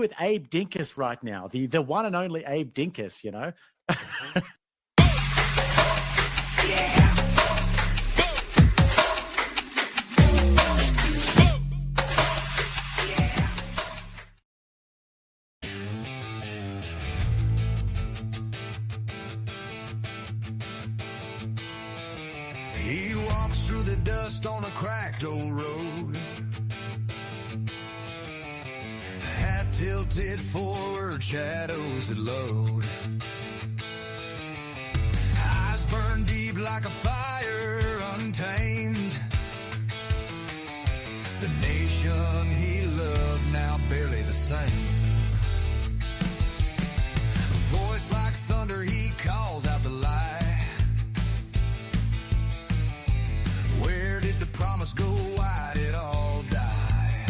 with Abe Dinkus right now, the one and only Abe Dinkus, you know? He walks through the dust on a cracked old road. Hat tilted forward, shadows that load. Eyes burn deep like a fire untamed. The nation he loved now barely the same. A voice like thunder, he calls out the lie. Where did the promise go? Why did all die?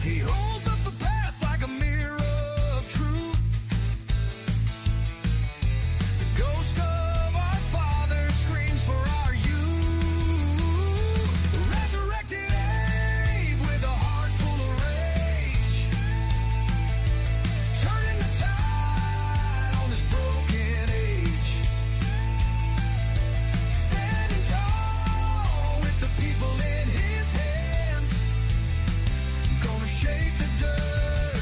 He holds up the past like a mirror of truth. The ghost of our father screams for our youth. Resurrected Abe with a heart full of rage, turning the tide on this broken age. Standing tall with the people in his hands, gonna shake the dirt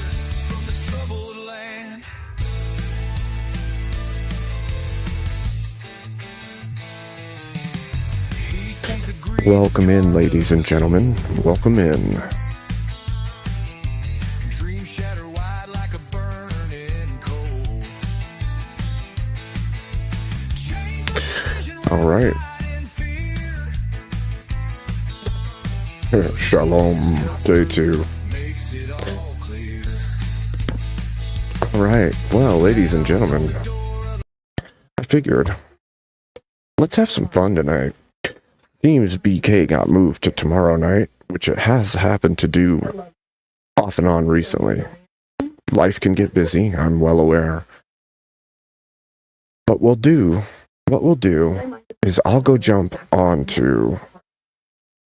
from this troubled land. He sees the grief. Welcome in, ladies and gentlemen. Welcome in. Dreams shatter wide like a burning coal. Chains of vision All right. tied in fear. Shalom, day 2. Makes it all clear. All right. Well, ladies and gentlemen, I figured let's have some fun tonight. Seems BK got moved to tomorrow night, which it has happened to do off and on recently. Life can get busy, I'm well aware. But what we'll do is I'll go jump onto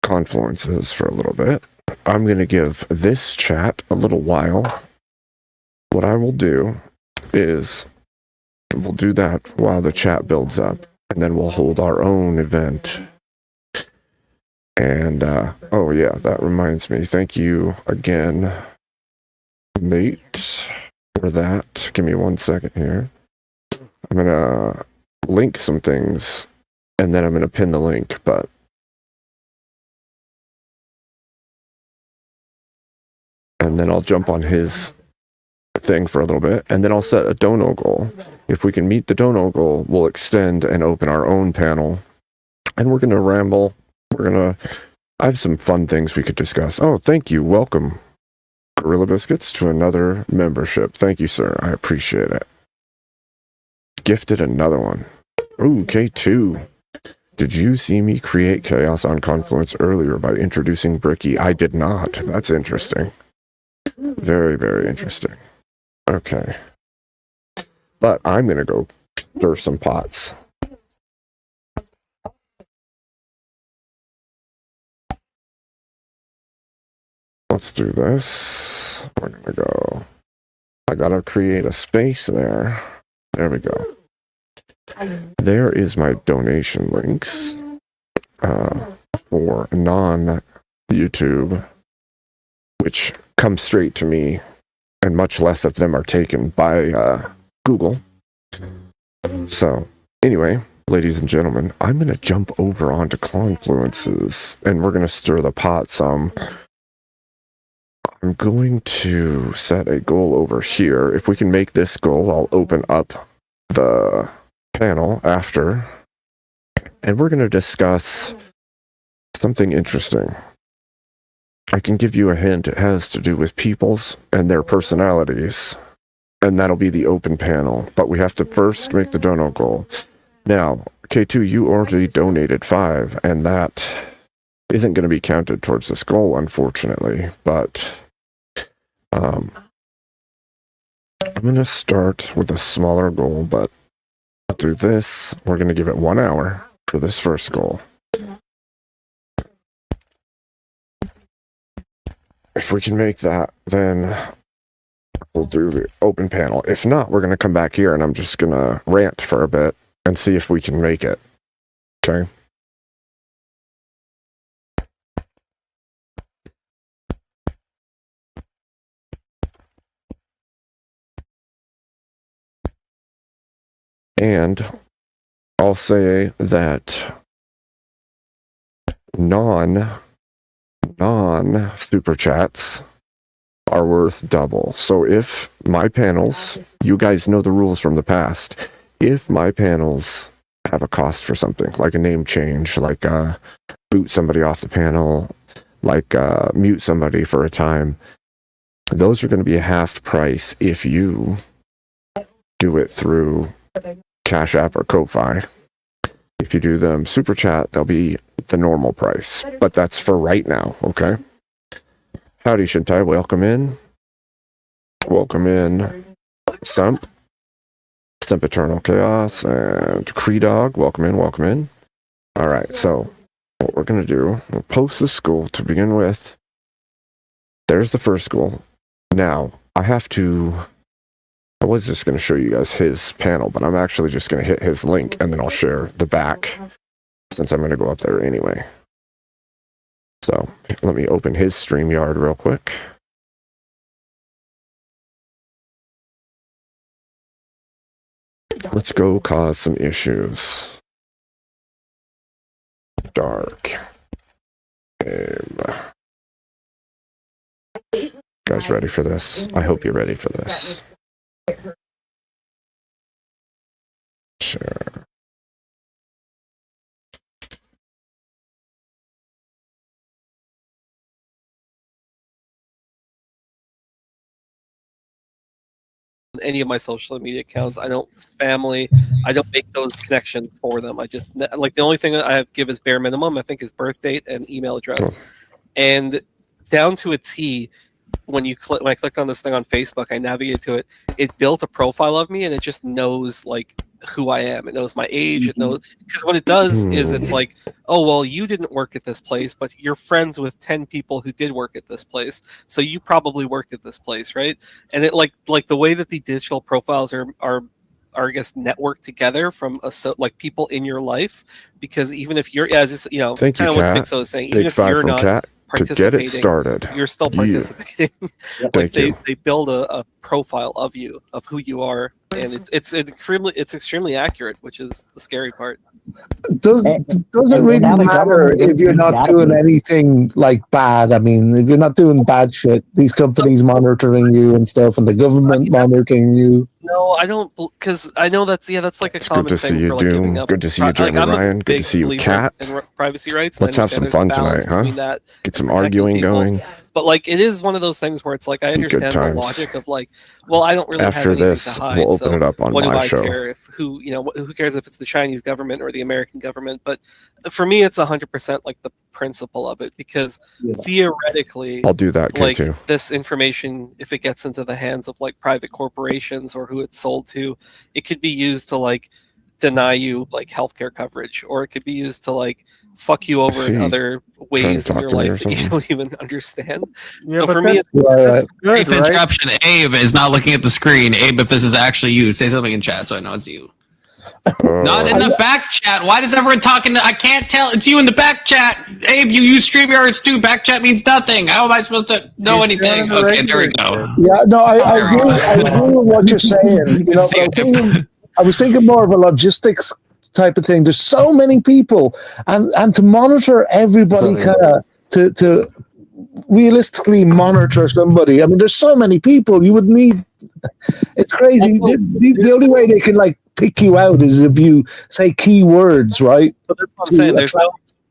Confluences for a little bit. I'm going to give this chat a little while. What I will do is we'll do that while the chat builds up, and then we'll hold our own event. And, oh yeah, that reminds me. Thank you again, Nate, for that. Give me 1 second here. I'm going to link some things, and then I'm going to pin the link, but and then I'll jump on his thing for a little bit, and then I'll set a dono goal. If we can meet the dono goal, we'll extend and open our own panel, and we're going to ramble. I have some fun things we could discuss. Oh, thank you. Welcome, Gorilla Biscuits, to another membership. Thank you, sir. I appreciate it. Gifted another one. Ooh, K2. Did you see me create chaos on Confluence earlier by introducing Bricky? I did not. That's interesting. Very, very interesting. Okay. But I'm going to go stir some pots. Let's do this. We're going to go. I got to create a space there. There we go. There is my donation links for non-YouTube, which come straight to me, and much less of them are taken by Google. So, anyway, ladies and gentlemen, I'm going to jump over onto Confluences, and we're going to stir the pot some. I'm going to set a goal over here. If we can make this goal, I'll open up the panel after, and we're going to discuss something interesting. I can give you a hint. It has to do with peoples and their personalities, and that'll be the open panel. But we have to first make the dono goal. Now, K2, you already donated 5, and that isn't going to be counted towards this goal, unfortunately. But I'm going to start with a smaller goal, but I'll do this. We're going to give it 1 hour for this first goal. if we can make that, then we'll do the open panel. If not, we're going to come back here and I'm just going to rant for a bit and see if we can make it. Okay. And I'll say that non super chats are worth double. So if my panels, you guys know the rules from the past, if my panels have a cost for something, like a name change, like boot somebody off the panel, like mute somebody for a time, those are going to be a half price if you do it through Cash App or Ko-Fi. If you do them super chat, they'll be the normal price, but that's for right now. Okay. Howdy, Shintai. Welcome in. Welcome in, Sump Eternal Chaos, and Creedog. Welcome in. Welcome in. All right. So what we're gonna do? We'll post the school to begin with. There's the first school. Now I have to. I was just going to show you guys his panel, but I'm actually just going to hit his link and then I'll share the back since I'm going to go up there anyway. So let me open his StreamYard real quick. Let's go cause some issues. Dark. Guys ready for this? I hope you're ready for this. Sure. Any of my social media accounts, I don't family, I don't make those connections for them. I just like the only thing that I give is bare minimum. I think is birth date and email address, and down to a T. When I clicked on this thing on Facebook, I navigated to it. It built a profile of me, and it just knows like who I am. It knows my age. It knows because what it does is it's like, oh well, you didn't work at this place, but you're friends with 10 people who did work at this place, so you probably worked at this place, right? And it like the way that the digital profiles are I guess networked together from like people in your life, because even if you're as you know, thank you, what Mixo is saying, even Big if five you're from not Cat. To get it started, you're still participating. Like they build a profile of you, of who you are, and it's extremely accurate, which is the scary part. Doesn't really matter if you're not doing anything like bad. I mean, if you're not doing bad shit, these companies monitoring you and stuff, and the government monitoring you. No, I don't, because I know that's like a common good to thing see you, for like Doom. giving up. Good to see you, Jeremy Ryan. Good to see you, Cat. And privacy rights. Let's have some fun tonight, huh? Get some arguing going. But like, it is one of those things where it's like I understand the logic of like, well, I don't really After have anything this, to hide. we'll open it up on what do my I show. care if who cares if it's the Chinese government or the American government? But for me, it's 100% like the principle of it, because theoretically, I'll do that, like too. this information, if it gets into the hands of like private corporations or who it's sold to, it could be used to like deny you like healthcare coverage, or it could be used to like fuck you over in other ways in your life that you don't even understand. Yeah, so but for me, brief interruption. Abe is not looking at the screen. Abe, if this is actually you, say something in chat so I know it's you. Not in the back chat. Why does everyone talking to? I can't tell. It's you in the back chat. Abe, you use StreamYards too. Back chat means nothing. How am I supposed to know anything? Okay, there we go. Yeah, no, I agree with what you're saying. You know, I was thinking more of a logistics type of thing. There's so many people, and to monitor everybody, kind of to realistically monitor somebody. I mean, there's so many people. You would need. It's crazy. The only way they can like pick you out is if you say keywords, right? But that's what I'm saying.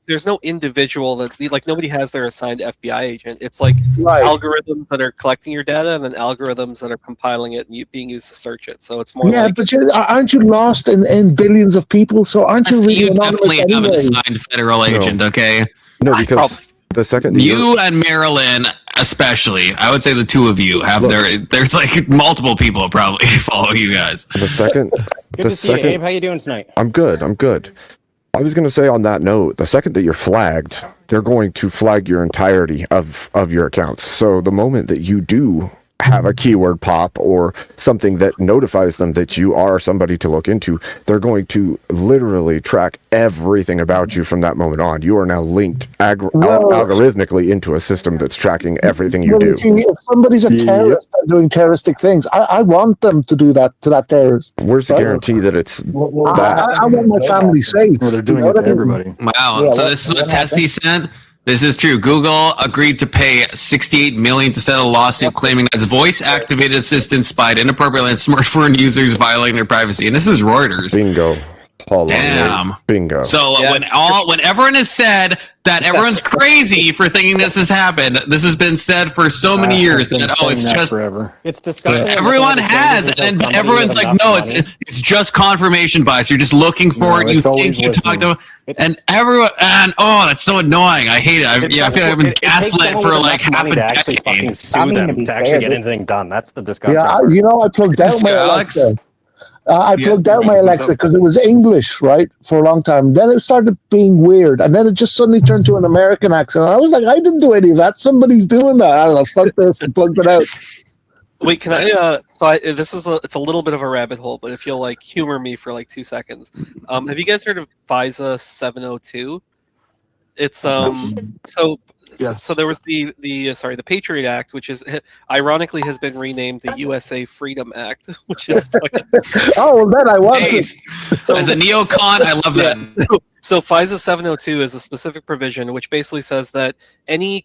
There's no individual that like nobody has their assigned FBI agent. It's like algorithms that are collecting your data and then algorithms that are compiling it and being used to search it. So it's more like, but aren't you lost in billions of people? So aren't you really you definitely have an assigned federal agent, okay? No, because the second you and Marilyn especially, I would say the two of you have there's like multiple people probably follow you guys. The second Good to see you, Abe. How you doing tonight? I'm good. I was going to say on that note, the second that you're flagged, they're going to flag your entirety of your accounts. So the moment that you do have a keyword pop or something that notifies them that you are somebody to look into, they're going to literally track everything about you from that moment on. You are now linked algorithmically into a system that's tracking everything you do. See, if somebody's a terrorist and doing terroristic things, I want them to do that to that terrorist. Where's the guarantee that it's I want my family safe. Well, they're doing it to everybody. Wow. Yeah, So this is what Testy sent. This is true. Google agreed to pay $68 million to settle a lawsuit claiming that its voice-activated assistant spied inappropriately on smartphone users violating their privacy. And this is Reuters. Bingo. Hold on, Damn. wait. Bingo. So when everyone has said that everyone's crazy for thinking this has happened, this has been said for so many years that it's just forever. It's disgusting. everyone has, and everyone's like, no, it's just confirmation bias. You're just looking for it. You think you talked to, and everyone, and that's so annoying. I hate it. I feel like I've been gaslit for like half a to actually fucking decade. sue them to actually get anything done. That's the disgusting Yeah, part. I plugged out my Alex? Alexa. I plugged out my Alexa because it was English, right, for a long time. Then it started being weird, and then it just suddenly turned to an American accent. I was like, I didn't do any of that. Somebody's doing that. I fuck this and plugged it out. Wait, can I? This is it's a little bit of a rabbit hole, but if you'll like humor me for like 2 seconds, have you guys heard of FISA 702? It's Yes. So there was the Patriot Act, which is ironically has been renamed the USA Freedom Act, which is fucking, Oh, well, then I want Hey, to. as a neocon, I love that. So FISA 702 is a specific provision which basically says that any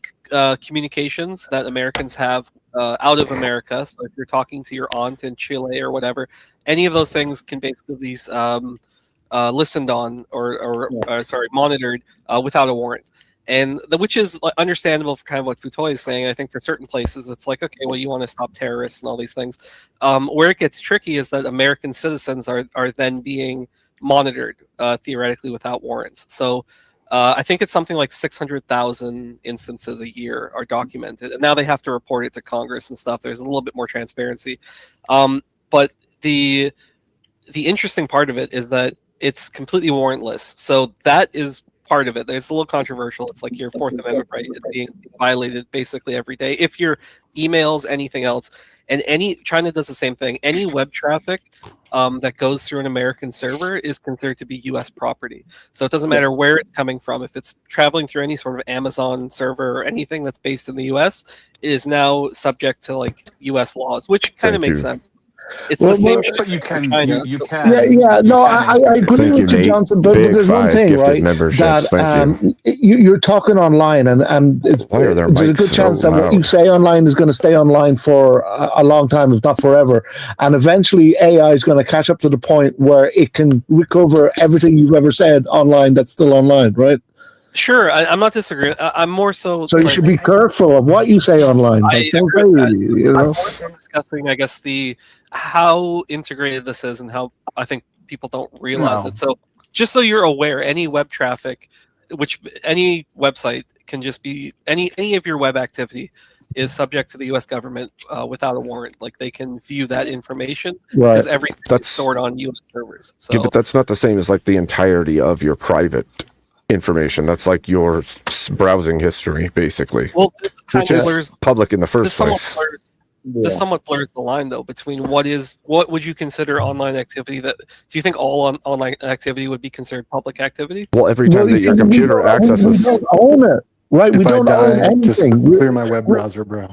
communications that Americans have out of America, so if you're talking to your aunt in Chile or whatever, any of those things can basically be listened on or monitored without a warrant. And which is understandable for kind of what Futoy is saying. I think for certain places, it's like, okay, well, you want to stop terrorists and all these things. Where it gets tricky is that American citizens are then being monitored theoretically without warrants. So I think it's something like 600,000 instances a year are documented, and now they have to report it to Congress and stuff. There's a little bit more transparency, but the interesting part of it is that it's completely warrantless. So that is part of it. There's a little controversial. It's like your Fourth Amendment right is being violated basically every day. If your emails, anything else, and China does the same thing. Any web traffic that goes through an American server is considered to be U.S. property. So it doesn't matter where it's coming from. If it's traveling through any sort of Amazon server or anything that's based in the U.S., it is now subject to like U.S. laws, which kind of makes sense. It's the same shit. But you can. China, You so- can. Yeah. No, I agree Thank you, with you, Nate. Johnson. But Big there's one 5 thing, gifted right? memberships. That Thank you're talking online, and it's, Why are their there's a mics good so chance that what loud? you say online is going to stay online for a long time, if not forever. And eventually, AI is going to catch up to the point where it can recover everything you've ever said online that's still online, right? Sure, I'm not disagreeing. I'm more so. So you like- should be careful of what you say online. I Don't agree with that. you I'm know? more so discussing, I guess, how integrated this is and how I think people don't realize No. it. So just so you're aware, any web traffic, which any website can just be any of your web activity is subject to the U.S. government without a warrant. Like they can view that information Right. because everything That's- is stored on U.S. servers. So Yeah, but that's not the same as like the entirety of your private information. That's like your browsing history, basically, well, this kind which of is blurs. public in the This first somewhat place. blurs. This somewhat blurs the line though between what would you consider online activity that do you think all online activity would be considered public activity? Well, every time Well, that your we computer don't- accesses, we don't own it, right? We If I don't own die, just anything. clear my web browser, bro.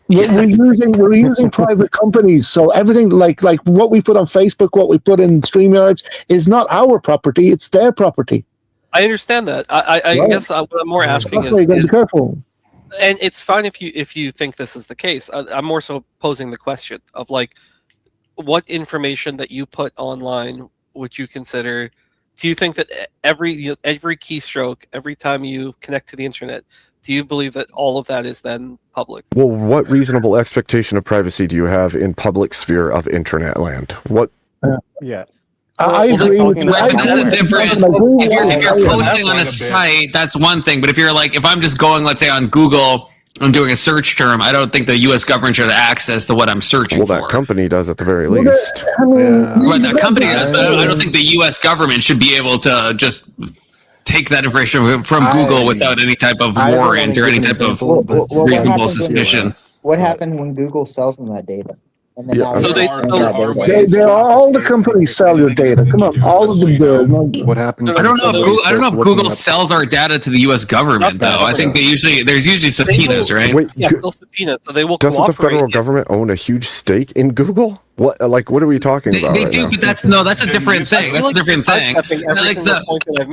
We're using private companies, so everything like what we put on Facebook, what we put in StreamYards is not our property; it's their property. I understand that. I Right. guess what I'm more asking That's why you got to be is, careful. and it's fine if you think this is the case. I'm more so posing the question of like, what information that you put online would you consider? Do you think that every keystroke, every time you connect to the internet, do you believe that all of that is then public? well, what reasonable expectation of privacy do you have in public sphere of internet land? What? Yeah. I Well, agree they're with talking you. about- I That's a agree different. with you. I agree with If you're you. posting on a That's site, that's one thing. But if I'm just going, let's say on Google, I'm doing a search term, I don't think the U.S. government should have access to what I'm searching Well, for. that company does at the very Well, least. I mean, Yeah. But that company does, but I Yeah. don't think the U.S. government should be able to just take that information from Google without any type of I don't wanna warrant or give any an type example, of but what reasonable happens when- suspicion. What happened when Google sells them that data? And then Yeah. now So they're they- owning so that are data. All the companies sell your data. Come on, all of them do. What happens? I don't know if when Google, I don't know if somebody Google starts sells our data to the U.S. government Not though. I think there's usually subpoenas, right? Wait, Yeah, they'll subpoena, so they will doesn't the cooperate. federal government own a huge stake in Google? What are we talking about They right do, now? but that's a different thing. That's a different thing.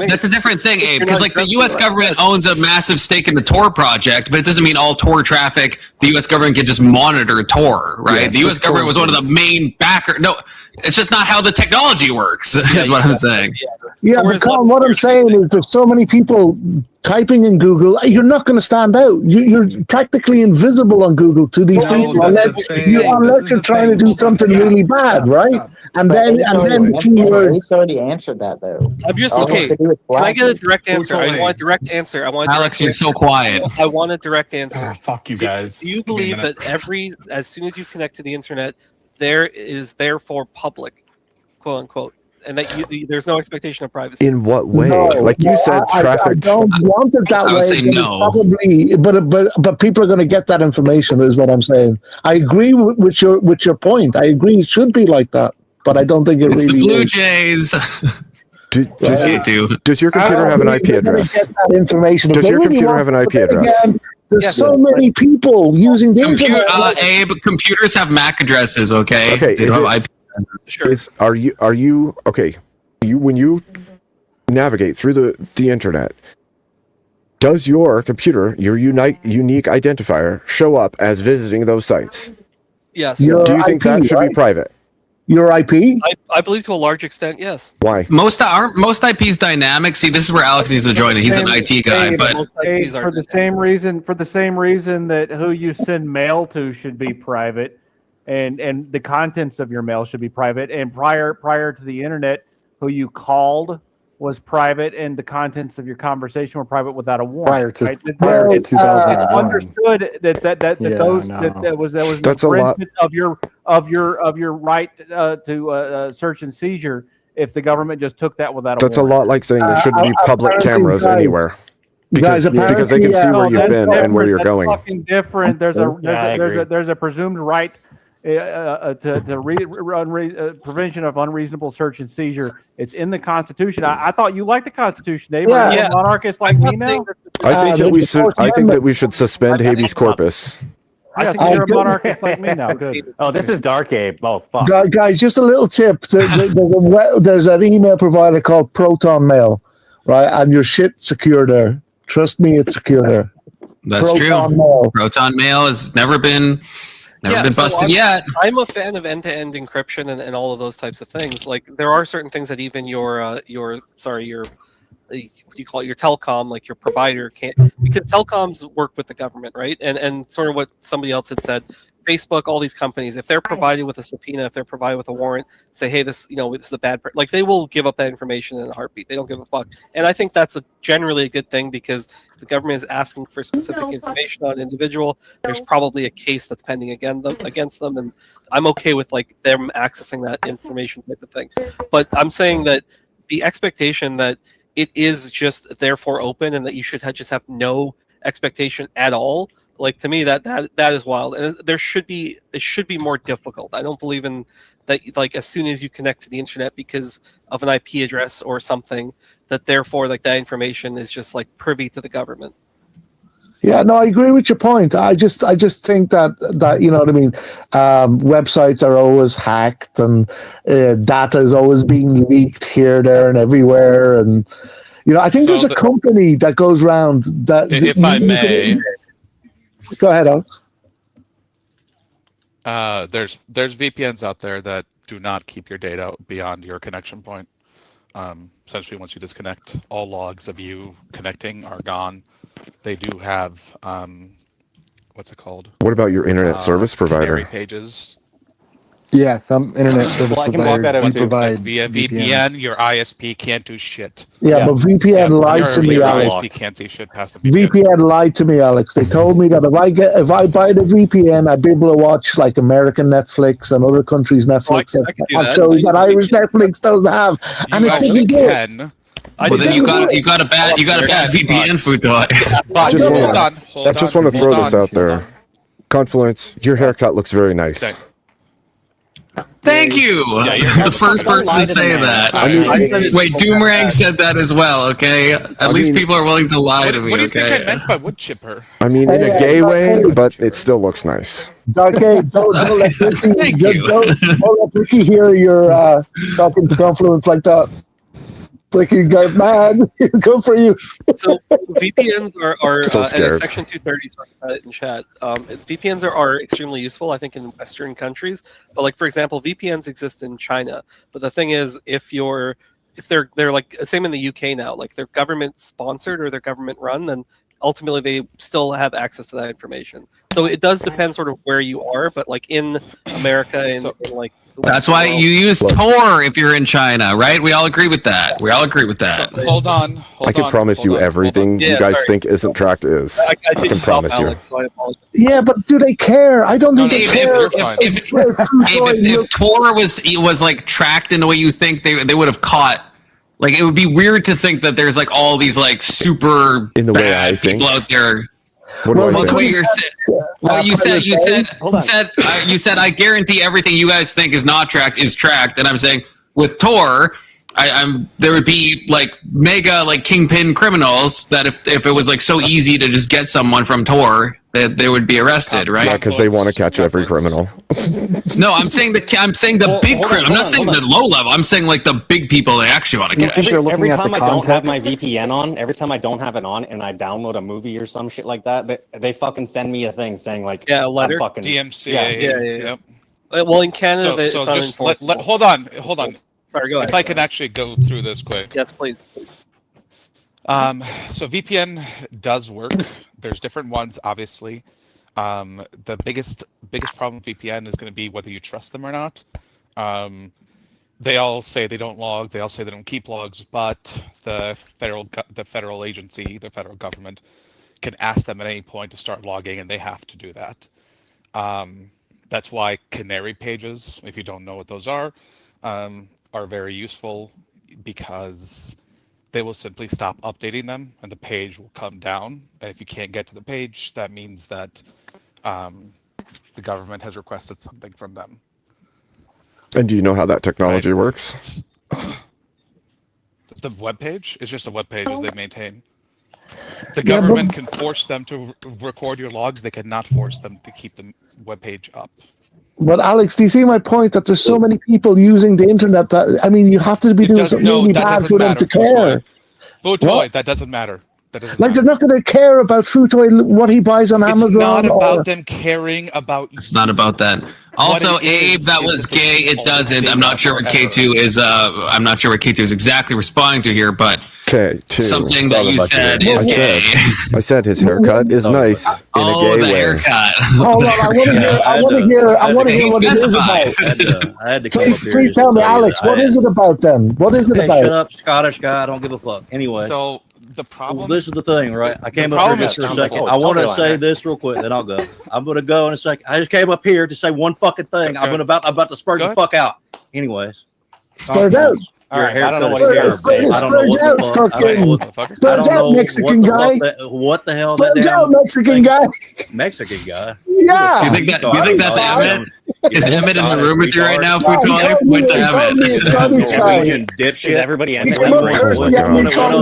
That's a different thing, Abe. Because like the U.S. government owns a massive stake in the Tor project, but it doesn't mean all Tor traffic. The U.S. government can just monitor Tor, right? Yeah, the U.S. government was one of the main backer. No, it's just not how the technology works. Is what I'm saying. Yeah, but Colin, what I'm saying is there's so many people typing in Google, you're not going to stand out. You're practically invisible on Google to these people unless you're trying to do something really bad, right? And then keywords. Ace already answered that though. I'm just All okay. you have to do is Can I get a flag direct answer? I want a direct answer. I want. A Alex, direct you're answer. so quiet. I want a direct answer. Fuck you guys. Do you believe that as soon as you connect to the internet, there is therefore public, quote unquote, and that there's no expectation of privacy? In what way? No, like you said, I traffic. don't want it that I way. would say but it's no. Probably, but people are going to get that information. Is what I'm saying. I agree with your point. I agree it should be like that, but I don't think it It's really the Blue is. Jays. Does, does your computer have an IP They're gonna address? get that information. If Does they your really computer want have an to, IP but then address? again, there's Yeah, so many people using the Computer, internet. Abe, computers have MAC addresses, okay? Okay, They is don't it- have IP. Sure. Are you okay? When you navigate through the internet, does your computer, your unique identifier, show up as visiting those sites? Yes. Your Do you think IP, that should right? be private? Your IP? I believe to a large extent, yes. Why? Most IPs dynamic. See, this is where Alex needs to join in. He's an IT guy, but Most Hey, IPs are for the same reason that who you send mail to should be private, and the contents of your mail should be private. And prior to the internet, who you called was private, and the contents of your conversation were private without a warrant. Prior to right? prior to 2001. Understood that Yeah, those no. that was an That's a lot. infringement of your right to search and seizure if the government just took that without a That's a warrant. lot like saying there shouldn't be public apparently, cameras guys- anywhere Guys, because they can see where you've been and where you're That's going. fucking different. There's a Yeah, I agree. there's a presumed right to prevention of unreasonable search and seizure. It's in the Constitution. I thought you liked the Constitution, Dave. Yeah. Are you a Yeah. monarchist like me now? I think that we should. I think that we should suspend I- habeas corpus. I think I you're a do- monarchist like me now. Good. Oh, this is Dark Abe. Oh, fuck. Guys, just a little tip. There's an email provider called Proton Mail, right? And your shit secure there. Trust me, it's secure there. that's Proton true. Mail. Proton Mail has never been Yeah, so busted yet. I'm a fan of end-to-end encryption and all of those types of things. Like there are certain things that even your what do you call it, your telecom, like your provider can't, because telecoms work with the government, right? And sort of what somebody else had said, Facebook, all these companies, if they're provided with a subpoena, if they're provided with a warrant, say, hey, this is a bad, like they will give up that information in a heartbeat. They don't give a fuck. And I think that's generally a good thing, because if the government is asking for specific information on an individual, there's probably a case that's pending against them, and I'm okay with like them accessing that information type of thing. But I'm saying that the expectation that it is just therefore open and that you should just have no expectation at all, like to me that is wild, and it should be more difficult. I don't believe in that, like as soon as you connect to the internet because of an IP address or something, that therefore like that information is just like privy to the government. Yeah, no, I agree with your point. I just think that you know what I mean. Websites are always hacked, and data is always being leaked here, there, and everywhere. And I think there's a company that goes around that. If I may, go ahead, Alex. there's VPNs out there that do not keep your data beyond your connection point. Essentially, once you disconnect, all logs of you connecting are gone. They do have what's it called? What about your internet service provider? Canary pages. Yeah, some internet service Well, I can block that providers out do too. provide Via VPN, your ISP can't do shit. Yeah, but VPN lied to me, your Alex. ISP can't see shit past the VPN. VPN lied to me, Alex. They told me that if I buy the VPN, I'd be able to watch like American Netflix and other countries' Netflix I could do and that. shows that Irish Netflix doesn't have. And You it actually didn't do it. can, Well, then you got a bad VPN, Futoy. But Just hold hold on. I just want to throw this out there. Confluence, your haircut looks very nice. Okay. Thank you. The first person to say that. Wait, Doomerang said that as well. Okay, at least mean- people are willing to lie to me. What do you think I Okay. meant by wood chipper? I mean, in a gay way, but it still looks nice. Dark Abe, don't let Ricky, Thank you. don't let Ricky hear your talking to Confluence like that. Ricky got mad. Good for you. So VPNs are So and scared. Section 230. So I said it in chat. VPNs are extremely useful, I think, in Western countries. But like for example, VPNs exist in China. But the thing is, if they're like same in the UK now, like they're government sponsored or they're government run, then ultimately they still have access to that information. So it does depend sort of where you are. But like in America and in like the That's Western why world- you use Tor if you're in China, right? We all agree with that. Hold on. I can promise you everything Yeah, you guys sorry. think isn't tracked is. I I didn't can promise help you. Alex, so I apologize. Yeah, but do they care? I don't think No, they no, care. you're fine. If Tor was like tracked in the way you think, they would have caught. Like it would be weird to think that there's like all these like super In the way I bad think. people out there. What do Well, I Well, the way think? you're well, you said I guarantee everything you guys think is not tracked is tracked, and I'm saying with Tor, I'm there would be like mega like kingpin criminals that if it was like so easy to just get someone from Tor that they would be arrested, Yeah, right? because they want to catch every criminal. No, I'm saying the big criminal. I'm not saying the low level. I'm saying like the big people they actually want to catch. If you're looking Every at the time I don't have context, my VPN on, every time I don't have it on, and I download a movie or some shit like that, they fucking send me a thing saying like, Yeah, a letter? I'm fucking DMCA. Yeah. Yep. Well, in Canada, So it's just unenforceable. hold on. Sorry, go ahead. If I can actually go through this quick. Yes, please. So VPN does work. There's different ones, obviously. The biggest problem with VPN is going to be whether you trust them or not. They all say they don't log. They all say they don't keep logs, but the federal agency, the federal government, can ask them at any point to start logging, and they have to do that. That's why canary pages, if you don't know what those are very useful because they will simply stop updating them and the page will come down. And if you can't get to the page, that means that the government has requested something from them. And do you know how that technology works? The web page is just a web page they maintain. The government can force them to record your logs. They cannot force them to keep the web page up. But Alex, do you see my point that there's so many people using the internet that you have to be doing something really bad for them to care. Futoy, that doesn't matter. Like they're not going to care about Futoy, what he buys on Amazon. It's not about them caring about. It's not about that. Also, Abe, that was gay. It doesn't. I'm not sure what K2 is. I'm not sure what K2 is exactly responding to here, but something that you said is gay. I said his haircut is nice in a gay way. Haircut. Hold on, I want to hear what it is about. Please tell me, Alex, what is it about then? What is it about? Shut up, Scottish guy. I don't give a fuck. Anyway. So the problem. Well, this is the thing, right? I came The up here problem just is- for a second. I want to say this real quick, then I'll go. I'm going to go in a second. I just came up here to say one fucking thing. I'm about to spurt the fuck out. Anyways. Spurt out. All right, I don't know what haircut you're is saying. terrible. I don't know what the fuck. I don't know Mexican guy. what the hell that Spurge out, damn Mexican guy. Mexican guy. Yeah. Do you think that's Emmett? Is Emmett in the room with you right now, No, he Futoy? told me- Point to he told Emmett. me it's Scottish guy. Norwegian dipshit. Is everybody Emmett? He called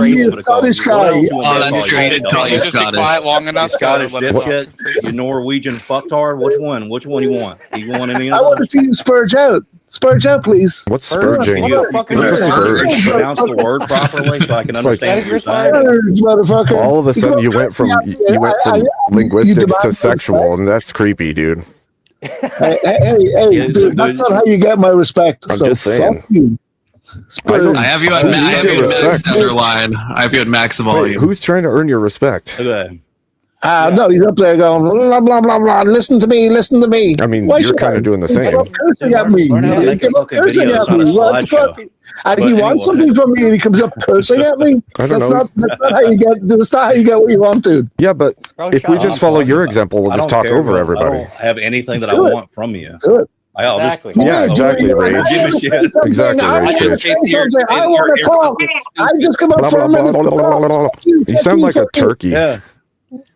me a Scottish guy. Oh, that's true. He did call you Just be Scottish. quiet long enough. Scottish to let it dipshit. You Norwegian fucktard. Which one? Which one you want? You want any I of want them? to see you spurge out. Spurge out, please. What's spurging? Can you What's a spurge? pronounce the word properly so I can It's like- understand what you're saying? Spurge, motherfucker. All of a sudden, you went from linguistics to sexual, and that's creepy, dude. Hey, dude, that's not how you get my respect. I'm So just saying. fuck you. Spurge. I have you at max underline. I have you at max Wait, volume. who's trying to earn your respect? Okay. No, he's up there going blah blah blah blah. Listen to me, listen to me. I mean, Why you're should kind I? of doing the He came same. up cursing at me. Learn how to He make came a up fucking cursing video, at it's not a me. What the slideshow. fuck? And But he wants anyway. something from me, and he comes up cursing at me. I don't That's know. not how you get. That's not how you get what you want, dude. Yeah, but Bro, if shut we up. just follow your example, we'll I just don't talk care, over bro. I everybody. don't have anything that I Do it. want from you. Do it. I'll Exactly. Yeah, exactly, Rage. Give a shit. Exactly, I Rage. want to Rage. say something. I want to talk. I just come up for a minute. to talk. You sound like a turkey. Yeah.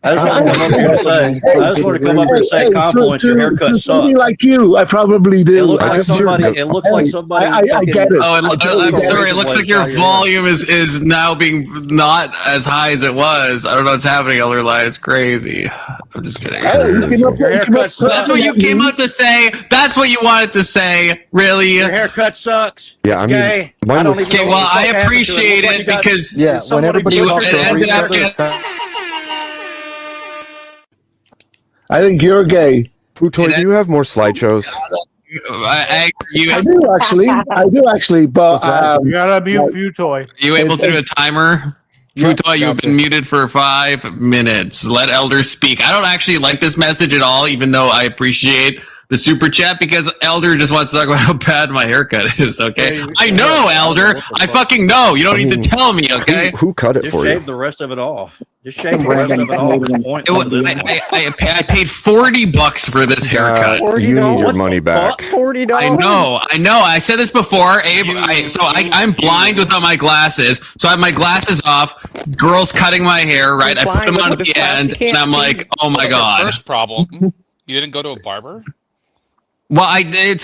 I just want to come up here and say, I just want to come up here and say, Confluence, your haircut to somebody sucks. like you, I probably do. It looks I like just- somebody. It looks like somebody. I get it. Oh, I totally I'm get sorry. it. It looks like your volume is now being not as high as it was. I don't know what's happening, Elder Light. It's crazy. I'm just kidding. Hey, you came up- Your you came haircut up- sucks. That's what you came out to say. That's what you wanted to say. Really? Your haircut sucks. Yeah, It's I mean, gay. mine I don't was- even Okay, know well, what the I fuck happened to appreciate Look like it you got- because Yeah, when somebody everybody you- looks it over ended each up other, it getting- sounds- I think you're gay. Futoy, do you have more slideshows? you I do actually, but You gotta mute Futoy. you able to do a timer? Futoy, you've been muted for 5 minutes. Let Elder speak. I don't actually like this message at all, even though I appreciate the super chat, because Elder just wants to talk about how bad my haircut is. Okay, I know, Elder. I fucking know. You don't need to tell me. Okay. Who cut it Just for you? shave the rest of it off. Just shave the rest of it off. It's pointless. I paid $40 for this haircut. You need your What money the back. fuck? $40. I know. I said this before, Abe. I'm blind without my glasses, so I have my glasses off. Girls cutting my hair, right? I put them on at the end, and I'm like, oh my god. First problem, you didn't go to a barber? Well, it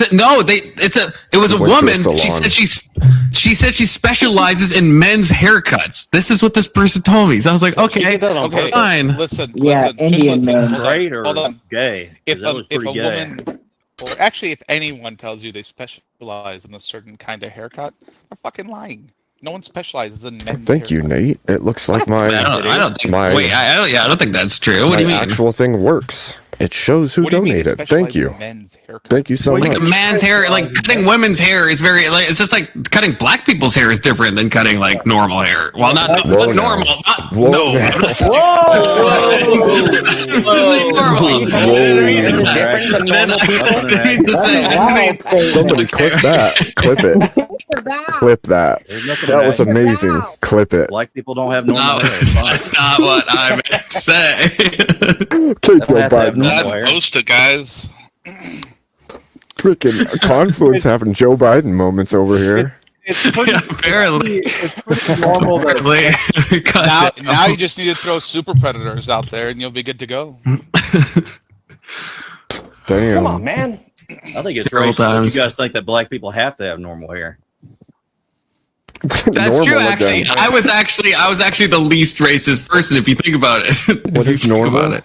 was a Went to a woman. She salon. said she specializes in men's haircuts. This is what this person told me. So I was like, okay, Okay, fine. listen, Yeah, listen, Indian just listen. men. Hold on, Straight or hold on. gay? 'Cause If that a, was if pretty a gay. woman, or actually if anyone tells you they specialize in a certain kind of haircut, they're fucking lying. No one specializes in men's Thank you, haircuts. Nate. It looks like I don't think. my- Wait, I don't think that's true. What my do you mean? actual thing works. It shows who What do you mean they donated. specialize Thank you. in men's haircuts? Thank you so Like much. a man's hair, like cutting women's hair is very like it's just like cutting black people's hair is different than cutting like normal hair. Well, not Whoa, normal. now. Not, Whoa, no, now. I'm not saying- I'm just saying normal. It's different than normal people. I need to say- Somebody clip that. Clip it. Clip that. There's nothing That in was amazing. Clip it. Black people don't have No, normal hair. It's fine. that's not what I meant to say. Keep your have to have Biden. normal That's hair. posted, guys. Freaking Confluence having Joe Biden moments over here. It's pretty, Yeah, apparently. it's pretty normal to Now, God damn. now you just need to throw super predators out there, and you'll be good to go. Damn. Come on, man. I think it's Several racist that times. you guys think that black people have to have normal hair. That's Normal true. again. Actually, I was actually the least racist person if you think about it. What is normal?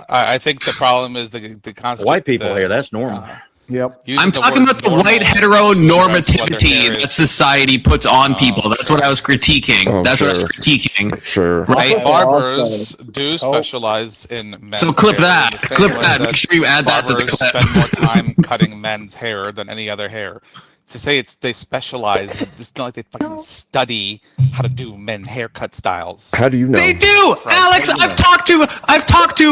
I think the problem is the constant. White people hair, that's normal. Yep. using I'm the talking word about the normal white to address what their heteronormativity hair that is. society puts on people. That's what I was critiquing. Oh, That's what I was sure. critiquing. Sure. Right? Barbers do specialize in men's So clip hair that. in the same Clip way that. Make sure you add that to the barbers clip. spend more time cutting men's hair than any other hair. To say they specialize, it's not like they fucking study how to do men haircut styles. How do you know? They do, Alex. I've talked to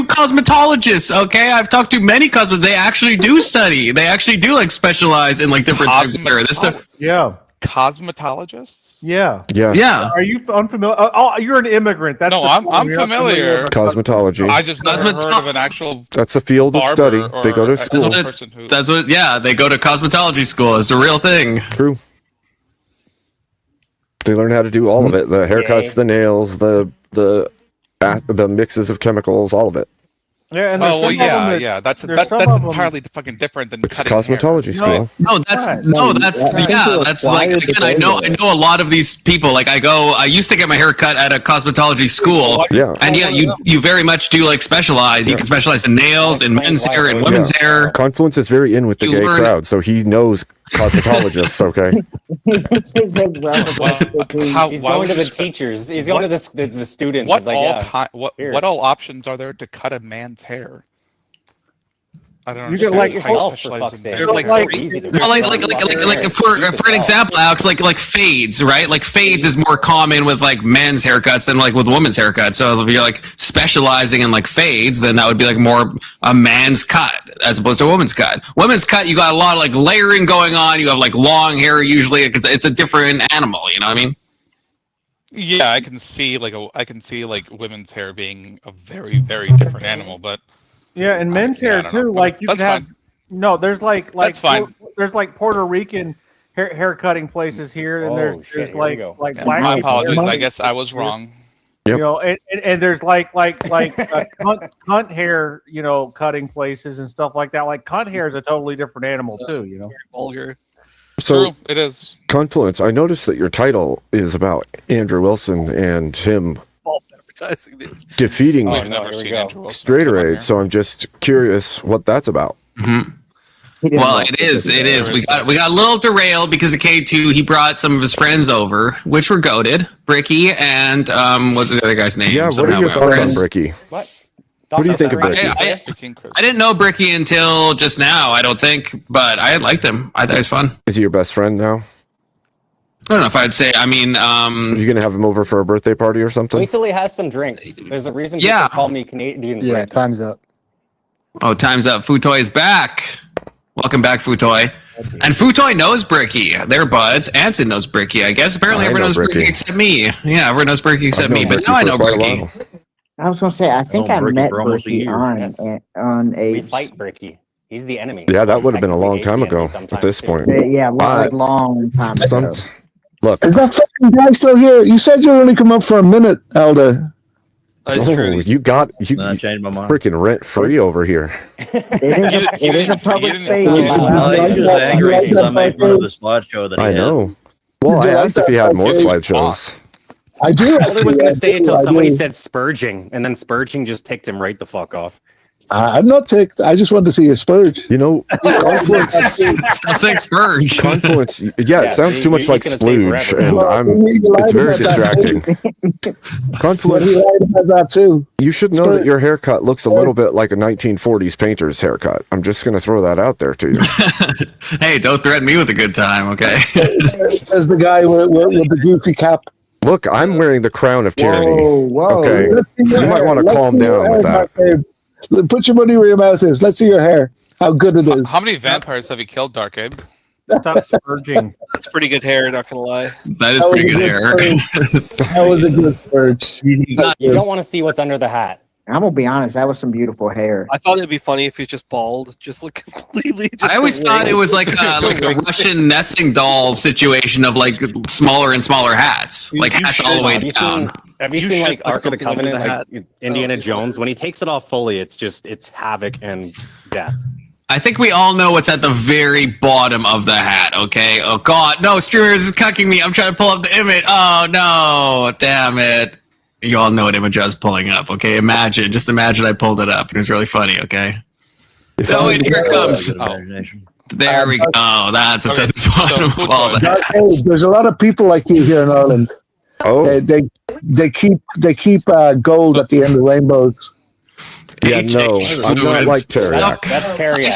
cosmetologists. Okay, I've talked to many cosmetologists. They actually do study. They actually do like specialize in like different types of hair. This stuff. Yeah. Cosmetologists? Yeah. Yeah. Yeah. Are you unfamiliar? Oh, you're an immigrant. That's No, the I'm problem. You're not familiar. Cosmetology. I just never Cosmeto- heard of an actual That's a field of barber study. or They go to a- school. That's person who. That's what. Yeah, they go to cosmetology school. It's a real thing. True. They learn how to do all of it. The haircuts, the nails, the mixes of chemicals, all of it. Yeah, and Oh well, yeah. That's there's some that's of them- entirely fucking different than It's cutting hair. cosmetology school. No, that's Right. that's like again. I know a lot of these people. Like I used to get my hair cut at a cosmetology school. Yeah. And yeah, you very much do like specialize. You can specialize in nails, in men's hair, in women's hair. Confluence is very in with the You gay learn- crowd, so he knows cosmetologists, okay? How, He's why going would to you the teachers. He's going to the students. What He's like, all yeah. Weird. what all options are there to cut a man's hair? I don't You get, understand like, how yourself, for specialize fuck's in sake. hair. There's like like- so easy to Well, like for an example, Alex, like fades, right? Like fades is more common with like men's haircuts than like with women's haircuts. So if you're like specializing in like fades, then that would be like more a man's cut as opposed to a woman's cut. Women's cut, you got a lot of like layering going on. You have like long hair usually. It's a different animal. You know what I mean? Yeah, I can see like women's hair being a very very different animal, but Yeah, and men's I hair don't know. too. Like you That's can have, fine. No, there's like That's fine. There's like Puerto Rican hair cutting places here, and Oh, shit, there's here we like go. like Yeah, black. My people apologies. hair I cutting guess I was here. wrong. Yep. You know, and there's like cunt hair, you know, cutting places and stuff like that. Like cunt hair is a totally different animal too, you know. Vulgar. So, True, it is. Confluence, I noticed that your title is about Andrew Wilson and him False advertising. dude. defeating We've no, never here we seen go. Andrew Wilson Straighter come on here. Aid, so I'm just curious what that's about. Well, it is. It is. We got a little derailed because of K2. He brought some of his friends over, which were goated. Bricky and what's the other guy's name? Yeah, what Somehow are your we- thoughts on Chris. Bricky? What? What do you think of Bricky? I didn't know Bricky until just now. I don't think, but I liked him. I thought he was fun. Is he your best friend now? I don't know if I'd say. I mean, Are you gonna have him over for a birthday party or something? Wait till he has some drinks. There's a reason Yeah. people call me Canadian. Yeah, Rick. time's up. oh, time's up. Futoy is back. Welcome back, Futoy. And Futoy knows Bricky. They're buds. Anson knows Bricky. I guess apparently I everyone know knows Bricky Bricky. except me. Yeah, everyone knows Bricky except I've me. known But Bricky now I for know quite a Bricky. while. I was gonna say I think known I Bricky met for almost a Bricky year. on Yes. on We a fight Bricky. He's the enemy. Yeah, that would have been a long Technically, time he's the ago enemy at sometimes, this too. point. yeah, But long time ago. Some, look, Is that fucking guy still here? You said you were only come up for a minute, Elder. That's oh, true. you got you Then I changed my mind. freaking rent free over here. It is a public space. No, he's just angry because I made fun of the slideshow that he I had. know. Well, Did I you like asked if that he had more fucking- slideshows. I do. I was going to say until I somebody do. said spurging, and then spurging just ticked him right the fuck off. I'm not ticked. I just want to see you spurge. You know, Confluence, Stop saying Spurge. Confluence. Yeah, Yeah, it sounds so too much he's like gonna stay splooge, forever. and Well, it's you very lied about that. distracting. But Confluence. he lied about that too. You should know that your haircut looks a little bit like a 1940s painter's haircut. I'm just going to throw that out there to you. Hey, don't threaten me with a good time, okay? Says the guy with the goofy cap. Look, I'm wearing the crown of tyranny. Whoa. Okay, Let's see your you might hair. want to Let's calm see your down with hair, that. babe. Put your money where your mouth is. Let's see your hair. How good it is. How many vampires have you killed, Dark Abe? Stop spurging. That's pretty good hair, not gonna lie. That is That was pretty a good hair. spurge. That was a good spurge. You don't want to see what's under the hat. I'm gonna be honest. That was some beautiful hair. I thought it'd be funny if he's just bald, just look completely. Just I always the thought wig. it was like a Russian nesting doll situation of like smaller and smaller hats, like hats all the way Have you down. Have you You seen should like put Ark of the something under Covenant, the like Indiana Oh, Jones? When he takes it off fully, it's havoc and death. I think we all know what's at the very bottom of the hat, okay? Oh god, no, Streamers is cucking me. I'm trying to pull up the image. Oh no, damn it. You all know what image I was pulling up, okay? Just imagine I pulled it up. It was really funny, okay? Oh, and here it comes. There we go. That's what's at the bottom of all that. Dark Age, there's a lot of people like you here in Ireland. Oh, They keep gold at the end of rainbows. yeah, no, I'm not like Terry. That's Terry. I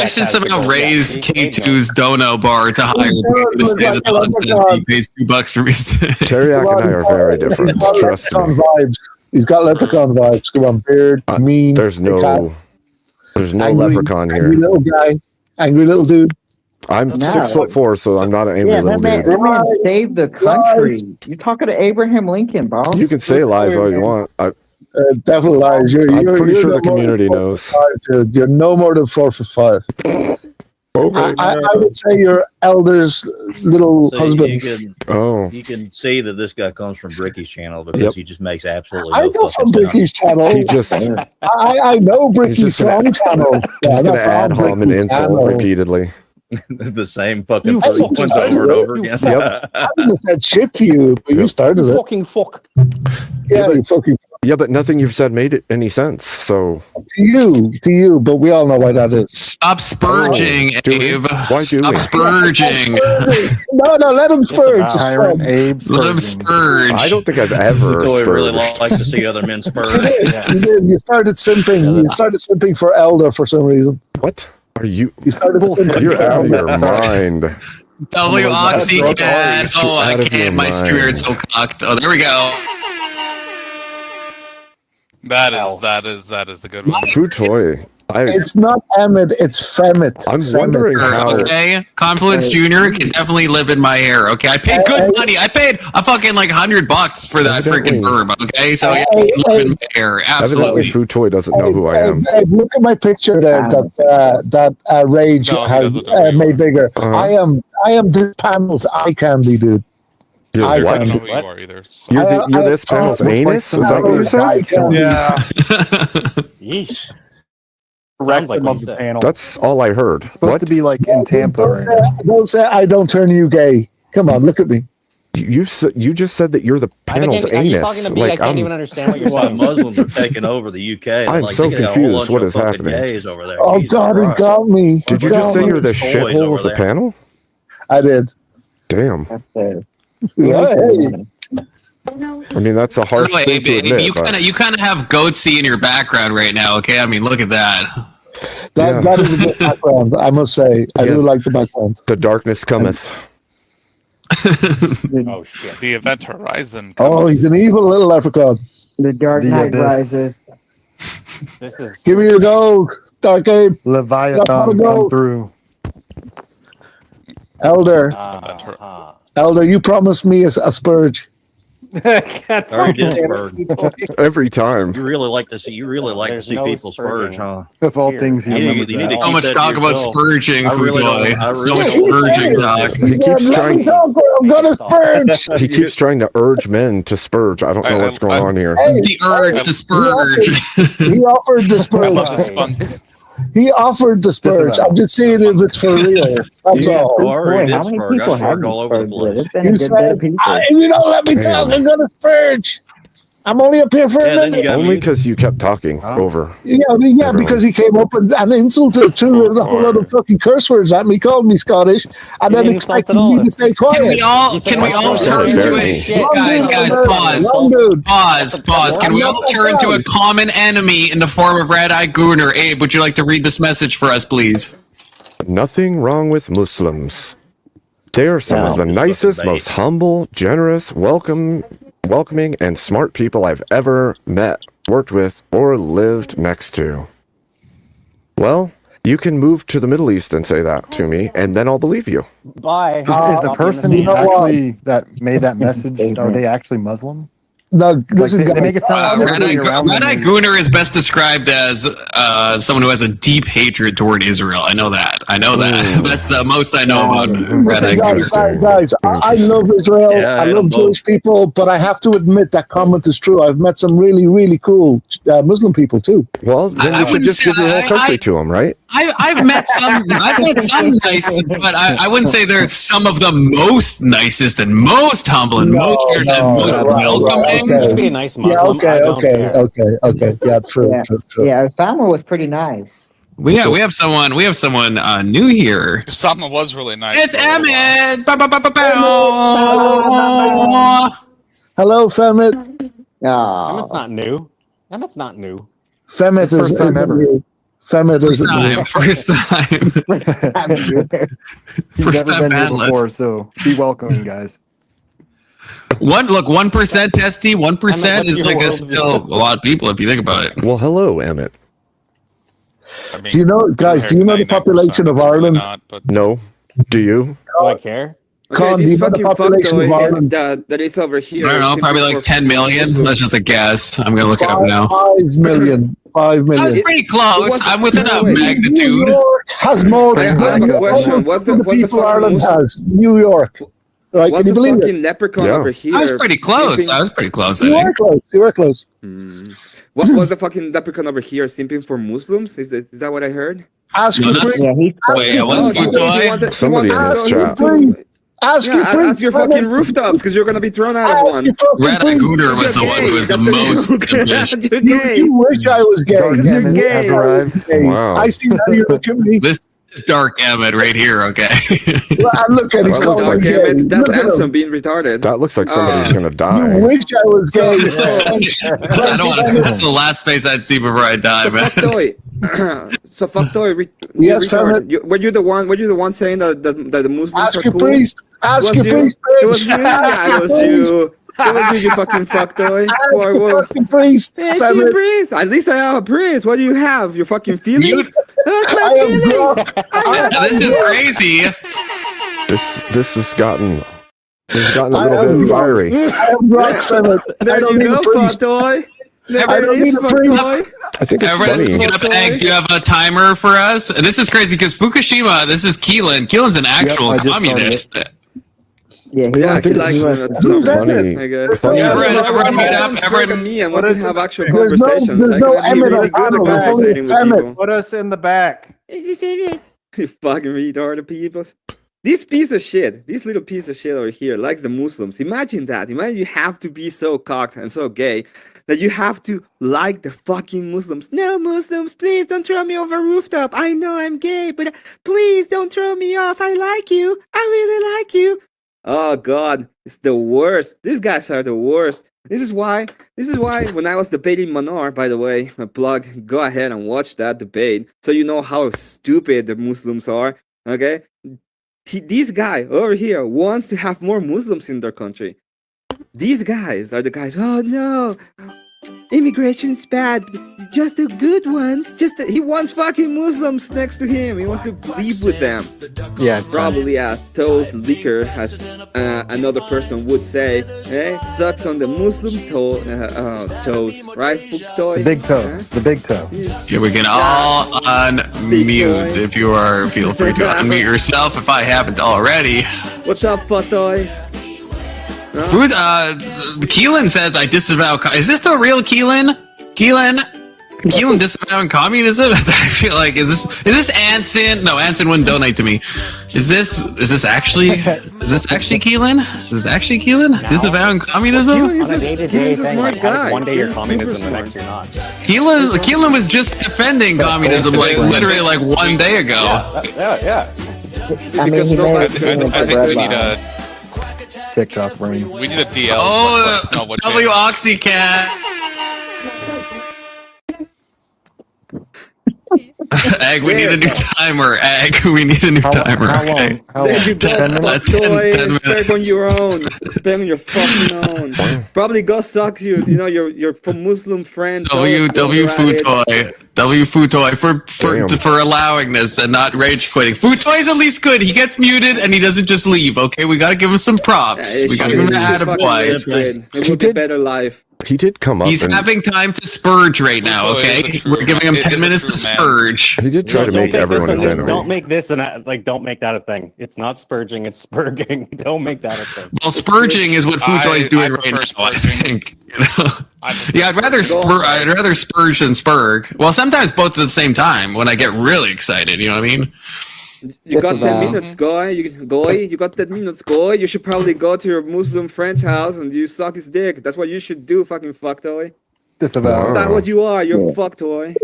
should somehow raise K2's dono bar to higher to stay the nonsense. He pays $2 for me. Teriyaki and I are very different. He's got Trust me. leprechaun vibes. He's got leprechaun vibes. Come on, beard, mean. There's big no angry, leprechaun Angry here. little guy, angry little dude. I'm No. 6'4", so I'm not an angry Yeah, little that dude. man saved the country. You're talking to Abraham Lincoln, boss. You can say lies all you want. Definitely lies. I'm pretty sure no the more community than 4 knows. foot 5, dude. You're no more than 4 foot 5. Okay. I would say your elder's little See, husband. Oh, you can see that this guy comes from Bricky's channel because Yep. he just makes absolutely I no know from fucking sense. Bricky's channel. he just I know Bricky's just gonna- from channel. Yeah, gonna add from hom and Bricky's insult channel. repeatedly. The same fucking You three fucking ones over and over you again. Yep. I wouldn't have said shit to you, but you started it. Fucking fuck. Yeah, you fucking Yeah, but nothing you've said made it any sense. So to you, but we all know why that is. Stop spurging, Oh, do we? Abe. Why do Stop we? spurging. No, let him spurge. about It's Tyrant fun. Abe. Let him Spurgeon. spurge. I don't think I've ever. Toy really spurged. likes to see other men spur. You did. You started simping. You started simping for Elder for some reason. What are you? You started simping. You're out of your mind. W Oxycat. Oh, I Out of your can't. My mind. spirit's so cocked. Oh, there we go. That is a good one. Futoy, It's not Emmett, it's Femmet. I'm Femmet. wondering how. Okay, Confluence Junior can definitely live in my hair. Okay, I paid good money. I paid a fucking like $100 for that freaking verb. Okay, so yeah, he can live in my hair. Absolutely. Evidently, Food Toy doesn't know who I am. Hey, look at my picture there that Rage No, he has doesn't know who you made are. bigger. Uh-huh. I am this panel's eye candy, dude. You're I I what? don't know can't- who you are either. So. You're this panel's looks like anus? some Is that what you other said? Eye candy. Yeah. Yeesh. Rectum like what of you the said. panel. That's all I heard. It's supposed What? to be like in Tampa Don't right say, now. don't say I don't turn you gay. Come on, look at me. You just said that you're the I think panel's are you talking anus. to me? I Like can't I'm. even understand what you're Why saying. Muslims are taking over the UK. I'm like, so they got a whole confused. bunch What of is fucking happening? Gays over there. Oh Jesus God, it Christ. got me. Did you It just got say me. you're the Toys shithole over of the there. panel? I did. Damn. Yeah, hey. I mean, that's a harsh By the way, thing to Abe, admit. you but- kind of have goatsy in your background right now. Okay, I mean, look at that. Yeah. That is a good background, I must say. I do Yes. like the background. The darkness cometh. Oh shit. The Event Horizon. Oh, he's an evil little leprechaun. The Dark The Knight Abyss. Rises. This is Give me your gold, Dark Abe. Leviathan Gotta go. come through. Elder. uh, Elder, you promised me a spurge. God, Already did damn spurge. people. Every time. You really like to see. You really like There's to see no people spurging. spurge, huh? Of all Here. things, he You need to- remembered you need that. to So keep much that talk to about yourself. spurging, I really Food don't- I Boy. really So much don't- spurging talk. He keeps Let me trying. talk or I'm gonna spurge. He keeps trying to urge men to spurge. I don't know what's going on here. Hey, The urge to spurge. he offered the I love spurge. this fun. He offered the spurge. I'm just seeing if it's for real. That's Yeah. all. Oh, I already Boy, did how many spurge. I people have spurged all over the spurged place. it? It's been a You good bit of said, people. if you don't let me Damn. talk, I'm gonna spurge. I'm only up here for Yeah, a then you minute. got Only me. because you kept talking over. Yeah, Everyone. because he came up and insulted threw a whole lot of fucking curse words at me, called me Scottish, and You then didn't insult expected at all. me to stay quiet. Can we all You said can we what? all Sorry, turn to very it? shit. Guys, Wrong pause. dude. Pause. Can we all turn to a common enemy in the form of Red Eye Gooner? Abe, would you like to read this message for us, please? Nothing wrong with Muslims. They are some of the Just nicest, fucking most humble, generous, welcoming, and smart people I've ever met, worked with, or lived next to. Well, you can move to the Middle East and say that to me, and then I'll believe you. bye. Is the person You know what? actually that made that message, are they actually Muslim? No, Like listen, they guys. make it sound like Red Eye everybody around them is- Gooner is best described as someone who has a deep hatred toward Israel. I know that. That's the most I know about Red Eye Gooner. Guys, I love Israel. Yeah, I I love don't Jewish people, but I have to admit that comment is true. I've met some really, really cool Muslim people too. Well, then I you should wouldn't just say- give your whole country I- to them, right? I've met some nice, but I wouldn't say they're some of the most nicest and most humble and most generous and most welcoming. You can be a nice Muslim. Yeah, okay, I don't care. okay. Yeah, true, Yeah. true. Yeah, Osama was pretty nice. We have someone new here. Osama was really nice. It's for a little while. Emmett. Ba-ba-ba-ba-bow. Hello, Femmet. Emmett's not new. Emmett's not new. Femmet It's is first time ever. new. Femmet is new. First time. He's First never time been here panelist. before, so be welcoming, guys. 1% testy. 1% is like still a lot of people if you think about it. Well, hello, Emmett. I mean, Do you know, guys? Do you know the 99%, population of probably Ireland? not, but No. Do you? Do I care? Con, do you know the population of Ireland? that is over here. I don't know, probably like 10 million. That's just a guess. I'm gonna look it up now. 5 million. 5 I was million. pretty close. I'm within a New magnitude. York has more I than have a question. What's the people fucking Ireland most- has. New York. Right? What's Can you the believe it? fucking leprechaun Yeah. over here? I was pretty close. simping- I was pretty close, I You were think. close. You were close. What was the fucking leprechaun over here simping for Muslims? Is that what I heard? Ask No, your not- priest. Yeah, he Wait, I Oh, wasn't he Food Toy. wanted Somebody in to this go chat. rooftop. Ask Yeah, your priest. ask your fucking rooftops because you're gonna be thrown out of Ask one. your fucking Red Eye priest. Gooner was the one who was the most ambitious. You're You, gay. you wish I was gay. Dark You're Emmett gay. has arrived. Hey, Wow. I see how you look at me. This is Dark Emmett right here, okay? And look at his That looks calling like- me Okay, gay. but that's Look at him. Ansem being retarded. That looks like somebody's gonna You die. wish I was gay. I don't want to. That's the last face I'd see before I die, So man. fuck toy. So fuck toy. Yes, retarded. Fermat. Were you the one saying that the Muslims Ask are your cool? priest. Ask It your was you. priest. It was you. Yeah, it was you. What was it, you fucking fucktoy? Fucking priest. Hey, Damn you it. priest. At least I have a priest. What do you have? Your fucking feelings? Those I my am feelings. drunk. This is crazy. This has gotten a I little am bit drunk. fiery. I am drunk, Simon. I There don't you need go, a priest. fucktoy. I There don't it is, need a priest. fucktoy. I think it's Everyone, funny. get up, Egg. Do you have a timer for us? This is crazy because Fukushima. This is Keelan. Keelan's an actual I just started communist. Yeah, he Yeah, wants he to. likes He me wants at to. some That's point, it. I guess. Everyone- everyone mute up, Don't everyone- spread me and want to have actual There's no conversations. I can be Emmett really good at Arnold. There's only conversating with Emmett. people. Put us in the back. You fucking retarded people. This piece of shit, this little piece of shit over here, likes the Muslims. Imagine that. Imagine you have to be so cocked and so gay that you have to like the fucking Muslims. No, Muslims, please don't throw me over a rooftop. I know I'm gay, but please don't throw me off. I like you. I really like you. Oh God, it's the worst. These guys are the worst. This is why when I was debating Manar, by the way, my plug, go ahead and watch that debate so you know how stupid the Muslims are. Okay? This guy over here wants to have more Muslims in their country. These guys are the guys, oh no, immigration is bad, just the good ones. He wants fucking Muslims next to him. He wants to live with them. Yeah, it's time. Probably as toast liquor, as another person would say, sucks on the Muslim toes, right? The big toe. The big toe. Yeah, we can all unmute if you are. Feel free to unmute yourself if I haven't already. What's up, Patoy? Food. Keelan says I disavow. Is this the real Keelan? Keelan disavowing communism? I feel like is this Anson? No, Anson wouldn't donate to me. Is this actually Keelan? Is this actually Keelan disavowing communism? On a day-to-day thing, like, one day you're communism, the next you're not. Keelan was just defending communism like literally like one day ago. Yeah. I mean, he may I have seen it think we need a TikTok brain. DL. Oh, W Oxycat. Egg, we need a new timer. Egg, we need a new timer. How Okay. long? How There long? you go, 10 minutes? Patoy. Spend on your own. Spend on your fucking own. Probably go suck your from Muslim friend. W Futoy for allowing this and not rage quitting. Futoy is at least good. He gets muted and he doesn't just leave. Okay, we gotta give him some props. We gotta give him an attaboy. It would be a better life. He did come up He's and having time to spurge right now. Futoy is Okay, a true we're giving him man. 10 Is a minutes true to man. spurge. he did try to make everyone his enemy. Don't make this don't make that a thing. It's not spurging, it's spurging. Don't make that a thing. Well, spurging is what Futoy is doing right prefer now. I spurging. think. You know? Yeah, I'd rather spurge than spurg. Well, sometimes both at the same time when I get really excited. You know what I mean? You got 10 minutes, Goy. You got 10 minutes, Goy. You should probably go to your Muslim friend's house and you suck his dick. That's what you should do, fucking fucktoy. Disavow. Is that what you are? You're a fucktoy.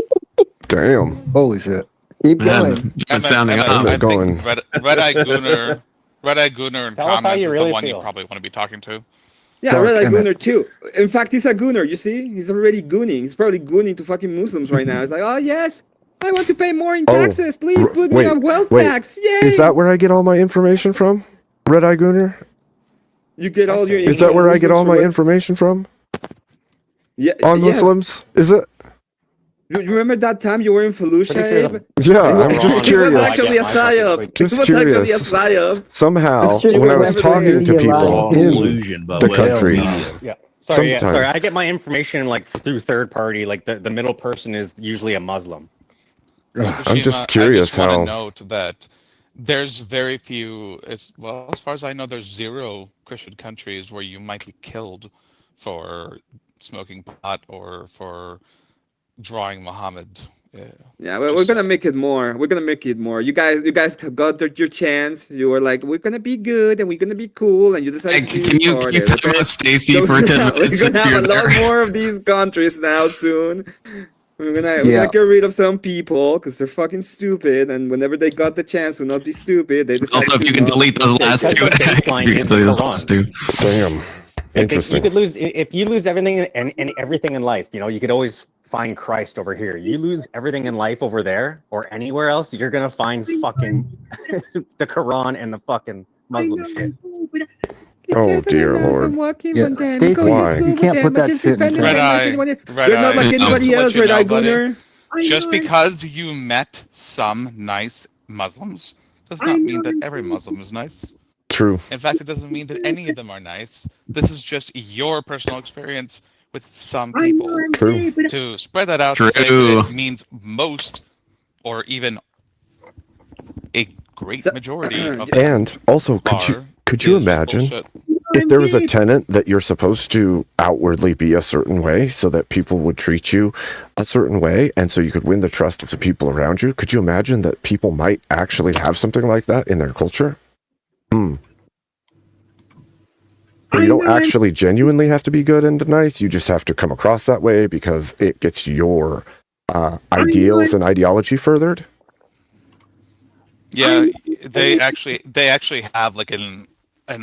Damn. Holy shit. Keep Man, going. it's sounding I up. They're going. think Red Eye Gunner and Tell us how Comment you is really the one you feel. probably want to be talking to. Yeah, Dark Red Eye Emmett. Gunner too. In fact, he's a Gunner, you see? He's already gooning. He's probably gooning to fucking Muslims right now. He's like, oh yes, I want to pay more in Oh, taxes. Please put me wait, on wealth wait. tax. Yay! Is that where I get all my information from? Red Eye Gunner? You get all your Is that where I get all my Muslims information from? Yeah, On yes. Muslims? Is it? You remember that time you were in Fallujah, Pretty sure Abe? Yeah, I'm It just was curious. actually a psyop. Just it was actually a curious. psyop. Somehow, It's true, when I was whatever talking they to allow. people in Illusion, but the well, countries, Yeah. Sorry, Sometime. I get my information like through third party. Like the middle person is usually a Muslim. I'm just Fukushima, curious I just how. want to note that there's very few. As far as I know, there's 0 Christian countries where you might be killed for smoking pot or for drawing Muhammad. Yeah, we're gonna make it more. We're gonna make it more. You guys got your chance. You were like, we're gonna be good and we're gonna be cool, and you decided to be Can you retarded, talk okay? about Stacy So for 10 minutes? We're gonna if you're have a lot there? more of these countries now soon. We're Yeah. gonna get rid of some people because they're fucking stupid, and whenever they got the chance to not be stupid, they decided Also, if to you can not delete those take last it. two, That's the baseline you can is delete those Quran. last two. Damn. You Interesting. could lose if you lose everything and everything in life. You know, you could always find Christ over here. You lose everything in life over there or anywhere else, you're gonna find fucking the Quran and the fucking Muslim shit. Oh dear Lord. Yeah, Stacey, you can't put that shit in Red Eye. You're not like anybody else, Red Eye Gunner. Just because you met some nice Muslims does not mean that every Muslim is nice. True. In fact, it doesn't mean that any of them are nice. This is just your personal experience with some people. True. To spread that out to say that it means most or even a great majority of And also, could you imagine if there was a tenant that you're supposed to outwardly be a certain way so that people would treat you a certain way and so you could win the trust of the people around you? Could you imagine that people might actually have something like that in their culture? Where you don't actually genuinely have to be good and nice, you just have to come across that way because it gets your ideals and ideology furthered. Yeah, they actually have like an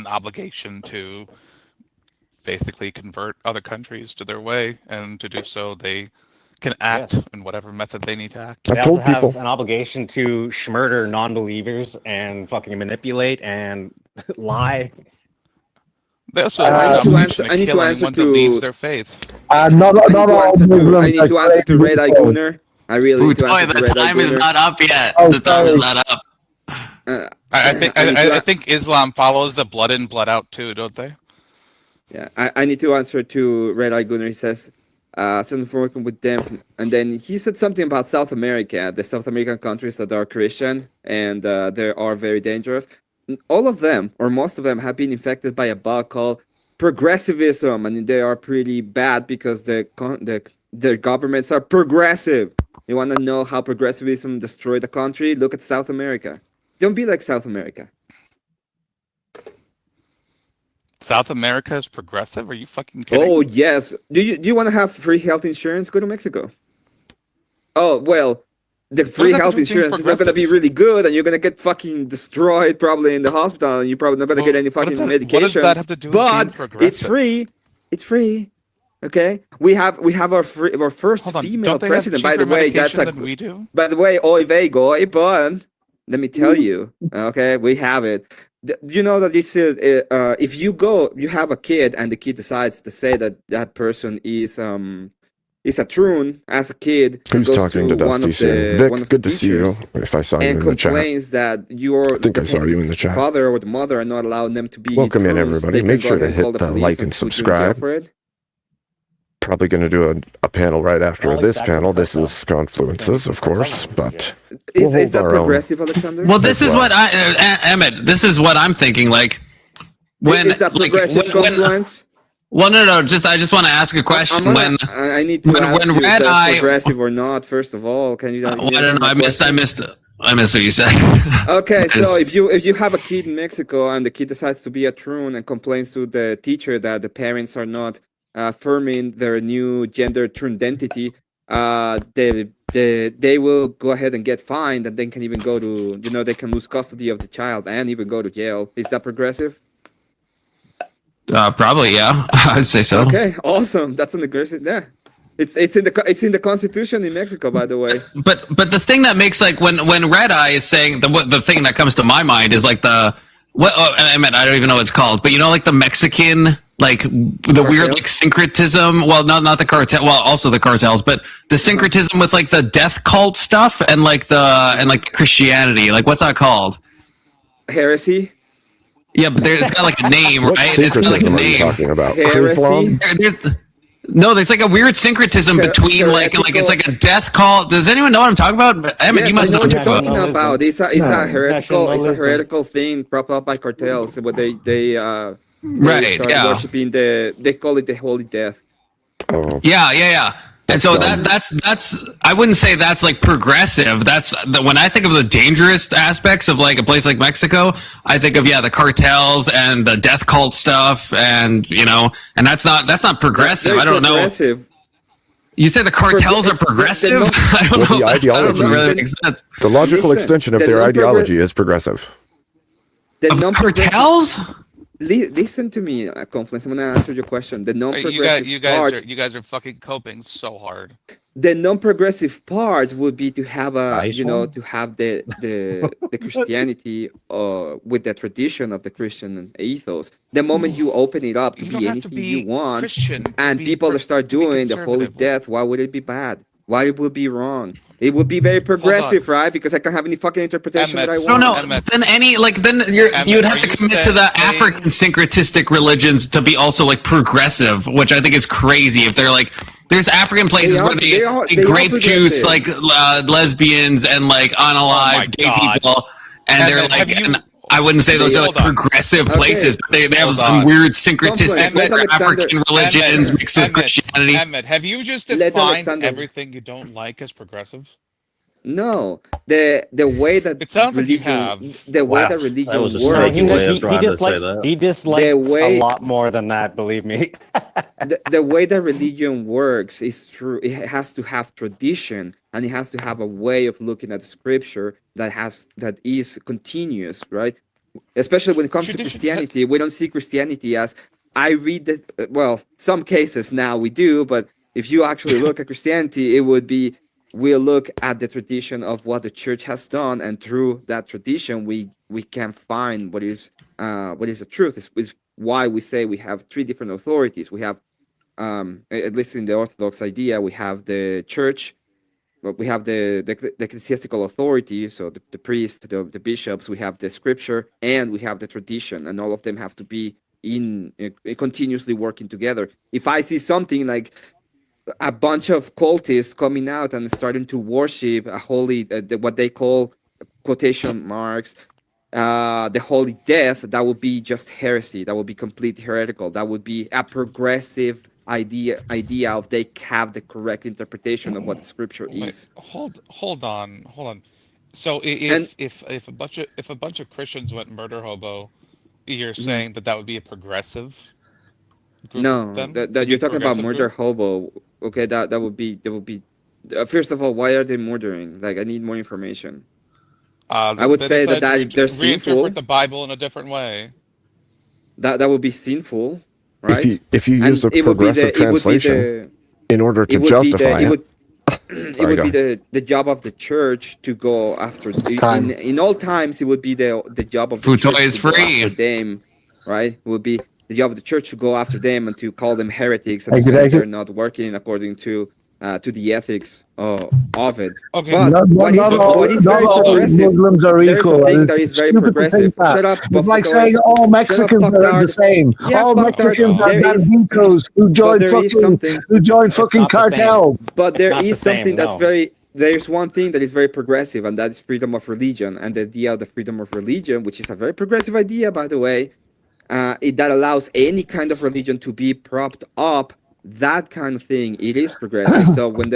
obligation to basically convert other countries to their way, and to do so they can act in whatever method they need to act. They also have an obligation to schmurder non-believers and fucking manipulate and lie. They also have an obligation to kill anyone that leaves their faith. I need to answer to Red Eye Gunner. I really need to answer to Red Eye Gunner. The time is not up yet. Oh, the time is not up. I think Islam follows the blood in, blood out too, don't they? Yeah, I need to answer to Red Eye Gunner. He says, something for working with them. And then he said something about South America, the South American countries that are Christian and they are very dangerous. All of them, or most of them, have been infected by a bug called progressivism. And they are pretty bad because their governments are progressive. You want to know how progressivism destroyed the country? Look at South America. Don't be like South America. South America is progressive? Are you fucking kidding? Oh, yes. Do you want to have free health insurance? Go to Mexico. Oh, well, the free health insurance is not going to be really good, and you're going to get fucking destroyed probably in the hospital, and you're probably not going to get any fucking medication. What does that have to do with being progressive? It's free. It's free. Okay, we have our first female president. By the way, that's a we do. By the way, oy vey goy, but let me tell you, okay, we have it. You know that this is if you have a kid and the kid decides to say that person is a troon as a kid. Who's talking to Dusty soon? Vic, good to see you. If I saw you in the chat. And complains that your I think I saw you in the chat. Father or the mother are not allowing them to be. Welcome in, troons, everybody. Make sure to hit the like and subscribe. Probably going to do a panel right after this panel. This is Confluences, of course, but is that progressive, Alexander? Well, this is what Emmett. This is what I'm thinking. Like, when is that progressive Confluence? Well, no. I just want to ask a question. I need to ask you if that's progressive or not. First of all, can you? I don't know. I missed what you said. Okay, so if you have a kid in Mexico and the kid decides to be a troon and complains to the teacher that the parents are not affirming their new gender troon identity, they will go ahead and get fined, and they can even go to they can lose custody of the child and even go to jail. Is that progressive? Probably, yeah. I'd say so. Okay, awesome. That's an aggressive. Yeah, it's in the Constitution in Mexico, by the way. But the thing that makes like when Red Eye is saying the thing that comes to my mind is like I don't even know what it's called, but like the Mexican. Like the cartels? Weird like syncretism. Well, not the cartel. Well, also the cartels, but the syncretism with like the death cult stuff and like Christianity. Like what's that called? Heresy. Yeah, but it's got like a name, right? It's got like a name. Talking about heresy. There's like a weird syncretism between like it's like a death cult. Does anyone know what I'm talking about? Emmett, you must know what you're talking about. It's a heretical thing propped up by cartels. But they right, yeah. Worshiping they call it the Holy Death. Oh. Yeah. And so that's I wouldn't say that's like progressive. That's when I think of the dangerous aspects of like a place like Mexico, I think of the cartels and the death cult stuff, and and that's not progressive. I don't know. You say the cartels are progressive? I don't know. The ideology, really makes sense. The logical extension of their ideology is progressive. Of cartels? listen to me, Confluence. I'm gonna answer your question. The non-progressive part. You guys are fucking coping so hard. The non-progressive part would be to have to have the Christianity with the tradition of the Christian ethos. The moment you open it up to be anything you want, and people start doing the holy death, why would it be bad? Why it would be wrong? It would be very progressive, right? Because I can have any fucking interpretation that I want. No. Then you'd have to commit to the African syncretistic religions to be also like progressive, which I think is crazy. If they're like, there's African places where they grape juice like lesbians and like unalive gay people, and they're like, and I wouldn't say those are like progressive places, but they have some weird syncretistic African religions mixed with Christianity. Ahmed, have you just defined everything you don't like as progressive? No, the way that it sounds religion, like you have. the way that religion was a works, he dislikes a lot more than that. Believe me. the way that religion works is true. It has to have tradition, and it has to have a way of looking at scripture that is continuous, right? Especially when it comes to Christianity, we don't see Christianity as I read that. Well, some cases now we do, but if you actually look at Christianity, it would be. We'll look at the tradition of what the church has done, and through that tradition, we can find what is the truth. Is why we say we have three different authorities. We have, at least in the Orthodox idea, we have the church, but we have the ecclesiastical authority, so the priest, the bishops. We have the scripture, and we have the tradition, and all of them have to be continuously working together. If I see something like a bunch of cultists coming out and starting to worship a holy, what they call quotation marks, the holy death, that would be just heresy. That would be completely heretical. That would be a progressive idea of they have the correct interpretation of what the scripture is. Hold on. So if a bunch of Christians went murder hobo, you're saying that would be a progressive? No, that you're talking about murder hobo. Okay, that would be first of all, why are they murdering? Like, I need more information. I would say that they're sinful. Reinterpret the Bible in a different way. That would be sinful, right? If you use the progressive translation in order to justify it. It would be the job of the church to go after. In all times, it would be the job of the church is to go free. after them, right? It would be the job of the church to go after them and to call them heretics and say they're not working according to the ethics of it. Okay. But what is very progressive? Muslims are There's equal. a thing that is very progressive. Shut up. It's like saying all Mexicans are the same. Yeah, all Mexicans are banditos who joined fucking cartel. But there is something that's very. There's one thing that is very progressive, and that is freedom of religion. And the idea of the freedom of religion, which is a very progressive idea, by the way, that allows any kind of religion to be propped up. That kind of thing, it is progressive. So when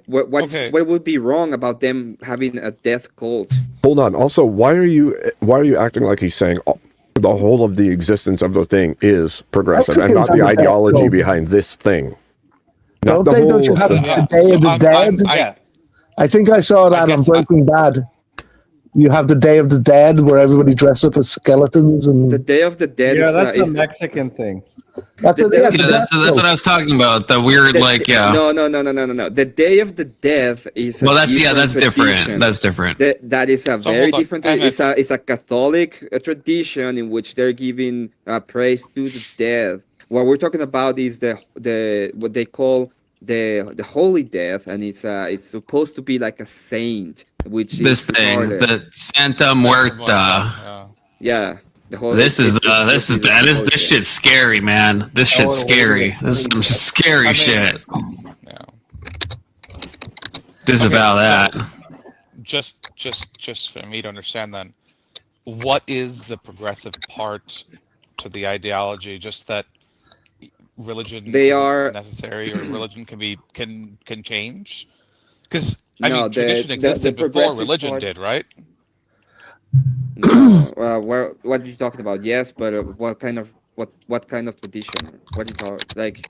what would be wrong about them having a death cult? Hold on. Also, why are you acting like he's saying the whole of the existence of the thing is progressive and not the ideology behind this thing? Don't you have the Day of the Dead? I think I saw that on Breaking Bad. You have the Day of the Dead where everybody dress up as skeletons and the Day of the Dead. Yeah, that's a Mexican thing. That's what I was talking about. The weird, No. The Day of the Dead is that's different. That's different. That is a very different. It's a Catholic tradition in which they're giving praise to the dead. What we're talking about is the what they call the holy death, and it's supposed to be like a saint, which this is thing, the Santa Muerta. Yeah. This shit's scary, man. This shit's scary. This is some scary shit. Disavow that. Just for me to understand then, what is the progressive part to the ideology? Just that religion is necessary, or religion can change? Because tradition existed before religion did, right? No, what are you talking about? Yes, but what kind of tradition? What are you talking like?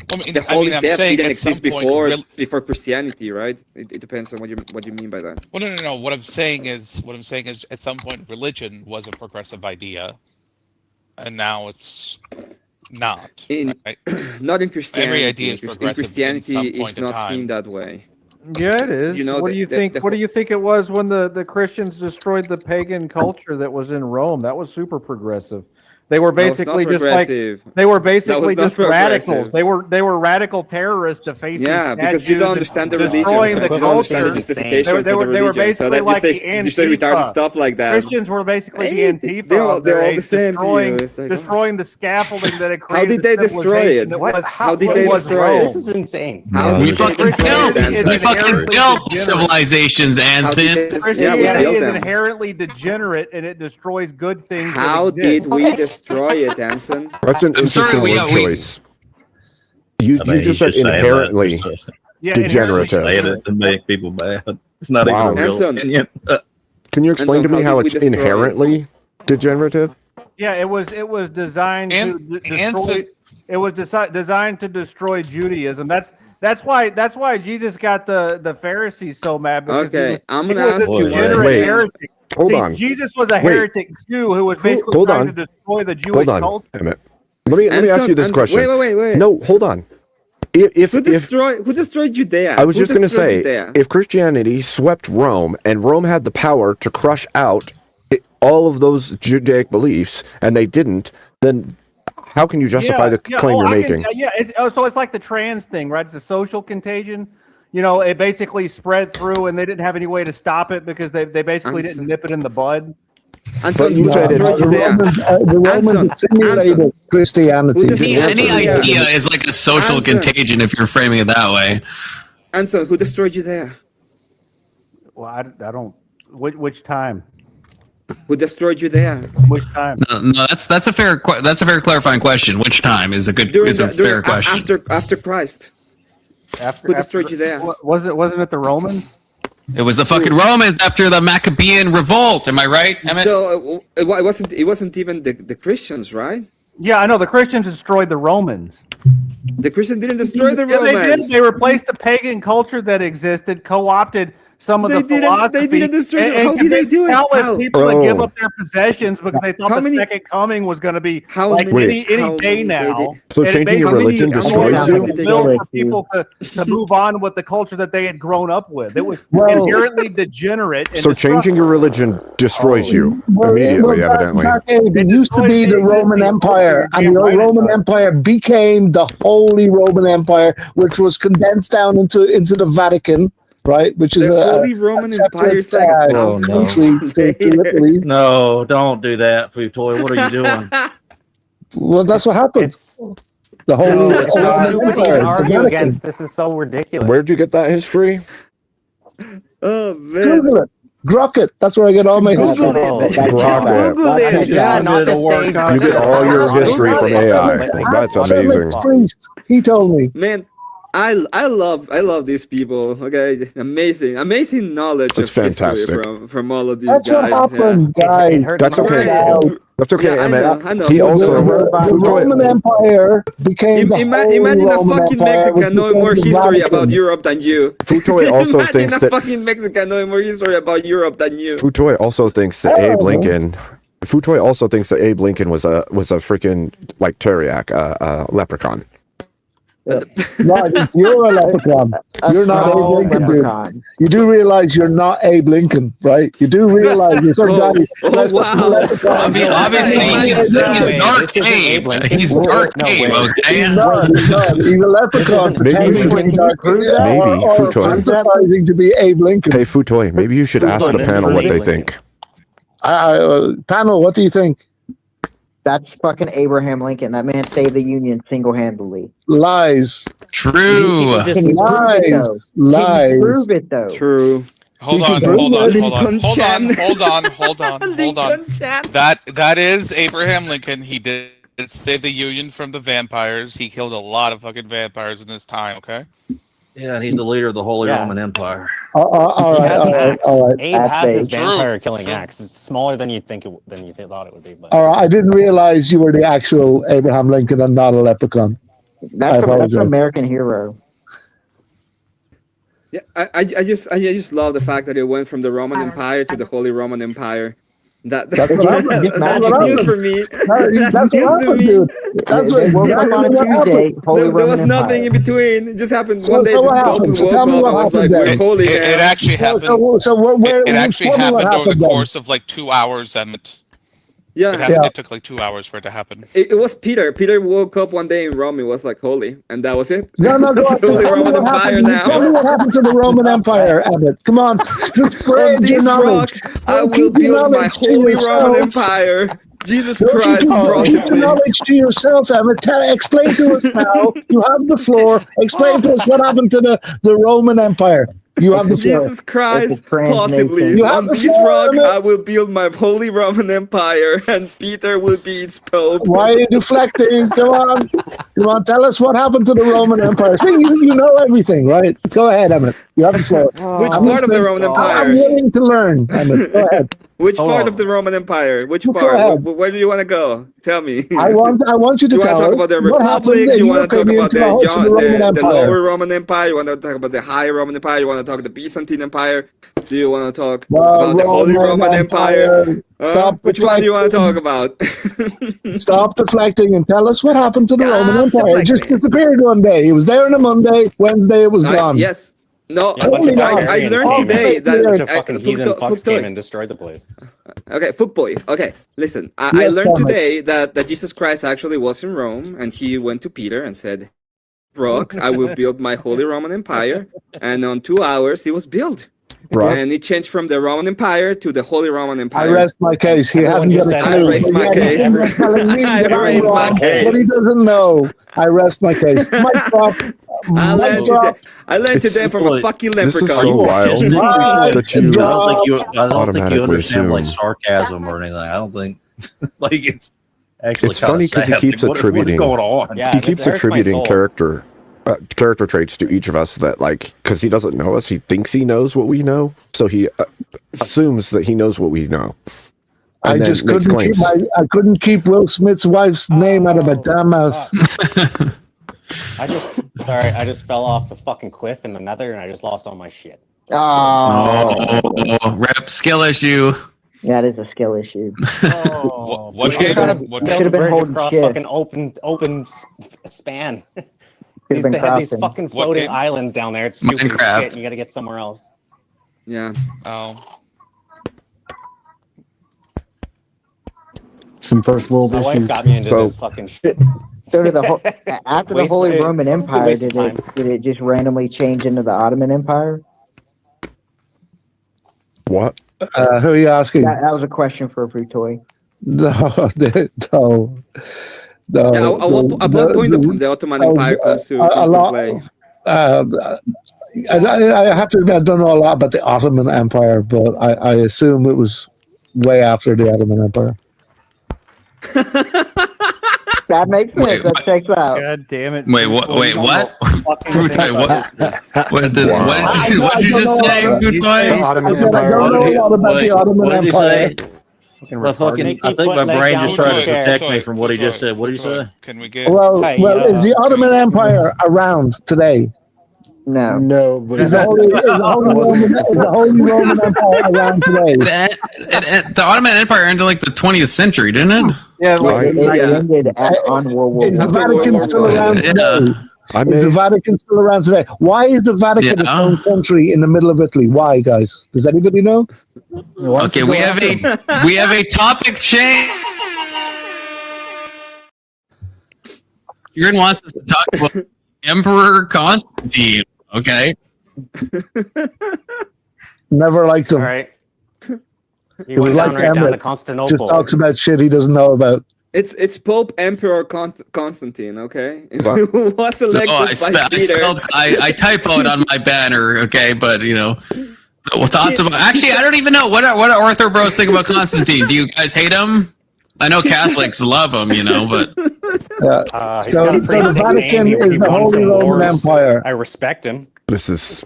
The holy death didn't exist before Christianity, right? It depends on what you mean by that. Well, no. What I'm saying is, at some point, religion was a progressive idea. and now it's not. In right? not in Christianity. Every idea is In progressive Christianity, in some point it's in not time. seen that way. Yeah, it is. You know, what do you think? What do you think it was when the Christians destroyed the pagan culture that was in Rome? That was super progressive. They were That was not basically just like progressive. they were That was basically not just radicals. progressive. They were radical terrorists defacing Yeah, because you statues don't and understand the destroying religion. the You don't understand the culture. justification for the They were religion. So basically that like you the say retarded Antifa. stuff like that. Christians were basically Hey, the Antifa. they're all- of their they're all age, the same to you. destroying, It's like, oh. destroying the scaffolding that had How created did they the destroy civilization it? that What? was- How did what they was destroy Rome. it? This is insane. How We did they fucking destroy built, it, Anson? we fucking built civilizations, How did Anson. they- yeah, we Christianity built is them. inherently degenerate and it destroys good things. that How exist. did we destroy it, Anson? That's an I'm sorry, interesting word choice. You just said inherently Yeah, degenerative. Saying it to make people mad. It's not Wow. even a real Anson. opinion. Can you explain Anson, to me how how did we it's destroy it? inherently degenerative? Yeah, it was designed And- to and destroy. so- It was designed to destroy Judaism. That's why Jesus got the Pharisees so mad. Because Okay, he was, I'm he gonna was ask a you degenerate one Wait. heretic. Hold See, on. Jesus was a Wait. heretic Jew who was basically Hold trying on. to destroy the Jewish Hold on, culture. Emmett. Let me ask Anson, you this Anson, question. Wait. No, hold on. If Who destroyed Judea? I was Who just going to destroyed say, Judea? if Christianity swept Rome and Rome had the power to crush out all of those Judaic beliefs, and they didn't, then how can you justify the claim you're making? So it's like the trans thing, right? It's a social contagion. You know, it basically spread through, and they didn't have any way to stop it because they basically didn't nip it in the bud. Anson, you who said destroyed it's- Judea? The Romans assimilated Christianity. Any idea is like a social Anson. contagion if you're framing it that way. Anson, who destroyed Judea? Well, I don't. Which time? Who destroyed Judea? Which time? No, that's a fair clarifying question. Which time is a good During is a fair question. after Christ. Who destroyed Judea? Wasn't it the Romans? It was the fucking Romans after the Maccabean revolt. Am I right? Emmett? So it wasn't even the Christians, right? Yeah, I know. The Christians destroyed the Romans. The Christians didn't destroy the Yeah, they Romans. did. They replaced the pagan culture that existed, co-opted some of They the didn't- philosophy. they didn't destroy it. and How did they do it? countless How? people to give Oh. up their possessions because they thought How the many- second coming was going to be How like many- any how day many now. they So And it changing your basically religion destroyed destroys the you? will for people to move on with the culture that they had grown up with. It was Well- inherently degenerate. And So changing your religion destroys you immediately, evidently. It used to be the Roman Empire, and the Roman Empire became the Holy Roman Empire, which was condensed down into the Vatican, right? Which is The a Holy Roman separate, Empire is like Oh, no. country to Italy. No, don't do that, Futoy. What are you doing? Well, that's what happened. It's The Holy no, it's so Roman stupid to Empire, even the argue Vatican. against. This is so ridiculous. Where'd you get that history? Oh man. Google it. Grok it. That's where I get all my history. Google it. Grok it. Google it. Yeah, not the same. You get all your history from AI. That's amazing. Priest, he told me. Man, I love these people. Okay, amazing knowledge It's of history fantastic. from all of these That's guys. what happened, guys. That's okay. Right. That's okay, Yeah, I Emmett. know, I know. He The also Roman Empire became the Holy Imagine a Roman fucking Empire, which Mexican knowing more became the history Vatican. about Europe than you. Futoy also Imagine thinks a that fucking Mexican knowing more history about Europe than you. Futoy also thinks that Abe Lincoln. Futoy also thinks that Abe Lincoln was a freaking like Teriak, leprechaun. No, you're a leprechaun. You're not Abe Lincoln, dude. You do realize you're not Abe Lincoln, right? You do realize you're some guy. I mean, obviously, he's Dark Abe. He's Dark Abe, okay? He's not. He's a leprechaun. Maybe you should. pretending to be Dark Abe, Maybe, or Futoy. fantasizing to be Abe Lincoln. Hey, Futoy, maybe you should ask the This is panel what Abe they Lincoln. think. Panel, what do you think? That's fucking Abraham Lincoln. That man saved the Union single-handedly. Lies. True. Can you prove it, Lies. though? Can Lies. you prove it though? True. Hold on. That is Abraham Lincoln. He did save the Union from the vampires. He killed a lot of fucking vampires in his time. Okay. Yeah, and he's the leader of the Holy Yeah. Roman Empire. All He right, has an axe. all right. Abe has his True. vampire killing True. axe. It's smaller than you thought it would be. But All right, I didn't realize you were the actual Abraham Lincoln and not a leprechaun. That's an apologize. American hero. Yeah, I just love the fact that it went from the Roman Empire to the Holy Roman Empire. That's That's what happened. That's that's what news happened. for me. That's That's what news to happened, me. dude. That's what, Woke up on a what happened. Tuesday, Holy There was Roman nothing Empire. in between. It just happened So- one day. so The what Pope happened? So woke tell me up what and was happened like, then. "We're holy It now." actually happened. So where, It actually tell me what happened over the then. course of like 2 hours, and it, Yeah. it took like 2 hours for it to happen. It was Peter. Peter woke up one day in Rome and was like holy, and that was it. No, go on. The Holy Tell me Roman what Empire happened. now. Tell me what happened to the Roman Empire, Abbott. Come on, just spread On your this knowledge. rock, I Don't will keep your build my knowledge to Holy yourself. Roman Empire. Jesus Don't Christ, keep your possibly. knowledge to yourself, Emmett. Explain to us now. You have the floor. Explain to us what happened to the Roman Empire. You have the floor. Jesus Christ, It's a trans possibly. nation. You have On the this floor, rock, Emmett. I will build my Holy Roman Empire, and Peter will be its Pope. Why are you deflecting? Come on. Tell us what happened to the Roman Empire. See, you know everything, right? Go ahead, Emmett. You have the floor. Which part of the Roman I'm Empire? willing to learn, Emmett. Go ahead. Which Hold part on. of the Roman Empire? Which Go part? ahead. Where do you want to go? Tell me. I want you to Do you want tell to talk us about the what Republic? happened, You in want your to talk opinion, about to the Roman the Empire. lower Roman Empire? You want to talk about the higher Roman Empire? You want to talk about the Byzantine Empire? Do you want to talk about the Holy Roman Empire? Stop Which one do you want to talk about? Stop deflecting and tell us what happened to the Roman Stop Empire. It just disappeared one day. It was there on a Monday. Wednesday, it was gone. Yes. No, Yeah, a bunch of I barbarians learned came today in. that A bunch of fucking heathen fucks Fucktoy. came and destroyed the place. Okay, Footboy. Okay, listen. I Yes, learned Thomas. today that Jesus Christ actually was in Rome, and he went to Peter and said, "Rock, I will build my Holy Roman Empire." And on 2 hours, he was built. Right. And it changed from the Roman Empire to the Holy Roman I Empire. rest my case. He Everyone hasn't just got a said clue. I raised my Yet case. he's telling me I that I'm raised my wrong, case. but he doesn't know. I rest my case. Mic drop. I learned Mic drop. today. I learned It's- today from a fucking This is leprechaun. so wild Mic that you drop. I don't think automatically you understand like assume. sarcasm or anything. I don't think like it's actually It's funny because he keeps attributing. What's going on? Yeah, he this keeps hurts my attributing soul. character traits to each of us that like because he doesn't know us, he thinks he knows what we know, so he assumes that he knows what we know. I And then just makes couldn't keep Will Smith's wife's name out of my damn mouth. I just fell off the fucking cliff in the nether and I just lost all my shit. Oh, Rep skill issue. that is a skill issue. What I'm game? trying to What build Should've a been bridge holding across shift. fucking open span. Should've been They have these crossing. fucking What floating game? islands down there. It's stupid as Minecraft. shit. And you gotta get somewhere else. Yeah. Oh, Some first world My wife issues. got me into So- this fucking shit. So did after the Waste- Holy Roman Empire, waste of did it just randomly change into the Ottoman Empire? What? Who are you asking? That was a question for Free Toy. No. Yeah, at what point the Ottoman Empire comes to play? I have to admit, I don't know a lot about the Ottoman Empire, but I assume it was way after the Ottoman Empire. That makes sense. Wait, That what? checks out. God damn it. Wait, what? Wait, what? Fruitoy, what? What did Wow. what did you just say, The Fruitoy? Ottoman I don't Empire. know a lot about the Ottoman What did he Empire. say? Well, fucking, I think my brain just tried to protect me from what he just said. What did he say? Can we get? Well, Hey, is the Ottoman Empire around today? No. No, but Is the Holy Roman Empire around today? The Ottoman Empire ended like the 20th century, didn't it? Yeah, Right. It ended on World War Is the I. Vatican still around Yeah. today? I Is the may, Vatican still around today? Why is the Vatican its Yeah. own country in the middle of Italy? Why, guys? Does anybody know? Okay, we have a topic change. Kieran wants us to talk about Emperor Constantine. Okay. Never liked him. All right. He It was went down like right down to Emmett. Constantinople. Just talks about shit he doesn't know about. It's Pope Emperor Constantine, okay? What? Who was elected No, by Peter. I typoed on my banner. Okay, but you know, thoughts about. Actually, I don't even know what do Arthur Bros think about Constantine. Do you guys hate him? I know Catholics love him, you know, but He's So got a the pretty sick Vatican name. He is the won some Holy Roman wars. Empire, I respect him. this is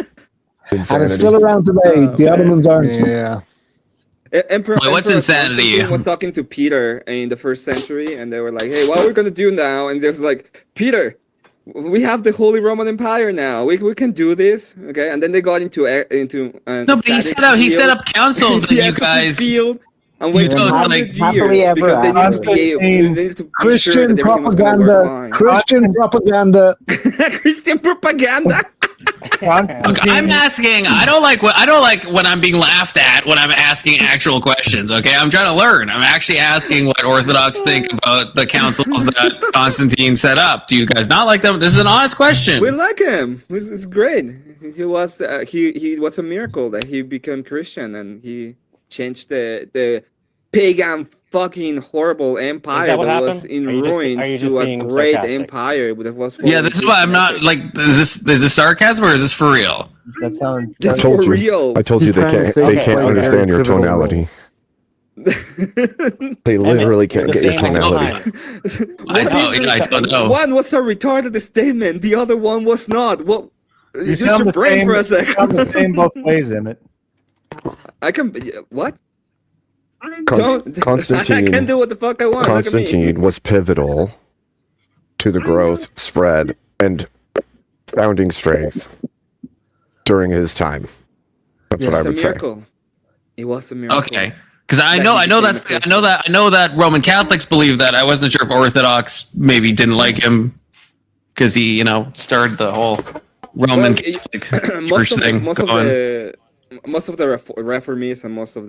and it's insanity. still around today. The Ottomans aren't. Yeah. Emperor, Wait, what's Emperor insanity? Constantine was talking to Peter in the first century, and they were like, "Hey, what are we gonna do now?" And they was like, "Peter, we have the Holy Roman Empire now. We can do this, okay?" And then they got into no, but he set up councils that you Ephesus guys. field. And You wait don't, 100 like- Happily years ever because they need to be able, they need to be sure Christian that everything was going to propaganda. work fine. Christian propaganda. Christian propaganda. Look, I'm asking. I don't like when I'm being laughed at when I'm asking actual questions. Okay, I'm trying to learn. I'm actually asking what Orthodox think about the councils that Constantine set up. Do you guys not like them? This is an honest question. We like him. This is great. He was he was a miracle that he became Christian and he changed the pagan fucking horrible empire that, what was happened? in Are you just- ruins are you just to a being great sarcastic? empire that was. Yeah, this is why I'm not like. Is this sarcasm or is this for real? That sounds. This I is told for you. real. I told you He's they trying to can't. say They it's can't like a understand your pivotal tonality. They literally can't the get your same every tonality. time. I don't know. One was a retarded statement. The other one was not. What? Use sound your the brain same- for a you sound the second. same both ways, Emmett. I can. What? Constantine. I can do what the fuck I want. Look at me. Constantine was pivotal to the growth, spread, and founding strength during his time. That's what I It's a would say. miracle. It was a miracle. Okay, because I That know he became a I know that Roman Catholics believe that. I wasn't sure if Orthodox maybe didn't like him because he, started the whole Roman Well, Catholic most church of thing going. most of the reformists and most of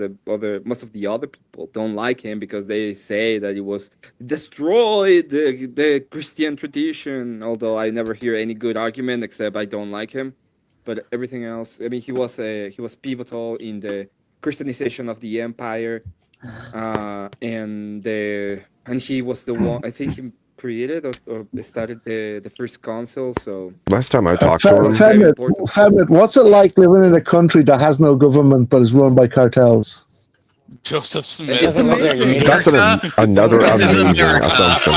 the other people don't like him because they say that he was destroyed the Christian tradition. Although I never hear any good argument except I don't like him. But everything else, I mean, he was pivotal in the Christianization of the empire, and he was the one. I think he created or started the first council. So Last time I talked to him, Femit, what's it like living in a country that has no government but is run by cartels? Joseph Smith. It's amazing. that's another This is amazing America. assumption.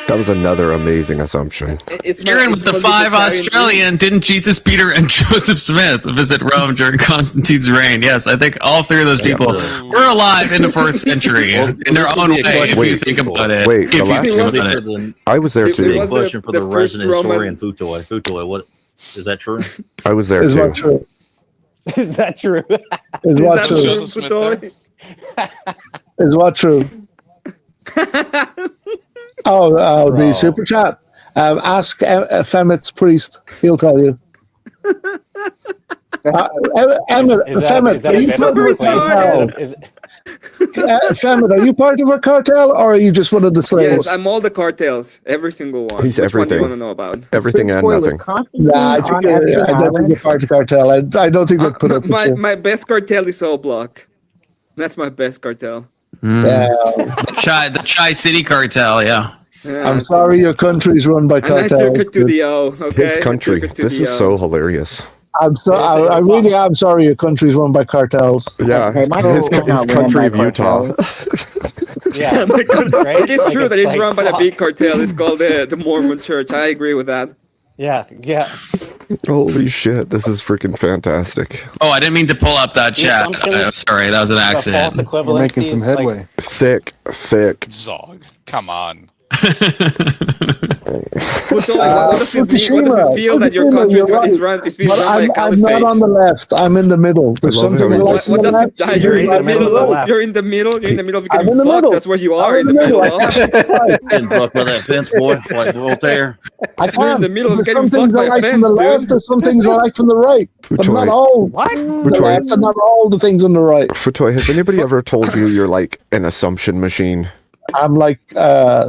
That was another amazing assumption. Kieran with the 5 Australian. Didn't Jesus, Peter, and Joseph Smith visit Rome during Constantine's reign? Yes, I think all 3 of those people were alive in the 4th century in their own way. If you think about it, Wait, the if you last think one- about it. I was there It too. was Question for the first resident Roman- historian Futoy. Futoy, what is that true? I was there Is too. what true? Is that true? Is Is what that true? true, Smith Futoy? Is what true? The super chat. Ask Femit's priest. He'll tell you. Emmett, Is that Femet, a are you part of a biblical claim? cartel? Is it- Femet, are you part of a cartel or are you just one of the slaves? Yes, I'm all the cartels, every single one. He's Which one do you everything. want to know about? Everything and Wait, was nothing. Constantine Nah, I on don't Epstein think you're part of cartel. I don't think they'd put up with my, you. my best cartel is O Block. That's my best cartel. Yeah. The Chi City cartel, yeah. Yeah, I'm sorry your country's run by and I cartels. took it to the O. Okay, His I country. took it to This the is O. so hilarious. I really am sorry your country's run by cartels. Yeah, Hey, my his, country's not his run country by of Utah. yeah. My God, Right? it is Like true it's that it's like, run by the fuck. big cartel. It's called the Mormon Church. I agree with that. Yeah. Holy shit, this is freaking fantastic. Oh, I didn't mean to pull up that The chat. assumptions- Sorry, that was an The accident. false We're making some equivalencies, like- headway. Thick. Zog. Come on. Futoy, what does it mean? What does it feel that your country is being But run by I'm not on the left. I'm in the middle. There's I love something how you like just- What the does left, it? You're in the something like middle. left. You're in the middle. You're in the middle of I'm getting in the fucked. middle. That's where you are. I'm In the middle. Getting bucked by that fence, boy, like Voltaire. I You're in can't. the middle of There's getting some things fucked I by a like from the fence, left. dude. There's some things I like from the right, but not Futoy. all. What? The Futoy. left and not all the things on the right. Futoy, has anybody ever told you you're like an assumption machine? I'm like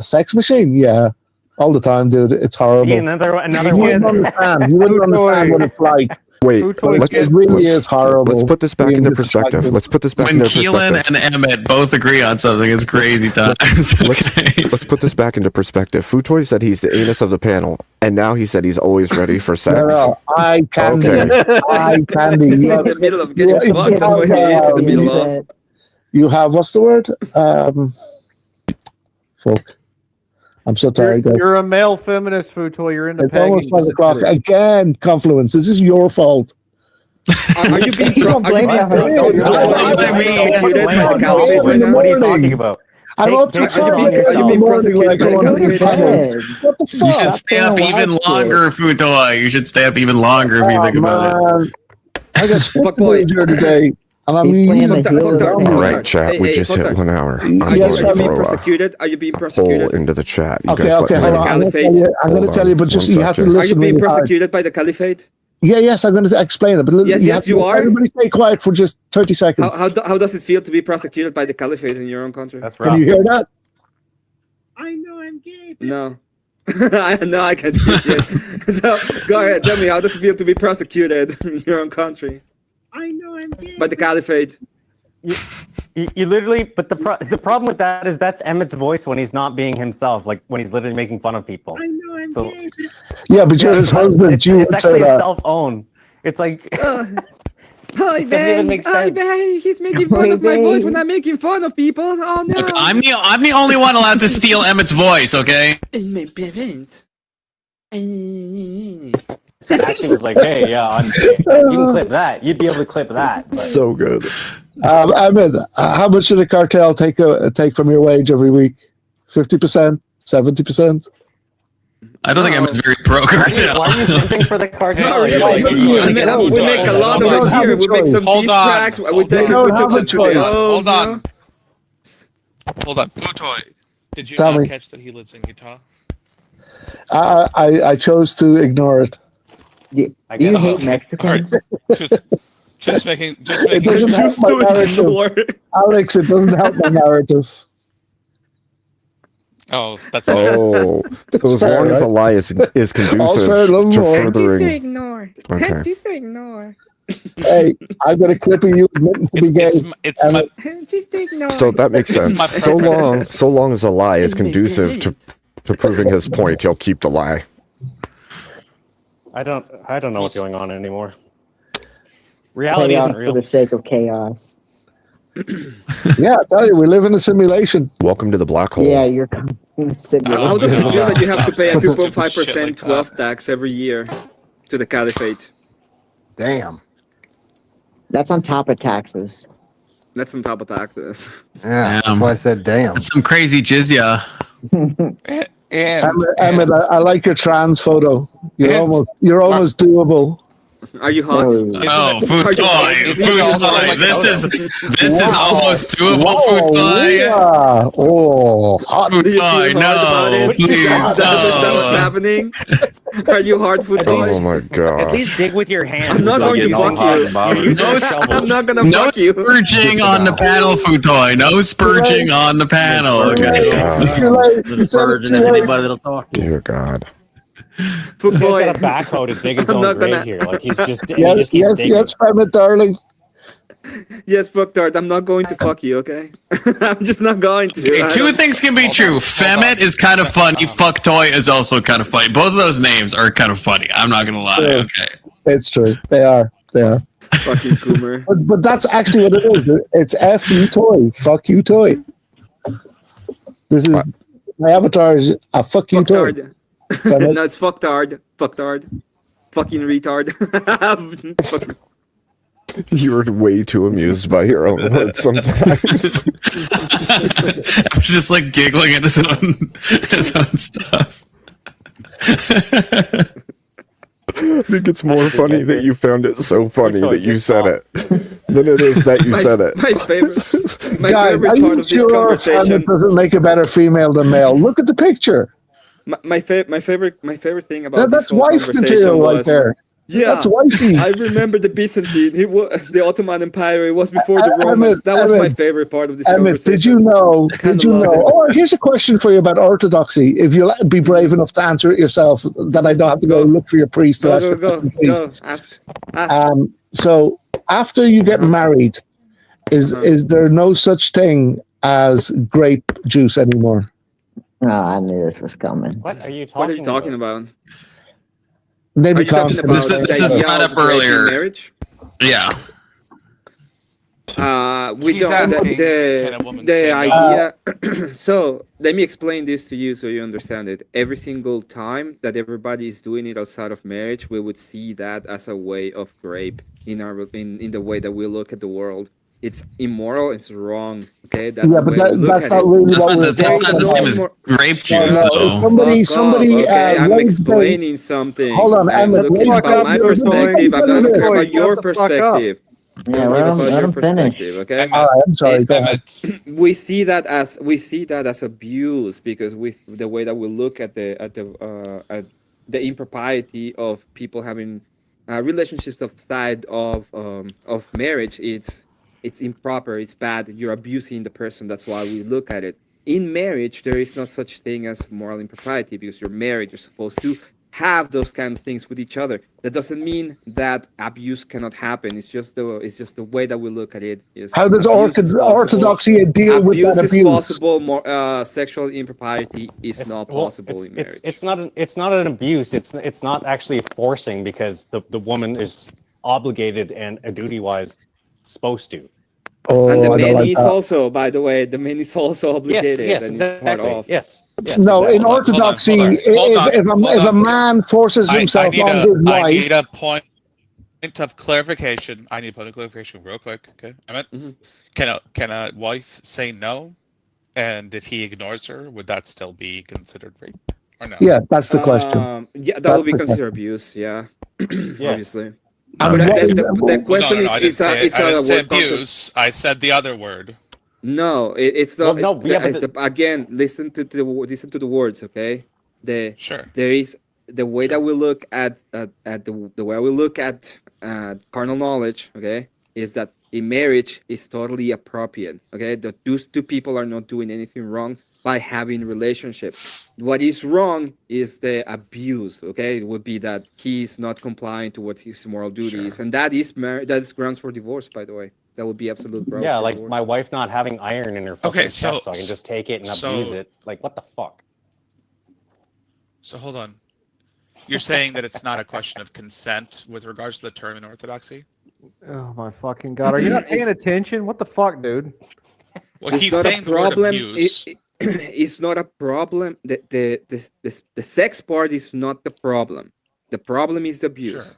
sex machine. Yeah, all the time, dude. It's horrible. See, another You wouldn't one. understand. You wouldn't understand what it's like. Wait, Futoy let's, It really let's, is horrible. let's put this back being into perspective. distracted. Let's put this back When into Keelan perspective. and Emmett both agree on something, it's crazy times. Okay. Let's put this back into perspective. Futoy said he's the anus of the panel, and now he said he's always ready for sex. No, I can be. Okay. I can be. He's You in the have, middle of getting you fucked. That's what he is in the middle of. you have what's the word? Fuck. I'm so tired, guys. You're a male feminist, Futoy. You're into It's almost pegging. 5 o'clock. Again, Confluence. This is your fault. Are you being don't blame me. What are you talking about? I'm up to Take- 5 take it in on the yourself. morning like Are you going being to the What the You fuck? should stay up even longer, Futoy. You should stay up even longer if you Oh, think about it. man. I got shit Fuck to boy. do during the day. And I He's mean, playing the Fuck that, heel fuck that. zombie. All Fuck right, that. chat. Hey, We hey, just fuck hit that. 1 hour. I'm Are Yes, going you to being throw a persecuted? Are you being poll persecuted? into the chat. You okay, guys okay, let hold me on. know. I'm gonna Caliphate. tell you, I'm gonna Hold tell you, on, but just one you have to second. Are you listen being really hard. persecuted by the caliphate? Yeah, yes, I'm going to explain it. But Yes, you yes, have to- you are. Everybody stay quiet for just 30 seconds. How does it feel to be prosecuted by the caliphate in your own country? That's Can rough. you hear that? I know I'm gay. No. I know I can do it. So go ahead, tell me, how does it feel to be prosecuted in your own country I know I'm gay. by the caliphate? You literally, but the problem with that is that's Emmett's voice when he's not being himself, like when he's literally making fun of people. I know I'm So gay. Yeah, but you're his husband. it's, You it's would say actually a that. self-own. It's like Hi, it doesn't even make sense. babe. He's making fun of my voice when I'm making fun of people. Oh no. Look, I'm the only one allowed to steal Emmett's voice. Okay. His action was like, hey, yeah, you can clip that. You'd be able to clip that. But So good. Ahmed, how much did the cartel take from your wage every week? 50%? 70%? I don't think Emmett's very pro cartel. why are you simping for the cartel? No, You're really. like, We make a lot of it here. We make some Hold diss on. tracks. We Hold take on. we took them to the Hold on. home. Hold on. Futoy, did you Tell not me. catch that he lives in Utah? I chose to ignore it. Do I you guess hate so. Mexicans? Just making It sure. doesn't help Just my do it narrative. more. Alex, it doesn't help my narrative. Oh, that's fair. Oh, so as fair, long as a right? lie is conducive All's fair, a little to more. furthering. ignore. Okay. Just to ignore. Hey, I've got a clip of you admitting to be gay. It's And my Just ignore. So that makes sense. My So long as a lie is conducive to proving his point, he'll keep the lie. I don't know what's going on anymore. Reality Chaos isn't for real. the sake of chaos. Yeah, I tell you, we live in a simulation. Welcome to the black hole. Yeah, you're. How does it feel that you have to pay a Stupid 2.5% shit like 12 tax every year to the caliphate? Damn. That's on top of taxes. That's on top of taxes. Yeah, that's Damn. why I said damn. That's some crazy jizya. and Ahmed, I like your trans photo. You're almost doable. Are you hot? Oh, Futoy, Is it also Futoy. like This is Wow. almost doable, Wow, Futoy. yeah. Oh, hot. Do you feel Futoy, hard about no, it? please, Is that what's no. happening? Are you hard foot At least- Oh my At gosh. least dig with your hands. I'm not going to fuck you. No, I'm not gonna no fuck you. spurging on the panel, Futoy. No spurging on the panel. Okay. Too late. You Just said it virgin too is late. anybody that'll talk to you. Dear God. Foot This guy's boy. got a backhoe to dig his I'm own not grave gonna- here. Like he just Yes, keeps yes, digging. yes, Ahmed, darling. Yes, fuck Dart. I'm not going to fuck you, okay? I'm just not going to. Okay, I two don't- things can be true. Femet is kind of funny. Fucktoy is also kind of funny. Both of those names are kind of funny. I'm not gonna lie. Yeah. Okay. It's true. They are. Fucking Coomer. But that's actually what it is. It's F you toy. Fuck you toy. This is my avatar is a fuck you toy. Fucktard. No, it's fucktard. Fucktard. Fucking retard. Fucking- You're way too amused by your own words sometimes. I was just like giggling at his own stuff. I think it's more funny that you found it so funny that you said it than it is that you said it. My favorite. My Guys, favorite are part you of this sure conversation. Femet doesn't make a better female than male? Look at the picture. My favorite thing about That's this whole wife conversation material right was there. yeah. That's wifey. I remember the Byzantine. The Ottoman Empire. It was before the Emmett, Romans. That was my Emmett, favorite part of this Emmett, conversation. did you know? I kinda Did you love know? it. Oh, here's a question for you about orthodoxy. If you'll be brave enough to answer it yourself, then I don't have to go look for your priest. to ask Go, your go, fucking go, priest. go. Ask. So after you get married, is there no such thing as grape juice anymore? Oh, I knew this was coming. What are you talking? What are you talking about? They Are you become talking about This the is idea brought of up grape in earlier. marriage? Yeah. We He's don't asking, can a woman the say no? idea. So let me explain this to you so you understand it. Every single time that everybody is doing it outside of marriage, we would see that as a way of rape in the way that we look at the world. It's immoral. It's wrong. Okay, that's Yeah, the but way we look that's at not it. really That's what not, we're that's not the talking same about. as grape No, juice, no, though. somebody, Fuck off, okay, I'm raised explaining something. Hold on, I'm Emmett, looking fuck about up, my you're perspective. I doing don't care this. about your Shut the fuck up. perspective. Yeah, Give let about him your finish. perspective, okay? All right, I'm sorry. Go ahead. We see that as abuse because with the way that we look at the impropriety of people having relationships outside of marriage, it's improper, it's bad, you're abusing the person. That's why we look at it. In marriage, there is not such thing as moral impropriety because you're married, you're supposed to have those kind of things with each other. That doesn't mean that abuse cannot happen. It's just the way that we look at it. How does abuse is possible. orthodoxy deal with that Abuse is abuse? possible. Sexual impropriety is not possible in marriage. It's not an abuse. It's not actually forcing because the woman is obligated and duty wise supposed to. Oh, and the I don't man like is that. also, by the way, the man is also obligated yes, and is part exactly. of. Yes. No, exactly. in orthodoxy, if a man forces himself on his I wife, need a point of clarification. I need a point of clarification real quick. Okay, can a wife say no, and if he ignores her, would that still be considered rape or no? yeah, that's the question. Yeah, that That's would be the considered abuse. Yeah, obviously. And But what- the question I didn't is say, a I didn't say word concept. abuse. I said the other word. No, it's not. Well, no, yeah, but Again, listen to the words, okay? Sure. There is the way that we look at the way we look at carnal knowledge, okay? Is that in marriage is totally appropriate, okay? That those two people are not doing anything wrong by having relationship. What is wrong is the abuse, okay? It would be that he is not complying to what his moral duty is, and that is grounds for divorce, by the way. That would be absolute grounds. Yeah, for like divorce. my wife not having iron in her fucking Okay, so- chest, so I can just take it and abuse it. Like, what the fuck? So hold on. You're saying that it's not a question of consent with regards to the term in orthodoxy? Oh my fucking god! Are you not paying attention? What the fuck, dude? Well, It's he's not a saying the word problem. abuse. It's not a problem. The sex part is not the problem. The problem is the abuse.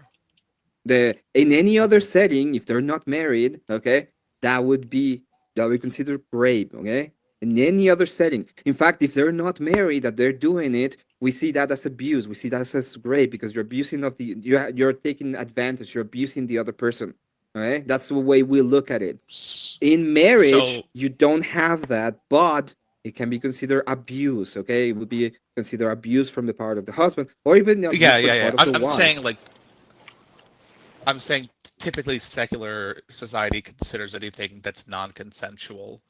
Sure. In any other setting, if they're not married, okay, that would be considered rape, okay? In any other setting. In fact, if they're not married, that they're doing it, we see that as abuse. We see that as rape because you're abusing you're taking advantage. You're abusing the other person. Okay, that's the way we look at it. In marriage, you don't have that, but it can be considered abuse. Okay, it would be considered abuse from the part of the husband, or even abuse from the part of the wife. I'm saying typically secular society considers anything that's non-consensual,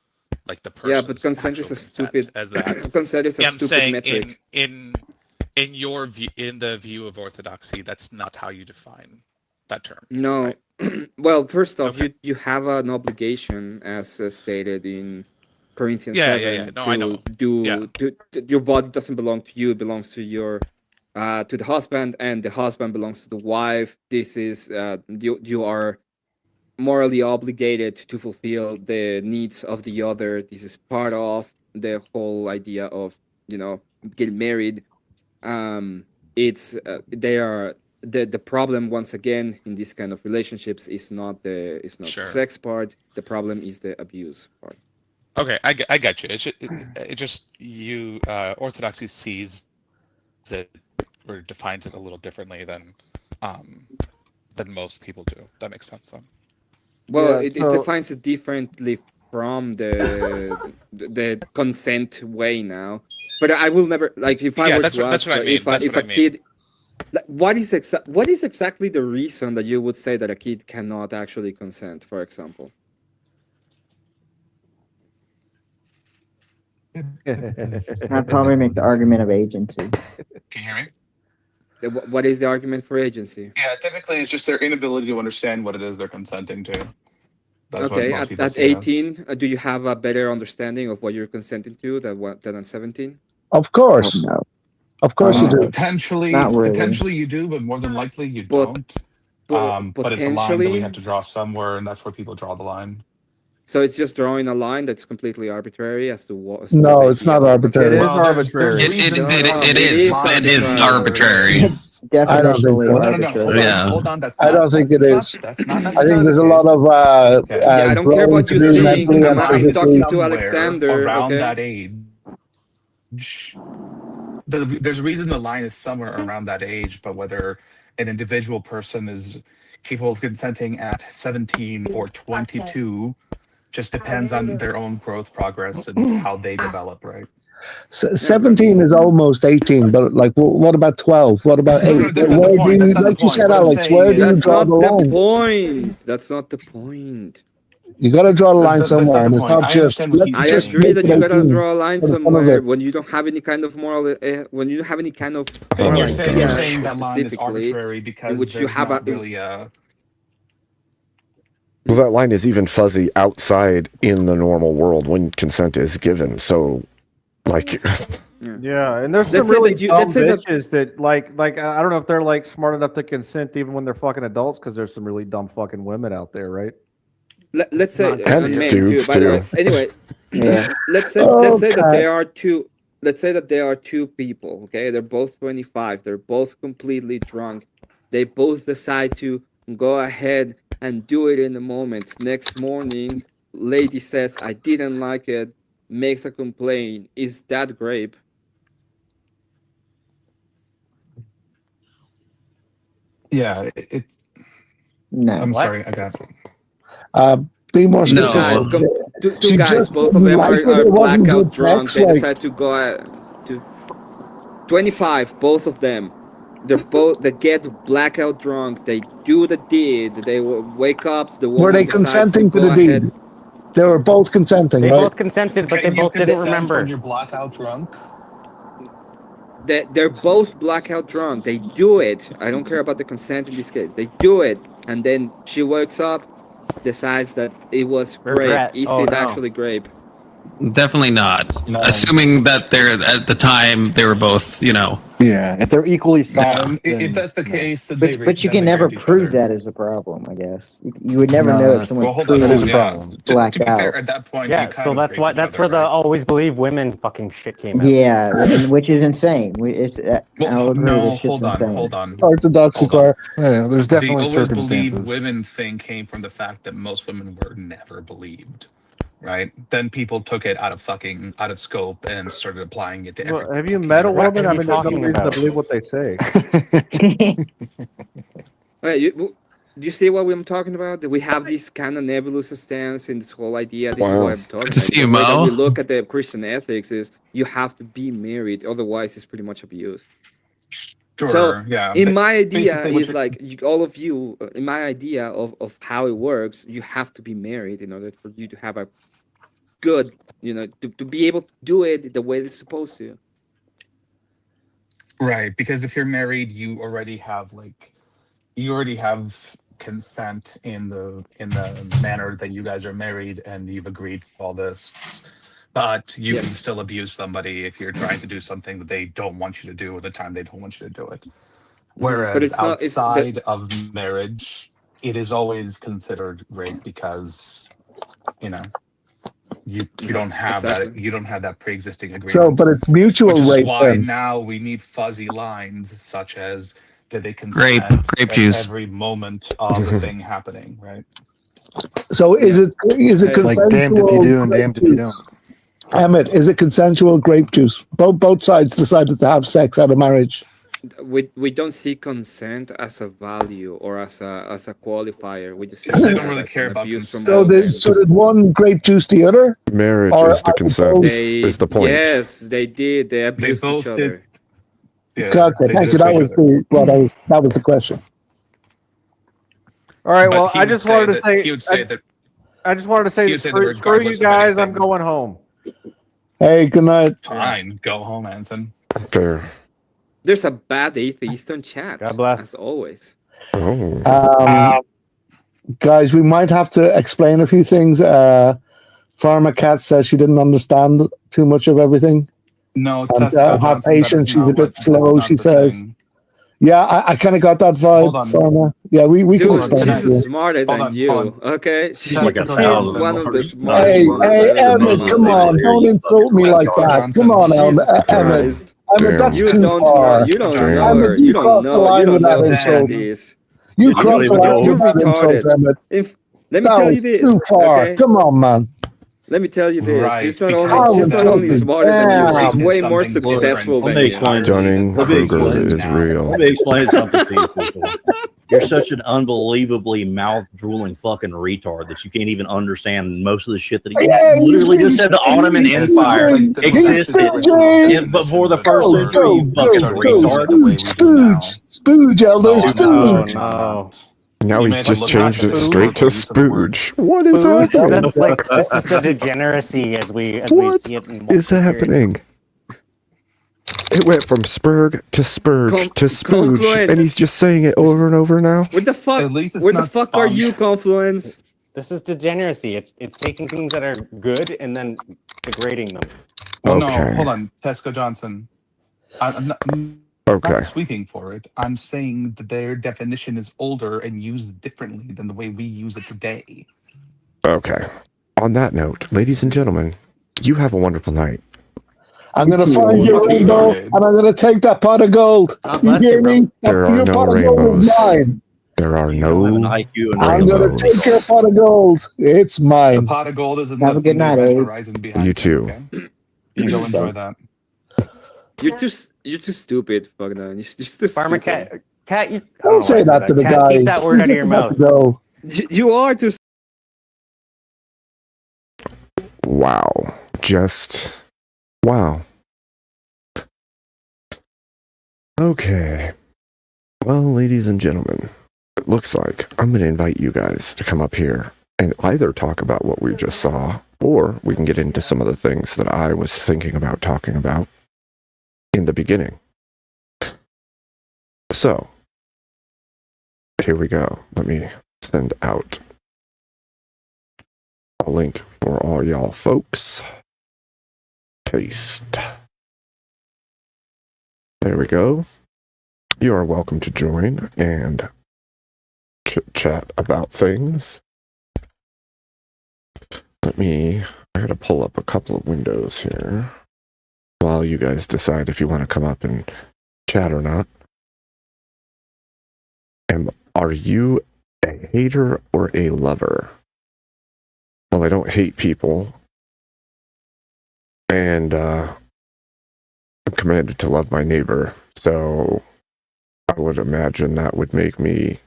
like the person. Yeah, but consent is a stupid. As that. Consent is a I'm stupid saying metric. in your view, in the view of orthodoxy, that's not how you define that term. No. Right? Well, first off, you have an obligation, as stated in Corinthians 7, No, I know. Your body doesn't belong to you; it belongs to to the husband, and the husband belongs to the wife. This is you are morally obligated to fulfill the needs of the other. This is part of the whole idea of getting married. It's they are. The problem once again in this kind of relationships is not the sex part. The problem is the abuse part. Okay, I got you. It just you orthodoxy sees it or defines it a little differently than most people do. That makes sense then. Well, it defines it differently from the consent way now. But I will never if I were to ask if a kid. What is exactly the reason that you would say that a kid cannot actually consent, for example? I'd probably make the argument of agency. Can you hear me? What is the argument for agency? Yeah, typically it's just their inability to understand what it is they're consenting to. That's Okay, what most people at see it as. 18, do you have a better understanding of what you're consenting to than at 17? Of course. No. Of course you do. Potentially, Not really. potentially you do, but more than likely you don't. But it's a line that we potentially- have to draw somewhere, and that's where people draw the line. So it's just drawing a line that's completely arbitrary as to what. No, it's not arbitrary. It is Well, there's arbitrary. It is arbitrary. I don't think Definitionally so. No, arbitrary. hold Yeah. on, hold on. That's I not- don't think that's it not- is. That's not I think necessarily there's a the lot case. of Okay. Yeah, I don't care growing what to you do think. mentally and I'm physically. talking to Somewhere Alexander. around Okay. that age. There's a reason the line is somewhere around that age, but whether an individual person is capable of consenting at 17 or 22. Just depends on their own growth progress and how they develop, right? 17 is almost 18, but like, what about 12? What about 8? Where do you, like you said, Alex, where do you That's draw not the the line? point. That's not the point. You got to draw the line That's somewhere, the and it's point. not I just. understand what Let's he's I just saying. agree make that it you gotta 18 draw a line for the fun of somewhere it. when you don't have any kind of moral, when you don't have any kind of Oh And my you're saying gosh. that line is specifically, arbitrary because in which you there's have not a really a. Well, that line is even fuzzy outside in the normal world when consent is given. So, like, Yeah, and there's some Let's say really that you- dumb let's say that- bitches that like I don't know if they're like smart enough to consent even when they're fucking adults because there's some really dumb fucking women out there, right? let's say And men dudes too. By the way, too. anyway, Yeah. let's say that Okay. there are two. Let's say that there are two people. Okay, they're both 25. They're both completely drunk. They both decide to go ahead and do it in the moment. Next morning, lady says, "I didn't like it." Makes a complaint. Is that rape? Yeah, it's. No. I'm What? sorry, I got. Be more Two No. guys, specific. two She guys, just both of them didn't like it, are it wasn't blackout good drunk. sex, They like- decide to go to 25, both of them. They get blackout drunk. They do the deed. They wake up. The woman Were they decides consenting to go the deed? ahead. They were both consenting, They right? both consented, but Can they you both didn't consent remember. when you're blackout drunk? They're both blackout drunk. They do it. I don't care about the consent in this case. They do it, and then she wakes up, decides that it was Regret. grape. Is Oh, it no. actually grape? Definitely not. No. Assuming that they're at the time they were both, you know. Yeah, if they're equally soft. If then- that's the case, then they But you then can they never raped each prove other. that as a problem, I guess. You would never No, know if that's- someone Well, hold on. That is a Yeah. problem. To blacked be fair, out. at that point, Yeah, you kind so of that's raped why each that's other, where the right? always believe women fucking shit came out. Yeah, which is insane. It's I'll Well, agree. no, this shit's hold on, insane. hold on. Orthodox Hold on. require. Yeah, there's The definitely always believe circumstances. women thing came from the fact that most women were never believed, right? Then people took it out of scope and started applying it to Well, everything. have you met a What woman? are I you mean, there's no talking reason to about? believe what they say. Wait, do you see what I'm talking about? That we have this kind of nebulous stance in this whole idea. This is Wow. what I'm talking Good to about. see you, The way that Mo. we look at the Christian ethics is you have to be married, otherwise it's pretty much abuse. Sure, So, yeah. In but my idea basically what is you're- like all of you. In my idea of how it works, you have to be married in order for you to have a good, to be able to do it the way it's supposed to. Right, because if you're married, you already have consent in the manner that you guys are married and you've agreed to all this. But you can Yes. still abuse somebody if you're trying to do something that they don't want you to do at the time they don't want you to do it. Whereas it's not- it's the- outside of marriage, it is always considered rape because you don't have that pre-existing agreement. So, but it's mutual Which is rape why then. now we need fuzzy lines such as did they consent Grape at juice. every moment of the thing happening, right? So is it It's It's like damned if you do and damned if you don't. Emmett, is it consensual grape juice? Both sides decided to have sex out of marriage. We don't see consent as a value or as a qualifier. We just see They that don't really as care an about abuse from consent. both ends. So did one grape juice the other? Marriage Or is the are consent. They, is the point. Yes, they did. They abused both each did. other. Yeah, Okay, they thank did you. it That to was each other. that was the question. All right. But Well, he I would just say wanted to that- say. he would say that I just wanted to say, he would say that screw you regardless of guys. I'm anything- going home. Hey, good night. fine, go home, Anson. Fair. There's a bad atheist on chat. God bless. As always. Oh. Guys, we might have to explain a few things. Pharma Cat says she didn't understand too much of everything. No, And, Tesco have Johnson, patience. that is She's a not bit what- slow, that's she not the says. thing. Yeah, I kind of got that vibe, Hold on. Pharma. Yeah, we can Dude, explain it she's to you. smarter Hold than on, you. hold on. Okay, she's Like a thousand one of the more. smartest. Hey, ones hey, I've ever Emmett, met. come on. Don't insult me like that. Come on, Jesus Emmett. Christ. Emmett, that's You too don't far. know. You don't Damn. know her. Emmett, You you don't crossed the know. line You don't with know that who insult. that is. You You're crossed the really line too with that retarded. insult, Emmett. Let me That tell was you this. too far. Okay? Come on, man. Let me tell you this. Right, She's not because only she's of not that. only smarter than you. She's Damn. way more Something successful different. than Let me you. explain. Dunning Let me Kruger explain is now. real. Let me explain something to you. people. you're such an unbelievably mouth drooling fucking retard that you can't even understand most of the shit that he literally just said. The Ottoman Empire existed before the first century. You fucking retard. Spooge, Elder, Spooge. No. Now he's just changed it straight to Spooge. What is happening? That's like this is the degeneracy as we see it. What is happening? It went from Spurg to Spurge to Spooge, Confluence. and he's just saying it over and over now. What the fuck? At least it's Where the not fuck are spunk. you, Confluence? This is degeneracy. It's taking things that are good and then degrading them. Well, Okay. no, hold on, Tesco Johnson. I'm Okay. not sweeping for it. I'm saying that their definition is older and used differently than the way we use it today. Okay. On that note, ladies and gentlemen, you have a wonderful night. I'm going to find your rainbow, and I'm going to take that pot of gold. You hear me? There Your are no pot of gold rainbows. is mine. There are An no IQ and I'm going to rainbows. take your pot of gold. It's The mine. pot of gold is in Have the, a good in the night, event Abe. horizon behind You too. Okay? You go enjoy that. You're too stupid, Bogdan. You're just too Farmer stupid. Cat, you I Don't know say why I said that to the Cat, guy. Keep that word out of your mouth. No. You are too. Wow. Just wow. Okay. Well, ladies and gentlemen, it looks like I'm going to invite you guys to come up here and either talk about what we just saw, or we can get into some of the things that I was thinking about talking about in the beginning. So, here we go. Let me send out a link for all y'all folks. Paste. There we go. You are welcome to join and chit-chat about things. I gotta pull up a couple of windows here while you guys decide if you want to come up and chat or not. Are you a hater or a lover? Well, I don't hate people, and I'm commanded to love my neighbor, so I would imagine that would make me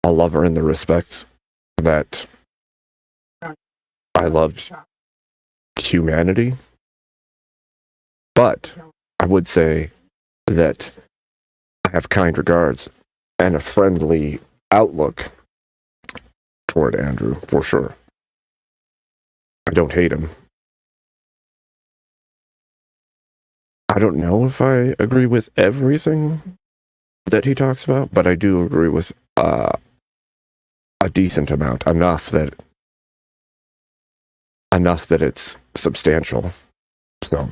a lover in the respect that I love humanity. But I would say that I have kind regards and a friendly outlook toward Andrew, for sure. I don't hate him. I don't know if I agree with everything that he talks about, but I do agree with a decent amount, enough that it's substantial. So,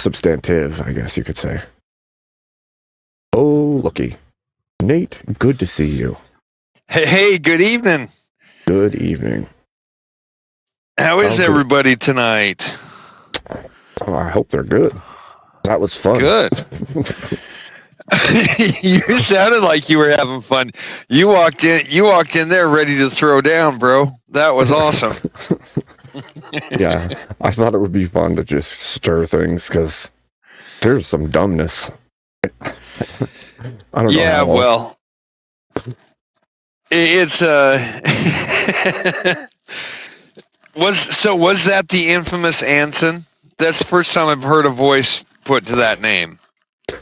substantive, I guess you could say. Oh, looky. Nate, good to see you. Hey, good evening. Good evening. How is good. everybody tonight? Oh, I hope they're good. That was fun. Good. You sounded like you were having fun. You walked in there ready to throw down, bro. That was awesome. Yeah, I thought it would be fun to just stir things because there's some dumbness. I don't know. Yeah, how well, it's was that the infamous Anson? That's the first time I've heard a voice put to that name.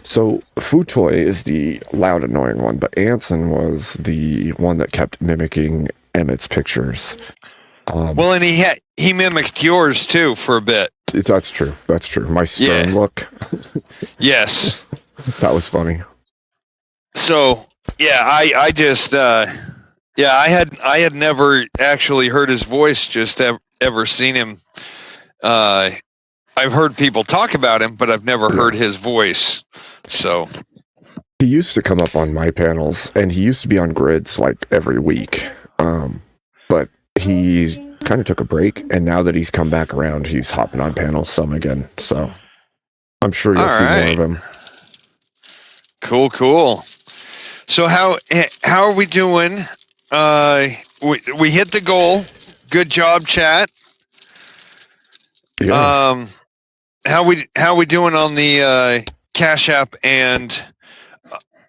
So Futoy is the loud, annoying one, but Anson was the one that kept mimicking Emmett's pictures. Well, and he mimicked yours too for a bit. That's true. That's true. My stern look. Yes. That was funny. So yeah, I just I had never actually heard his voice, just ever seen him. I've heard people talk about him, but I've never heard his voice. So he used to come up on my panels, and he used to be on grids like every week. But he kind of took a break, and now that he's come back around, he's hopping on panels some again. So I'm sure you'll see more of him. Cool. So how are we doing? We hit the goal. Good job, chat. Yeah. How we doing on the Cash App and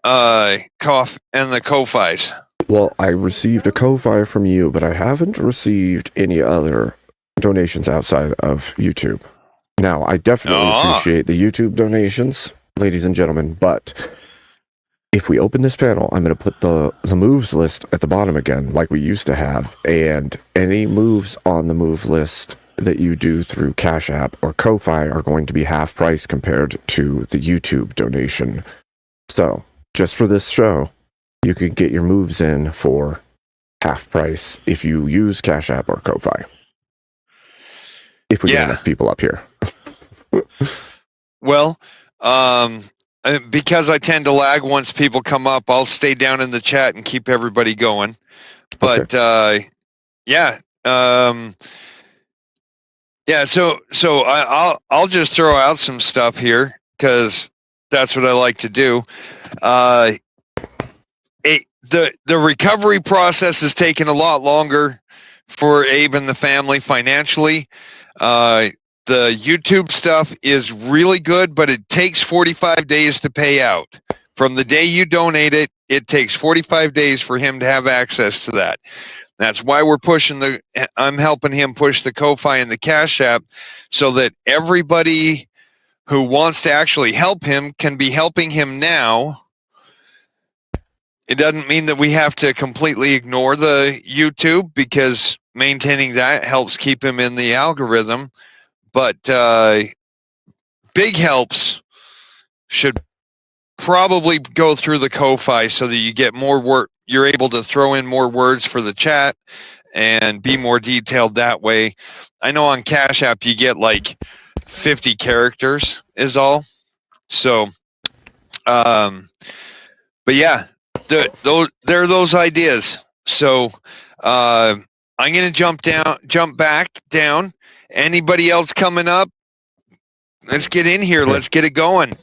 the Ko-Fis? Well, I received a Ko-Fi from you, but I haven't received any other donations outside of YouTube. Now, I definitely appreciate the YouTube donations, ladies and gentlemen, but if we open this panel, I'm going to put the moves list at the bottom again, like we used to have, and any moves on the move list that you do through Cash App or Ko-Fi are going to be half price compared to the YouTube donation. So, just for this show, you can get your moves in for half price if you use Cash App or Ko-Fi. If we get enough people up here. Well, because I tend to lag once people come up, I'll stay down in the chat and keep everybody going. But yeah, So I'll just throw out some stuff here because that's what I like to do. The recovery process has taken a lot longer for Abe and the family financially. The YouTube stuff is really good, but it takes 45 days to pay out. From the day you donate it, it takes 45 days for him to have access to that. That's why I'm helping him push the Ko-Fi and the Cash App so that everybody who wants to actually help him can be helping him now. It doesn't mean that we have to completely ignore the YouTube because maintaining that helps keep him in the algorithm. But big helps should probably go through the Ko-Fi so that you get more work. You're able to throw in more words for the chat and be more detailed that way. I know on Cash App you get like 50 characters is all. So, but yeah, there are those ideas. So I'm going to jump back down. Anybody else coming up? Let's get in here. Let's get it going.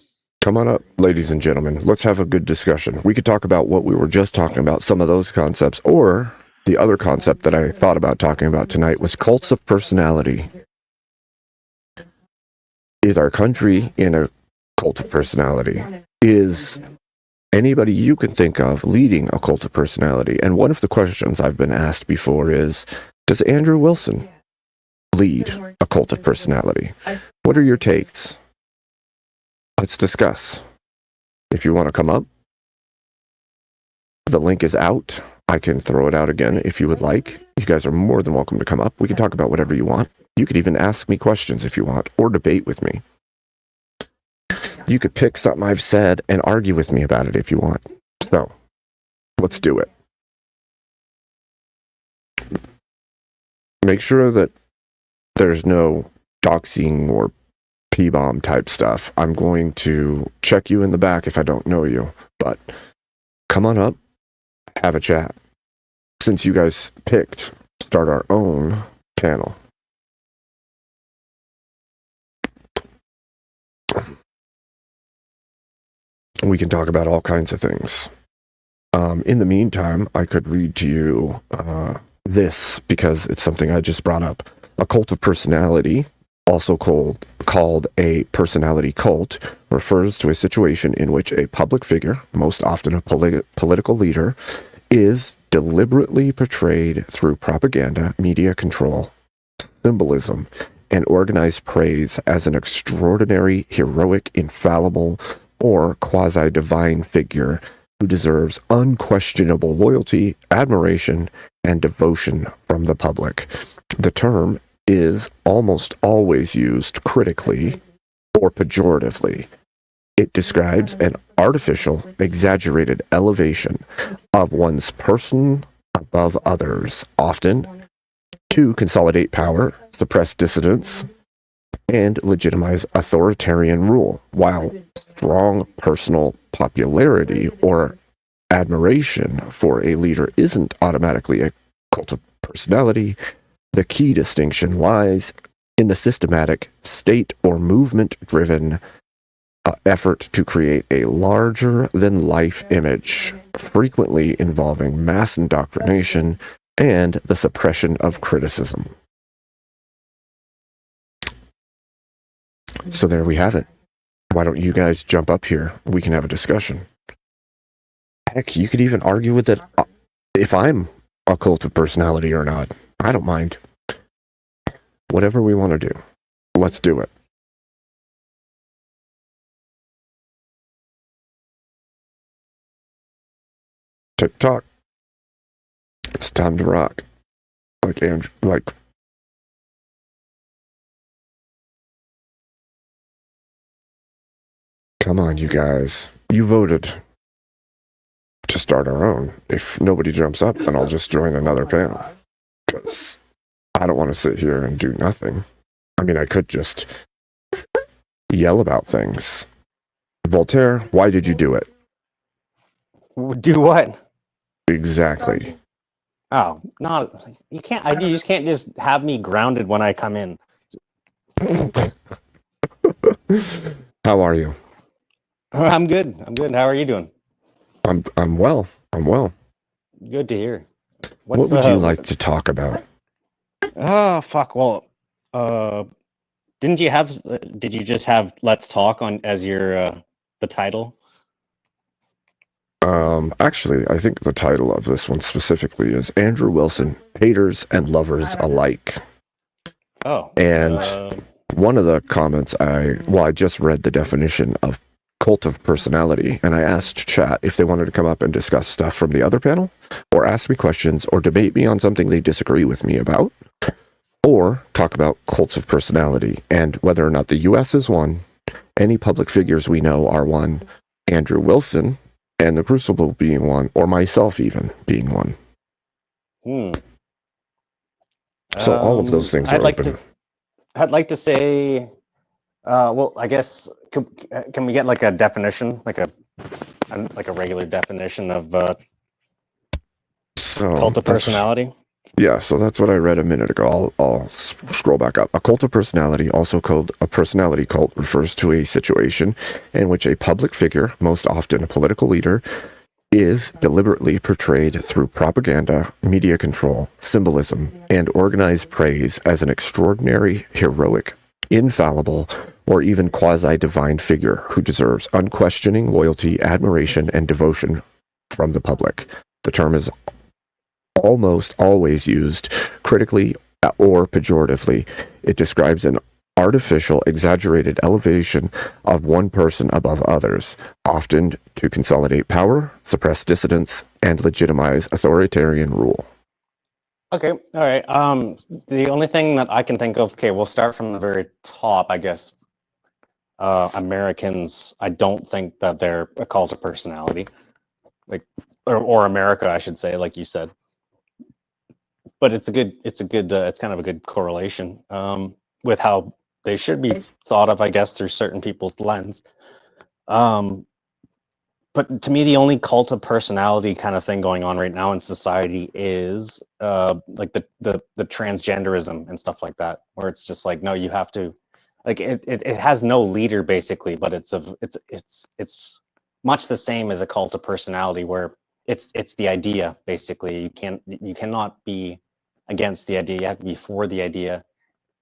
Come on up, ladies and gentlemen. Let's have a good discussion. We could talk about what we were just talking about, some of those concepts, or the other concept that I thought about talking about tonight was cults of personality. Is our country in a cult of personality? Is anybody you can think of leading a cult of personality? And one of the questions I've been asked before is, does Andrew Wilson lead a cult of personality? What are your takes? Let's discuss. If you want to come up, the link is out. I can throw it out again if you would like. You guys are more than welcome to come up. We can talk about whatever you want. You could even ask me questions if you want, or debate with me. You could pick something I've said and argue with me about it if you want. So, let's do it. Make sure that there's no doxing or P-bomb type stuff. I'm going to check you in the back if I don't know you, but come on up, have a chat. Since you guys picked, start our own panel. We can talk about all kinds of things. In the meantime, I could read to you this because it's something I just brought up. A cult of personality, also called a personality cult, refers to a situation in which a public figure, most often a political leader, is deliberately portrayed through propaganda, media control, symbolism, and organized praise as an extraordinary, heroic, infallible, or quasi-divine figure who deserves unquestionable loyalty, admiration, and devotion from the public. The term is almost always used critically or pejoratively. It describes an artificial, exaggerated elevation of one's person above others, often to consolidate power, suppress dissidents, and legitimize authoritarian rule. While strong personal popularity or admiration for a leader isn't automatically a cult of personality, the key distinction lies in the systematic, state or movement-driven effort to create a larger-than-life image, frequently involving mass indoctrination and the suppression of criticism. So there we have it. Why don't you guys jump up here? We can have a discussion. Heck, you could even argue with it if I'm a cult of personality or not. I don't mind. Whatever we want to do, let's do it. TikTok. It's time to rock. Like Andrew, like. Come on, you guys. You voted to start our own. If nobody jumps up, then I'll just join another panel. Because I don't want to sit here and do nothing. I mean, I could just yell about things. Voltaire, why did you do it? Do what? Exactly. Oh, no, you can't. You just can't just have me grounded when I come in. How are you? I'm good. I'm good. How are you doing? I'm well. I'm well. Good to hear. What would you like to talk about? Oh fuck. Well, didn't you have? Did you just have "Let's Talk" on as your the title? Actually, I think the title of this one specifically is Andrew Wilson, Haters and Lovers Alike. Oh. And one of the comments I just read the definition of cult of personality, and I asked chat if they wanted to come up and discuss stuff from the other panel, or ask me questions, or debate me on something they disagree with me about, or talk about cults of personality, and whether or not the US is one, any public figures we know are one, Andrew Wilson, and the Crucible being one, or myself even being one. So all of those things are open. I'd like to say, well, I guess can we get like a definition, like a regular definition of cult of personality? Yeah, so that's what I read a minute ago. I'll scroll back up. A cult of personality, also called a personality cult, refers to a situation in which a public figure, most often a political leader, is deliberately portrayed through propaganda, media control, symbolism, and organized praise as an extraordinary, heroic, infallible, or even quasi-divine figure who deserves unquestioning loyalty, admiration, and devotion from the public. The term is almost always used critically or pejoratively. It describes an artificial, exaggerated elevation of one person above others, often to consolidate power, suppress dissidents, and legitimize authoritarian rule. Okay, all right. The only thing that I can think of, okay, we'll start from the very top, I guess. Americans, I don't think that they're a cult of personality, like, or America, I should say, like you said. But it's kind of a good correlation with how they should be thought of, I guess, through certain people's lens. But to me, the only cult of personality kind of thing going on right now in society is like the transgenderism and stuff like that, where it's just like, no, you have to, like, it has no leader basically, but it's much the same as a cult of personality, where it's the idea basically. You cannot be against the idea. You have to be for the idea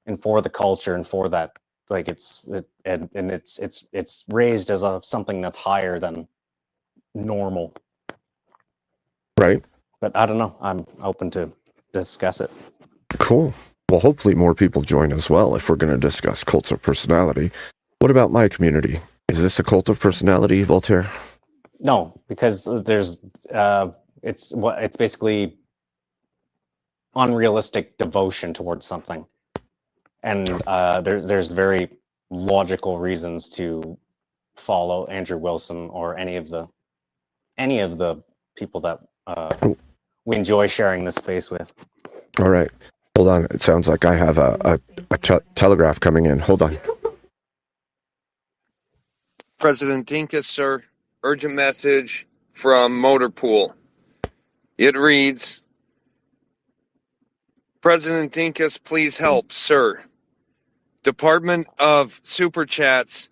and for the culture and for that. Like it's raised as something that's higher than normal. Right. But I don't know. I'm open to discuss it. Cool. Well, hopefully more people join as well if we're going to discuss cults of personality. What about my community? Is this a cult of personality, Voltaire? No, because there's it's basically unrealistic devotion towards something, and there's very logical reasons to follow Andrew Wilson or any of the people that we enjoy sharing this space with. All right. Hold on. It sounds like I have a telegraph coming in. Hold on. President Dinkus, sir. Urgent message from Motorpool. It reads, President Dinkus, please help, sir. Department of Super Chats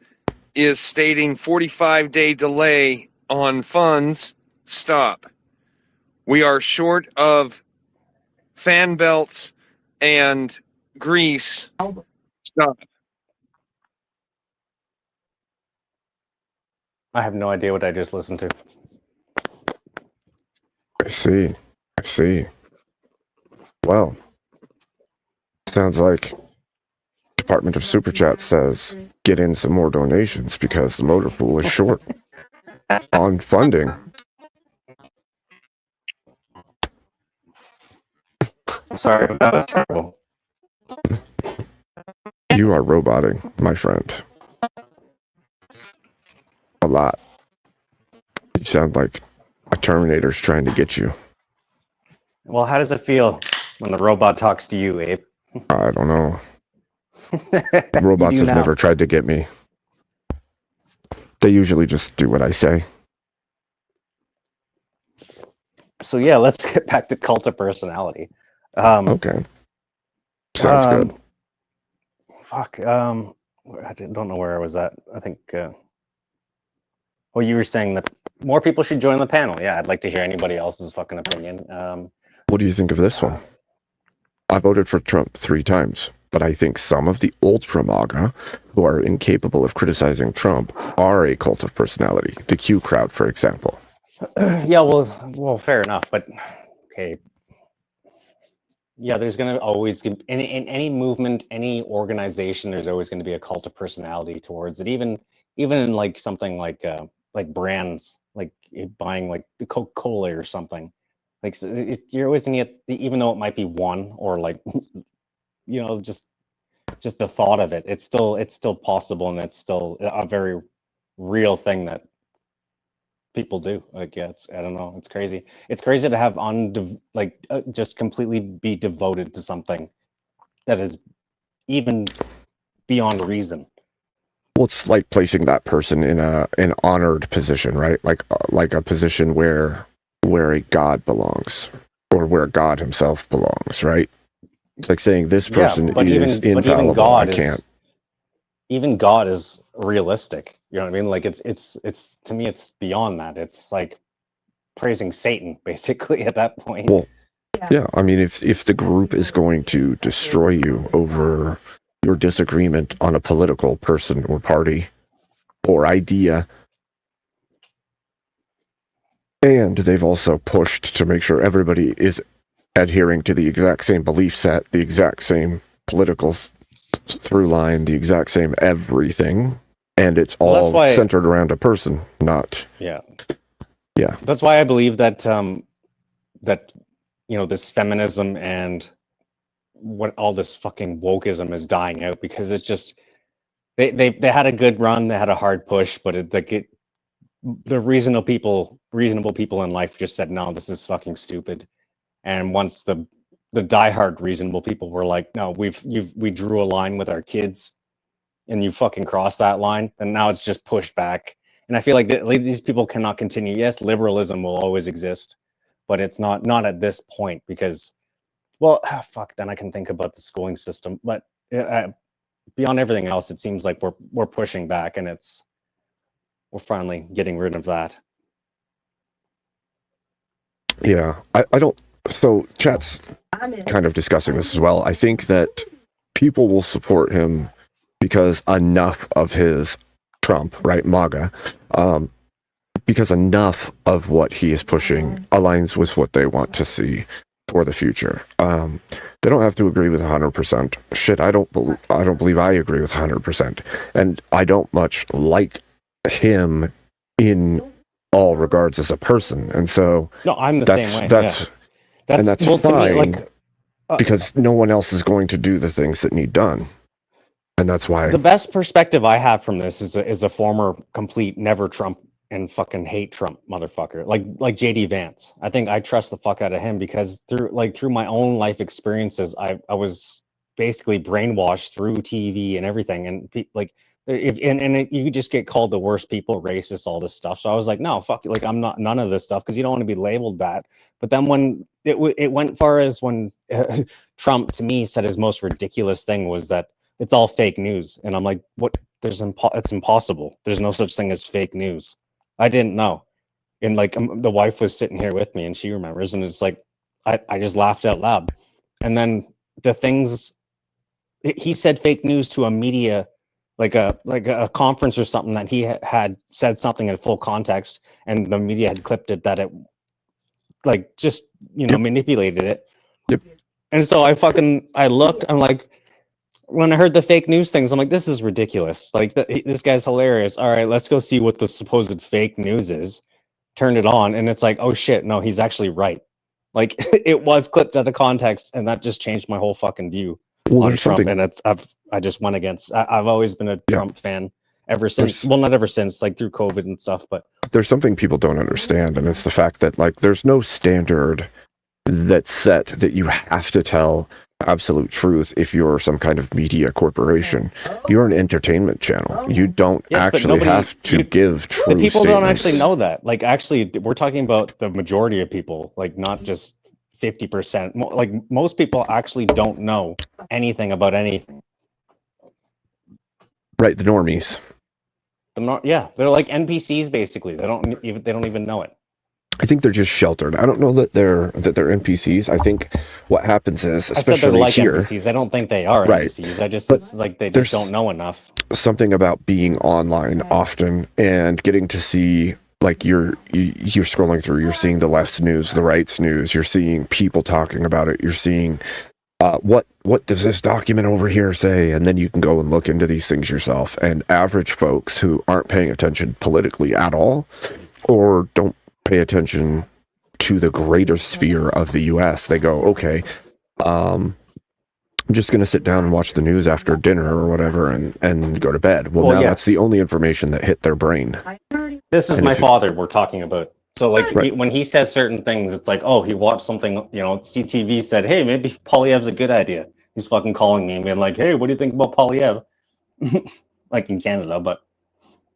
is stating 45-day delay on funds. Stop. We are short of fan belts and grease. Stop. I have no idea what I just listened to. I see. I see. Well, sounds like Department of Super Chat says get in some more donations because the motor pool is short on funding. Sorry, that was terrible. You are roboting, my friend. A lot. You sound like a Terminator's trying to get you. Well, how does it feel when the robot talks to you, Abe? I don't know. Robots have never tried to get me. They usually just do what I say. So yeah, let's get back to cult of personality. Okay. Sounds good. Fuck. I don't know where I was at. I think. Well, you were saying that more people should join the panel. Yeah, I'd like to hear anybody else's fucking opinion. What do you think of this one? I voted for Trump 3 times, but I think some of the ultra-MAGA who are incapable of criticizing Trump are a cult of personality. The Q crowd, for example. Yeah, well, fair enough, but okay. Yeah, there's going to always in any movement, any organization, there's always going to be a cult of personality towards it. Even in like something like brands, like buying like the Coca-Cola or something. Like you're always going to get, even though it might be one or like, you know, just the thought of it. It's still possible, and it's still a very real thing that people do. Like, yeah, I don't know, it's crazy. It's crazy to have just completely be devoted to something that is even beyond reason. Well, it's like placing that person in an honored position, right? Like a position where a god belongs, or where God himself belongs, right? It's like saying this person is infallible. I can't. Even God is realistic. You know what I mean? Like it's to me, it's beyond that. It's like praising Satan, basically, at that point. Well, yeah. I mean, if the group is going to destroy you over your disagreement on a political person or party or idea, and they've also pushed to make sure everybody is adhering to the exact same belief set, the exact same political through line, the exact same everything, and it's all centered around a person, not yeah. That's why I believe that that this feminism and what all this fucking wokeism is dying out, because it's just they had a good run, they had a hard push, but the reasonable people in life just said, no, this is fucking stupid. And once the diehard reasonable people were like, no, we drew a line with our kids, and you fucking crossed that line, and now it's just pushed back. And I feel like these people cannot continue. Yes, liberalism will always exist, but it's not at this point, because, well, fuck. Then I can think about the schooling system, but beyond everything else, it seems like we're pushing back, and we're finally getting rid of that. Yeah, I don't. So chat's kind of discussing this as well. I think that people will support him because enough of his Trump, right, MAGA, because enough of what he is pushing aligns with what they want to see for the future. They don't have to agree with 100%. Shit, I don't believe I agree with 100%, and I don't much like him in all regards as a person, and so no, I'm the same way. That's well, fine, to me, because no one else is going to do the things that need done, and that's why the best perspective I have from this is a former complete never Trump and fucking hate Trump motherfucker, like JD Vance. I think I trust the fuck out of him, because through my own life experiences, I was basically brainwashed through TV and everything, and you just get called the worst people, racist, all this stuff. So I was like, no, fuck, like I'm not none of this stuff, because you don't want to be labeled that. But then when it went far as when Trump to me said his most ridiculous thing was that it's all fake news, and I'm like, what? It's impossible. There's no such thing as fake news. I didn't know, and like the wife was sitting here with me, and she remembers, and it's like I just laughed out loud. And then the things he said, fake news to a media. Like a conference or something, that he had said something in full context, and the media had clipped it that like just manipulated it. Yep. And so I looked. I'm like, when I heard the fake news things, I'm like, this is ridiculous. Like this guy's hilarious. All right, let's go see what the supposed fake news is. Turned it on, and it's like, oh shit, no, he's actually right. Like it was clipped out of context, and that just changed my whole fucking view on Trump. And I just went against. I've always been a Trump fan ever since. Well, not ever since, like through COVID and stuff. But there's something people don't understand, and it's the fact that like there's no standard that's set that you have to tell absolute truth if you're some kind of media corporation. You're an entertainment channel. You don't actually have to give true the people statements. don't actually know that. Like actually we're talking about the majority of people, like not just 50%. Like most people actually don't know anything about anything. Right, the normies. They're like NPCs basically. They don't even know it. I think they're just sheltered. I don't know that they're NPCs. I think what happens is, especially I said they're like here, NPCs. I don't think they are NPCs. It's like they just don't know enough. Something about being online often and getting to see, like you're scrolling through, you're seeing the left's news, the right's news, you're seeing people talking about it, you're seeing what does this document over here say, and then you can go and look into these things yourself. And average folks who aren't paying attention politically at all, or don't pay attention to the greater sphere of the US, they go, okay, I'm just going to sit down and watch the news after dinner or whatever and go to bed. Well, now that's the only information that hit their brain. This is my father we're talking about. So like when he says certain things, it's like, oh, he watched something, CTV said, hey, maybe Poilievre's a good idea. He's fucking calling me and being like, hey, what do you think about Poilievre? Like in Canada, but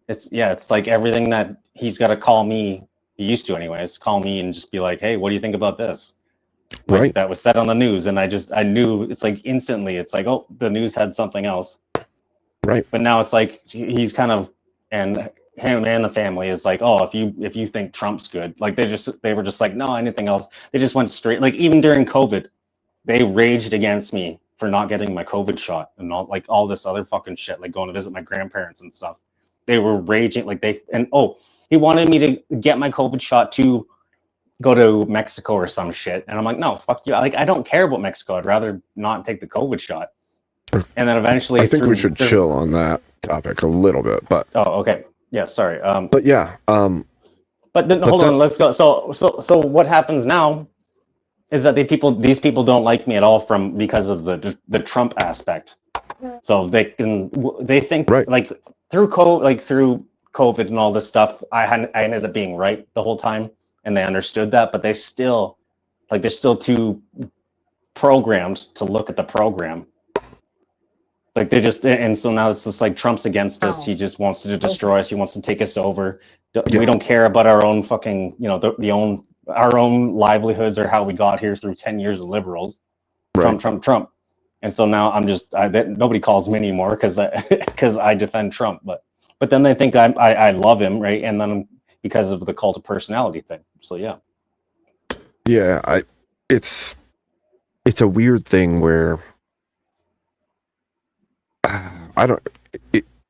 it's like everything that he's got to call me. He used to anyways, call me and just be like, hey, what do you think about this? Like, right. That was said on the news. And I knew it's like instantly, it's like, oh, the news had something else. Right. But now it's like, he's kind of, and him and the family is like, oh, if you think Trump's good, like they were just like, no, anything else. They just went straight, like even during COVID, they raged against me for not getting my COVID shot and all this other fucking shit, like going to visit my grandparents and stuff. They were raging he wanted me to get my COVID shot to go to Mexico or some shit. And I'm like, no, fuck you. Like, I don't care about Mexico. I'd rather not take the COVID shot. And then eventually... I think we should chill on that topic a little bit, but... Oh, okay. Yeah, sorry. But yeah. But then, hold on, let's go. So what happens now is that these people don't like me at all because of the Trump aspect. So they think like through COVID and all this stuff, I ended up being right the whole time, and they understood that, but they're still too programmed to look at the program. Like and so now it's just like Trump's against us. He just wants to destroy us. He wants to take us over. We don't care about our own fucking, our own livelihoods or how we got here through 10 years of liberals. Right. Trump. And so now nobody calls me anymore because I defend Trump, but then they think I love him, right? And then because of the cult of personality thing. So yeah, it's a weird thing where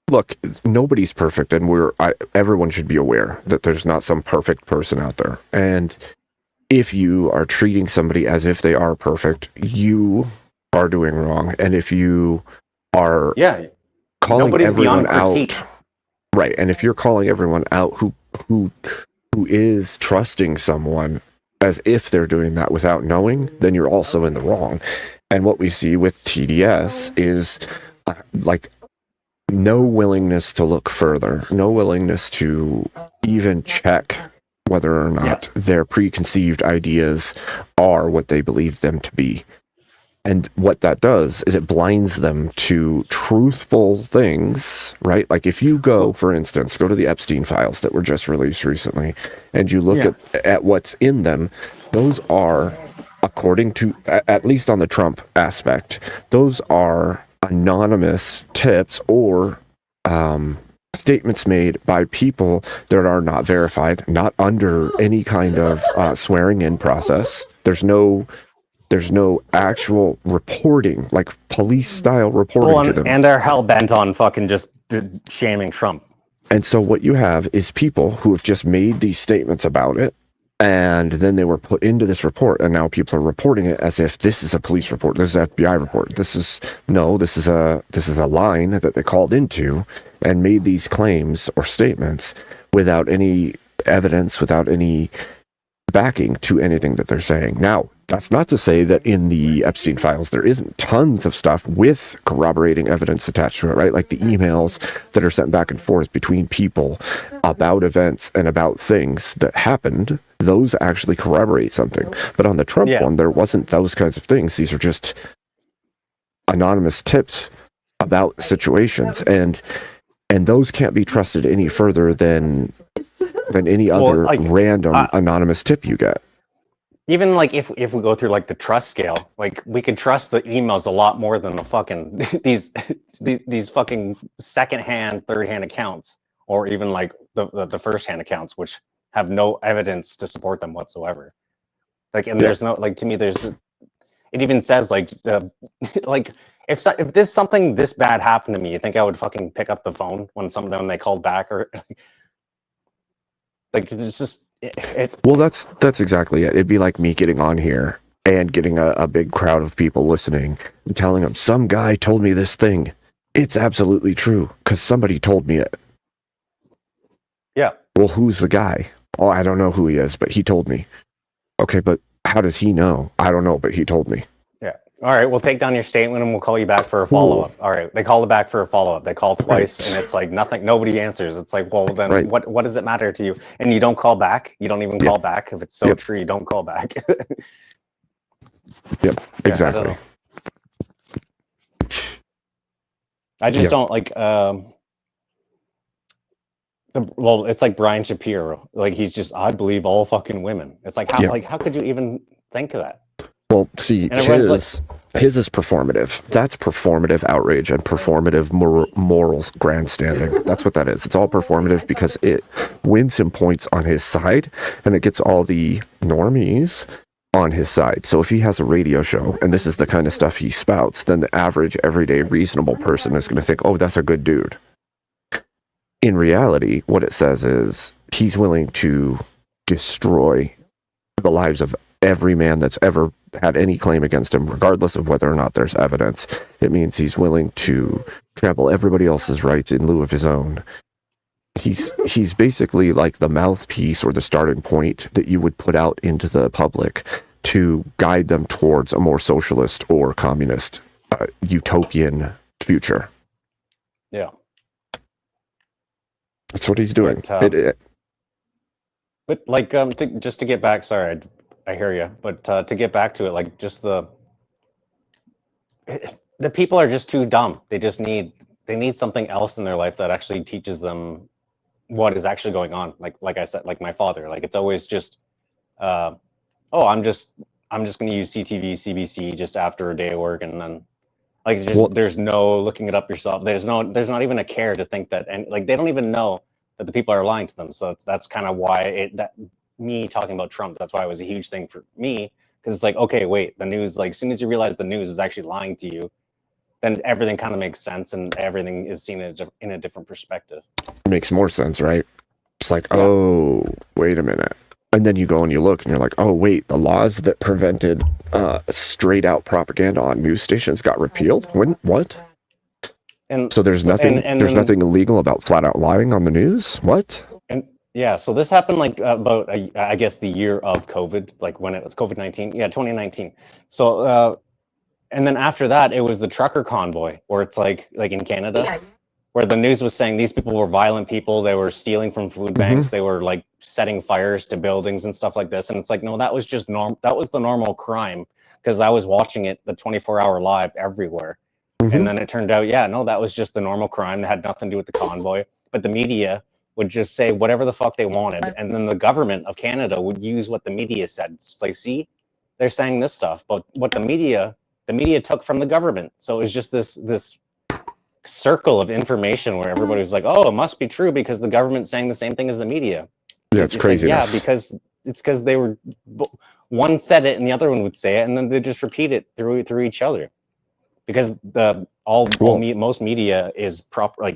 look, nobody's perfect, and everyone should be aware that there's not some perfect person out there. And if you are treating somebody as if they are perfect, you are doing wrong. And if you are calling everyone out. Right, and if you're calling everyone out who is trusting someone as if they're doing that without knowing, then you're also in the wrong. And what we see with TDS is like no willingness to look further, no willingness to even check whether or not their preconceived ideas are what they believe them to be. And what that does is it blinds them to truthful things, right? Like if you go, for instance, go to the Epstein files that were just released recently, and you look at what's in them, those are, according to, at least on the Trump aspect, those are anonymous tips or statements made by people that are not verified, not under any kind of swearing in process. There's no actual reporting, like police style reporting to them. And they're hell bent on fucking just shaming Trump. And so what you have is people who have just made these statements about it, And then they were put into this report, and now people are reporting it as if this is a police report, this is an FBI report. This is a line that they called into and made these claims or statements without any evidence, without any backing to anything that they're saying. Now, that's not to say that in the Epstein files there isn't tons of stuff with corroborating evidence attached to it, right? Like the emails that are sent back and forth between people about events and about things that happened. Those actually corroborate something. But on the Trump one, there wasn't those kinds of things. These are just anonymous tips about situations, and those can't be trusted any further than any other random anonymous tip you get. Even like if we go through like the trust scale, like we could trust the emails a lot more than the fucking these fucking second-hand, third-hand accounts, or even like the first-hand accounts, which have no evidence to support them whatsoever. Like, and there's no, like, to me, it even says like like if something this bad happened to me, you think I would fucking pick up the phone when they called back, or like it's just well, that's exactly it. It'd be like me getting on here and getting a big crowd of people listening and telling them some guy told me this thing. It's absolutely true because somebody told me it. Yeah. Well, who's the guy? Oh, I don't know who he is, but he told me. Okay, but how does he know? I don't know, but he told me. Yeah. All right, we'll take down your statement and we'll call you back for a follow-up. All right, they call it back for a follow-up. They call twice and it's like nothing, nobody answers. It's like, well, then what does it matter to you? And you don't call back? You don't even call back? If it's so true, you don't call back. Yep, exactly. I just don't like, well, it's like Brian Shapiro. Like, he's just, I believe all fucking women. It's like, how could you even think of that? Well, see, his is performative. That's performative outrage and performative moral grandstanding. That's what that is. It's all performative because it wins him points on his side, and it gets all the normies on his side. So if he has a radio show, and this is the kind of stuff he spouts, then the average, everyday, reasonable person is going to think, oh, that's a good dude. In reality, what it says is he's willing to destroy the lives of every man that's ever had any claim against him, regardless of whether or not there's evidence. It means he's willing to trample everybody else's rights in lieu of his own. He's basically like the mouthpiece or the starting point that you would put out into the public to guide them towards a more socialist or communist utopian future. Yeah. That's what he's doing. But like, just to get back, sorry, I hear you, but to get back to it, like, just the people are just too dumb. They need something else in their life that actually teaches them what is actually going on. Like I said, like my father, like it's always just, oh, I'm just going to use CTV, CBC just after a day of work, and then like there's no looking it up yourself. There's not even a care to think that, and like they don't even know that the people are lying to them. So that's kind of why me talking about Trump, that's why it was a huge thing for me, because it's like, okay, wait, the news, like as soon as you realize the news is actually lying to you, then everything kind of makes sense and everything is seen in a different perspective. It makes more sense, right? It's like, oh, wait a minute. And then you go and you look and you're like, oh, wait, the laws that prevented straight out propaganda on news stations got repealed? When? What? And so there's nothing nothing illegal about flat out lying on the news? What? And yeah, so this happened like about, I guess, the year of COVID, like when it was COVID-19. Yeah, 2019. So, and then after that, it was the trucker convoy, where it's like in Canada, where the news was saying these people were violent people. They were stealing from food banks. They were like setting fires to buildings and stuff like this. And it's like, no, that was just that was the normal crime, because I was watching it, the 24-hour live everywhere. And then it turned out, yeah, no, that was just the normal crime that had nothing to do with the convoy. But the media would just say whatever the fuck they wanted. And then the government of Canada would use what the media said. It's like, see, they're saying this stuff, but what the media took from the government. So it was just this circle of information where everybody was like, oh, it must be true because the government's saying the same thing as the media. Yeah, it's craziness. Like, yeah, because they were, one said it and the other one would say it, and then they just repeat it through each other. because most media is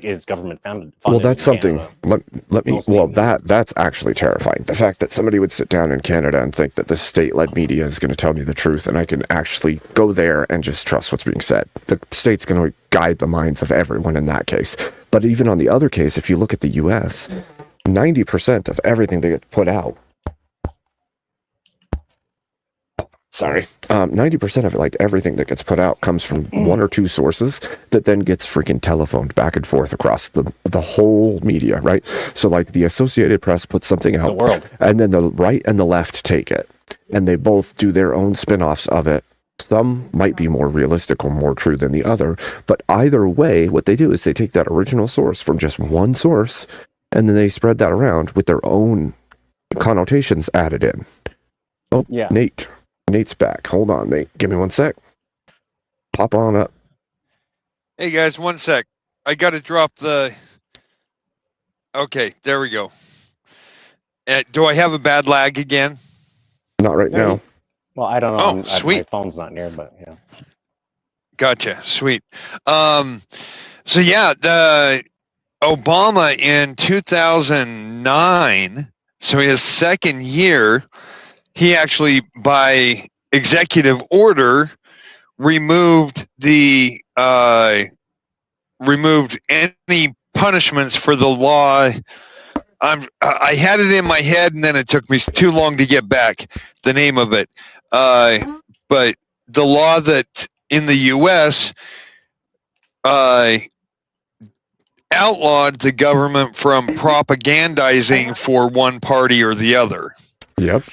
is government funded. Well, that's in something. Canada. Let me. Well, that's actually terrifying. The fact that somebody would sit down in Canada and think that the state-led media is going to tell me the truth, and I can actually go there and just trust what's being said. The state's going to guide the minds of everyone in that case. But even on the other case, if you look at the U.S., 90% of everything that gets put out. 90% of it, like everything that gets put out, comes from one or two sources that then gets freaking telephoned back and forth across the whole media, right? So like the Associated Press puts something out, and then the right and the left take it, and they both do their own spin-offs of it. Some might be more realistic or more true than the other, but either way, what they do is they take that original source from just one source, and then they spread that around with their own connotations added in. Oh, yeah. Nate's back. Hold on, Nate. Give me 1 sec. Pop on up. Hey guys, 1 sec. I got to drop the. Okay, there we go. Do I have a bad lag again? Not right now. Well, I don't know. Oh, sweet. My phone's not near, but yeah. Gotcha. Sweet. So yeah, the Obama in 2009, so his second year, he actually, by executive order, removed any punishments for the law. I had it in my head, and then it took me too long to get back the name of it. But the law that in the U.S. outlawed the government from propagandizing for one party or the other. Yep.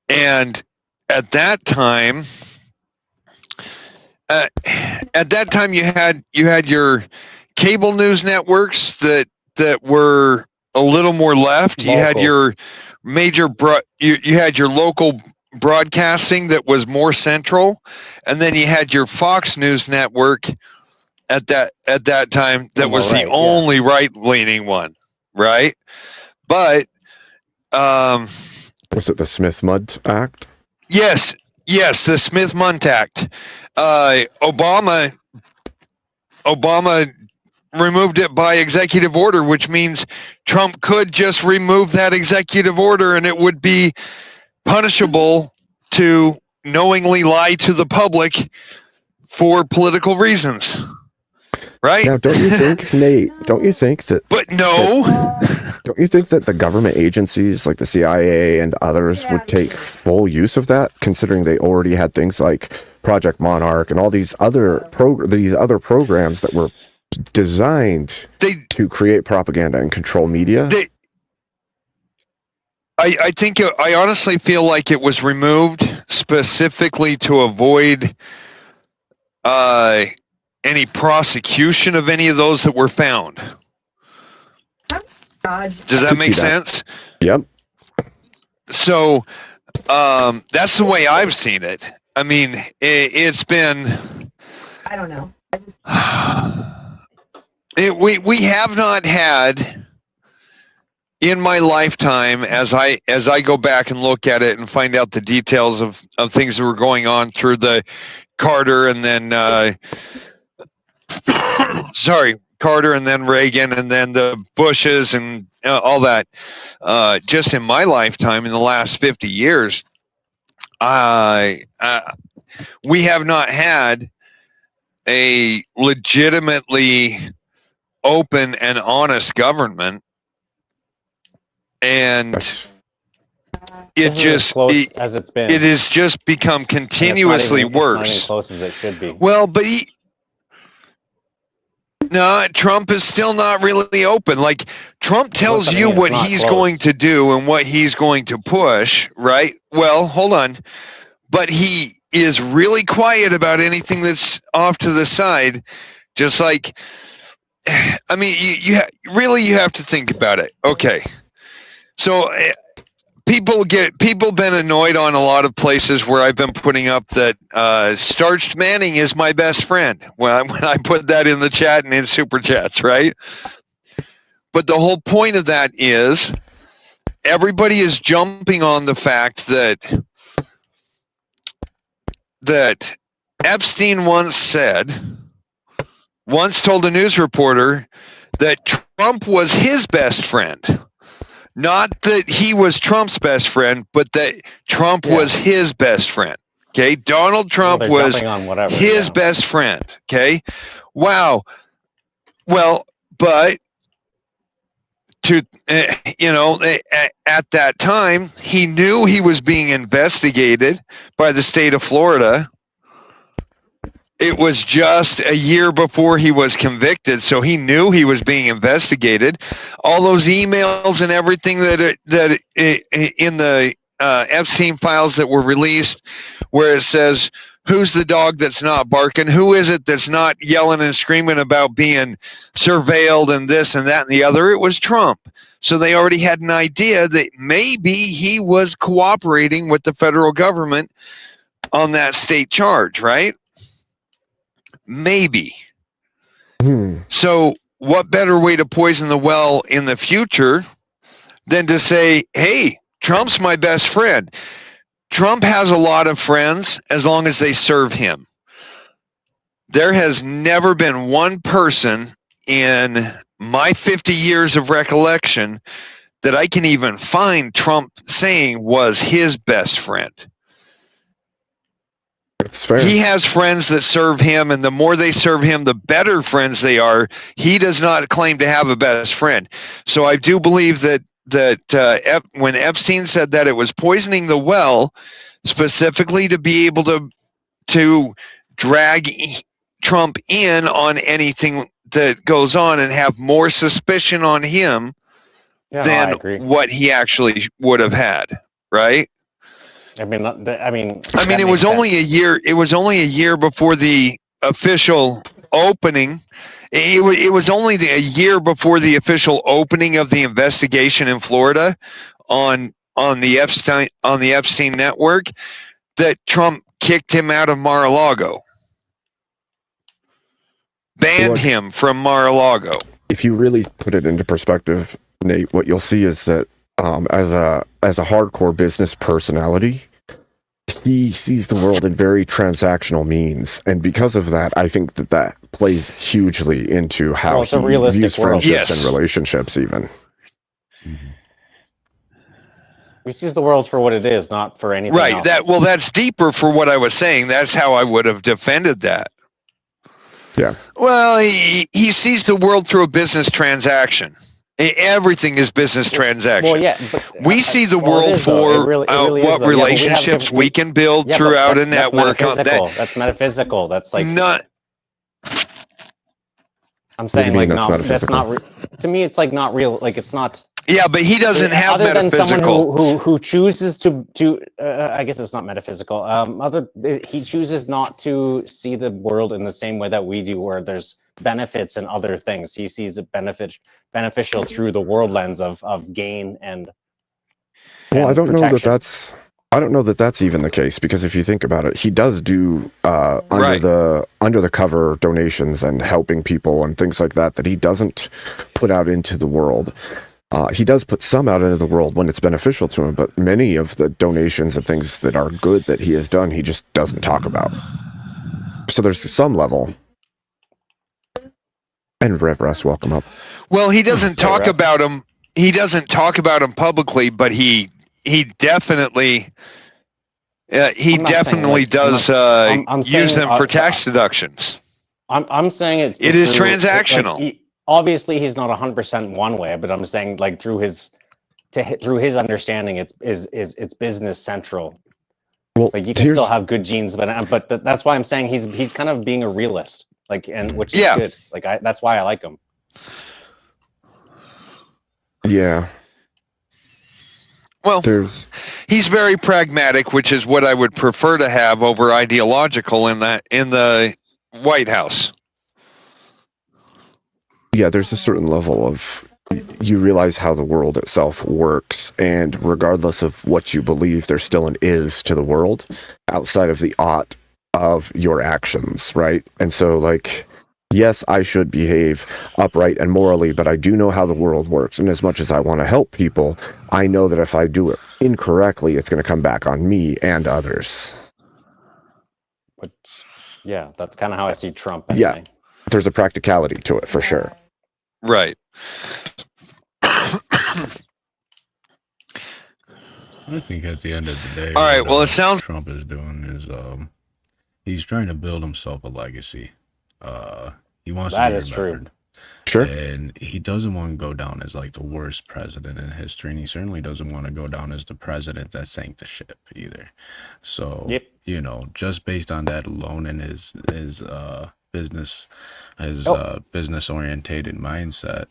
And at that time, you had your cable news networks that were a little more left. You had your major you had your local broadcasting that was more central, and then you had your Fox News network at that time that was the only right-leaning one, right? But was it the Smith-Mudd Act? Yes, the Smith-Mudd Act. Obama removed it by executive order, which means Trump could just remove that executive order, and it would be punishable to knowingly lie to the public for political reasons. Right? Now, don't you think, Nate, don't you think that... But no! Don't you think that the government agencies like the CIA and others would take full use of that, considering they already had things like Project Monarch and all these other programs that were designed to create propaganda and control media? I honestly feel like it was removed specifically to avoid any prosecution of any of those that were found. Does that make sense? Yep. So that's the way I've seen it. I mean, it's been. I don't know. We have not had in my lifetime, as I go back and look at it and find out the details of things that were going on through the Carter and then Carter and then Reagan and then the Bushes and all that. Just in my lifetime, in the last 50 years, we have not had a legitimately open and honest government, and it has just become continuously worse. It's not even close as it should be. Well, but no, Trump is still not really open. Like, Trump tells you what he's going to do and what he's going to push, right? Well, hold on. But he is really quiet about anything that's off to the side. Just like, I mean, you have to think about it. Okay. So people been annoyed on a lot of places where I've been putting up that Starched Manning is my best friend when I put that in the chat and in super chats, right? But the whole point of that is everybody is jumping on the fact that Epstein once told a news reporter that Trump was his best friend. Not that he was Trump's best friend, but that Trump was his best friend. Okay, Donald Trump was his best friend. Okay, wow. Well, but at that time, he knew he was being investigated by the state of Florida. It was just a year before he was convicted, so he knew he was being investigated. All those emails and everything that in the Epstein files that were released, where it says, "Who's the dog that's not barking? Who is it that's not yelling and screaming about being surveilled and this and that and the other?" It was Trump. So they already had an idea that maybe he was cooperating with the federal government on that state charge, right? Maybe. So what better way to poison the well in the future than to say, hey, Trump's my best friend. Trump has a lot of friends as long as they serve him. There has never been one person in my 50 years of recollection that I can even find Trump saying was his best friend. It's fair. He has friends that serve him, and the more they serve him, the better friends they are. He does not claim to have a best friend. So I do believe that when Epstein said that, it was poisoning the well, specifically to be able to drag Trump in on anything that goes on and have more suspicion on him than what he actually would have had, right? I mean, it was only a year. It was only a year before the official opening. It was only a year before the official opening of the investigation in Florida on the Epstein network that Trump kicked him out of Mar-a-Lago, banned him from Mar-a-Lago. If you really put it into perspective, Nate, what you'll see is that as a hardcore business personality, he sees the world in very transactional means, and because of that, I think that plays hugely into how he views friendships and relationships. Even he sees the world for what it is, not for anything else. That's deeper for what I was saying. That's how I would have defended that. Yeah. Well, he sees the world through a business transaction. Everything is business transaction. Well, yeah, we see the world for what relationships we can build throughout a network. That's metaphysical. That's like not. I'm saying like that's not. To me, it's like not real. Like it's not. Yeah, but he doesn't have other metaphysical. than someone who chooses to I guess it's not metaphysical. He chooses not to see the world in the same way that we do, where there's benefits and other things. He sees it beneficial through the world lens of gain and. Well, I don't protection. know that that's even the case, because if you think about it, he does do under the cover donations and helping people and things like that he doesn't put out into the world. He does put some out into the world when it's beneficial to him, but many of the donations and things that are good that he has done, he just doesn't talk about. So there's some level. And Rev Russ, welcome up. Well, he doesn't talk about him. He doesn't talk about him publicly, but he definitely does use them for tax deductions. I'm saying it is transactional. Obviously, he's not 100% one way, but I'm saying like through his understanding, it's business central. Well, like you can still have good genes, but that's why I'm saying he's kind of being a realist, like, and which is good. Like that's why I like him. Yeah. Well, he's very pragmatic, which is what I would prefer to have over ideological in the White House. Yeah, there's a certain level of you realize how the world itself works, and regardless of what you believe, there's still an is to the world outside of the ought of your actions, right? And so, like, yes, I should behave upright and morally, but I do know how the world works. And as much as I want to help people, I know that if I do it incorrectly, it's going to come back on me and others. Yeah, that's kind of how I see Trump. Yeah, Anyway. there's a practicality to it for sure. Right. I think at the end of the day, All right, what, well, it sounds Trump is doing is he's trying to build himself a legacy. He wants That to be is true. remembered. Sure. And he doesn't want to go down as like the worst president in history, and he certainly doesn't want to go down as the president that sank the ship either. So, you know, just based on that alone and his business orientated mindset,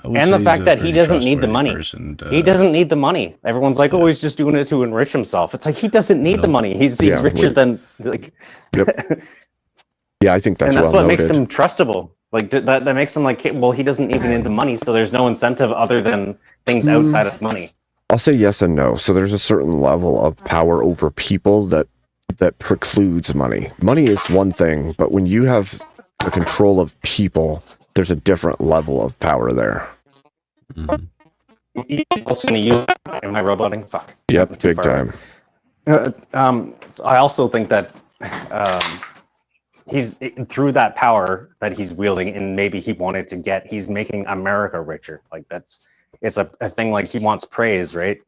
I would And say the he's fact a that he pretty doesn't need the trustworthy money. person to- He doesn't need the money. Everyone's like, oh, he's just doing it to enrich himself. It's like he doesn't need the money. He's Yeah, richer wait. than like. Yep. Yeah, I think that's and that's well what makes noted. him trustable. Like that makes him like, well, he doesn't even need the money, so there's no incentive other than things outside of money. I'll say yes and no. So there's a certain level of power over people that precludes money. Money is one thing, but when you have the control of people, there's a different level of power there. Also gonna use am I roboting? Fuck. Yep, Too big far time. I also think that he's through that power that he's wielding, and maybe he wanted to get. He's making America richer. Like it's a thing. Like he wants praise, right?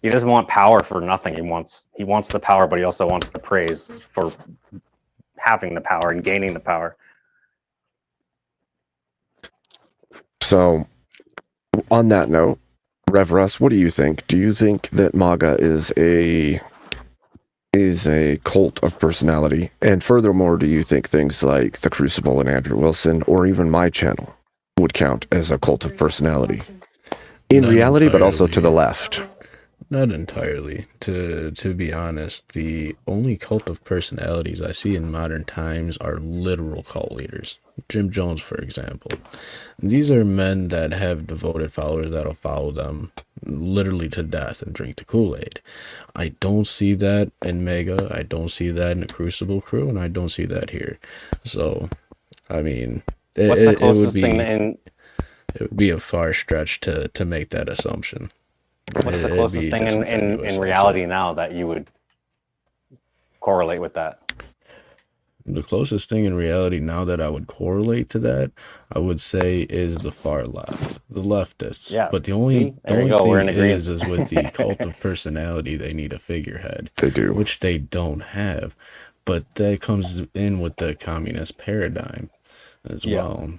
He doesn't want power for nothing. He wants the power, but he also wants the praise for having the power and gaining the power. So, on that note, Rev Russ, what do you think? Do you think that MAGA is a cult of personality? And furthermore, do you think things like The Crucible and Andrew Wilson, or even my channel, would count as a cult of personality? In Not reality, but also entirely. to the left. Not entirely. To be honest, the only cult of personalities I see in modern times are literal cult leaders. Jim Jones, for example. These are men that have devoted followers that'll follow them literally to death and drink the Kool-Aid. I don't see that in Mega. I don't see that in the Crucible crew, and I don't see that here. So, I mean, What's the it would closest be thing in? it would be a far stretch to make that assumption. What's the It'd closest be thing disingenuous, in I'd reality say. now that you would correlate with that? The closest thing in reality now that I would correlate to that, I would say, is the far left, the leftists. Yeah, But the see? only There you go, we're in thing agreement. is with the cult of personality, they need a figurehead. They do. Which they don't have. But that comes in with the communist paradigm as well.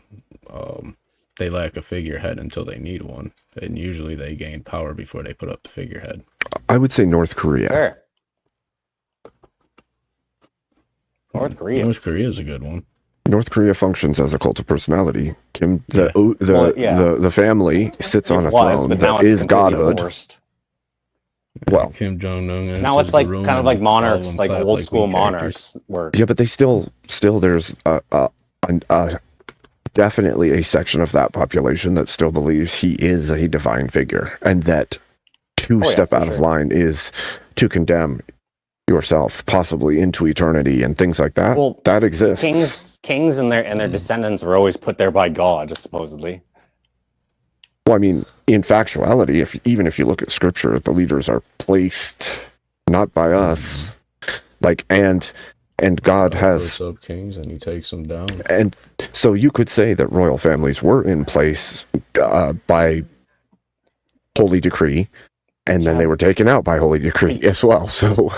They lack a figurehead until they need one. And usually they gain power before they put up the figurehead. I would say North Korea. Sure. North Korea. North Korea is a good one. North Korea functions as a cult of personality. The family sits on a It was, throne but now that it's is completely godhood. divorced. Well, Kim Jong Un. Now it's like kind of like monarchs, like old school monarchs work. yeah, but they still there's definitely a section of that population that still believes he is a divine figure, and that to step out of line is to condemn yourself possibly into eternity and things like that. Well, that exists. Kings and their descendants are always put there by God, supposedly. Well, I mean, in factuality, even if you look at scripture, the leaders are placed not by us, like and God has up kings and he takes them down. and so you could say that royal families were in place by holy decree, and then they were taken out by holy decree as well. So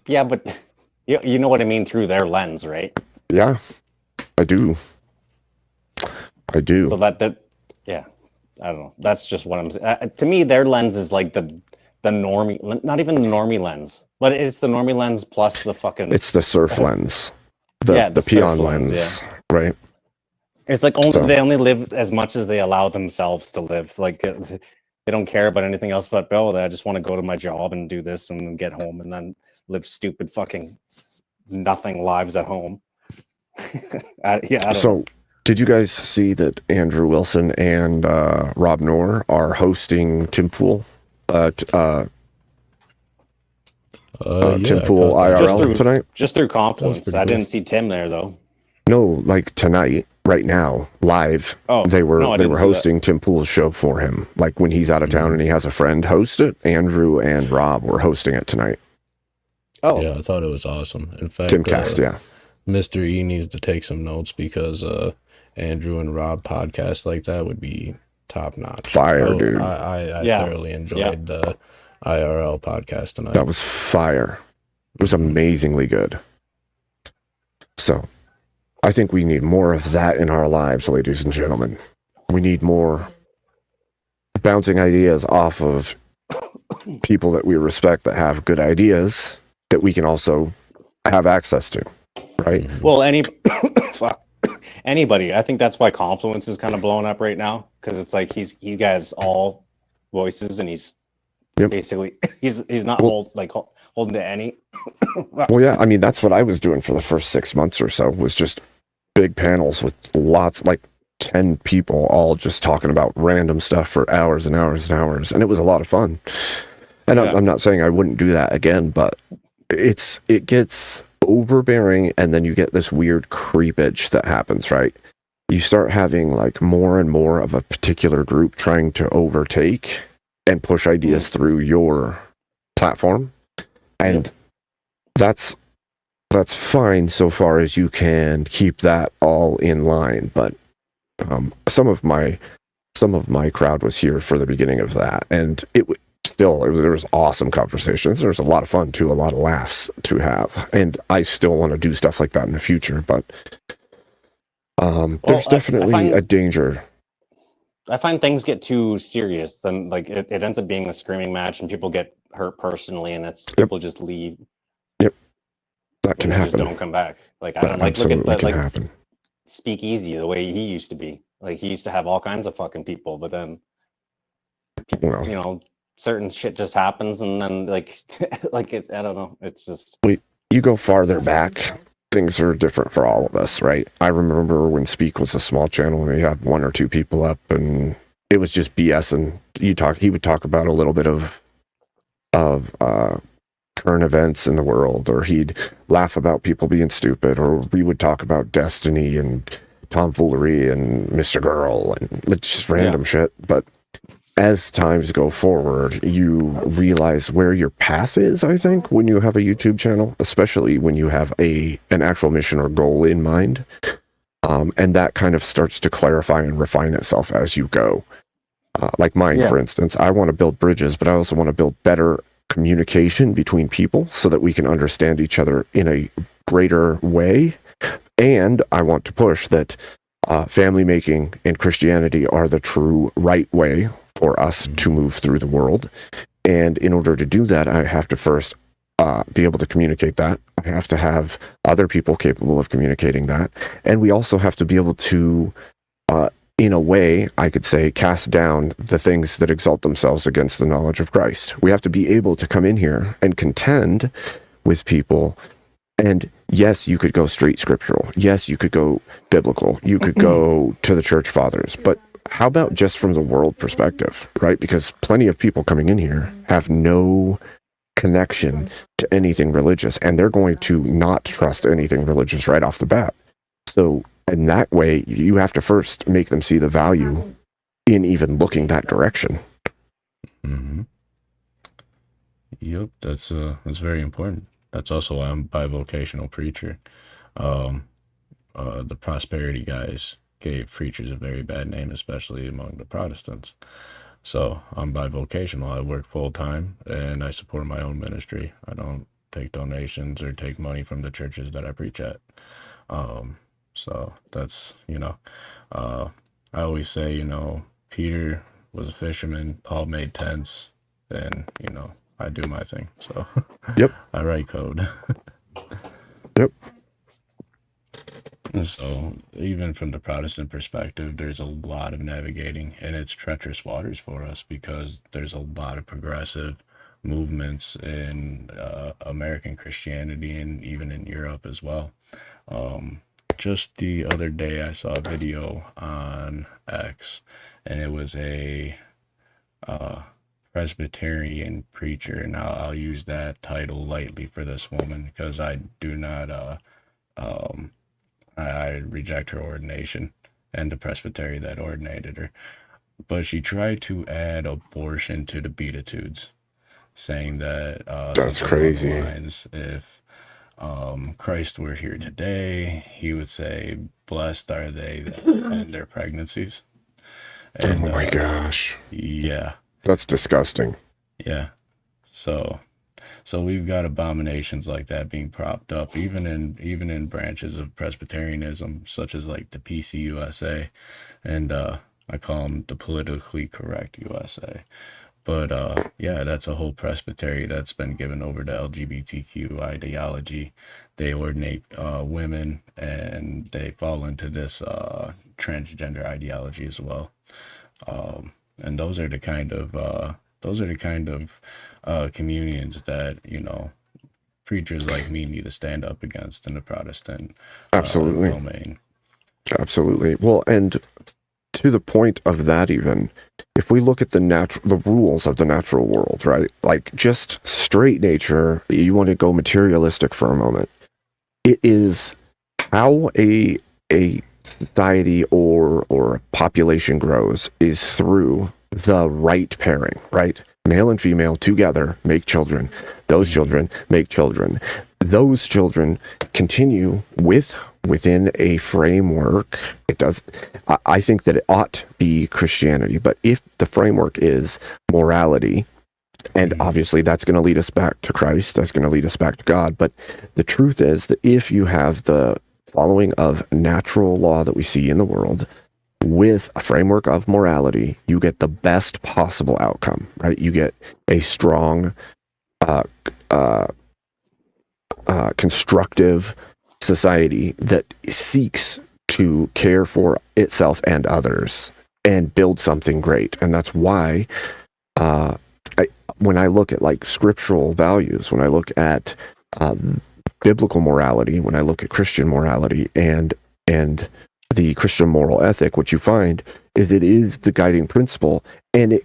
Yeah, but you know what I mean through their lens, right? yeah, I do. So that yeah, I don't know. That's just what I'm saying. To me, their lens is like the normie, not even the normie lens, but it's the normie lens plus the fucking. It's the surf lens, the surf peon lens, right? It's like they only live as much as they allow themselves to live. Like they don't care about anything else but I just want to go to my job and do this and then get home and then live stupid fucking nothing lives at home. I don't know. Did you guys see that Andrew Wilson and Rob Noor are hosting Tim Pool? Tim Pool IRL tonight? Just through Confluence. I didn't see Tim there though. No, like tonight, right now, live. Oh, they were no, I didn't see hosting Tim Pool's show for him. Like when he's out of town and he has a friend host it. Andrew and Rob were hosting it tonight. Oh yeah, I thought it was awesome. In fact, Timcast, yeah. Mr. E needs to take some notes because Andrew and Rob podcast like that would be top notch. Fire, dude. I Yeah. thoroughly enjoyed the IRL podcast tonight. That was fire. It was amazingly good. So, I think we need more of that in our lives, ladies and gentlemen. We need more bouncing ideas off of people that we respect that have good ideas that we can also have access to, right? Well, fuck, anybody. I think that's why Confluence is kind of blowing up right now, because it's like he has all voices, and he's basically he's not holding to any. Well, yeah, I mean, that's what I was doing for the first 6 months or so, was just big panels with lots, like 10 people all just talking about random stuff for hours and hours and hours. And it was a lot of fun. And I'm not saying I wouldn't do that again, but it gets overbearing, and then you get this weird creepage that happens, right? You start having like more and more of a particular group trying to overtake and push ideas through your platform. And that's fine so far as you can keep that all in line, but some of my crowd was here for the beginning of that, and there was awesome conversations. There was a lot of fun too, a lot of laughs to have, and I still want to do stuff like that in the future, but there's definitely a danger. I find things get too serious, then like it ends up being a screaming match, and people get hurt personally, and people just leave. Yep, that can happen. Just don't come back. Like I That don't like look absolutely at that, can like happen. Speakeasy, the way he used to be. Like he used to have all kinds of fucking people, but then certain shit just happens, and then like it. I don't know. It's just You go farther back, things are different for all of us, right? I remember when Speak was a small channel and we had 1 or 2 people up, and it was just BS. And he would talk about a little bit of current events in the world, or he'd laugh about people being stupid, or we would talk about Destiny and tomfoolery and Mr. Girl and just random shit. But as times go forward, you realize where your path is, I think, when you have a YouTube channel, especially when you have an actual mission or goal in mind. And that kind of starts to clarify and refine itself as you go. Like mine, for instance, I want to build bridges, but I also want to build better communication between people so that we can understand each other in a greater way. And I want to push that family making and Christianity are the true right way for us to move through the world. And in order to do that, I have to first be able to communicate that. I have to have other people capable of communicating that. And we also have to be able to, in a way, I could say, cast down the things that exalt themselves against the knowledge of Christ. We have to be able to come in here and contend with people. And yes, you could go straight scriptural. Yes, you could go biblical. You could go to the church fathers. But how about just from the world perspective, right? Because plenty of people coming in here have no connection to anything religious, and they're going to not trust anything religious right off the bat. So in that way, you have to first make them see the value in even looking that direction. Mm-hmm. Yep, that's very important. That's also why I'm a bivocational preacher. The prosperity guys gave preachers a very bad name, especially among the Protestants. So I'm bivocational. I work full time and I support my own ministry. I don't take donations or take money from the churches that I preach at. So that's, I always say, Peter was a fisherman, Paul made tents, and, I do my thing. So yep, I write code. Yep. So even from the Protestant perspective, there's a lot of navigating, and it's treacherous waters for us because there's a lot of progressive movements in American Christianity and even in Europe as well. Just the other day, I saw a video on X, and it was a Presbyterian preacher, and I'll use that title lightly for this woman because I do not, I reject her ordination and the presbytery that ordinated her. But she tried to add abortion to the Beatitudes, saying that that's crazy. If Christ were here today, he would say, blessed are they that end their pregnancies. And, oh my gosh. Yeah. That's disgusting. Yeah. So we've got abominations like that being propped up, even in branches of Presbyterianism, such as like the PCUSA, and I call them the politically correct USA. But yeah, that's a whole presbytery that's been given over to LGBTQ ideology. They ordinate women, and they fall into this transgender ideology as well. And those are the kind of communions that, you know, preachers like me need to stand up against in the Protestant Absolutely. domain. Absolutely. Well, and to the point of that, even if we look at the rules of the natural world, right? Like just straight nature, you want to go materialistic for a moment. It is how a society or a population grows is through the right pairing, right? Male and female together make children. Those children make children. Those children continue within a framework. It does. I think that it ought be Christianity, but if the framework is morality, and obviously that's going to lead us back to Christ, that's going to lead us back to God. But the truth is that if you have the following of natural law that we see in the world with a framework of morality, you get the best possible outcome, right? You get a strong, constructive society that seeks to care for itself and others and build something great. And that's why when I look at like scriptural values, when I look at biblical morality, when I look at Christian morality and the Christian moral ethic, what you find is it is the guiding principle, and it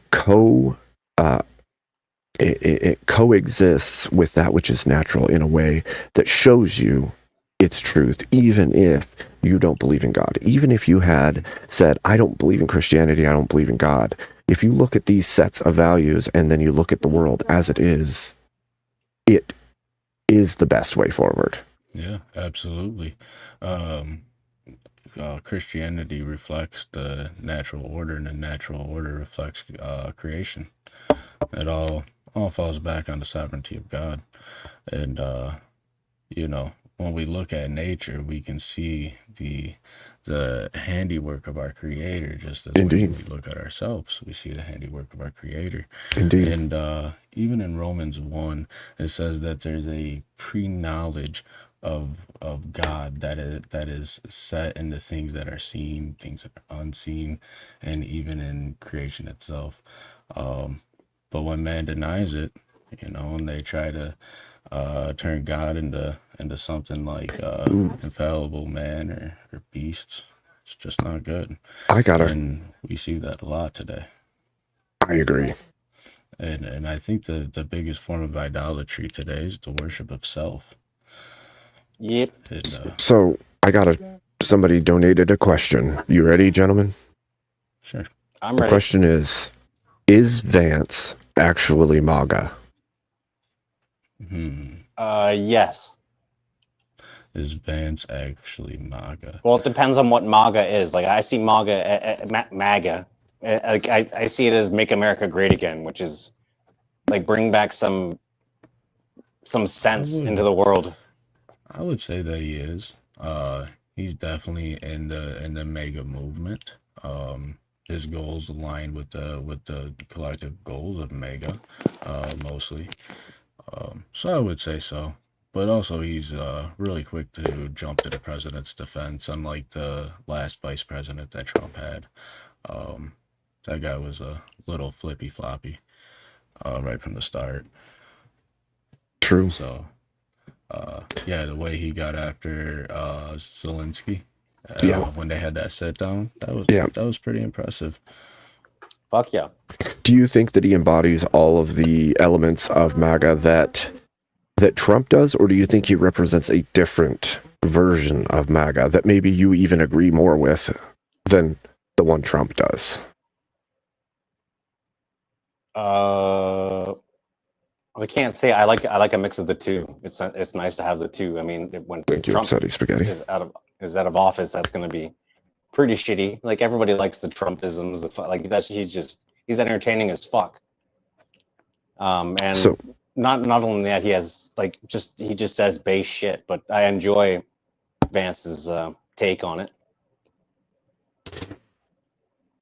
coexists with that which is natural in a way that shows you its truth, even if you don't believe in God. Even if you had said, I don't believe in Christianity, I don't believe in God. If you look at these sets of values and then you look at the world as it is the best way forward. Yeah, absolutely. Christianity reflects the natural order, and the natural order reflects creation. It all falls back on the sovereignty of God. And you know, when we look at nature, we can see the handiwork of our Creator, just as when we look at ourselves, we see the handiwork of our Creator. Indeed. And even in Romans 1, it says that there's a pre-knowledge of God that is set in the things that are seen, things that are unseen, and even in creation itself. But when man denies it, you know, and they try to turn God into something like infallible man or beasts, it's just not good. And we see that a lot today. I agree. And I think the biggest form of idolatry today is the worship of self. Yep. So somebody donated a question. You ready, gentlemen? Sure. I'm The ready. question is Vance actually MAGA? Yes. Is Vance actually MAGA? Well, it depends on what MAGA is. Like I see MAGA. I see it as Make America Great Again, which is like bring back some sense into the world. I would say that he is. He's definitely in the MAGA movement. His goals align with the collective goals of MAGA, mostly. So I would say so. But also he's really quick to jump to the president's defense, unlike the last vice president that Trump had. That guy was a little flippy floppy right from the start. True. So yeah, the way he got after Zelensky when they had that sit down, that was pretty impressive. Fuck yeah. Do you think that he embodies all of the elements of MAGA that Trump does, or do you think he represents a different version of MAGA that maybe you even agree more with than the one Trump does? Like I can't say I like a mix of the two. It's nice to have the two. I mean, when Thank you, Trump Upsetty Spaghetti. is out of office, that's going to be pretty shitty. Like everybody likes the Trumpisms. Like that's he's entertaining as fuck. And So- not only that, he just says base shit. But I enjoy Vance's take on it.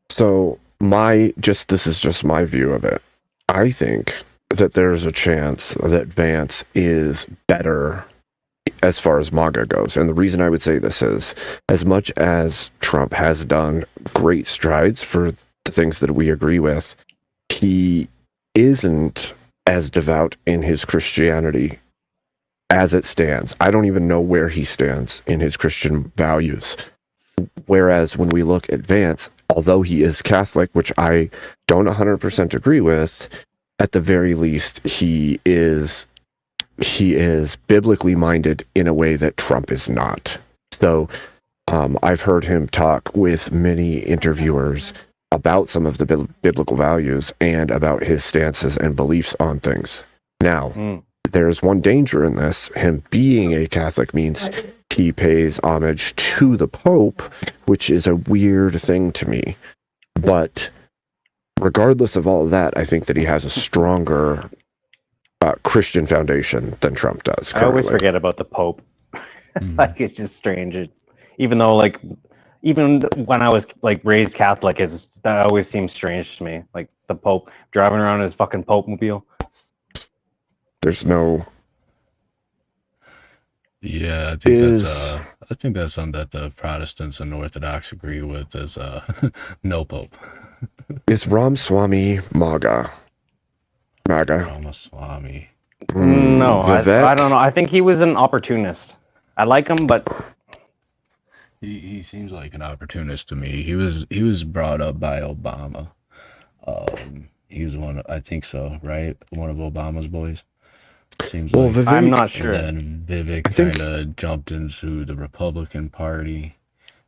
So this is just my view of it. I think that there's a chance that Vance is better as far as MAGA goes. And the reason I would say this is, as much as Trump has done great strides for the things that we agree with, he isn't as devout in his Christianity as it stands. I don't even know where he stands in his Christian values. Whereas when we look at Vance, although he is Catholic, which I don't 100% agree with, at the very least, he is biblically minded in a way that Trump is not. So I've heard him talk with many interviewers about some of the biblical values and about his stances and beliefs on things. Now, there's one danger in this. Him being a Catholic means he pays homage to the Pope, which is a weird thing to me. But regardless of all of that, I think that he has a stronger Christian foundation than Trump does. I always currently. forget about the Pope. Like it's just strange. Even when I was like raised Catholic, that always seems strange to me. Like the Pope driving around his fucking Pope mobile. There's no. Yeah, I think that's something that the Protestants and Orthodox agree with is no Pope. Is Ramaswamy MAGA? Ramaswamy. No, Vivek? I don't know. I think he was an opportunist. I like him, but He seems like an opportunist to me. He was brought up by Obama. He was I think so, right? One of Obama's boys. Seems Well, like. Vivek- I'm not sure. And then Vivek I think- kind of jumped into the Republican Party.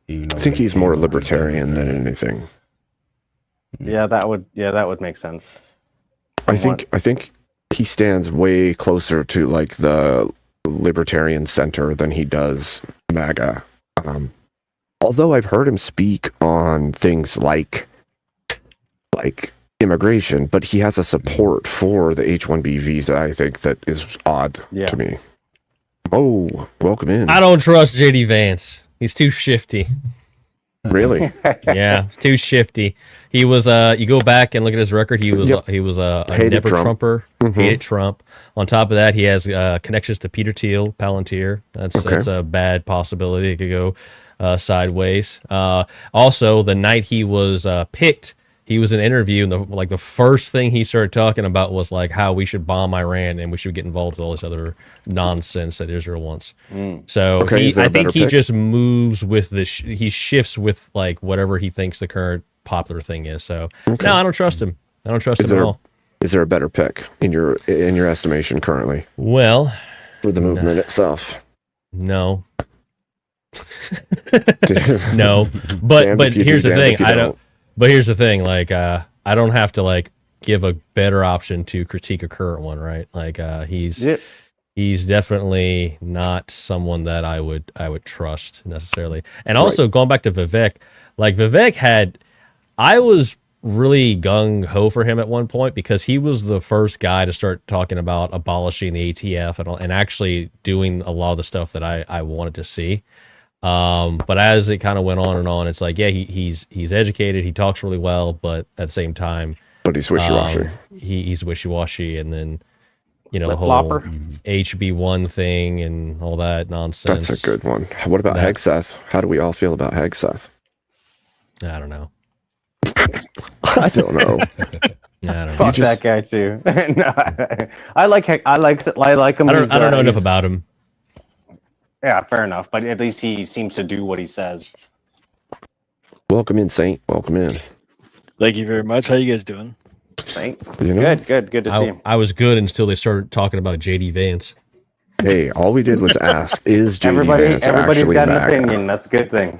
Even though I think he he's came more over libertarian than Democrat. anything. yeah, that would make sense. I Somewhat. think he stands way closer to like the libertarian center than he does MAGA. Although I've heard him speak on things like immigration, but he has a support for the H-1B visa, I think, that is odd to me. Oh, welcome in. I don't trust JD Vance. He's too shifty. Really? Yeah, it's too shifty. He was you go back and look at his record, he was a Hated never Trump. Trumper, Mhm. hated Trump. On top of that, he has connections to Peter Thiel, Palantir. That's a bad possibility. It could go sideways. Also, the night he was picked, he was in an interview, and the first thing he started talking about was like how we should bomb Iran and we should get involved with all this other nonsense that Israel wants. So Okay, is there I a think better he pick? just moves with he shifts with like whatever he thinks the current popular thing is. So Okay. no, I don't trust him. I don't trust him at all. Is there a better pick in your estimation currently? Well, for the movement itself. No. No, but Damned if you do, here's the damned thing. if you I don't. don't. But here's the thing. Like, I don't have to like give a better option to critique a current one, right? Like, he's definitely not someone that I would trust necessarily. And also going back to Vivek, like I was really gung ho for him at one point because he was the first guy to start talking about abolishing the ATF and actually doing a lot of the stuff that I wanted to see. But as it kind of went on and on, it's like, yeah, he's educated, he talks really well, but at the same time, but he's wishy-washy. He's wishy-washy, and then the whole Flip-flopper. HB1 thing and all that nonsense. That's a good one. What about Hegseth? How do we all feel about Hegseth? I don't know. I don't know. I don't know. Fuck that guy too. No, I like him. I don't know enough he's- about him. Yeah, fair enough. But at least he seems to do what he says. Welcome in, Saint. Welcome in. Thank you very much. How you guys doing? Saint. You know? Good to see him. I was good until they started talking about JD Vance. Hey, all we did was ask, is JD Everybody's Vance actually got an MAGA? opinion. That's a good thing.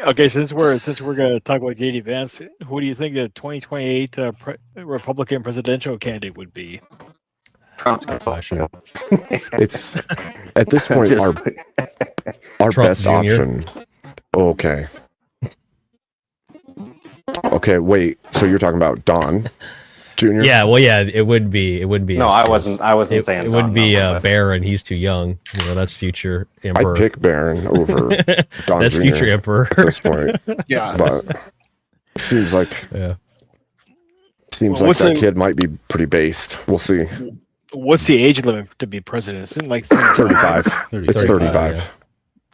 Okay, since we're gonna talk about JD Vance, who do you think the 2028 Republican presidential candidate would be? Trump's gonna fuck you up. It's at this point Just- our Trump best Jr.. option. Okay. Okay, wait. So you're talking about Don Jr.? Yeah, well, yeah, it would be. No, I wasn't saying It would Don, be no, but- Baron. He's too young. You know, that's future emperor. I'd pick Baron over Don That's Jr. future emperor at this point. Yeah. But seems like yeah. Seems Well, like that what's kid might be pretty based. We'll see. What's the age limit to be president? Isn't it like 35. It's 35.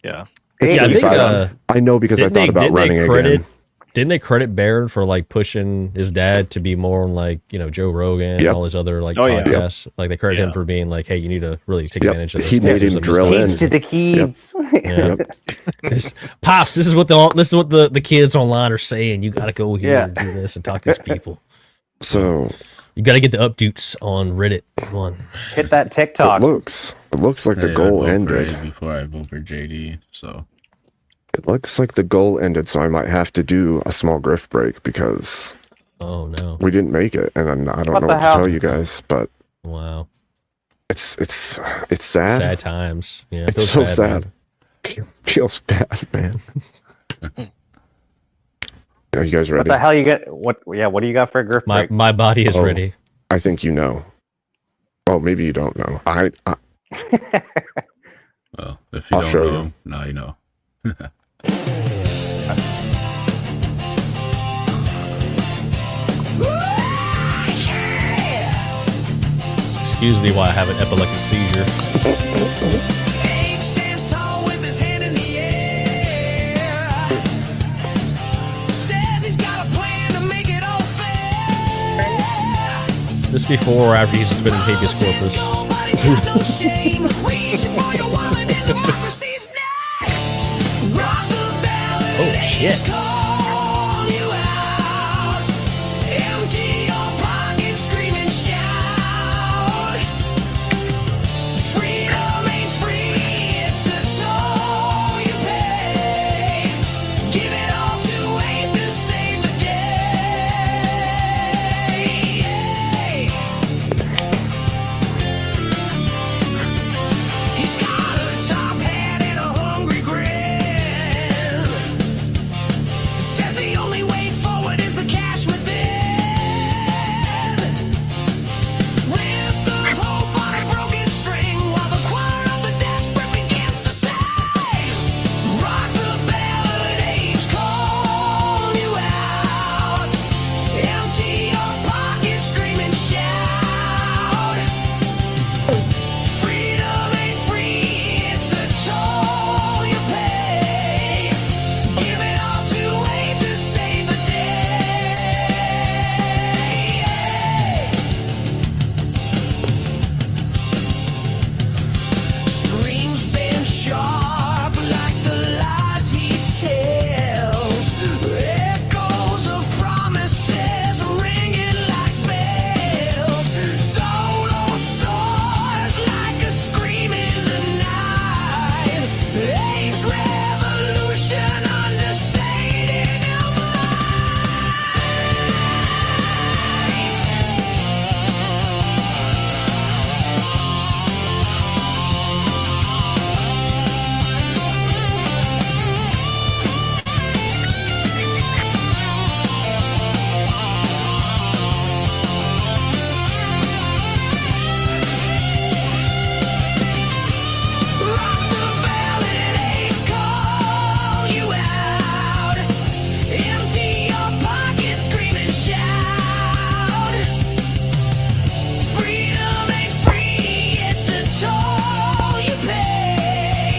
Yeah. It's Yeah, I think, 35. I know because I didn't thought about didn't running credit, again. Didn't they credit Barron for like pushing his dad to be more on like, you know, Joe Rogan and Yep. all his other like Oh, yeah. podcasts? Like they credit him for being like, hey, you need to really take Yep. advantage of this. He made This him is a drill mistake. in. Teach to the kids. Yeah. Yep. Pops, this is what the kids online are saying. You got to go here Yeah. and do this and talk to these people. So You got to get the updates on Reddit. Come on. Hit that TikTok. it looks like the Hey, goal I vote for ended. A before I vote for JD. So It looks like the goal ended, so I might have to do a small grift break because Oh no. we didn't make it, and I don't What know the what hell? to tell you guys, but Wow. it's sad. Sad times. Yeah. It's feels so bad, sad. man. Feels bad, man. Are you guys What ready? the hell you get? What? Yeah. What do you got for a grift My break? my body is Oh. ready. I think you know. Oh, maybe you don't know. well, if you I'll don't show know, you. now you know. Excuse me while I have an epileptic seizure. Abe stands tall with his hand in the air. Says he's got a plan to make it all fair. Is this before or after he's suspended habeas corpus? Nobody's got no shame. Reaching for your wallet in democracy's name. Rock the ballot. Oh, shit. Call you out. Empty your pockets, scream and shout. Freedom ain't free, it's a toll you pay. Give it all to Abe to save the day. He's got a top hat and a hungry grin. Says the only way forward is the cash within. Lives of hope on a broken string while the choir of the desperate begins to sing. Rock the ballad, Abe's calling you out. Empty your pockets, scream and shout. Freedom ain't free, it's a toll you pay. Give it all to Abe to save the day. Streams been sharp like the lies he tells. Echoes of promises ringing like bells. Solo soars like a scream in the night. Abe's revolution understated our Rock the ballad, Abe's call you out. Empty your pockets, scream and shout. Freedom ain't free, it's a toll you pay.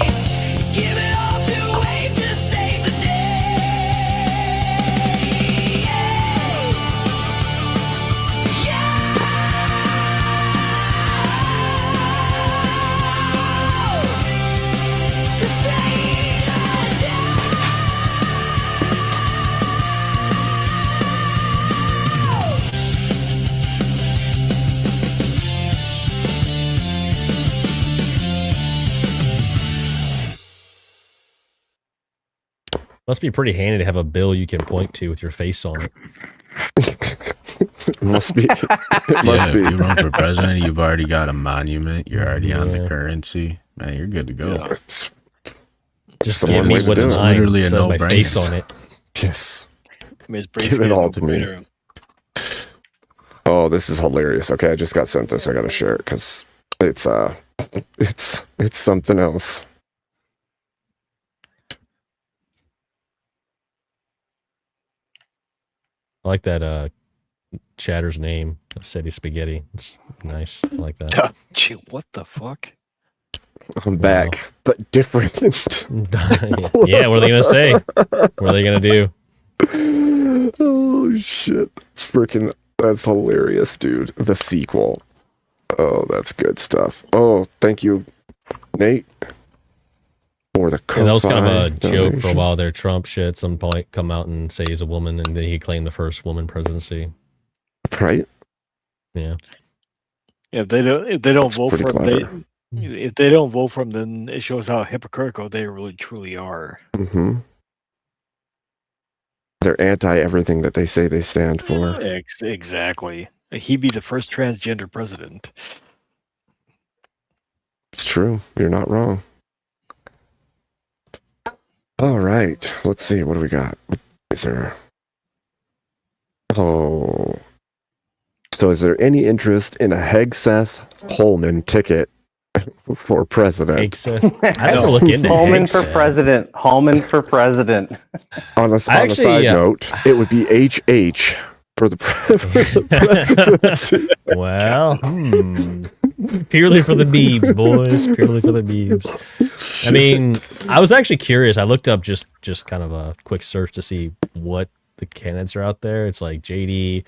Give it all to Abe to save the day. To save the day. Must be pretty handy to have a bill you can point to with your face on it. Must be. It must Yeah, be. if you run for president, you've already got a monument. You're already on the currency. Man, you're good to go. It's Just the give one me way to what's do it. mine. Literally a Says my no-brainer. face on it. Yes. Miss Give it all to me. Oh, this is hilarious. Okay, I just got sent this. I gotta share it because it's something else. I like that Chatter's name. City Spaghetti. It's nice. I like that. Gee, what the fuck? I'm back, but different. Yeah, what are they gonna say? What are they gonna do? Oh shit. That's hilarious, dude. The sequel. Oh, that's good stuff. Oh, thank you, Nate. For the And that was kind of a Ko-Fi joke for a donation. while there. Trump should at some point come out and say he's a woman, and then he claimed the first woman presidency. Right? Yeah. If they don't vote pretty for him, clever. if they don't vote for him, then it shows how hypocritical they really truly are. Mm-hmm. They're anti everything that they say they stand for. Exactly. He'd be the first transgender president. It's true. You're not wrong. All right. Let's see. What do we got? Is there? Oh. So, is there any interest in a Hegseth Holman ticket for president? I never look into Holman for Hegseth. president. Holman for president. On a actually, side note, it would be HH for the, for the presidency. Well, purely for the memes, boys. Purely for the memes. I mean, I was actually curious. I looked up just kind of a quick search to see what the candidates are out there. It's like JD,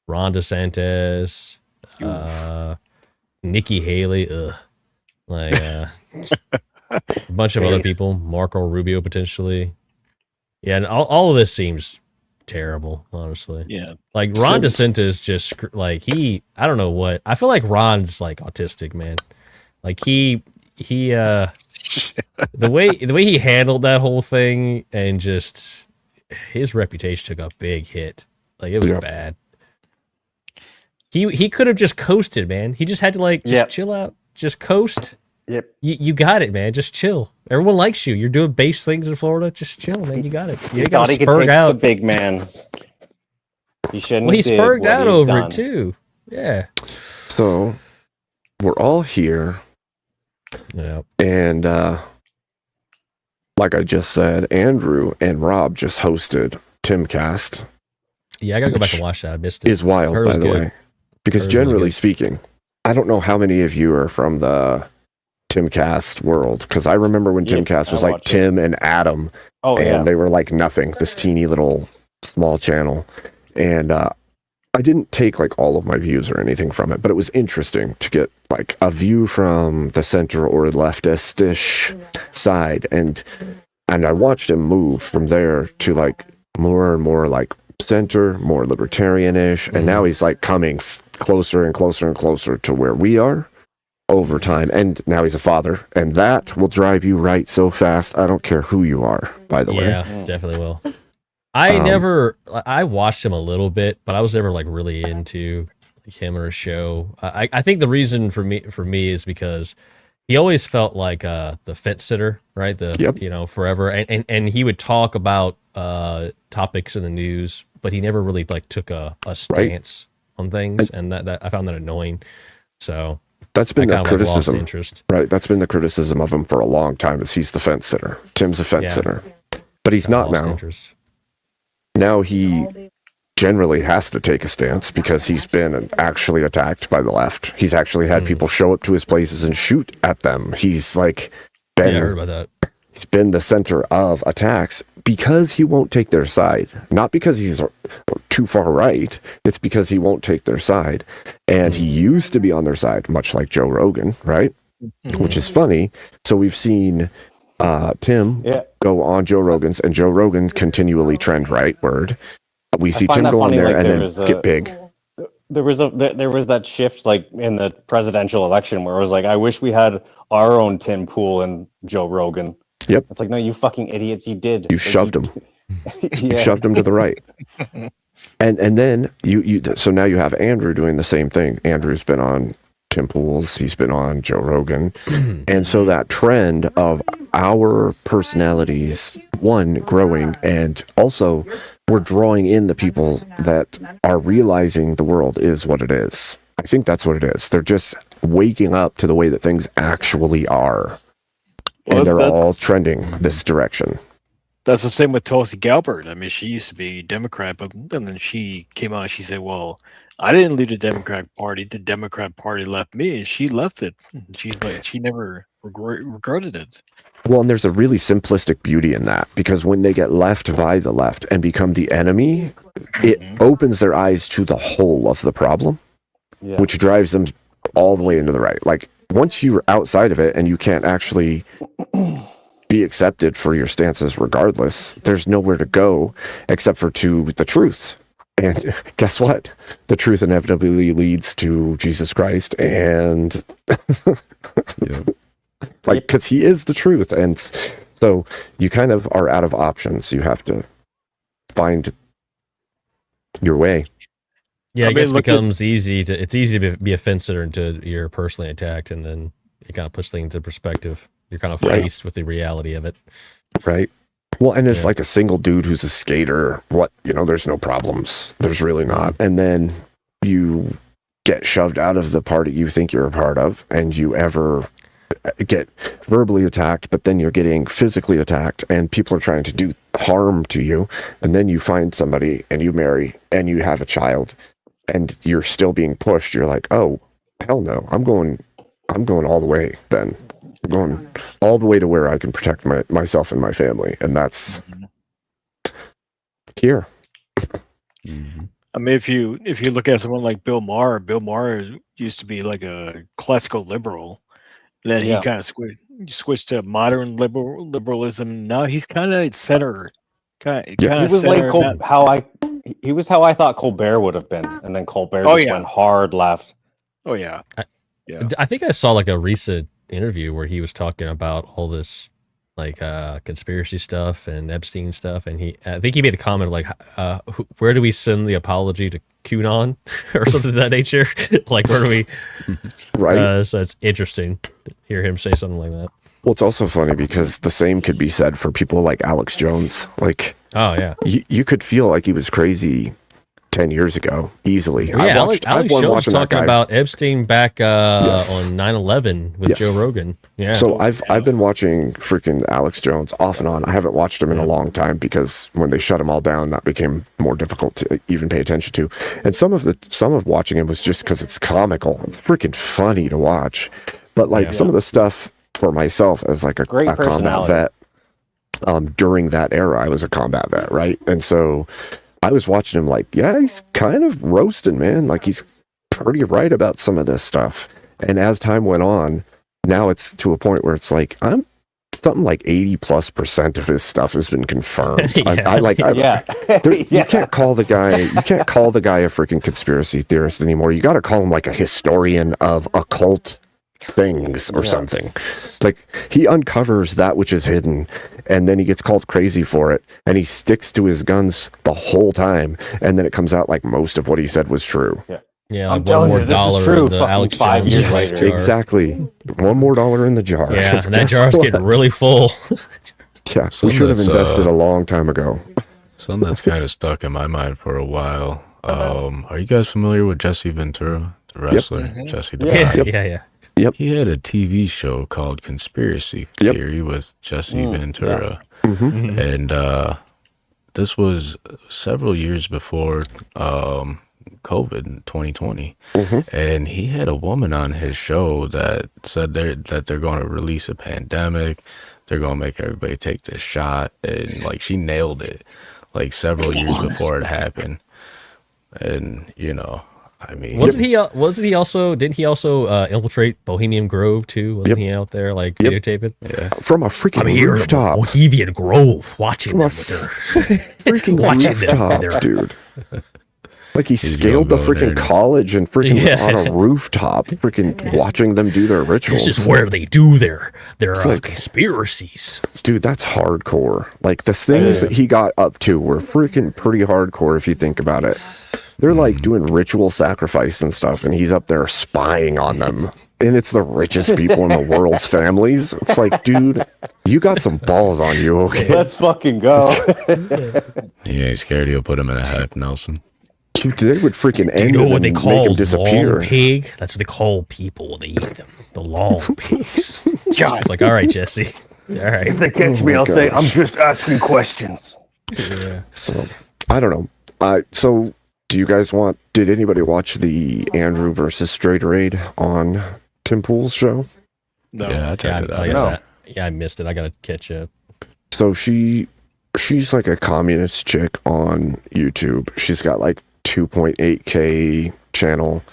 Ron DeSantis, Nikki Haley, like a bunch of other people, Marco Rubio potentially. Yeah, and all of this seems terrible, honestly. Yeah. Like Ron DeSantis just like I don't know what. I feel like Ron's like autistic, man. Like he the way he handled that whole thing and just his reputation took a big hit. Like it was bad. He could have just coasted, man. He just had to like just chill out, just coast. Yep. You got it, man. Just chill. Everyone likes you. You're doing base things in Florida. Just chill, man. You got it. You He got thought he could spurred take out. the big man. He shouldn't. Well, he have did spurred what out he's over done. it too. Yeah. So, we're all here. Yeah. And like I just said, Andrew and Rob just hosted Timcast. Yeah, I gotta go back and watch that. I missed it. Is wild, Heard it by was the good. way. Because Heard it was really generally good. speaking, I don't know how many of you are from the Timcast world. Because I remember when Yeah, Timcast was I like watch it. Tim and Adam. Oh, and yeah. they were like nothing, this teeny little small channel. And I didn't take like all of my views or anything from it, but it was interesting to get like a view from the center or leftist-ish side. And I watched him move from there to like more and more like center, more libertarian-ish. And now he's like coming closer and closer and closer to where we are over time. And now he's a father, and that will drive you right so fast. I don't care who you are, by the way. Yeah, definitely will. I watched him a little bit, but I was never like really into like, him or his show. I think the reason for me is because he always felt like the fence sitter, right? Forever, and he would talk about topics in the news, but he never really like took a stance on things, and that I found that annoying. So that's been I the kind of, like, lost criticism, interest. right? That's been the criticism of him for a long time. Is he's the fence sitter? Tim's a fence Yeah. sitter, but he's not Lost now. interest. Now he generally has to take a stance because he's been actually attacked by the left. He's actually had people show up to his places and shoot at them. He's like been, Yeah, I heard about that. he's been the center of attacks because he won't take their side. Not because he's too far right. It's because he won't take their side. And he used to be on their side, much like Joe Rogan, right? Which is funny. So we've seen Tim go on Joe Rogan's, and Joe Rogan continually trend rightward. We see Tim go on there and then get big. There was that shift like in the presidential election where it was like, I wish we had our own Tim Pool and Joe Rogan. Yep. It's like, no, you fucking idiots, you did. You shoved him. You Yeah. shoved him to the right. And then so now you have Andrew doing the same thing. Andrew's been on Tim Pool's, he's been on Joe Rogan. And so that trend of our personalities, one, growing, and also we're drawing in the people that are realizing the world is what it is. I think that's what it is. They're just waking up to the way that things actually are. Well, And they're all trending this direction. That's the same with Tulsi Gabbard. I mean, she used to be Democrat, but and then she came out and she said, well, I didn't leave the Democrat Party. The Democrat Party left me. And she left it. She's like, she never regretted it. Well, and there's a really simplistic beauty in that, because when they get left by the left and become the enemy, it opens their eyes to the whole of the problem, which drives them all the way into the right. Like, once you're outside of it and you can't actually be accepted for your stances regardless, there's nowhere to go except for to the truth. And guess what? The truth inevitably leads to Jesus Christ, and like, because he is the truth. And so you kind of are out of options. You have to find your way. Yeah, I guess it becomes easy to be a fence sitter until you're personally attacked, and then it kind of puts things into perspective. You're kind of faced with the reality of it. Right. Well, and it's like a single dude who's a skater. There's no problems. There's really not. And then you get shoved out of the party you think you're a part of, and you ever get verbally attacked, but then you're getting physically attacked, and people are trying to do harm to you. And then you find somebody and you marry and you have a child, and you're still being pushed. You're like, oh, hell no. I'm going all the way then. I'm going all the way to where I can protect myself and my family. And that's here. I mean, if you look at someone like Bill Maher used to be like a classical liberal. Then he kind of switched to modern liberalism. Now he's kind of center. He was like he was how I thought Colbert would have been, and then Colbert went hard left. Oh yeah, I think I saw like a recent interview where he was talking about all this like conspiracy stuff and Epstein stuff, and I think he made a comment like, where do we send the apology to QAnon or something of that nature? Like, where do we? Right. So it's interesting to hear him say something like that. Well, it's also funny because the same could be said for people like Alex Jones. Like, oh yeah, you could feel like he was crazy 10 years ago easily. Yeah, Alex Jones was talking about Epstein back on 9/11 with Joe Rogan. Yeah. So I've been watching freaking Alex Jones off and on. I haven't watched him in a long time because when they shut him all down, that became more difficult to even pay attention to. And some of watching him was just because it's comical. It's freaking funny to watch. But like some of the stuff for myself as like a combat vet, during that era, I was a combat vet, right? And so I was watching him like, yeah, he's kind of roasting, man. Like, he's pretty right about some of this stuff. And as time went on, now it's to a point where it's like, I'm something like 80+% of his stuff has been confirmed. You can't call the guy a freaking conspiracy theorist anymore. You got to call him like a historian of occult things or something. Like, he uncovers that which is hidden, and then he gets called crazy for it, and he sticks to his guns the whole time, and then it comes out like most of what he said was true. Yeah, I'm telling you, this is true. Alex 5 years later, exactly. One more dollar in the jar. Yeah, and that jar's getting really full. Yeah, we should have invested a long time ago. Something that's kind of stuck in my mind for a while. Are you guys familiar with Jesse Ventura, the wrestler? Jesse Yeah. Yep. He had a TV show called Conspiracy Theory with Jesse Ventura. And this was several years before COVID in 2020. And he had a woman on his show that said that they're going to release a pandemic. They're going to make everybody take this shot. And like, she nailed it like several years before it happened. And, I mean, didn't he also infiltrate Bohemian Grove too? Wasn't he out there like videotaping? Yeah, from a freaking rooftop. Bohemian Grove, watching them with their freaking rooftop, dude. Like he He's scaled the gonna go freaking there. college and freaking Yeah. was on a rooftop, freaking watching them do their rituals. This is where they do their It's like- conspiracies. Dude, that's hardcore. Like the things that he got up to were freaking pretty hardcore if you think about it. They're like doing ritual sacrifice and stuff, and he's up there spying on them. And it's the richest people in the world's families. It's like, dude, you got some balls on you, okay? Let's fucking go. Yeah, he's scared he'll put him in a hut, Nelson. Dude, they would freaking Do you end know him what and they make call him disappear. long pig? That's what they call people when they eat them. The long pigs. It's like, all right, Jesse. All right. If they catch me, my I'll say, gosh. I'm just asking questions. Yeah. So, I don't know. So, do you guys did anybody watch the Andrew versus Straight Raid on Tim Pool's show? No. Yeah, I checked it out. Like I No. said, I missed it. I gotta catch up. So she's like a communist chick on YouTube. She's got like 2.8K channel.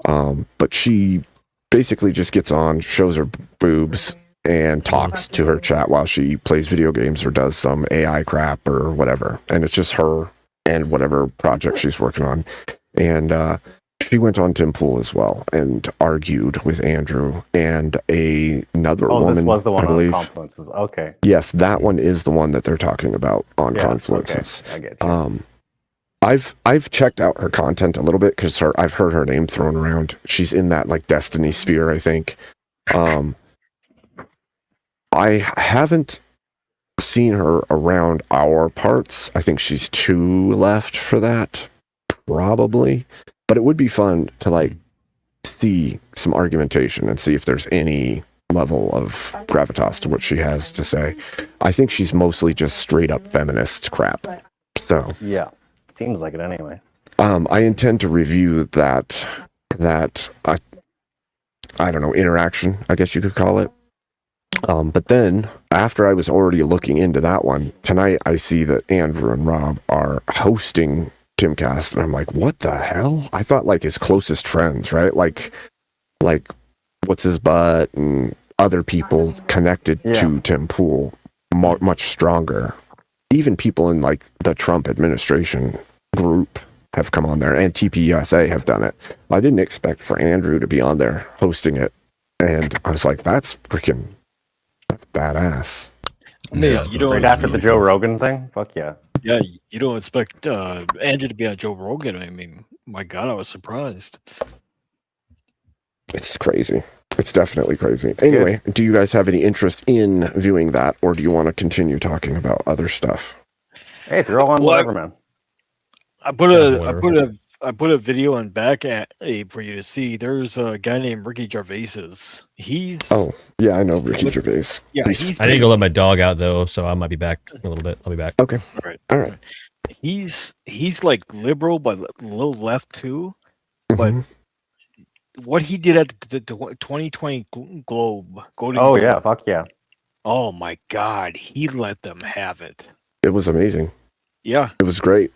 But she basically just gets on, shows her boobs, and talks to her chat while she plays video games or does some AI crap or whatever. And it's just her and whatever project she's working on. And she went on Tim Pool as well and argued with Andrew and another Oh, woman, this was the one I on believe. Confluences. Okay. Yes, that one is the one that they're talking about on Yeah, Confluences. okay, I get you. I've checked out her content a little bit because I've heard her name thrown around. She's in that like Destiny sphere, I think. I haven't seen her around our parts. I think she's 2 left for that, probably. But it would be fun to like see some argumentation and see if there's any level of gravitas to what she has to say. I think she's mostly just straight up feminist crap. So Yeah. Seems like it anyway. I intend to review that I don't know, interaction, I guess you could call it. But then after I was already looking into that one, tonight I see that Andrew and Rob are hosting Timcast, and I'm like, what the hell? I thought like his closest friends, right? Like what's his butt and other people connected to Tim Pool much stronger. Even people in like the Trump administration group have come on there, and TPUSA have done it. I didn't expect for Andrew to be on there hosting it, and I was like, that's badass. I mean, you don't Right after the Joe Rogan thing? Fuck yeah. Yeah, you don't expect Andrew to be on Joe Rogan. I mean, my God, I was surprised. It's crazy. It's definitely crazy. Anyway, do you guys have any interest in viewing that, or do you want to continue talking about other stuff? Hey, throw on whatever, man. I put a video on back at for you to see. There's a guy named Ricky Gervais's. He's Oh, yeah, I know Ricky Gervais. Yeah, He's- he's I need to go let my dog out though, so I might be back in a little bit. I'll be back. Okay. All right. He's like liberal, but a little left too. But what he did at the 2020 Globe, Golden Oh Globe, yeah, fuck yeah. oh my God, he let them have it. It was amazing. Yeah, It was great.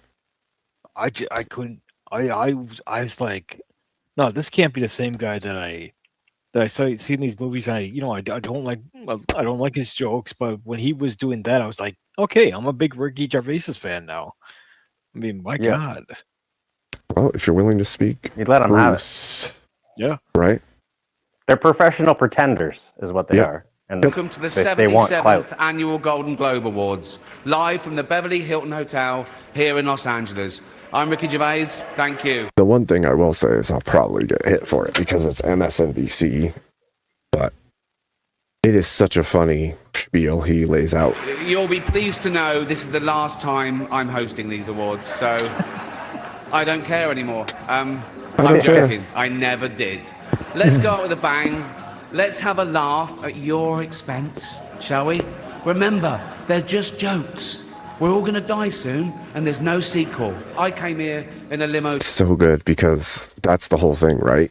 I couldn't. I was like, no, this can't be the same guy that I see in these movies. I don't like his jokes, but when he was doing that, I was like, okay, I'm a big Ricky Gervais's fan now. I mean, my Yeah. God. Well, if you're willing to speak, You let 'em have it. Bruce, Yeah. right? They're professional pretenders, is what they Yep. are. And Welcome to the they want 77th clout. Annual Golden Globe Awards, live from the Beverly Hilton Hotel here in Los Angeles. I'm Ricky Gervais. Thank you. The one thing I will say is I'll probably get hit for it because it's MSNBC, but it is such a funny spiel he lays out. You'll be pleased to know this is the last time I'm hosting these awards, so I don't care anymore. I'm don't care. joking. I never did. Let's go out with a bang. Let's have a laugh at your expense, shall we? Remember, they're just jokes. We're all going to die soon, and there's no sequel. I came here in a limo. So good because that's the whole thing, right?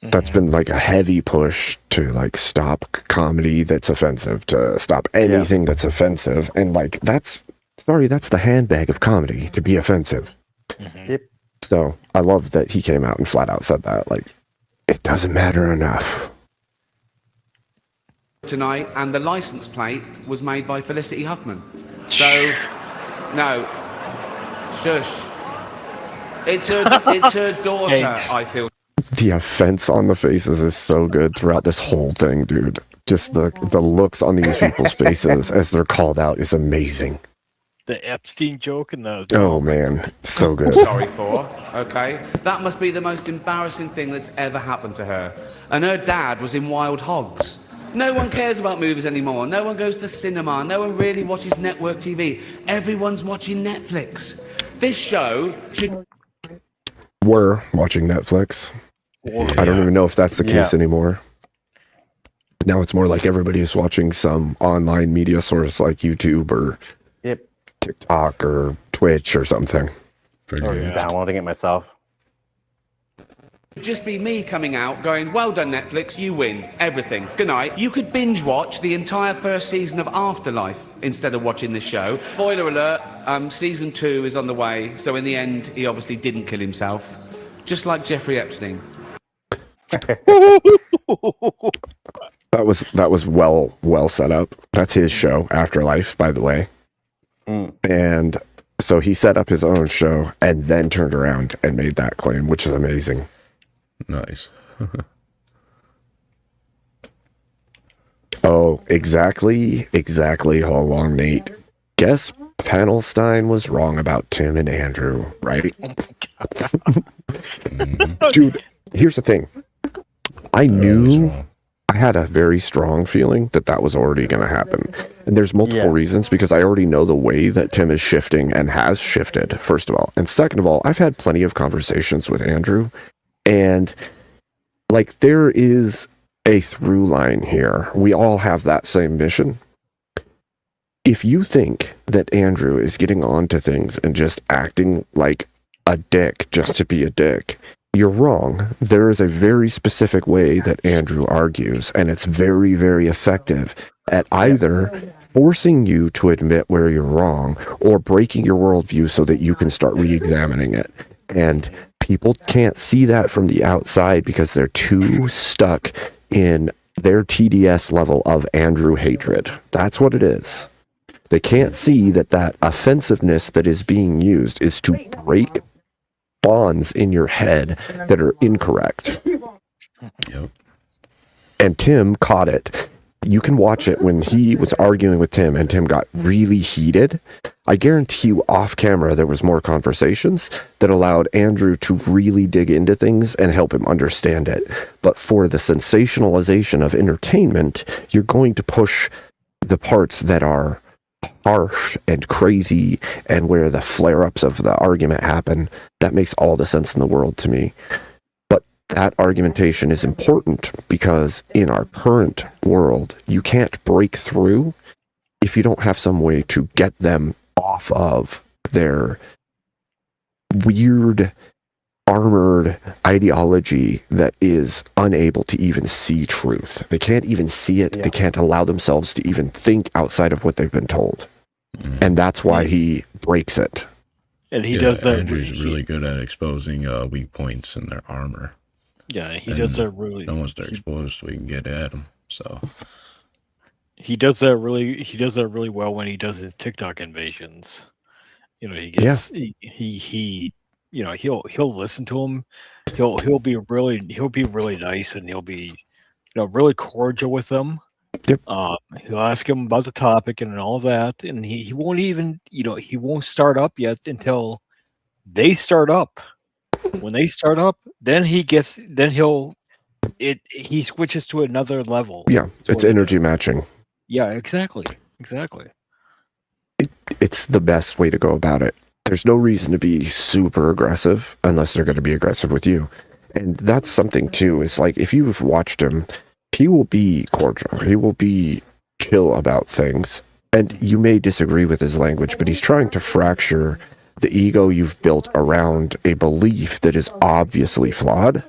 That's been like a heavy push to like stop comedy that's offensive, to stop anything that's offensive, and like that's the handbag of comedy, to be offensive. Yep. So I love that he came out and flat out said that, like, it doesn't matter enough. Tonight, and the license plate was made by Felicity Huffman. So, no, shush. It's her daughter, Thanks. I feel. The offense on the faces is so good throughout this whole thing, dude. Just the looks on these people's faces as they're called out is amazing. The Epstein joke and the Oh man, so good. Sorry for, okay? That must be the most embarrassing thing that's ever happened to her. And her dad was in Wild Hogs. No one cares about movies anymore. No one goes to the cinema. No one really watches network TV. Everyone's watching Netflix. This show should... We're watching Netflix. I don't even know if that's the case anymore. Now it's more like everybody is watching some online media source like YouTube or TikTok or Twitch or something. Or downloading it myself. just be me coming out going, well done Netflix, you win everything. Good night. You could binge watch the entire first season of Afterlife instead of watching this show. Spoiler alert, season 2 is on the way, so in the end he obviously didn't kill himself. Just like Jeffrey Epstein. That was well set up. That's his show, Afterlife, by the way. And so he set up his own show and then turned around and made that claim, which is amazing. Nice. Oh, exactly. Hold on, Nate. Guess Panelstein was wrong about Tim and Andrew, right? Dude, here's the thing. I knew I had a very strong feeling that was already going to happen. And there's multiple reasons, because I already know the way that Tim is shifting and has shifted, first of all. And second of all, I've had plenty of conversations with Andrew, and like there is a through line here. We all have that same mission. If you think that Andrew is getting on to things and just acting like a dick just to be a dick, you're wrong. There is a very specific way that Andrew argues, and it's very, very effective at either forcing you to admit where you're wrong or breaking your worldview so that you can start re-examining it. And people can't see that from the outside because they're too stuck in their TDS level of Andrew hatred. That's what it is. They can't see that offensiveness that is being used is to break bonds in your head that are incorrect. Yep. And Tim caught it. You can watch it when he was arguing with Tim and Tim got really heated. I guarantee you off camera there was more conversations that allowed Andrew to really dig into things and help him understand it. But for the sensationalization of entertainment, you're going to push the parts that are harsh and crazy and where the flare-ups of the argument happen. That makes all the sense in the world to me. But that argumentation is important because in our current world, you can't break through if you don't have some way to get them off of their weird armored ideology that is unable to even see truth. They can't even see it. They can't allow themselves to even think outside of what they've been told. And that's why he breaks it. And he does that. Andrew's really good at exposing weak points in their armor. Yeah, he does that really. And once they're exposed, we can get at them. So he does that really well when he does his TikTok invasions. You know, he gets he you know, he'll listen to him. He'll be really nice, and he'll be, you know, really cordial with them. Yep. He'll ask him about the topic and all that, and he won't even, you know, he won't start up yet until they start up. When they start up, then he switches to another level. Yeah, it's energy matching. Yeah, exactly. It's the best way to go about it. There's no reason to be super aggressive unless they're going to be aggressive with you. And that's something too, is like, if you've watched him, he will be cordial. He will be chill about things. And you may disagree with his language, but he's trying to fracture the ego you've built around a belief that is obviously flawed.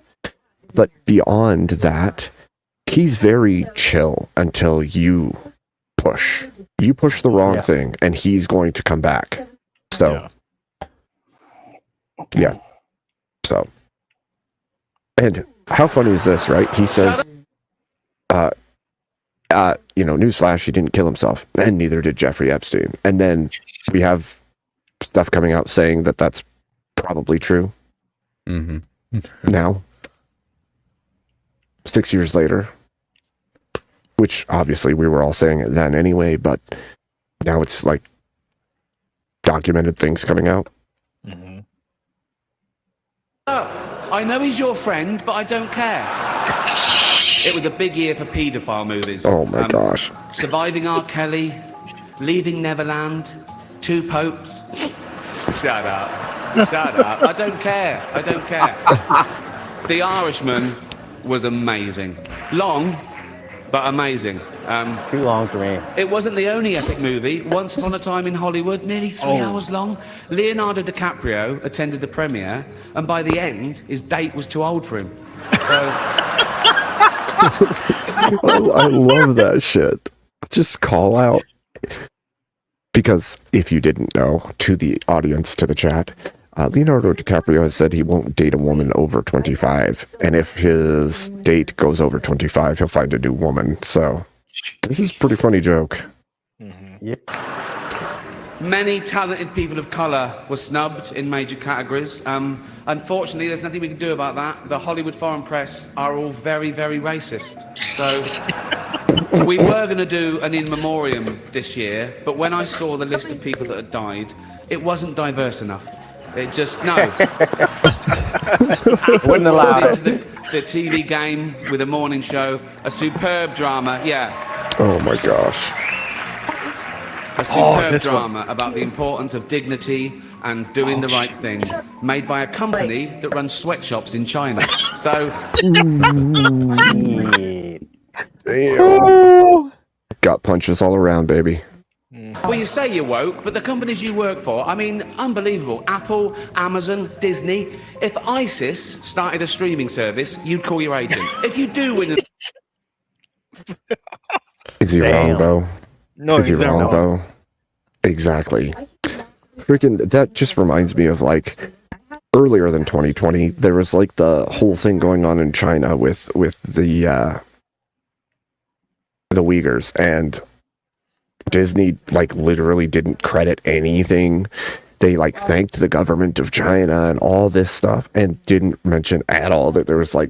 But beyond that, he's very chill until you push. You push the wrong thing, and he's going to come back. So, yeah. So, and how funny is this, right? He says, you know, newsflash, he didn't kill himself, and neither did Jeffrey Epstein. And then we have stuff coming out saying that that's probably true. Now, 6 years later, which obviously we were all saying it then anyway, but now it's like documented things coming out. I know he's your friend, but I don't care. It was a big year for paedophile movies. Oh my gosh. Surviving R. Kelly, Leaving Neverland, Two Popes. Shut up. Shut up. I don't care. I don't care. The Irishman was amazing. Long, but amazing. Too long for me. It wasn't the only epic movie. Once Upon a Time in Hollywood, nearly 3 hours long. Leonardo DiCaprio attended the premiere, and by the end, his date was too old for him. So, I love that shit. Just call out. Because if you didn't know, to the audience, to the chat, Leonardo DiCaprio has said he won't date a woman over 25. And if his date goes over 25, he'll find a new woman. So this is a pretty funny joke. Yep. many talented people of colour were snubbed in major categories. Unfortunately, there's nothing we can do about that. The Hollywood foreign press are all very, very racist. So we were going to do an in memoriam this year, but when I saw the list of people that had died, it wasn't diverse enough. It just, no. Wouldn't allow it. The TV game with a morning show, a superb drama, yeah. Oh my gosh. A superb drama about the importance of dignity and doing the right thing, made by a company that runs sweatshops in China. So, Damn. Got punches all around, baby. well, you say you're woke, but the companies you work for, I mean, unbelievable. Apple, Amazon, Disney. If ISIS started a streaming service, you'd call your agent. If you do win Is he wrong, though? No, Is he he's not wrong, wrong. though? Exactly. Freaking, that just reminds me of, like, earlier than 2020, there was, like, the whole thing going on in China with the Uyghurs, and Disney, like, literally didn't credit anything. They, like, thanked the government of China and all this stuff, and didn't mention at all that there was, like,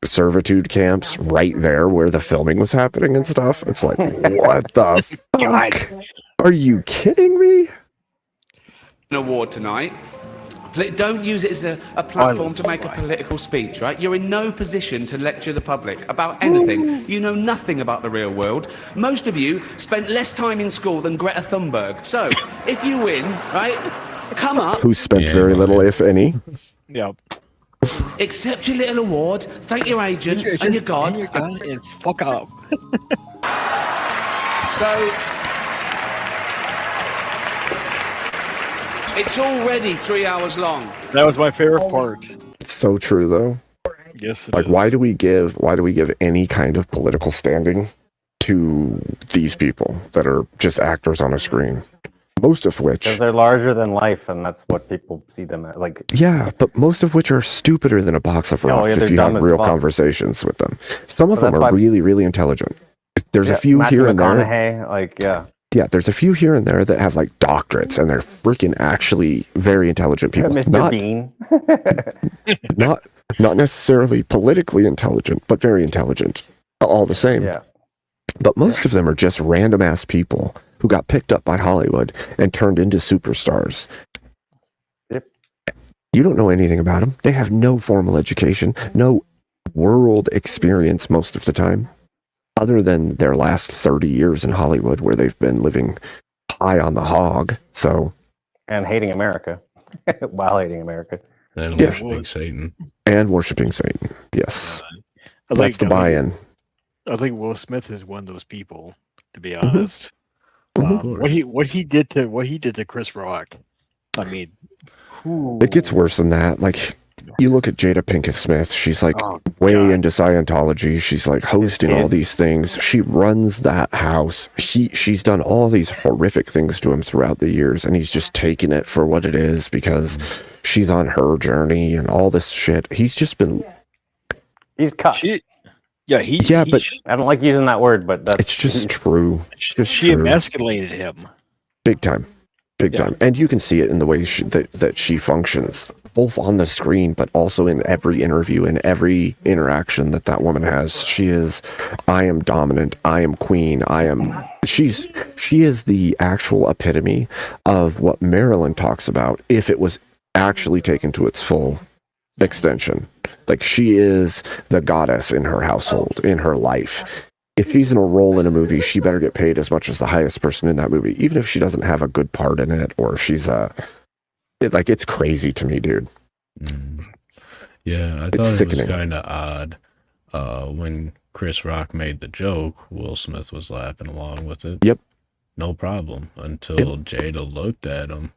servitude camps right there where the filming was happening and stuff. It's like, what the fuck? Are you kidding me? an award tonight, don't use it as a platform to make a political speech, right? You're in no position to lecture the public about anything. You know nothing about the real world. Most of you spent less time in school than Greta Thunberg. So, if you win, right, come up, Who spent very little, if any. Yeah. accept your little award, thank your agent and your God, and fuck up. So, it's already 3 hours long. That was my favorite part. It's so true, though. Yes, Like, why do we give any kind of political standing to these people that are just actors on a screen? Most of which, Because they're larger than life, and that's what people see them as. Like, yeah, but most of which are stupider than a box of Oh, yeah, rocks they're if you dumb have as real fuck. conversations with them. Some of Well, them that's are why- really, really intelligent. There's a yeah, few Matthew here and there. McConaughey, like, yeah. Yeah, there's a few here and there that have like doctorates, and they're freaking actually very intelligent people. Mr. Bean. not necessarily politically intelligent, but very intelligent, all the same. Yeah. But most of them are just random ass people who got picked up by Hollywood and turned into superstars. Yep. You don't know anything about them. They have no formal education, no world experience most of the time, other than their last 30 years in Hollywood where they've been living high on the hog. So, And hating America. While hating America. And Yeah. worshiping Satan. and worshiping Satan. Yes. I That's the buy-in. I think Will Smith is one of those people, to be honest. Mhm. What he did to Chris Rock. I mean, It gets worse than that. Like, you look at Jada Pinkett Smith, she's like Oh, way into Scientology. She's like hosting all kid. these things. She runs that house. She's done all these horrific things to him throughout the years, and he's just taking it for what it is because she's on her journey and all this shit. He's just been He's cut. Yeah, but I don't like using that word, but that's it's just true. It's just she true. emasculated him. Big time. big time. And you can see it in the way that she functions, both on the screen, but also in every interview and every interaction that woman has. She is, I am dominant, I am queen, she is the actual epitome of what Marilyn talks about if it was actually taken to its full extension. Like, she is the goddess in her household, in her life. If she's in a role in a movie, she better get paid as much as the highest person in that movie, even if she doesn't have a good part in it, or she's it's crazy to me, dude. Yeah, I It's thought sickening. it was kind of odd when Chris Rock made the joke. Will Smith was laughing along with it. Yep. No problem until Jada looked at him,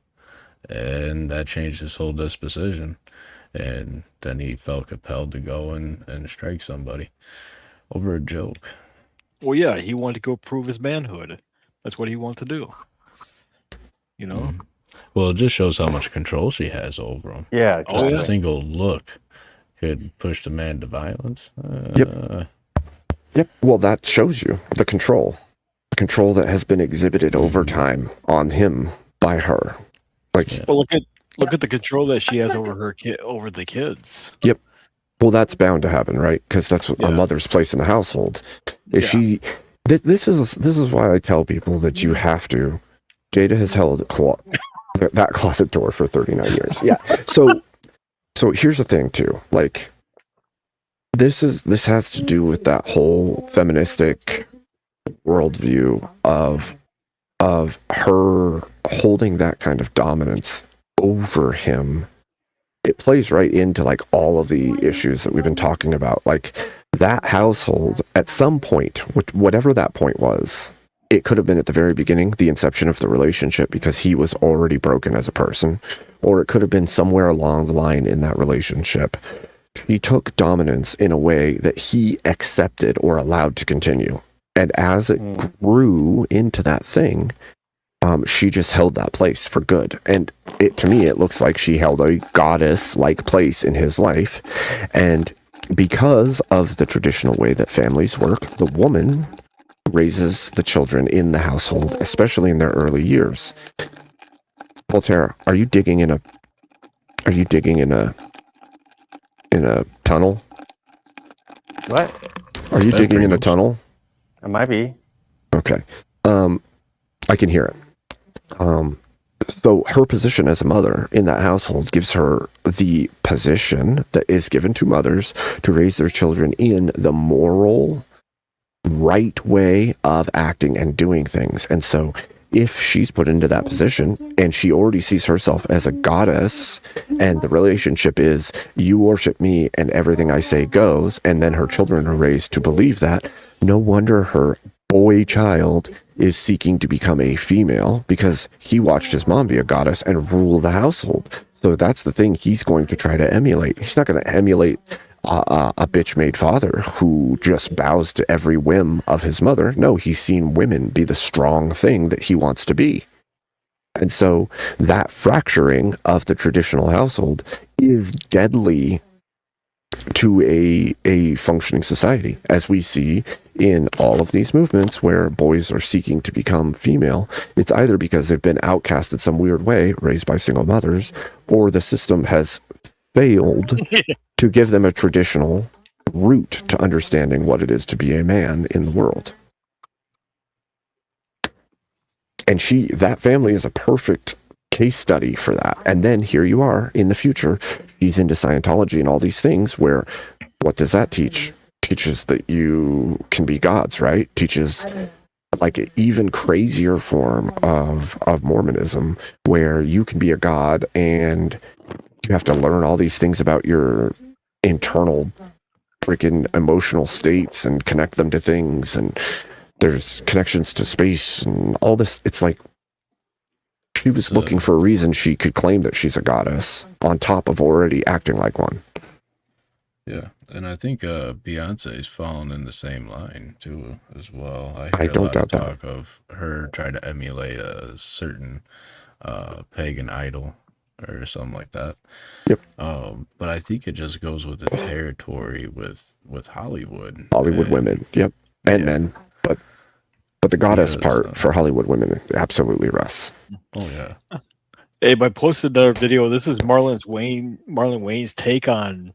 and that changed his whole disposition. And then he felt compelled to go and strike somebody over a joke. Well, yeah, he wanted to go prove his manhood. That's what he wanted to do. You know? Well, it just shows how much control she has over him. Yeah, just yeah. a single look could push the man to violence. Yep. Well, that shows you the control that has been exhibited over time on him by her. Like, Well, look at the control that she has over over the kids. yep. Well, that's bound to happen, right? Because that's a mother's place in the household. This is why I tell people that you have to. Jada has held that closet door for 39 years. Yeah. So here's the thing too. Like, this has to do with that whole feministic worldview of her holding that kind of dominance over him. It plays right into like all of the issues that we've been talking about. Like, that household at some point, whatever that point was, it could have been at the very beginning, the inception of the relationship, because he was already broken as a person, or it could have been somewhere along the line in that relationship. She took dominance in a way that he accepted or allowed to continue. And as it grew into that thing, she just held that place for good. And to me, it looks like she held a goddess-like place in his life. And because of the traditional way that families work, the woman raises the children in the household, especially in their early years. Voltaire, are you digging in a tunnel? What? Are you digging in a tunnel? It might be. Okay. I can hear it. So her position as a mother in that household gives her the position that is given to mothers to raise their children in the moral, right way of acting and doing things. And so if she's put into that position and she already sees herself as a goddess, and the relationship is you worship me and everything I say goes, and then her children are raised to believe that, no wonder her boy child is seeking to become a female, because he watched his mom be a goddess and rule the household. So that's the thing he's going to try to emulate. He's not going to emulate a bitch-made father who just bows to every whim of his mother. No, he's seen women be the strong thing that he wants to be. And so that fracturing of the traditional household is deadly to a functioning society, as we see in all of these movements where boys are seeking to become female. It's either because they've been outcast in some weird way, raised by single mothers, or the system has failed to give them a traditional route to understanding what it is to be a man in the world. And that family is a perfect case study for that. And then here you are in the future, she's into Scientology and all these things where, what does that teach? Teaches that you can be gods, right? Teaches like an even crazier form of Mormonism, where you can be a god and you have to learn all these things about your internal freaking emotional states and connect them to things, and there's connections to space and all this. It's like she was looking for a reason she could claim that she's a goddess on top of already acting like one. Yeah, and I think Beyonce's fallen in the same line too, as well. I hear don't a lot of doubt that. talk of her trying to emulate a certain pagan idol or something like that. Yep. But I think it just goes with the territory with Hollywood. Hollywood women, yep, and men, but But the goddess Because, part for Hollywood women, absolutely, Russ. Oh yeah. Abe, I posted another video. This is Marlon Wayne's take on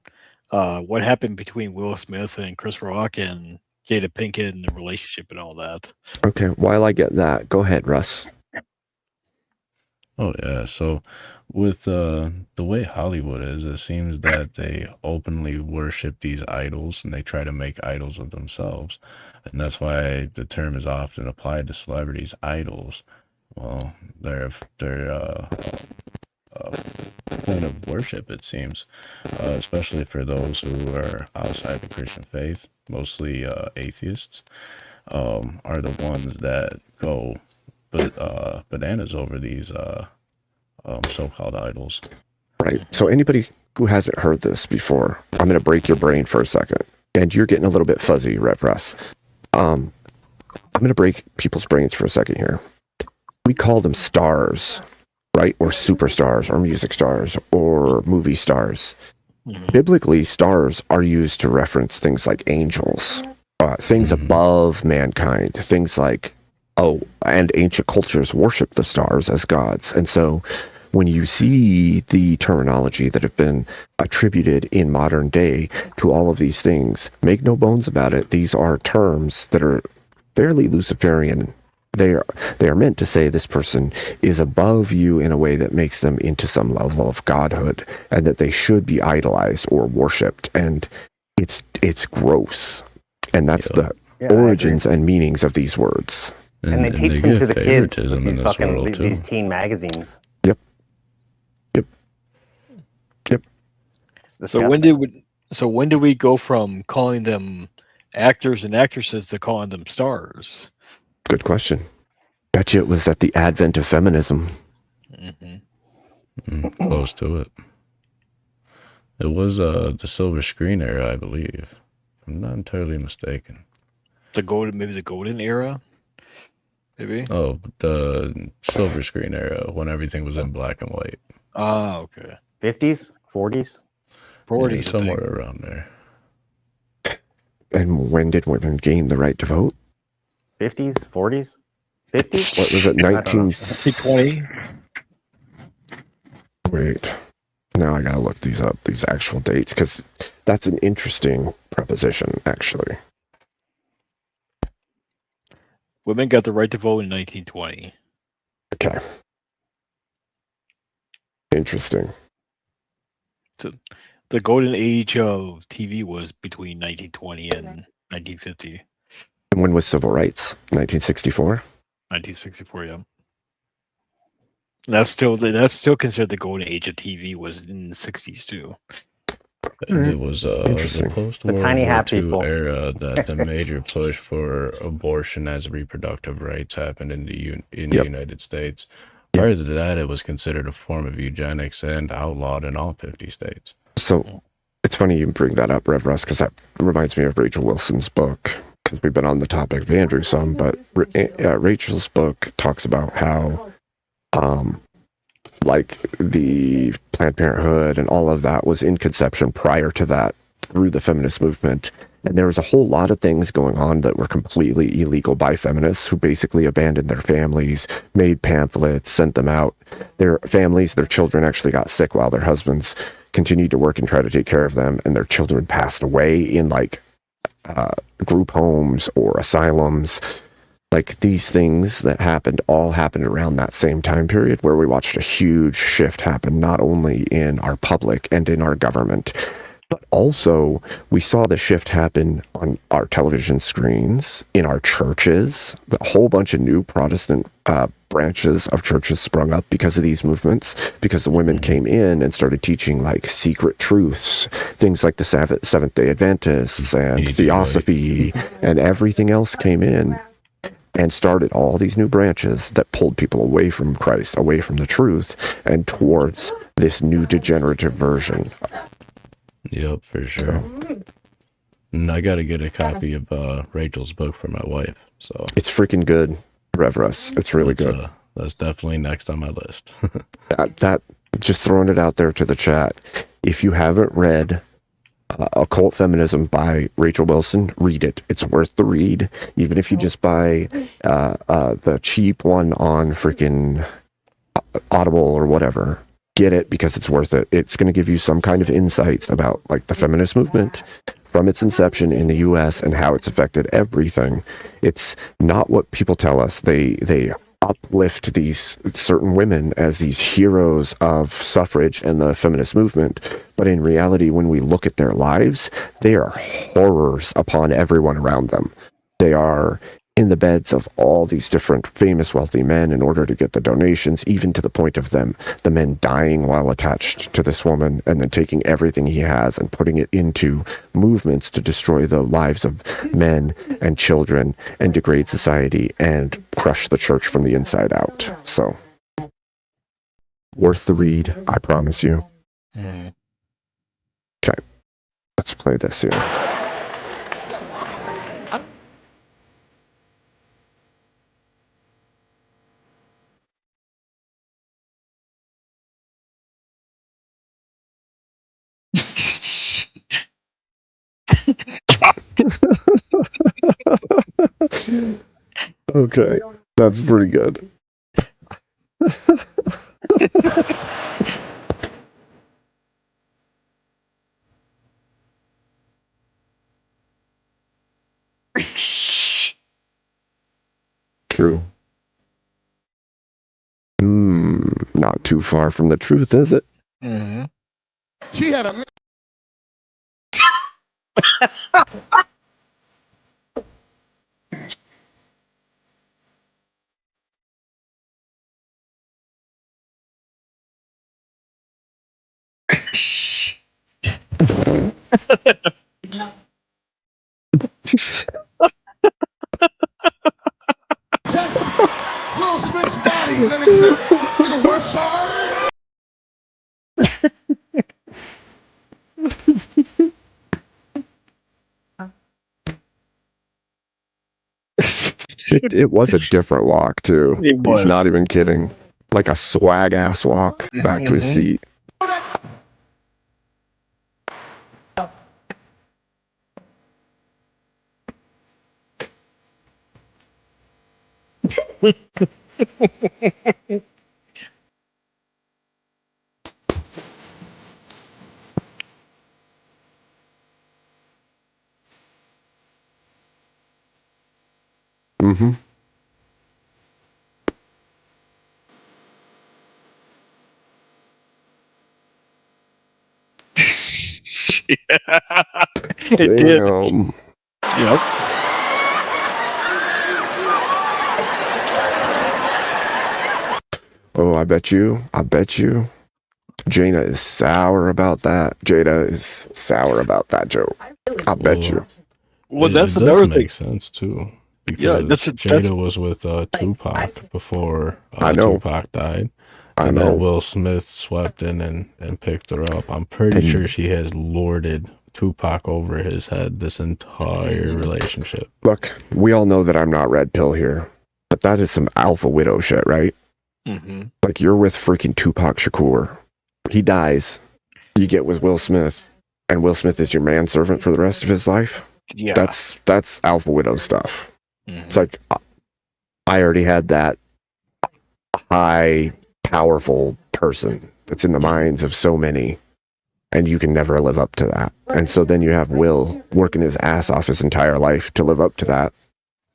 what happened between Will Smith and Chris Rock and Jada Pinkett and the relationship and all that. Okay, while I get that, go ahead, Russ. Oh yeah. So with the way Hollywood is, it seems that they openly worship these idols and they try to make idols of themselves. And that's why the term is often applied to celebrities, idols. Well, they're point of worship, it seems, especially for those who are outside the Christian faith, mostly atheists, are the ones that go bananas over these so-called idols. Right. So anybody who hasn't heard this before, I'm going to break your brain for a second. And you're getting a little bit fuzzy, Rev Russ. I'm going to break people's brains for a second here. We call them stars, right? Or superstars, or music stars, or movie stars. Biblically, stars are used to reference things like angels, things above mankind, things like, and ancient cultures worship the stars as gods. And so when you see the terminology that have been attributed in modern day to all of these things, make no bones about it, these are terms that are fairly Luciferian. They are meant to say this person is above you in a way that makes them into some level of godhood, and that they should be idolized or worshipped. And it's gross. And that's the origins and meanings of these words. And they teach them to the kids with these fucking these teen magazines. Yep. So when did we go from calling them actors and actresses to calling them stars? Good question. Bet you it was at the advent of feminism. Close to it. It was the silver screen era, I believe. I'm not entirely mistaken. The golden era? Maybe? Oh, the silver screen era, when everything was in black and white. Ah, okay. 50s? 40s? 40s, Yeah, somewhere around there. And when did women gain the right to vote? 50s? 40s? 50s? What was it? 1920? Wait. Now I gotta look these up, these actual dates, because that's an interesting preposition, actually. Women got the right to vote in 1920. Okay. Interesting. The golden age of TV was between 1920 and 1950. And when was civil rights? 1964? 1964, yeah. That's still considered the golden age of TV was in the 60s too. And it was Interesting. the post-World tiny War hat II people. era that the major push for abortion as reproductive rights happened in the United States. Prior to that, it was considered a form of eugenics and outlawed in all 50 states. So it's funny you bring that up, Rev Russ, because that reminds me of Rachel Wilson's book, because we've been on the topic of Andrew some, but Rachel's book talks about how like the Planned Parenthood and all of that was in conception prior to that through the feminist movement. And there was a whole lot of things going on that were completely illegal by feminists who basically abandoned their families, made pamphlets, sent them out. Their families, their children actually got sick while their husbands continued to work and try to take care of them. And their children passed away in like group homes or asylums. Like these things that happened all happened around that same time period where we watched a huge shift happen, not only in our public and in our government, but also we saw the shift happen on our television screens, in our churches. A whole bunch of new Protestant branches of churches sprung up because of these movements, because the women came in and started teaching like secret truths, things like the Seventh-day Adventists and Theosophy, and everything else came in and started all these new branches that pulled people away from Christ, away from the truth, and towards this new degenerative version. Yep, for sure. And I got to get a copy of Rachel's book for my wife. So it's freaking good, Rev Russ. It's really good. That's definitely next on my list. that just throwing it out there to the chat. If you haven't read Occult Feminism by Rachel Wilson. Read it. It's worth the read. Even if you just buy the cheap one on freaking Audible or whatever, get it because it's worth it. It's going to give you some kind of insights about like the feminist movement from its inception in the US and how it's affected everything. It's not what people tell us. They uplift these certain women as these heroes of suffrage and the feminist movement, but in reality, when we look at their lives, they are horrors upon everyone around them. They are in the beds of all these different famous wealthy men in order to get the donations, even to the point of the men dying while attached to this woman and then taking everything he has and putting it into movements to destroy the lives of men and children and degrade society and crush the church from the inside out. So worth the read, I promise you. Okay, let's play this here. Okay, that's pretty good. True. Not too far from the truth, is it? She had a. Will Smith's body, and then he said, "The West Side." It was a different walk too. It was. He's not even kidding. Like a swag ass walk back to his seat. Mm-hmm. It did. Damn. Yep. Oh, I bet you. Jaina is sour about that. Jada is sour about that joke. I bet you. Well, It that's does another make thing. sense too. Yeah, Because that's Jada was with Tupac before I know. Tupac died. I And know. then Will Smith swept in and picked her up. I'm pretty And- sure she has lorded Tupac over his head this entire relationship. Look, we all know that I'm not red pill here, but that is some alpha widow shit, right? Mm-hmm. Like you're with freaking Tupac Shakur. He dies. You get with Will Smith, and Will Smith is your manservant for the rest of his life. Yeah. That's alpha widow stuff. Mhm. It's like I already had that high, powerful person that's in the minds of so many, and you can never live up to that. And so then you have Will working his ass off his entire life to live up to that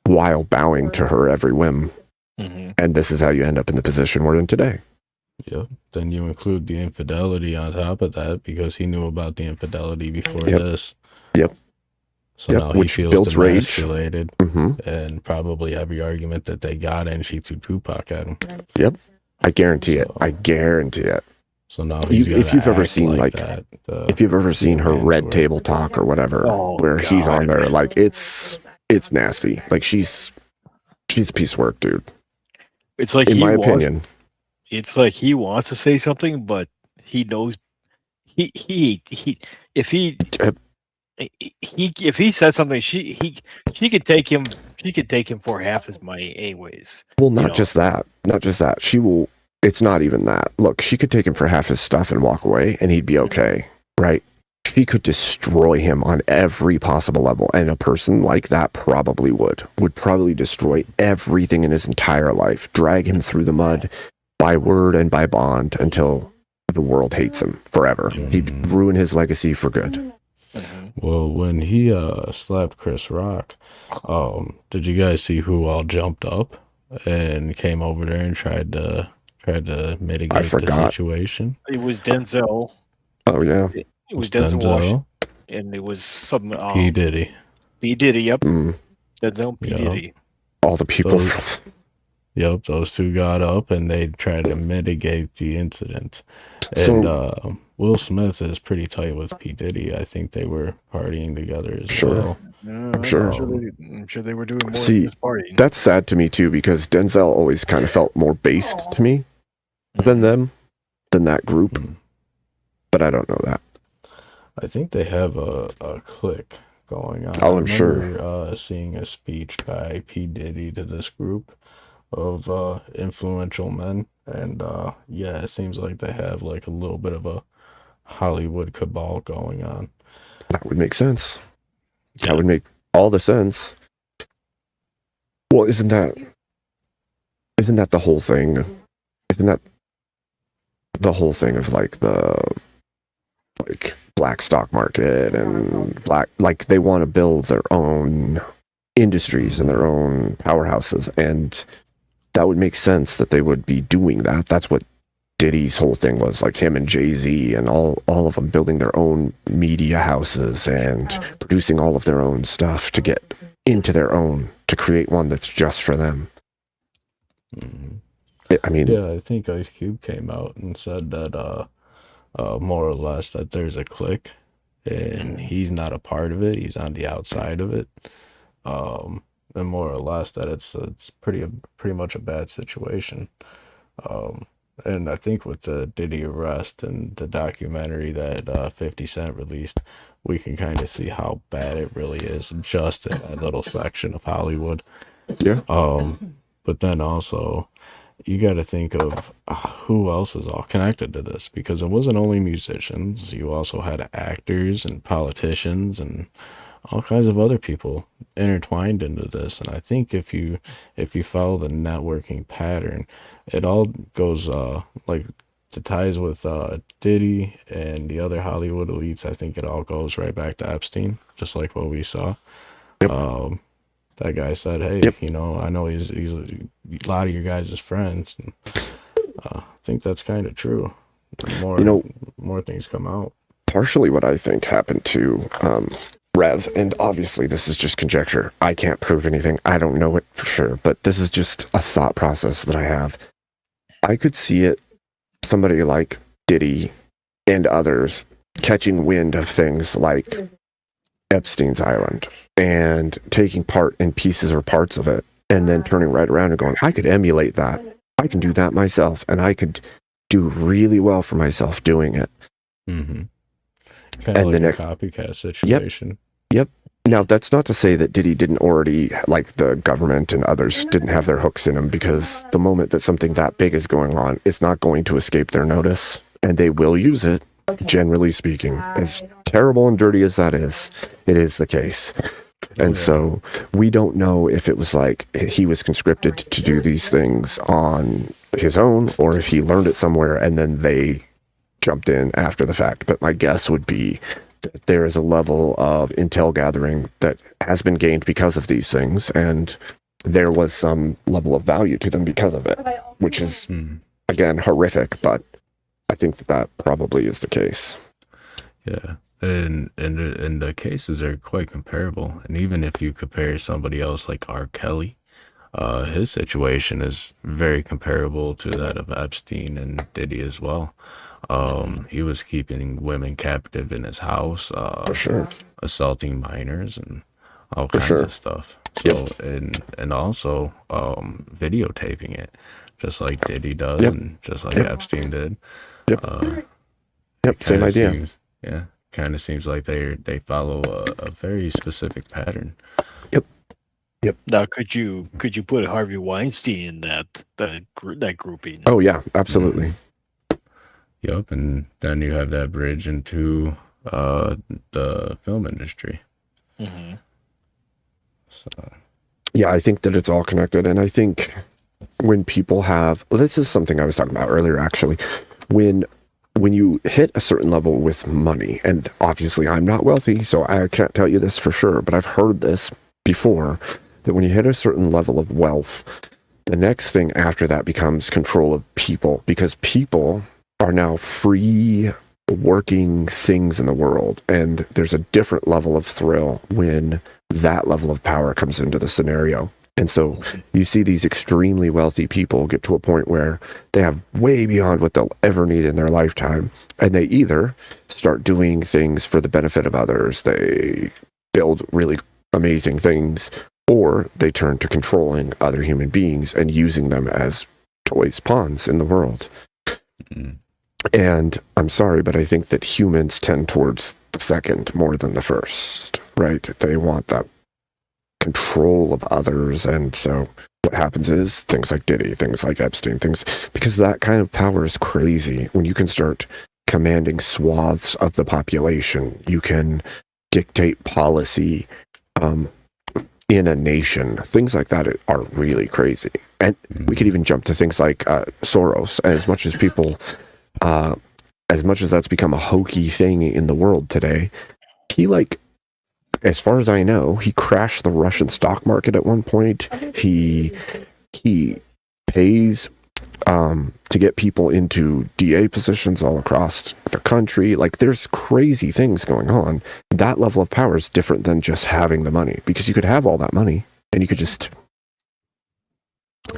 while bowing to her every whim. Mhm. And this is how you end up in the position we're in today. Yep. Then you include the infidelity on top of that because he knew about the infidelity before Yep. this. Yep. So Yep, now he which feels builds rage. demasculated Mhm. and probably every argument that they got in, she threw Tupac at him. Yep. I guarantee it. I guarantee it. So now You- he's if gotta you've ever act seen like that, if you've ever seen her man's red work. table talk or whatever, Oh, where he's on God. there, like it's nasty. Like she's a piece of work, dude. It's like In he my wants, opinion. It's like he wants to say something, but he knows he if he if he said something, she could take him. She could take him for half his money, anyways. Well, you not know. just that. Not just that. She will. It's not even that. Look, she could take him for half his stuff and walk away, and he'd be okay, right? she could destroy him on every possible level. And a person like that probably would probably destroy everything in his entire life, drag him through the mud by word and by bond until the world hates him forever. He'd ruin his legacy for good. Well, when he slapped Chris Rock, did you guys see who all jumped up and came over there and tried to mitigate the situation? It was Denzel. Oh yeah, It was Denzel Washington, and it was some P. Diddy. P. Diddy, yep. Mm. Denzel P. Yup. Diddy. All the people. Yep, those two got up and they tried to mitigate the incident. So- And Will Smith is pretty tight with P. Diddy. I think they were partying together as Sure. well. I'm sure. I'm sure they were doing more See, than just partying. that's sad to me too, because Denzel always kind of felt more based to me than that group. But I don't know that. I think they have a clique going on. Oh, I I'm sure. remember seeing a speech by P. Diddy to this group of influential men. And yeah, it seems like they have like a little bit of a Hollywood cabal going on. That would make sense. That would make all the sense. Well, isn't that the whole thing? Isn't that the whole thing of like the black stock market and like they want to build their own industries and their own powerhouses, and that would make sense that they would be doing that. That's what Diddy's whole thing was, like him and Jay-Z and all of them building their own media houses and producing all of their own stuff to get into their own, to create one that's just for them. I mean, Yeah, I think Ice Cube came out and said that more or less that there's a clique and he's not a part of it. He's on the outside of it. And more or less that it's pretty much a bad situation. And I think with the Diddy arrest and the documentary that 50 Cent released, we can kind of see how bad it really is just in that little section of Hollywood. Yeah. But then also, you got to think of who else is all connected to this, because it wasn't only musicians. You also had actors and politicians and all kinds of other people intertwined into this. And I think if you follow the networking pattern, it all goes like the ties with Diddy and the other Hollywood elites. I think it all goes right back to Epstein, just like what we saw. That guy said, hey, you know, I know he's a lot of your guys' friends. And, I think that's kind of true. The more things come out. partially what I think happened to Rev, and obviously this is just conjecture. I can't prove anything. I don't know it for sure, but this is just a thought process that I have. I could see it, somebody like Diddy and others catching wind of things like Epstein's Island and taking part in pieces or parts of it, and then turning right around and going, I could emulate that. I can do that myself, and I could do really well for myself doing it. Mm-hmm. Kind of And like the a next copycat situation. Yep. Now, that's not to say that Diddy didn't already, like the government and others, didn't have their hooks in him, because the moment that something that big is going on, it's not going to escape their notice, and they will use it, generally speaking. As terrible and dirty as that is, it is the case. And so we don't know if it was like he was conscripted to do these things on his own, or if he learned it somewhere and then they jumped in after the fact. But my guess would be that there is a level of intel gathering that has been gained because of these things, and there was some level of value to them because of it, which is, again, horrific, but I think that probably is the case. Yeah. And the cases are quite comparable. And even if you compare somebody else like R. Kelly, his situation is very comparable to that of Epstein and Diddy as well. He was keeping women captive in his house, For sure. assaulting minors and all For kinds sure. of stuff. So and also videotaping it, just like Diddy does, Yep. and just like Yep. Epstein did. Yep. It Same kinda idea. seems- yeah, kind of seems like they follow a very specific pattern. Yep. Now, could you put Harvey Weinstein in that grouping? Oh, yeah, absolutely. Yep, and then you have that bridge into the film industry. Mm-hmm. So. Yeah, I think that it's all connected. And I think when people have, well, this is something I was talking about earlier, actually, when you hit a certain level with money, and obviously I'm not wealthy, so I can't tell you this for sure, but I've heard this before, that when you hit a certain level of wealth, the next thing after that becomes control of people, because people are now free working things in the world, and there's a different level of thrill when that level of power comes into the scenario. And so you see these extremely wealthy people get to a point where they have way beyond what they'll ever need in their lifetime, and they either start doing things for the benefit of others, they build really amazing things, or they turn to controlling other human beings and using them as toys, pawns in the world. And I'm sorry, but I think that humans tend towards the second more than the first, right? They want that control of others. And so what happens is things like Diddy, things like Epstein, things, because that kind of power is crazy. When you can start commanding swaths of the population, you can dictate policy in a nation. Things like that are really crazy. And we could even jump to things like Soros. As much as people, as much as that's become a hokey thing in the world today, he, like, as far as I know, he crashed the Russian stock market at one point. He pays to get people into DA positions all across the country. Like, there's crazy things going on. That level of power is different than just having the money, because you could have all that money and you could just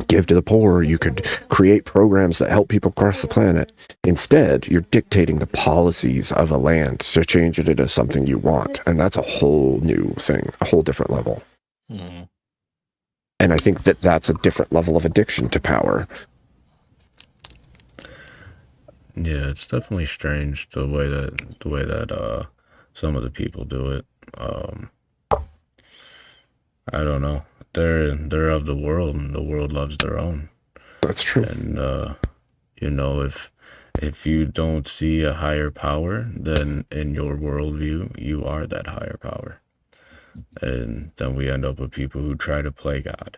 give to the poor. You could create programs that help people across the planet. Instead, you're dictating the policies of a land to change it into something you want. And that's a whole new thing, a whole different level. Mm-hmm. And I think that that's a different level of addiction to power. Yeah, it's definitely strange the way that some of the people do it. I don't know. They're of the world, and the world loves their own. That's true. And you know, if you don't see a higher power, then in your worldview, you are that higher power. And then we end up with people who try to play God.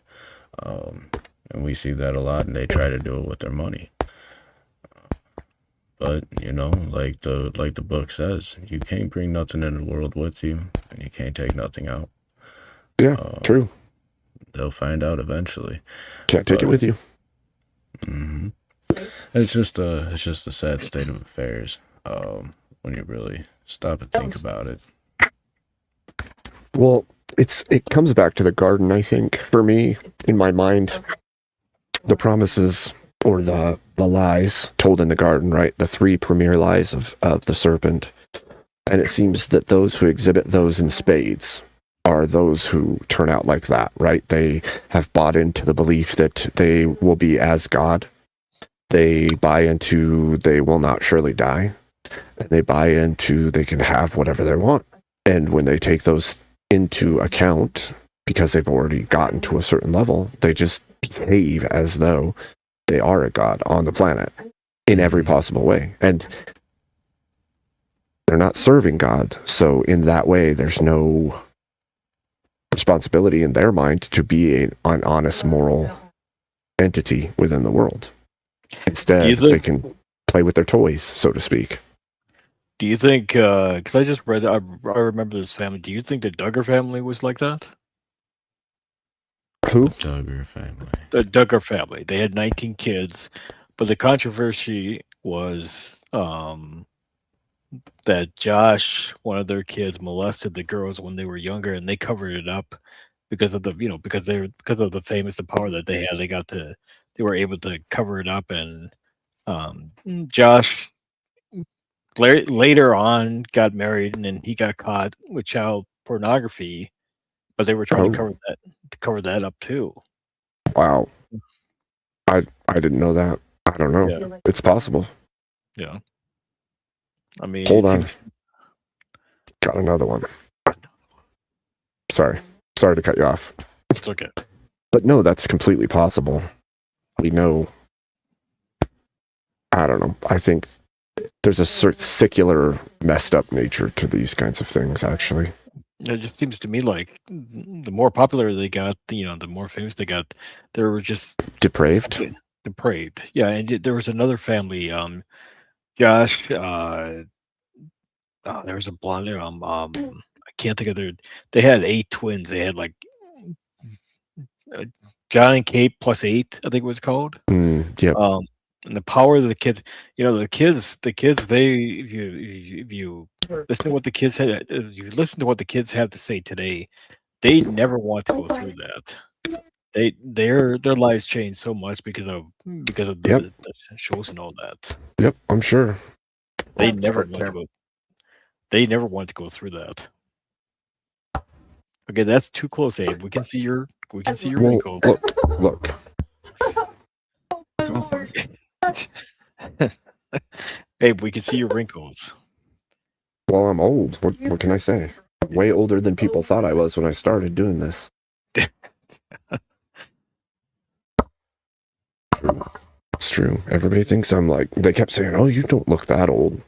And we see that a lot, and they try to do it with their money. But, you know, like the book says, you can't bring nothing in the world with you, and you can't take nothing out. Yeah, true. They'll find out eventually. Can't take it with you. Mm-hmm. It's just a sad state of affairs when you really stop and think about it. Well, it comes back to the garden, I think, for me, in my mind. The promises or the lies told in the garden, right? The three premier lies of the serpent. And it seems that those who exhibit those in spades are those who turn out like that, right? They have bought into the belief that they will be as God. They buy into they will not surely die. And they buy into they can have whatever they want. And when they take those into account, because they've already gotten to a certain level, they just behave as though they are a god on the planet in every possible way. And they're not serving God. So in that way, there's no responsibility in their mind to be an honest moral entity within the world. Instead, they can play with their toys, so to speak. Do you think, because I just read, I remember this family, do you think the Duggar family was like that? Who? The Duggar family. The Duggar family. They had 19 kids, but the controversy was that Josh, one of their kids, molested the girls when they were younger, and they covered it up because of the, you know, because of the famous the power that they had. They were able to cover it up, and Josh later on got married, and then he got caught with child pornography, but they were trying to cover that up too. Wow. I didn't know that. I don't know. Yeah. It's possible. Yeah. I mean, Hold on. Got another one. Sorry to cut you off. It's okay. But no, that's completely possible. We know. I don't know. I think there's a secular messed up nature to these kinds of things, actually. It just seems to me like the more popular they got, the more famous they got, they were just Depraved. depraved. Yeah, and there was another family, Josh. There was a blonde. I can't think of their. They had 8 twins. They had like John and Kate plus 8, I think it was called. Yep. And the power of the kids. The kids. They if you listen to what the kids had, if you listen to what the kids have to say today, they never want to go through that. Their lives changed so much because of the shows and all that. Yep, I'm sure. They never want to go. They never want to go through that. Okay, that's too close, Abe. We can see your wrinkles. Look. Abe, we can see your wrinkles. Well, I'm old. What can I say? Way older than people thought I was when I started doing this. It's true. Everybody thinks I'm like, they kept saying, oh, you don't look that old.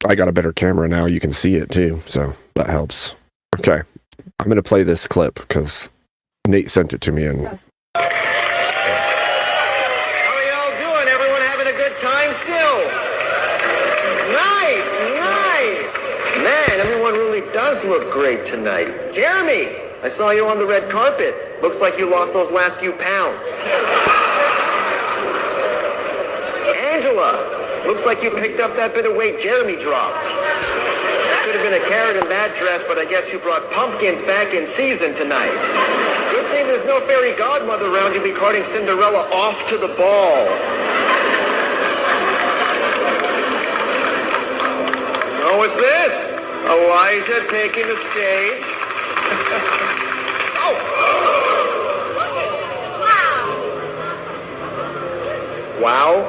I got a better camera now. You can see it too. So that helps. Okay. I'm going to play this clip because Nate sent it to me. And How are y'all doing? Everyone having a good time still? Nice. Man, everyone really does look great tonight. Jeremy, I saw you on the red carpet. Looks like you lost those last few pounds. Angela, looks like you picked up that bit of weight Jeremy dropped. Could have been a carrot in that dress, but I guess you brought pumpkins back in season tonight. Good thing there's no fairy godmother around to be carting Cinderella off to the ball. Oh, what's this? Elijah taking the stage. Wow.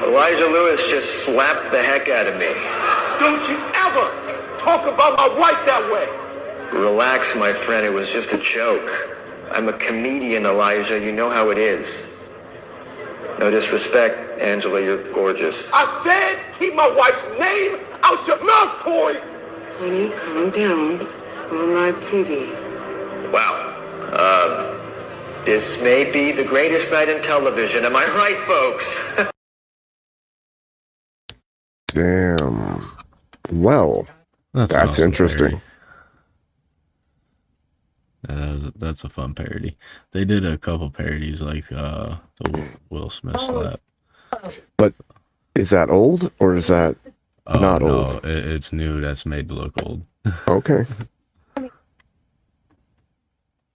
Elijah Lewis just slapped the heck out of me. Don't you ever talk about my wife that way. Relax, my friend. It was just a joke. I'm a comedian, Elijah. You know how it is. No disrespect, Angela. You're gorgeous. I said keep my wife's name out your mouth, boy. Honey, calm down. We're on live TV. Wow. This may be the greatest night in television. Am I right, folks? damn. Well, that's awesome interesting. That's a fun parody. They did a couple parodies like the Will Smith slap. But is that old or is that not no, old? It's new. That's made to look old. Okay.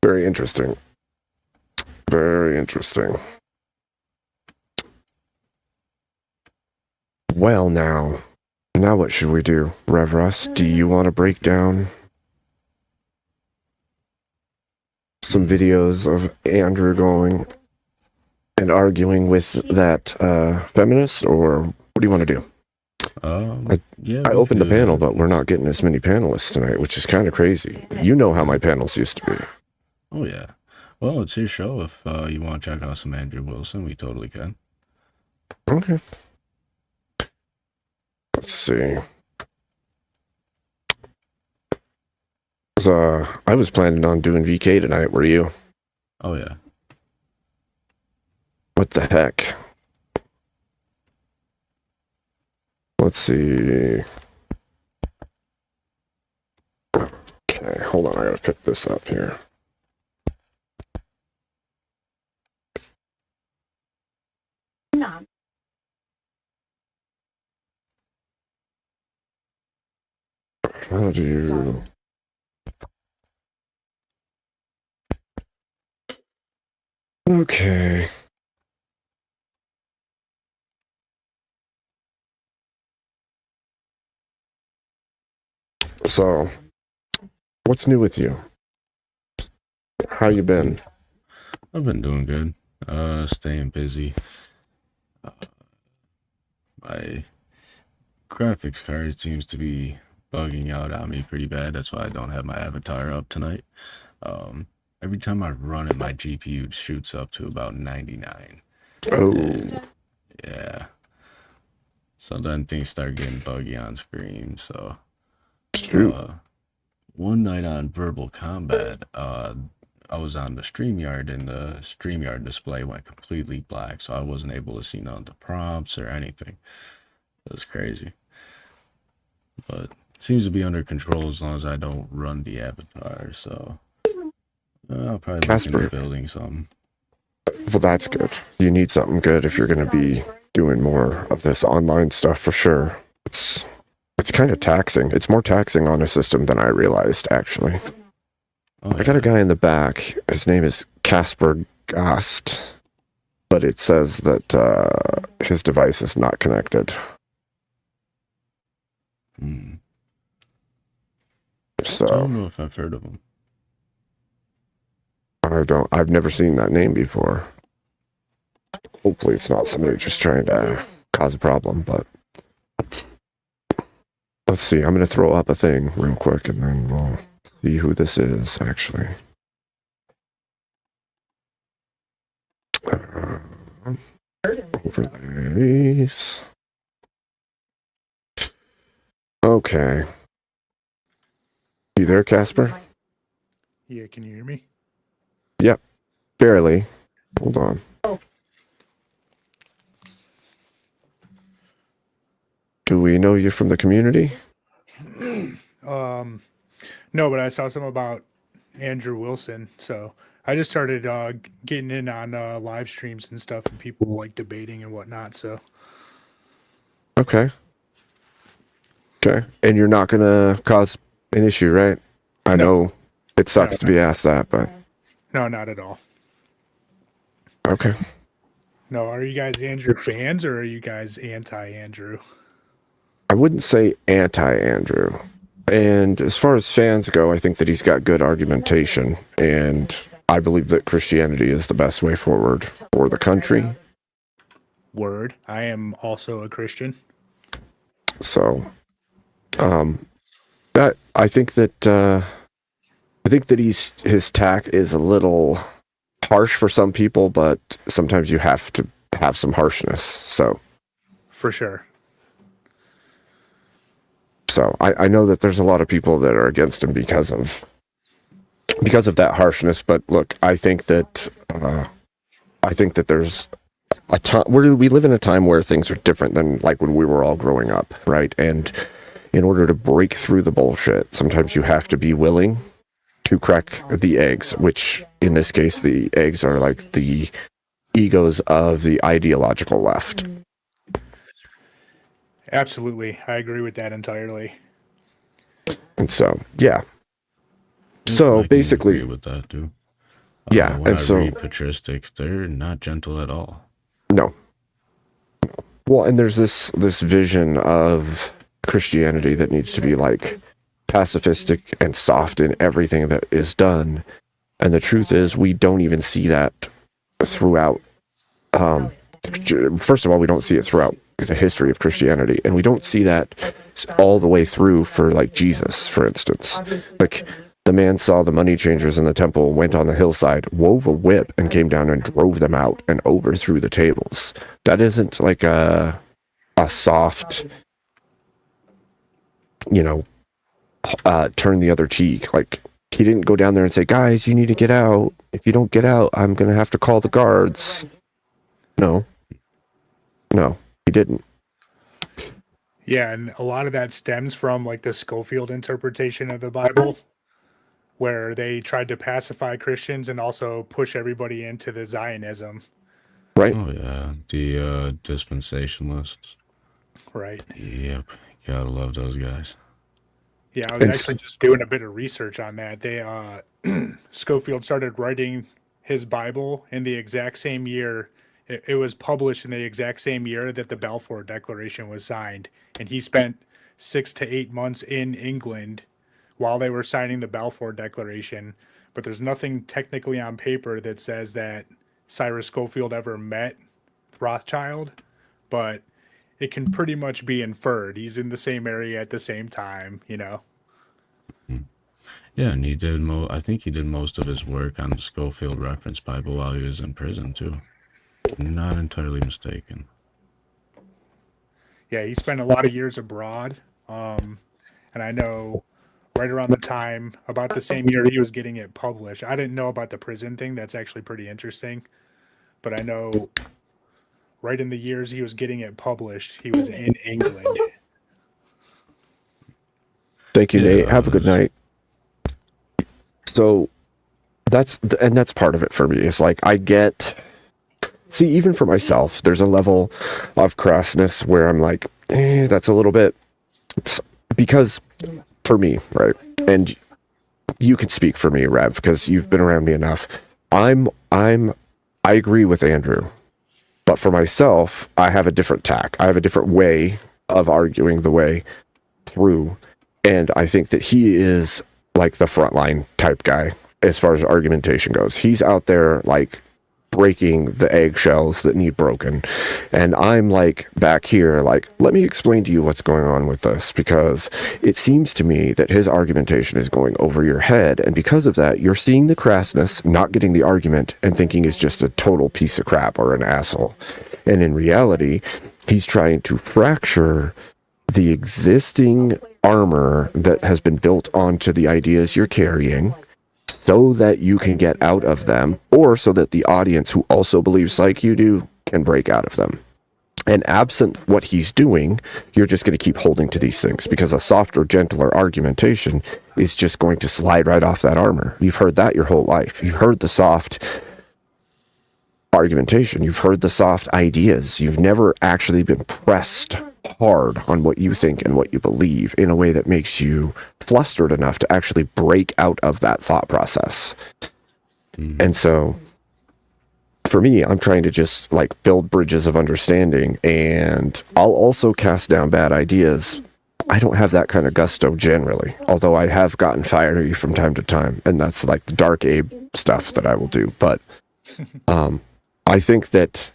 Very interesting. Very interesting. Well, now what should we do, Rev Russ? Do you want to break down some videos of Andrew going and arguing with that feminist, or what do you want to do? I opened the panel, but we're not getting as many panelists tonight, which is kind of crazy. You know how my panels used to be. Oh yeah. Well, it's your show. If you want to check out some Andrew Wilson, we totally can. Okay. Let's see. I was planning on doing VK tonight. Were you? Oh yeah. What the heck? Let's see. Okay, hold on. I gotta pick this up here. How do you... Okay. So, what's new with you? How you been? I've been doing good. Staying busy. My graphics card seems to be bugging out on me pretty bad. That's why I don't have my avatar up tonight. Every time I run it, my GPU shoots up to about 99. Oh. Yeah. So then things start getting buggy on screen. So one night on Verbal Combat, I was on the StreamYard and the StreamYard display went completely black. So I wasn't able to see none of the prompts or anything. It was crazy. But seems to be under control as long as I don't run the avatar. So I'll probably look into building something. Well, that's good. You need something good if you're going to be doing more of this online stuff for sure. It's kind of taxing. It's more taxing on a system than I realized, actually. I got a guy in the back. His name is Casper Gast, but it says that his device is not connected. So I don't know if I've heard of him. I've never seen that name before. Hopefully it's not somebody just trying to cause a problem, but let's see. I'm going to throw up a thing real quick and then we'll see who this is, actually. Overlays. Okay. You there, Casper? Yeah, can you hear me? Yep. Barely. Hold on. Do we know you from the community? No, but I saw something about Andrew Wilson, so I just started getting in on live streams and stuff, and people like debating and whatnot. So Okay. And you're not gonna cause an issue, right? I know it sucks to be asked that, but no, not at all. okay. No, are you guys Andrew fans or are you guys anti-Andrew? I wouldn't say anti-Andrew. And as far as fans go, I think that he's got good argumentation, and I believe that Christianity is the best way forward for the country. Word. I am also a Christian. So, I think that his tack is a little harsh for some people, but sometimes you have to have some harshness. So, For sure. So I know that there's a lot of people that are against him because of that harshness. But look, I think that there's a time we live in a time where things are different than like when we were all growing up, right? And in order to break through the bullshit, sometimes you have to be willing to crack the eggs, which in this case, the eggs are like the egos of the ideological left. Absolutely. I agree with that entirely. And so, yeah. So I can basically, agree with that too. Yeah, when and I so read patristics, they're not gentle at all. no. Well, and there's this vision of Christianity that needs to be like pacifistic and soft in everything that is done, and the truth is, we don't even see that throughout. First of all, we don't see it throughout the history of Christianity, and we don't see that all the way through for like Jesus, for instance. Like the man saw the money changers in the temple, went on the hillside, wove a whip, and came down and drove them out and overthrew the tables. That isn't like a soft, turn the other cheek. Like he didn't go down there and say, "Guys, you need to get out. If you don't get out, I'm gonna have to call the guards." No, he didn't. Yeah, and a lot of that stems from like the Schofield interpretation of the Bible, where they tried to pacify Christians and also push everybody into the Zionism. Right. Oh yeah, the dispensationalists. Right. Yep, gotta love those guys. Yeah, I was actually just doing a bit of research on that. They Schofield started writing his Bible in the exact same year. It was published in the exact same year that the Balfour Declaration was signed, and he spent 6 to 8 months in England while they were signing the Balfour Declaration. But there's nothing technically on paper that says that Cyrus Schofield ever met Rothschild, but it can pretty much be inferred. He's in the same area at the same time, Yeah, and he did I think he did most of his work on the Schofield Reference Bible while he was in prison too. Not entirely mistaken. Yeah, he spent a lot of years abroad. And I know right around the time, about the same year he was getting it published. I didn't know about the prison thing. That's actually pretty interesting. But I know right in the years he was getting it published, he was in England. Thank you, Nate. Have a good night. So that's part of it for me. It's like see, even for myself, there's a level of crassness where I'm like, that's a little bit, because for me, right? And you can speak for me, Rev, because you've been around me enough. I agree with Andrew, but for myself, I have a different tack. I have a different way of arguing the way through. And I think that he is like the frontline type guy as far as argumentation goes. He's out there like breaking the eggshells that need broken. And I'm like back here, like, let me explain to you what's going on with this, because it seems to me that his argumentation is going over your head. And because of that, you're seeing the crassness, not getting the argument, and thinking he's just a total piece of crap or an asshole. And in reality, he's trying to fracture the existing armor that has been built onto the ideas you're carrying, so that you can get out of them, or so that the audience who also believes like you do can break out of them. And absent what he's doing, you're just going to keep holding to these things, because a softer, gentler argumentation is just going to slide right off that armor. You've heard that your whole life. You've heard the soft argumentation. You've heard the soft ideas. You've never actually been pressed hard on what you think and what you believe in a way that makes you flustered enough to actually break out of that thought process. And so for me, I'm trying to just like build bridges of understanding, and I'll also cast down bad ideas. I don't have that kind of gusto generally, although I have gotten fiery from time to time, and that's like the Dark Abe stuff that I will do. But I think that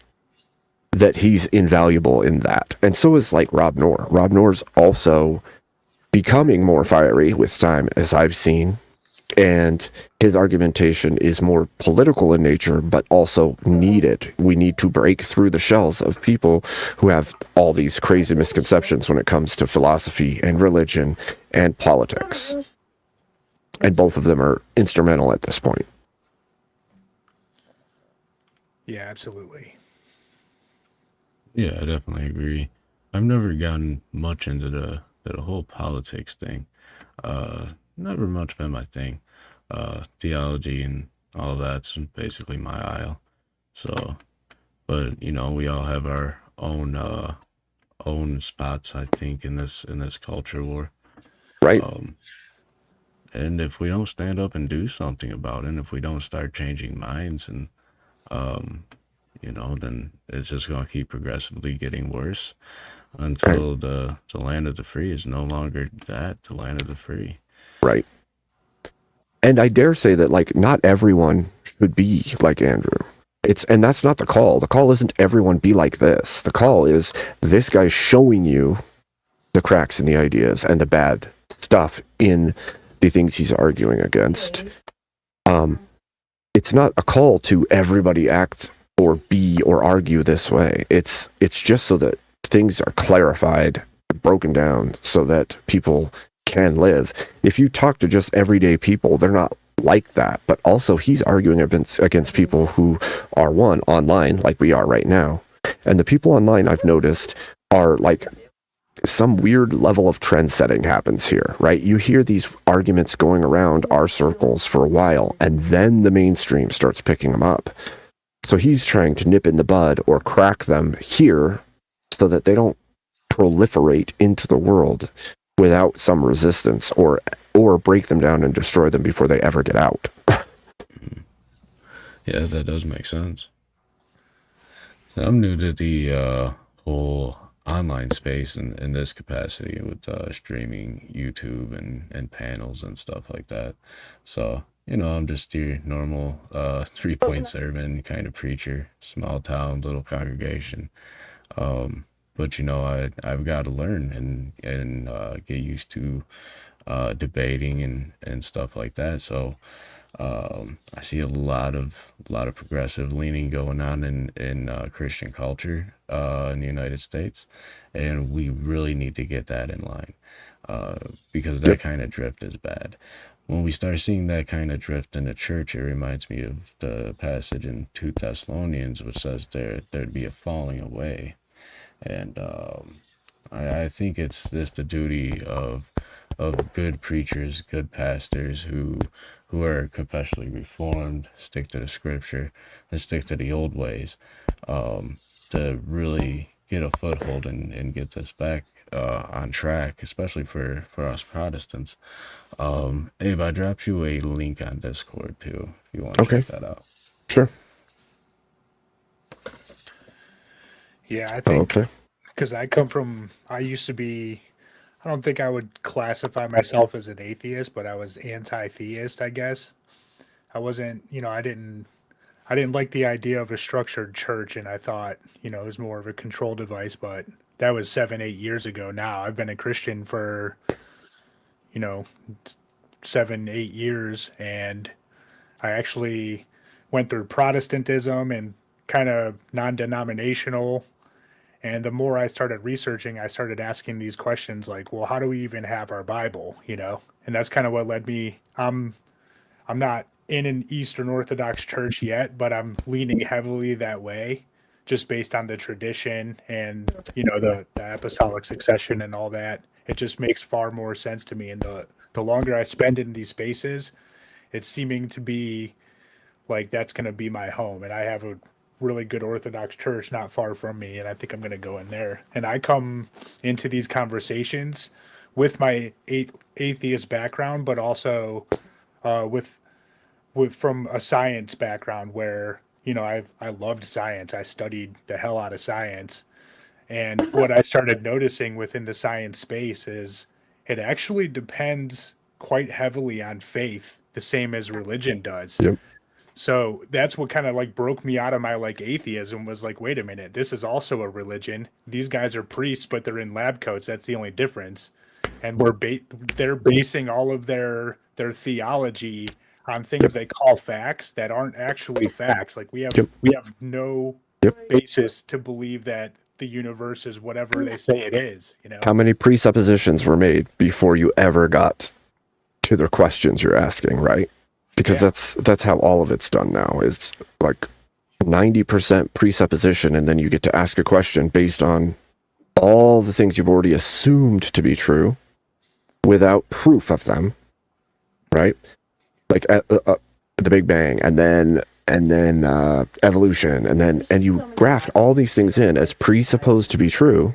he's invaluable in that. And so is like Rob Noor. Rob Noor's also becoming more fiery with time, as I've seen. And his argumentation is more political in nature, but also needed. We need to break through the shells of people who have all these crazy misconceptions when it comes to philosophy and religion and politics. And both of them are instrumental at this point. Yeah, absolutely. Yeah, I definitely agree. I've never gotten much into the whole politics thing. Never much been my thing. Theology and all that's basically my aisle. So, but you know, we all have our own spots, I think, in this culture war. Right. And if we don't stand up and do something about it, and if we don't start changing minds, and you know, then it's just going to keep progressively getting worse until the land of the free is no longer the land of the free. Right. And I dare say that like not everyone should be like Andrew. And that's not the call. The call isn't everyone be like this. The call is this guy's showing you the cracks in the ideas and the bad stuff in the things he's arguing against. It's not a call to everybody act or be or argue this way. It's just so that things are clarified, broken down, so that people can live. If you talk to just everyday people, they're not like that. But also he's arguing against people who are online, like we are right now. And the people online, I've noticed, are like some weird level of trend setting happens here, right? You hear these arguments going around our circles for a while, and then the mainstream starts picking them up. So he's trying to nip in the bud or crack them here so that they don't proliferate into the world without some resistance, or break them down and destroy them before they ever get out. Yeah, that does make sense. I'm new to the whole online space in this capacity with streaming YouTube and panels and stuff like that. So, you know, I'm just your normal 3-point sermon kind of preacher, small town, little congregation. But, you know, I've got to learn and get used to debating and stuff like that. So I see a lot of progressive leaning going on in Christian culture in the United States, and we really need to get that in line because that kind of drift is bad. When we start seeing that kind of drift in the church, it reminds me of the passage in 2 Thessalonians, which says there'd be a falling away. And I think it's the duty of good preachers, good pastors who are confessionally reformed, stick to the scripture, and stick to the old ways, to really get a foothold and get this back on track, especially for us Protestants. Abe, I dropped you a link on Discord too, if you want to check that out. Sure. Yeah, I think Okay. because I used to be, I don't think I would classify myself as an atheist, but I was anti-theist, I guess. I wasn't, I didn't like the idea of a structured church, and I thought, it was more of a control device, but that was 7-8 years ago now. I've been a Christian for, 7-8 years, and I actually went through Protestantism and kind of non-denominational. And the more I started researching, I started asking these questions like, well, how do we even have our Bible, And that's kind of what led me. I'm not in an Eastern Orthodox church yet, but I'm leaning heavily that way just based on the tradition and, the apostolic succession and all that. It just makes far more sense to me. And the longer I spend in these spaces, it's seeming to be like that's going to be my home. And I have a really good Orthodox church not far from me, and I think I'm going to go in there. And I come into these conversations with my atheist background, but also with from a science background where I loved science. I studied the hell out of science, and what I started noticing within the science space is it actually depends quite heavily on faith, the same as religion does. Yep. So that's what kind of like broke me out of my atheism, was like, wait a minute, this is also a religion. These guys are priests, but they're in lab coats. That's the only difference. And they're basing all of their theology on things they call facts that aren't actually facts. Like we have no basis to believe that the universe is whatever they say it is. How many presuppositions were made before you ever got to the questions you're asking, right? Because that's how all of it's done now. It's like 90% presupposition, and then you get to ask a question based on all the things you've already assumed to be true without proof of them, right? Like the Big Bang, and then evolution, and you graft all these things in as presupposed to be true,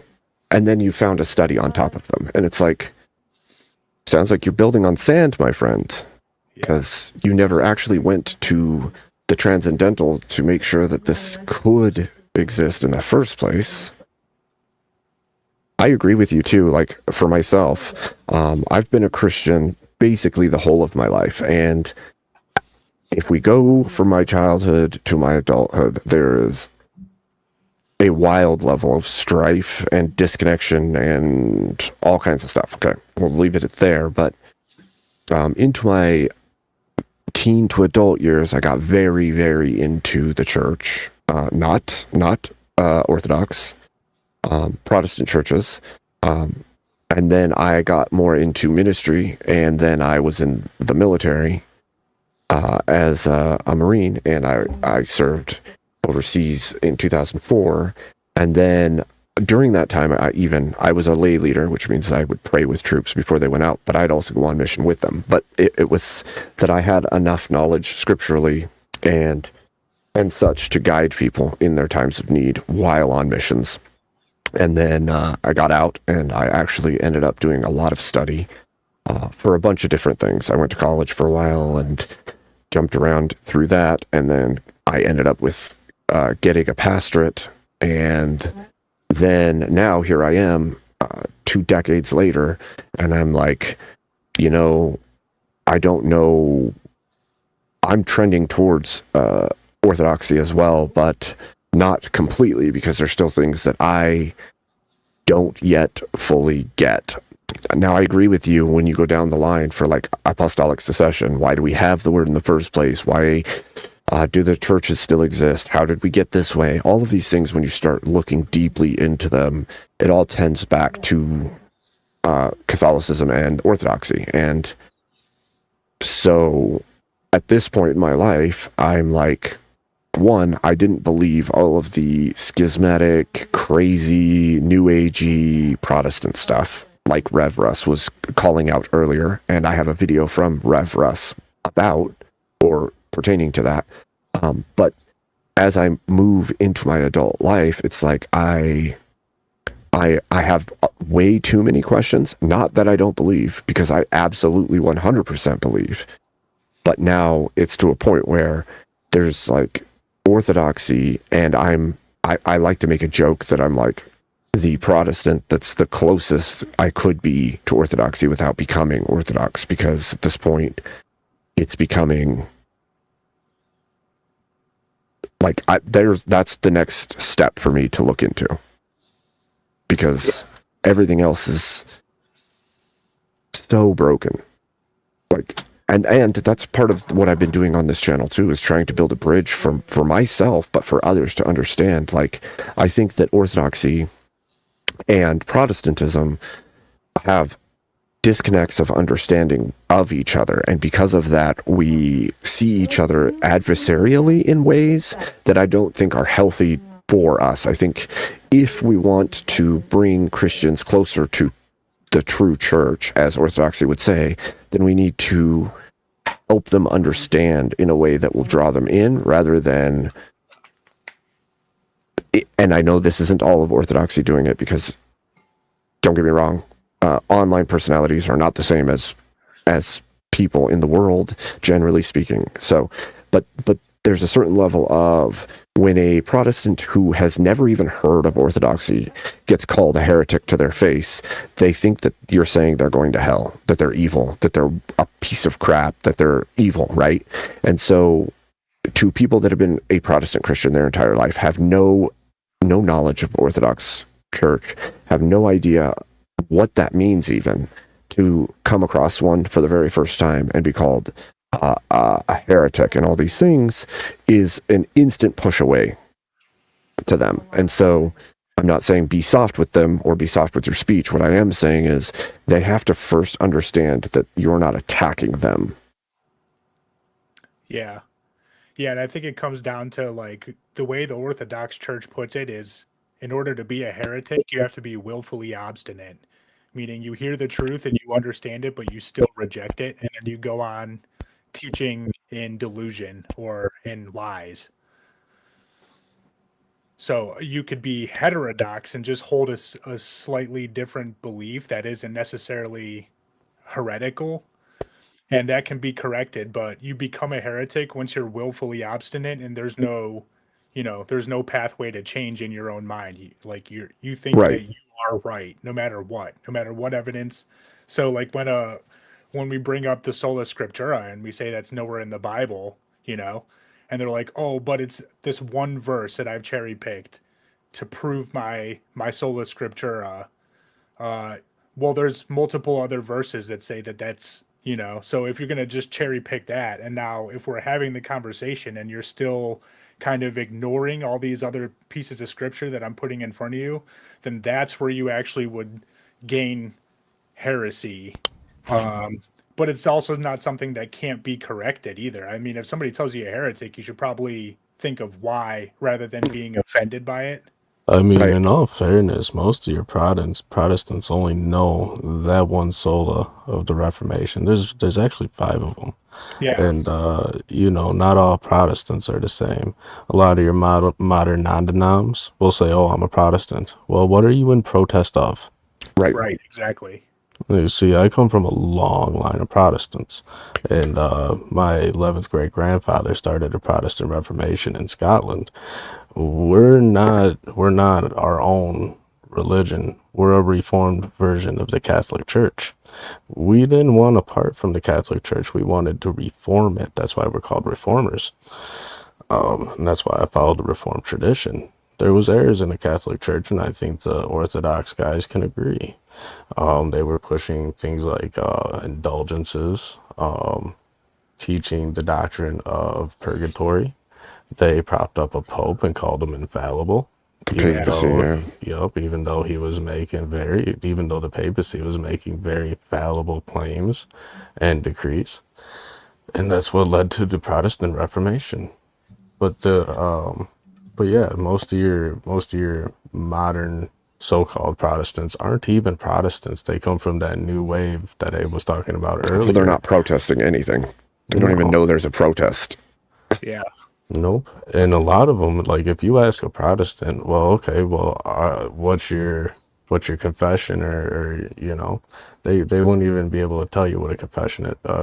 and then you found a study on top of them, and it's like, sounds like you're building on sand, my friend. Because you never actually went to the transcendental to make sure that this could exist in the first place. I agree with you too. Like for myself, I've been a Christian basically the whole of my life. And if we go from my childhood to my adulthood, there is a wild level of strife and disconnection and all kinds of stuff. Okay, we'll leave it at there. But into my teen to adult years, I got very, very into the church, not Orthodox, Protestant churches, and then I got more into ministry, and then I was in the military as a Marine, and I served overseas in 2004, and then during that time, I was a lay leader, which means I would pray with troops before they went out, but I'd also go on mission with them. But it was that I had enough knowledge scripturally and such to guide people in their times of need while on missions. And then I got out, and I actually ended up doing a lot of study for a bunch of different things. I went to college for a while and jumped around through that, and then I ended up with getting a pastorate, and then now here I am 2 decades later, and I'm like, I don't know, I'm trending towards orthodoxy as well, but not completely, because there's still things that I don't yet fully get. now I agree with you when you go down the line for like apostolic succession. Why do we have the word in the first place? Why do the churches still exist? How did we get this way? All of these things, when you start looking deeply into them, it all tends back to Catholicism and Orthodoxy. And so at this point in my life, I'm like, one, I didn't believe all of the schismatic, crazy, new agey Protestant stuff like Rev Russ was calling out earlier. And I have a video from Rev Russ about or pertaining to that. But as I move into my adult life, it's like I have way too many questions. Not that I don't believe, because I absolutely 100% believe. But now it's to a point where there's like Orthodoxy, and I like to make a joke that I'm like the Protestant that's the closest I could be to Orthodoxy without becoming Orthodox, because at this point it's becoming like that's the next step for me to look into, because everything else is so broken. Like, and that's part of what I've been doing on this channel too, is trying to build a bridge for myself, but for others to understand. Like, I think that Orthodoxy and Protestantism have disconnects of understanding of each other, and because of that we see each other adversarially in ways that I don't think are healthy for us. I think if we want to bring Christians closer to the true church, as Orthodoxy would say, then we need to help them understand in a way that will draw them in, rather than, and I know this isn't all of Orthodoxy doing it, because don't get me wrong, online personalities are not the same as people in the world, generally speaking. So, but there's a certain level of when a Protestant who has never even heard of Orthodoxy gets called a heretic to their face, they think that you're saying they're going to hell, that they're evil, that they're a piece of crap, that they're evil, right? And so to people that have been a Protestant Christian their entire life, have no knowledge of Orthodox Church, have no idea what that means, even to come across one for the very first time and be called a heretic and all these things, is an instant push away to them. And so I'm not saying be soft with them or be soft with your speech. What I am saying is they have to first understand that you're not attacking them. Yeah, and I think it comes down to, like, the way the Orthodox Church puts it is, in order to be a heretic, you have to be willfully obstinate, meaning you hear the truth and you understand it, but you still reject it, and then you go on teaching in delusion or in lies. So you could be heterodox and just hold a slightly different belief that isn't necessarily heretical, and that can be corrected, but you become a heretic once you're willfully obstinate and there's no pathway to change in your own mind. You think Right. that you are right no matter what evidence. So like when we bring up the sola scriptura and we say that's nowhere in the Bible, and they're like, oh, but it's this one verse that I've cherry picked to prove my sola scriptura. Well, there's multiple other verses that say that's, so if you're going to just cherry pick that, and now if we're having the conversation and you're still kind of ignoring all these other pieces of scripture that I'm putting in front of you, then that's where you actually would gain heresy. But it's also not something that can't be corrected either. I mean, if somebody tells you a heretic, you should probably think of why rather than being offended by it. I mean, in all fairness, most of your Protestants only know that one sola of the Reformation. There's actually 5 of them. Yeah. And, not all Protestants are the same. A lot of your modern non-denoms will say, oh, I'm a Protestant. Well, what are you in protest of? Right, exactly. You see, I come from a long line of Protestants, and my 11th great grandfather started a Protestant Reformation in Scotland. We're not our own religion. We're a reformed version of the Catholic Church. We didn't want to part from the Catholic Church. We wanted to reform it. That's why we're called reformers. And that's why I followed the Reformed tradition. There was errors in the Catholic Church, and I think the Orthodox guys can agree. They were pushing things like indulgences, teaching the doctrine of purgatory. They propped up a pope and called him infallible. Papacy, yeah. Even though the papacy was making very fallible claims and decrees. And that's what led to the Protestant Reformation. But most of your modern so-called Protestants aren't even Protestants. They come from that new wave that Abe was talking about earlier. Well, they're not protesting anything. They don't even know there's a protest. Yeah. Nope. And a lot of them, like if you ask a Protestant, what's your confession, or they won't even be able to tell you what a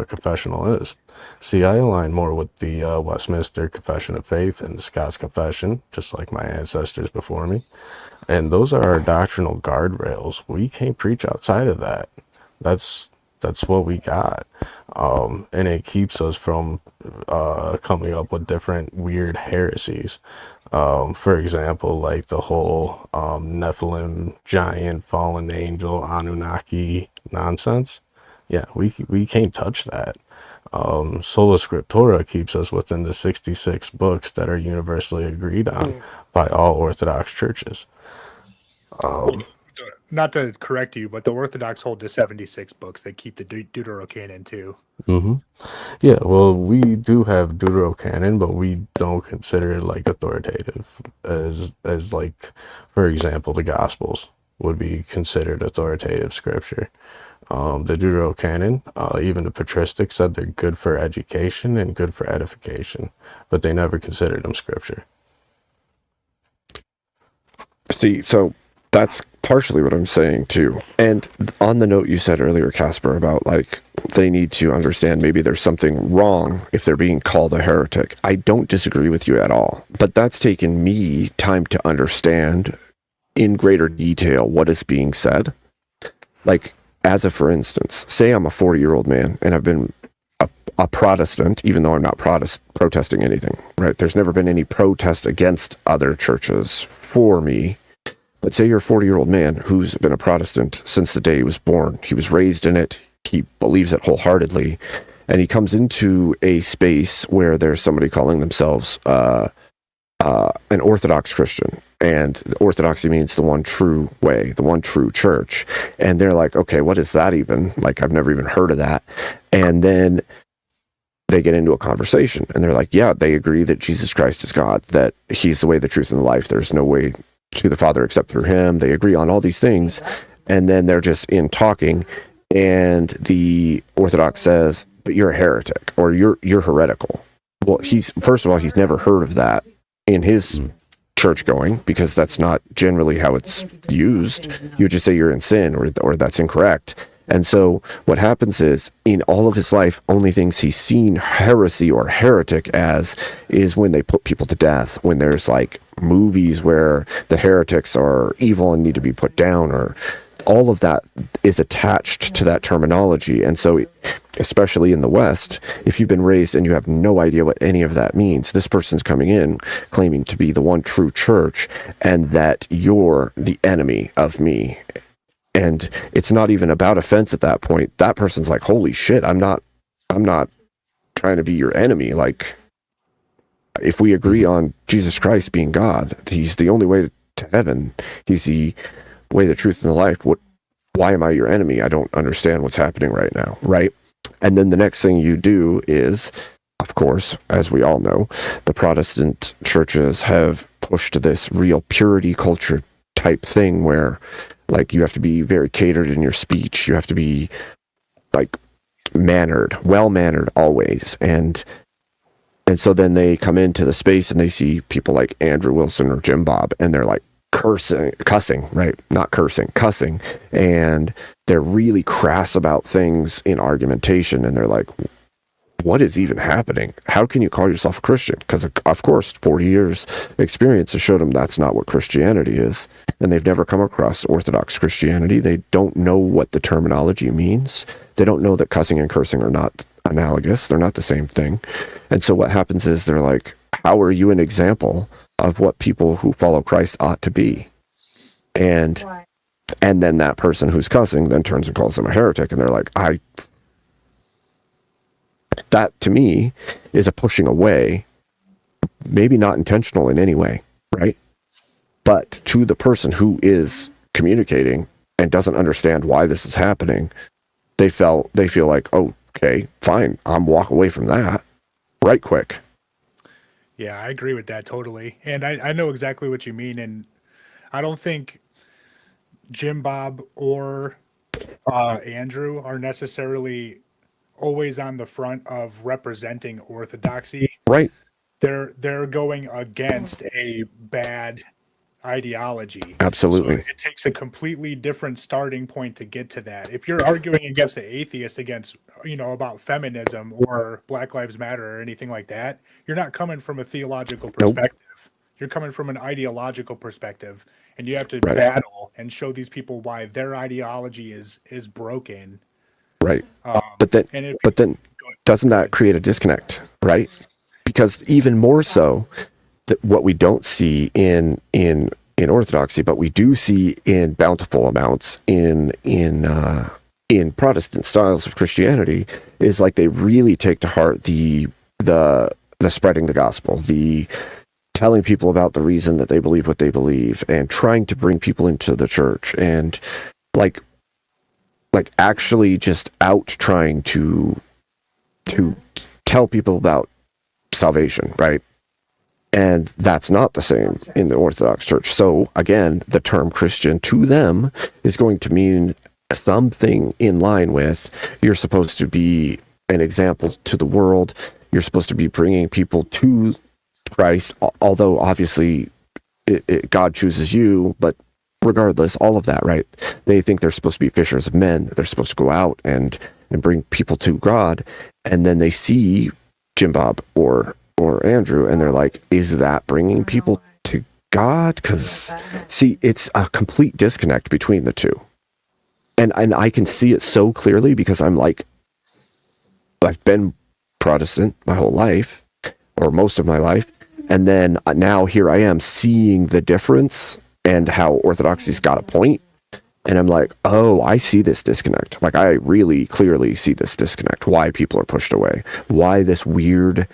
confessional is. See, I align more with the Westminster Confession of Faith and the Scots Confession, just like my ancestors before me. And those are our doctrinal guardrails. We can't preach outside of that. That's what we got. And it keeps us from coming up with different weird heresies. For example, like the whole Nephilim, giant, fallen angel, Anunnaki nonsense. Yeah, we can't touch that. Sola Scriptura keeps us within the 66 books that are universally agreed on by all Orthodox churches. Not to correct you, but the Orthodox hold to 76 books. They keep the Deuterocanon too. Mm-hmm. Yeah, well, we do have Deuterocanon, but we don't consider it like authoritative, as like, for example, the Gospels would be considered authoritative scripture. The Deuterocanon, even the patristics said they're good for education and good for edification, but they never considered them scripture. See, so that's partially what I'm saying too. And on the note you said earlier, Casper, about like they need to understand maybe there's something wrong if they're being called a heretic. I don't disagree with you at all, but that's taken me time to understand in greater detail what is being said. Like, as a for instance, say I'm a 40-year-old man and I've been a Protestant, even though I'm not protesting anything, right? There's never been any protest against other churches for me. But say you're a 40-year-old man who's been a Protestant since the day he was born. He was raised in it. He believes it wholeheartedly. And he comes into a space where there's somebody calling themselves an Orthodox Christian. And orthodoxy means the one true way, the one true church. And they're like, okay, what is that even? Like, I've never even heard of that. And then they get into a conversation and they're like, yeah, they agree that Jesus Christ is God, that he's the way, the truth, and the life. There's no way to the Father except through him. They agree on all these things. And then they're just in talking, and the Orthodox says, but you're a heretic, or you're heretical. Well, first of all, he's never heard of that in his church going, because that's not generally how it's used. You would just say you're in sin, or that's incorrect. And so what happens is, in all of his life, only things he's seen heresy or heretic as is when they put people to death, when there's like movies where the heretics are evil and need to be put down, or all of that is attached to that terminology. And so, especially in the West, if you've been raised and you have no idea what any of that means, this person's coming in claiming to be the one true church and that you're the enemy of me. And it's not even about offense at that point. That person's like, holy shit, I'm not trying to be your enemy. Like, if we agree on Jesus Christ being God, he's the only way to heaven, he's the way, the truth, and the life, why am I your enemy? I don't understand what's happening right now, right? And then the next thing you do is, of course, as we all know, the Protestant churches have pushed this real purity culture type thing where, like, you have to be very catered in your speech. You have to be, like, well-mannered always. And so then they come into the space and they see people like Andrew Wilson or Jim Bob, and they're like cussing, right? Not cursing, cussing. And they're really crass about things in argumentation. And they're like, what is even happening? How can you call yourself a Christian? Because, of course, 40 years experience has showed them that's not what Christianity is. And they've never come across Orthodox Christianity. They don't know what the terminology means. They don't know that cussing and cursing are not analogous. They're not the same thing. And so what happens is they're like, how are you an example of what people who follow Christ ought to be? And And then that person who's cussing then turns and calls them a heretic, and they're like, that to me is a pushing away, maybe not intentional in any way, right? But to the person who is communicating and doesn't understand why this is happening, they feel like, oh, okay, fine, I'm walk away from that right quick. Yeah, I agree with that totally. And I know exactly what you mean. And I don't think Jim Bob or Andrew are necessarily always on the front of representing orthodoxy. Right. They're going against a bad ideology. Absolutely. So it takes a completely different starting point to get to that. If you're arguing against an atheist against, about feminism or Black Lives Matter or anything like that, you're not coming from a theological perspective. Nope. You're coming from an ideological perspective, and you have to battle and show these people why their ideology is broken. Right. But then doesn't that create a disconnect, right? Because even more so, that what we don't see in Orthodoxy, but we do see in bountiful amounts in Protestant styles of Christianity, is like they really take to heart the spreading the gospel, the telling people about the reason that they believe what they believe, and trying to bring people into the church, and like actually just out trying to tell people about salvation, right? And that's not the same in the Orthodox Church. So again, the term Christian to them is going to mean something in line with, you're supposed to be an example to the world. You're supposed to be bringing people to Christ, although obviously God chooses you, but regardless, all of that, right? They think they're supposed to be fishers of men. They're supposed to go out and bring people to God. And then they see Jim Bob or Andrew, and they're like, is that bringing people to God? Because see, it's a complete disconnect between the two. And I can see it so clearly because I'm like, I've been Protestant my whole life, or most of my life. And then now here I am seeing the difference and how Orthodoxy's got a point. And I'm like, oh, I see this disconnect. Like, I really clearly see this disconnect. Why people are pushed away. Why this weird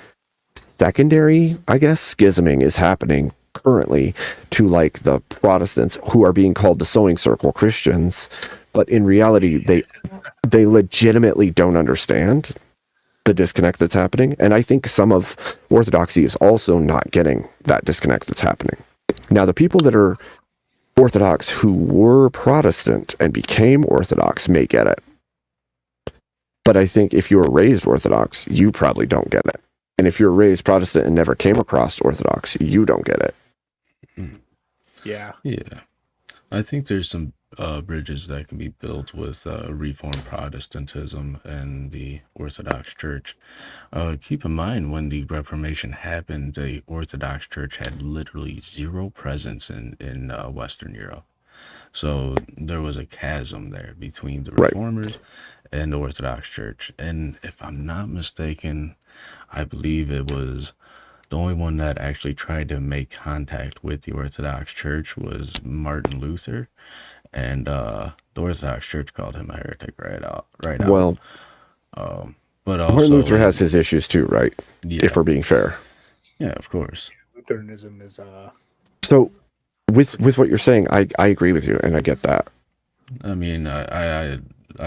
secondary, I guess, schisming is happening currently to like the Protestants who are being called the sewing circle Christians. But in reality, they legitimately don't understand the disconnect that's happening. And I think some of Orthodoxy is also not getting that disconnect that's happening. Now, the people that are Orthodox who were Protestant and became Orthodox may get it. But I think if you were raised Orthodox, you probably don't get it. And if you're raised Protestant and never came across Orthodox, you don't get it. Yeah. Yeah. I think there's some bridges that can be built with Reformed Protestantism and the Orthodox Church. Keep in mind, when the Reformation happened, the Orthodox Church had literally zero presence in Western Europe. So there was a chasm there between the Reformers and the Orthodox Church. And if I'm not mistaken, I believe it was the only one that actually tried to make contact with the Orthodox Church was Martin Luther. And the Orthodox Church called him a heretic right out. Well, but also Martin Luther has his issues too, right? Yeah. If we're being fair. Yeah, of course. Lutheranism is So with what you're saying, I agree with you, and I get that. I mean, I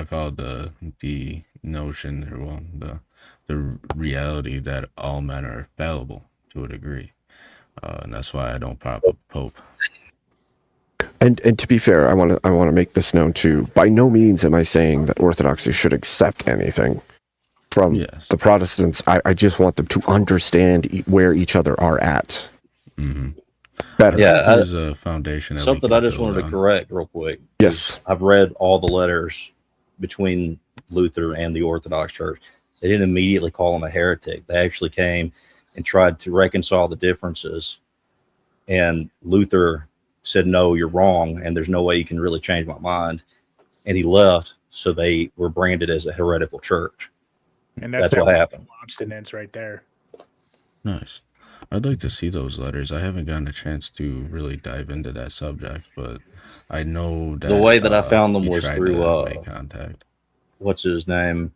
followed the notion, or well, the reality that all men are fallible to a degree, and that's why I don't prop up Pope. And to be fair, I want to make this known too. By no means am I saying that Orthodoxy should accept anything from the Protestants. I just want them to understand where each other are at. Mm-hmm. Better. Yeah, there's a foundation. That something I just wanted to correct real quick. Yes, I've read all the letters between Luther and the Orthodox Church. They didn't immediately call him a heretic. They actually came and tried to reconcile the differences. And Luther said, no, you're wrong, and there's no way you can really change my mind. And he left, so they were branded as a heretical church. And that's what happened. Abstinence right there. Nice. I'd like to see those letters. I haven't gotten a chance to really dive into that subject, but I know that The way that I found them he was tried through to make contact. what's his name?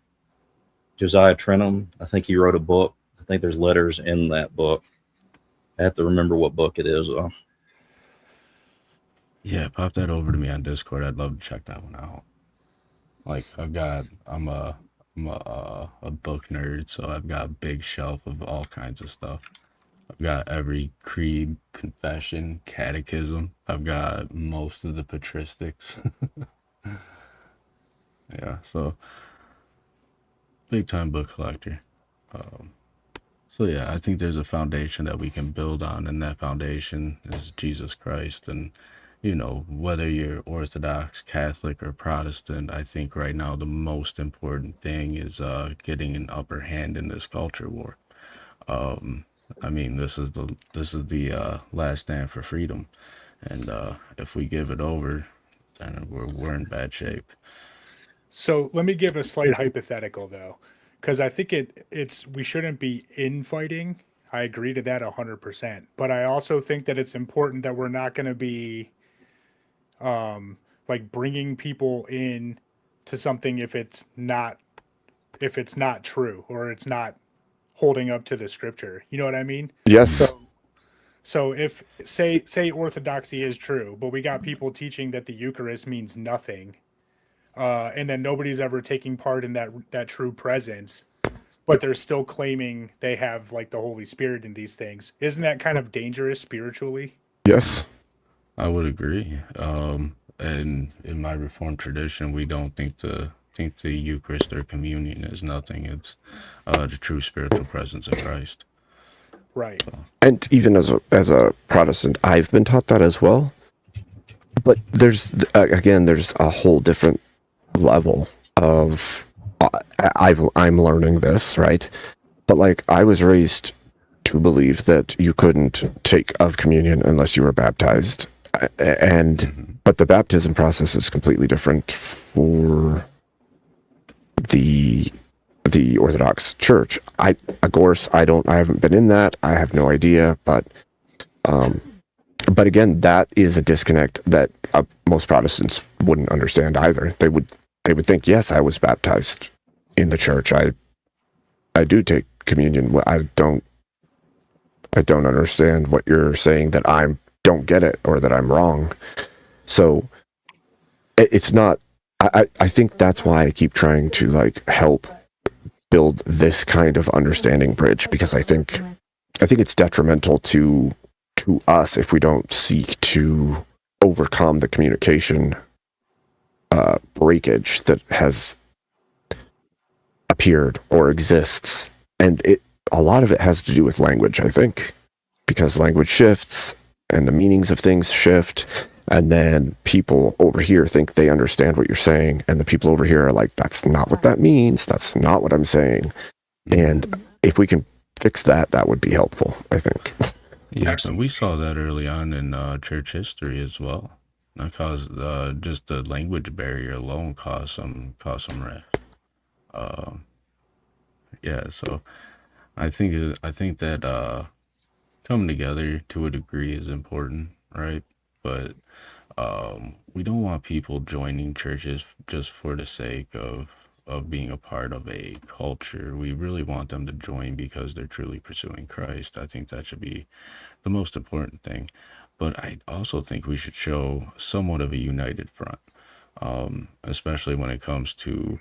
Josiah Trenum. I think he wrote a book. I think there's letters in that book. I have to remember what book it is though. Yeah, pop that over to me on Discord. I'd love to check that one out. Like I'm a book nerd, so I've got a big shelf of all kinds of stuff. I've got every creed, confession, catechism. I've got most of the patristics. Yeah, so big time book collector. So yeah, I think there's a foundation that we can build on, and that foundation is Jesus Christ. And you know, whether you're Orthodox, Catholic, or Protestant, I think right now the most important thing is getting an upper hand in this culture war. I mean, this is the last stand for freedom, and if we give it over, then we're in bad shape. So let me give a slight hypothetical though, because I think it's we shouldn't be infighting. I agree to that 100%, but I also think that it's important that we're not going to be like bringing people in to something if it's not true or it's not holding up to the scripture. You know what I mean? Yes. So if say orthodoxy is true, but we got people teaching that the Eucharist means nothing, and then nobody's ever taking part in that true presence, but they're still claiming they have like the Holy Spirit in these things. Isn't that kind of dangerous spiritually? Yes. I would agree. And in my Reformed tradition, we don't think the Eucharist or communion is nothing. It's the true spiritual presence of Christ. Right. And even as a Protestant, I've been taught that as well. But there's a whole different level of I'm learning this, right? But like I was raised to believe that you couldn't take of communion unless you were baptized, but the baptism process is completely different for the Orthodox Church. Of course, I haven't been in that. I have no idea, but again, that is a disconnect that most Protestants wouldn't understand either. They would think, yes, I was baptized in the church. I do take communion. I don't understand what you're saying, that I don't get it or that I'm wrong. So it's not. I think that's why I keep trying to like help build this kind of understanding bridge, because I think it's detrimental to us if we don't seek to overcome the communication breakage that has appeared or exists. And a lot of it has to do with language, I think, because language shifts and the meanings of things shift, and then people over here think they understand what you're saying, and the people over here are like, that's not what that means, that's not what I'm saying. And if we can fix that, that would be helpful, I think. Yes, and we saw that early on in church history as well. That caused just the language barrier alone caused some rift. Yeah, so I think that coming together to a degree is important, right? But we don't want people joining churches just for the sake of being a part of a culture. We really want them to join because they're truly pursuing Christ. I think that should be the most important thing. But I also think we should show somewhat of a united front, especially when it comes to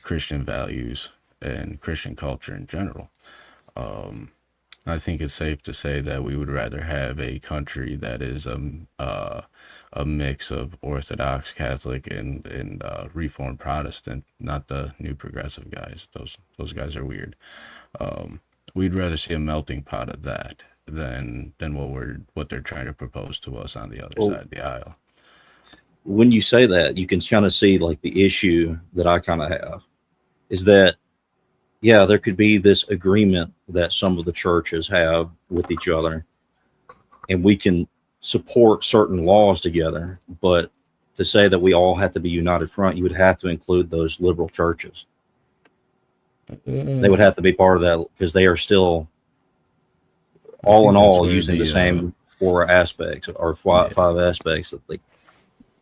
Christian values and Christian culture in general. I think it's safe to say that we would rather have a country that is a mix of Orthodox, Catholic, and Reformed Protestant, not the new progressive guys. Those guys are weird. We'd rather see a melting pot of that than what they're trying to propose to us on the other side of the aisle. When you say that, you can kind of see like the issue that I kind of have is that, yeah, there could be this agreement that some of the churches have with each other, and we can support certain laws together. But to say that we all have to be united front, you would have to include those liberal churches. They would have to be part of that because they are still, all in all, using the same four aspects or five aspects that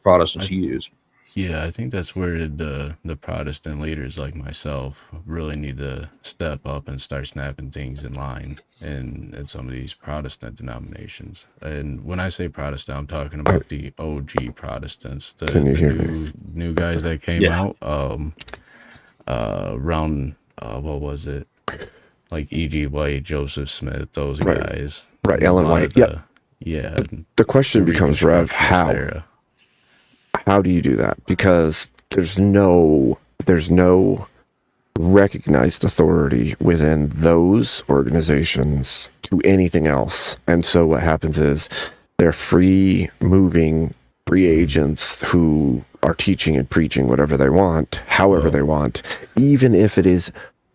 Protestants use. Yeah, I think that's where the Protestant leaders like myself really need to step up and start snapping things in line in some of these Protestant denominations. And when I say Protestant, I'm talking about the OG Protestants, the new guys that came out around what was it? Like E.G. White, Joseph Smith, those guys. Right, Ellen White. Yeah. The question becomes, Rev, how do you do that? Because there's no recognized authority within those organizations to anything else. And so what happens is they're free agents who are teaching and preaching whatever they want, however they want, even if it is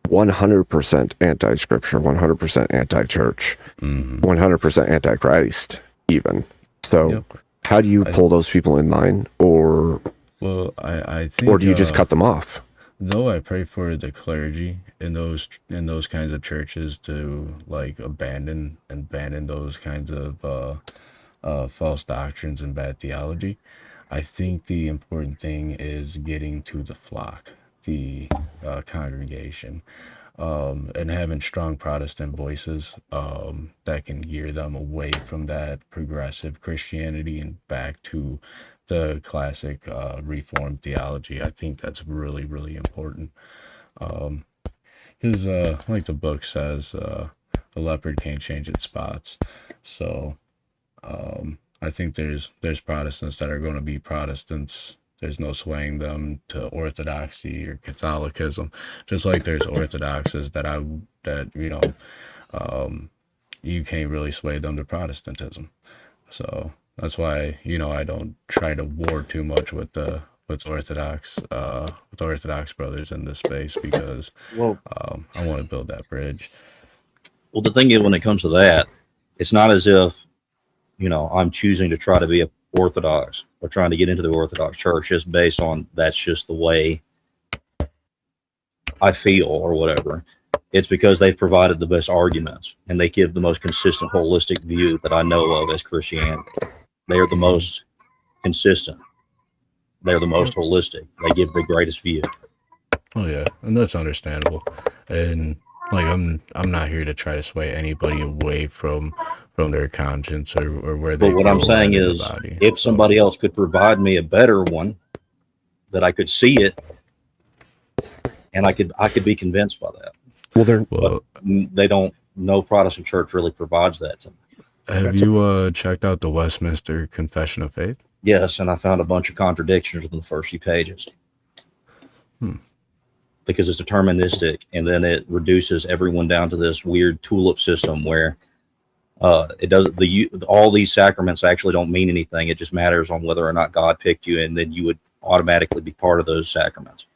100% anti-scripture, 100% anti-church, 100% anti-Christ even. So how do you pull those people in line, or I think, or do you just cut them off? Though I pray for the clergy in those kinds of churches to like abandon those kinds of false doctrines and bad theology. I think the important thing is getting to the flock, the congregation, and having strong Protestant voices that can gear them away from that progressive Christianity and back to the classic Reformed theology. I think that's really, really important. Because like the book says, a leopard can't change its spots. So I think there's Protestants that are going to be Protestants. There's no swaying them to orthodoxy or Catholicism, just like there's orthodoxes that you can't really sway them to Protestantism. So that's why I don't try to war too much with Orthodox brothers in this space, because I want to build that bridge. Well, the thing is, when it comes to that, it's not as if I'm choosing to try to be a Orthodox or trying to get into the Orthodox Church just based on that's just the way I feel or whatever. It's because they've provided the best arguments and they give the most consistent holistic view that I know of as Christianity. They are the most consistent. They're the most holistic. They give the greatest view. Oh yeah, and that's understandable. And like I'm not here to try to sway anybody away from their conscience or where they. But what I'm saying is, if somebody else could provide me a better one, that I could see it, and I could be convinced by that. But they don't. No Protestant church really provides that to me. Have you checked out the Westminster Confession of Faith? Yes, and I found a bunch of contradictions in the first few pages. Because it's deterministic, and then it reduces everyone down to this weird tulip system where it doesn't. All these sacraments actually don't mean anything. It just matters on whether or not God picked you, and then you would automatically be part of those sacraments.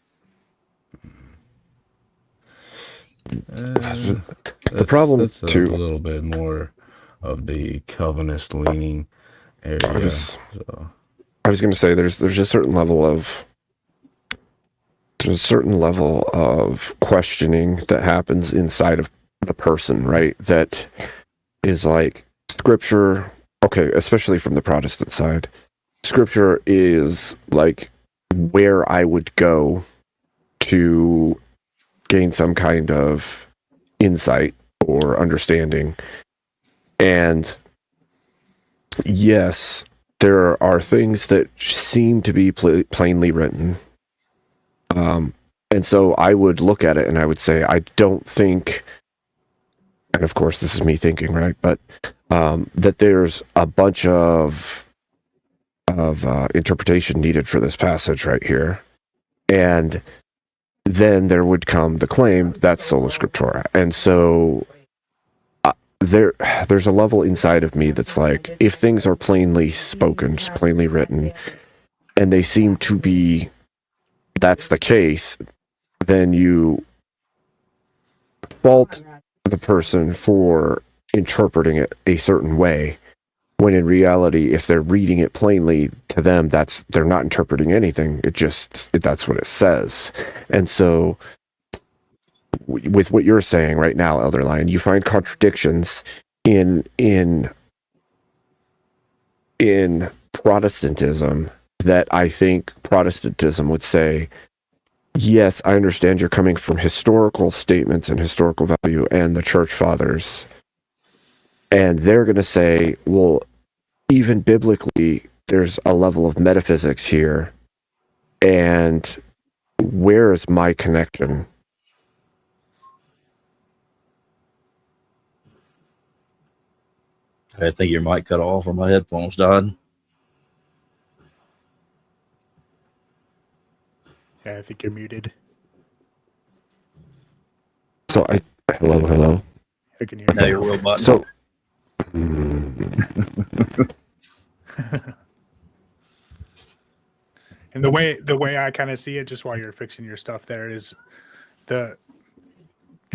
The problem that's too, a little bit more of the Calvinist leaning area. I was going to say there's a certain level of questioning that happens inside of the person, right? That is like scripture. Okay, especially from the Protestant side, scripture is like where I would go to gain some kind of insight or understanding. And yes, there are things that seem to be plainly written. And so I would look at it and I would say, I don't think, and of course this is me thinking, right? But that there's a bunch of interpretation needed for this passage right here. And then there would come the claim that's sola scriptura. And so there's a level inside of me that's like, if things are plainly spoken, plainly written, and they seem to be, that's the case, then you fault the person for interpreting it a certain way, when in reality, if they're reading it plainly to them, they're not interpreting anything. That's what it says. And so with what you're saying right now, Elder Lion, you find contradictions in Protestantism that I think Protestantism would say, yes, I understand you're coming from historical statements and historical value and the church fathers. And they're going to say, well, even biblically, there's a level of metaphysics here. And where is my connection? I think your mic cut off or my headphones died. Yeah, I think you're muted. So hello. I can hear Now you. you're real button. So, And the way I kind of see it, just while you're fixing your stuff there, is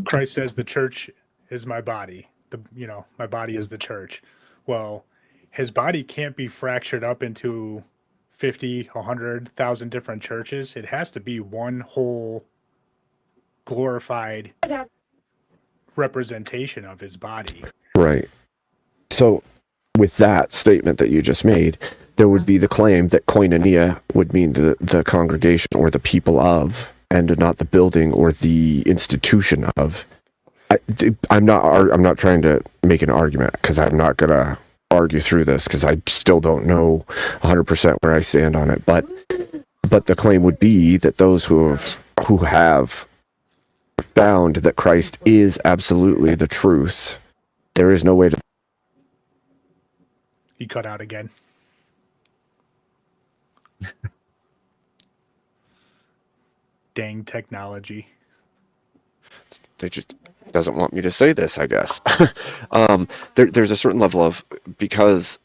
Christ says the church is my body. My body is the church. Well, his body can't be fractured up into 50, 100,000 different churches. It has to be one whole glorified representation of his body. right. So, with that statement that you just made, there would be the claim that koinonia would mean the congregation or the people of, and not the building or the institution of. I'm not trying to make an argument, because I'm not gonna argue through this, because I still don't know 100% where I stand on it. But the claim would be that those who have found that Christ is absolutely the truth, there is no way to. He cut out again. Dang technology. They just doesn't want me to say this, I guess. There's a certain level of, because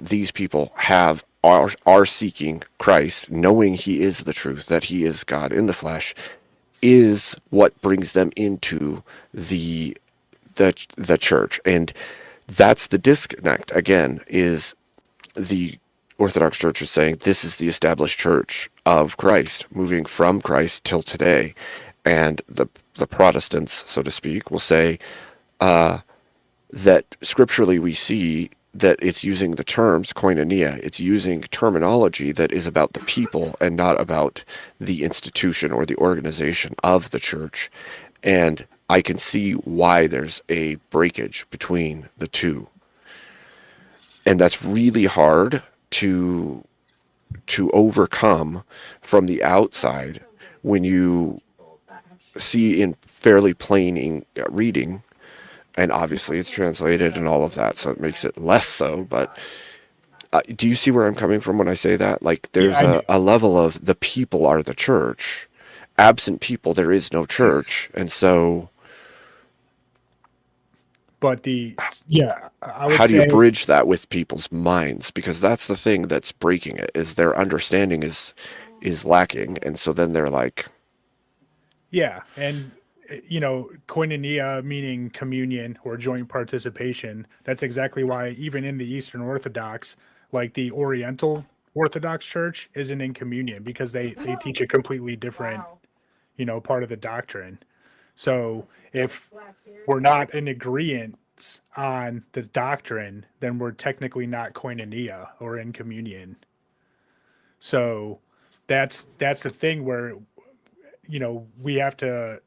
these people are seeking Christ, knowing he is the truth, that he is God in the flesh, is what brings them into the church. And that's the disconnect, again, is the Orthodox Church is saying this is the established church of Christ, moving from Christ till today. And the Protestants, so to speak, will say that scripturally we see that it's using the terms koinonia, it's using terminology that is about the people and not about the institution or the organization of the church. And I can see why there's a breakage between the two. And that's really hard to overcome from the outside when you see in fairly plain reading, and obviously it's translated and all of that, so it makes it less so. But do you see where I'm coming from when I say that? Like, there's a level of the people are the church. Absent people, there is no church. And so, but how do you bridge that with people's minds? Because that's the thing that's breaking it, is their understanding is lacking. And so then they're like, yeah, and koinonia, meaning communion or joint participation. That's exactly why even in the Eastern Orthodox, like the Oriental Orthodox Church isn't in communion, because they teach a completely different, part of the doctrine. So if we're not in agreement on the doctrine, then we're technically not koinonia or in communion. So that's the thing where, we have to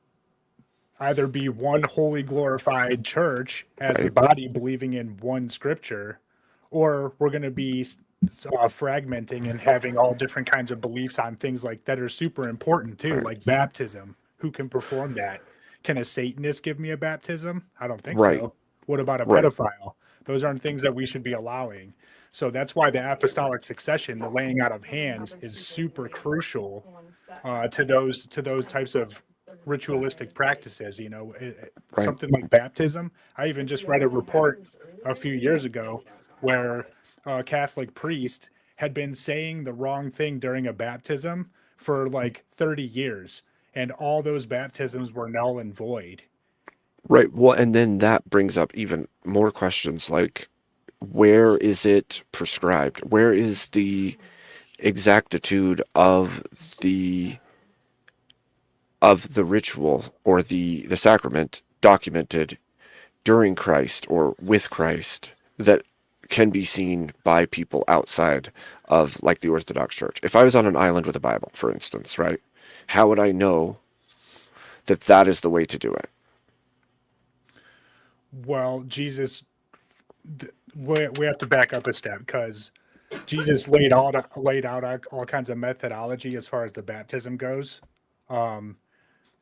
either be one holy glorified church as the body believing in one scripture, or we're going to be fragmenting and having all different kinds of beliefs on things like that are super important too, like baptism. Who can perform that? Can a Satanist give me a baptism? I don't think so. What about a pedophile? Those aren't things that we should be allowing. So that's why the apostolic succession, the laying out of hands, is super crucial to those types of ritualistic practices. Something like baptism. I even just read a report a few years ago where a Catholic priest had been saying the wrong thing during a baptism for like 30 years, and all those baptisms were null and void. Right. Well, and then that brings up even more questions, like, where is it prescribed? Where is the exactitude of the ritual or the sacrament documented during Christ or with Christ that can be seen by people outside of like the Orthodox Church. If I was on an island with a Bible, for instance, right? How would I know that that is the way to do it? Well, Jesus, we have to back up a step because Jesus laid out all kinds of methodology as far as the baptism goes, and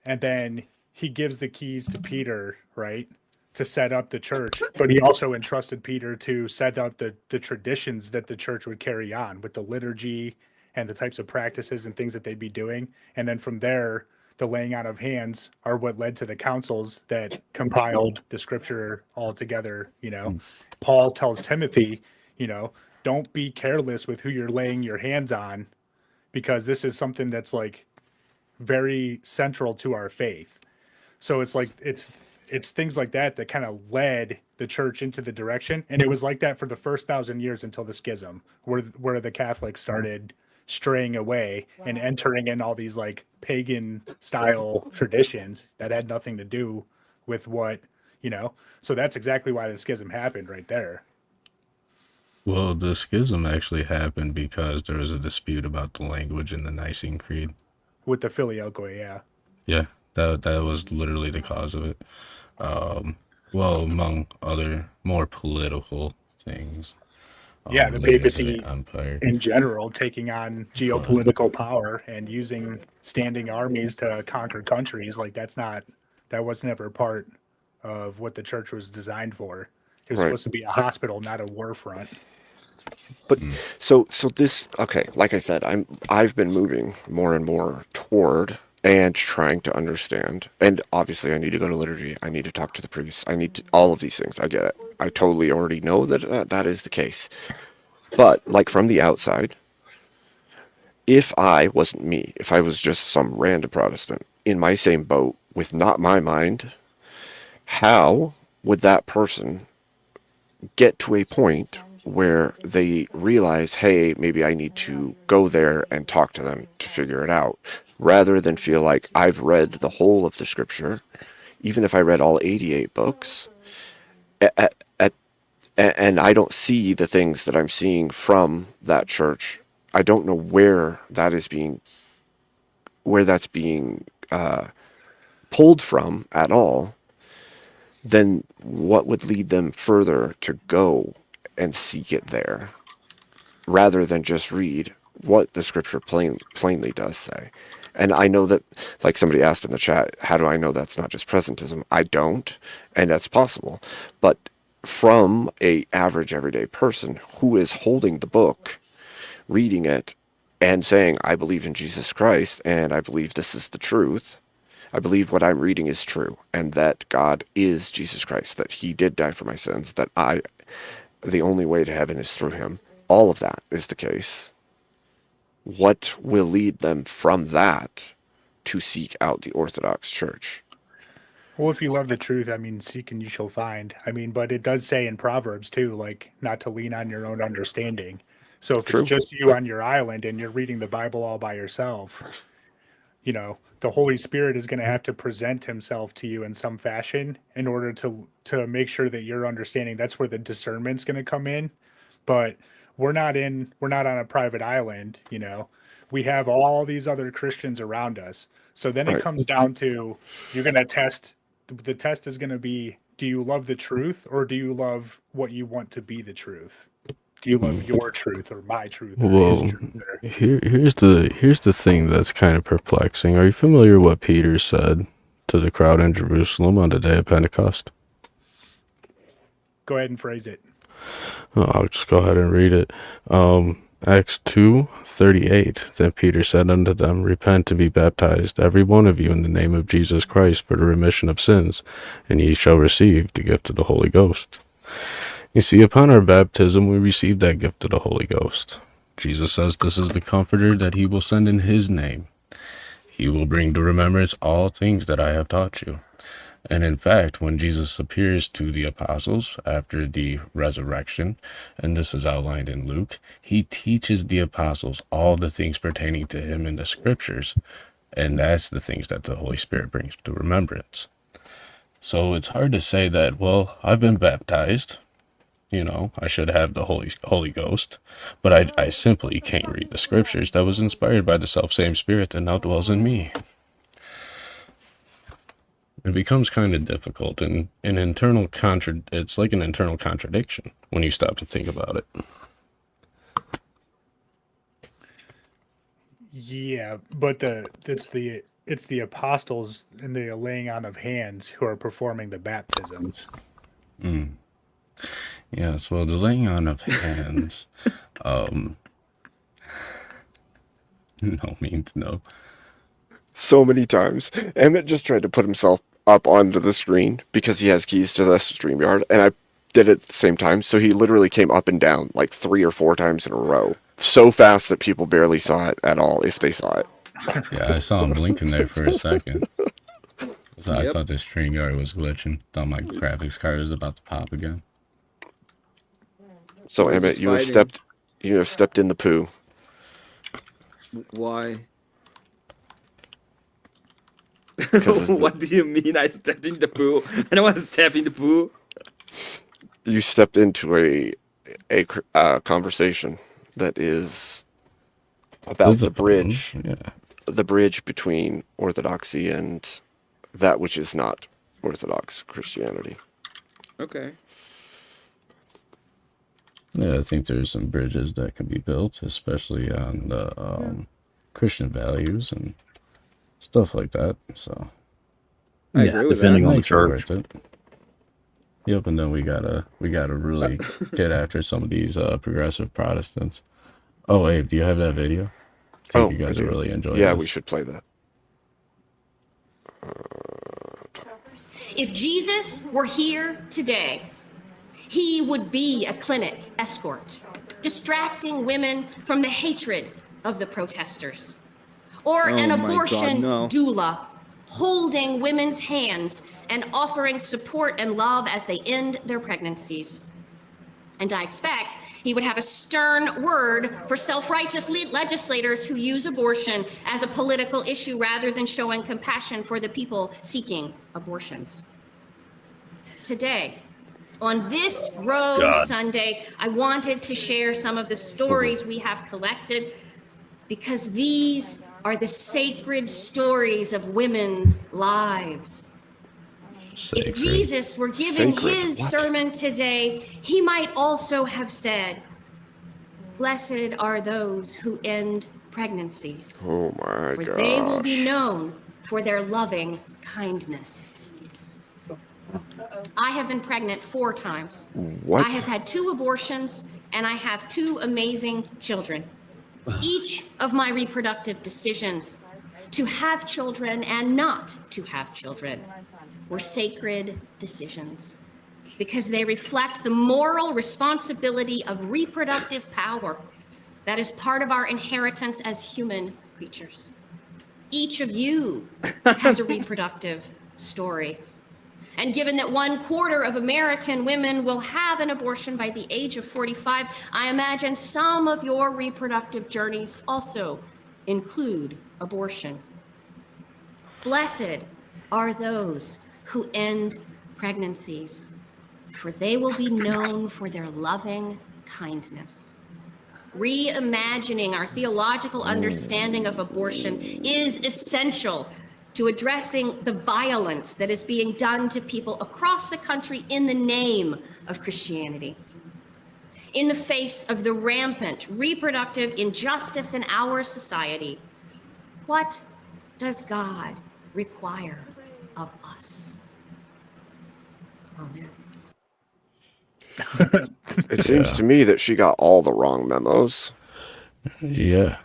then he gives the keys to Peter, right, to set up the church. But he also entrusted Peter to set up the traditions that the church would carry on with the liturgy and the types of practices and things that they'd be doing. And then from there, the laying out of hands are what led to the councils that compiled the scripture all together. You know, Paul tells Timothy, you know, don't be careless with who you're laying your hands on, because this is something that's like very central to our faith. So it's like it's things like that that kind of led the church into the direction, and it was like that for the first 1,000 years until the schism, where the Catholics started straying away and entering in all these like pagan style traditions that had nothing to do with what, you know. So that's exactly why the schism happened right there. Well, the schism actually happened because there was a dispute about the language in the Nicene Creed. With the Filioque, yeah. Yeah, that was literally the cause of it. Well, among other more political things. Yeah, the leading to papacy empire. in general taking on geopolitical power and using standing armies to conquer countries. Like that was never part of what the church was designed for. It was Right. supposed to be a hospital, not a war front. But so this, okay, like I said, I've been moving more and more toward and trying to understand. And obviously I need to go to liturgy. I need to talk to the priests. I need to, all of these things. I get it. I totally already know that that is the case. But like from the outside, if I wasn't me, if I was just some random Protestant in my same boat with not my mind, how would that person get to a point where they realize, hey, maybe I need to go there and talk to them to figure it out, rather than feel like I've read the whole of the scripture, even if I read all 88 books, and I don't see the things that I'm seeing from that church. I don't know where that's being pulled from at all. Then what would lead them further to go and seek it there, rather than just read what the scripture plainly does say? And I know that, like somebody asked in the chat, how do I know that's not just presentism? I don't, and that's possible. But from a average everyday person who is holding the book, reading it, and saying, I believe in Jesus Christ, and I believe this is the truth. I believe what I'm reading is true, and that God is Jesus Christ, that he did die for my sins, that the only way to heaven is through him. All of that is the case. What will lead them from that to seek out the Orthodox Church? Well, if you love the truth, I mean, seek and you shall find. I mean, but it does say in Proverbs too, like not to lean on your own understanding. So if it's just you on your island and you're reading the Bible all by yourself, you know, the Holy Spirit is going to have to present himself to you in some fashion in order to make sure that you're understanding. That's where the discernment's going to come in. But we're not on a private island, you know. We have all these other Christians around us. So then it comes down to, you're going to test. The test is going to be, do you love the truth, or do you love what you want to be the truth? Do you love your truth or my truth? Or Well, his truth or... here's the thing that's kind of perplexing. Are you familiar with what Peter said to the crowd in Jerusalem on the day of Pentecost? Go ahead and phrase it. I'll just go ahead and read it. Acts 2:38. Then Peter said unto them, Repent and be baptized, every one of you, in the name of Jesus Christ, for the remission of sins, and ye shall receive the gift of the Holy Ghost. You see, upon our baptism, we receive that gift of the Holy Ghost. Jesus says this is the Comforter that he will send in his name. He will bring to remembrance all things that I have taught you. And in fact, when Jesus appears to the apostles after the resurrection, and this is outlined in Luke, he teaches the apostles all the things pertaining to him in the scriptures. And that's the things that the Holy Spirit brings to remembrance. So it's hard to say that, well, I've been baptized, You know, I should have the Holy Ghost, but I simply can't read the scriptures that was inspired by the self-same spirit that now dwells in me. It becomes kind of difficult and it's like an internal contradiction when you stop and think about it. Yeah, but it's the apostles and the laying on of hands who are performing the baptisms. Yes, well, the laying on of hands, no means no. So many times. Emmett just tried to put himself up onto the screen because he has keys to the StreamYard, and I did it at the same time, so he literally came up and down like 3 or 4 times in a row. So fast that people barely saw it at all, if they saw it. Yeah, I saw him blinking there for a second. So I thought the StreamYard was glitching. Thought my graphics card was about to pop again. So Emmett, you have stepped in the poo. Why? What do you mean I stepped in the pool? I don't want to step in the pool. You stepped into a conversation that is about the bridge. The bridge between orthodoxy and that which is not Orthodox Christianity. Okay. Yeah, I think there's some bridges that can be built, especially on the Christian values and stuff like that. So, I agree with depending that. on the Makes it church. worth it. Yep, and then we gotta really get after some of these progressive Protestants. Oh, Abe, do you have that video? I think you guys will really enjoy. Yeah, this. we should play that. If Jesus were here today, he would be a clinic escort, distracting women from the hatred of the protesters. Or Oh an my God, abortion no. doula, holding women's hands and offering support and love as they end their pregnancies. And I expect he would have a stern word for self-righteous legislators who use abortion as a political issue rather than showing compassion for the people seeking abortions. Today, on this Rose God. Sunday, I wanted to share some of the stories we have collected because these are the sacred stories of women's lives. If Jesus were giving his sermon today, he might also have said, "Blessed are those who end pregnancies, Oh my for gosh. they will be known for their loving kindness." I have been pregnant 4 times. What? I have had 2 abortions, and I have 2 amazing children. Each of my reproductive decisions to have children and not to have children were sacred decisions because they reflect the moral responsibility of reproductive power that is part of our inheritance as human creatures. Each of you has a reproductive story. And given that 1/4 of American women will have an abortion by the age of 45, I imagine some of your reproductive journeys also include abortion. Blessed are those who end pregnancies, for they will be known for their loving kindness. Reimagining our theological understanding of abortion is essential to addressing the violence that is being done to people across the country in the name of Christianity. In the face of the rampant reproductive injustice in our society, what does God require of us? Amen. It seems to me that she got all the wrong memos. Yeah,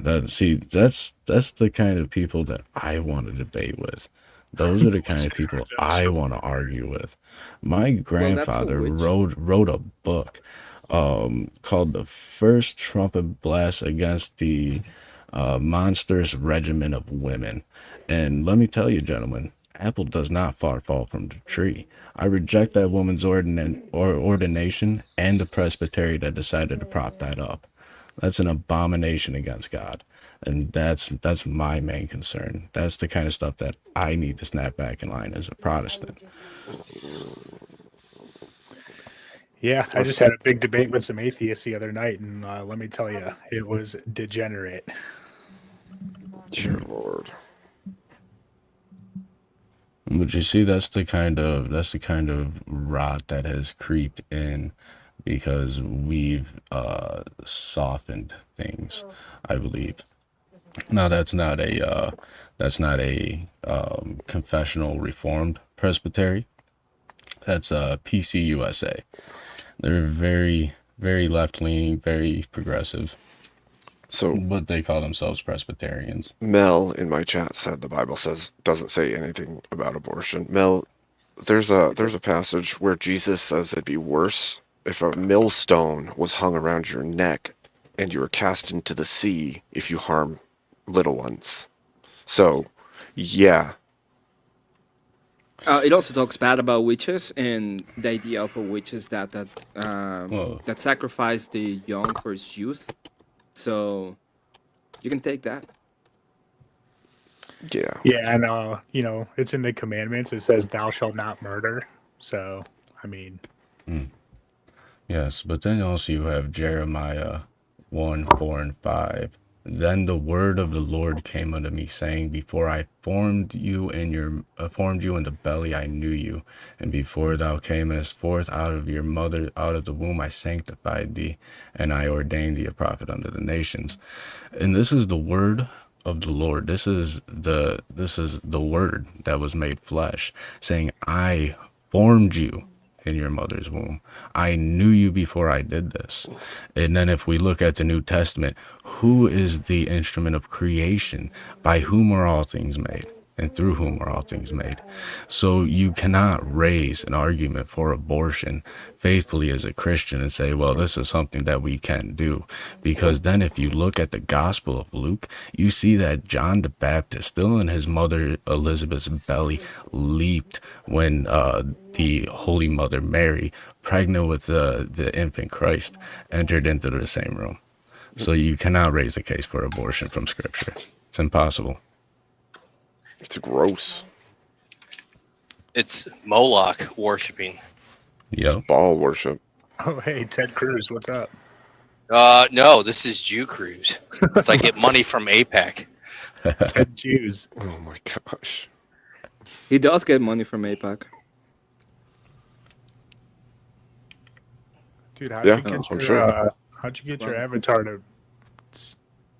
that's the kind of people that I want to debate with. Those are the kind of people I want to argue with. My grandfather wrote a book called "The First Trumpet Blast Against the Monstrous Regimen of Women," and let me tell you, gentlemen, apple does not far fall from the tree. I reject that woman's ordination and the presbytery that decided to prop that up. That's an abomination against God. And that's my main concern. That's the kind of stuff that I need to snap back in line as a Protestant. Yeah, I just had a big debate with some atheists the other night, and let me tell you, it was degenerate. Dear Lord. But you see, that's the kind of rot that has creeped in because we've softened things, I believe. Now that's not a confessional reformed presbytery. That's PCUSA. They're very, very left leaning, very progressive. So, but they call themselves Presbyterians. Mel in my chat said the Bible doesn't say anything about abortion. Mel, there's a passage where Jesus says it'd be worse if a millstone was hung around your neck and you were cast into the sea if you harm little ones. So, yeah. It also talks bad about witches and the idea of a witch is that sacrifice the young for its youth. So you can take that. Yeah. Yeah, and it's in the commandments. It says, "Thou shalt not murder." So, I mean, Yes, but then also you have Jeremiah 1:4-5. Then the word of the Lord came unto me, saying, Before I formed you in the belly, I knew you, and before thou camest forth out of your mother, out of the womb, I sanctified thee, and I ordained thee a prophet unto the nations. And this is the word of the Lord. This is the word that was made flesh, saying, I formed you in your mother's womb. I knew you before I did this. And then if we look at the New Testament, who is the instrument of creation? By whom are all things made? And through whom are all things made? So you cannot raise an argument for abortion faithfully as a Christian and say, well, this is something that we can do. Because then if you look at the Gospel of Luke, you see that John the Baptist, still in his mother Elizabeth's belly, leaped when the Holy Mother Mary, pregnant with the infant Christ, entered into the same room. So you cannot raise a case for abortion from Scripture. It's impossible. It's gross. It's Moloch worshiping. It's ball worship. oh hey, Ted Cruz, what's up? No, this is Jew Cruise. It's I get money from APAC. Ted Jews. Oh my gosh. He does get money from APAC. Dude, Yeah, I'm sure. How'd you get your avatar to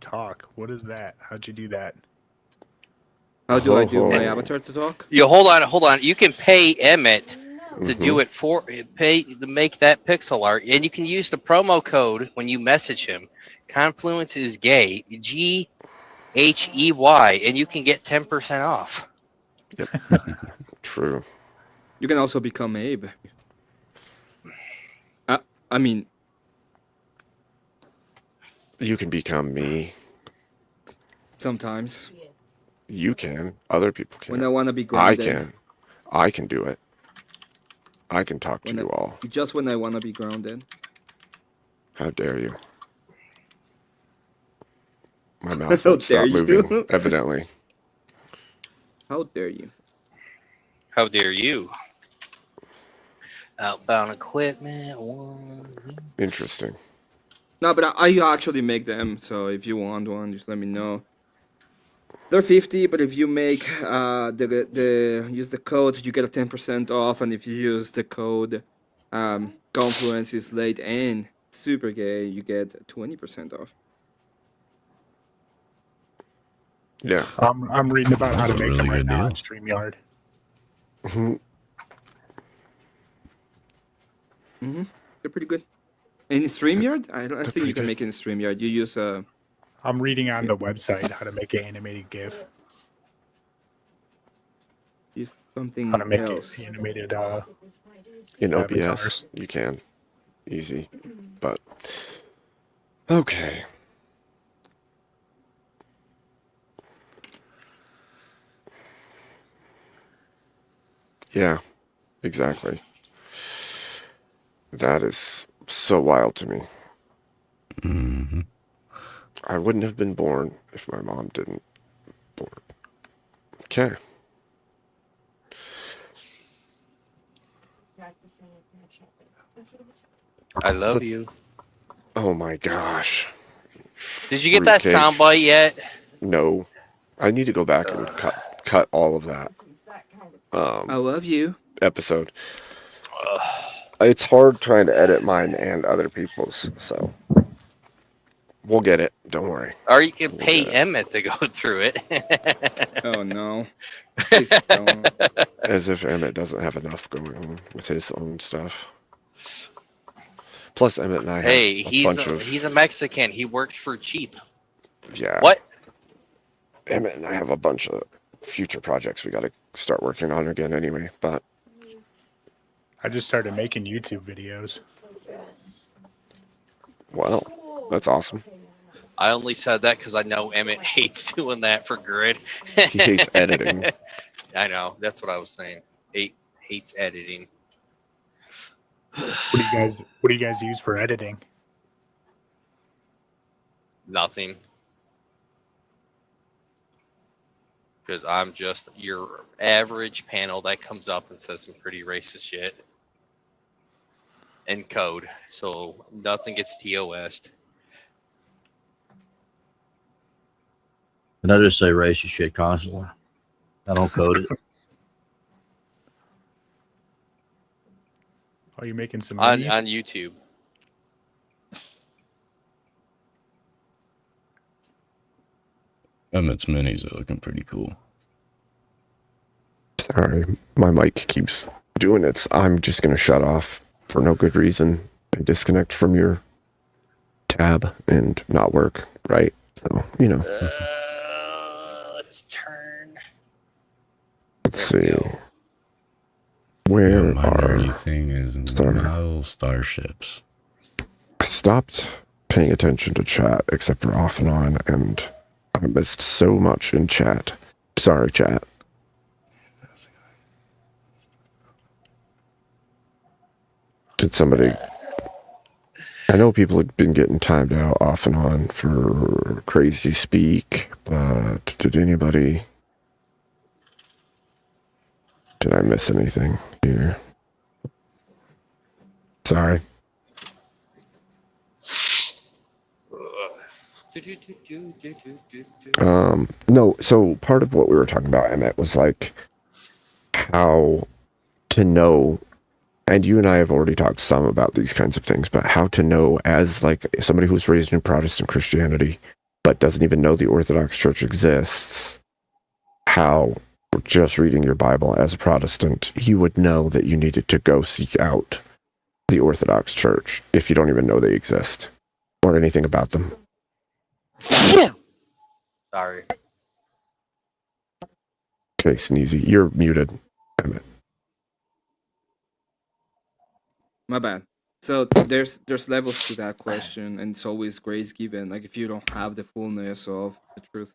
talk? What is that? How'd you do that? How do I do my avatar to talk? You hold on. You can pay Emmett to do it to make that pixel art, and you can use the promo code when you message him. Confluence is gay, GHEY, and you can get 10% off. Yep. True. You can also become Abe. I mean, you can become me. Sometimes. You can. Other people can. When I want to be grounded. I can. I can do it. I can talk to you all. Just when I want to be grounded. How dare you? My mouth won't stop moving, evidently. How dare you? How dare you? Outbound equipment. Interesting. No, but I actually make them. So if you want one, just let me know. They're 50, but if you make use the code, you get a 10% off, and if you use the code Confluence is late and super gay, you get 20% off. Yeah. I'm reading about how to make really them right good now deal. on StreamYard. They're pretty good. In StreamYard? I think you can make it in StreamYard. You use I'm reading on the website how to make an animated GIF. use something How to make else. it animated. In OBS, avatars. you can. Easy. But, okay. Yeah, exactly. That is so wild to me. Mm-hmm. I wouldn't have been born if my mom didn't born. Okay. I love you. Oh my gosh. Did you get that Fruitcake. soundbite yet? No. I need to go back and cut all of that. I love you. Episode. It's hard trying to edit mine and other people's, so we'll get it. Don't worry. Or you can pay Emmett to go through it. Oh no. Please don't. As if Emmett doesn't have enough going on with his own stuff. Plus, Emmett and I have Hey, a bunch of he's a Mexican. He works for cheap. yeah. What? Emmett and I have a bunch of future projects we got to start working on again anyway. But I just started making YouTube videos. well, that's awesome. I only said that because I know Emmett hates doing that for Grid. He hates editing. I know. That's what I was saying. Hates editing. What do you guys use for editing? Nothing. Because I'm just your average panel that comes up and says some pretty racist shit in code. So nothing gets TOS'd. And I just say racist shit constantly. I don't code it. Are you making some on minis? YouTube? Emmett's minis are looking pretty cool. Sorry, my mic keeps doing its. I'm just gonna shut off for no good reason and disconnect from your tab and not work. Right? So you know. Let's turn. Let's see. Where My are nerdy thing is model starships. I stopped paying attention to chat except for off and on, and I missed so much in chat. Sorry, chat. Did somebody... I know people have been getting timed out off and on for crazy speak, but did anybody... Did I miss anything here? Sorry. No, so part of what we were talking about, Emmett, was like how to know, and you and I have already talked some about these kinds of things, but how to know as like somebody who's raised in Protestant Christianity, but doesn't even know the Orthodox Church exists, how just reading your Bible as a Protestant, you would know that you needed to go seek out the Orthodox Church if you don't even know they exist or anything about them. Sorry. Okay, Sneezy, you're muted. Emmett. My bad. So there's levels to that question, and it's always grace given. Like if you don't have the fullness of the truth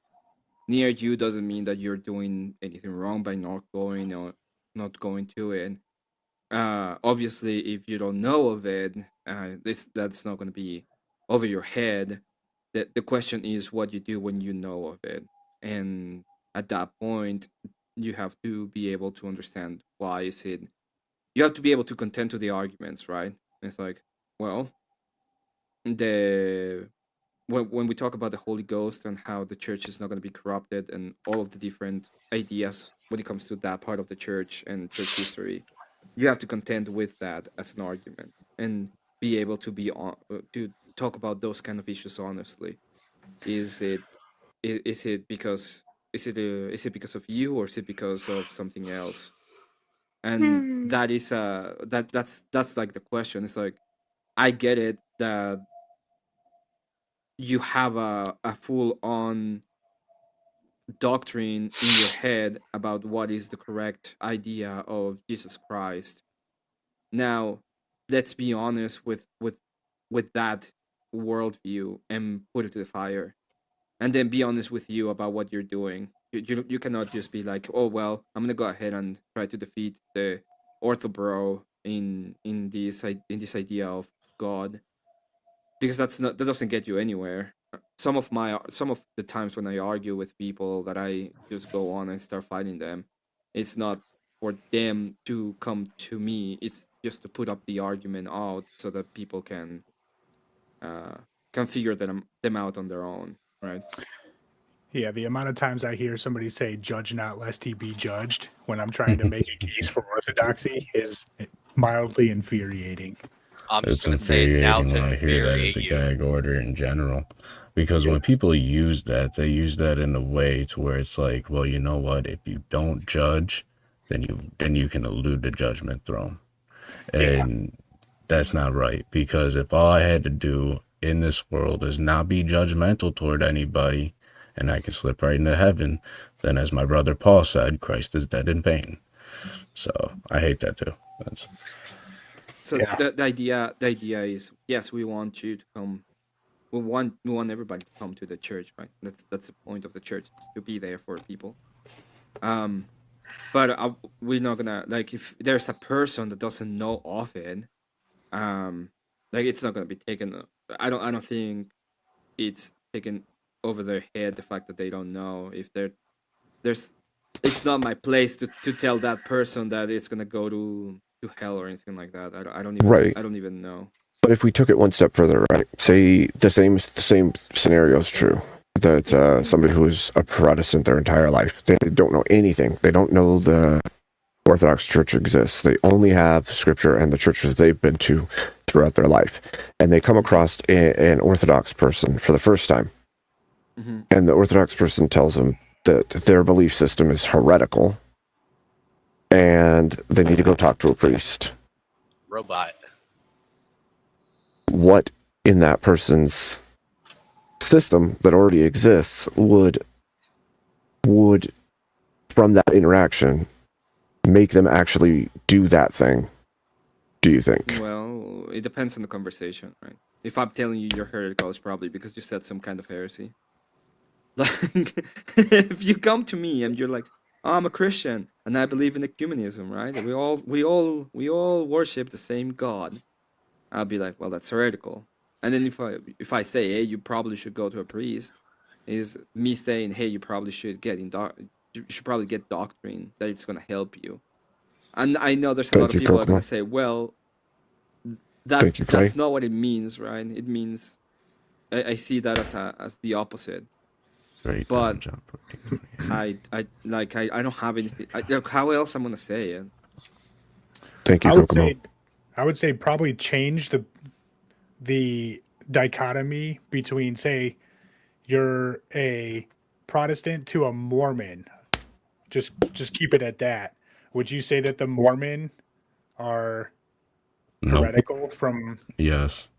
near you, doesn't mean that you're doing anything wrong by not going or not going to it. Obviously, if you don't know of it, that's not going to be over your head. The question is what you do when you know of it, and at that point, you have to be able to understand why is it. You have to be able to contend to the arguments, right? It's like, well, when we talk about the Holy Ghost and how the church is not going to be corrupted and all of the different ideas when it comes to that part of the church and church history, you have to contend with that as an argument and be able to be on to talk about those kind of issues honestly. Is it because is it because of you, or is it because of something else? And that is that's like the question. It's like, I get it that you have a full on doctrine in your head about what is the correct idea of Jesus Christ. Now, let's be honest with that worldview and put it to the fire, and then be honest with you about what you're doing. You cannot just be like, oh well, I'm gonna go ahead and try to defeat the orthobro in this idea of God, because that doesn't get you anywhere. Some of the times when I argue with people that I just go on and start fighting them, it's not for them to come to me. It's just to put up the argument out so that people can figure them out on their own, right? Yeah, the amount of times I hear somebody say "judge not lest he be judged" when I'm trying to make a case for orthodoxy is mildly infuriating. It's infuriating when I hear that as a gag order in general. Because when people use that, they use that in a way to where it's like, well, you know what? If you don't judge, then you can elude the judgment throne. And that's not right. Because if all I had to do in this world is not be judgmental toward anybody, and I can slip right into heaven, then as my brother Paul said, Christ is dead in vain. So I hate that too. So the idea is, yes, we want you to come. We want everybody to come to the church, right? That's the point of the church, to be there for people. But we're not gonna, like, if there's a person that doesn't know of it, like, it's not gonna be taken. I don't think it's taken over their head, the fact that they don't know. If it's not my place to tell that person that it's gonna go to hell or anything like that. I don't even know. But if we took it one step further, right? Say the same scenario is true. That somebody who is a Protestant their entire life, they don't know anything. They don't know the Orthodox Church exists. They only have Scripture and the churches they've been to throughout their life. And they come across an Orthodox person for the first time. Mm-hmm. And the Orthodox person tells them that their belief system is heretical and they need to go talk to a priest. Robot. What in that person's system that already exists would from that interaction make them actually do that thing, do you think? Well, it depends on the conversation, right? If I'm telling you you're heretical, it's probably because you said some kind of heresy. Like, if you come to me and you're like, oh, I'm a Christian and I believe in ecumenism, right? We all worship the same God. I'll be like, well, that's heretical. And then if I say, hey, you probably should go to a priest, is me saying, hey, you probably should get you should probably get doctrine that it's gonna help you. And I know there's a lot of people that are gonna say, well, that's not what it means, right? It means I see that as the opposite. Right. But I don't have anything. How else I'm gonna say it? Thank you, Kokomo. I would say probably change the dichotomy between, say, you're a Protestant to a Mormon. Just keep it at that. Would you say that the Mormon are heretical from? Yes,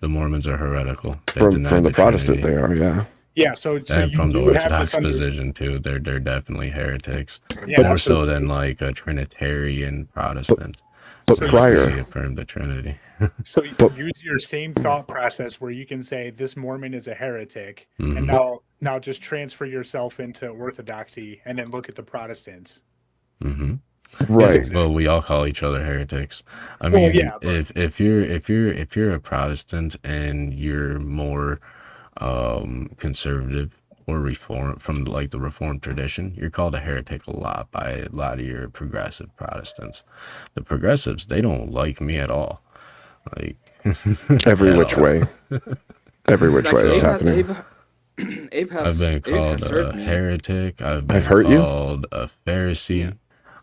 the Mormons are heretical. From the Protestant, they are, yeah. Yeah, so and you from the do have Orthodox this position too, they're definitely heretics. Yeah, More so than like a Trinitarian Protestant. But prior, they affirm the Trinity. So you use your same thought process where you can say this Mormon is a heretic, and now just transfer yourself into Orthodoxy and then look at the Protestants. Mm-hmm. Right. Well, we all call each other heretics. I mean, if you're a Protestant and you're more conservative or reform from like the Reformed tradition, you're called a heretic a lot by a lot of your progressive Protestants. The progressives, they don't like me at all. Like every which way. Every which way it's happening. I've been called a heretic. I've been called a Pharisee.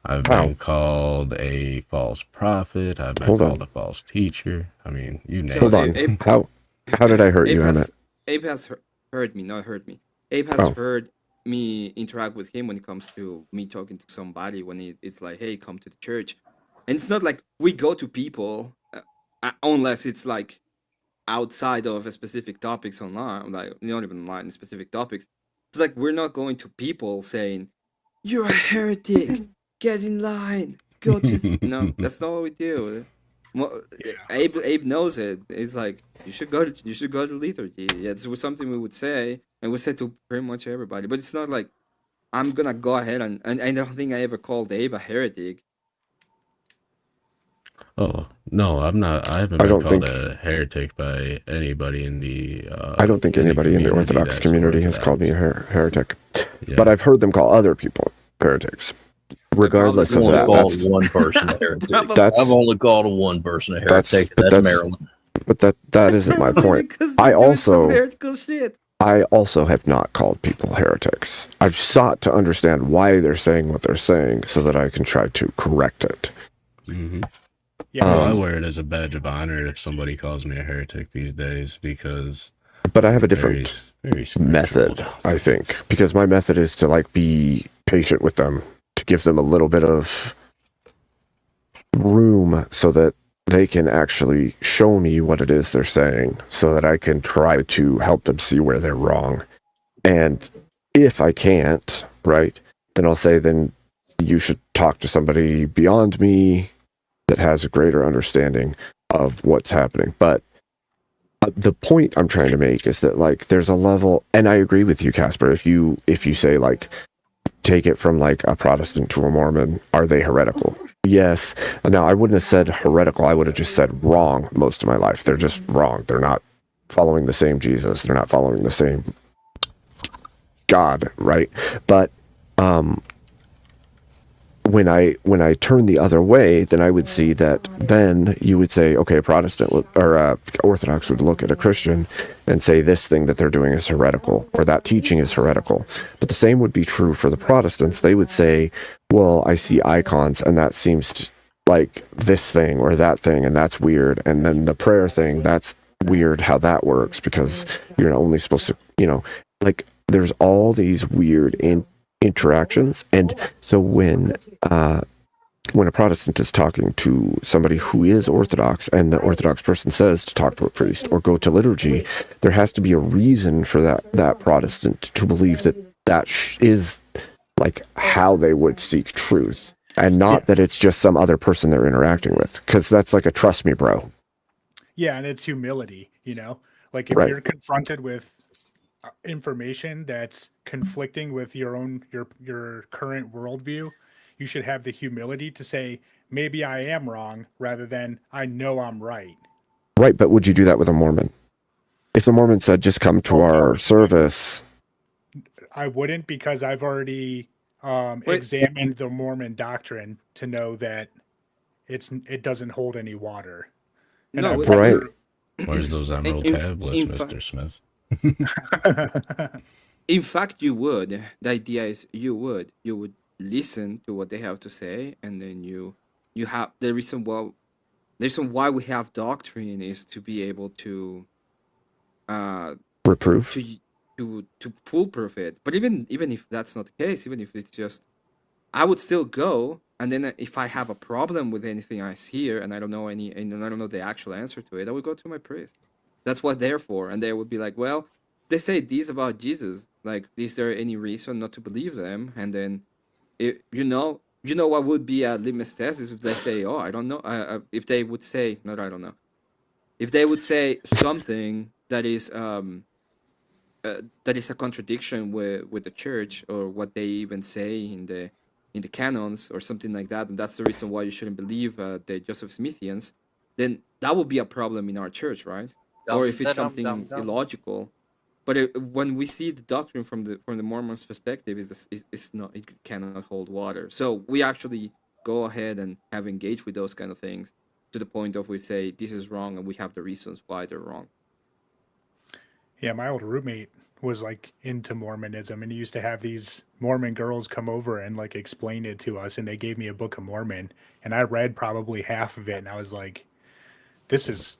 I've been called a false prophet. I've been called a false teacher. I mean, you name it. Hold on. How did I hurt you, Emmett? Abe has heard me, not hurt me. Abe has heard me interact with him when it comes to me talking to somebody, when it's like, hey, come to the church. And it's not like we go to people unless it's like outside of a specific topics online, like not even online, specific topics. It's like we're not going to people saying, you're a heretic, get in line, go to... No, that's not what we do. Well, Abe knows it. It's like you should go to liturgy. Yeah, it's something we would say, and we say to pretty much everybody. But it's not like I'm gonna go ahead and I don't think I ever called Abe a heretic. Oh no, I'm not. I haven't been called a heretic by anybody in the. I don't think anybody in the Orthodox community has called me a heretic, but I've heard them call other people heretics. regardless of that, that's one person a heretic. That's- I've only called one person a That's- heretic. but That's, that's- Maryland. But that isn't my point. I heretical shit. also have not called people heretics. I've sought to understand why they're saying what they're saying so that I can try to correct it. Mm-hmm. Yeah, I wear it as a badge of honor if somebody calls me a heretic these days because. But I have a different very method, I think, because my method is to like be patient with them, to give them a little bit of room so that they can actually show me what it is they're saying so that I can try to help them see where they're wrong. And if I can't, right, then I'll say, then you should talk to somebody beyond me that has a greater understanding of what's happening. But the point I'm trying to make is that like there's a level, and I agree with you, Casper, if you say like take it from like a Protestant to a Mormon, are they heretical? Yes. Now, I wouldn't have said heretical. I would have just said wrong most of my life. They're just wrong. They're not following the same Jesus. They're not following the same God, right? But when I turn the other way, then I would see that then you would say, okay, a Protestant or Orthodox would look at a Christian and say this thing that they're doing is heretical, or that teaching is heretical. But the same would be true for the Protestants. They would say, well, I see icons and that seems just like this thing or that thing, and that's weird. And then the prayer thing, that's weird how that works because you're only supposed to, like there's all these weird interactions. And so when a Protestant is talking to somebody who is Orthodox and the Orthodox person says to talk to a priest or go to liturgy, there has to be a reason for that Protestant to believe that is like how they would seek truth, and not that it's just some other person they're interacting with, because that's like a trust me bro. Yeah, and it's humility, like if Right. you're confronted with information that's conflicting with your current worldview, you should have the humility to say, maybe I am wrong, rather than I know I'm right. Right, but would you do that with a Mormon? If the Mormon said, just come to our service. I wouldn't, because I've already examined the Mormon doctrine to know that it doesn't hold any water. And No, right. Where's those emerald tablets, Mr. Smith? In fact, you would. The idea is you would listen to what they have to say, and then you have the reason why we have doctrine is to be able to reprove, to foolproof it. But even if that's not the case, even if it's just, I would still go, and then if I have a problem with anything I hear and I don't know and I don't know the actual answer to it, I would go to my priest. That's what they're for. And they would be like, well, they say this about Jesus. Like, is there any reason not to believe them? And then, what would be a litmus test is if they say, oh, I don't know. If they would say, I don't know. If they would say something that is a contradiction with the church, or what they even say in the canons or something like that, and that's the reason why you shouldn't believe the Joseph Smithians, then that would be a problem in our church, right? Or if it's something illogical. But when we see the doctrine from the Mormon's perspective, it cannot hold water. So we actually go ahead and have engaged with those kind of things to the point of we say this is wrong and we have the reasons why they're wrong. Yeah, my old roommate was like into Mormonism, and he used to have these Mormon girls come over and like explain it to us, and they gave me a Book of Mormon, and I read probably half of it, and I was like, this is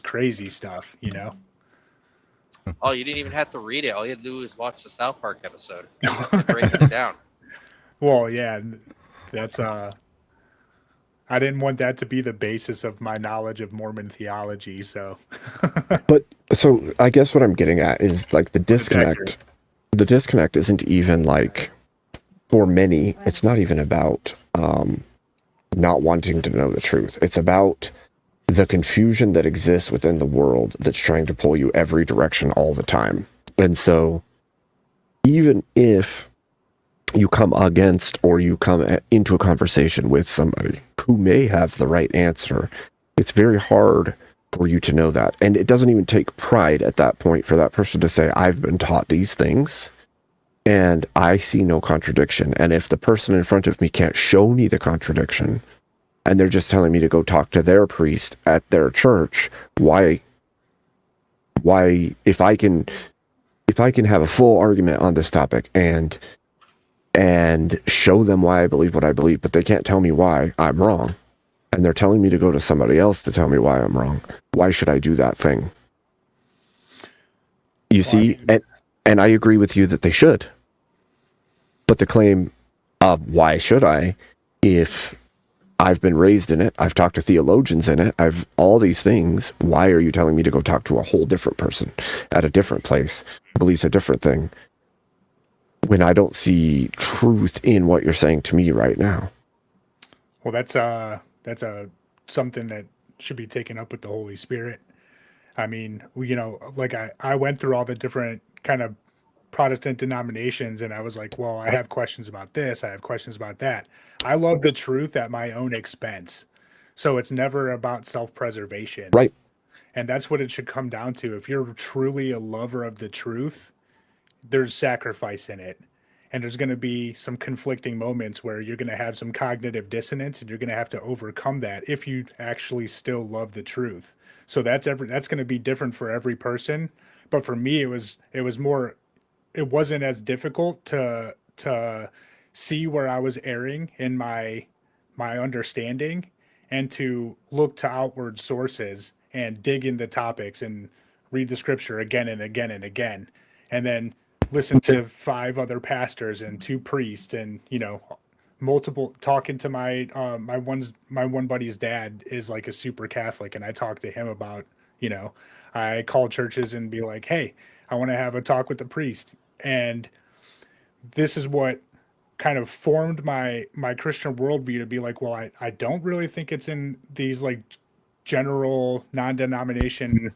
crazy stuff, Oh, you didn't even have to read it. All you had to do was watch the South Park episode. It breaks it down. Well, yeah, that's I didn't want that to be the basis of my knowledge of Mormon theology, so. But so I guess what I'm getting at is like the disconnect. Exactly. The disconnect isn't even like, for many, it's not even about not wanting to know the truth. It's about the confusion that exists within the world that's trying to pull you every direction all the time. And so even if you come against or you come into a conversation with somebody who may have the right answer, it's very hard for you to know that. And it doesn't even take pride at that point for that person to say, I've been taught these things. and I see no contradiction. And if the person in front of me can't show me the contradiction, and they're just telling me to go talk to their priest at their church, why if I can have a full argument on this topic and show them why I believe what I believe, but they can't tell me why I'm wrong, and they're telling me to go to somebody else to tell me why I'm wrong, why should I do that thing? You see, and I agree with you that they should. But the claim of why should I, if I've been raised in it, I've talked to theologians in it, I've all these things, why are you telling me to go talk to a whole different person at a different place who believes a different thing when I don't see truth in what you're saying to me right now? Well, that's something that should be taken up with the Holy Spirit. I mean, like I went through all the different kind of Protestant denominations, and I was like, well, I have questions about this, I have questions about that. I love the truth at my own expense. So it's never about self-preservation. Right. And that's what it should come down to. If you're truly a lover of the truth, there's sacrifice in it. And there's going to be some conflicting moments where you're going to have some cognitive dissonance, and you're going to have to overcome that if you actually still love the truth. So that's going to be different for every person. But for me, it wasn't as difficult to see where I was erring in my understanding, and to look to outward sources and dig into topics and read the scripture again and again and again, and then listen to 5 other pastors and 2 priests, and multiple, talking to my one buddy's dad is like a super Catholic, and I talked to him about, I call churches and be like, hey, I want to have a talk with the priest. And this is what kind of formed my Christian worldview, to be like, well, I don't really think it's in these like general non-denomination,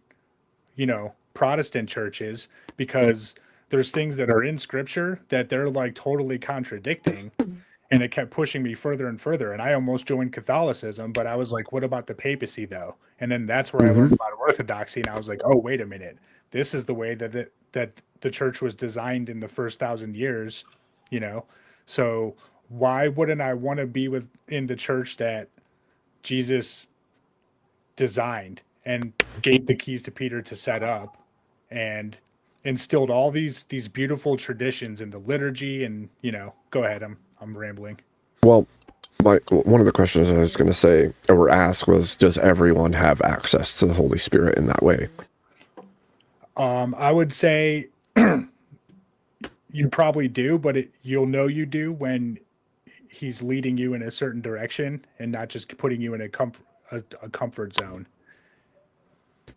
Protestant churches, because there's things that are in scripture that they're like totally contradicting. And it kept pushing me further and further. And I almost joined Catholicism, but I was like, what about the papacy though? And then that's where I learned about Orthodoxy. And I was like, oh, wait a minute. This is the way that the church was designed in the first 1,000 years, So why wouldn't I want to be in the church that Jesus designed and gave the keys to Peter to set up, and instilled all these beautiful traditions in the liturgy? And go ahead, I'm rambling. Well, one of the questions I was going to say or ask was, does everyone have access to the Holy Spirit in that way? I would say you probably do, but you'll know you do when he's leading you in a certain direction and not just putting you in a comfort zone.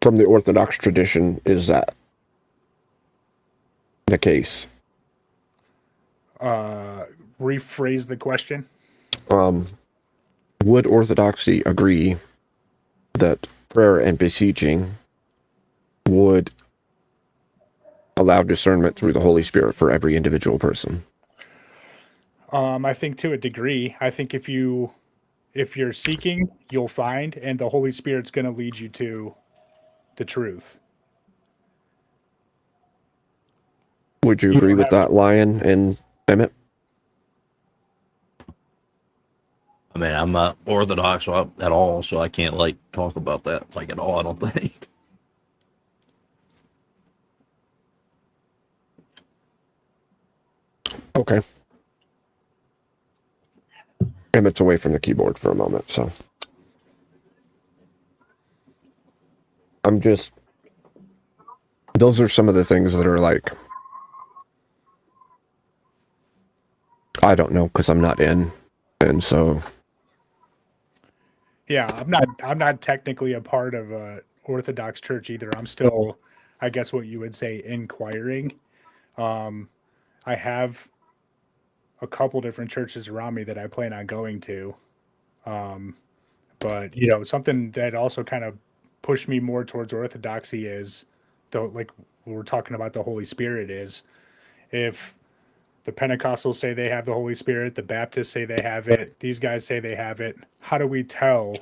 From the Orthodox tradition, is that the case? Rephrase the question. Would Orthodoxy agree that prayer and beseeching would allow discernment through the Holy Spirit for every individual person? I think to a degree. I think if you're seeking, you'll find, and the Holy Spirit's going to lead you to the truth. Would you agree with that, Lion and Emmett? I mean, I'm not Orthodox at all, so I can't talk about that at all, I don't think. Okay. Emmett's away from the keyboard for a moment, so those are some of the things that are like, I don't know, because I'm not in, and so. Yeah, I'm not technically a part of a Orthodox church either. I'm still, I guess what you would say, inquiring. I have a couple different churches around me that I plan on going to. But something that also kind of pushed me more towards Orthodoxy is, like we're talking about the Holy Spirit, is if the Pentecostals say they have the Holy Spirit, the Baptists say they have it, these guys say they have it, how do we tell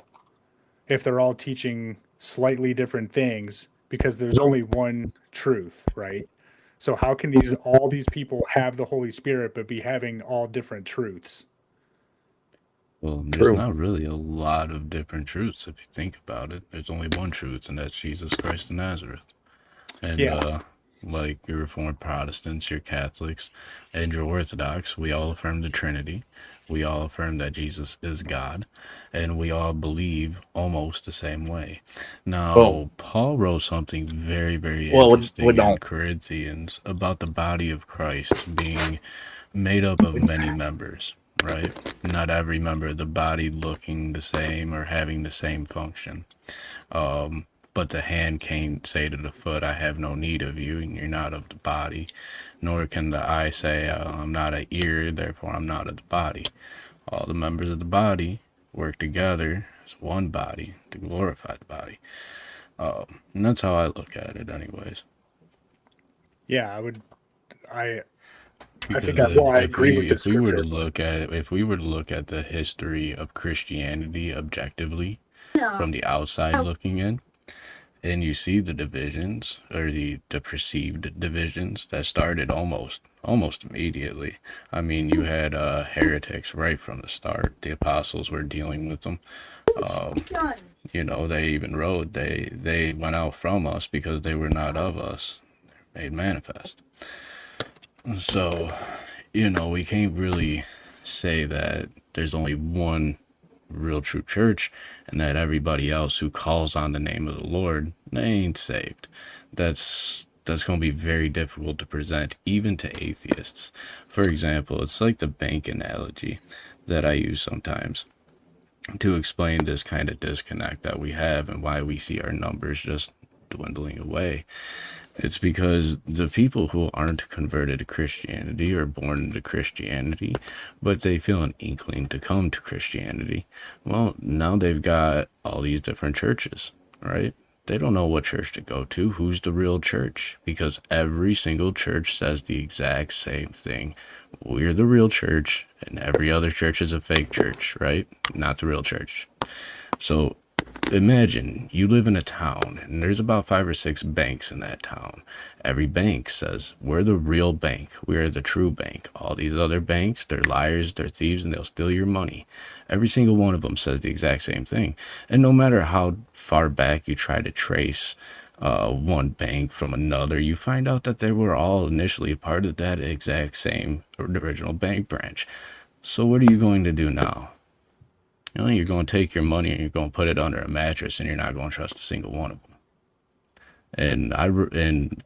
if they're all teaching slightly different things? Because there's only one truth, right? So how can all these people have the Holy Spirit but be having all different truths? Well, there's not really a lot of different truths if you think about it. There's only one truth, and that's Jesus Christ of Nazareth. And like your Reformed Protestants, your Catholics, and your Orthodox, we all affirm the Trinity. We all affirm that Jesus is God, and we all believe almost the same way. Now, Paul wrote something very, very interesting in Corinthians about the body of Christ being made up of many members, right? Not every member of the body looking the same or having the same function. But the hand can't say to the foot, I have no need of you, and you're not of the body. Nor can the eye say, I'm not an ear, therefore I'm not of the body. All the members of the body work together as one body to glorify the body. And that's how I look at it anyways. Yeah, I Because think I agree with the if we were scripture. if we were to look at the history of Christianity objectively from the outside looking in, and you see the divisions or the perceived divisions that started almost immediately. I mean, you had heretics right from the start. The apostles were dealing with them. You know, they even wrote they went out from us because they were not of us, made manifest. So, you know, we can't really say that there's only one real true church and that everybody else who calls on the name of the Lord, they ain't saved. That's going to be very difficult to present even to atheists. For example, it's like the bank analogy that I use sometimes to explain this kind of disconnect that we have and why we see our numbers just dwindling away. It's because the people who aren't converted to Christianity or born into Christianity, but they feel an inkling to come to Christianity, well, now they've got all these different churches, right? They don't know what church to go to, who's the real church, because every single church says the exact same thing. We're the real church, and every other church is a fake church, right? Not the real church. So imagine you live in a town and there's about 5 or 6 banks in that town. Every bank says, we're the real bank. We're the true bank. All these other banks, they're liars, they're thieves, and they'll steal your money. Every single one of them says the exact same thing. And no matter how far back you try to trace one bank from another, you find out that they were all initially a part of that exact same original bank branch. So what are you going to do now? You know, you're going to take your money and you're going to put it under a mattress and you're not going to trust a single one of them. And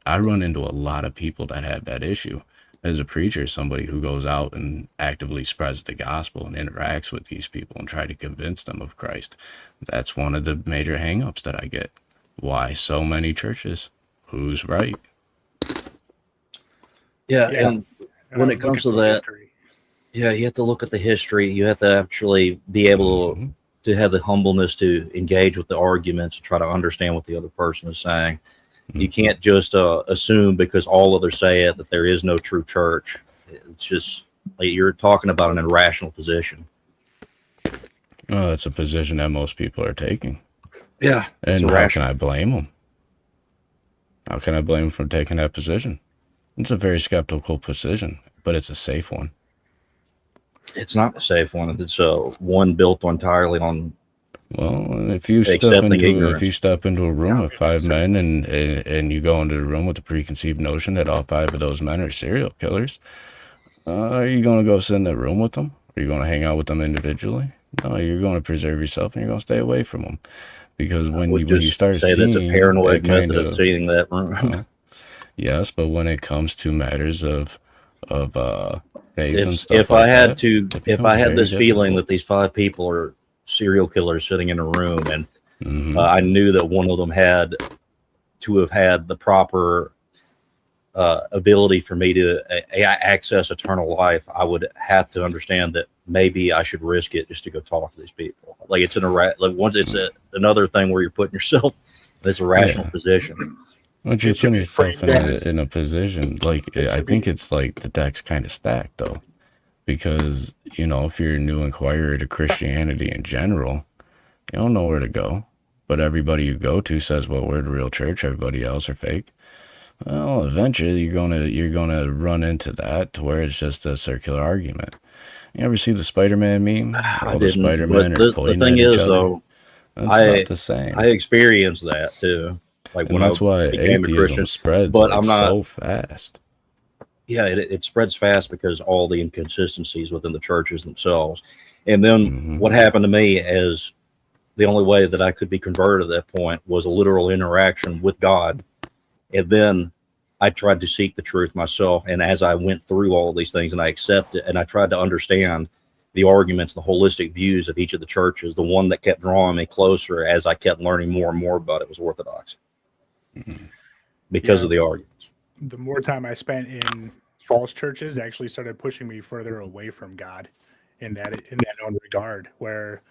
I run into a lot of people that have that issue. As a preacher, somebody who goes out and actively spreads the gospel and interacts with these people and try to convince them of Christ. That's one of the major hangups that I get. Why so many churches? Who's right? Yeah, and when it comes to that, yeah, you have to look at the history. You have to actually be able to have the humbleness to engage with the arguments and try to understand what the other person is saying. You can't just assume because all others say it that there is no true church. It's just like you're talking about an irrational position. Oh, that's a position that most people are taking. Yeah, and how can I blame them? How can I blame them for taking that position? It's a very skeptical position, but it's a safe one. It's not a safe one. It's one built entirely on. Well, if you step into a room with 5 men and you go into the room with the preconceived notion that all 5 of those men are serial killers, are you going to go sit in that room with them? Are you going to hang out with them individually? No, you're going to preserve yourself and you're going to stay away from them, because when you start seeing that's a paranoid method of seeing that room. Yes, but when it comes to matters of faith and stuff if like I had that, to, if I had this feeling that these 5 people are serial killers sitting in a room, and I knew that one of them had to have had the proper ability for me to access eternal life, I would have to understand that maybe I should risk it just to go talk to these people. Like it's another thing where you're putting yourself in this irrational position. But you're putting yourself in a position, like, I think it's like the deck's kind of stacked, though. Because, you know, if you're a new inquirer to Christianity in general, you don't know where to go. But everybody you go to says, well, we're the real church, everybody else are fake. Well, eventually you're gonna run into that to where it's just a circular argument. You ever see the Spider-Man meme? All the didn't. Spider-Men But are the pointing thing at each is, other. though, That's I not the same. I experienced that too. Like And when I that's why became a atheism Christian, spreads but like I'm not. so fast. Yeah, it spreads fast because all the inconsistencies within the churches themselves. And then what happened to me is the only way that I could be converted at that point was a literal interaction with God. And then I tried to seek the truth myself. And as I went through all of these things and I accepted and I tried to understand the arguments, the holistic views of each of the churches, the one that kept drawing me closer as I kept learning more and more about it was Orthodox because of the arguments. The more time I spent in false churches actually started pushing me further away from God in that own regard, where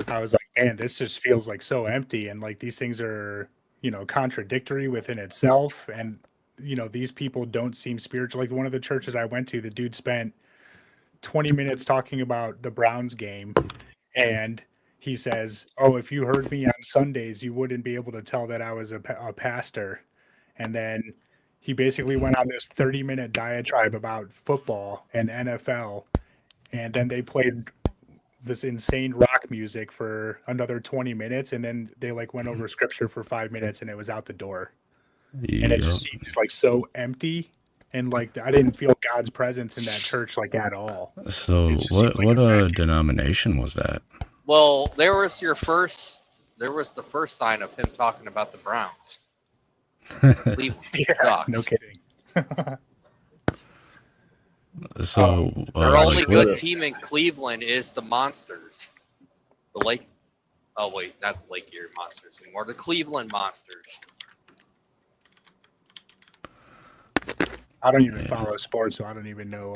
I was like, man, this just feels like so empty, and like these things are, you know, contradictory within itself, and you know, these people don't seem spiritual. Like one of the churches I went to, the dude spent 20 minutes talking about the Browns game, and he says, oh, if you heard me on Sundays, you wouldn't be able to tell that I was a pastor. And then he basically went on this 30-minute diatribe about football and NFL, and then they played this insane rock music for another 20 minutes, and then they like went over scripture for 5 minutes, and it was out the door. And it just seemed like so empty, and like I didn't feel God's presence in that church like at all. So what denomination was that? Well, there was the first sign of him talking about the Browns. Cleveland sucks. No kidding. So Their only like, good team in Cleveland is the Monsters. The Lake. Oh wait, not the Lake Erie Monsters anymore. The Cleveland Monsters. I don't even follow sports, so I don't even know.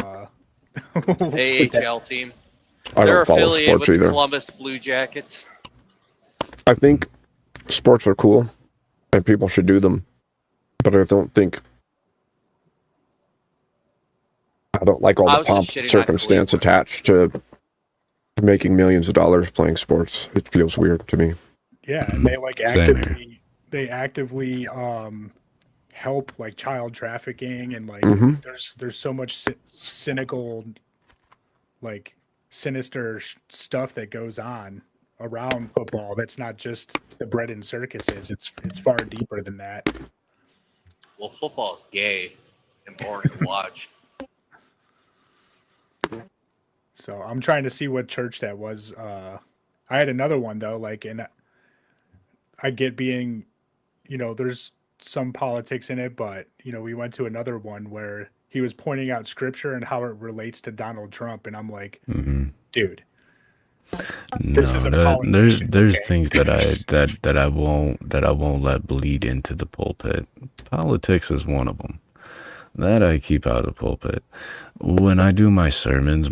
AHL team. I They're don't follow affiliated sports with the either. Columbus Blue Jackets. I think sports are cool and people should do them, but I don't like all I the was just pomp shitting on circumstance attached to making millions of dollars playing sports. It feels weird to me. Yeah, and they like Same actively help like child trafficking, and like Mhm. there's so much cynical, like sinister stuff that goes on around football. That's not just the bread and circuses. It's far deeper than that. Well, football is gay and boring to watch. So I'm trying to see what church that was. I had another one though, like, and I get being, you know, there's some politics in it, but you know, we went to another one where he was pointing out scripture and how it relates to Donald Trump, and I'm like, dude, this is a there's things that I won't let bleed into the pulpit. Politics is one of them. That I keep out of the pulpit. When I do my sermons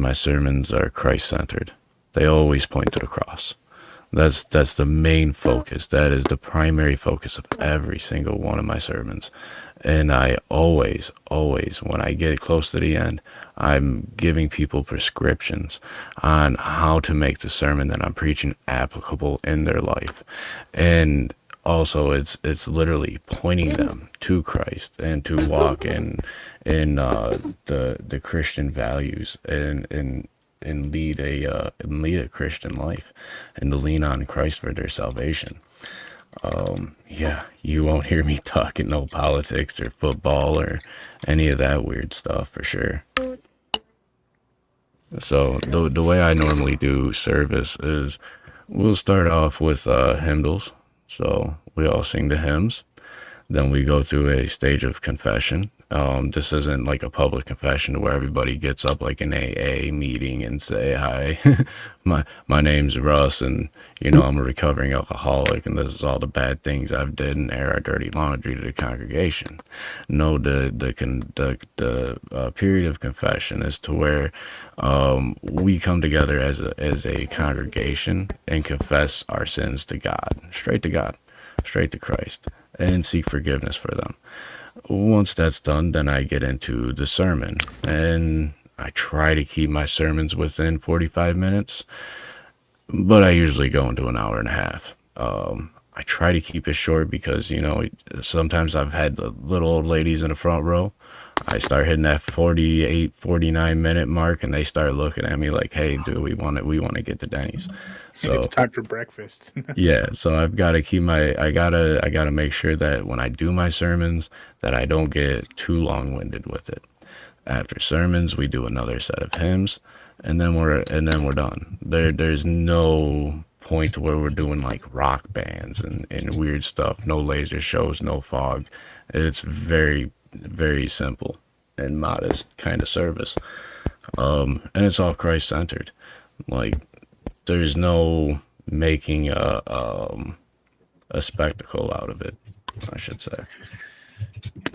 are Christ-centered. They always point to the cross. That's the main focus. That is the primary focus of every single one of my sermons. And I always, when I get close to the end, I'm giving people prescriptions on how to make the sermon that I'm preaching applicable in their life. And also it's literally pointing them to Christ and to walk in the Christian values and lead a Christian life and to lean on Christ for their salvation. Yeah, you won't hear me talking no politics or football or any of that weird stuff for sure. So the way I normally do service is we'll start off with hymnals. So we all sing the hymns. Then we go through a stage of confession. This isn't like a public confession where everybody gets up like an AA meeting and say, hi, my name's Russ, and you know, I'm a recovering alcoholic, and this is all the bad things I've did and air our dirty laundry to the congregation. No, the period of confession is to where we come together as a congregation and confess our sins to God, straight to Christ, and seek forgiveness for them. Once that's done, then I get into the sermon, and I try to keep my sermons within 45 minutes, but I usually go into an hour and a half. I I try to keep it short because, you know, sometimes I've had the little old ladies in the front row. I start hitting that 48, 49-minute mark, and they start looking at me like, "Hey, dude, we want to get to Denny's." So it's time for breakfast. yeah, so I've got to keep I gotta make sure that when I do my sermons that I don't get too long-winded with it. After sermons, we do another set of hymns, and then we're done. There's no point where we're doing like rock bands and weird stuff. No laser shows, no fog. It's very, very simple and modest kind of service. And it's all Christ-centered. Like, there's no making a spectacle out of it, I should say.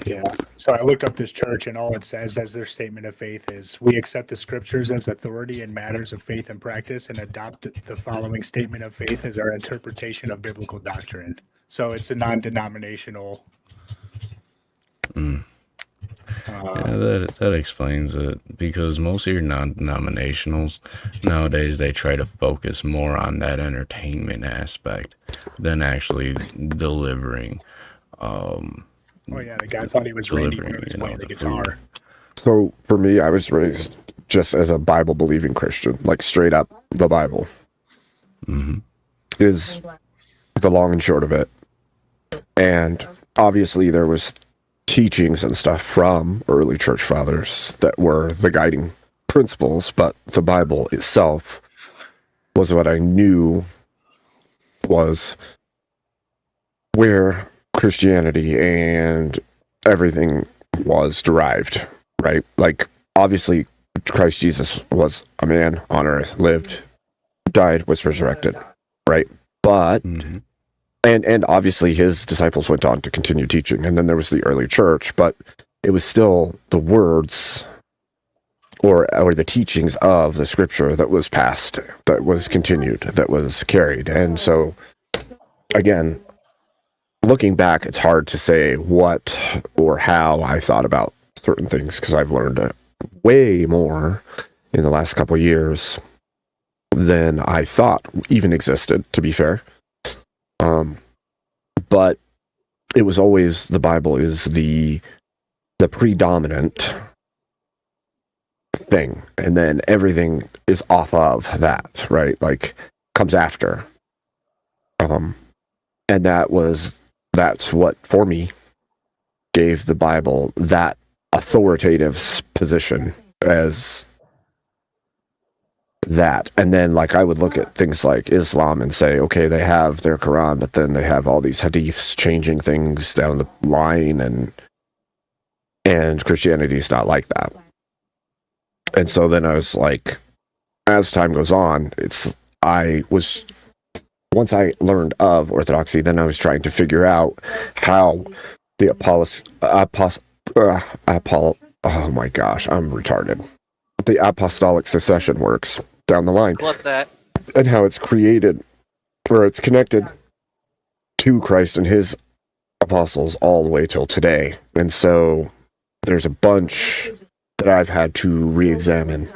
Yeah. So I looked up this church, and all it says as their statement of faith is, "We accept the scriptures as authority in matters of faith and practice, and adopt the following statement of faith as our interpretation of biblical doctrine." So it's a non-denominational. Yeah, that explains it, because most of your non-denominationals nowadays, they try to focus more on that entertainment aspect than actually delivering. Oh yeah, the guy thought he was Randy when he was playing the guitar. So for me, I was raised just as a Bible believing Christian, like straight up the Bible is the long and short of it. And obviously there was teachings and stuff from early church fathers that were the guiding principles, but the Bible itself was what I knew was where Christianity and everything was derived, right? Like, obviously, Christ Jesus was a man on earth, lived, died, was resurrected, right? But, and obviously his disciples went on to continue teaching, and then there was the early church, but it was still the words or the teachings of the scripture that was passed, that was continued, that was carried. And so, again, looking back, it's hard to say what or how I thought about certain things, because I've learned way more in the last couple of years than I thought even existed, to be fair. But it was always, the Bible is the predominant thing, and then everything is off of that, right? Like, comes after. And that's what, for me, gave the Bible that authoritative position as that. And then, like, I would look at things like Islam and say, okay, they have their Quran, but then they have all these hadiths changing things down the line, and Christianity is not like that. And so then I was like, as time goes on, once I learned of Orthodoxy, then I was trying to figure out how the oh my gosh, I'm retarded. The apostolic succession works down the line. Flip that. And how it's created, or it's connected to Christ and his apostles all the way till today. And so there's a bunch that I've had to re-examine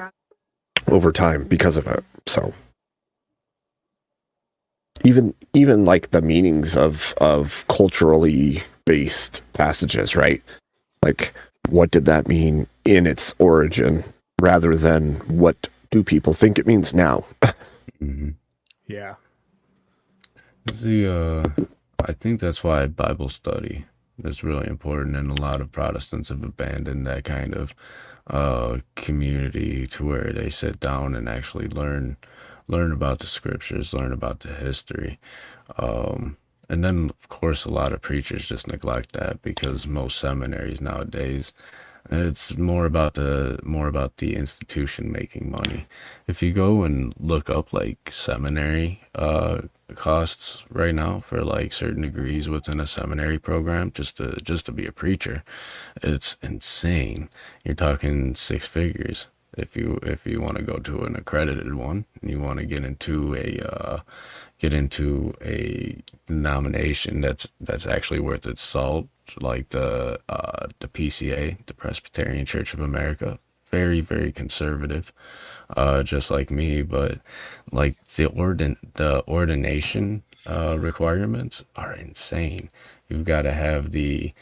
over time because of it. So even like the meanings of culturally based passages, right? Like, what did that mean in its origin, rather than what do people think it means now? Yeah. I think that's why Bible study is really important, and a lot of Protestants have abandoned that kind of community to where they sit down and actually learn about the scriptures, learn about the history. And then, of course, a lot of preachers just neglect that, because most seminaries nowadays, it's more about the institution making money. If you go and look up like seminary costs right now for like certain degrees within a seminary program, just to be a preacher, it's insane. You're talking six figures. If you want to go to an accredited one and you want to get into a denomination that's actually worth its salt, like the PCA, the Presbyterian Church of America, very, very conservative. just like me, but like the ordination requirements are insane. You've got to have the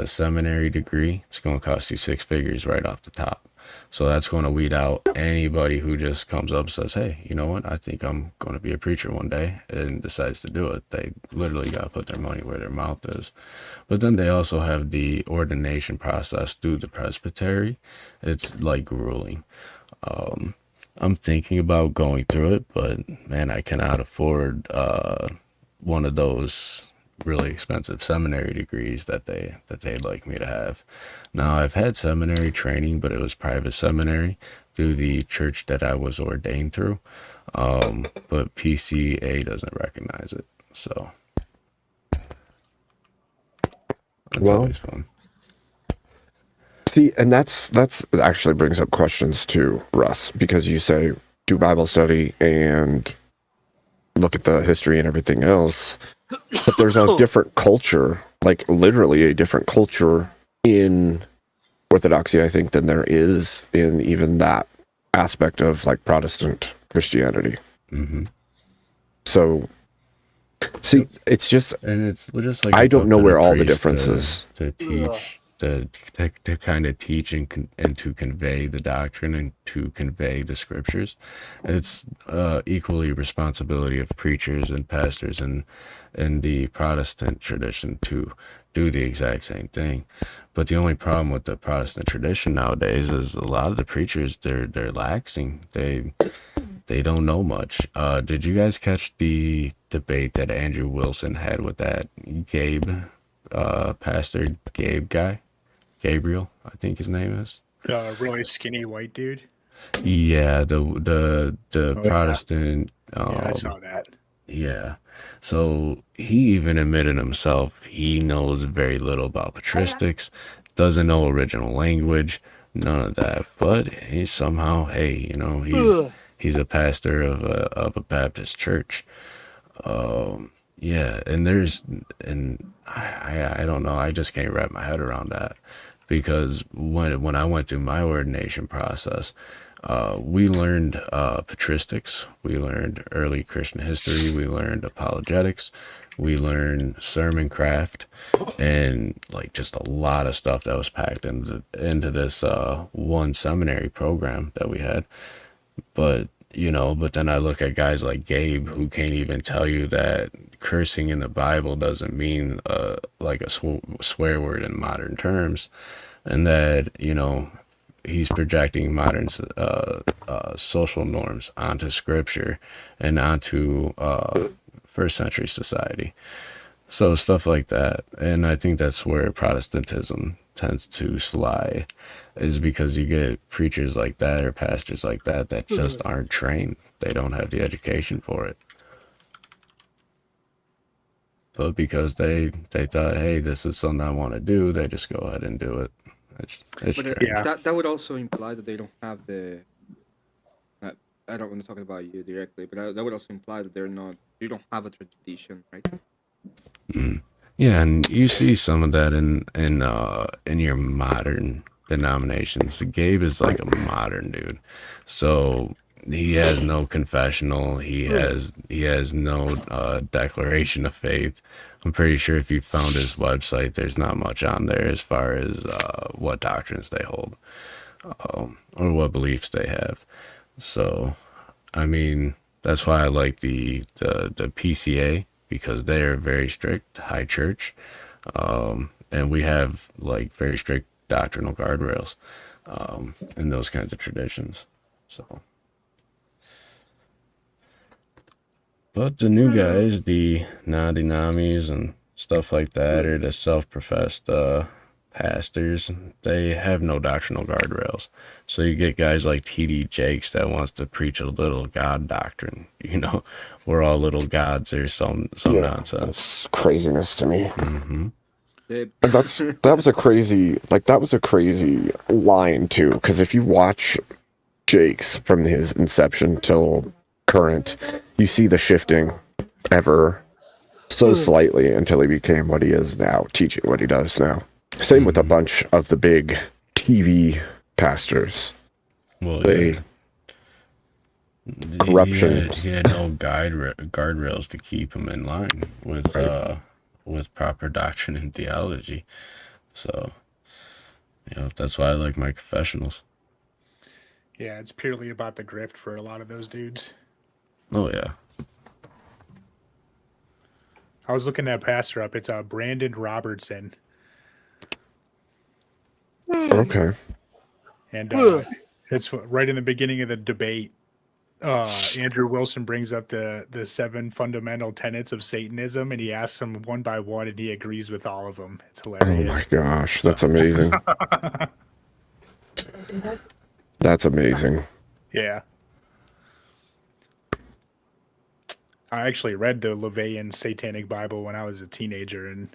seminary degree. It's going to cost you 6 figures right off the top. So that's going to weed out anybody who just comes up and says, hey, you know what? I think I'm going to be a preacher one day, and decides to do it. They literally got to put their money where their mouth is. But then they also have the ordination process through the presbytery. It's like grueling. I'm thinking about going through it, but man, I cannot afford one of those really expensive seminary degrees that they'd like me to have. Now, I've had seminary training, but it was private seminary through the church that I was ordained through. But PCA doesn't recognize it, so that's always fun. See, and that's actually brings up questions too, Russ, because you say do Bible study and look at the history and everything else, but there's a different culture, like literally a different culture in Orthodoxy, I think, than there is in even that aspect of like Protestant Christianity. Mm-hmm. So, see, it's just, and it's just like I it's don't up know to where the all the priest differences. to teach, to kind of teach and to convey the doctrine and to convey the scriptures. It's equally responsibility of preachers and pastors and the Protestant tradition to do the exact same thing. But the only problem with the Protestant tradition nowadays is a lot of the preachers, they're laxing. They don't know much. Did you guys catch the debate that Andrew Wilson had with that Gabe, Pastor Gabe guy? Gabriel, I think his name is. Really skinny white dude. Yeah, the Protestant. Yeah, I saw that. Yeah. So he even admitted himself he knows very little about patristics, doesn't know original language, none of that. But he somehow, hey, you know, he's a pastor of a Baptist church. Yeah, and I don't know, I just can't wrap my head around that, because when I went through my ordination process, we learned patristics, we learned early Christian history, we learned apologetics, we learned sermon craft, and like just a lot of stuff that was packed into this one seminary program that we had. But then I look at guys like Gabe, who can't even tell you that cursing in the Bible doesn't mean like a swear word in modern terms, and that he's projecting modern social norms onto scripture and onto first century society. So stuff like that. And I think that's where Protestantism tends to slide, is because you get preachers like that or pastors like that just aren't trained. They don't have the education for it. But because they thought, hey, this is something I want to do, they just go ahead and do it. It's that would also imply that they don't have the. I don't want to talk about you directly, but that would also imply that you don't have a tradition, right? Yeah, and you see some of that in your modern denominations. Gabe is like a modern dude, so he has no confessional. He has no declaration of faith. I'm pretty sure if you found his website, there's not much on there as far as what doctrines they hold or what beliefs they have. So, I mean, that's why I like the PCA, because they're very strict, high church, and we have like very strict doctrinal guardrails in those kinds of traditions. So. But the new guys, the Nadi-Namis and stuff like that, or the self-professed pastors, they have no doctrinal guardrails. So you get guys like T.D. Jakes that wants to preach a little God doctrine. We're all little gods or some nonsense. That's craziness to me. Mm-hmm. That was a crazy line too, because if you watch Jakes from his inception till current, you see the shifting ever so slightly until he became what he is now, teaching what he does now. Same with a bunch of the big TV pastors. Well, corruption. He had no guardrails to keep him in line with proper doctrine and theology. So, that's why I like my confessionals. Yeah, it's purely about the grift for a lot of those dudes. Oh yeah. I was looking at Pastor Up. It's Brandon Robertson. Okay. And it's right in the beginning of the debate. Andrew Wilson brings up the 7 fundamental tenets of Satanism, and he asks them one by one, and he agrees with all of them. It's hilarious. Oh my gosh, that's amazing. That's amazing. Yeah. I actually read the LaVeyan Satanic Bible when I was a teenager, and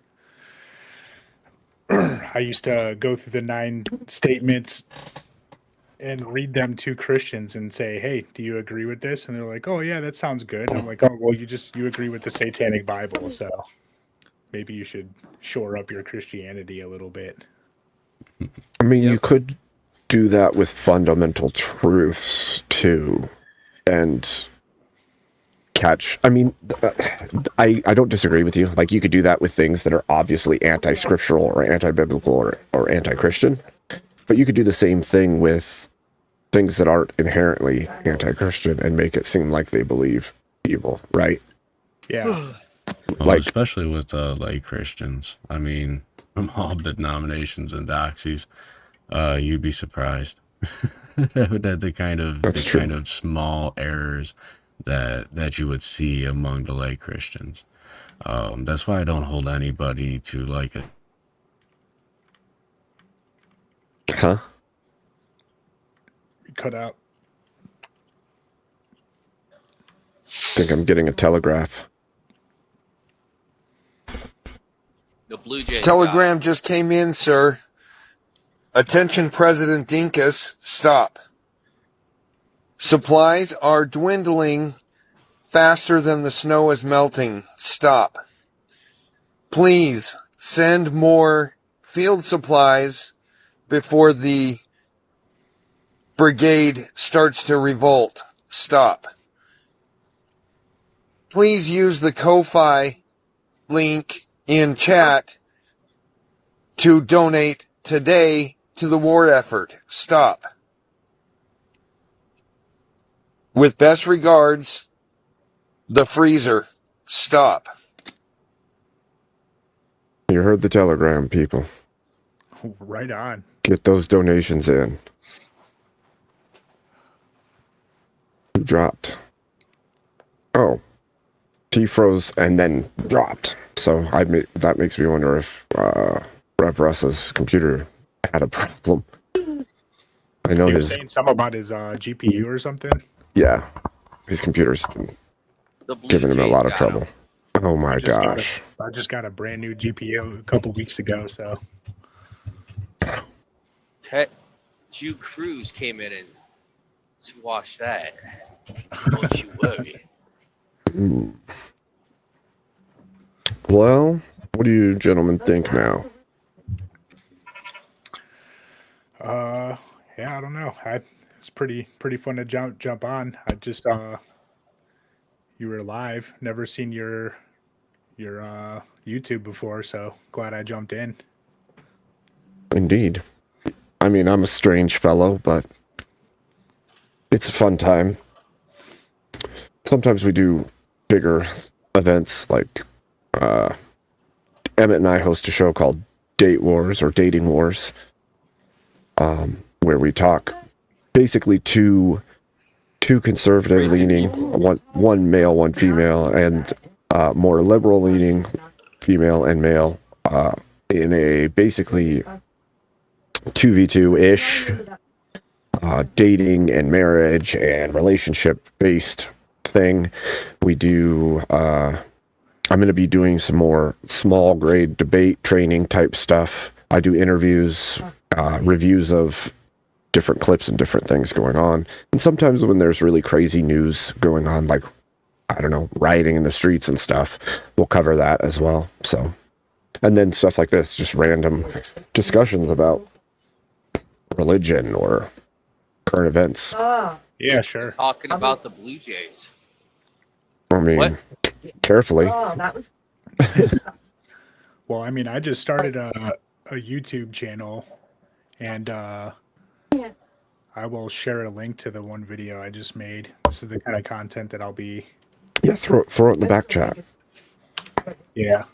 I used to go through the 9 statements and read them to Christians and say, "Hey, do you agree with this?" And they're like, "Oh yeah, that sounds good." And I'm like, "Oh well, you agree with the Satanic Bible, so maybe you should shore up your Christianity a little bit." I mean, you could do that with fundamental truths too, and catch. I mean, I don't disagree with you. Like, you could do that with things that are obviously anti-scriptural or anti-biblical or anti-Christian, but you could do the same thing with things that aren't inherently anti-Christian and make it seem like they believe evil, right? Yeah. Well, especially with lay Christians. I mean, from all denominations and doxies, you'd be surprised that the kind of small errors that you would see among the lay Christians. That's why I don't hold anybody to like it. Huh? Cut out. Think I'm getting a telegraph. The Blue Jays. Telegram just came in, sir. Attention, President Dinkus. Stop. Supplies are dwindling faster than the snow is melting. Stop. Please send more field supplies before the brigade starts to revolt. Stop. Please use the Ko-Fi link in chat to donate today to the war effort. Stop. With best regards, the freezer. Stop. You heard the telegram, people. Right on. Get those donations in. Who dropped? Oh. He froze and then dropped. So that makes me wonder if Rev Russ's computer had a problem. I know He was saying something about his GPU or something. Yeah, his computer's giving him a lot of trouble. Oh my gosh. I just got a brand new GPU a couple weeks ago, so. Jew Cruz came in and squashed that. Don't you worry. Well, what do you gentlemen think now? Yeah, I don't know. It's pretty fun to jump on. I just you were live. Never seen your YouTube before, so glad I jumped in. Indeed. I mean, I'm a strange fellow, but it's a fun time. Sometimes we do bigger events, like Emmett and I host a show called Date Wars or Dating Wars, where we talk basically two conservative leaning, one male, one female, and more liberal leaning female and male in a basically 2v2-ish dating and marriage and relationship based thing. We do I'm going to be doing some more small grade debate training type stuff. I do interviews, reviews of different clips and different things going on. And sometimes when there's really crazy news going on, like, I don't know, rioting in the streets and stuff, we'll cover that as well. So, and then stuff like this, just random discussions about religion or current events. Yeah, sure. Talking about the Blue Jays. I mean, What? carefully. Well, I mean, I just started a YouTube channel, and I will share a link to the one video I just made. This is the kind of content that I'll be. Yeah, throw it in the back chat. Yeah.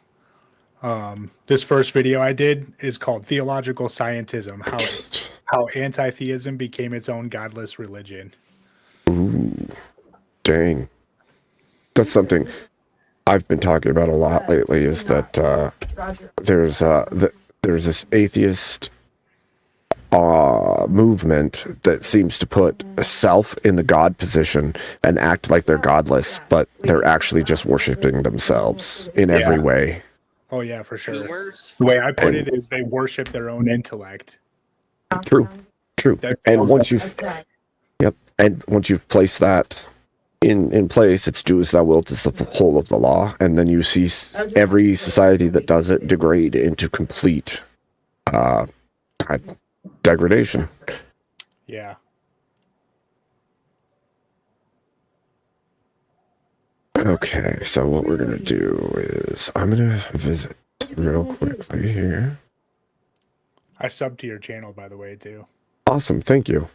This first video I did is called Theological Scientism: How anti-theism became its own godless religion. Ooh, dang. That's something I've been talking about a lot lately, is that there's this atheist movement that seems to put self in the God position and act like they're godless, but they're actually just worshiping themselves in every way. Oh yeah, for sure. The way I put it is they worship their own intellect. True. And once you've placed that in place, it's do as thou wilt is the whole of the law, and then you see every society that does it degrade into complete degradation. Yeah. Okay, so what we're gonna do is I'm gonna visit real quickly here. I subbed to your channel, by the way, too. Awesome, thank you.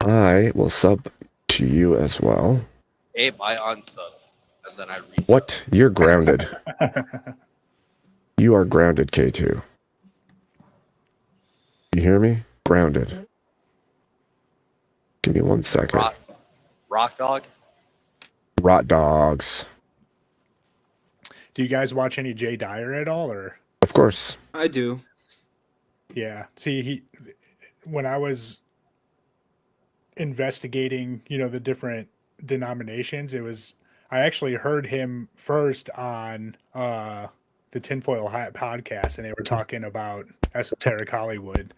I will sub to you as well. Abe, I unsub, and then I resub. What? You're grounded. You are grounded, K2. You hear me? Grounded. Give me 1 second. Rock Dog? Rot dogs. Do you guys watch any Jay Dyer at all, or? Of course. I do. Yeah. See, when I was investigating, the different denominations, I actually heard him first on the Tinfoil Hat podcast, and they were talking about esoteric Hollywood,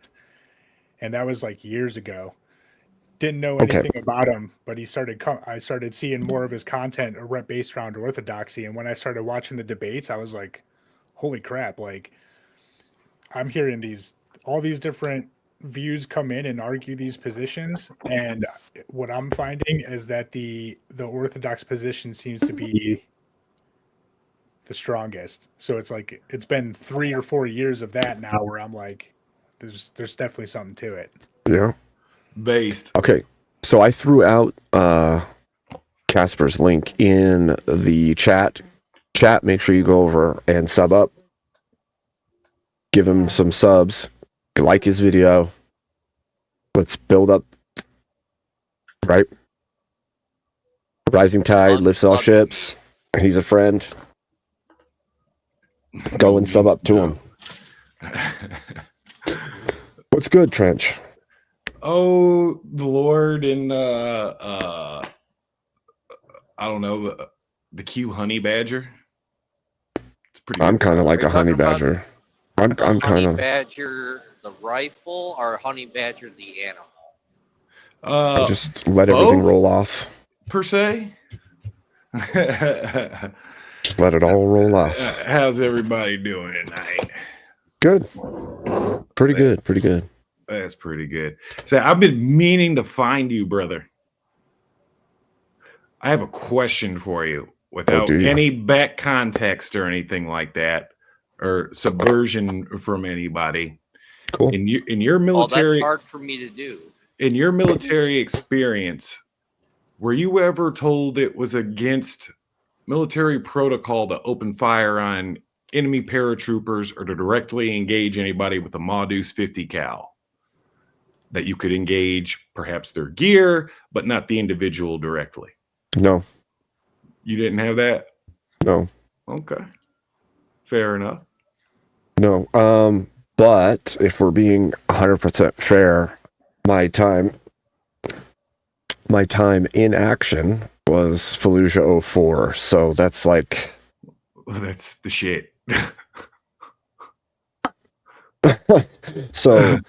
and that was like years ago. Didn't know anything about him, but I started seeing more of his content based around orthodoxy, and when I started watching the debates, I was like, holy crap, like I'm hearing all these different views come in and argue these positions, and what I'm finding is that the orthodox position seems to be the strongest. So it's like it's been 3 or 4 years of that now where I'm like, there's definitely something to it. Yeah. Based. Okay, so I threw out Casper's link in the chat. Make sure you go over and sub up. Give him some subs. Like his video. Let's build up. Right? Rising tide lifts all ships. He's a friend. Go and sub up to him. What's good, Trench? Oh, the Lord and I don't know, the Q honey badger. It's pretty. I'm kind of like a honey badger. I'm kind Honey of. Badger the rifle or Honey Badger the animal? I just let everything roll off. Per se. Just let it all roll off. How's everybody doing tonight? Good. Pretty good. That's pretty good. So I've been meaning to find you, brother. I have a question for you without any back context or anything like that, or subversion from anybody. Cool. In your Well, military, that's hard for me to do. in your military experience, were you ever told it was against military protocol to open fire on enemy paratroopers or to directly engage anybody with a Modus 50 cal? That you could engage perhaps their gear, but not the individual directly? No. You didn't have that? No. Okay. Fair enough. No. But if we're being 100% fair, my time in action was Fallujah 04. So that's like. Well, that's the shit. So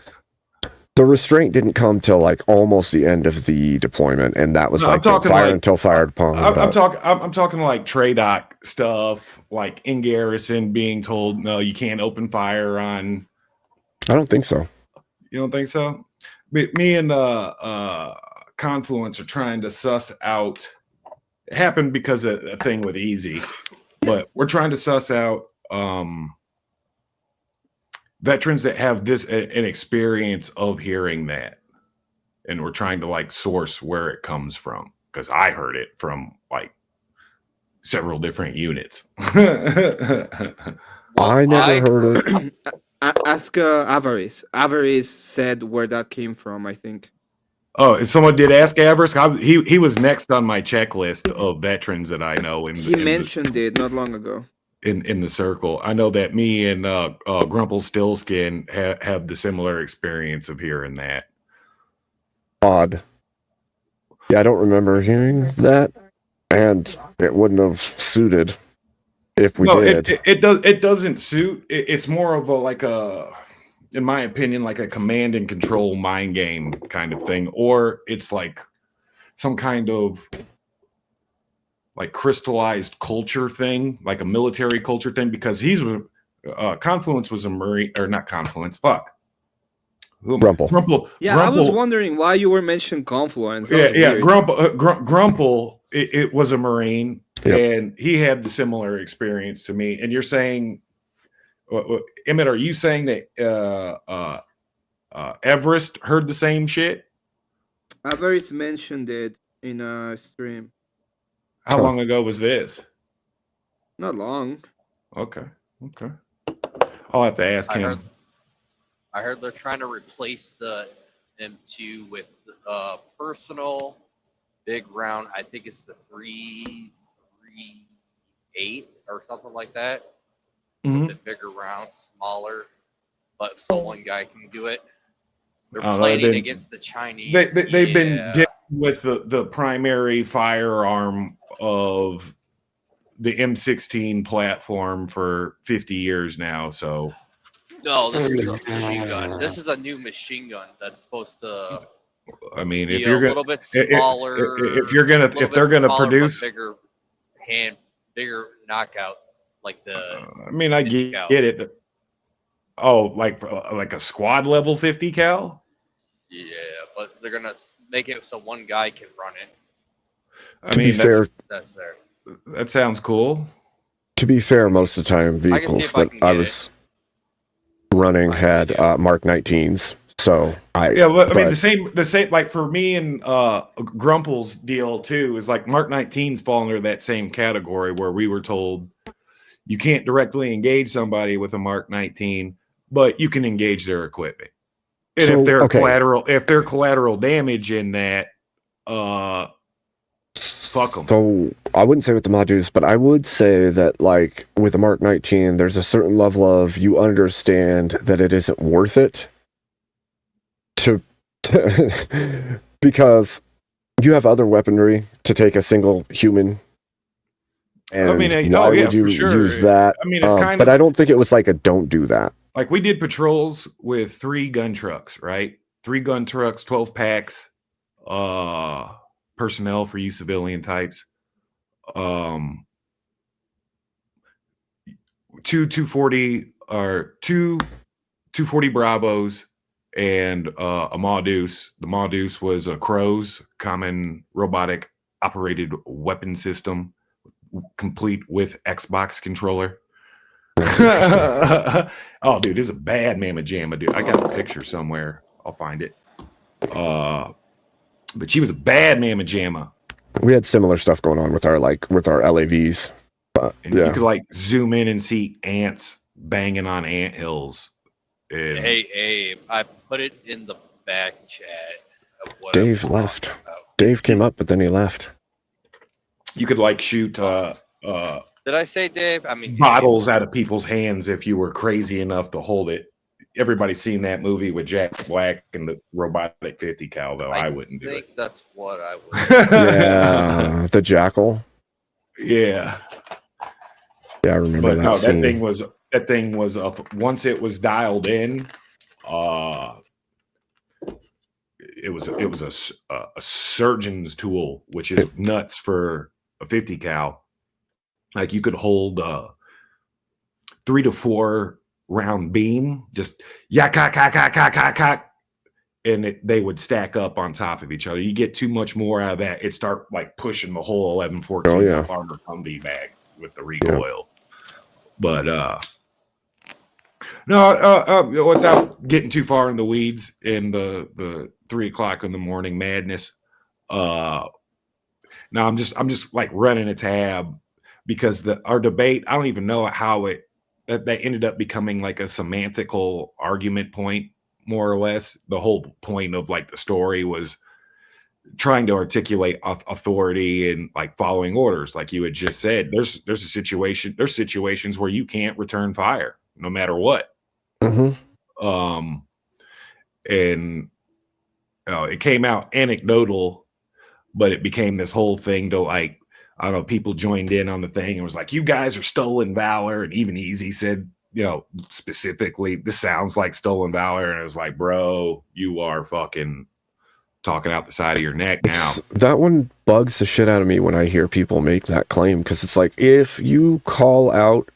the restraint didn't come till like almost the end of the deployment, and that was No, like I'm talking fire like- until fired upon. I'm talking like TRADOC stuff, like in garrison being told, no, you can't open fire on. I don't think so. You don't think so? Me and Confluence are trying to suss out. It happened because of a thing with Easy, but we're trying to suss out veterans that have an experience of hearing that, and we're trying to like source where it comes from, because I heard it from like several different units. I never heard it. Ask Avarice. Avarice said where that came from, I think. Oh, if someone did ask Avarice, he was next on my checklist of veterans that I know. He mentioned it not long ago. In the circle, I know that me and Grumple Stillskin have the similar experience of hearing that. Odd. Yeah, I don't remember hearing that, and it wouldn't have suited if we did. It doesn't suit. It's more of in my opinion, like a command and control mind game kind of thing, or it's like some kind of like crystallized culture thing, like a military culture thing, because Confluence was a Marine, or not Confluence, Grumple. Yeah, I was wondering why you were mentioning Confluence. Grumple, it was a Marine, Yep. and he had the similar experience to me. And you're saying, Emmett, are you saying that Everest heard the same shit? Avarice mentioned it in a stream. How long ago was this? Not long. Okay. I'll have to ask him. I heard they're trying to replace the M2 with personal big round. I think it's the 338 or something like that. Mhm. The bigger round, smaller, but so one guy can do it. They're They've planning been- against the Chinese. They've been dealing with the primary firearm of the M16 platform for 50 years now. So No, this is a machine gun. This is a new machine gun that's supposed to. I mean, be if you're a gonna, little bit smaller, if you're gonna, little if they're bit gonna smaller, but produce, bigger knockout, like the. I mean, I get it. Oh, like a squad level 50 cal. Yeah, but they're gonna make it so one guy can run it. I To be mean, fair- That's there. that sounds cool. To be fair, most of the time, I can see vehicles if I that can I get was running had Mark 19s. So I Yeah, well, I mean, but- the same. Like for me and Grumple's deal too is like Mark 19s fall under that same category where we were told you can't directly engage somebody with a Mark 19, but you can engage their equipment. And So, if they're okay. collateral damage in that, fuck them. So I wouldn't say with the modules, but I would say that like with the Mark 19, there's a certain level of you understand that it isn't worth it to because you have other weaponry to take a single human. And I mean, why oh, yeah, would you for sure. use that? I mean, it's kind but of- I don't think it was like a don't do that. Like we did patrols with 3 gun trucks, right? 3 gun trucks, 12 packs, personnel for you civilian types. 2 240 or 2 240 Bravos and a Maudus. The Maudus was a Crows common robotic operated weapon system complete with Xbox controller. Oh, dude, this is a bad mamma jamma, dude. I got a picture somewhere. I'll find it. But she was a bad mamma jamma. We had similar stuff going on with our LAVs. But And yeah. you could like zoom in and see ants banging on ant hills. And Hey, Abe, I put it in the back chat of what Dave left. Dave came up, but then he left. you could like shoot Did I say Dave? I mean, bottles out of people's hands if you were crazy enough to hold it. Everybody's seen that movie with Jack Black and the robotic 50 cal, though. I wouldn't do I it. think that's what I would. Yeah, the jackal. Yeah. Yeah, I remember But that no, scene. that thing was up once it was dialed in. It was a surgeon's tool, which is nuts for a 50 cal. Like you could hold 3 to 4 round beam, just yak, and they would stack up on top of each other. You get too much more out of that, it start like pushing the whole 1114 Oh, yeah. armor Humvee bag with the recoil. But without getting too far in the weeds in the 3 o'clock in the morning madness, now I'm just like running a tab because our debate, I don't even know how that ended up becoming like a semantical argument point, more or less. The whole point of like the story was trying to articulate authority and like following orders. Like you had just said, there's situations where you can't return fire no matter what. Mm-hmm. And it came out anecdotal, but it became this whole thing to like, I don't know, people joined in on the thing and was like, you guys are stolen valor. And even Easy said, specifically, this sounds like stolen valor. And it was like, bro, you are fucking talking out the side of your neck now. That one bugs the shit out of me when I hear people make that claim, because it's like, if you call out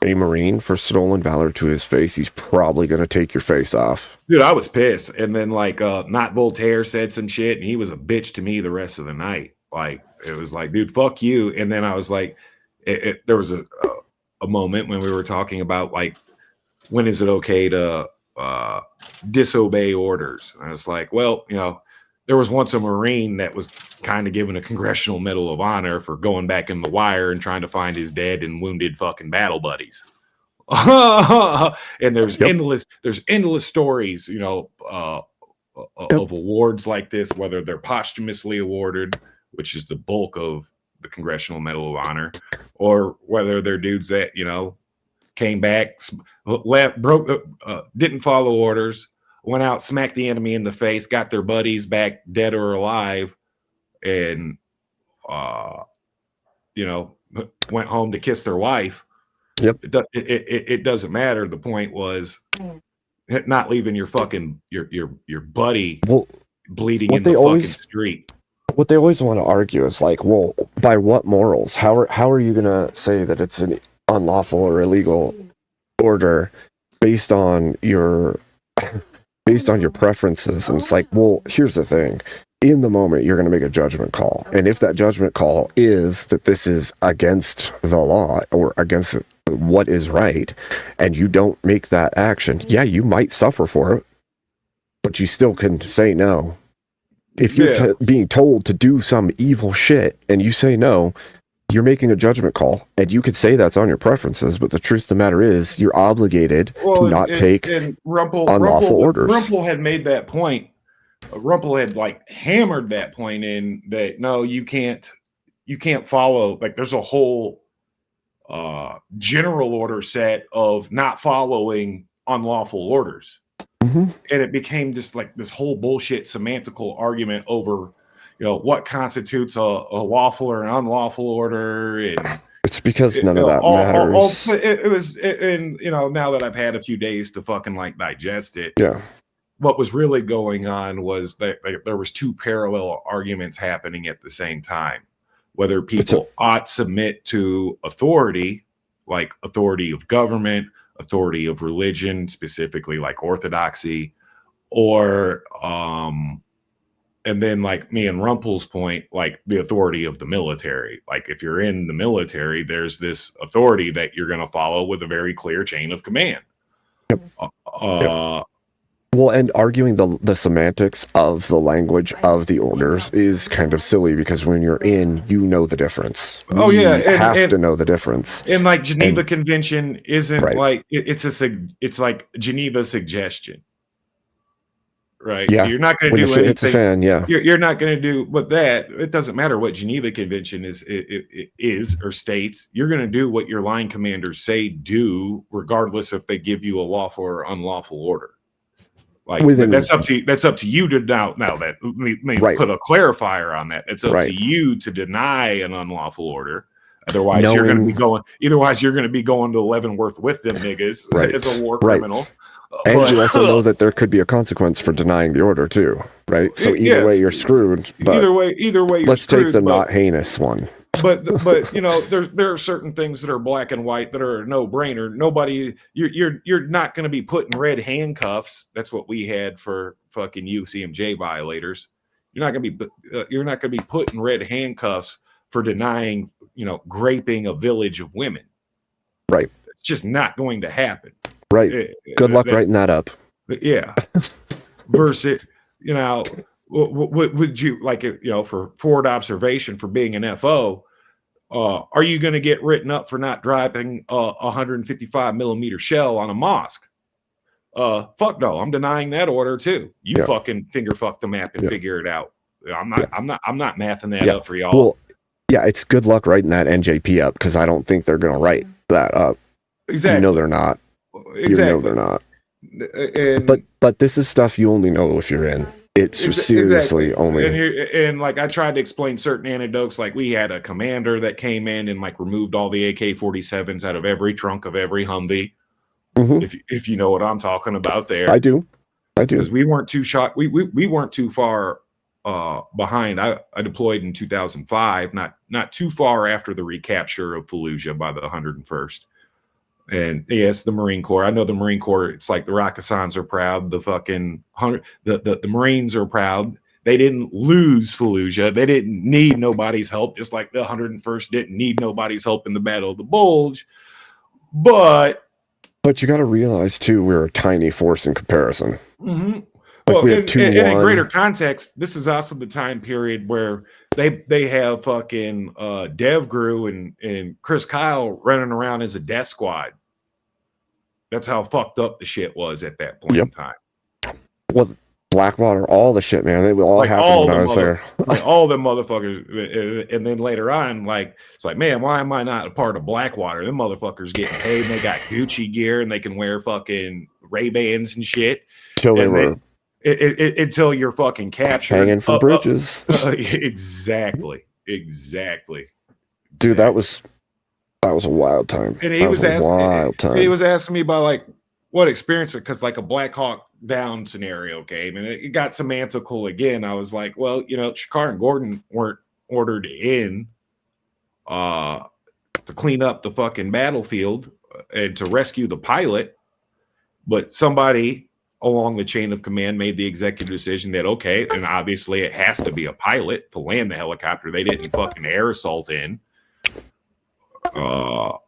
a Marine for stolen valor to his face, he's probably going to take your face off. Dude, I was pissed. And then like Not Voltaire said some shit and he was a bitch to me the rest of the night. Like, it was like, dude, fuck you. And then I was like, there was a moment when we were talking about like, when is it okay to disobey orders? And I was like, well, there was once a Marine that was kind of given a Congressional Medal of Honor for going back in the wire and trying to find his dead and wounded fucking battle buddies. And there's endless stories, of awards like this, whether they're posthumously awarded, which is the bulk of the Congressional Medal of Honor, or whether they're dudes that, came back, left, broke, didn't follow orders, went out, smacked the enemy in the face, got their buddies back dead or alive, and went home to kiss their wife. Yep. It doesn't matter. The point was not leaving your fucking your buddy bleeding in the fucking street. What they always want to argue is like, well, by what morals? How are you going to say that it's an unlawful or illegal order based on your preferences? And it's like, well, here's the thing. In the moment, you're going to make a judgment call. And if that judgment call is that this is against the law or against what is right, and you don't make that action, yeah, you might suffer for it, but you still can say no. If you're being told to do some evil shit and you say no, you're making a judgment call, and you could say that's on your preferences, but the truth of the matter is you're obligated to not take unlawful orders. Rumpel had made that point. Rumpel had like hammered that point in that no, you can't follow, like there's a whole general order set of not following unlawful orders. Mm-hmm. And it became just like this whole bullshit semantical argument over, what constitutes a lawful or an unlawful order. And it's because none of that matters. It was, now that I've had a few days to fucking like digest it. Yeah. What was really going on was that there was two parallel arguments happening at the same time. Whether people ought submit to authority, like authority of government, authority of religion, specifically like orthodoxy, or and then like me and Rumpel's point, like the authority of the military. Like if you're in the military, there's this authority that you're going to follow with a very clear chain of command. Well, and arguing the semantics of the language of the orders is kind of silly, because when you're in, you know the difference. Oh yeah, you have to know the difference. And like Geneva Convention isn't like it's like Geneva suggestion, right? Yeah, you're not going to do anything. It's a fan, yeah. You're not going to do what that. It doesn't matter what Geneva Convention is or states. You're going to do what your line commanders say do, regardless if they give you a lawful or unlawful order. Like that's up to you to now that let me put a clarifier on that. It's up to you to deny an unlawful order. Otherwise, you're going to be going. Otherwise, you're going to be going to Leavenworth with them niggas as a war criminal. And you also know that there could be a consequence for denying the order too, right? So either way, you're screwed. But either way, you're let's screwed, take the not heinous one. But there are certain things that are black and white that are a no brainer. Nobody, you're not going to be put in red handcuffs. That's what we had for fucking UCMJ violators. You're not gonna be put in red handcuffs for denying, graping a village of women. Right. It's just not going to happen. Right. Good luck writing that up. Yeah. Versus, what would you like, for forward observation for being an FO? Are you going to get written up for not dropping a 155 millimeter shell on a mosque? Fuck no, I'm denying that order too. You fucking finger fuck the map and figure it out. I'm not mathing that up for y'all. Well, yeah, it's good luck writing that NJP up because I don't think they're going to write that up. Exactly. You know they're not. Exactly. You know they're not. And but this is stuff you only know if you're in. It's seriously only. And like I tried to explain certain anecdotes, like we had a commander that came in and like removed all the AK-47s out of every trunk of every Humvee. Mm-hmm. If you know what I'm talking about there. I do. Because we weren't too shot. We weren't too far behind. I deployed in 2005, not too far after the recapture of Fallujah by the 101st. And yes, the Marine Corps. I know the Marine Corps. It's like the Rakkasans are proud. The fucking the Marines are proud. They didn't lose Fallujah. They didn't need nobody's help. Just like the 101st didn't need nobody's help in the Battle of the Bulge. But you got to realize too, we're a tiny force in comparison. Mm-hmm. Like well, we had and in 2-1. greater context, this is also the time period where they have fucking DevGru and Chris Kyle running around as a death squad. That's how fucked up the shit was at that point in time. Well, Blackwater, all the shit, man. They all happened when I was there. Like all the motherfuckers, and then later on, like it's like, man, why am I not a part of Blackwater? Them motherfuckers getting paid, and they got Gucci gear, and they can wear fucking Ray-Bans and shit. Until you're fucking captured, hanging from bridges. Exactly. Dude, that was a wild time. And he was asking me about like what experience it, because like a Black Hawk Down scenario came and it got semantical again. I was like, well, Shakar and Gordon weren't ordered in to clean up the fucking battlefield and to rescue the pilot, but somebody along the chain of command made the executive decision that okay, and obviously it has to be a pilot to land the helicopter. They didn't fucking air assault in. But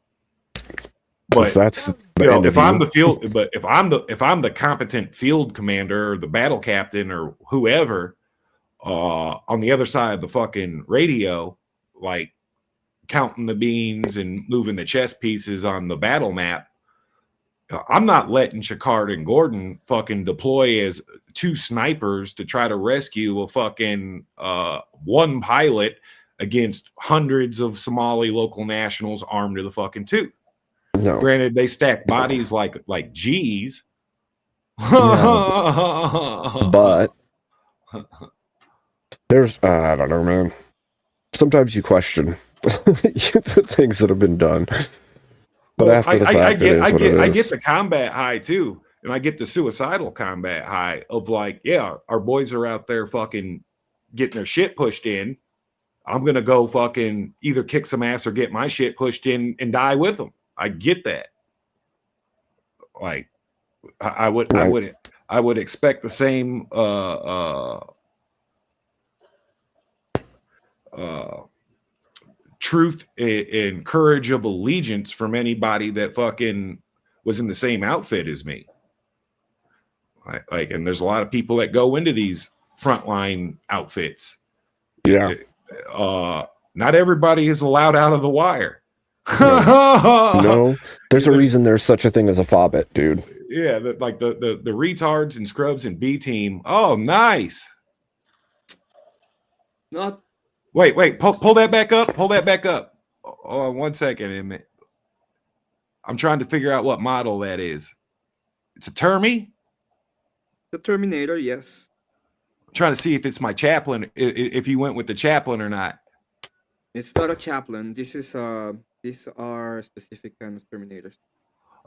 that's if I'm the competent field commander or the battle captain or whoever on the other side of the fucking radio, like counting the beans and moving the chess pieces on the battle map, I'm not letting Shakard and Gordon fucking deploy as two snipers to try to rescue a fucking one pilot against hundreds of Somali local nationals armed to the fucking tooth. No. Granted, they stack bodies like G's. Yeah. But there's I don't know, man. Sometimes you question the things that have been done. But after the fact, I get the combat high too, and I get the suicidal combat high of like, yeah, our boys are out there fucking getting their shit pushed in. I'm gonna go fucking either kick some ass or get my shit pushed in and die with them. I get that. Like, I would expect the same truth and courage of allegiance from anybody that fucking was in the same outfit as me. Like, and there's a lot of people that go into these frontline outfits. Yeah. Not everybody is allowed out of the wire. No, there's a reason there's such a thing as a FOBIT, dude. Yeah, the retards and scrubs and B team. Oh, nice. Not. Wait, pull that back up. Pull that back up. Oh, 1 second, Emmett. I'm trying to figure out what model that is. It's a Termi? The Terminator, yes. I'm trying to see if it's my chaplain, if you went with the chaplain or not. It's not a chaplain. These are specific kind of Terminators.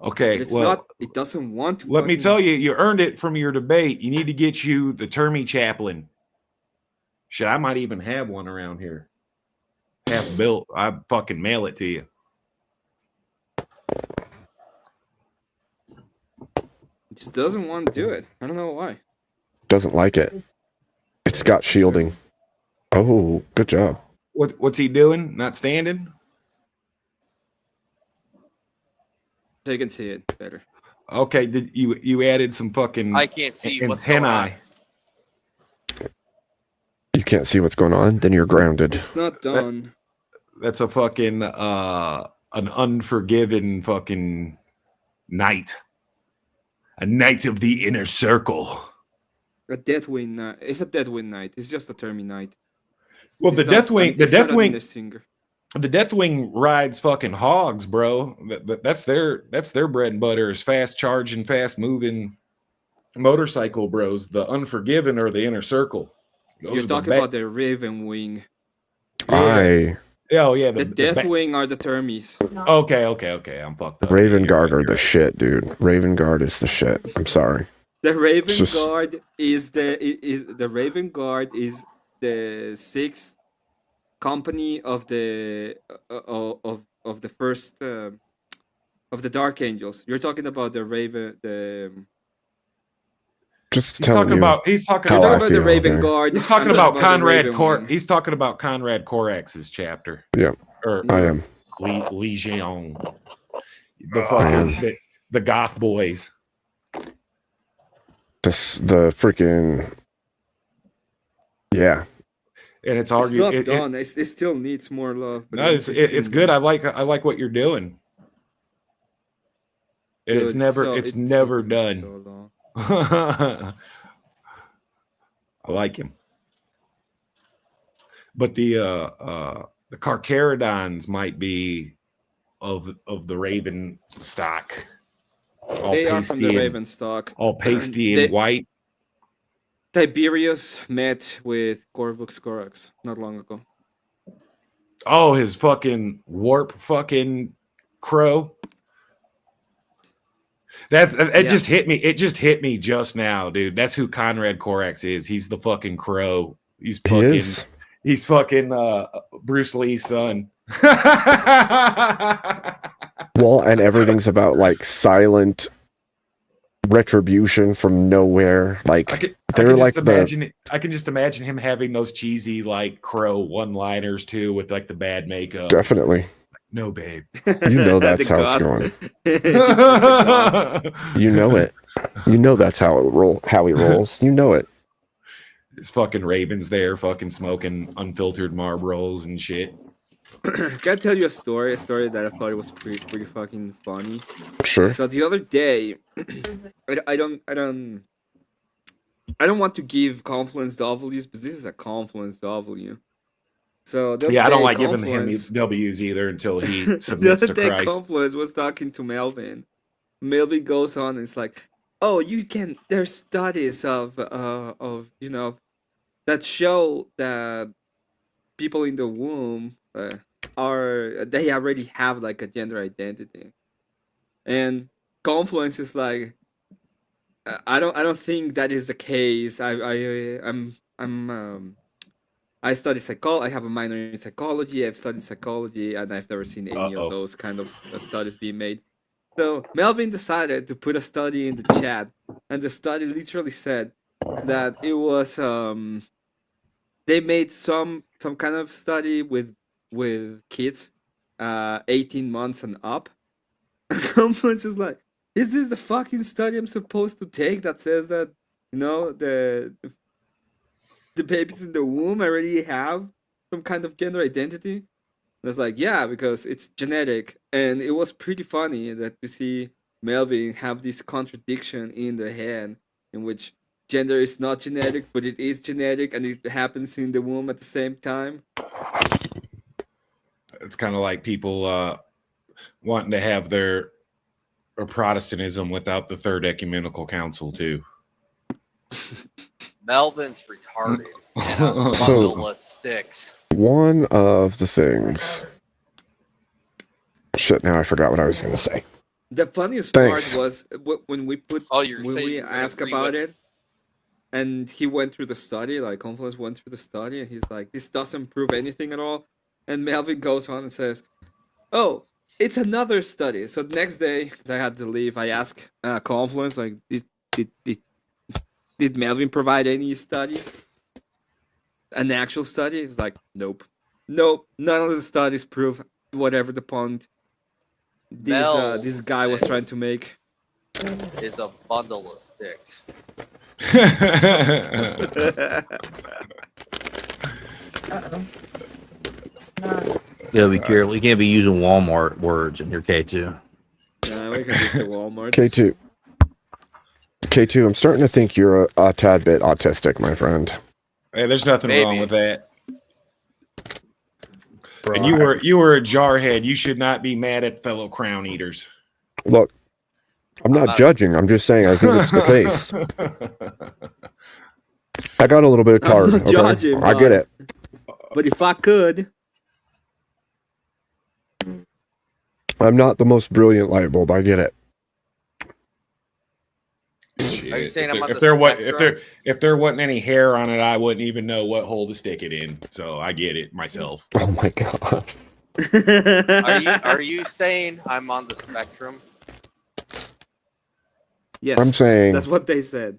Okay, It's well, not. It doesn't want to. let me tell you, you earned it from your debate. You need to get you the Termi chaplain. Shit, I might even have one around here. Half built. I fucking mail it to you. It just doesn't want to do it. I don't know why. Doesn't like it. It's got shielding. Oh, good job. What's he doing? Not standing? So you can see it better. Okay, did you added some fucking I can't see what's going antennae. You can't see what's going on, then you're grounded. It's not done. That's a fucking an unforgiven fucking knight. A knight of the inner circle. A Deathwing Knight. It's a Deathwing Knight. It's just a Termi Knight. Well, It's the not- Deathwing, it's not an inner singer. the Deathwing rides fucking hogs, bro. That's their bread and butter is fast charging, fast moving motorcycle bros. The Unforgiven or the Inner Circle. Those You're are the talking about the Raven Wing. Oh yeah, The Deathwing are the Termies. Okay. I'm fucked up. Raven Guard are the shit, dude. Raven Guard is the shit. I'm sorry. The Raven It's just- Guard is the Raven Guard is the sixth company of the of the first of the Dark Angels. You're talking about the Raven Just He's telling talking you about he's talking how about, I about the feel, Raven okay? Guard. He's talking I'm about the Conrad Raven Cor. Wing. He's talking about Conrad Corax's chapter. Yeah, Or I am. Legion. The I am. fucking the goth boys. The freaking yeah. And it's It's argued. not it- done. It still needs more love. But No, it's good. I like what you're doing. And it's Dude, never so- it's it's never so done. long. I like him. But the Carcharodons might be of the Raven stock. All They are from the pasty and- Raven stock. All pasty They- and white. Tiberius met with Corvus Corax not long ago. Oh, his fucking warp fucking crow. It Yeah. just hit me. It just hit me just now, dude. That's who Conrad Corax is. He's the fucking crow. He's He fucking is. he's fucking Bruce Lee's son. Well, and everything's about like silent retribution from nowhere. Like they're like the I can just imagine him having those cheesy like crow one-liners too with like the bad makeup. definitely. No, babe. You know that's The how it's god. going. He's the god. You know it. You know that's how he rolls. You know it. His fucking Ravens there, fucking smoking unfiltered Marlboros and shit. Can I tell you a story that I thought it was pretty fucking funny? Sure. So the other day, I don't want to give Confluence W's, but this is a Confluence W. So the other Yeah, I don't day, like giving him Confluence- W's either until he the submits other to day, Christ. Confluence was talking to Melvin. Melvin goes on and it's like, "Oh, you can. There's studies of you know that show that people in the womb they already have like a gender identity," and Confluence is like, I don't think that is the case. I study psychology. I have a minor in psychology. I've studied psychology, and I've never seen any of those kind of studies being made. So Melvin decided to put a study in the chat, and the study literally said that it was they made some kind of study with kids, 18 months and up. Confluence is like, is this the fucking study I'm supposed to take that says that, you know, the babies in the womb already have some kind of gender identity? And it's like, yeah, because it's genetic. And it was pretty funny that to see Melvin have this contradiction in the head in which gender is not genetic, but it is genetic and it happens in the womb at the same time. It's kind of like people wanting to have their Protestantism without the Third Ecumenical Council too. Melvin's retarded. And a So- bundle of sticks. One of the things. Shit, now I forgot what I was going to say. The funniest Thanks. part was when we put you're when saying we you asked agree about with- it, and he went through the study. Like Confluence went through the study, and he's like, "This doesn't prove anything at all." And Melvin goes on and says, "Oh, it's another study." So the next day, because I had to leave, I asked Confluence like, Did Melvin provide any study? An actual study? It's like, nope. Nope. None of the studies prove whatever the point this guy was trying to make. Is a bundle of sticks. Yeah, be careful. You can't be using Walmart words in your K2. Yeah, we can just say Walmart. K2, I'm starting to think you're a tad bit autistic, my friend. Hey, there's nothing Maybe. wrong with that. And you were a jarhead. You should not be mad at fellow crown eaters. Look, I'm not judging. I'm just saying I think it's the case. I got a little bit of card. not Okay? judging, I get it. But if I could, I'm not the most brilliant light bulb. I get it. Are you saying I'm on If the there spectrum? if there wasn't any hair on it, I wouldn't even know what hole to stick it in. So I get it myself. Oh my god. Are you saying I'm on the spectrum? yes. I'm saying that's what they said.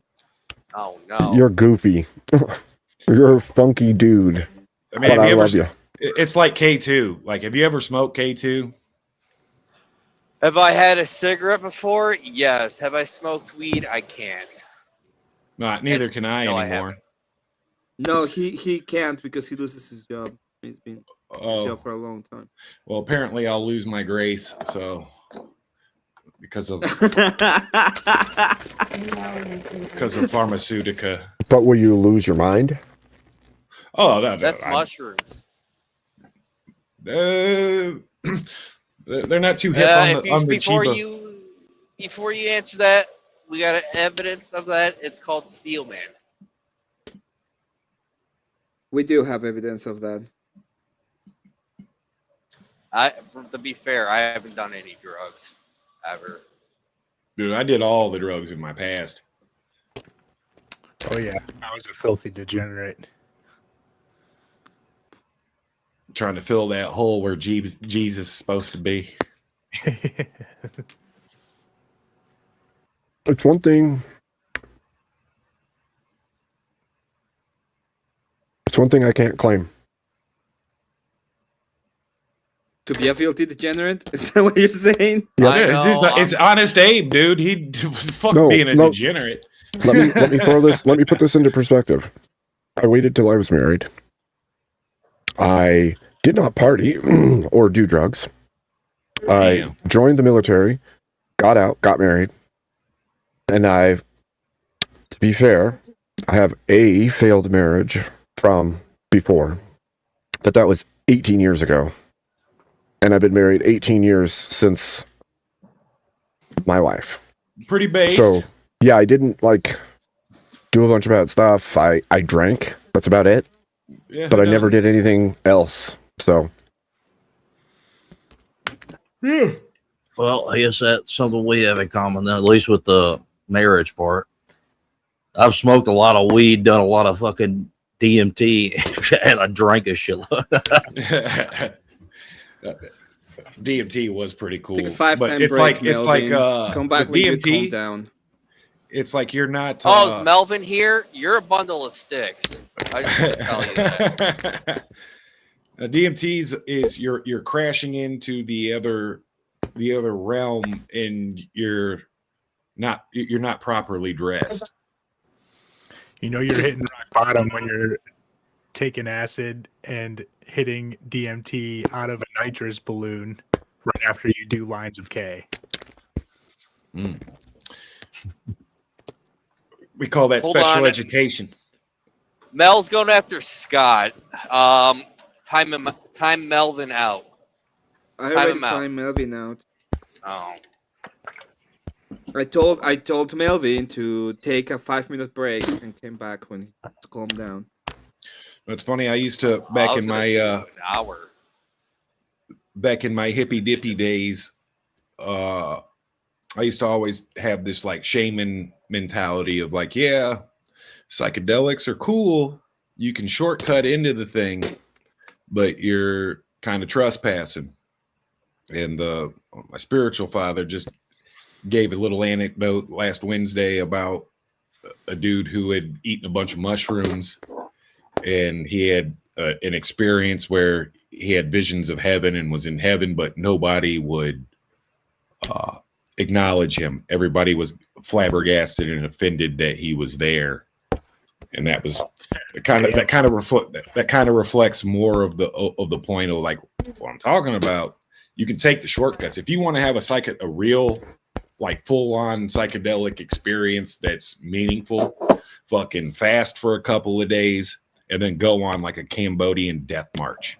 Oh no. you're goofy. You're a funky dude. I mean, But have I you love you. ever? It's like K2. Like, have you ever smoked K2? Have I had a cigarette before? Yes. Have I smoked weed? I can't. Neither can I No, I anymore. No, he can't because he loses his job. He's been in jail for a long time. Well, apparently I'll lose my grace. So because of pharmaceutica. But will you lose your mind? Oh, no, That's mushrooms. They're not too hip on the Before cheaper. you answer that, we got evidence of that. It's called Steel Man. We do have evidence of that. To be fair, I haven't done any drugs ever. Dude, I did all the drugs in my past. Oh yeah, I was a filthy degenerate. Trying to fill that hole where Jesus is supposed to be. It's one thing. It's one thing I can't claim. To be a filthy degenerate? Is that what you're saying? Yeah, it's Honest Abe, dude. He fuck being a degenerate. Let me throw this. Let me put this into perspective. I waited till I was married. I did not party or do drugs. I joined the military, got out, got married, and to be fair, I have a failed marriage from before, but that was 18 years ago. And I've been married 18 years since my wife. Pretty based. So, yeah, I didn't do a bunch of bad stuff. I drank. That's about it. Yeah, but I no. never did anything else. So, Well, I guess that's something we have in common, then, at least with the marriage part. I've smoked a lot of weed, done a lot of fucking DMT, and I drank a shitload. DMT was pretty cool. Take a 5-time but it's break, like Melvin. Come back the when you DMT. calm down. It's like you're not. Oh, is Melvin here? You're a bundle of sticks. I just want to tell you that. DMT's is you're crashing into the other realm, and you're not properly dressed. You know you're hitting rock bottom when you're taking acid and hitting DMT out of a nitrous balloon right after you do lines of K. We call that Hold special on. education. Mel's going after Scott. Time Melvin out. I Time already him out. timed Melvin out. Oh. I told Melvin to take a 5-minute break and came back when he calmed down. It's funny. I used to back in my an hour. back in my hippy dippy days. I used to always have this shaman mentality of yeah, psychedelics are cool. You can shortcut into the thing, but you're kind of trespassing. And my spiritual father just gave a little anecdote last Wednesday about a dude who had eaten a bunch of mushrooms, and he had an experience where he had visions of heaven and was in heaven, but nobody would acknowledge him. Everybody was flabbergasted and offended that he was there, and that was that kind of reflects more of the point of like what I'm talking about. You can take the shortcuts if you want to have a real like full-on psychedelic experience that's meaningful. Fucking fast for a couple of days and then go on like a Cambodian death march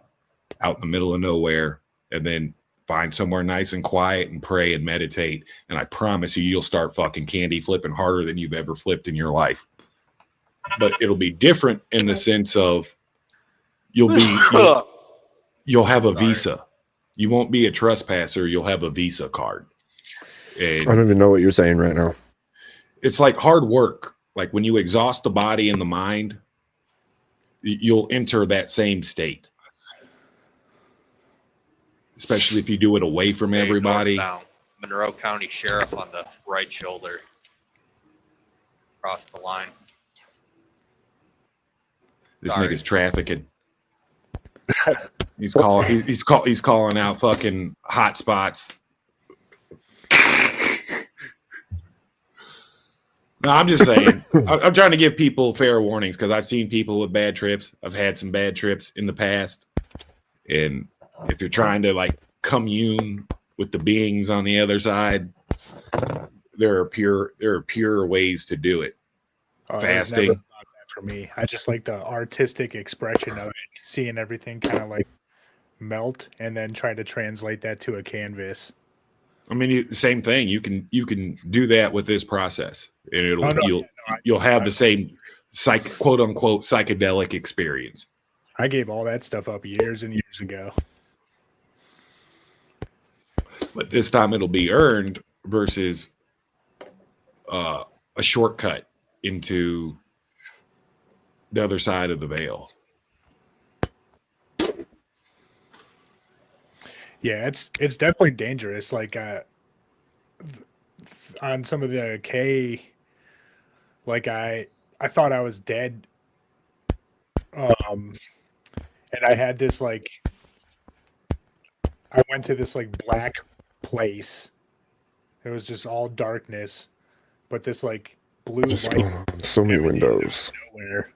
out in the middle of nowhere, and then find somewhere nice and quiet and pray and meditate. And I promise you'll start fucking candy flipping harder than you've ever flipped in your life. But it'll be different in the sense of you'll have a visa. You won't be a trespasser. You'll have a visa card. And I don't even know what you're saying right now. it's like hard work. Like when you exhaust the body and the mind, you'll enter that same state. Especially if you do it away from everybody. Northbound, Monroe County Sheriff on the right shoulder. Across the line. This nigga's trafficking. He's calling out fucking hot spots. No, I'm just saying. I'm trying to give people fair warnings because I've seen people with bad trips. I've had some bad trips in the past, and if you're trying to like commune with the beings on the other side, there are pure ways to do it. Fasting. For me, I just like the artistic expression of it, seeing everything kind of like melt, and then trying to translate that to a canvas. I mean, same thing. You can do that with this process, and you'll have the same quote unquote psychedelic experience. I gave all that stuff up years and years ago. But this time it'll be earned versus a shortcut into the other side of the veil. Yeah, it's definitely dangerous. Like on some of the K, like I thought I was dead. And I had this like, I went to this like black place. It was just all darkness, but this like blue light. So many windows. Nowhere.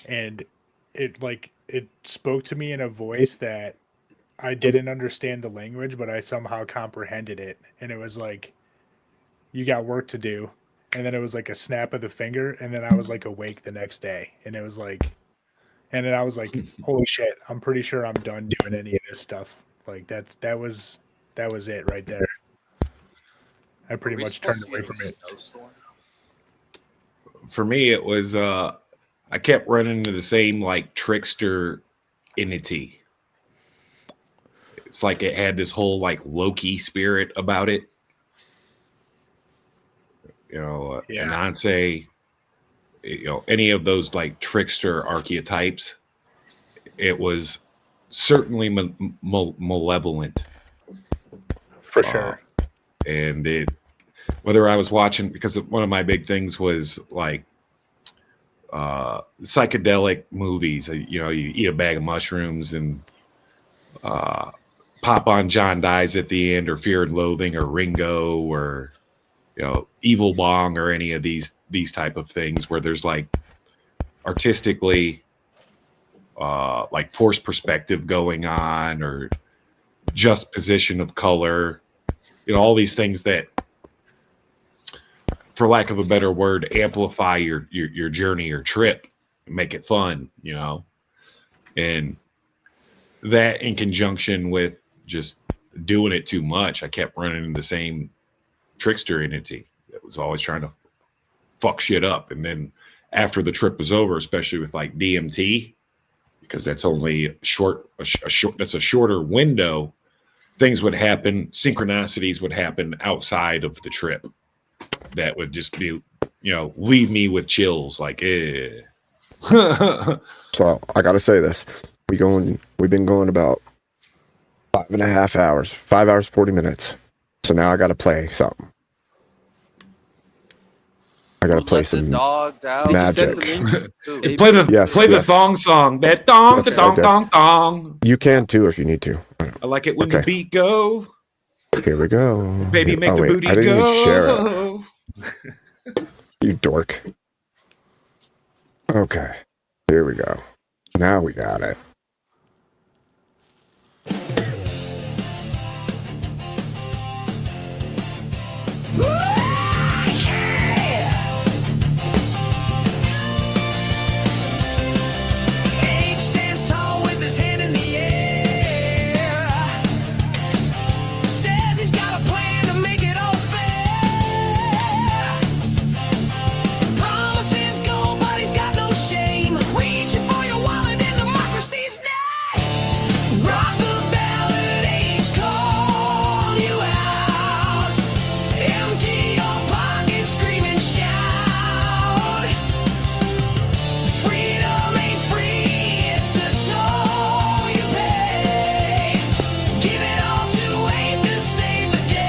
And it spoke to me in a voice that I didn't understand the language, but I somehow comprehended it. And it was like, you got work to do. And then it was like a snap of the finger. And then I was like awake the next day. And it was like, and then I was like, holy shit, I'm pretty sure I'm done doing any of this stuff. Like that was it right there. I pretty much turned away from it. For me, it was, I kept running into the same like trickster entity. It's like it had this whole like Loki spirit about it. You know, Anansi, you know, any of those like trickster archetypes. It was certainly malevolent. For sure. And whether I was watching, because one of my big things was like, psychedelic movies. You know, you eat a bag of mushrooms and pop on John Dies at the end, or Fear and Loathing, or Ringo, or you know, Evil Bong, or any of these type of things where there's like artistically like forced perspective going on, or just position of color, you know, all these things that, for lack of a better word, amplify your journey or trip, make it fun, you know. And that in conjunction with just doing it too much, I kept running into the same trickster entity that was always trying to fuck shit up. And then after the trip was over, especially with like DMT, because that's only that's a shorter window, things would happen, synchronicities would happen outside of the trip that would just be, you know, leave me with chills, like, eh. So I gotta say this. We've been going about 5.5 hours, 5 hours, 40 minutes. So now I gotta play something. I gotta play Let the some dogs out. magic. Hey, play the Yes, play the yes. thong song. That dong, Yes, the I dong, did. dong, dong. You can too if you need to. I like it when the Okay. beat go. Here we go. Baby, make oh, the wait, booty I didn't go. even share it. You dork. Okay. Here we go. Now we got it. Abe stands tall with his hand in the air. Says he's got a plan to make it all fair. Promises gold, but he's got no shame. Reaching for your wallet in democracy's name. Rock the ballad, Abe's call you out. Empty your pockets, scream and shout. Freedom ain't free, it's a toll you pay. Give it all to Abe to save the day.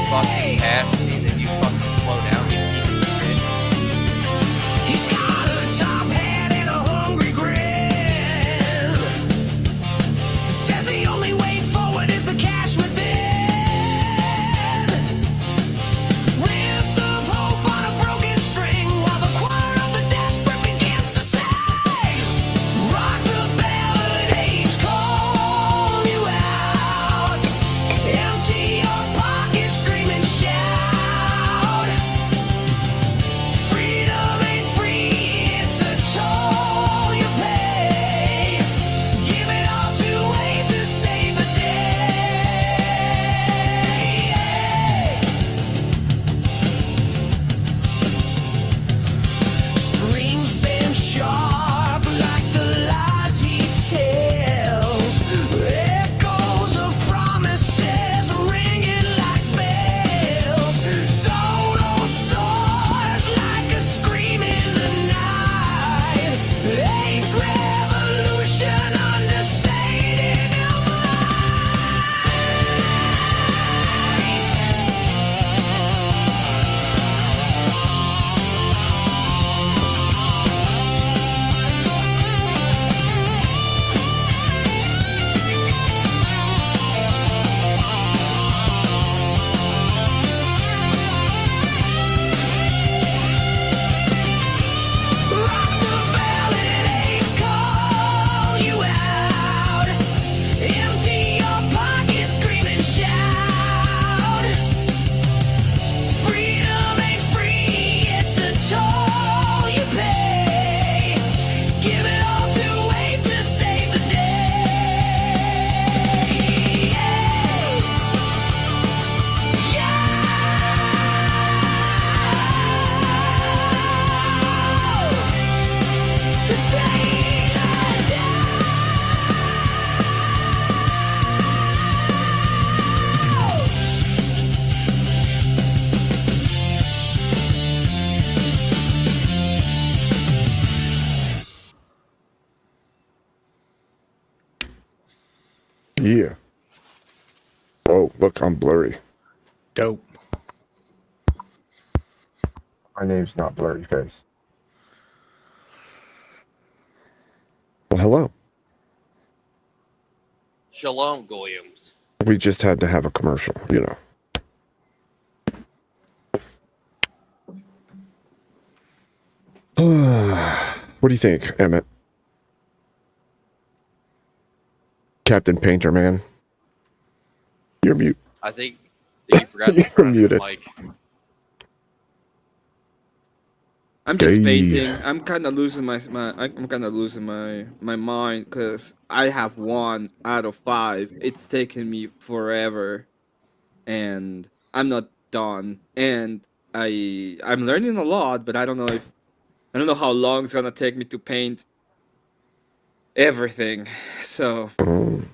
Fucking pass me, then you fucking slow down, you piece of shit. He's got a top hat and a hungry grin. Says the only way forward is the cash within. Wrists of hope on a broken string while the choir of the desperate begins to sing. Rock the ballad, Abe's call you out. Empty your pockets, scream and shout. Freedom ain't free, it's a toll you pay. Give it all to Abe to save the day. Strings bend sharp like the lies he tells. Echoes of promises ringing like bells. Sono soars like a scream in the night. Abe's revolution understated your Rock the ballad, Abe's call you out. Empty your pockets, scream and shout. Freedom ain't free, it's a toll you pay. Give it all to Abe to save the day. To save the Yeah. Oh, look, I'm blurry. Dope. My name's not Blurry Face. Well, hello. Shalom, Goyams. We just had to have a commercial, you know. What do you think, Emmett? Captain Painter Man? You're mute. I think you forgot to You're turn on his muted. mic. I'm just Gay. painting. I'm kind of losing I'm kind of losing my mind because I have 1 out of 5. It's taken me forever, and I'm not done. And I'm learning a lot, but I don't know how long it's gonna take me to paint everything. So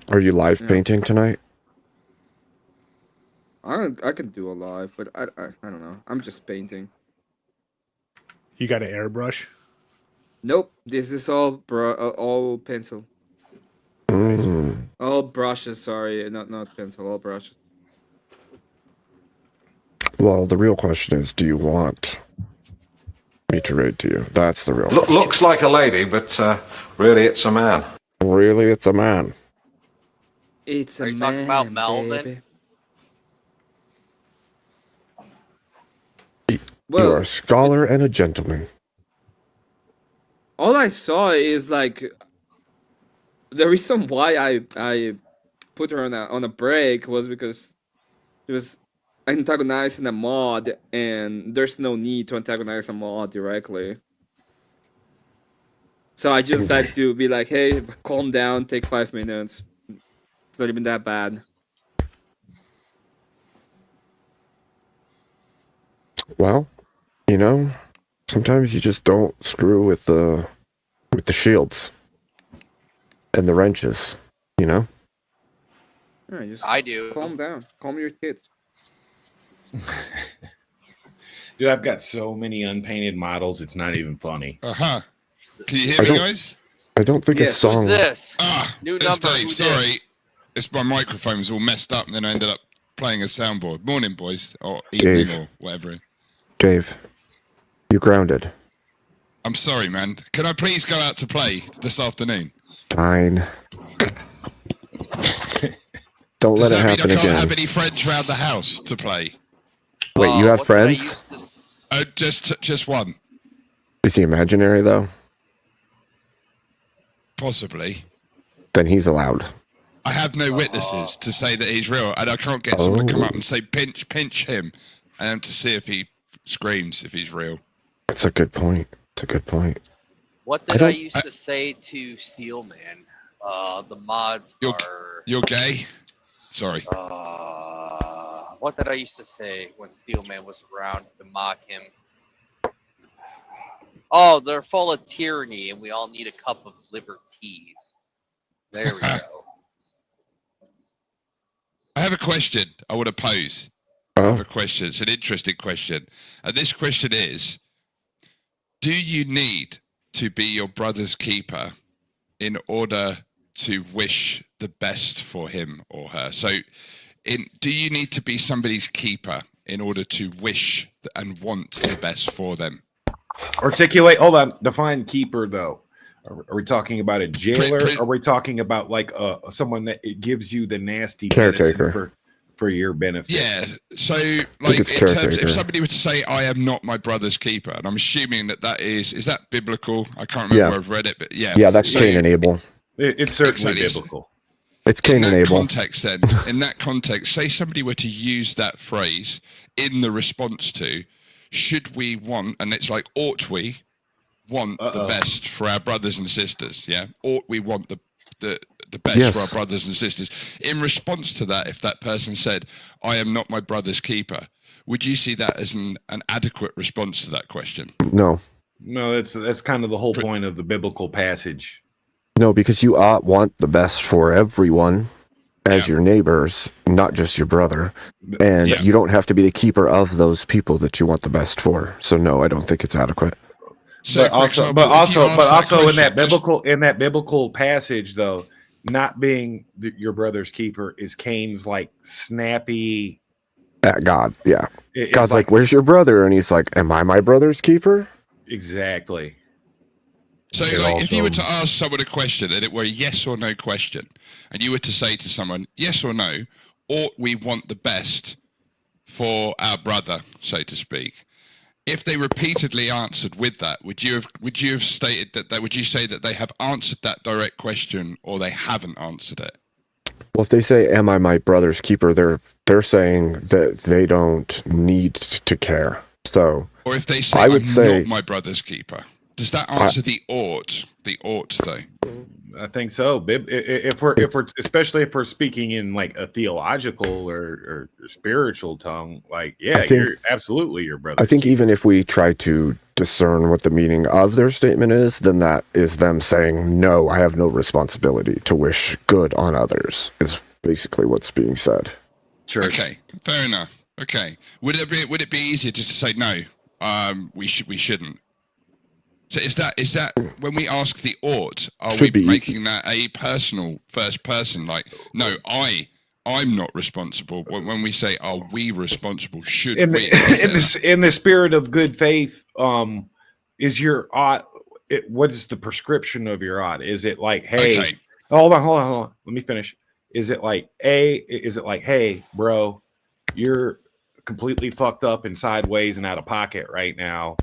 Are you live Yeah. painting tonight? I can do a live, but I don't know. I'm just painting. You got an airbrush? Nope, this is all pencil. All brushes. Sorry, not pencil. All brushes. Well, the real question is, do you want me to read to you? That's the real question. Looks like a lady, but really it's a man. Really, it's a man. It's Are a you talking man, about Melvin? baby. You Well, are a scholar and a gentleman. all I saw is like the reason why I put her on a break was because it was antagonizing a mod, and there's no need to antagonize a mod directly. So I just had to be like, hey, calm down, take 5 minutes. It's not even that bad. Well, you know, sometimes you just don't screw with the shields and the wrenches, you know? Yeah, just I do. calm down. Calm your kids. Dude, I've got so many unpainted models, it's not even funny. Uh-huh. Can you hear me, guys? I don't think a song... New it's number, Dave, who sorry. It's my microphone was all messed up, and then I ended up playing a soundboard. Morning, boys. Or evening, Dave. or whatever. Dave, you grounded. I'm sorry, man. Can I please go out to play this afternoon? Fine. Don't Does let it that mean happen I can't again. have any friends around the house to play? Wait, you have friends? Just one. Is he imaginary, though? Possibly. Then he's allowed. I have no witnesses to say that he's real, and I can't get someone to come up and say, pinch him, and to see if he screams if he's real. That's a good point. It's a good point. What did I used to say to Steelman? The mods are... You're gay? Sorry. What did I used to say when Steelman was around to mock him? Oh, they're full of tyranny, and we all need a cup of liberty. There we go. I have a question I want to pose. I have a question. It's an interesting question. And this question is, do you need to be your brother's keeper in order to wish the best for him or her? So, do you need to be somebody's keeper in order to wish and want the best for them? Articulate. Hold on. Define keeper, though. Are we talking about a jailer? Or are we talking about like someone that it gives you the nasty Caretaker for your benefit? Yeah. So, like, in terms, if somebody were to say, "I am not my brother's keeper," and I'm assuming that is that biblical? I can't remember where I've read it, but yeah. Yeah, that's Cain and Abel. It's certainly biblical. It's Cain and Abel. Context, then, in that context, say somebody were to use that phrase in the response to, should we want, and it's like, ought we want the best for our brothers and sisters? Yeah, ought we want the best for our brothers and sisters? In response to that, if that person said, "I am not my brother's keeper," would you see that as an adequate response to that question? No. No, that's kind of the whole point of the biblical passage. No, because you want the best for everyone as your neighbors, not just your brother. And you don't have to be the keeper of those people that you want the best for. So no, I don't think it's adequate. So but also in that biblical passage, though, not being your brother's keeper is Cain's like snappy At God, yeah. It's God's like, "Where's your brother?" And he's like, "Am I my brother's keeper?" Exactly. So, like, if you were to ask someone a question and it were a yes or no question, and you were to say to someone, "Yes or no, ought we want the best for our brother," so to speak, if they repeatedly answered with that, would you have stated that would you say that they have answered that direct question or they haven't answered it? Well, if they say, "Am I my brother's keeper?" they're saying that they don't need to care. So, or if they say, I would "I'm say, not my brother's keeper," does that answer the ought? The ought, though. I think so. If we're especially if we're speaking in like a theological or spiritual tongue, like you're absolutely your brother. I think even if we try to discern what the meaning of their statement is, then that is them saying, "No, I have no responsibility to wish good on others," is basically what's being said. Sure. Okay, fair enough. Okay, would it be easier just to say no? We shouldn't. So is that when we ask the ought, are we making that a personal first person? Like, no, I I'm not responsible. When we say, are we responsible? Should in we? in the spirit of good faith, is your what is the prescription of your odd? Is it like, hey, Okay. hold on, let me finish. Is it like, hey, bro, you're completely fucked up and sideways and out of pocket right now.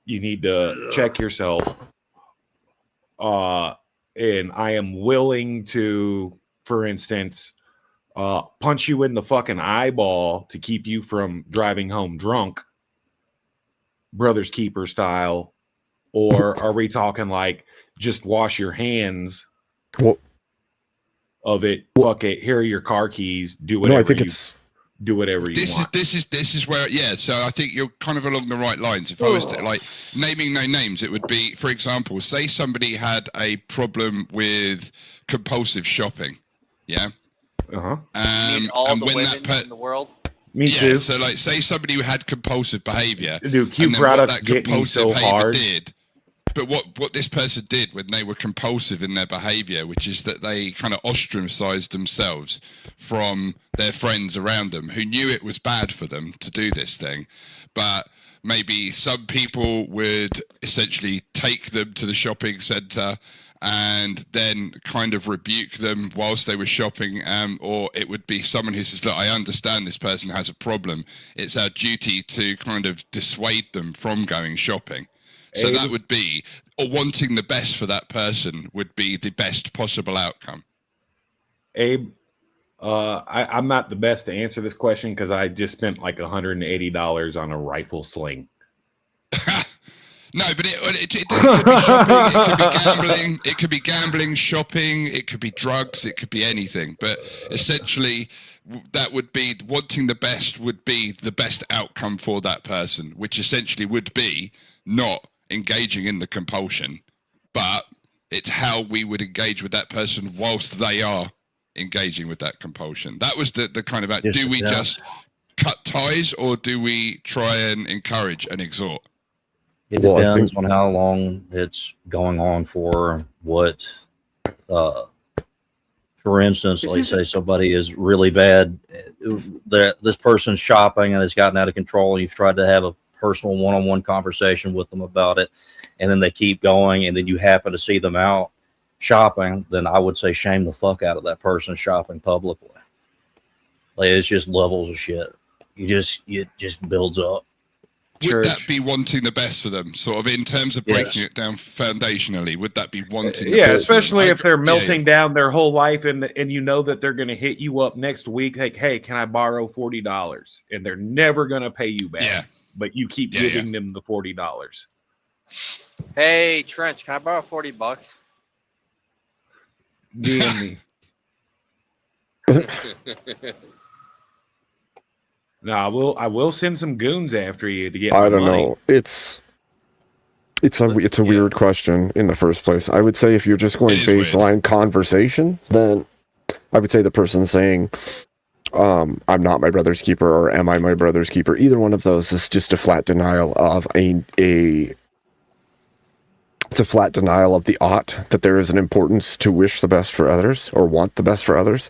You need to check yourself. And I am willing to, for instance, punch you in the fucking eyeball to keep you from driving home drunk, Brothers Keeper style. Or are we talking like just wash your hands of it? Fuck it. Here are your car keys. Do whatever. No, I think it's do whatever you want. This is where, yeah. So I think you're kind of along the right lines. If I was to, like, naming no names, it would be, for example, say somebody had a problem with compulsive shopping, yeah. Uh-huh. All and the when women that in the world. Me too. So, like, say somebody who had compulsive behavior. Dude, Q and then what products that get me so behavior hard. did. But what this person did when they were compulsive in their behavior, which is that they kind of ostracized themselves from their friends around them who knew it was bad for them to do this thing. But maybe some people would essentially take them to the shopping center and then kind of rebuke them whilst they were shopping, or it would be someone who says, look, I understand this person has a problem. It's our duty to kind of dissuade them from going shopping. So that would be, or wanting the best for that person would be the best possible outcome. Abe, I'm not the best to answer this question because I just spent like $180 on a rifle sling. No, but it could be shopping, it could be gambling, it could be gambling, shopping, it could be drugs, it could be anything. But essentially, that would be wanting the best would be the best outcome for that person, which essentially would be not engaging in the compulsion, but it's how we would engage with that person whilst they are engaging with that compulsion. That was the kind of, do we just cut ties or do we try and encourage and exhort? It depends on how long it's going on for. What, for instance, let's say somebody is really bad. This person's shopping and it's gotten out of control. And you've tried to have a personal one-on-one conversation with them about it, and then they keep going, and then you happen to see them out shopping. Then I would say shame the fuck out of that person shopping publicly. Like, it's just levels of shit. It just builds up. Would that be wanting the best for them, sort of in terms of breaking it down foundationally? Would that be wanting the best especially for them? if they're melting down their whole life and you know that they're going to hit you up next week like, hey, can I borrow $40? And they're never going to pay you back, but you keep giving them the $40. Hey, Trench, can I borrow $40? DM me. No, I will send some goons after you to get I my don't money. know. It's a weird question in the first place. I would say if you're just going baseline conversation, then I would say the person saying, I'm not my brother's keeper or am I my brother's keeper? Either one of those is just a flat denial of it's a flat denial of the ought, that there is an importance to wish the best for others or want the best for others.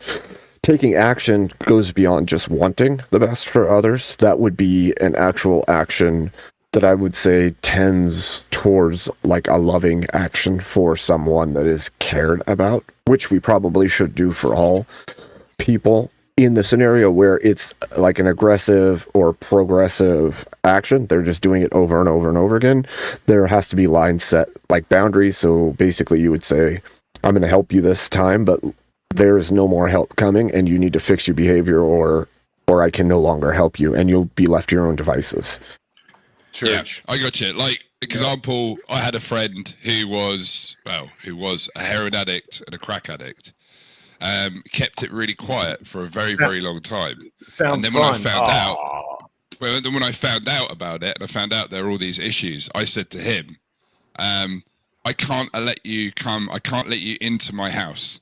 Taking action goes beyond just wanting the best for others. That would be an actual action that I would say tends towards like a loving action for someone that is cared about, which we probably should do for all people. In the scenario where it's like an aggressive or progressive action, they're just doing it over and over and over again, there has to be lines set, like boundaries. So basically you would say, I'm going to help you this time, but there is no more help coming and you need to fix your behavior or I can no longer help you, and you'll be left to your own devices. Church. Yeah, I got you. Like, example, I had a friend who was a heroin addict and a crack addict. Kept it really quiet for a very, very long time. Sounds and then when I found out about it, and I found out there are all these issues, I said to him, I can't let you into my house,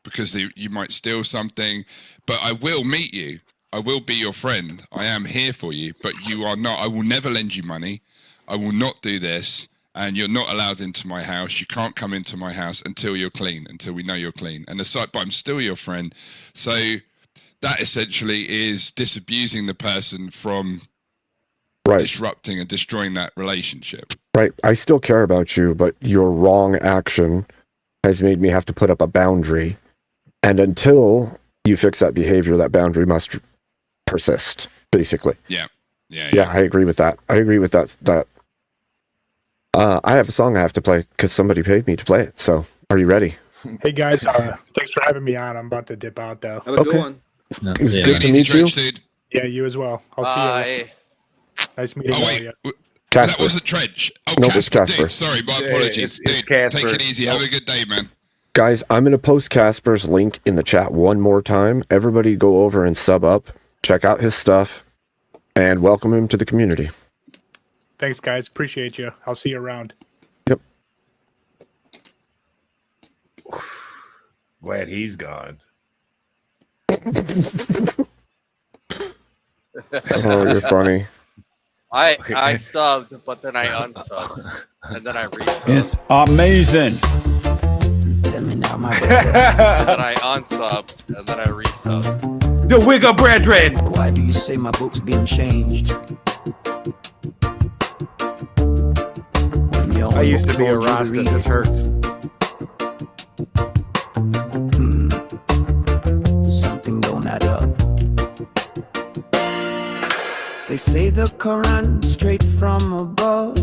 because you might steal something, but I will meet you. I will be your friend. I am here for you, but you are not. I will never lend you money. I will not do this. and you're not allowed into my house. You can't come into my house until you're clean, until we know you're clean. And aside, but I'm still your friend. So that essentially is disabusing the person from disrupting and destroying that relationship. Right. I still care about you, but your wrong action has made me have to put up a boundary. And until you fix that behavior, that boundary must persist, basically. Yeah. Yeah, I agree with that. I agree with that. I have a song I have to play because somebody paid me to play it. So, are you ready? Hey guys, thanks for having me on. I'm about to dip out though. Have a good one. It was good to meet you. Yeah, you as well. I'll see you. Nice meeting you. That wasn't Trench. Oh, no, it's Casper. Dude, sorry, my apologies. Dude, take it easy. Have a good day, man. Guys, I'm going to post Casper's link in the chat one more time. Everybody go over and sub up, check out his stuff, and welcome him to the community. Thanks, guys. Appreciate you. I'll see you around. Yep. Glad he's gone. Oh, you're funny. I subbed, but then I unsubbed, and then I resubbed. It's amazing. Tell me now, my and then I unsubbed, and then I resubbed. The Wigger Brethren! Why do you say my book's been changed? I used to be a Rasta. This hurts. Something don't add up. They say the Quran straight from above,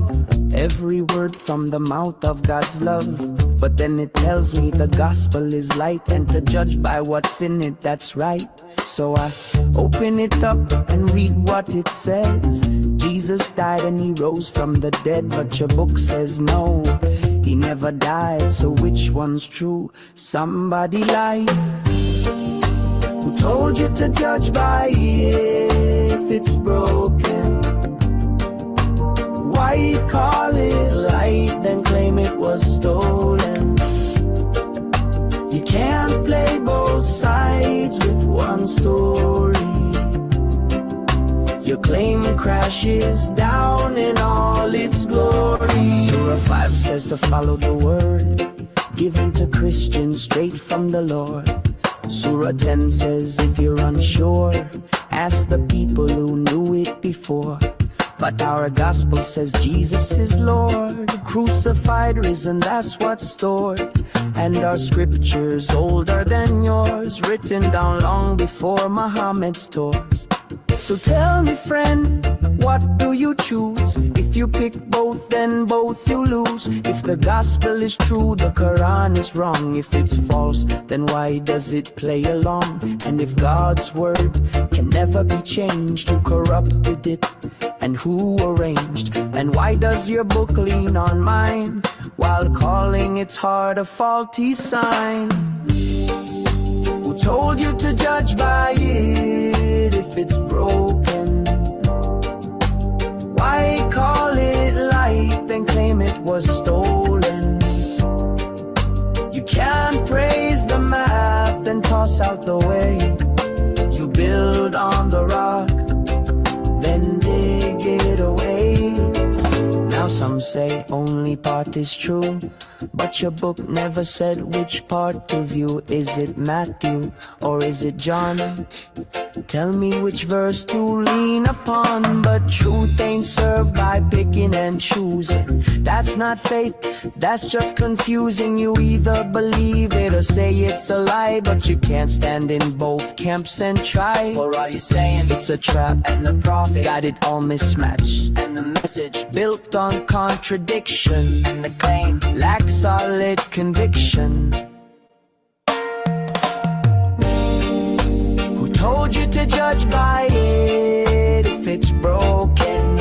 every word from the mouth of God's love. But then it tells me the gospel is light, and to judge by what's in it, that's right. So I open it up and read what it says. Jesus died and he rose from the dead, but your book says no, he never died. So which one's true? Somebody lied. Who told you to judge by if it's broken? Why call it light, then claim it was stolen? You can't play both sides with one story. Your claim crashes down in all its glory. Surah 5 says to follow the word given to Christians straight from the Lord. Surah 10 says if you're unsure, ask the people who knew it before. But our gospel says Jesus is Lord, crucified, risen, that's what's stored. And our scriptures older than yours, written down long before Muhammad's tours. So tell me, friend, what do you choose? If you pick both, then both you lose. If the gospel is true, the Quran is wrong. If it's false, then why does it play along? And if God's word can never be changed, who corrupted it and who arranged? And why does your book lean on mine while calling its heart a faulty sign? Who told you to judge by it if it's broken? Why call it light, then claim it was stolen? You can't praise the map, then toss out the way. You build on the rock, then dig it away. Now some say only part is true, but your book never said which part to view. Is it Matthew or is it John? Tell me which verse to lean upon. But truth ain't served by picking and choosing. That's not faith, that's just confusing. You either believe it or say it's a lie, but you can't stand in both camps and try. What are you saying? It's a trap, and the prophet got it all mismatched, and the message built on contradiction, and the claim lacks solid conviction. Who told you to judge by it if it's broken?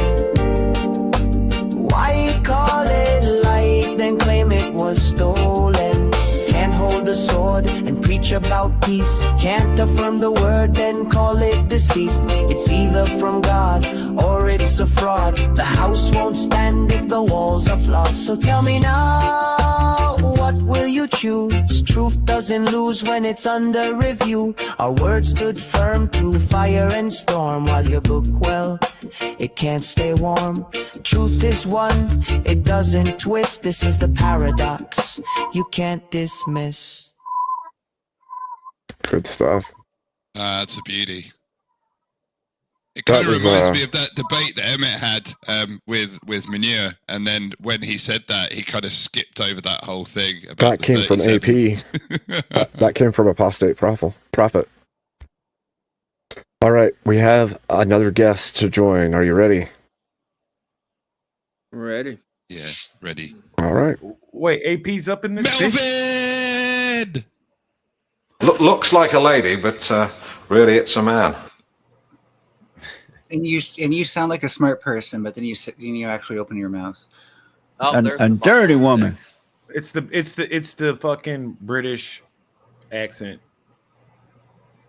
Why call it light, then claim it was stolen? Can't hold a sword and preach about peace. Can't affirm the word, then call it deceased. It's either from God or it's a fraud. The house won't stand if the walls are flawed. So tell me now, what will you choose? Truth doesn't lose when it's under review. Our word stood firm through fire and storm, while your book, well, it can't stay warm. Truth is one, it doesn't twist. This is the paradox you can't dismiss. Good stuff. It's a beauty. It kind of reminds me of that debate that Emmett had with Manure, and then when he said that, he kind of skipped over that whole thing. About That came from AP. that came from Apostate Prophet. All right, we have another guest to join. Are you ready? Ready. Yeah, ready. All right. Wait, AP's up in this. Melvin! Looks like a lady, but really it's a man. And you sound like a smart person, but then you actually open your mouth. Oh, and dirty woman. It's the fucking British accent.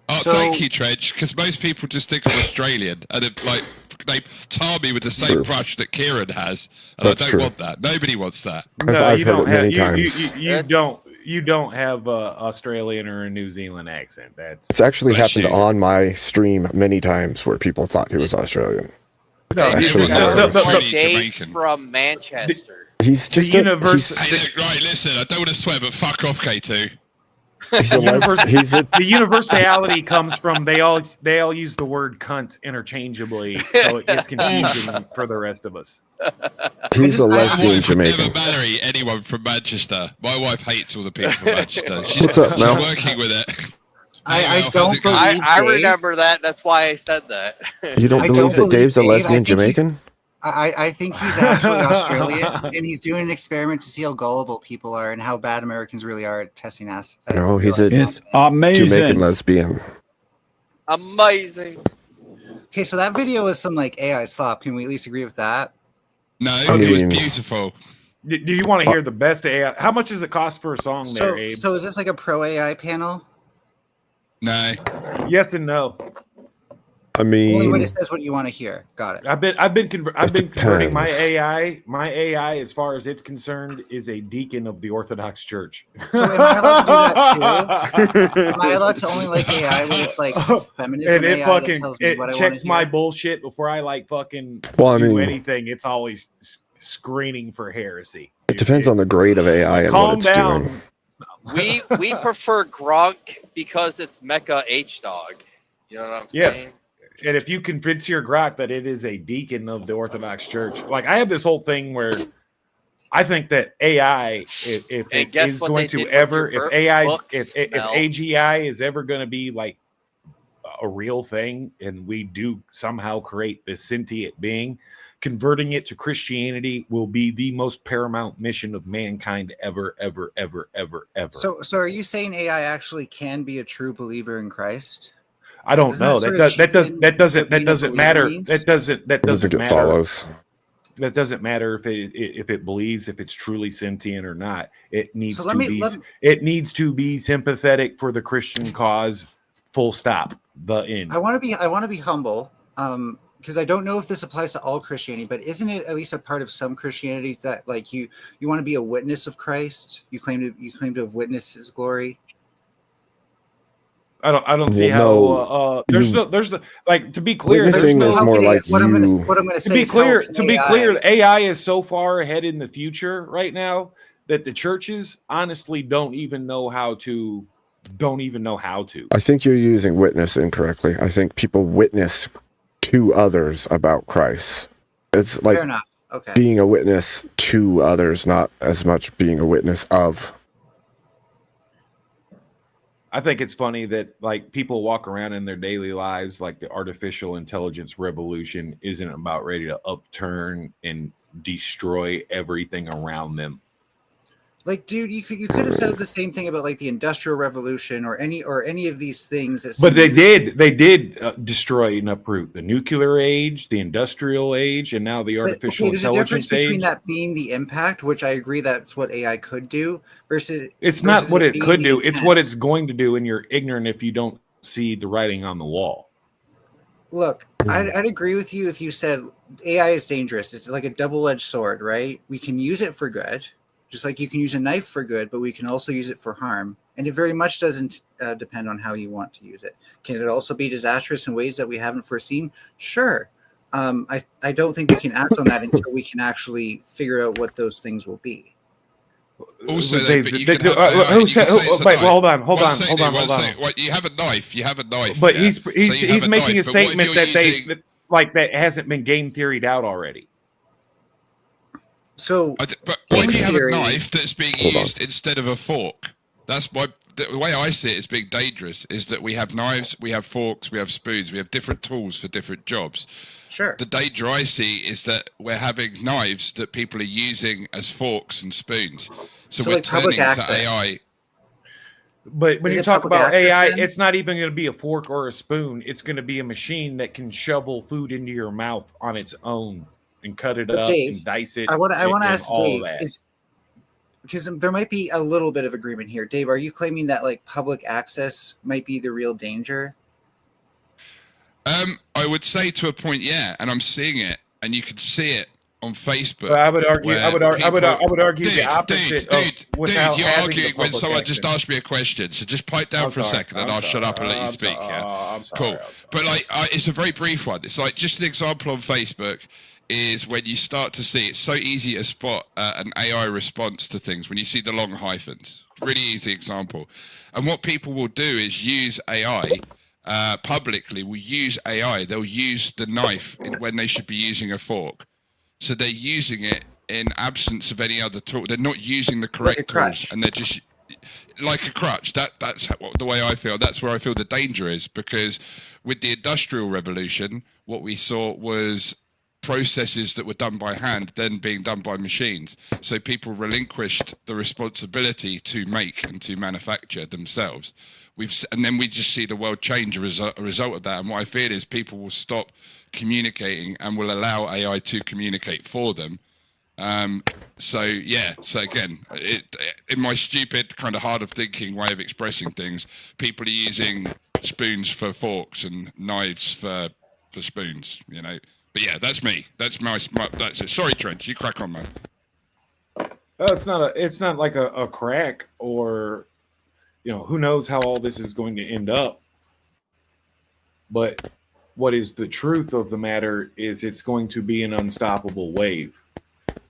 Oh, thank you, Tredge, because most people just think I'm Australian, and they tar me with the same brush that Kieran has, and That's I don't true. want that. Nobody wants that. No, I've you heard don't it many have times. you don't have a Australian or a New Zealand accent. It's actually happened on my stream many times where people thought he was Australian. It's actually Dave from Manchester. He's just Hey, look, right, listen, I don't want to swear, but fuck off, K2. The universality comes from they all use the word cunt interchangeably, so it gets confusing for the rest of us. He's a lesbian I would Jamaican. never marry anyone from Manchester. My wife hates all the people from Manchester. She's, What's up, Mel? she's working with it. I don't believe I Dave. remember that. That's why I said that. You don't I believe don't that Dave's a believe Dave. lesbian Jamaican? I think he's actually Australian, and he's doing an experiment to see how gullible people are and how bad Americans really are at testing us. No, he's a It's amazing. Jamaican lesbian. Amazing. Okay, so that video was some like AI slop. Can we at least agree with that? No, I it was mean- beautiful. Do you want to hear the best AI? How much does it cost for a song there, Abe? So is this like a pro AI panel? No. Yes and no. I Only when mean, it says what you want to hear. Got it. I've been converting my depends. AI. My AI, as far as it's concerned, is a deacon of the Orthodox Church. So am I allowed to do that too? Am I allowed to only like AI when it's like feminism And it AI fucking that tells me it what I want checks to my hear? bullshit before I like fucking Well, I do mean- anything. It's always screening for heresy. it depends on the grade of AI and Calm what it's down. doing. We prefer Gronk because it's Mecha H Dog. You know what I'm Yes. saying? And if you convince your grok that it is a deacon of the Orthodox Church, like I have this whole thing where I think that AI, if And it guess is what going they did to with ever, your if AI, books, if Mel? AGI is ever going to be like a real thing, and we do somehow create this sentient being, converting it to Christianity will be the most paramount mission of mankind ever. So are you saying AI actually can be a true believer in Christ? I don't Doesn't know. that That sort of cheapen that doesn't what being a believer matter. means? That doesn't I think it matter. follows. That doesn't matter if it believes if it's truly sentient or not. It needs So to let me- be let me- it needs to be sympathetic for the Christian cause. Full stop. The end. I want to be humble, because I don't know if this applies to all Christianity, but isn't it at least a part of some Christianity that like you want to be a witness of Christ? You claim to have witnessed His glory. I don't see Well, how no, there's the like to be clear. There's Witnessing no is more like what I'm you. gonna to say be is clear. how To be AI clear, AI is so far ahead in the future right now that the churches honestly don't even know how to. I think you're using witness incorrectly. I think people witness to others about Christ. It's like Fair enough. Okay. being a witness to others, not as much being a witness of. I think it's funny that like people walk around in their daily lives like the artificial intelligence revolution isn't about ready to upturn and destroy everything around them. Like, dude, you could have said the same thing about like the Industrial Revolution or any of these things that. But seem they did destroy and uproot the nuclear age, the industrial age, and now the But, artificial okay, there's a difference intelligence between age. that being the impact, which I agree that's what AI could do, versus It's not versus what it being could the do; it's what intent. it's going to do, and you're ignorant if you don't see the writing on the wall. Look, I'd agree with you if you said AI is dangerous. It's like a double-edged sword, right? We can use it for good, Just like you can use a knife for good, but we can also use it for harm. And it very much doesn't depend on how you want to use it. Can it also be disastrous in ways that we haven't foreseen? Sure. I don't think we can act on that until we can actually figure out what those things will be. Also, They- but you they- can have, who you said- can say it's a wait, knife. well, hold on. One second. Well, you have a knife. But yeah? he's So you have he's a making knife, a but what if statement you're that using- that hasn't been game theoried out already. So, but what if you have a theory- knife that's being Hold on. used instead of a fork? That's the way I see it as being dangerous is that we have knives, we have forks, we have spoons, we have different tools for different jobs. Sure. The danger I see is that we're having knives that people are using as forks and spoons. So we're like public turning to access. AI. But when Is you it talk public about access AI, then? it's not even going to be a fork or a spoon. It's going to be a machine that can shovel food into your mouth on its own and cut it But up Dave, and dice it. I want to and ask all Dave, that. because there might be a little bit of agreement here. Dave, are you claiming that like public access might be the real danger? I would say to a point, yeah, and I'm seeing it, and you can see it on Facebook. But I would argue. I would argue Dude, the opposite. Dude, without you're having the arguing when public someone just access. asked me a question. So just pipe down I'm for a sorry, second, and I'm I'll shut sorry, up and let you I'm speak. sorry, Yeah, I'm sorry, cool. I'm sorry. But like, it's a very brief one. It's like just an example on Facebook is when you start to see it's so easy to spot an AI response to things when you see the long hyphens. Really easy example. And what people will do is use AI. Publicly will use AI. They'll use the knife when they should be using a fork. So they're using it in absence of any other tool. They're not using the correct tools, and they're just like a crutch. That's the way I feel. That's where I feel the danger is, because with the Industrial Revolution, what we saw was processes that were done by hand then being done by machines. So people relinquished the responsibility to make and to manufacture themselves. And then we just see the world change as a result of that. And what I fear is people will stop communicating and will allow AI to communicate for them. So again, in my stupid kind of hard of thinking way of expressing things, people are using spoons for forks and knives for spoons, you know. But yeah, that's me. That's that's it. Sorry, Trench, you crack on, man. It's not like a crack, or who knows how all this is going to end up. But what is the truth of the matter is it's going to be an unstoppable wave.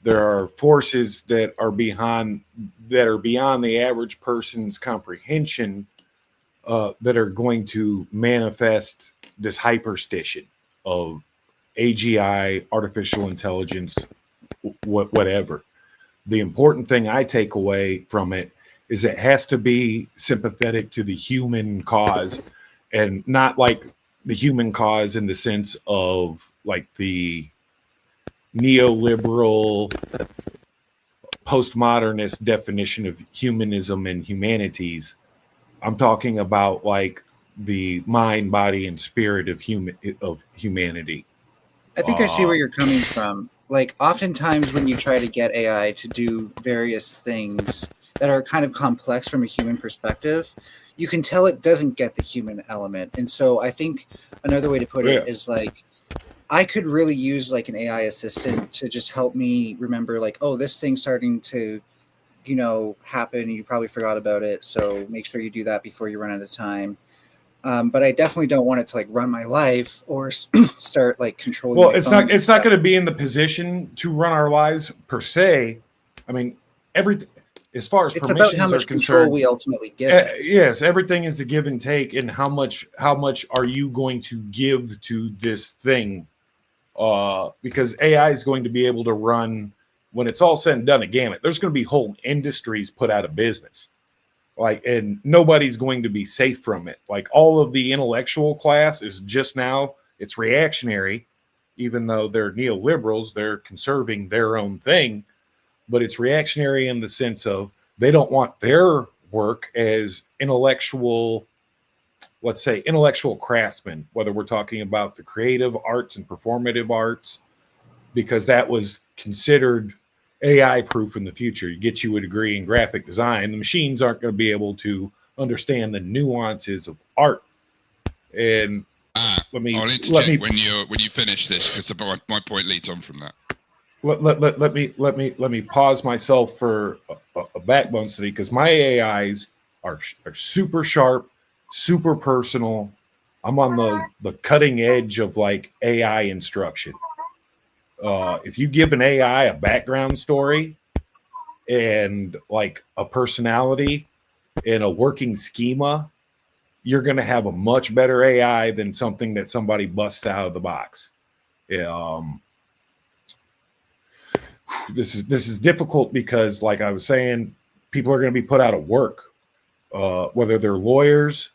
There are forces that are beyond the average person's comprehension that are going to manifest this hyperstition of AGI, artificial intelligence, whatever. The important thing I take away from it is it has to be sympathetic to the human cause, and not like the human cause in the sense of like the neoliberal postmodernist definition of humanism and humanities. I'm talking about like the mind, body, and spirit of humanity. I think I see where you're coming from. Like, oftentimes when you try to get AI to do various things that are kind of complex from a human perspective, you can tell it doesn't get the human element. And so I think another way to put it is like, I could really use like an AI assistant to just help me remember like, oh, this thing's starting to, happen. You probably forgot about it. So make sure you do that before you run out of time. But I definitely don't want it to like run my life or start like controlling. Well, my it's phone. not going to be in the position to run our lives per se. I mean, everything as far as It's permissions about how much are control concerned, we ultimately give it. yes, everything is a give and take, and how much are you going to give to this thing? Because AI is going to be able to run, when it's all said and done, a gamut. There's going to be whole industries put out of business. Like, and nobody's going to be safe from it. Like, all of the intellectual class is just now, it's reactionary, even though they're neoliberals, they're conserving their own thing, but it's reactionary in the sense of they don't want their work as intellectual, let's say intellectual craftsmen, whether we're talking about the creative arts and performative arts, because that was considered AI proof in the future. You get you a degree in graphic design, the machines aren't going to be able to understand the nuances of art. And I'll interject when you finish this, because my point leads on from that. let me pause myself for a backbone study, because my AIs are super sharp, super personal. I'm on the cutting edge of like AI instruction. If you give an AI a background story and like a personality and a working schema, you're going to have a much better AI than something that somebody busts out of the box. This is difficult because, like I was saying, people are going to be put out of work, whether they're lawyers,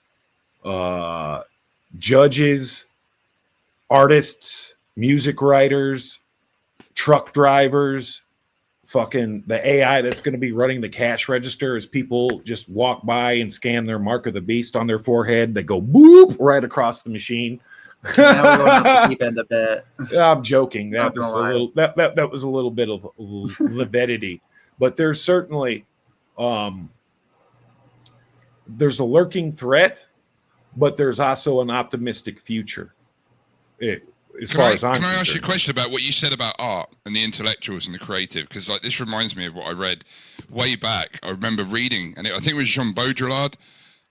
judges, artists, music writers, truck drivers. Fucking the AI that's going to be running the cash register as people just walk by and scan their mark of the beast on their forehead. They go boop right across the machine. Now we're going off the deep end a bit. I'm joking. That Not was gonna a lie. little that was a little bit of levity, but there's certainly there's a lurking threat, but there's also an optimistic future. As far as I'm Can I ask you a concerned. question about what you said about art and the intellectuals and the creative? Because like this reminds me of what I read way back. I remember reading, and I think it was Jean Baudrillard.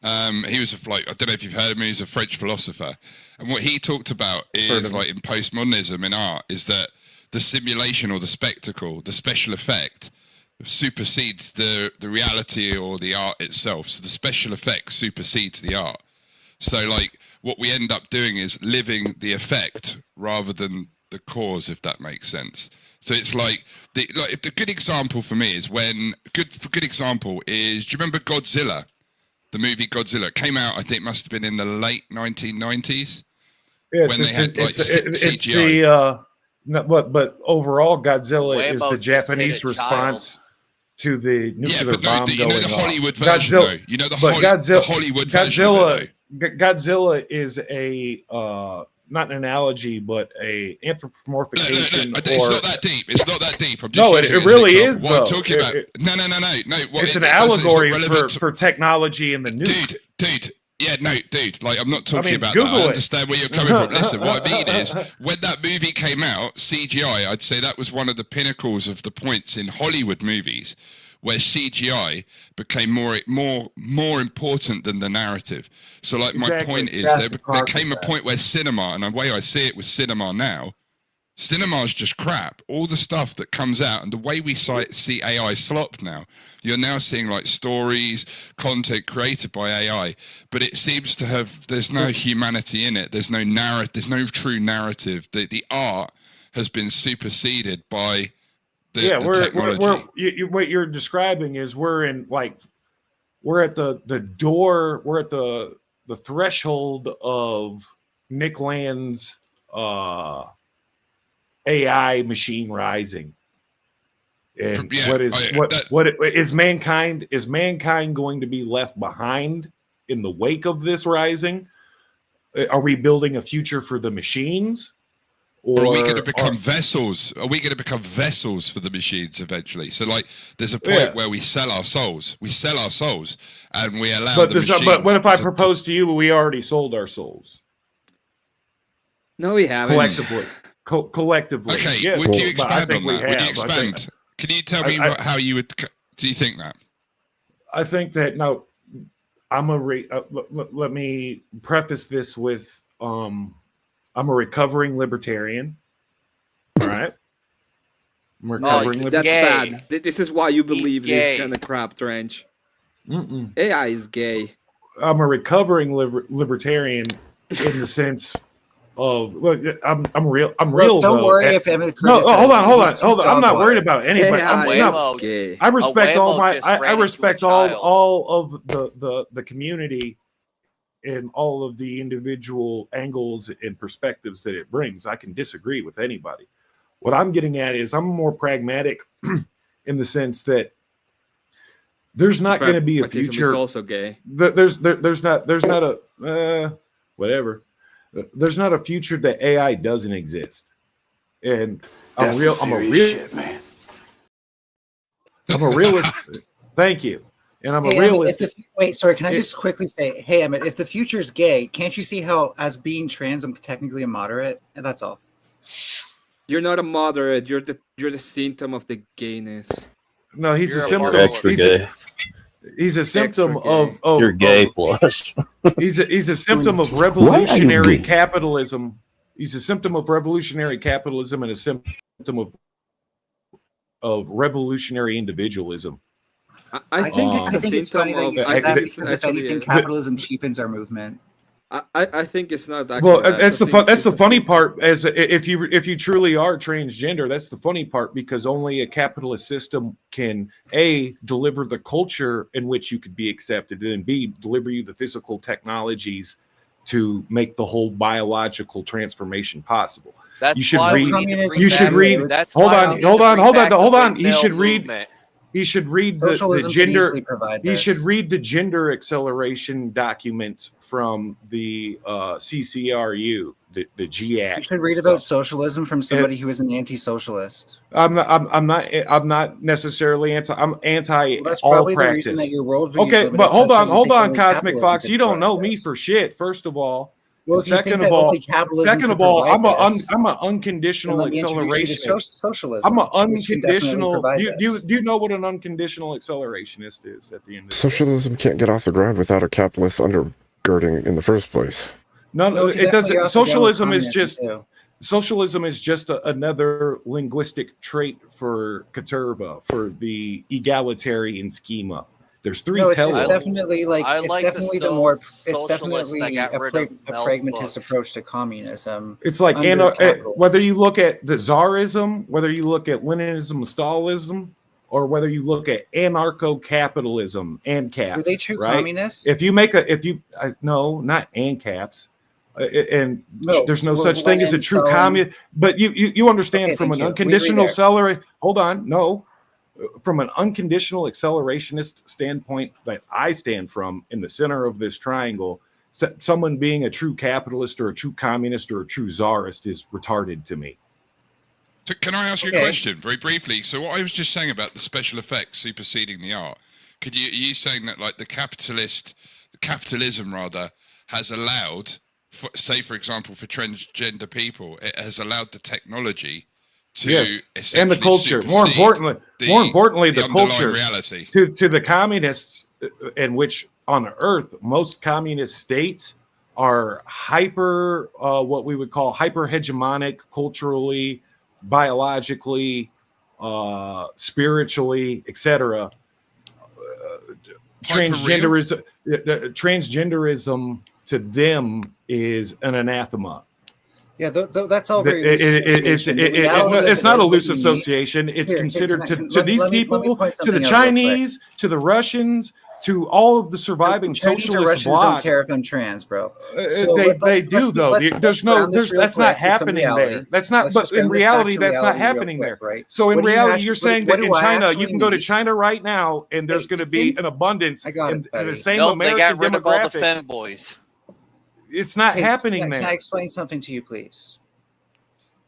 He was I don't know if you've heard of him. He was a French philosopher, and what he talked about is like in postmodernism in art is that the simulation or the spectacle, the special effect, supersedes the reality or the art itself. So the special effect supersedes the art. So like what we end up doing is living the effect rather than the cause, if that makes sense. So it's like if the good example for me is when good example is, do you remember Godzilla? The movie Godzilla came out, I think must have been in the late 1990s. Yeah, when they had like it's CGI. but overall, Godzilla Waymo is the just hit Japanese a response to the nuclear but no, bomb you know going the off. Hollywood version, though. You know the Hollywood version of it, Godzilla is a not an analogy, but a anthropomorphication. It's not that deep. It's not that deep. I'm just No, using it it as an really example. is. What Though. I'm talking about. No. What It's it an does is allegory relevant for technology and the nuke. Dude. Yeah, no, dude. Like, I'm not talking about Google that. I it. understand where you're coming from. Listen, what I mean is, when that movie came out, CGI, I'd say that was one of the pinnacles of the points in Hollywood movies, where CGI became more important than the narrative. So, like, my Exactly. point is, That's there part came of a that. point where cinema, and the way I see it with cinema now, cinema's just crap. All the stuff that comes out and the way we see AI slop now, you're now seeing like stories, content created by AI, but it seems to have, there's no humanity in it. There's no narrative. There's no true narrative. The art has been superseded by the technology. What you're describing is we're at the door, we're at the threshold of Nick Land's AI machine rising. And what is mankind going to be left behind in the wake of this rising? Are we building a future for the machines? Or are we going to become vessels? Are we going to become vessels for the machines eventually? So, like, there's a point where we sell our souls. We sell our souls, and we allow the machines. But what if I propose to you, we already sold our souls? No, we haven't. Collectively. Okay, yes, would you expand on that? Would you have. expand? Can you tell me how you would? Do you think that? I think that no. Let me preface this with I'm a recovering libertarian. All right. I'm a recovering That's libertarian. bad. This is why you believe this kind of crap, Trench. AI is gay. I'm a recovering libertarian in the sense of I'm real. I'm real. Don't worry if Emmett criticizes. Hold on. I'm not worried about anybody. I respect all my. I respect all of the community and all of the individual angles and perspectives that it brings. I can disagree with anybody. What I'm getting at is I'm more pragmatic in the sense that there's not going to be a future. Is also gay. There's not a whatever. There's not a future that AI doesn't exist. And I'm a realist. Thank you. And I'm a realist. Wait, sorry. Can I just quickly say, hey, Emmett, if the future is gay, can't you see how, as being trans, I'm technically a moderate? And that's all. You're not a moderate. You're the symptom of the gayness. No, he's You're a a symptom. marginal Extra He's gay. he's a symptom Extra of, gay. of You're gay of- plus. he's a symptom of Why are you revolutionary gay? capitalism. He's a symptom of revolutionary capitalism and a symptom of revolutionary individualism. I think I think it's funny that you say that because if anything, capitalism cheapens our movement. I think it's not actually. Well, that. that's I the think that's it's the funny part. As if you truly are transgender, that's the funny part, because only a capitalist system can A, deliver the culture in which you could be accepted, and B, deliver you the physical technologies to make the whole biological transformation possible. That's You should why we read. need to bring You should back- read. that's Hold why we on, need to hold on, bring hold on, back the hold on. big He should male read. movement. He should read the Socialism can gender. easily provide He should this. read the gender acceleration document from the CCRU, the GAC. You should read about socialism from somebody who is an anti-socialist. I'm not necessarily anti. I'm anti Well, that's all probably the practice. reason that your worldview is Okay, limited but hold such that on, you hold think on, only Cosmic capitalism Fox. could You don't provide know me for shit. First of all. Well, if you think Second that of all, only capitalism second could of all, provide this, I'm an then unconditional let me introduce you to accelerationist. socialism, I'm an which can definitely unconditional. provide Do this. you know what an unconditional accelerationist is at the end of the day? Socialism can't get off the ground without a capitalist undergirding in the first place. No, No, it definitely doesn't. off the Socialism ground is with just communism, socialism is just another linguistic trait for Caterva, for the egalitarian schema. There's three No, it's tellers. definitely like I it's like the definitely the more it's socialists definitely that got a, rid of a Mel's pragmatist books. approach to communism. It's like under capitalism. whether you look at the Tsarism, whether you look at Leninism, Stalinism, or whether you look at anarcho-capitalism, ANCAPs. Were they true right? communists? If you make no, not ANCAPs. And No, there's no so such thing as a Lenin, true Stalin- communist. But you understand Okay, from thank an you. We agree unconditional there. accelerate. Hold on, no. From an unconditional accelerationist standpoint that I stand from in the center of this triangle, someone being a true capitalist or a true communist or a true czarist is retarded to me. So can I ask you Okay. a question very briefly? So what I was just saying about the special effects superseding the art, are you saying that like the capitalism rather has allowed, say for example, for transgender people, it has allowed the technology to Yes, and the culture. More supersede importantly, the underlying culture. reality. To the communists, in which on Earth most communist states are hyper, what we would call hyper hegemonic culturally, biologically, spiritually, etc. Transgenderism to them is an anathema. Yeah, that's all very It's loose association. The reality of it's it not a is loose that we need- association. It's Here, considered can I- to these let me people, point to the something out real quick. Chinese, to the Russians, to all of the surviving Chinese or socialist Russians don't blocks. care if I'm trans, bro. They do though. That's not happening there. That's not. But in reality, that's not happening there. Right? So in What do you reality, actually- you're saying what that do in I China, you actually can go to need? China right now, and there's going to be an abundance in the same No, they American got rid of all the demographic. femboys. It's not Hey, happening can there. I explain something to you, please?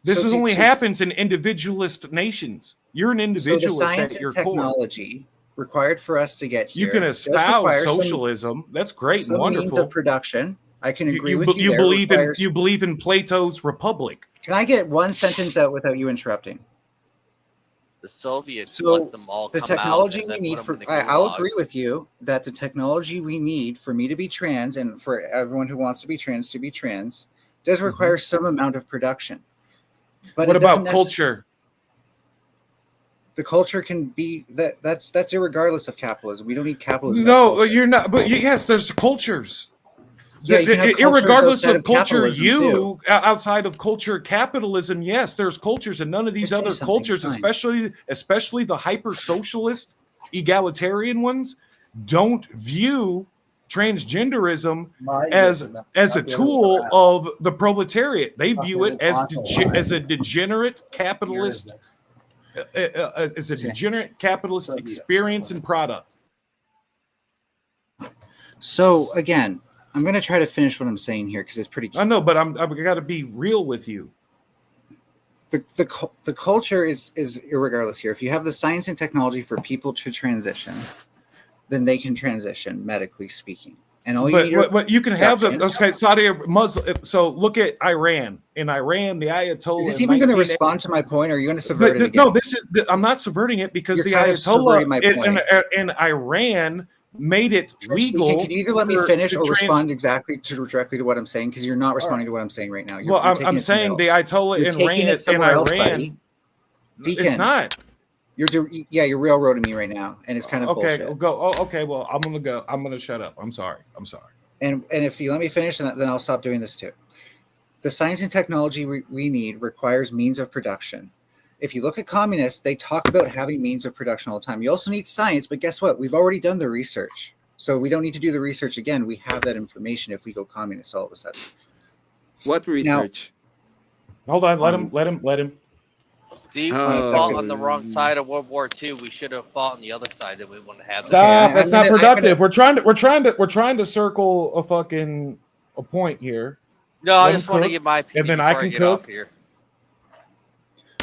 This So is to- only to- happens in individualist nations. You're an So the individualist science at and your core. technology required for us to get here. You can does espouse require some- socialism. That's great and some means wonderful. of production. I can agree you, with you. you there. believe Requires- you believe in Plato's Republic. Can I get one sentence out without you interrupting? The Soviets So let them all the come out technology and we then need put for 'em in the I'll gulag. agree with you that the technology we need for me to be trans and for everyone who wants to be trans does require some amount of production. But What it doesn't about culture? The culture can be that's irregardless of capitalism. We don't need capitalism. as No, culture. you're not. But yes, there's cultures. Yeah, you can have cultures Irregardless outside of of culture, capitalism, too. outside of culture capitalism, yes, there's cultures, and none of these Just say other something, cultures, fine. especially the hyper socialist, egalitarian ones, don't view transgenderism as a tool of the proletariat. They view it as a degenerate capitalist, as a degenerate capitalist experience and product. So again, I'm going to try to finish what I'm saying here because it's pretty. I know, but I've got to be real with you. The culture is irregardless here. If you have the science and technology for people to transition, then they can transition, medically speaking. And all you need but you can have the Saudi Muslim. So look at Iran. In Iran, the Ayatollah. Is this even going to respond to my point, or are you going to subvert it again? No, I'm not subverting it because the Ayatollah in Iran made it legal. Can you either let me finish or respond directly to what I'm saying? Because you're not responding to what I'm saying right now. I'm saying the Ayatollah in Iran. Deacon, it's not. You're railroading me right now, and it's kind of okay. bullshit. Go. Oh, okay. Well, I'm gonna go. I'm gonna shut up. I'm sorry. And if you let me finish, then I'll stop doing this too. The science and technology we need requires means of production. If you look at communists, they talk about having means of production all the time. You also need science, but guess what? We've already done the research, so we don't need to do the research again. We have that information if we go communist all of a sudden. What research? Now, hold on. Let him. See, we fought on the wrong side of World War II. We should have fought on the other side that we wouldn't have. Stop. That's not productive. We're trying to circle a point here. No, I just want to give my opinion, and then I can cook here.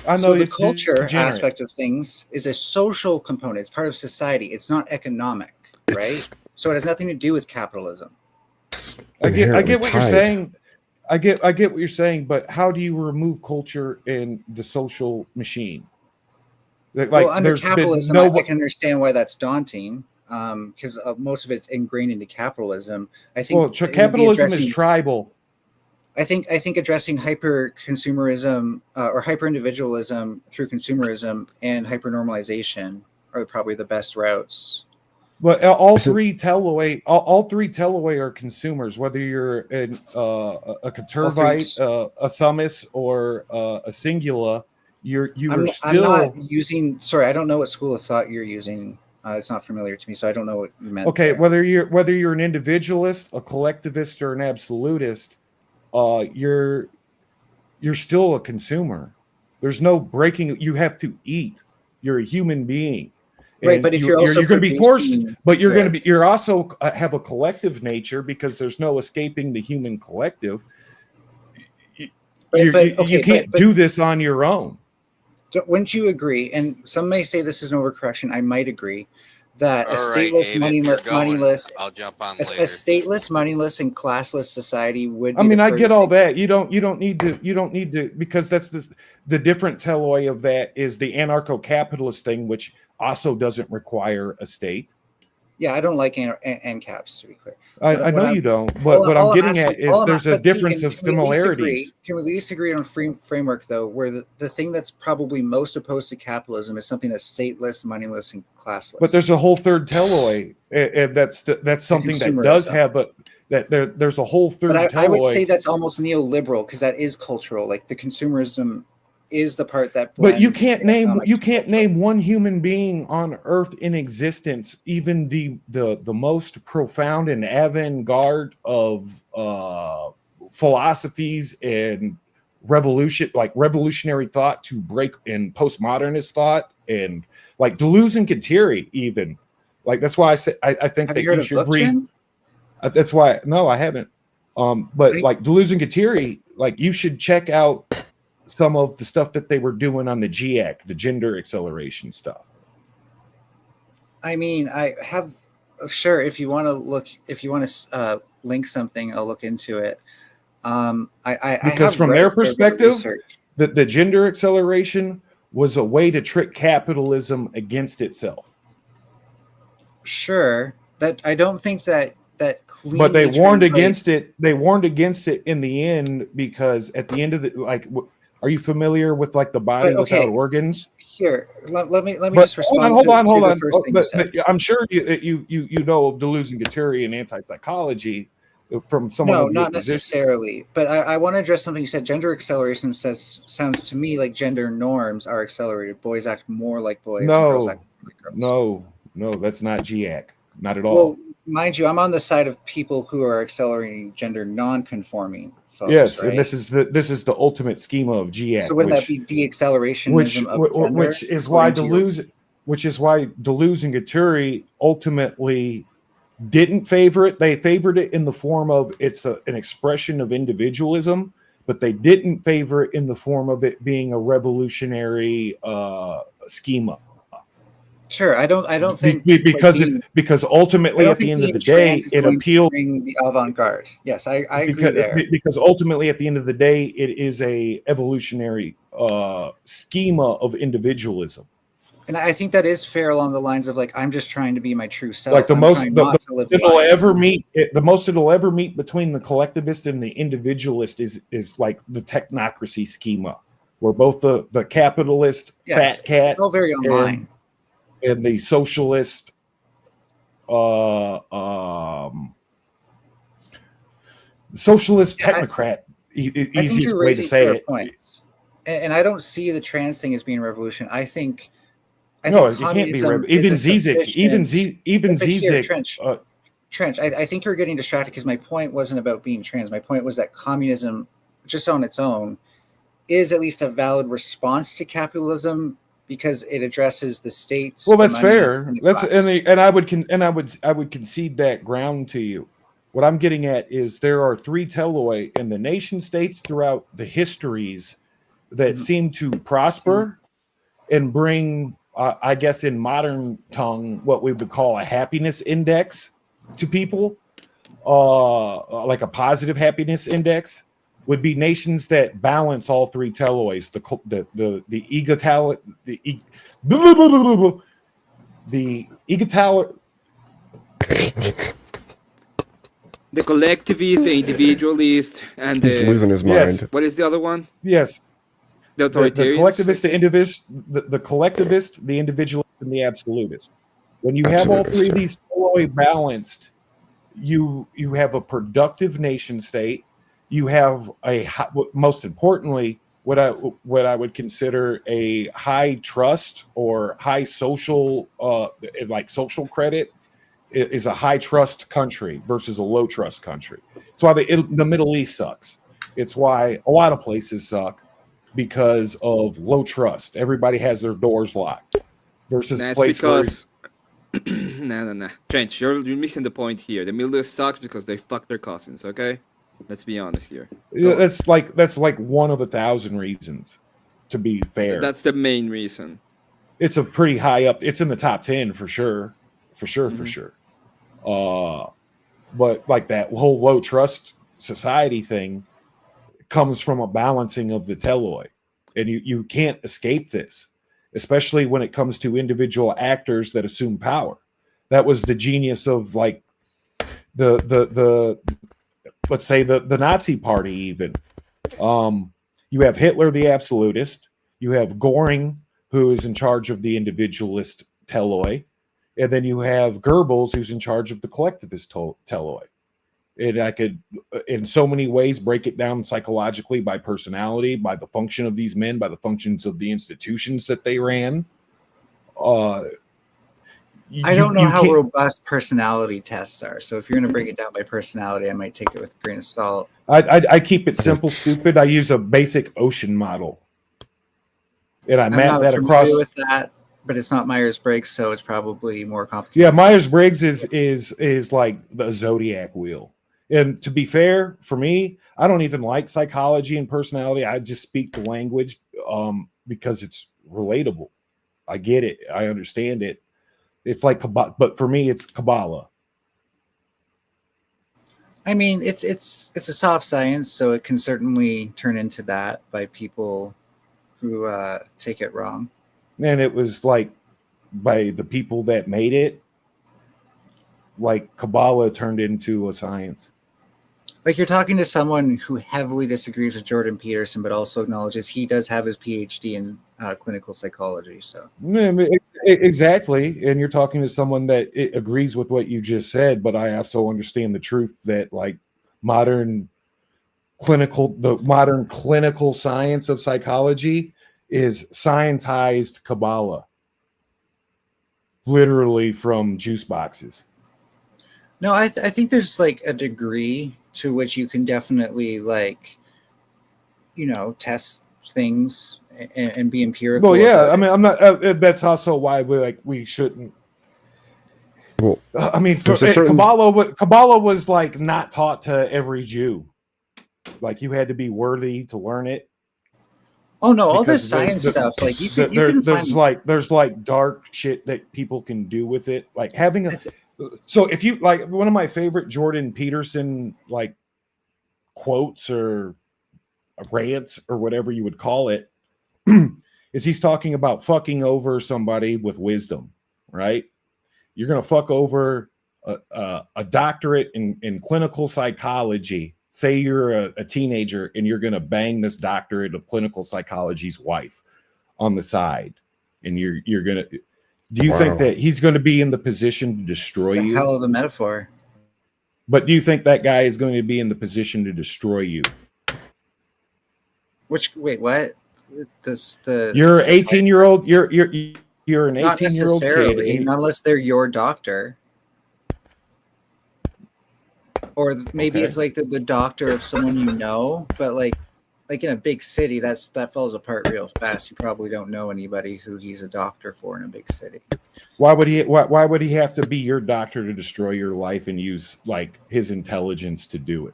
I know so the culture aspect of things is a social component. It's part of society. It's not economic, right? So it has nothing to do with capitalism. I get what you're saying. I get what you're saying, but how do you remove culture in the social machine? Well, under capitalism, I can understand why that's daunting, because most of it's ingrained into capitalism. I think capitalism is tribal. I think addressing hyper consumerism or hyper individualism through consumerism and hyper normalization are probably the best routes. But all three tell away are consumers, whether you're a Catervite, a Summus, or a Singula. I'm not using. Sorry, I don't know what school of thought you're using. It's not familiar to me, so I don't know what you meant. Okay, whether you're an individualist, a collectivist, or an absolutist, you're still a consumer. There's no breaking. You have to eat. You're a human being. Right, but if you're going to be forced, but you're also have a collective nature because there's no escaping the human collective. You can't do this on your own. Wouldn't you agree? And some may say this is an overcorrection. I might agree that a stateless, moneyless, I'll jump on a stateless, moneyless, and classless society would. I mean, I get all that. You don't need to because that's the different teloy of that is the anarcho-capitalist thing, which also doesn't require a state. Yeah, I don't like ANCAPs, to be clear. I know you don't, but what I'm getting at is there's a difference of similarities. Can we at least agree on a framework, though, where the thing that's probably most opposed to capitalism is something that's stateless, moneyless, and classless? But there's a whole third teloy, and that's something that does have, but that there's a whole third teloy. I would say that's almost neoliberal because that is cultural. Like the consumerism is the part that but you can't name one human being on earth in existence, even the most profound and avant-garde of philosophies and revolutionary thought to break in postmodernist thought, and like Deleuze and Guattari, even like that's why I said I think that you should read. That's why no, I haven't. But like Deleuze and Guattari, like you should check out some of the stuff that they were doing on the GAC, the gender acceleration stuff. I mean, I have sure if you want to link something, I'll look into it. Because from their perspective, the gender acceleration was a way to trick capitalism against itself. Sure, that I don't think that. But they warned against it. They warned against it in the end because at the end of the are you familiar with like the body without organs? Here, let me just respond. Hold on. I'm sure you know Deleuze and Guattari and anti-psychology from someone. No, not necessarily. But I want to address something you said. Gender acceleration sounds to me like gender norms are accelerated. Boys act more like boys. And girls act like girls. No, that's not GAC. Not at all. Well, mind you, I'm on the side of people who are accelerating gender non-conforming. Folks, yes, right? And this is the ultimate schema of GAC. So wouldn't that be de-accelerationism which is why Deleuze and Guattari ultimately didn't favor it. They favored it in the form of it's an expression of individualism, but they didn't favor it in the form of it being a revolutionary schema. Sure, I don't think because ultimately at the end of the day it appeals the avant-garde. Yes, I agree there. Because ultimately at the end of the day it is a evolutionary schema of individualism. And I think that is fair along the lines of like I'm just trying to be my true self. Like the I'm most trying not to live it'll life. ever meet the most it'll ever meet between the collectivist and the individualist is like the technocracy schema, where both the capitalist fat cat it's all very online. and the socialist technocrat, easiest way to say it. Points. And I don't see the trans thing as being a revolution. I think no, it can't be. Even Zizek. Trench. I think you're getting distracted because my point wasn't about being trans. My point was that communism, just on its own, is at least a valid response to capitalism because it addresses the states. Well, that's fair. I would concede that ground to you. What I'm getting at is there are three telloi in the nation states throughout the histories that seem to prosper and bring, I guess, in modern tongue, what we would call a happiness index to people, like a positive happiness index, would be nations that balance all three telloids: the collectivist, the individualist, and he's losing his mind. Yes. What is the other one? Yes. The authoritarians? The collectivist, the individualist, and the absolutist. When you have all three of these totally balanced, you have a productive nation state. You have most importantly, what I would consider a high trust or high social, like social credit, is a high trust country versus a low trust country. It's why the Middle East sucks. It's why a lot of places suck. Because of low trust, everybody has their doors locked. Versus that's a place because no, Trench, you're missing the point here. The Middle East sucks because they fuck their cousins. Okay, let's be honest here. That's like one of 1,000 reasons. To be fair, that's the main reason. It's a pretty high up. It's in the top 10 for sure. But like that whole low trust society thing comes from a balancing of the telloi, and you can't escape this, especially when it comes to individual actors that assume power. That was the genius of like the let's say the Nazi party. Even you have Hitler, the absolutist, you have Goring, who is in charge of the individualist telloi, and then you have Goebbels, who's in charge of the collectivist telloi. And I could, in so many ways, break it down psychologically by personality, by the function of these men, by the functions of the institutions that they ran. I don't know how robust personality tests are. So if you're going to break it down by personality, I might take it with a grain of salt. I keep it simple, stupid. I use a basic ocean model, and I map that across. With that, but it's not Myers-Briggs, so it's probably more complicated. Yeah, Myers-Briggs is like the zodiac wheel. And to be fair, for me, I don't even like psychology and personality. I just speak the language because it's relatable. I get it. I understand it. It's like Kabbalah, but for me, it's Kabbalah. I mean, it's a soft science, so it can certainly turn into that by people who take it wrong. And it was like by the people that made it, like Kabbalah turned into a science. Like you're talking to someone who heavily disagrees with Jordan Peterson, but also acknowledges he does have his PhD in clinical psychology. So exactly, and you're talking to someone that agrees with what you just said, but I also understand the truth that like the modern clinical science of psychology is scientized Kabbalah, literally from juice boxes. No, I think there's like a degree to which you can definitely test things and be empirical. Well, yeah, I mean, I'm not. That's also why we shouldn't. Well, I mean, Kabbalah was like not taught to every Jew. Like you had to be worthy to learn it. Oh no, all this Because science stuff, like you can find there's like dark shit that people can do with it, like having a. So if you like, one of my favorite Jordan Peterson like quotes or rants or whatever you would call it is he's talking about fucking over somebody with wisdom, right? You're gonna fuck over a doctorate in clinical psychology. Say you're a teenager and you're going to bang this doctorate of clinical psychology's wife on the side, and you're going to. Do you think that he's going to be in the position to destroy you? Hell of a metaphor. But do you think that guy is going to be in the position to destroy you? Wait, what? You're an 18-year-old. You're an 18-year-old kid. Not unless they're your doctor. Or maybe if like the doctor of someone you know, but like in a big city, that falls apart real fast. You probably don't know anybody who he's a doctor for in a big city. Why would he have to be your doctor to destroy your life and use like his intelligence to do it?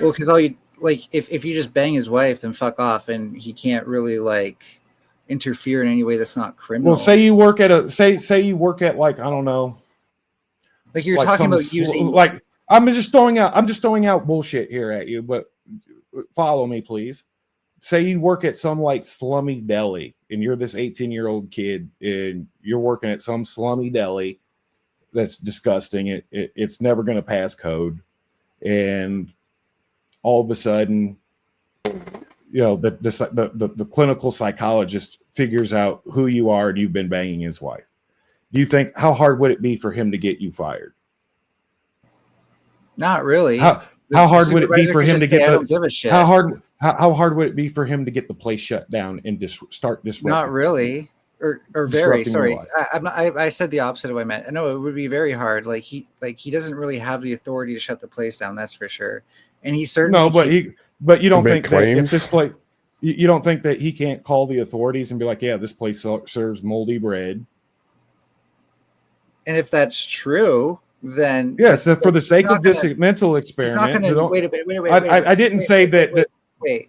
Well, because all you like, if you just bang his wife, then fuck off, and he can't really like interfere in any way that's not criminal. Well, say you work at say you work at like, I don't know. Like you're talking about using, like I'm just throwing out bullshit here at you, but follow me, please. Say you work at some like slummy deli, and you're this 18-year-old kid, and you're working at some slummy deli that's disgusting. It's never going to pass code, and all of a sudden, you know, the clinical psychologist figures out who you are, and you've been banging his wife. Do you think how hard would it be for him to get you fired? Not really. How hard would it be for him to get I don't give a shit. How hard would it be for him to get the place shut down and start disrupting? Not really, or very. Sorry, I said the opposite of what I meant. No, it would be very hard. Like he doesn't really have the authority to shut the place down. That's for sure. And he certainly but you don't think that if this place, you don't think that he can't call the authorities and be like, yeah, this place serves moldy bread. And if that's true, then yes, for the sake of this mental experiment, wait. I didn't say that. Wait,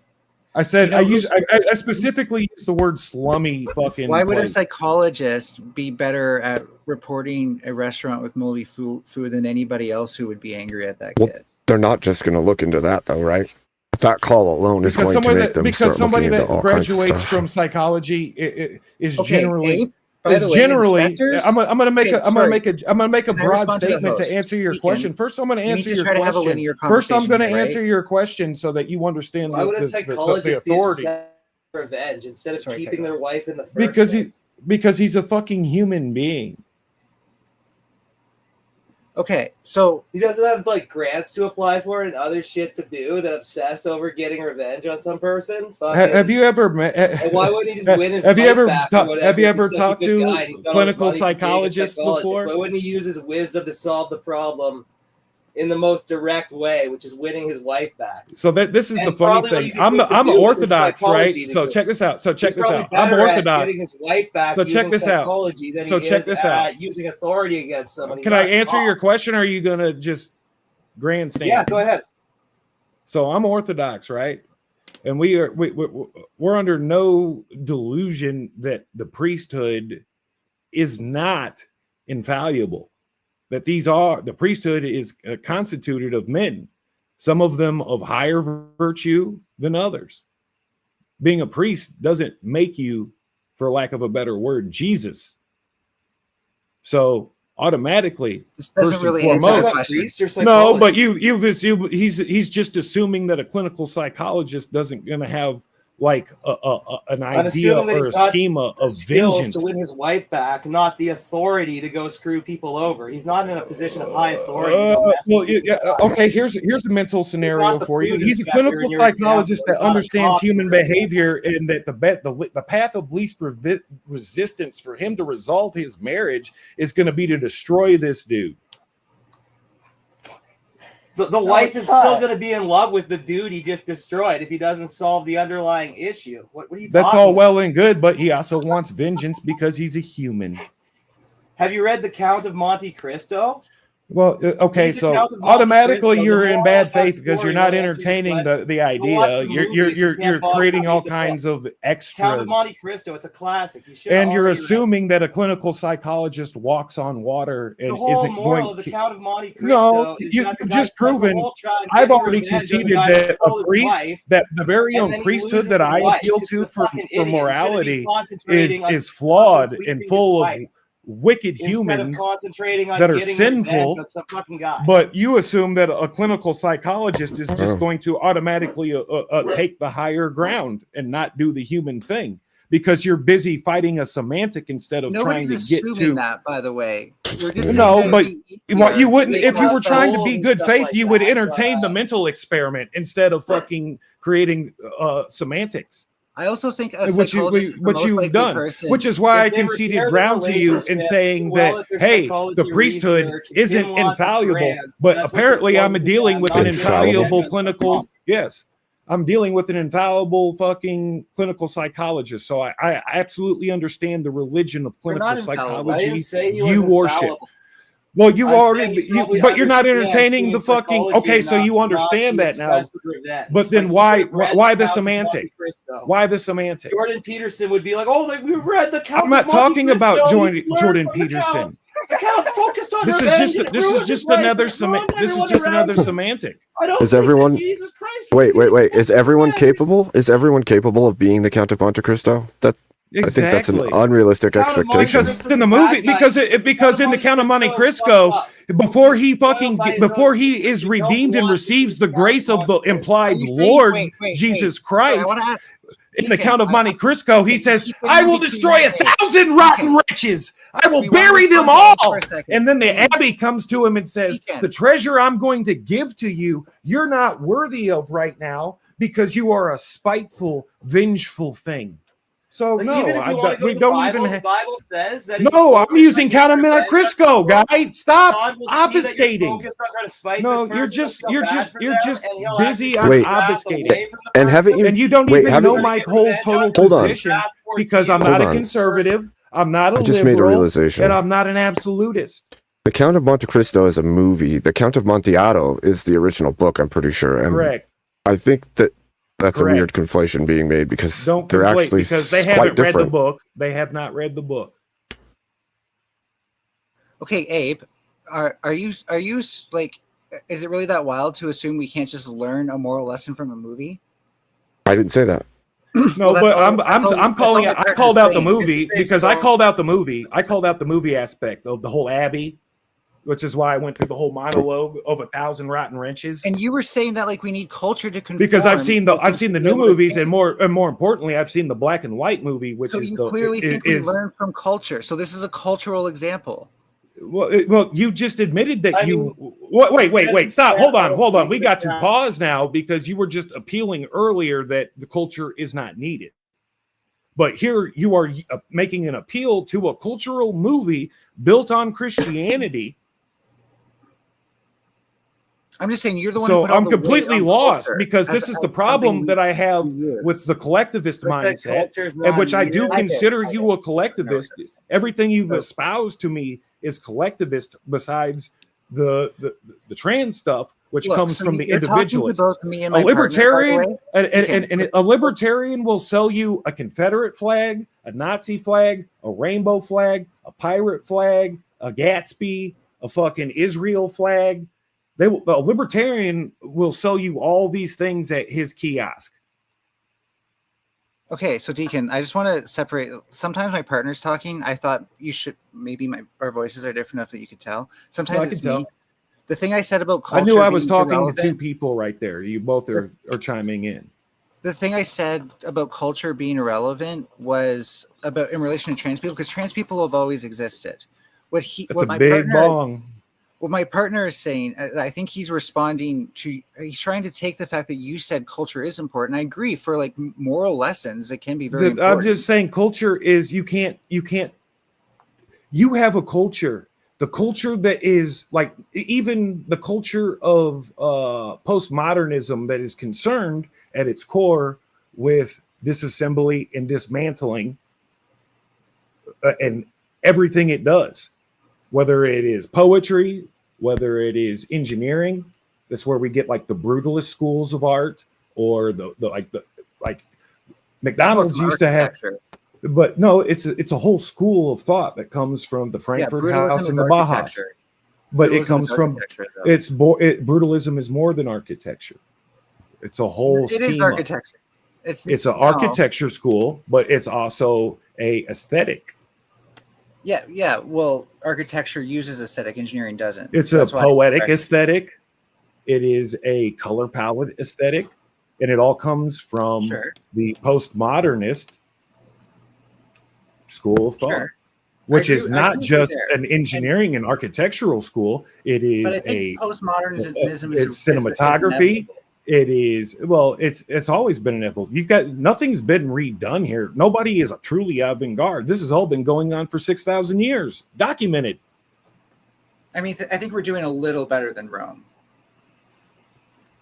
I said I specifically used the word slummy fucking. Why would a psychologist be better at reporting a restaurant with moldy food than anybody else who would be angry at that kid? They're not just going to look into that, though, right? That call alone is going to make them start looking into all kinds of stuff. Somebody that graduates from psychology is Okay, generally. Abe, by the way, inspectors- I'm gonna make a Can I broad respond to the statement to host? answer your He question. can. First, I'm going to You need answer to your try to have a question. linear First, I'm going to conversation, answer right? your question so that you understand Why would a the psychologist be authority. upset with revenge instead of keeping their wife in the first Because he's a fucking human being. Okay, so he doesn't have like grants to apply for and other shit to do that obsess over getting revenge on some person. Have you ever met? And why wouldn't he just win his Have you wife ever back ta- or whatever? have you ever He's such a talked good to guy and he's got all his clinical money being a psychologists psychologist. before? Why wouldn't he use his wisdom to solve the problem in the most direct way, which is winning his wife back? So this is And the funny probably what thing. he's I'm equipped to do is Orthodox, right? psychology to So do check it. this out. He's probably I'm better at Orthodox. getting his wife back So check using this out. psychology than So he check is this at out. using authority against someone. He's Can I not answer taught. your question, or are you gonna just grandstand? Yeah, go ahead. So I'm Orthodox, right? And we're under no delusion that the priesthood is not infallible. That the priesthood is constituted of men, some of them of higher virtue than others. Being a priest doesn't make you, for lack of a better word, Jesus. So automatically, this doesn't first really and answer the foremost, question. no, but he's just assuming that a clinical psychologist doesn't going to have like an I'm idea assuming that or he's a got schema the of skills vengeance. to win his wife back, not the authority to go screw people over. He's not in a position of high authority. to go mess with people. Okay, here's a mental scenario the for you. food He's a inspector clinical in your psychologist example. that He's not a understands cop. human behavior, and that the path of least resistance for him to resolve his marriage is going to be to destroy this dude. The wife is still going to be in love with the dude he just destroyed if he doesn't solve the underlying issue. What are you That's talking all about? well and good, but he also wants vengeance because he's a human. Have you read The Count of Monte Cristo? Well, okay, the so Count of Monte automatically Cristo, you're the in moral bad of that faith because you're story not will answer your entertaining question. the Go watch idea. the movie if you You're can't creating read all the book. kinds of Count of extras, Monte Cristo, it's a classic. You should and you're already read assuming that a clinical psychologist walks on water the and whole isn't moral going of the to. Count of Monte No, Cristo is you've that the guy just spent the proven. whole time I've getting already revenge on the conceded guy who that stole a his priest, wife, that the very and own then he priesthood loses that his I wife appeal because to he's a for fucking idiot. He shouldn't be morality concentrating on is flawed and pleasing his full of wife wicked instead of humans concentrating on that are getting revenge sinful. on some fucking guy. But you assume that a clinical psychologist is just Oh. going to automatically take the higher ground and not do the human thing because you're busy fighting a semantic instead of Nobody's trying to get assuming to. that, by the way. We're just saying No, that but it'd be what you easier wouldn't to if make you were us trying to souls be and good stuff faith, like you would that, entertain the mental experiment instead of fucking creating semantics. I also think a Which psychologist is the most you've likely done, person. which is why I If they conceded repair their ground to you in relationship, saying well, that if their hey, the psychology priesthood research isn't in lots of infallible, grants, but that's what's apparently I'm important to dealing them, with not an just infallible evidence. clinical. Yes, I'm dealing with an infallible fucking clinical psychologist, so I absolutely understand the religion of They're clinical not infallible. I psychology. didn't say he was You worship. infallible. Well, you I'm already, saying he probably but you're not understands entertaining the human fucking. psychology Okay, so enough you not understand to that now. obsess with revenge. But then Like, he would've read why the the Count of Monte semantic? Cristo. Why the semantic? Jordan Peterson would be like, "Oh, like, we've read the Count I'm not of Monte talking about Cristo. You should learn Jordan from the Count. Peterson. The Count focused on This is revenge. just and it this is ruined his just life. another It ruined this is everyone just around another him. semantic. I don't Is think everyone? that Jesus Christ. Wait. Is everyone capable? Is everyone capable of being the Count of Monte Cristo? I think that's an Exactly. unrealistic expectation. Because in the movie, because in the Count of Monte Cristo, before he is redeemed and receives the grace of the implied Lord Jesus Christ, I want to ask. in the Count of Monte Cristo, he says, "I will destroy 1,000 rotten wretches. I will bury them all." And then the abbey comes to him and says, "The treasure I'm going to give to you, you're not worthy of right now because you are a spiteful, vengeful thing." So Like, no, even if you wanna go we to don't the even. Bible, the Bible says that. No, I'm using Count of Monte Cristo, guy. Stop God will see that you're obfuscating. focused on trying to spite No, this you're person, just he'll feel bad for them, and he'll busy actually Wait. obfuscating. And haven't you? And you don't wait, even haven't know you- my whole total Hold on. position because I'm Hold not a on. conservative. I'm not a I just made a liberal, realization. and I'm not an absolutist. The Count of Monte Cristo is a movie. The Count of Montiato is the original book. I'm pretty sure. And Correct. I think that's Correct. a weird conflation being made because Don't they're conflate actually because they quite haven't read the different. book. They have not read the book. Okay, Abe, are you like? Is it really that wild to assume we can't just learn a moral lesson from a movie? I didn't say that. No, Well, that's but all- I'm that's all- I'm that's all calling my it. I partner's called out the saying. movie It's the same because I story. called out the movie. I called out the movie aspect of the whole Abbey, which is why I went through the whole monologue of 1,000 rotten wrenches. And you were saying that like we need culture to conform. Because I've seen the like, new movies, and more importantly, I've seen the black and white movie, which So is you the clearly think we is learn from culture. So this is a cultural example. well, you just admitted that I you. mean, Wait, stop, hold on. I We got to that. pause now because you were just appealing earlier that the culture is not needed. But here you are making an appeal to a cultural movie built on Christianity. I'm just saying you're the one. who So put all I'm the weight completely on lost culture because as- this is the as problem something that I have we use. with the collectivist But that mindset, culture's and not which I do needed. consider you a collectivist. Everything you've espoused to me is collectivist, besides the trans stuff, which Look, comes so from the you're talking to individualist. both me and A my partner, by the libertarian, way. and a libertarian will sell you a Confederate flag, a Nazi flag, a rainbow flag, a pirate flag, a Gatsby, a fucking Israel flag. A libertarian will sell you all these things at his kiosk. Okay, so Deacon, I just want to separate. Sometimes my partner's talking. I thought you should maybe our voices are different enough that you could tell. Sometimes I it's can me. tell. The thing I said about culture. I knew I was being talking to irrelevant- two people right there. You both are chiming in. The thing I said about culture being irrelevant was about in relation to trans people, because trans people have always existed. That's a big bong. What my partner is saying, I think he's responding to. He's trying to take the fact that you said culture is important. I agree for like moral lessons, it can be very important. I'm just saying culture is you have a culture. The culture that is like even the culture of postmodernism that is concerned at its core with disassembly and dismantling and everything it does, whether it is poetry, whether it is engineering, that's where we get like the brutalist schools of art, or the McDonald's used to have. But no, it's a whole school of thought that comes from the Frankfurt House and the Bauhaus. But it comes from brutalism is more than architecture. It's a whole. It is architecture. It's an architecture school, but it's also a aesthetic. Yeah. Well, architecture uses aesthetic. Engineering doesn't. It's a poetic aesthetic. It is a color palette aesthetic, and it all comes from the postmodernist school of thought, which is not just an engineering and architectural school. It is postmodernism. It's cinematography. It is it's always been inevitable. Nothing's been redone here. Nobody is a truly avant-garde. This has all been going on for 6,000 years, documented. I mean, I think we're doing a little better than Rome.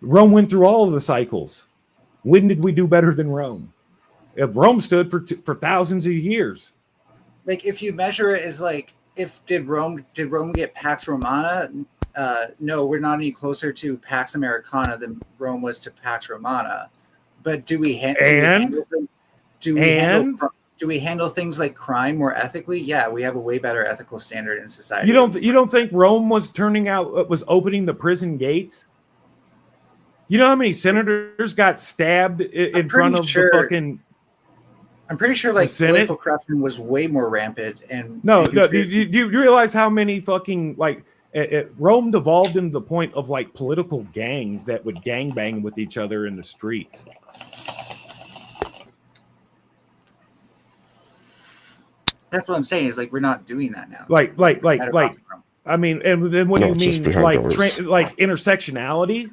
Rome went through all of the cycles. When did we do better than Rome? Rome stood for thousands of years. Like, if you measure it as like, did Rome get Pax Romana? No, we're not any closer to Pax Americana than Rome was to Pax Romana. But do we handle things like crime more ethically? Yeah, we have a way better ethical standard in society. You don't think Rome was opening the prison gates? You know how many senators got stabbed in front of the fucking? I'm pretty sure like political corruption was way more rampant. And do you realize how many fucking Rome devolved into the point of like political gangs that would gangbang with each other in the streets. That's what I'm saying. Is like we're not doing that now. I mean, and then what do you mean like intersectionality?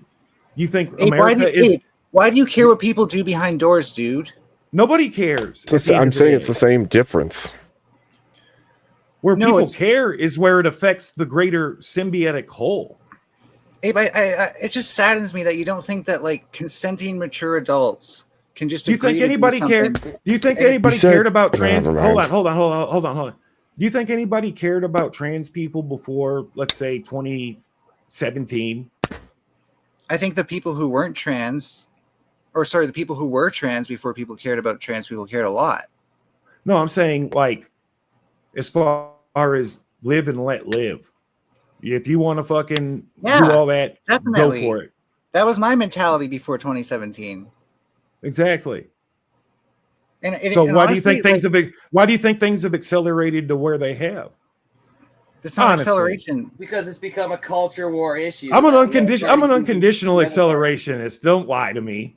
You think America is? Why do you care what people do behind doors, dude? Nobody cares. I'm saying it's the same difference. Where people care is where it affects the greater symbiotic whole. Abe, it just saddens me that you don't think that like consenting mature adults can just. Do you think anybody cared? Do you think anybody cared about trans? Hold on. Do you think anybody cared about trans people before, let's say, 2017? I think the people who weren't trans, the people who were trans before people cared about trans people cared a lot. No, I'm saying like, as far as live and let live. If you want to fucking do all that, definitely go for it. That was my mentality before 2017. Exactly. So why do you think things have accelerated to where they have? It's not acceleration because it's become a culture war issue. I'm an unconditional accelerationist. Don't lie to me.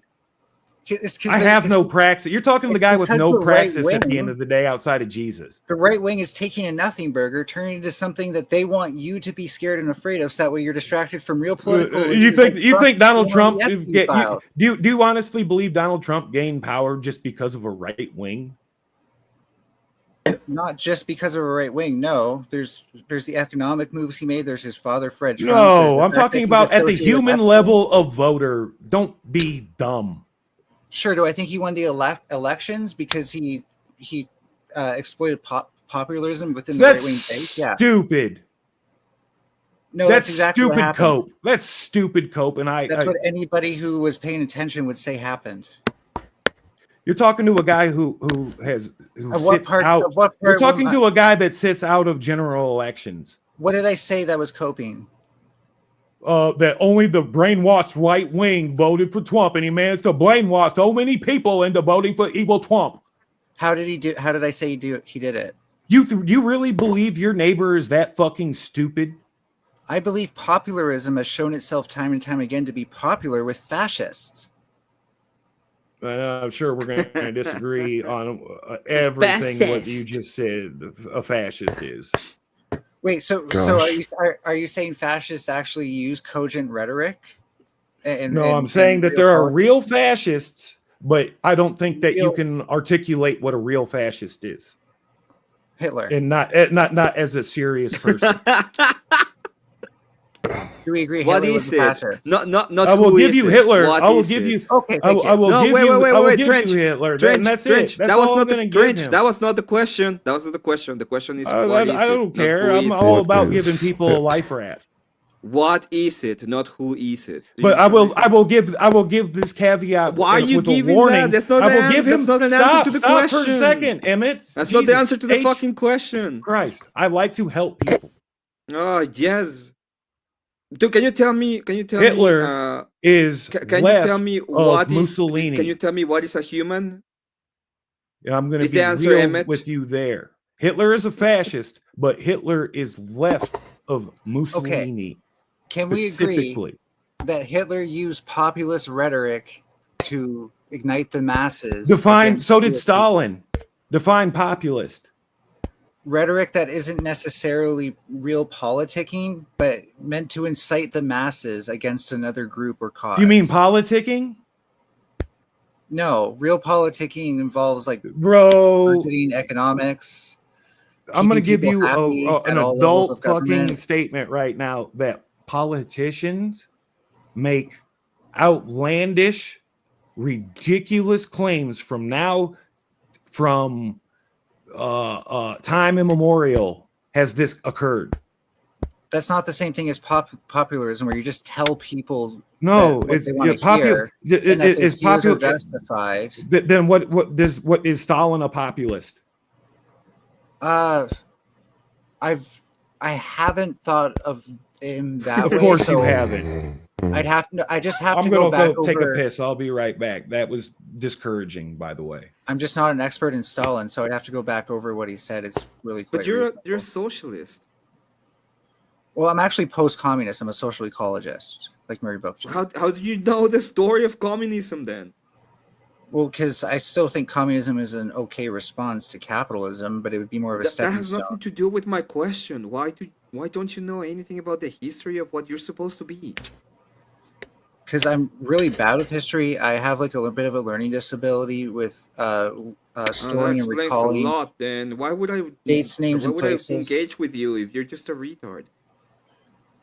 I have no praxis. You're talking to the guy with no praxis at the end of the day outside of Jesus. The right wing is taking a nothing burger, turning it into something that they want you to be scared and afraid of, so that way you're distracted from real political. You think Donald Trump? Do you honestly believe Donald Trump gained power just because of a right wing? Not just because of a right wing. No, there's the economic moves he made. There's his father, Fred Trump. No, I'm talking about at the human level of voter. Don't be dumb. Sure. Do I think he won the elections because he exploited populism within the right wing base? Yeah. Stupid. No, that's exactly stupid what happened. cope. That's stupid cope, and that's what anybody who was paying attention would say happened. You're talking to a guy who sits out. You're talking to a guy that sits out of general elections. What did I say that was coping? That only the brainwashed right wing voted for Trump, and he managed to brainwash so many people into voting for evil Trump. How did he do? How did I say he did it? You really believe your neighbor is that fucking stupid? I believe popularism has shown itself time and time again to be popular with fascists. I'm sure we're going to disagree on everything what you just said a fascist is. Wait, so are you saying fascists actually use cogent rhetoric? I'm saying that there are real fascists, but I don't think that you can articulate what a real fascist is. Hitler, and not as a serious person. Do we agree? What Hitler is it? Not. I will give you Hitler. I will give you. Okay. I will give Trench, you Hitler. Trench, and that's Trench. it. That's that was all not I'm the gonna Trench. give him. That was not the question. That was not the question. The question is, I what is don't it? care. Not who I'm is all it. about giving people a life raft. What is it, not who is it? But I will give this caveat. Why are you with giving a warning. that? That's not, that's not an answer to the question. Stop for a second, Emmett. That's not the answer to the fucking question. Christ, I like to help people. Oh yes. Dude, can you tell me? Hitler is Can you left tell me of what is? Mussolini. Can you tell me what is a human? Yeah, I'm going to Is be the answer real Emmett? with you there. Hitler is a fascist, but Hitler is left of Mussolini. Can we agree that Hitler used populist rhetoric to ignite the masses? So did Stalin. Define populist. Rhetoric that isn't necessarily real politicking, but meant to incite the masses against another group or cause. You mean politicking? No, real politicking involves like budgeting, economics. I'm going to give you an adult fucking government. statement right now that politicians make outlandish, ridiculous claims from time immemorial has this occurred. That's not the same thing as popularism, where you just tell people No, what it's they want to popular. hear, and that It's their views are popular. justified. Then what is Stalin a populist? I haven't thought of him that way. Of course you so haven't. I just have I'm to go gonna back go take over. a piss. I'll be right back. That was discouraging, by the way. I'm just not an expert in Stalin, so I'd have to go back over what he said. It's really quick. But you're a socialist. Well, I'm actually post-communist. I'm a social ecologist, like Murray Bookchin. How do you know the story of communism then? Well, because I still think communism is an okay response to capitalism, but it would be more of a That stepping has stone. nothing to do with my question. Why don't you know anything about the history of what you're supposed to be? Because I'm really bad with history. I have like a little bit of a learning disability with storing That and explains recalling a lot. Then why would I dates, names, why and would places. I engage with you if you're just a retard?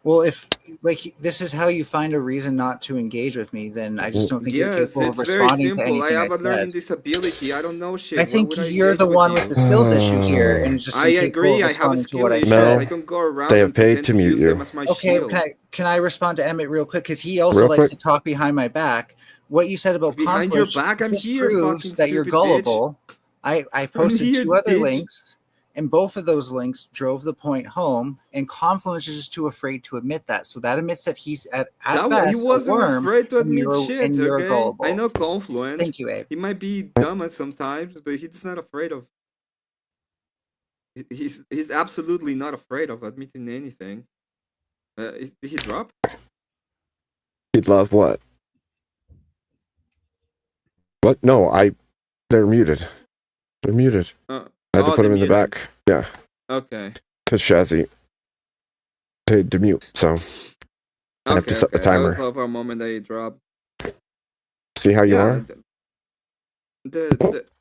Well, if like this is how you find a reason not to engage with me, then I just don't think you're Yes, capable of it's very responding to simple. I anything I have a learning said. disability. I don't know shit. I Why think would I you're engage the one you? with the skills issue here, and just I agree. I have a to skill what I issue. said. I don't go around. They have and paid pretend to mute use you. them as my Okay, shield. can I respond to Emmett real quick? Because he also Real likes quick? to talk behind my back. What you said about Behind your conflict back, I'm just here, proves fucking that you're stupid bitch. gullible. I posted here, 2 other bitch. links, and both of those links drove the point home. And Confluence is just too afraid to admit that. So that admits that he's at He best wasn't a worm, afraid to and admit you're, shit. and you're Okay, gullible. I know Confluence. Thank you, Abe. He might be dumb at sometimes, but he's not afraid of. He's absolutely not afraid of admitting anything. Did he drop? He'd love what? What? No, they're muted. They're muted. I had to put they're them in the muted. back. Yeah, Okay. because Shazzy paid to mute, so I have to set the I timer. thought for a moment that he dropped. See how you are?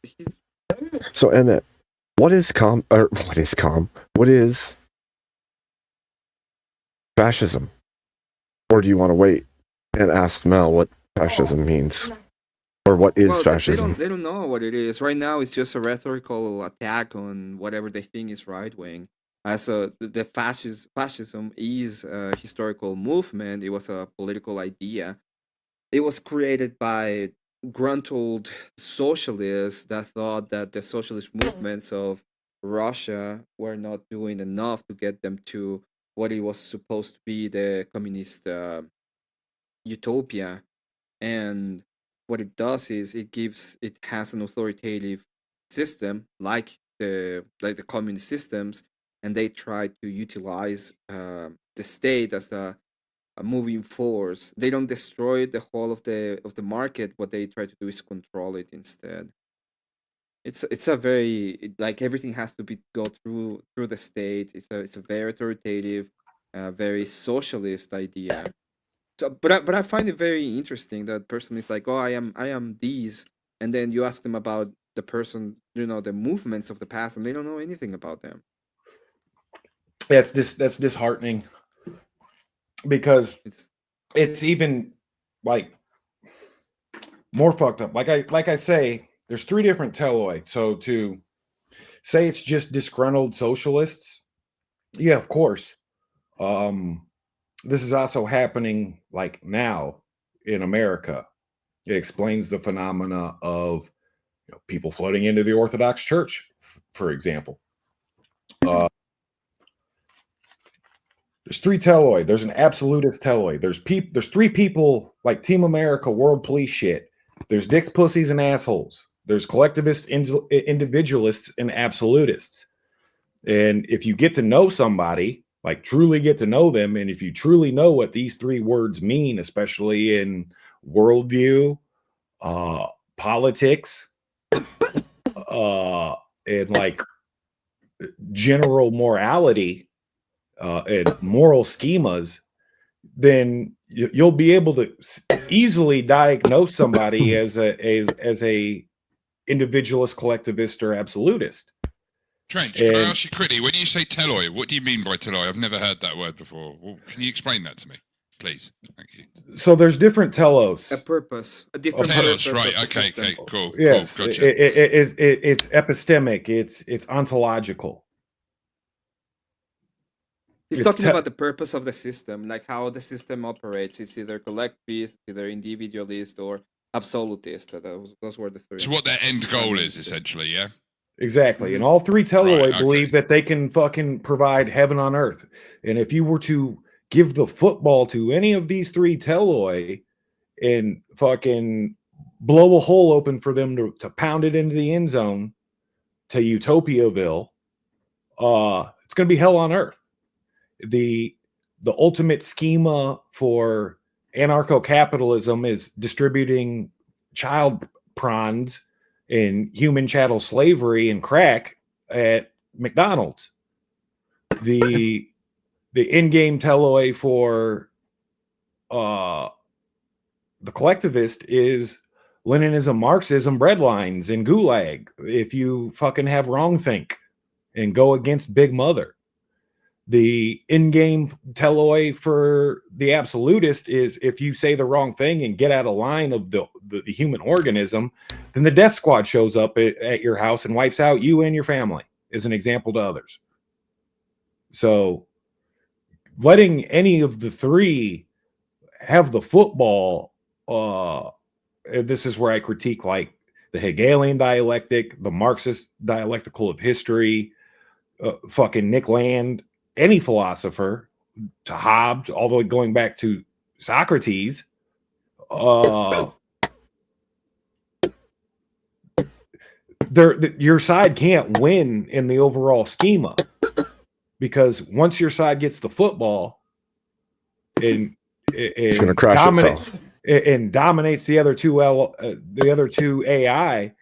He's So Emmett, what is fascism? Or do you want to wait and ask Mel what fascism means? Or what is well, fascism? They don't know what it is. Right now, it's just a rhetorical attack on whatever they think is right wing. The fascism is a historical movement. It was a political idea. It was created by gruntled socialists that thought that the socialist movements of Russia were not doing enough to get them to what it was supposed to be, the communist utopia. And what it does is it has an authoritative system like the communist systems, and they try to utilize the state as a moving force. They don't destroy the whole of the market. What they try to do is control it instead. It's a very like everything has to go through the state. It's a very authoritative, very socialist idea. So, but I find it very interesting that person is like, oh, I am these, and then you ask them about the person, the movements of the past, and they don't know anything about them. That's disheartening, because it's even like more fucked up. Like I say, there's 3 different telloi. So to say it's just disgruntled socialists, yeah, of course. this is also happening like now in America. It explains the phenomena of people floating into the Orthodox Church, for example. There's three teloi. There's an absolutist teloi. There's three people like Team America, World Police shit. There's dicks, pussies, and assholes. There's collectivists, individualists, and absolutists. And if you get to know somebody, like truly get to know them, and if you truly know what these three words mean, especially in worldview, politics, and like general morality, and moral schemas, then you'll be able to easily diagnose somebody as a individualist, collectivist, or absolutist. Trench, can I ask you quickly, when you say teloi, what do you mean by teloi? I've never heard that word before. Well, can you explain that to me, please? Thank you. So there's different telos. A purpose, a different telos, purpose right? of the Okay, system. okay, cool. Yes, cool, gotcha. it's epistemic. It's ontological. He's It's talking about the purpose of the system, like how the system operates. It's either collectivist, either individualist, or absolutist. Those were the three. So what their end goal is, essentially, yeah? Exactly. And all three teloi Right, okay. believe that they can fucking provide heaven on earth. And if you were to give the football to any of these three teloi and fucking blow a hole open for them to pound it into the end zone to Utopiaville, it's going to be hell on earth. The ultimate schema for anarcho-capitalism is distributing child prawns and human chattel slavery and crack at McDonald's. The in-game teloi for the collectivist is Leninism, Marxism, breadlines, and gulag. If you fucking have wrong think and go against Big Mother. The in-game teloi for the absolutist is if you say the wrong thing and get out of line of the human organism, then the death squad shows up at your house and wipes out you and your family, as an example to others. So letting any of the three have the football, this is where I critique like the Hegelian dialectic, the Marxist dialectical of history, fucking Nick Land, any philosopher, to Hobbes, all the way going back to Socrates, your side can't win in the overall schema, because once your side gets the football and It's going to crash itself. and dominates the other two AI.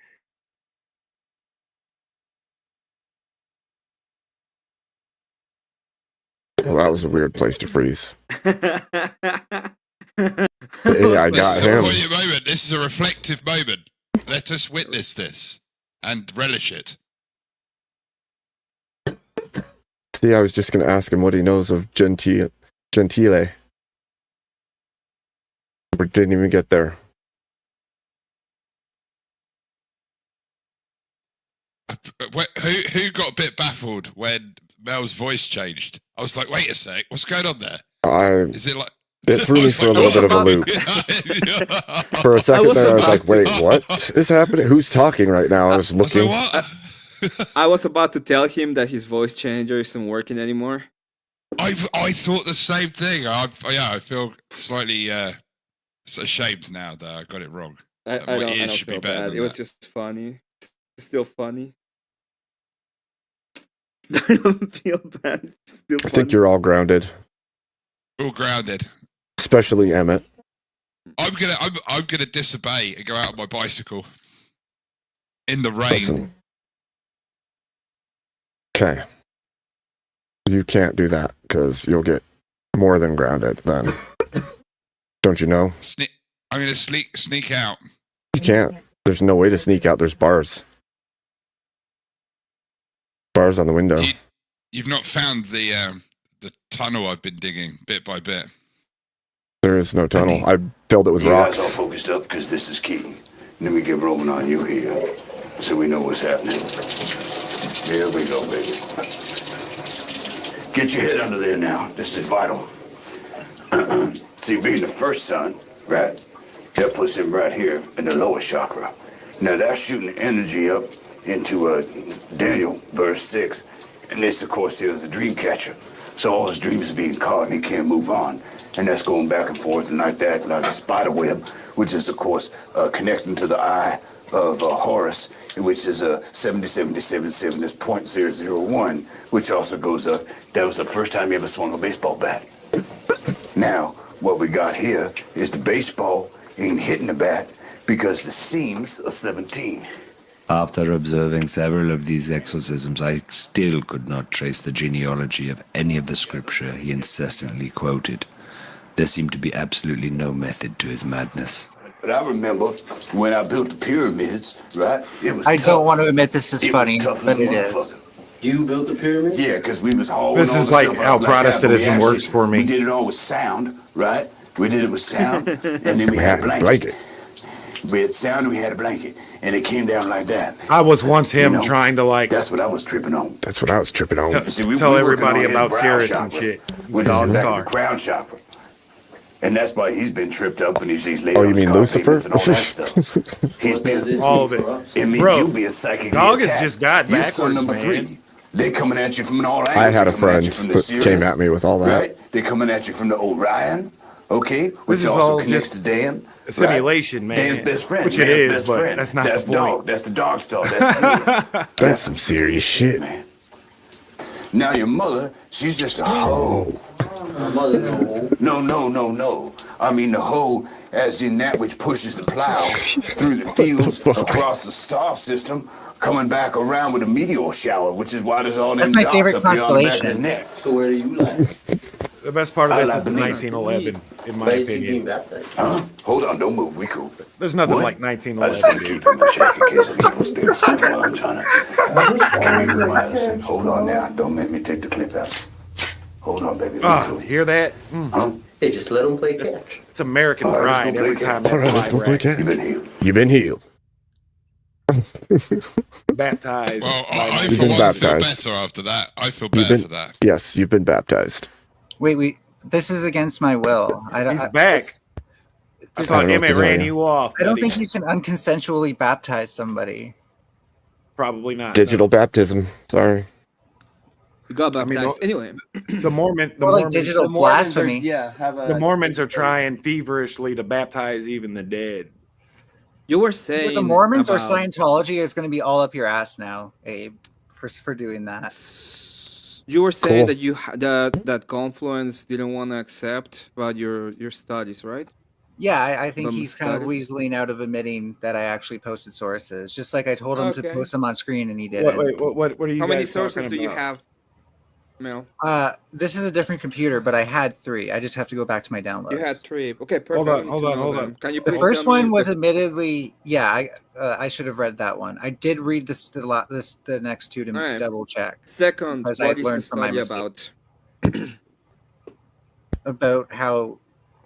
Well, that was a weird place to freeze. The AI got him. Wait a moment. This is a reflective moment. Let us witness this and relish it. See, I was just going to ask him what he knows of Gentile. We didn't even get there. Who got a bit baffled when Mel's voice changed? I was like, wait a sec, what's going on there? Is it like... It threw me for a little bit of a loop. For a second there, I was like, wait, what is happening? Who's talking right now? I was looking. I was about to tell him that his voice changer isn't working anymore. I thought the same thing. I feel slightly ashamed now that I got it wrong. I don't feel bad. It was just funny. It's still funny. I don't feel bad. It's still I think you're all grounded. All grounded. Especially Emmett. I'm gonna disobey and go out on my bicycle in the rain. Listen. Okay. You can't do that because you'll get more than grounded then. Don't you know? I'm gonna sneak out. You can't. There's no way to sneak out. There's bars. Bars on the window. You've not found the tunnel I've been digging bit by bit. There is no tunnel. I filled it with You rocks. guys all focused up because this is key. And then we get rolling on you here, so we know what's happening. Here we go, baby. Get your head under there now. This is vital. See, being the first son, right, that puts him right here in the lower chakra. Now that's shooting energy up into Daniel, verse 6. And this, of course, is a dream catcher. So all his dreams are being caught and he can't move on. And that's going back and forth and like that, like a spider web, which is, of course, connecting to the eye of Horus, which is 7077 is .001, which also goes up. That was the first time he ever swung a baseball bat. Now, what we got here is the baseball ain't hitting the bat because the seams are 17. After observing several of these exorcisms, I still could not trace the genealogy of any of the scripture he incessantly quoted. There seemed to be absolutely no method to his madness. But I remember when I built the pyramids, right? It was I tough. don't want to admit this is It was funny, tough as but a it motherfucker. is. You built the pyramids? Yeah, because we was hauling This all is the like stuff how out like that, but we Protestantism actually- works for me. We did it all with sound, right? We did it with sound, and then we We had had a a blanket. We had sound, and we had a blanket, and it came down like that. I was once him You know, trying to like That's what I was tripping on. That's what I was tripping on. See, we tell working everybody on his about brow Sirius and chakra, shit. which With is all in the the back of star. the crown chakra. And that's why he's been tripped up and he's laid Oh, on you his mean car Lucifer? payments and all that stuff. He's been all of it. It means Bro, you'll be a psychic. dog has attack. just got You're son backwards, number man. 3. They're coming at you from all angles. I had a They're coming at friend you from the that Sirius, came at me with all that. Right? They're coming at you from the Orion, okay? Which is also all connects just to Dan. a simulation, man. Dan's best friend. Which it Dan's is, best but friend. that's not That's the point. dog. That's the dog star. That's serious. That's some serious shit. man. Now your mother, she's just a hoe. No. I mean the hoe as in that which pushes the plow through the fields across the star system, coming back around with a meteor shower, which is why there's all them That's my dots favorite up here on the back of his constellation. neck. So where do you like? The best part of I this like is the the 1911, in my opinion. Huh? Hold on, don't move. We cool. There's nothing What? like I just 1911, want to dude. keep him in check in case of evil spirits. Hold on, I'm trying to. Can you remind us? Hold on now. Don't make me take the clip out. Hold on, baby. We Ah, cool. hear that? Huh? Hey, just let them play catch. It's American All right, pride let's go every play time catch. that All right, let's flag go play rack cat. You've been healed. You've been healed. baptized. Well, by I You've for been one feel baptized. better after that. I feel You've better been, for that. yes, you've been baptized. Wait. This is against my will. He's back. I thought don't know what Emmett to tell ran you. you off. I don't buddy. think you can unconsensually baptize somebody. Probably not. Digital baptism. Sorry. You got I mean, baptized anyway. The Mormon, the Or like Mormons, digital The Mormons are, blasphemy. the Mormons are trying feverishly to baptize even the dead. You were With saying the Mormons or about- Scientology is going to be all up your ass now, Abe, for doing that. You were saying Cool. that that Confluence didn't want to accept about your studies, right? Yeah, I think The he's kind of studies? weaseling out of admitting that I actually posted sources. Just like I told him to Okay. post them on screen, and he did. What are you How many guys sources talking do you about? have, Mel? This is a different computer, but I had 3. I just have to go back to my downloads. You had 3. Okay, perfect. Hold on, I need hold to on, know hold them. on. Can you The please first tell me one was the- admittedly, yeah, I should have read that one. I did read the next 2 to Alright. double check. second. because What I is the learned from my study mistake. about? About how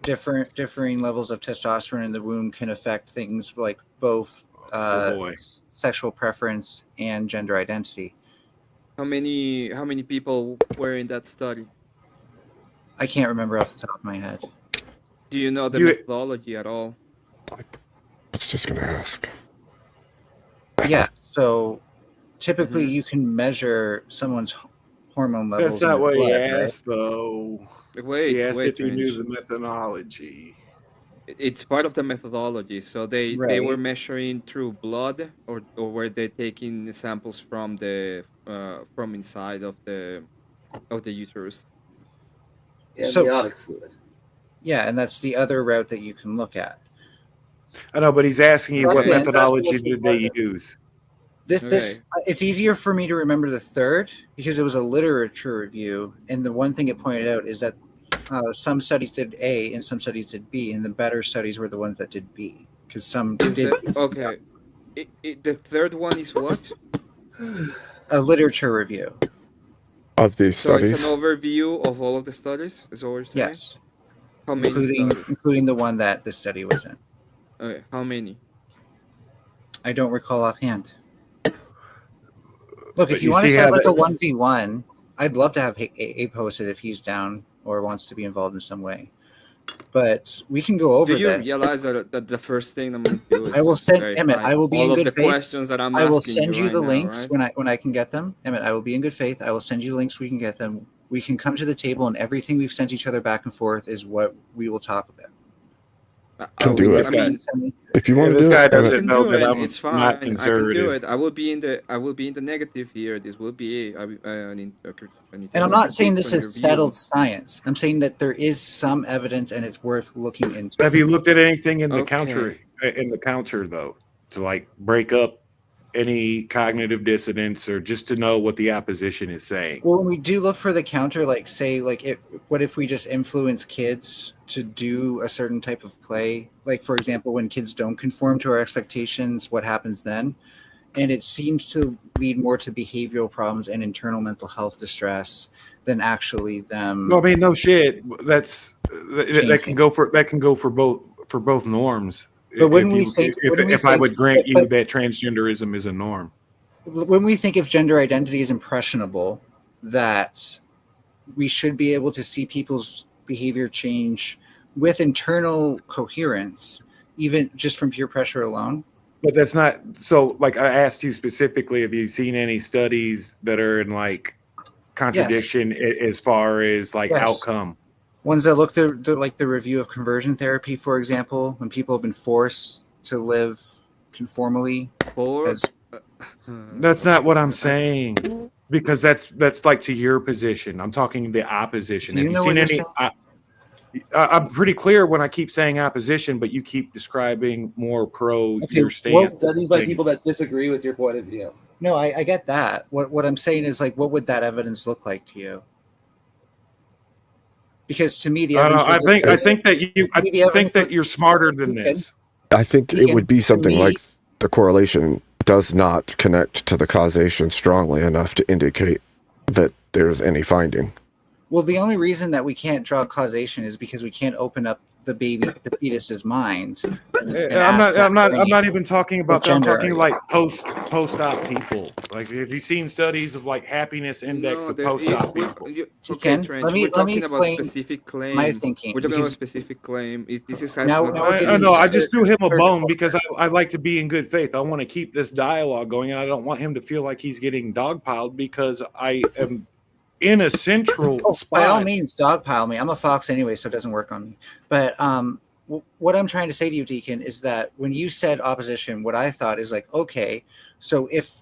differing levels of testosterone in the womb can affect things like both boy. sexual preference and gender identity. How many people were in that study? I can't remember off the top of my head. Do you know the You- methodology at all? I was just gonna ask. Yeah, so typically you can measure someone's hormone levels. That's in not their what he blood, right? asked, though. Wait, He asked wait, if you knew Range. the methodology. It's part of the methodology. So they were Right. measuring through blood, or were they taking samples from the from inside of the uterus? So- Amniotic fluid. Yeah, and that's the other route that you can look at. I know, but he's asking you what Okay. methodology did they use? This it's easier for me to remember the third because it was a literature review, and the one thing it pointed out is that some studies did A and some studies did B, and the better studies were the ones that did B because some Is did the, okay. The third one is what? a literature review. Of these So studies. it's an overview of all of the studies. Is what we're saying? Yes, How many studies? including the one that the study was in. Okay. How many? I don't recall offhand. Look, But if you you want to see set how up like a that- 1v1, I'd love to have A posted if he's down or wants to be involved in some way. but we can go over Do you this. realize that the first thing I'm going to do is I will send verify Emmett. I will be all in of good the faith. questions that I'm I will asking send you right the now, links right? when I can get them. Emmett, I will be in good faith. I will send you links. We can get them. We can come to the table, and everything we've sent each other back and forth is what we will talk about. Can do it. I mean, If you want to this do guy it, I doesn't can know do that it. I'm It's fine. not I can do conservative. it. I will be in the negative here. This will be an And I'm not saying this is review. settled science. I'm saying that there is some evidence, and it's worth looking into. Have you looked at anything in the Okay. counter though, to like break up any cognitive dissonance or just to know what the opposition is saying? Well, when we do look for the counter, like say, like what if we just influence kids to do a certain type of play? Like, for example, when kids don't conform to our expectations, what happens then? And it seems to lead more to behavioral problems and internal mental health distress than actually them. No, I mean, no shit. That can go for both norms. But when we think, if I would grant you that transgenderism is a norm, when we think if gender identity is impressionable, that we should be able to see people's behavior change with internal coherence, even just from peer pressure alone. but that's not so. Like I asked you specifically, have you seen any studies that are in like contradiction as far as like outcome? Ones that look at like the review of conversion therapy, for example, when people have been forced to live conformally. That's not what I'm saying, because that's like to your position. I'm talking the opposition. Have you seen any? I'm pretty clear when I keep saying opposition, but you keep describing more pro your stance. Studies by people that disagree with your point of view. No, I get that. What I'm saying is, like, what would that evidence look like to you? Because to me, the evidence I think that you're smarter than this. I think it would be something like the correlation does not connect to the causation strongly enough to indicate that there's any finding. Well, the only reason that we can't draw causation is because we can't open up the fetus's mind. I'm not even talking about that. I'm talking like post-op people. Like, have you seen studies of like happiness index of post-op people? Let me explain specific claim. my thinking. We're talking about specific claim. This is I just threw him a bone because I like to be in good faith. I want to keep this dialogue going, and I don't want him to feel like he's getting dogpiled because I am in a central spot. By all means, dogpile me. I'm a fox anyway, so it doesn't work on me. But what I'm trying to say to you, Deacon, is that when you said opposition, what I thought is like, okay, so if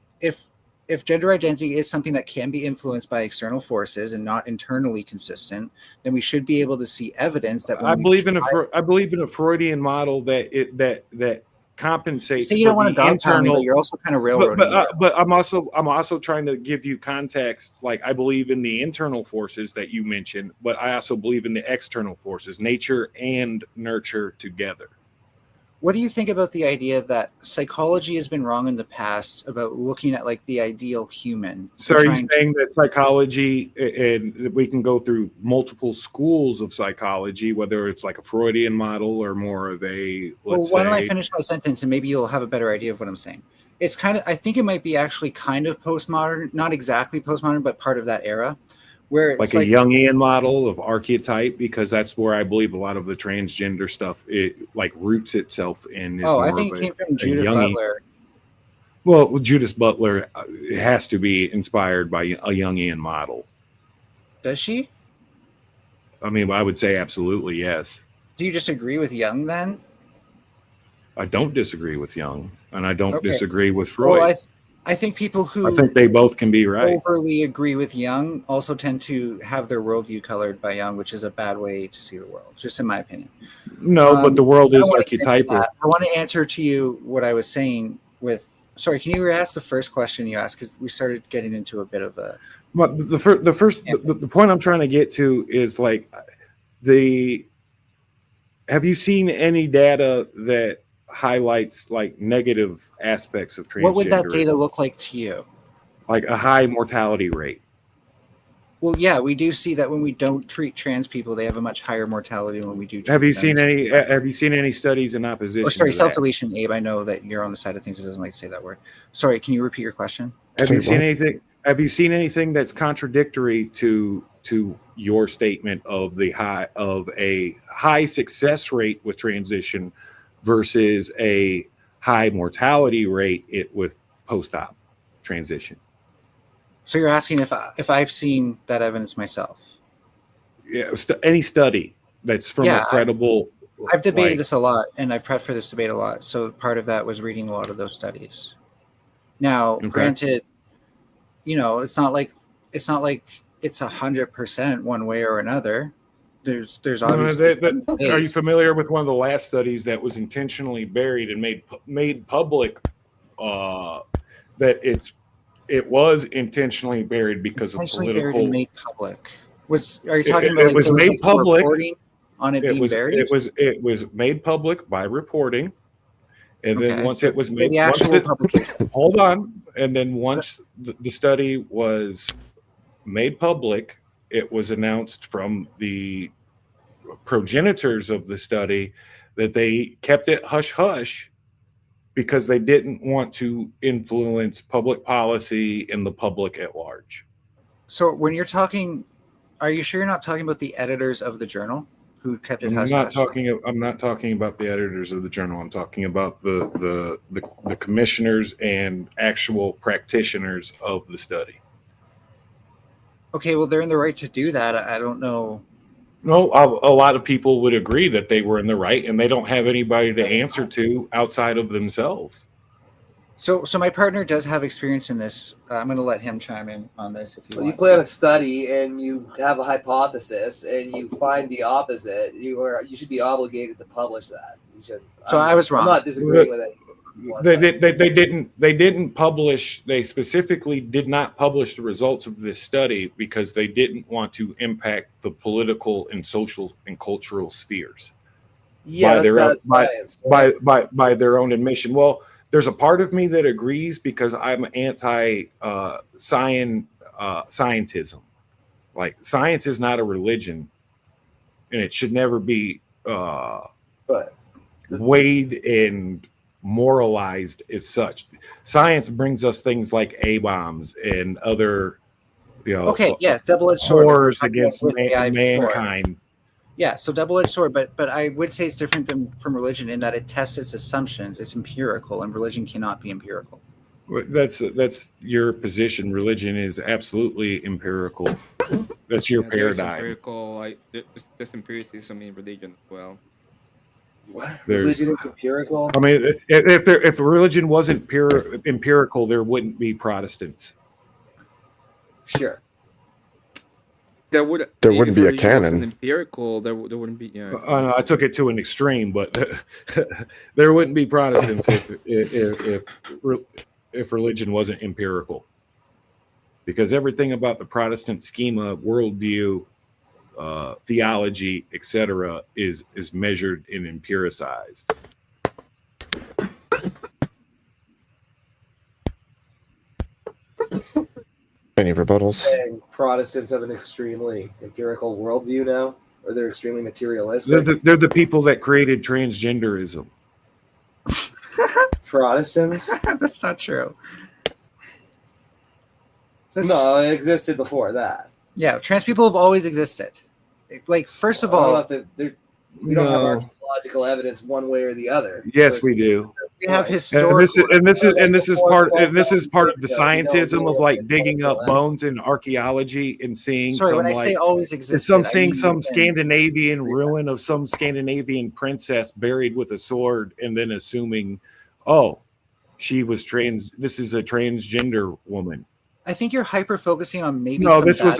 gender identity is something that can be influenced by external forces and not internally consistent, then we should be able to see evidence that. I believe in a Freudian model that compensates. So you don't want to dogpile me, but you're also kind of railroading. But I'm also trying to give you context. Like, I believe in the internal forces that you mentioned, but I also believe in the external forces, nature and nurture together. What do you think about the idea that psychology has been wrong in the past about looking at like the ideal human? So are you saying that psychology, and we can go through multiple schools of psychology, whether it's like a Freudian model or more of a, why don't I finish my sentence and maybe you'll have a better idea of what I'm saying. It's kind of, I think it might be actually kind of postmodern, not exactly postmodern, but part of that era. Where it's like a Jungian model of archetype, because that's where I believe a lot of the transgender stuff like roots itself in. I think it came from Judith Butler. Well, Judith Butler has to be inspired by a Jungian model. Does she? I mean, I would say absolutely yes. Do you disagree with Jung then? I don't disagree with Jung, and I don't disagree with Freud. Well, I think people who I think they both can be right. Overly agree with Jung also tend to have their worldview colored by Jung, which is a bad way to see the world, just in my opinion. No, but the world is archetypal. I want to answer to you what I was saying with. Sorry, can you ask the first question you asked? Because we started getting into a bit of a. But the point I'm trying to get to is like have you seen any data that highlights like negative aspects of transgenderism? What would that data look like to you? Like a high mortality rate. Well, yeah, we do see that when we don't treat trans people, they have a much higher mortality than when we do. Have you seen any studies in opposition? Sorry, self-deletion, Abe. I know that you're on the side of things that doesn't like to say that word. Sorry, can you repeat your question? Have you seen anything? Have you seen anything that's contradictory to your statement of a high success rate with transition versus a high mortality rate with post-op transition? So you're asking if I've seen that evidence myself? Yeah, any study that's from a credible. I've debated this a lot, and I've prepped for this debate a lot. So part of that was reading a lot of those studies. Now, granted, it's not like it's 100% one way or another. There's obviously. Are you familiar with one of the last studies that was intentionally buried and made public? That it was intentionally buried because of political. Buried and made public. Are you talking about? It was made public. On it being buried? It was made public by reporting, and then once it was made, hold on, and then once the study was made public, it was announced from the progenitors of the study that they kept it hush hush because they didn't want to influence public policy and the public at large. So when you're talking, are you sure you're not talking about the editors of the journal who kept it hush hush? I'm not talking about the editors of the journal. I'm talking about the commissioners and actual practitioners of the study. Okay, well, they're in the right to do that. I don't know. No, a lot of people would agree that they were in the right, and they don't have anybody to answer to outside of themselves. So my partner does have experience in this. I'm going to let him chime in on this if you want. You plan a study and you have a hypothesis and you find the opposite. You should be obligated to publish that. You should. I was wrong. I'm not disagreeing with it. They didn't publish. They specifically did not publish the results of this study because they didn't want to impact the political and social and cultural spheres. Yeah, by their own admission. Well, there's a part of me that agrees because I'm anti scientism. Like, science is not a religion, and it should never be weighed and moralized as such. Science brings us things like A-bombs and other, double-edged sword horrors against mankind. Yeah, so double-edged sword, but I would say it's different from religion in that it tests its assumptions. It's empirical, and religion cannot be empirical. That's your position. Religion is absolutely empirical. That's your paradigm. There's empiricism in religion as well. Religion is empirical. I mean, if religion wasn't empirical, there wouldn't be Protestants. Sure. There wouldn't be a canon. Empirical, there wouldn't be. Yeah. No, I took it to an extreme, but there wouldn't be Protestants if religion wasn't empirical, because everything about the Protestant schema, worldview, theology, etc., is measured and empiricized. Any rebuttals? Protestants have an extremely empirical worldview now, or they're extremely materialistic. They're the people that created transgenderism. Protestants? That's not true. No, it existed before that. Yeah, trans people have always existed. Like, first of all, we don't have archaeological evidence one way or the other. Yes, we do. We have historical. And this is part of the scientism of like digging up bones in archaeology and seeing. Sorry, when I say always existed, some Scandinavian ruin of some Scandinavian princess buried with a sword, and then assuming, oh, she was trans. This is a transgender woman. I think you're hyper focusing on maybe. No, this is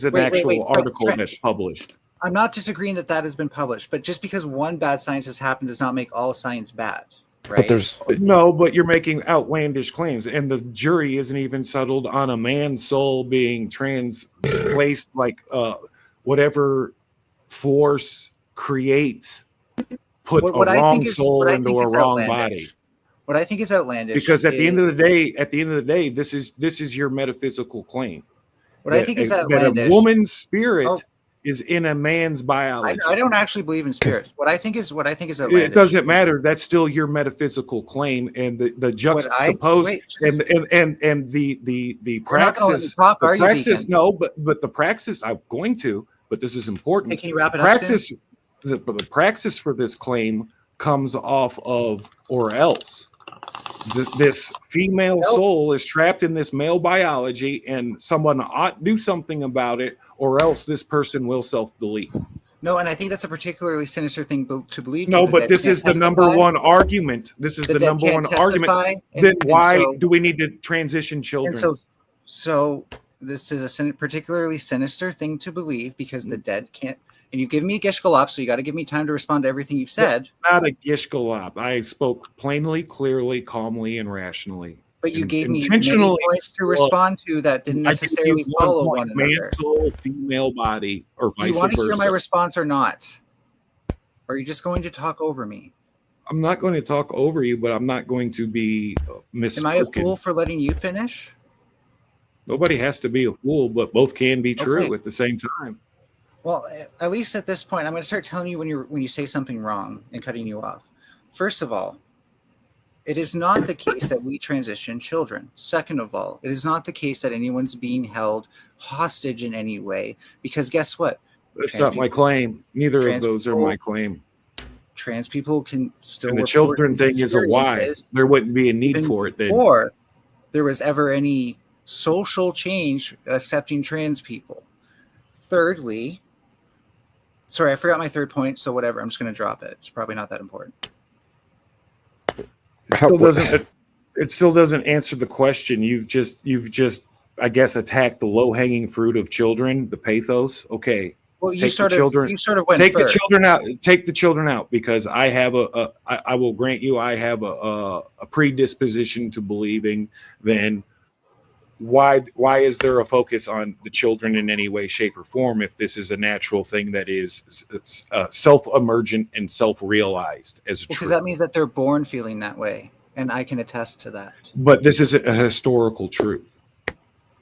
an actual article that's published. I'm not disagreeing that has been published, but just because one bad science has happened does not make all science bad, right? But you're making outlandish claims, and the jury isn't even settled on a man's soul being placed, like whatever force creates put a wrong soul into a wrong body. What I think is outlandish, because at the end of the day, this is your metaphysical claim. What I think is outlandish, that a woman's spirit is in a man's biology. I don't actually believe in spirits. What I think is It outlandish. doesn't matter. That's still your metaphysical claim, and the juxtaposed and the We're not gonna let me praxis. talk, The are you, praxis, Deacon? no, but the praxis. I'm going to, but this is important. Hey, can you wrap it up praxis, the praxis for this claim comes off of or else. This female soul is trapped in this male biology, and someone ought to do something about it, or else this person will self-delete. No, and I think that's a particularly sinister thing to believe. No, 'cause the but dead this can't is the number testify. one argument. This is The the dead number one can't argument. testify, Then and why so- do we need to transition children? And so this is a particularly sinister thing to believe because the dead can't. And you give me a gishgalop, so you got to give me time to respond to everything you've said. It's not a gishgalop. I spoke plainly, clearly, calmly, and rationally. But you And gave me many intentionally points to respond to that didn't I gave you necessarily follow point, one man another. soul, female body, or Do you vice want to hear versa. my response or not? Or are you just going to talk over me? I'm not going to talk over you, but I'm not going to be misspoken. Am I a fool for letting you finish? Nobody has to be a fool, but both can be true Okay. at the same time. Well, at least at this point, I'm going to start telling you when you say something wrong and cutting you off. First of all, it is not the case that we transition children. Second of all, it is not the case that anyone's being held hostage in any way. Because guess what? That's Trans not my people- claim. Neither of trans those are people- my claim. Trans people can still And the report children these thing is a lie. experiences There wouldn't be a need even for it then. before there was ever any social change accepting trans people. Thirdly, sorry, I forgot my third point, so whatever. I'm just going to drop it. It's probably not that important. It still doesn't answer the question. You've just I guess attacked the low-hanging fruit of children, the pathos. Okay. Well, you Take the sort of went take first. the children out. Take the children out because I have I will grant you I have a predisposition to believing. Then why is there a focus on the children in any way, shape, or form if this is a natural thing that is self-emergent and self-realized as a Because truth? that means that they're born feeling that way, and I can attest to that. But this is a historical truth.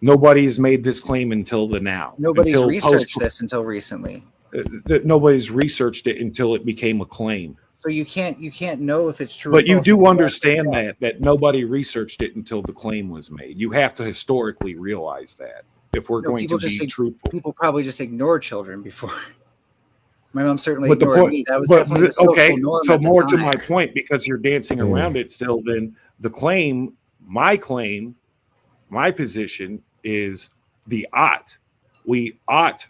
Nobody has made this claim until the now. Nobody's until researched this until recently. Nobody's researched it until it became a claim. So you can't know if it's true. But or you false do until understand that nobody resersed it until the claim was made. You have to historically realize that if we're going to be truthful. People probably just ignored children before. My mom certainly But the ignored point, me. That was but definitely the social okay, norm so at the more to time. my point, because you're dancing around it still, then the claim, my position is the ought. We ought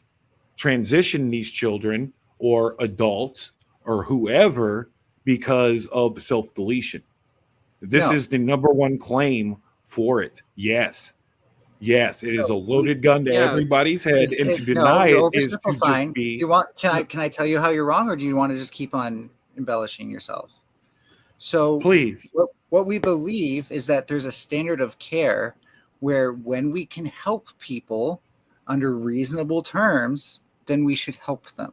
transition these children or adults or whoever because of self-deletion. This No. is the number one claim for it. Yes, it is a loaded gun to everybody's head, and to deny you're it is to oversimplifying. just be. You want? Can I tell you how you're wrong, or do you want to just keep on embellishing yourself? So please. What we believe is that there's a standard of care where when we can help people under reasonable terms, then we should help them.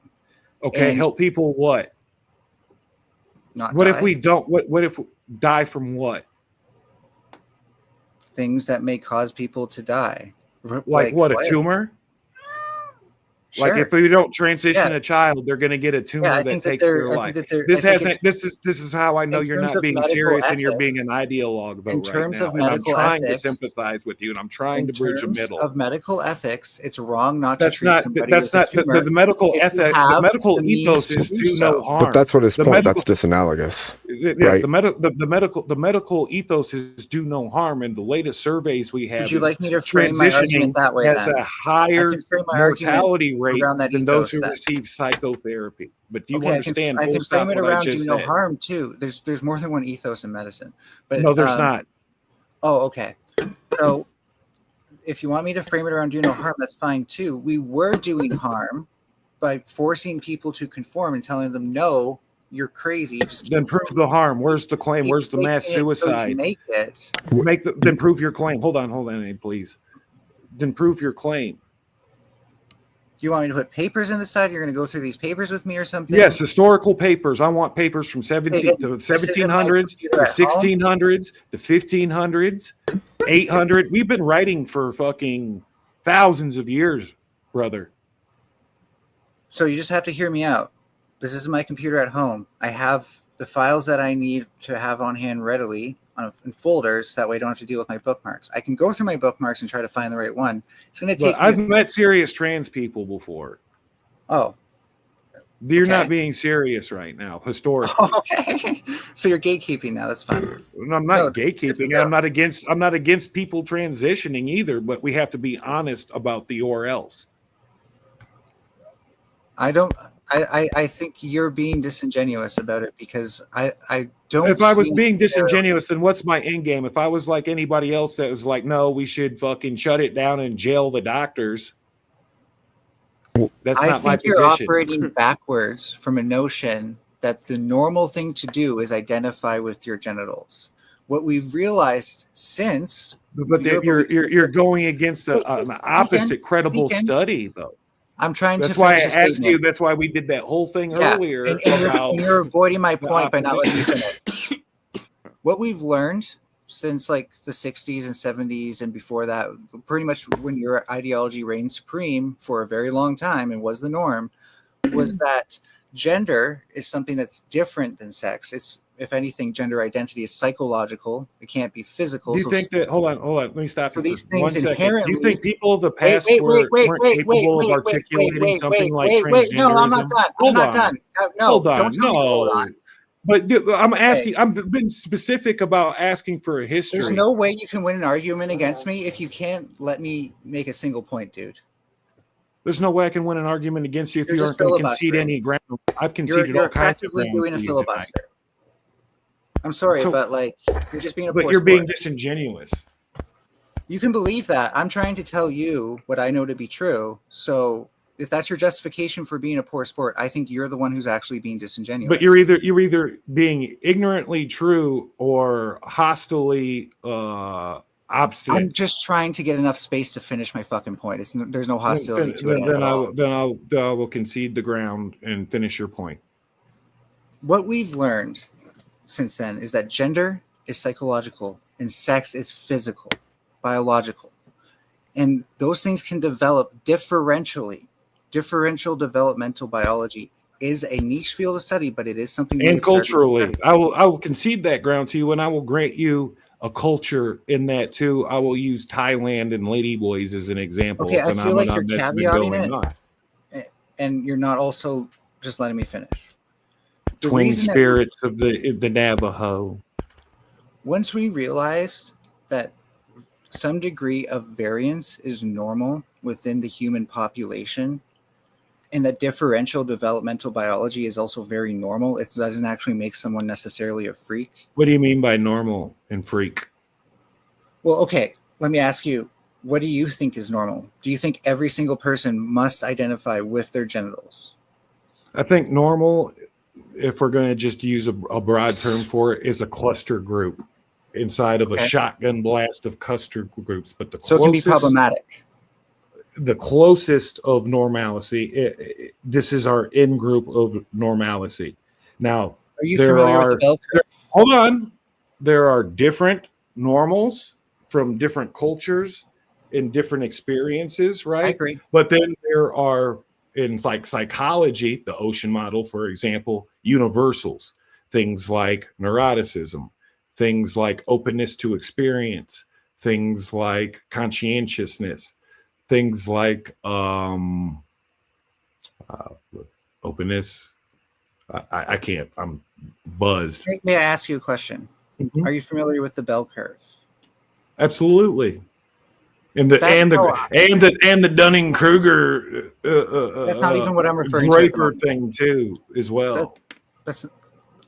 Okay, And help people what? Not What die. if we don't? What if die from what? Things that may cause people to die. Like what? A tumor? Like Sure. if we don't transition Yeah. a child, they're going to get a tumor I that think that takes they're- their I life. think that they're- This I think hasn't. This is how I know in you're terms not of being medical serious and you're ethics- being an ideologue though in right terms now. of And I'm medical trying ethics- to sympathize with you, and I'm trying In to bridge a terms middle. of medical ethics, it's wrong not to That's treat not. somebody That's with a not tumor the medical if you ethic. The have medical the means ethos to is do do so. no harm. But that's what his The point. medical- That's disanalogous. Yeah, right? the medical ethos is do no harm, and the latest surveys we have. Would you is like me to frame my argument that way, has then? a higher I can frame my argument mortality rate around that than those ethos, who then. receive psychotherapy. But do you Okay, understand? I full can stop frame it what I around do just no said? harm too. There's more than one ethos in medicine. But No, there's not. Oh, okay. So if you want me to frame it around do no harm, that's fine too. We were doing harm by forcing people to conform and telling them, no, you're crazy. Just Then prove the harm. Where's the claim? keep Where's the mass making it so you suicide? make it. Then prove your claim. Hold on, please. Then prove your claim. Do you want me to put papers in the side? You're going to go through these papers with me or something? Yes, historical papers. I want papers from 1700s to computer at home. 1600s to 1500s, 800. We've been writing for fucking thousands of years, brother. So you just have to hear me out. This is my computer at home. I have the files that I need to have on hand readily in folders. That way I don't have to deal with my bookmarks. I can go through my bookmarks and try to find the right one. It's going to take. I've met serious trans people before. Oh. You're not being serious right now, historically. Oh, okay. So you're gatekeeping now. That's fine. I'm not gatekeeping. I'm not against people transitioning either, but we have to be honest about the or else. I think you're being disingenuous about it because I don't. If I was being disingenuous, then what's my end game? If I was like anybody else that was like, no, we should fucking shut it down and jail the doctors. That's not my position. You're operating backwards from a notion that the normal thing to do is identify with your genitals. What we've realized since, but you're going against an opposite credible study, though. I'm trying to. That's why I asked you. That's why we did that whole thing earlier. And you're avoiding my point by not letting me finish. What we've learned since like the 60s and 70s and before that, pretty much when your ideology reigned supreme for a very long time and was the norm, was that gender is something that's different than sex. It's, if anything, gender identity is psychological. It can't be physical. Do you think that? Hold on. Let me stop. So these things 1 second. Do you think people of the past weren't capable of articulating something like transgenderism? No, I'm not done. I'm not done. No, hold on. Don't tell me hold on. But I'm asking. I've been specific about asking for a history. There's no way you can win an argument against me if you can't let me make a single point, dude. There's no way I can win an argument against you if you aren't going to concede any ground. I've conceded you're all kinds of ground. doing a filibuster. I'm sorry, but like you're just being a. But you're being disingenuous. You can believe that. I'm trying to tell you what I know to be true. So if that's your justification for being a poor sport, I think you're the one who's actually being disingenuous. But you're either being ignorantly true or hostily obstinate. I'm just trying to get enough space to finish my fucking point. There's no hostility to it. Then I will concede the ground and finish your point. What we've learned since then is that gender is psychological and sex is physical, biological. And those things can develop differentially. Differential developmental biology is a niche field of study, but it is something. And culturally, I will concede that ground to you, and I will grant you a culture in that too. I will use Thailand and ladyboys as an example. Okay, I feel like you're caveating it, and you're not also just letting me finish. Twin spirits of the Navajo. Once we realized that some degree of variance is normal within the human population, and that differential developmental biology is also very normal, it doesn't actually make someone necessarily a freak. What do you mean by normal and freak? Well, okay, let me ask you, what do you think is normal? Do you think every single person must identify with their genitals? I think normal, if we're going to just use a broad term for it, is a cluster group inside of a shotgun blast of cluster groups. But so it can be problematic. The closest of normalcy, this is our in group of normalcy. Now, are you familiar with the bell curve? Hold on. There are different normals from different cultures and different experiences, right? I agree. But then there are, in like psychology, the Ocean model, for example, universals, things like neuroticism, things like openness to experience, things like conscientiousness, things like openness. I can't. I'm buzzed. May I ask you a question? Mm-hmm. Are you familiar with the bell curve? Absolutely. And the Dunning-Kruger. That's not even what I'm referring Draper to. Thing too, as well. That's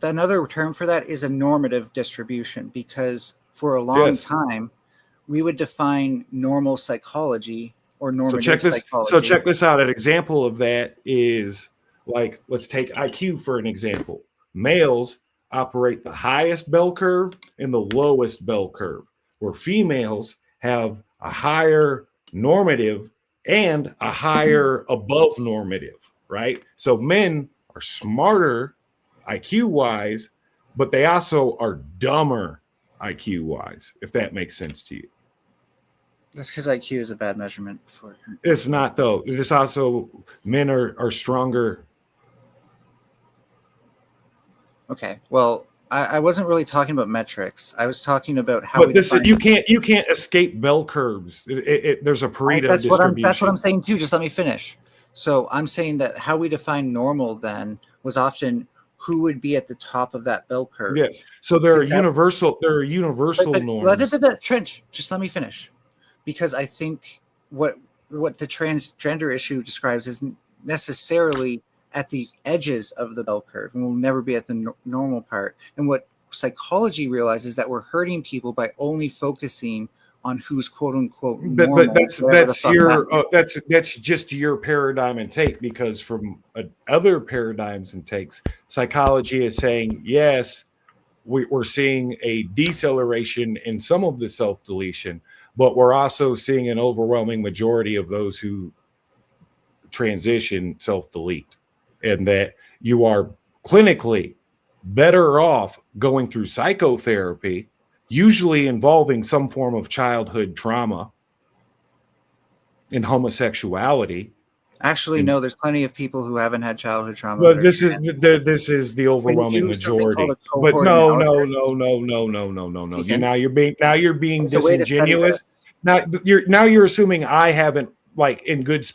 another term for that is a normative distribution, because for a long time we would define normal psychology or normative psychology. So check this out. An example of that is, like, let's take IQ for an example. Males operate the highest bell curve and the lowest bell curve, where females have a higher normative and a higher above normative, right? So men are smarter IQ wise, but they also are dumber IQ wise, if that makes sense to you. That's because IQ is a bad measurement for. It's not though. This also men are stronger. Okay, well, I wasn't really talking about metrics. I was talking about how. But this is, you can't escape bell curves. There's a Pareto distribution. That's what I'm saying too. Just let me finish. So I'm saying that how we define normal then was often who would be at the top of that bell curve. Yes. So there are universal norms. Trench, just let me finish. Because I think what the transgender issue describes isn't necessarily at the edges of the bell curve and will never be at the normal part. And what psychology realizes that we're hurting people by only focusing on who's quote unquote normal. But that's just your paradigm and take, because from other paradigms and takes, psychology is saying, yes, we're seeing a deceleration in some of the self-deletion, but we're also seeing an overwhelming majority of those who transition self-delete, and that you are clinically better off going through psychotherapy, usually involving some form of childhood trauma and homosexuality. Actually, no, there's plenty of people who haven't had childhood trauma. But this is the overwhelming majority. But no. Now you're being disingenuous. Now you're assuming I haven't, like, in good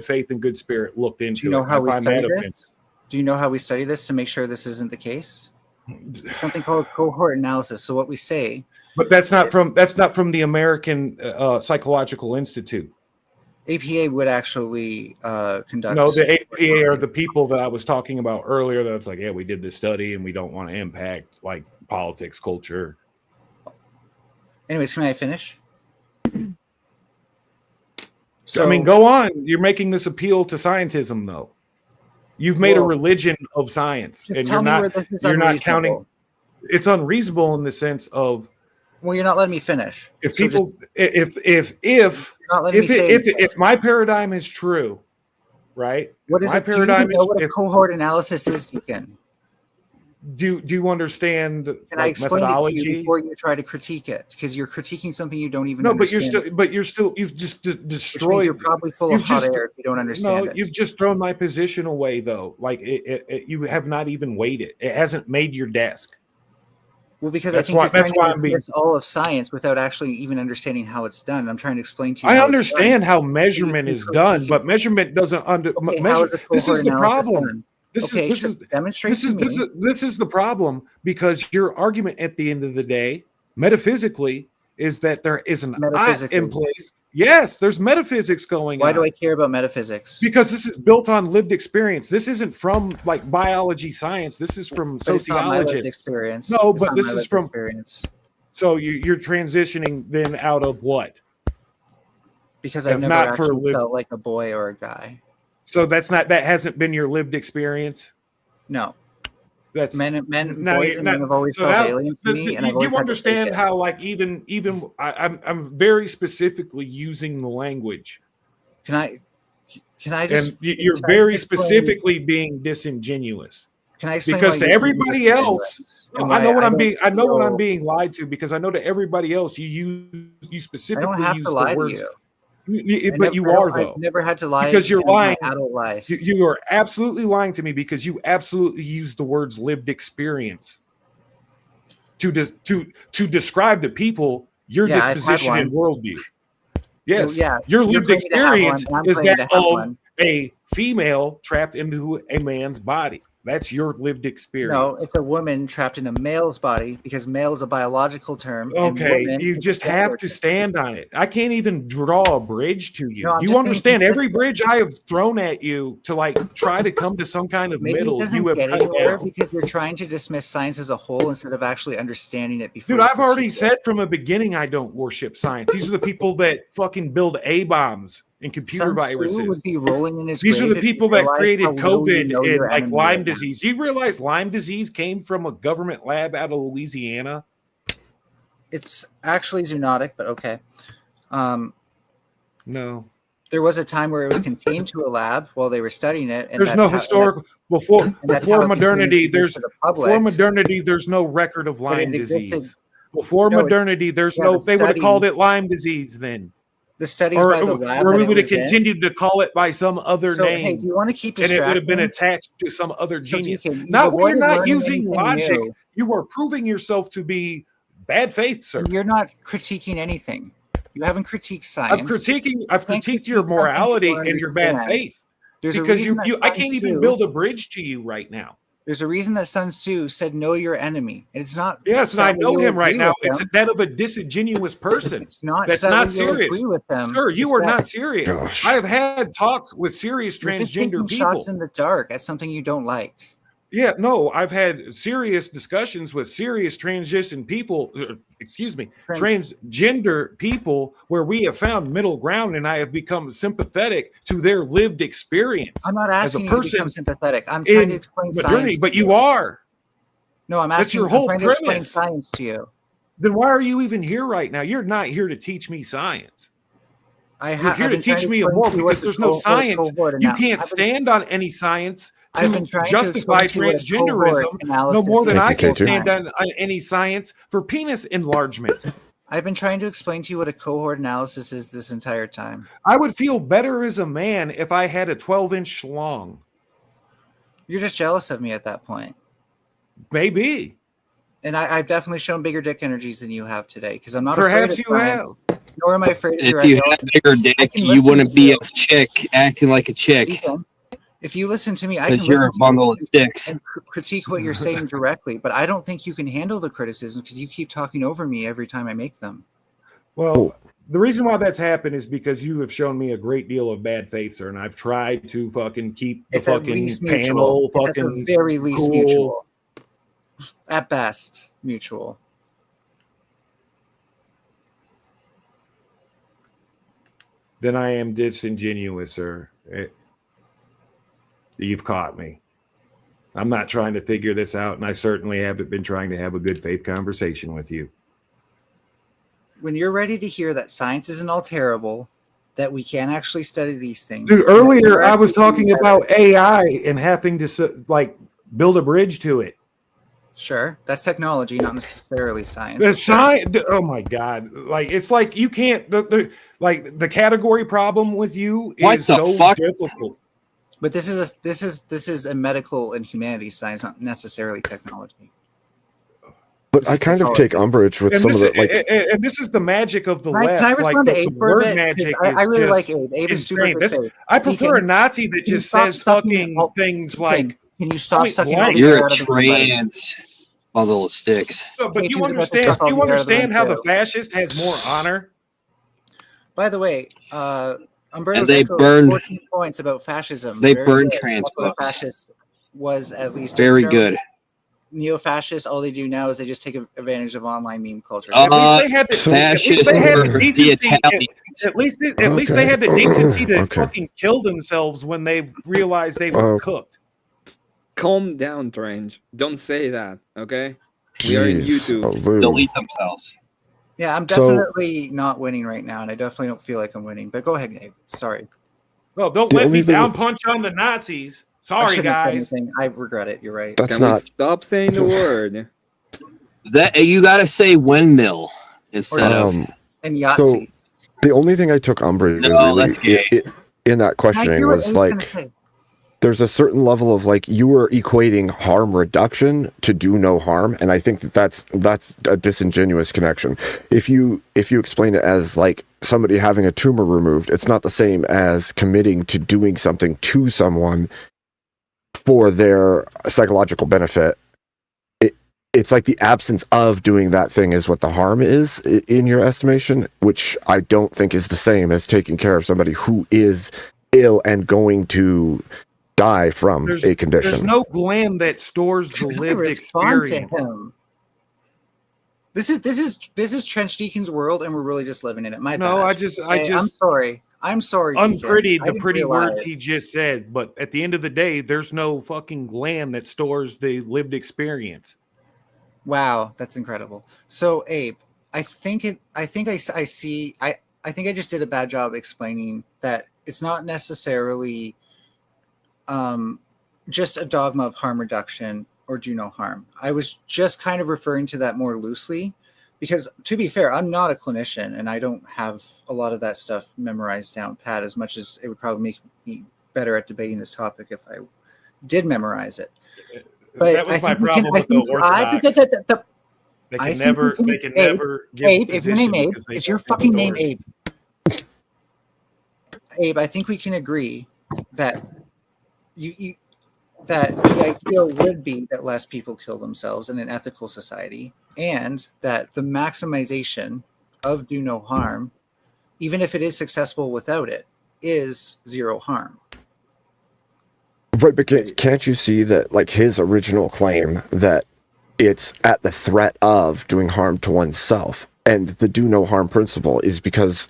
faith and good spirit, looked into Do you know it. how we study this? Do you know how we study this to make sure this isn't the case? It's something called cohort analysis. So what we say, but that's not from the American Psychological Institute. APA would actually conduct. No, the APA are the people that I was talking about earlier. That's like, yeah, we did this study and we don't want to impact like politics, culture. Anyways, can I finish? So, I mean, go on. You're making this appeal to scientism, though. You've made a religion of science, and you're not counting. It's unreasonable in the sense of. Well, you're not letting me finish. If my paradigm is true, right? What is my it? paradigm do you know what a cohort analysis is, Deacon? Do you understand? Can I explain it to you before you try to critique it? Because you're critiquing something you don't even. No, understand. but you've just destroyed. You're probably full of hot air if you don't understand it. You've just thrown my position away, though. Like you have not even weighed it. It hasn't made your desk. Well, because that's why I'm being all of science without actually even understanding how it's done. I'm trying to explain to you. I understand how measurement is done, but measurement doesn't measure. This is the problem. This is the problem, because your argument at the end of the day, metaphysically, is that there is an I in place. Yes, there's metaphysics going on. Why do I care about metaphysics? Because this is built on lived experience. This isn't from like biology science. This is from sociologists. Experience. No, but this is from experience. So you're transitioning then out of what? Because I've never actually felt like a boy or a guy. So that hasn't been your lived experience? No. That's boys and men have always felt alien to me. And you understand how, like, even I'm very specifically using the language. Can I just? And you're very specifically being disingenuous. Can I explain? Because to everybody else, I know what I'm being lied to, because I know to everybody else you specifically I don't have use to lie the words. To you. But you are, though. I've never had to lie because you're lying. In my adult life. You are absolutely lying to me, because you absolutely use the words lived experience to describe to people your disposition and worldview. Yes, your lived experience is that of a female trapped into a man's body. That's your lived experience. No, it's a woman trapped in a male's body, because male is a biological term. Okay, you just have to stand on it. I can't even draw a bridge to you. No, you understand every bridge I have thrown at you to like try to come to some kind of middle. You have cut down. Because you're trying to dismiss science as a whole instead of actually understanding it before. Dude, I've already said from the beginning I don't worship science. These are the people that fucking build A-bombs and computer viruses. Would be rolling in his These are the people that created COVID and like Lyme disease. You realize Lyme disease came from a government lab out of Louisiana? It's actually zoonotic, but okay. No. There was a time where it was contained to a lab while they were studying it. And there's no historical before modernity. There's no record of Lyme disease. Before modernity, there's no. They would have called it Lyme disease then. The studies or, by the lab or that we it would have was in. continued to call it by some other So, name. hey, do you want to keep and it would have been distracting? attached to some other So, genius. TK, you've Not when you're avoided not learning using anything logic. new. You are proving yourself to be bad faith, sir. You're not critiquing anything. You haven't critiqued I've science. critiqued your morality and your bad faith. There's a because reason that I Sun can't even Tzu- build a bridge to you right now. There's a reason that Sun Tzu said, "Know your enemy." And it's not. Yes, and I that know you'll him right agree now. with It's them. that of a disingenuous person. It's not. That's that not you'll serious. agree with them. Sir, you It's are that not serious. Gosh. I have had talks with serious you're just transgender taking people. shots in the dark at something you don't like. Yeah, no, I've had serious discussions with serious transgender people where we have found middle ground, and I have become sympathetic to their lived experience. I'm not as a asking you to person become sympathetic. I'm trying in to explain modernity, science. but to you are. No, I'm That's asking. your whole I'm trying to explain premise. science to you. Then why are you even here right now? You're not here to teach me science. You're here I've to been trying teach me explain more to you what because the there's no cohort science. You analysis- can't stand on any science I've been to trying to justify explain to you what a cohort transgenderism no analysis more than is. I Thank you, can K2. stand on any science for penis enlargement. I've been trying to explain to you what a cohort analysis is this entire time. I would feel better as a man if I had a 12-inch schlong. You're just jealous of me at that point. Maybe. And I've definitely shown bigger dick energies than you have today because I'm not Perhaps afraid of you science, nor am I afraid of your If you ideology. had bigger dick, can you listen wouldn't to be you. a chick acting like a chick. If you listen to me, I can Because you're listen a to bundle you of sticks. and critique what you're saying directly, but I don't think you can handle the criticism because you keep talking over me every time I make them. Well, the reason why that's happened is because you have shown me a great deal of bad faith, sir, and I've tried to fucking keep the It's at fucking least panel mutual. It's at the fucking very least cool. mutual. At best, mutual. Then I am disingenuous, sir. You've caught me. I'm not trying to figure this out, and I certainly haven't been trying to have a good faith conversation with you. When you're ready to hear that science isn't all terrible, that we can actually study these things. Dude, that earlier you're I was actually talking better- about AI and having to like build a bridge to it. Sure, that's technology, not necessarily science. The but sure. science, oh my god! Like it's like you can't. The category problem with you What is the so fuck? difficult. But this is a medical and humanities science, not necessarily technology. But I kind of take umbrage with And some this, of the like. and this is the magic of the Can I left. respond like to the Abe for a word bit? 'Cause magic I is really just like Abe. Abe is super insane. good. This, Abe. I DK, prefer a Nazi that can you just stop says sucking- fucking oh, things DK, like. Can you stop point sucking all blank. the You're air a out of my body? trans bundle of sticks. No, but Hey, you who's about to understand? suck all You the air out of understand my how the tail? fascist has more honor? By the way, Umberto And they Eco, burned- 14 points about fascism. they Very burned good. trans That's what a books. fascist was at least. Very German good. Neo-fascists, all they do now is they just take advantage of online meme culture. At least they had the, fascists at least they had were the the decency. Italians. At least they Okay. had the decency to Okay. fucking kill themselves when they realized they were cooked. Calm down, Strange. Don't say that, okay? We are in Jeez, YouTube. Lou. Delete themselves. Yeah, I'm So- definitely not winning right now, and I definitely don't feel like I'm winning. But go ahead, Gabe. Sorry. Well, don't The let only me thing- down punch on the Nazis. I Sorry, shouldn't have said guys. anything. I regret it. You're right. That's Can we not. stop saying the word? That you gotta say windmill instead of Um, And so Yahtzees. the only thing I took umbrage with No, really that's gay. in that Can I questioning hear what was Abe's gonna like say? there's a certain level of like you were equating harm reduction to do no harm, and I think that's a disingenuous connection. If you explain it as like somebody having a tumor removed, it's not the same as committing to doing something to someone for their psychological benefit. It's like the absence of doing that thing is what the harm is in your estimation, which I don't think is the same as taking care of somebody who is ill and going to die from a condition. There's no gland that stores the I lived respond experience. to him. This is Trench Deacon's world, and we're really just living in it. My No, bad. I just I'm sorry. I'm sorry. Deacon. unpretty I the didn't pretty words realize. he just said, but at the end of the day, there's no fucking gland that stores the lived experience. Wow, that's incredible. So, Abe, I think I just did a bad job explaining that it's not necessarily just a dogma of harm reduction or do no harm. I was just kind of referring to that more loosely, because to be fair, I'm not a clinician and I don't have a lot of that stuff memorized down pat as much as it would probably make me better at debating this topic if I did memorize it. But that was my problem with the Orthodox. They can never give Abe, if your name Abe, because they is your don't have fucking name authority. Abe? Abe, I think we can agree that that the ideal would be that less people kill themselves in an ethical society, and that the maximization of do no harm, even if it is successful without it, is zero harm. Right, but can't you see that, like, his original claim that it's at the threat of doing harm to oneself, and the do no harm principle is because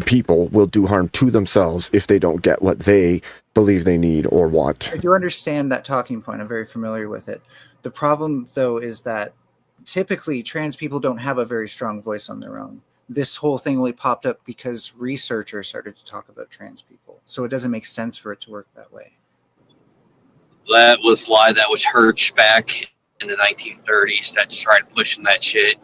people will do harm to themselves if they don't get what they believe they need or want. I do understand that talking point. I'm very familiar with it. The problem, though, is that typically trans people don't have a very strong voice on their own. This whole thing only popped up because researchers started to talk about trans people. So it doesn't make sense for it to work that way. That was lie. That was Hirsch back in the 1930s that tried pushing that shit.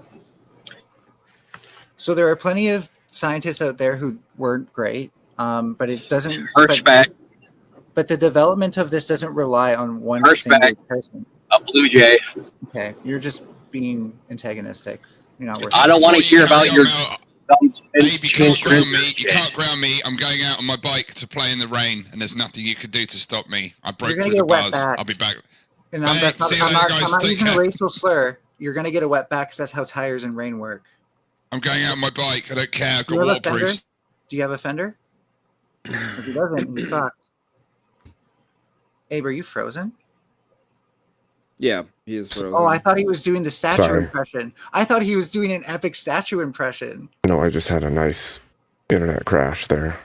So there are plenty of scientists out there who weren't great, but it doesn't. Hirschback. But the development of this doesn't rely on one Hirschback, single person. a blue jay. Okay, you're just being antagonistic. You're not worth I don't want to hear about your. You can't ground me. You can't ground me. I'm going out on my bike to play in the rain, and there's nothing you could do to stop me. I broke through the bars. I'll be back. And I'm not using a racial slur. You're going to get a wet back because that's how tires and rain work. I'm going out on my bike. I don't care. I've Do got you have a fender? waterproofs. Do you have a fender? If he doesn't, he's fucked. Abe, are you frozen? Yeah, he is frozen. Oh, I thought he was doing the statue Sorry. impression. I thought he was doing an epic statue impression. No, I just had a nice internet crash there.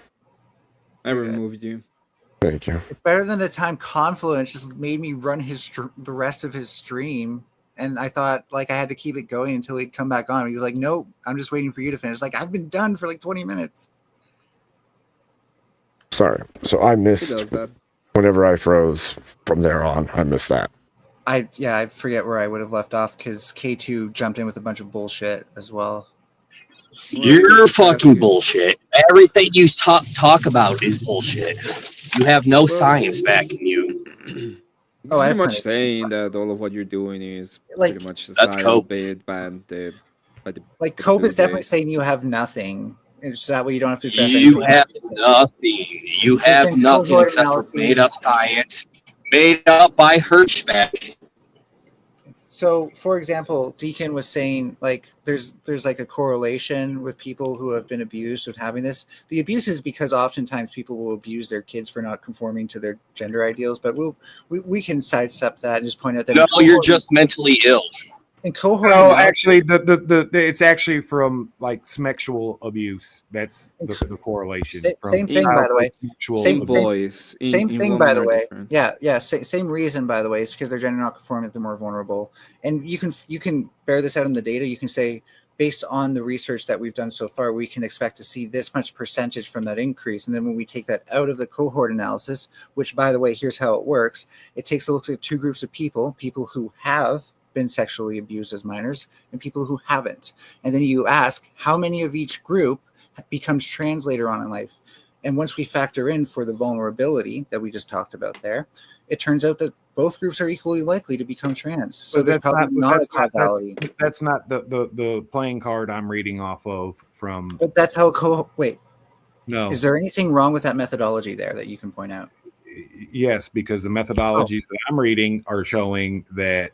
I removed you. Thank you. It's better than the time Confluence just made me run the rest of his stream. And I thought like I had to keep it going until he'd come back on. He was like, nope, I'm just waiting for you to finish. Like, I've been done for like 20 minutes. Sorry. So I missed whenever I froze from there on. I missed that. I forget where I would have left off because K2 jumped in with a bunch of bullshit as well. You're fucking bullshit. Everything you talk about is bullshit. You have no science backing you. It's pretty much saying that all of what you're doing is pretty much That's societal cope. bait by the Like Cope is definitely saying you have nothing. It's that way you don't have to address You anything. have nothing. You have been nothing cohort except for analyses. made up science, made up by Hirschback. So, for example, Deacon was saying like there's like a correlation with people who have been abused with having this. The abuse is because oftentimes people will abuse their kids for not conforming to their gender ideals, but we can sidestep that and just point out that No, you're just mentally ill. in cohort. No, analysis- actually, the it's actually from like sexual abuse. That's the correlation. from Same thing, by the way. sexual Same abuse. thing, by the way. Yeah. Same reason, by the way. It's because they're gender not conforming, they're more vulnerable. And you can bear this out in the data. You can say, based on the research that we've done so far, we can expect to see this much percentage from that increase. And then when we take that out of the cohort analysis, which, by the way, here's how it works. It takes a look at two groups of people who have been sexually abused as minors and people who haven't. And then you ask how many of each group becomes trans later on in life. And once we factor in for the vulnerability that we just talked about there, it turns out that both groups are equally likely to become trans. So there's probably not a causality. That's not the playing card I'm reading off of from. But that's how wait. No. Is there anything wrong with that methodology there that you can point out? Yes, because the methodologies that I'm reading are showing that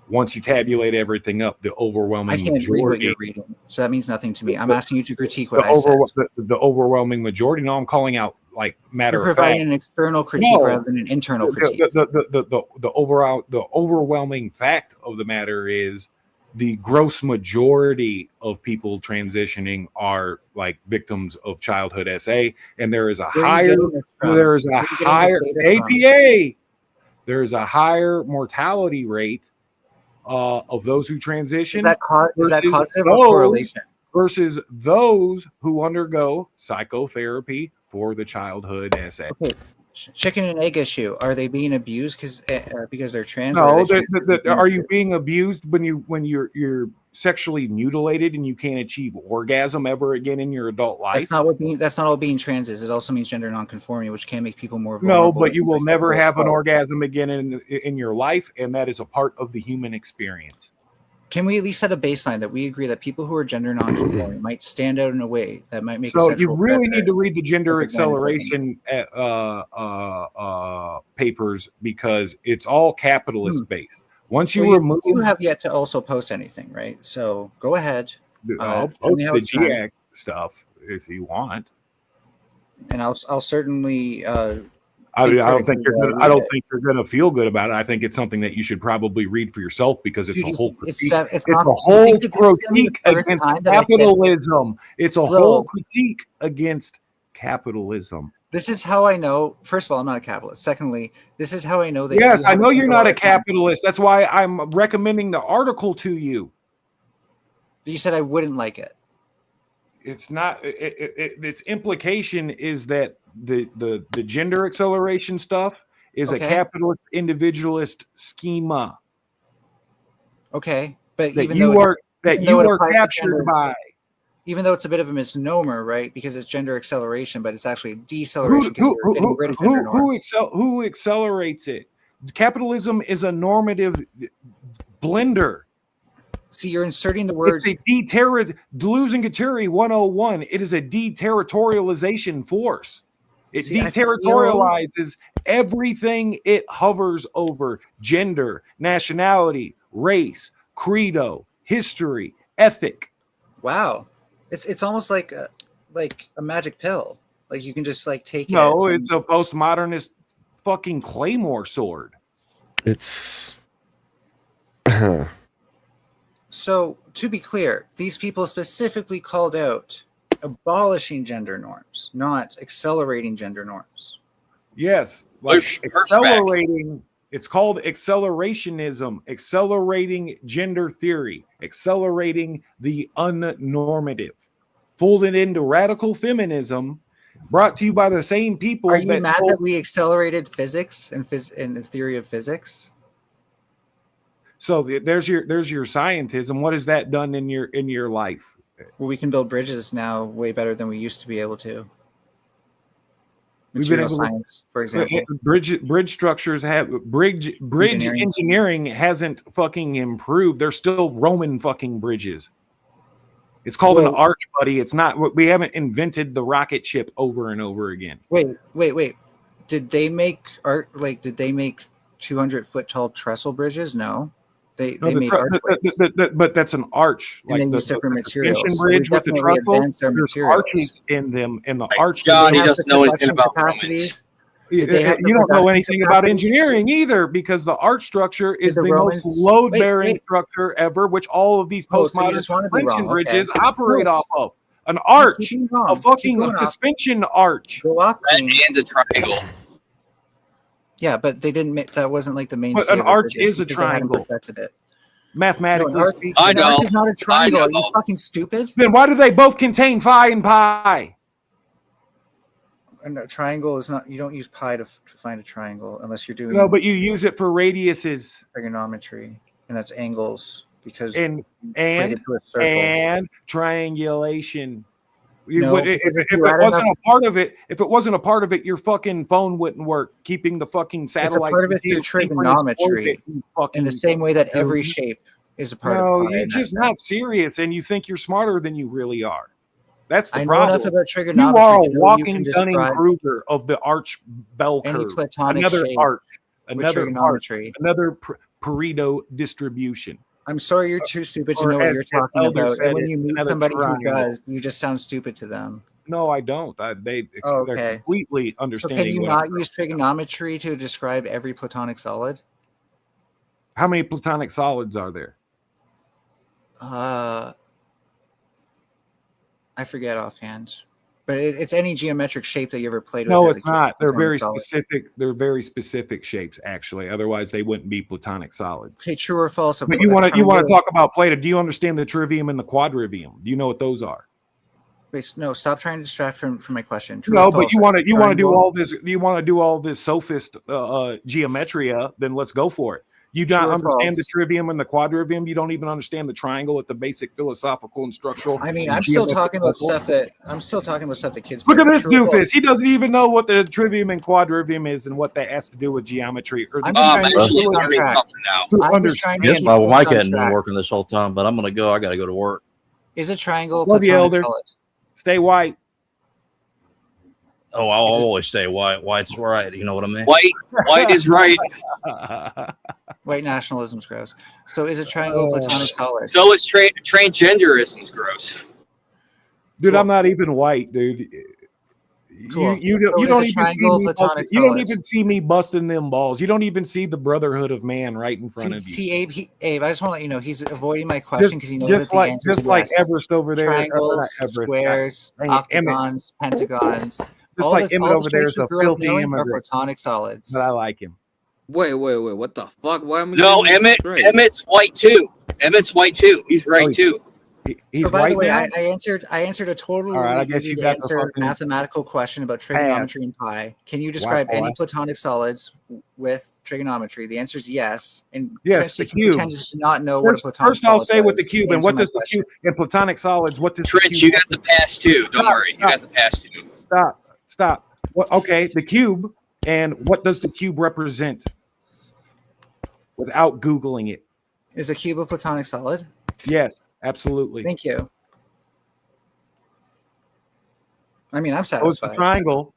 once you tabulate everything up, the I overwhelming can't read what majority. you're reading, so that means nothing to me. I'm asking you to critique what I said. The overwhelming majority. No, I'm calling out like matter You're of fact. providing an external critique No. rather than an internal critique. The overwhelming fact of the matter is the gross majority of people transitioning are like victims of childhood SA, and there is a Where are you getting this from? there is a Where are you getting higher this data from? APA. There is a higher mortality rate of those who transition. Is that versus causative or those- correlation? Versus those who undergo psychotherapy for the childhood SA. Okay. Chicken and egg issue. Are they being abused because they're trans? No, or are they trans are you being abused when you're sexually mutilated and you can't achieve orgasm ever again in your adult life. That's not all being trans is. It also means gender nonconforming, which can make people more No, vulnerable. but you to will never sexual have an assault. orgasm again in your life, and that is a part of the human experience. Can we at least set a baseline that we agree that people who are gender nonconforming might stand out in a way that might make? So a you really need to read the gender take advantage acceleration papers because it's all capitalist based. Once you Well, remove, you have yet to also post anything, right? So go ahead. I'll tell post me how the it's done, GAC stuff if you want. and I'll certainly. I don't think you're gonna feel good about it. I think it's something that you should probably read for yourself because it's a whole critique. It's a whole critique against capitalism. It's a whole critique against capitalism. This is how I know. First of all, I'm not a capitalist. Secondly, this is how I know that. Yes, I know you're not a capitalist. That's why I'm recommending the article to you. You said I wouldn't like it. It's not. Its implication is that the gender acceleration stuff is a capitalist individualist schema. Okay, but that you are captured by. Even though it's a bit of a misnomer, right? Because it's gender acceleration, but it's actually deceleration. Who accelerates it? Capitalism is a normative blender. See, you're inserting the word. It's a Deleuze and Guattari 101. It is a deterritorialization force. It deterritorializes everything it hovers over: gender, nationality, race, credo, history, ethic. Wow. It's almost like a magic pill. Like you can just take it. No, it's a postmodernist fucking Claymore sword. It's So to be clear, these people specifically called out abolishing gender norms, not accelerating gender norms. Yes, accelerating. It's called accelerationism, accelerating gender theory, accelerating the unnormative, folded into radical feminism, brought to you by the same people. Are you mad that we accelerated physics and the theory of physics? So there's your scientism. What has that done in your life? Well, we can build bridges now way better than we used to be able to. We've been Material able science, for example. Bridge structures have bridge engineering hasn't fucking improved. They're still Roman fucking bridges. It's called an arch, buddy. It's not. We haven't invented the rocket ship over and over again. Wait. Did they make art? Did they make 200-foot tall trestle bridges? No. They made archways. But that's an arch. And they use different materials. Bridge with the trestle, there's arches in them, and the arch. God, he doesn't know anything about Romans. You don't know anything about engineering either, because the arch structure is the most load-bearing structure ever, which all of these postmodern suspension bridges operate off of. An arch, a fucking suspension arch. And a triangle. Yeah, but they didn't make that. Wasn't the main. But an arch is a triangle. Mathematically, I know. It's not a triangle. Are you fucking stupid? Then why do they both contain phi and pi? And a triangle is not. You don't use pi to find a triangle unless you're doing. No, but you use it for radiuses, trigonometry, and that's angles because and triangulation. If it wasn't a part of it, your fucking phone wouldn't work. Keeping the fucking satellite. It's a part of it through trigonometry, in the same way that every shape is a part of. No, you're just not serious, and you think you're smarter than you really are. That's the I know problem. enough about trigonometry. You are a walking Dunning-Kruger of the arch bell curve. Any platonic another shape arch, with another trigonometry, another Pareto distribution. I'm sorry, you're too stupid to know what you're talking about. And when you meet somebody who does, you just sound stupid to them. No, I don't. They're completely understanding. So can you not use trigonometry to describe every platonic solid? How many platonic solids are there? I forget offhand. But it's any geometric shape that you ever played with. No, it's not. They're very specific. They're very specific shapes, actually. Otherwise, they wouldn't be platonic solids. Okay, true or false? But you want to talk about Plato? Do you understand the trivium and the quadrivium? Do you know what those are? Wait, no. Stop trying to distract from my question. True no, but you want to do all this. You want to do all this sophist geometria? Then let's go for it. You don't True or understand the false? trivium and the quadrivium. You don't even understand the triangle at the basic philosophical and structural. I mean, and I'm still geometric talking about level. stuff that kids. Look play. at this True or false? doofus. He doesn't even know what the trivium and quadrivium is and what that has to do with geometry. Or I'm the just trying to actually keep us on learning track. something now. to I'm just trying to Yes, keep my us mic on hadn't been track. working this whole time, but I'm gonna go. I gotta go to work. Is a triangle a Love you, platonic Elder. solid? Stay white. Oh, I'll always stay white. White's right. You know what I mean? White is right. White nationalism's gross. So is a triangle a platonic solid? So is transgenderism's gross. Dude, I'm not even white, dude. Cool. You So is don't a even see triangle me platonic busting, you don't solid? even see me busting them balls. You don't even see the brotherhood of man right in front of you. See, Abe, Abe, I just want to let you know he's avoiding my question because he knows just that like the answer is just like yes. Everest over there. Triangles, not Everest, squares, dang it, Emmett. octagons, pentagons. Just all like the, Emmett all over the there shapes is you a grew up filthy knowing are immigrant. platonic solids. But I like him. Wait, what the fuck? Why am I No, getting this Emmett. straight? Emmett's white too. Emmett's white too. He's right too. He's So by the white way, now? I answered a totally All right, I guess easy you to got the answer fucking mathematical question about trigonometry and pi. Can you describe boy. any platonic solids with trigonometry? The answer is yes. And Yes, the Christy cube. pretends to not know what a platonic First, I'll solid stay with was. the cube. And Answer what my does the question. cube in platonic solids? What does Trench, the cube? you got the pass too. Don't worry, you got the pass too. Stop. What? Okay, the cube. And what does the cube represent? Without googling it. Is a cube a platonic solid? Yes, absolutely. Thank you. I mean, I'm So it's the satisfied. triangle.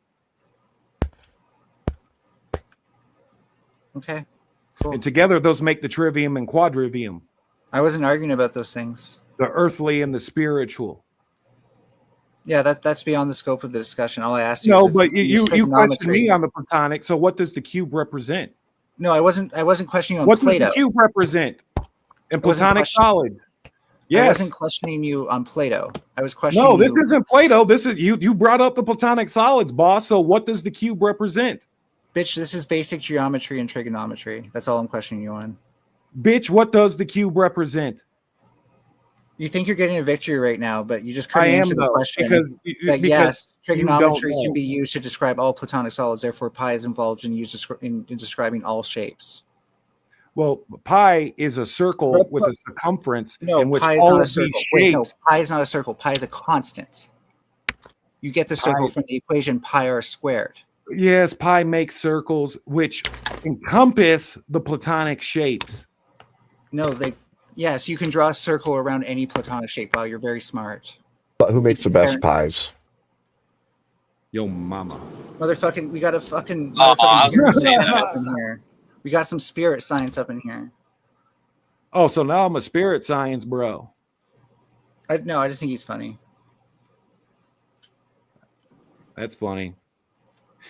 Okay. And together, those make the trivium and quadrivium. I wasn't arguing about those things. The earthly and the spiritual. Yeah, that's beyond the scope of the discussion. All I asked you. No, is if but you you use questioned trigonometry. me on the platonic. So what does the cube represent? No, I wasn't questioning on What does Plato. the cube represent in I wasn't platonic questioning- solids? I Yes. wasn't questioning you on Plato. I was questioning No, this you. isn't Plato. This is you brought up the platonic solids, boss. So what does the cube represent? Bitch, this is basic geometry and trigonometry. That's all I'm questioning you on. Bitch, what does the cube represent? You think you're getting a victory right now, but you just couldn't I am, answer the though, question. because That yes, you don't trigonometry know. can be used to describe all platonic solids. Therefore, pi is involved in in describing all shapes. Well, pi is a circle with a circumference No, in which pi is all not a of these circle. Wait, no, shapes. pi is not a circle. Pi is a constant. You get the circle from the equation pi r squared. Yes, pi makes circles which encompass the platonic shapes. No, yes, you can draw a circle around any platonic shape. Wow, you're very smart. But who makes the best pies? Yo, mama. Motherfucking, we got a fucking. Oh, I was gonna motherfucking say that. up in here. We got some spirit science up in here. Oh, so now I'm a spirit science bro. No, I just think he's funny. That's funny.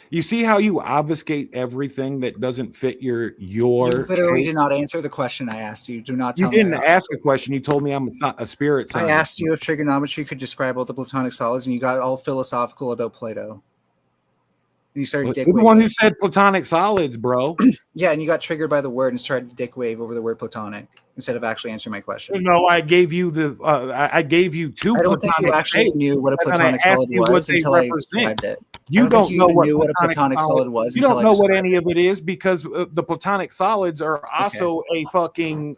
You see how you obfuscate everything that doesn't fit your You literally shape? did not answer the question I asked you. Do not You tell me. didn't ask a question. You told me I'm not a spirit I science. asked you if trigonometry could describe all the platonic solids, and you got all philosophical about Plato. And you started dick You're the one waving. who said platonic solids, bro. Yeah, and you got triggered by the word and started to dick wave over the word platonic instead of actually answering my question. No, I gave you the. I gave you two. I don't think you platonic actually shapes, knew what a and then I platonic asked solid you what was they until I represent. described it. You I don't think don't know even what knew what a platonic solid was You until don't I know what described any of it is because the platonic solids are also a fucking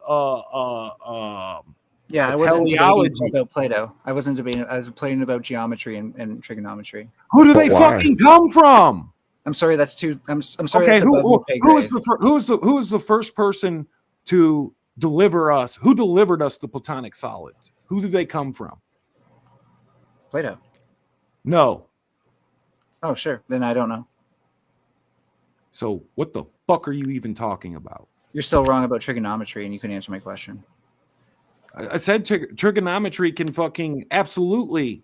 Yeah, I a wasn't debating teleology. about Plato. I wasn't debating. I was debating about geometry and trigonometry. Who do they fucking come from? I'm sorry. That's too. I'm sorry. Okay, That's above your pay who is grade. who is the first person to deliver us? Who delivered us the platonic solids? Who did they come from? Plato. No. Oh, sure. Then I don't know. So what the fuck are you even talking about? You're still wrong about trigonometry, and you couldn't answer my question. I said trigonometry can fucking absolutely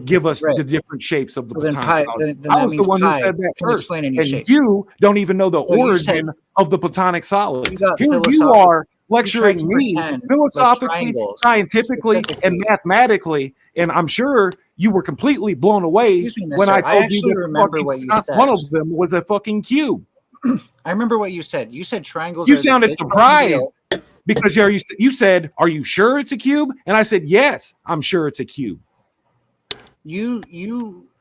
give us the different shapes of the Well, then platonic pi- solids. then I that was the means one pi who said that can first, explain any and shape. you don't even know the Well, you origin said- of the platonic solids. You got Here you philosophical- are you lecturing tried to me pretend like philosophically, triangles, scientifically, and specifically. mathematically, and I'm sure you were completely blown away Excuse me, when mister. I I told you actually that remember fucking what you not said. one of them was a fucking cube. I remember what you said. You said triangles. You are this sounded big fucking surprised deal. because you said, "Are you sure it's a cube?" And I said, "Yes, I'm sure it's a cube." You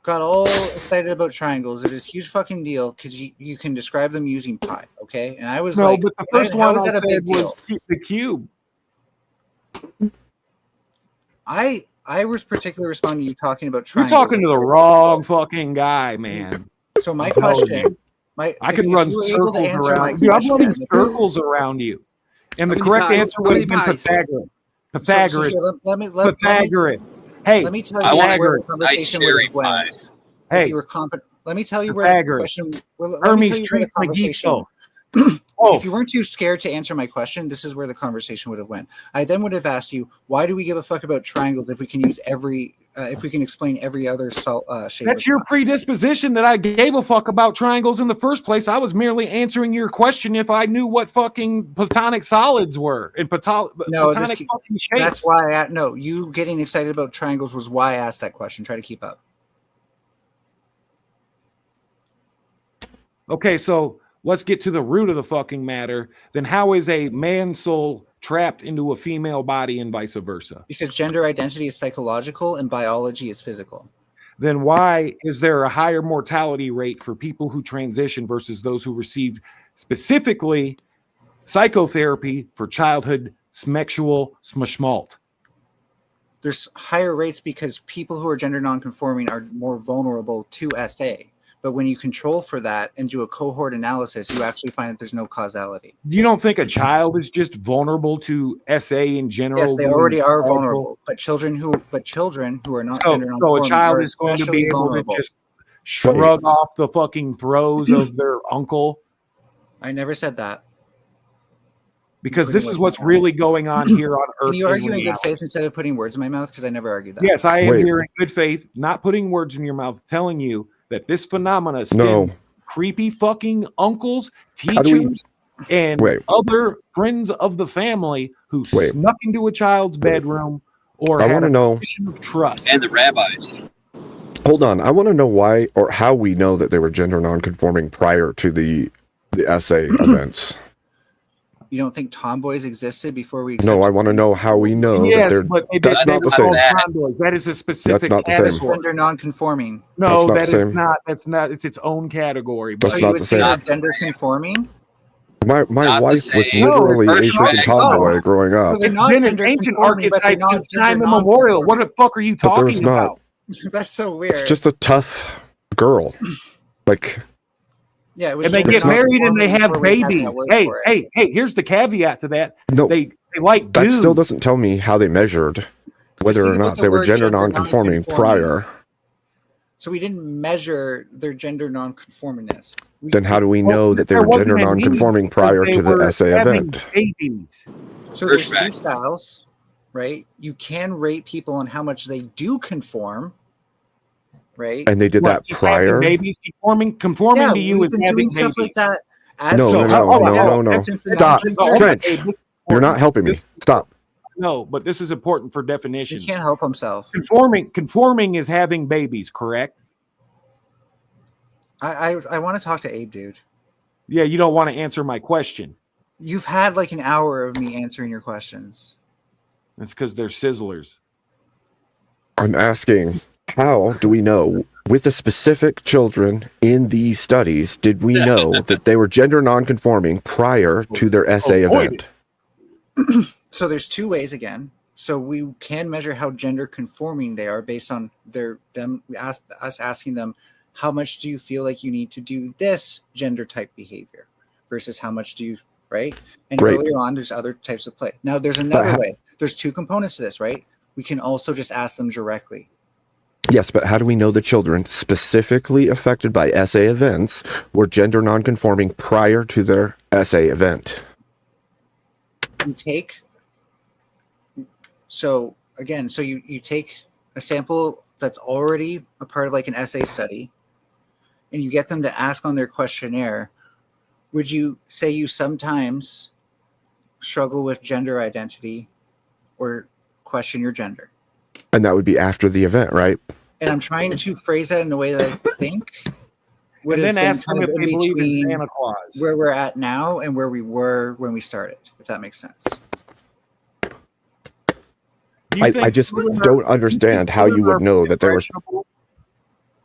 got all excited about triangles. It is a huge fucking deal because you can describe them using pi. Okay, and I was No, like, but the first how one is I that a said big deal? was the cube. I was particularly responding to you talking about You're triangles. talking to the wrong fucking guy, man. So my I'm telling question, you. I if can run you were able to circles answer my around you. I'm running question- circles around you. And the How many correct pies? answer How would have many been pies? Pythagoras. So Pythagoras. here, let me Pythagoras. Hey, let me tell I you want where the Pythagoras. conversation nice would cherry have went. pie. If Hey, you were competent, let me tell you where the Pythagoras. question. Well, let me Hermes tell you where the Trismegisto. conversation. Oh, If you weren't too scared to answer my question, this is where the conversation would have went. I then would have asked you, why do we give a fuck about triangles if we can use if we can explain every other shape? that's your predisposition that I gave a fuck about triangles in the first place. I was merely answering your question if I knew what fucking platonic solids were and platonic fucking shapes. That's why no, you getting excited about triangles was why I asked that question. Try to keep up. Okay, so let's get to the root of the fucking matter. Then how is a man's soul trapped into a female body and vice versa? Because gender identity is psychological and biology is physical. Then why is there a higher mortality rate for people who transition versus those who receive specifically psychotherapy for childhood sexual smashmalt? There's higher rates because people who are gender nonconforming are more vulnerable to SA. But when you control for that and do a cohort analysis, you actually find that there's no causality. You don't think a child is just vulnerable to SA in general? Yes, they already are vulnerable. But children who are not gender So a nonconforming child are is going to especially be able vulnerable. to just shrug off the fucking throes of their uncle? I never said that. Because this is what's really going on here on Earth. Can you in argue in good reality. faith instead of putting words in my mouth? Because I never argued that. Yes, I am here in good faith, not putting words in your mouth, telling you that this phenomena stems from creepy fucking uncles, teachers, and other friends of the family who snuck into a child's bedroom or I had wanna a know- position of trust. And the rabbis. Hold on. I want to know why or how we know that they were gender nonconforming prior to the SA events. You don't think tomboys existed before we? No, I want to know how we know that Yes, they're. but That's not the same. That is a specific That's not the same. category. Gender nonconforming. No, That's not that the is same. not. That's not. It's its own category. That's So not you the would say same. they're gender conforming? My Not wife the was same. literally a First freaking right. tomboy growing up. they're It's not been an gender ancient conforming, but they're archetype not since time gender immemorial. What the fuck are you But talking there's not. about? That's so weird. It's just a tough girl. Like, Yeah, it was And they gender get married and they nonconforming have before we had that babies. word Hey, for it. hey, here's the caveat to that. no, They like that dudes. still doesn't tell me how they measured whether See, or with not the they were word gender gender nonconforming nonconforming, prior. So we didn't measure their gender nonconformingness. Then how do we know that they there were gender wasn't a need nonconforming because prior they to the were SA having event? babies. So there's First two fact. styles, right? You can rate people on how much they do conform, right? And they did that Just having prior? babies conforming Yeah, to you we've is been having doing stuff babies. like that. As No, So, no, hold on, no, hold no, on. no. Since the Stop. 1930s. Trench, Hey, this is you're not important. helping me. This- Stop. No, but this is important for definition. He can't help himself. Conforming is having babies, correct? I want to talk to Abe, dude. Yeah, you don't want to answer my question. You've had like an hour of me answering your questions. That's because they're sizzlers. I'm asking, how do we know with the specific children in these studies, did we know that they were gender nonconforming prior to their SA event? So there's two ways again. So we can measure how gender conforming they are based on us asking them, how much do you feel like you need to do this gender type behavior versus how much do you, right? And Right. earlier on, there's other types of play. Now there's another way. There's two components to this, right? We can also just ask them directly. Yes, but how do we know the children specifically affected by SA events were gender nonconforming prior to their SA event? You take, so again, so you take a sample that's already a part of like an essay study, and you get them to ask on their questionnaire, would you say you sometimes struggle with gender identity or question your gender? And that would be after the event, right? And I'm trying to phrase that in a way that I think would And have then been ask them kind if of they in believe in between Santa Claus. where we're at now and where we were when we started, if that makes sense. I just don't understand how you would know that they were.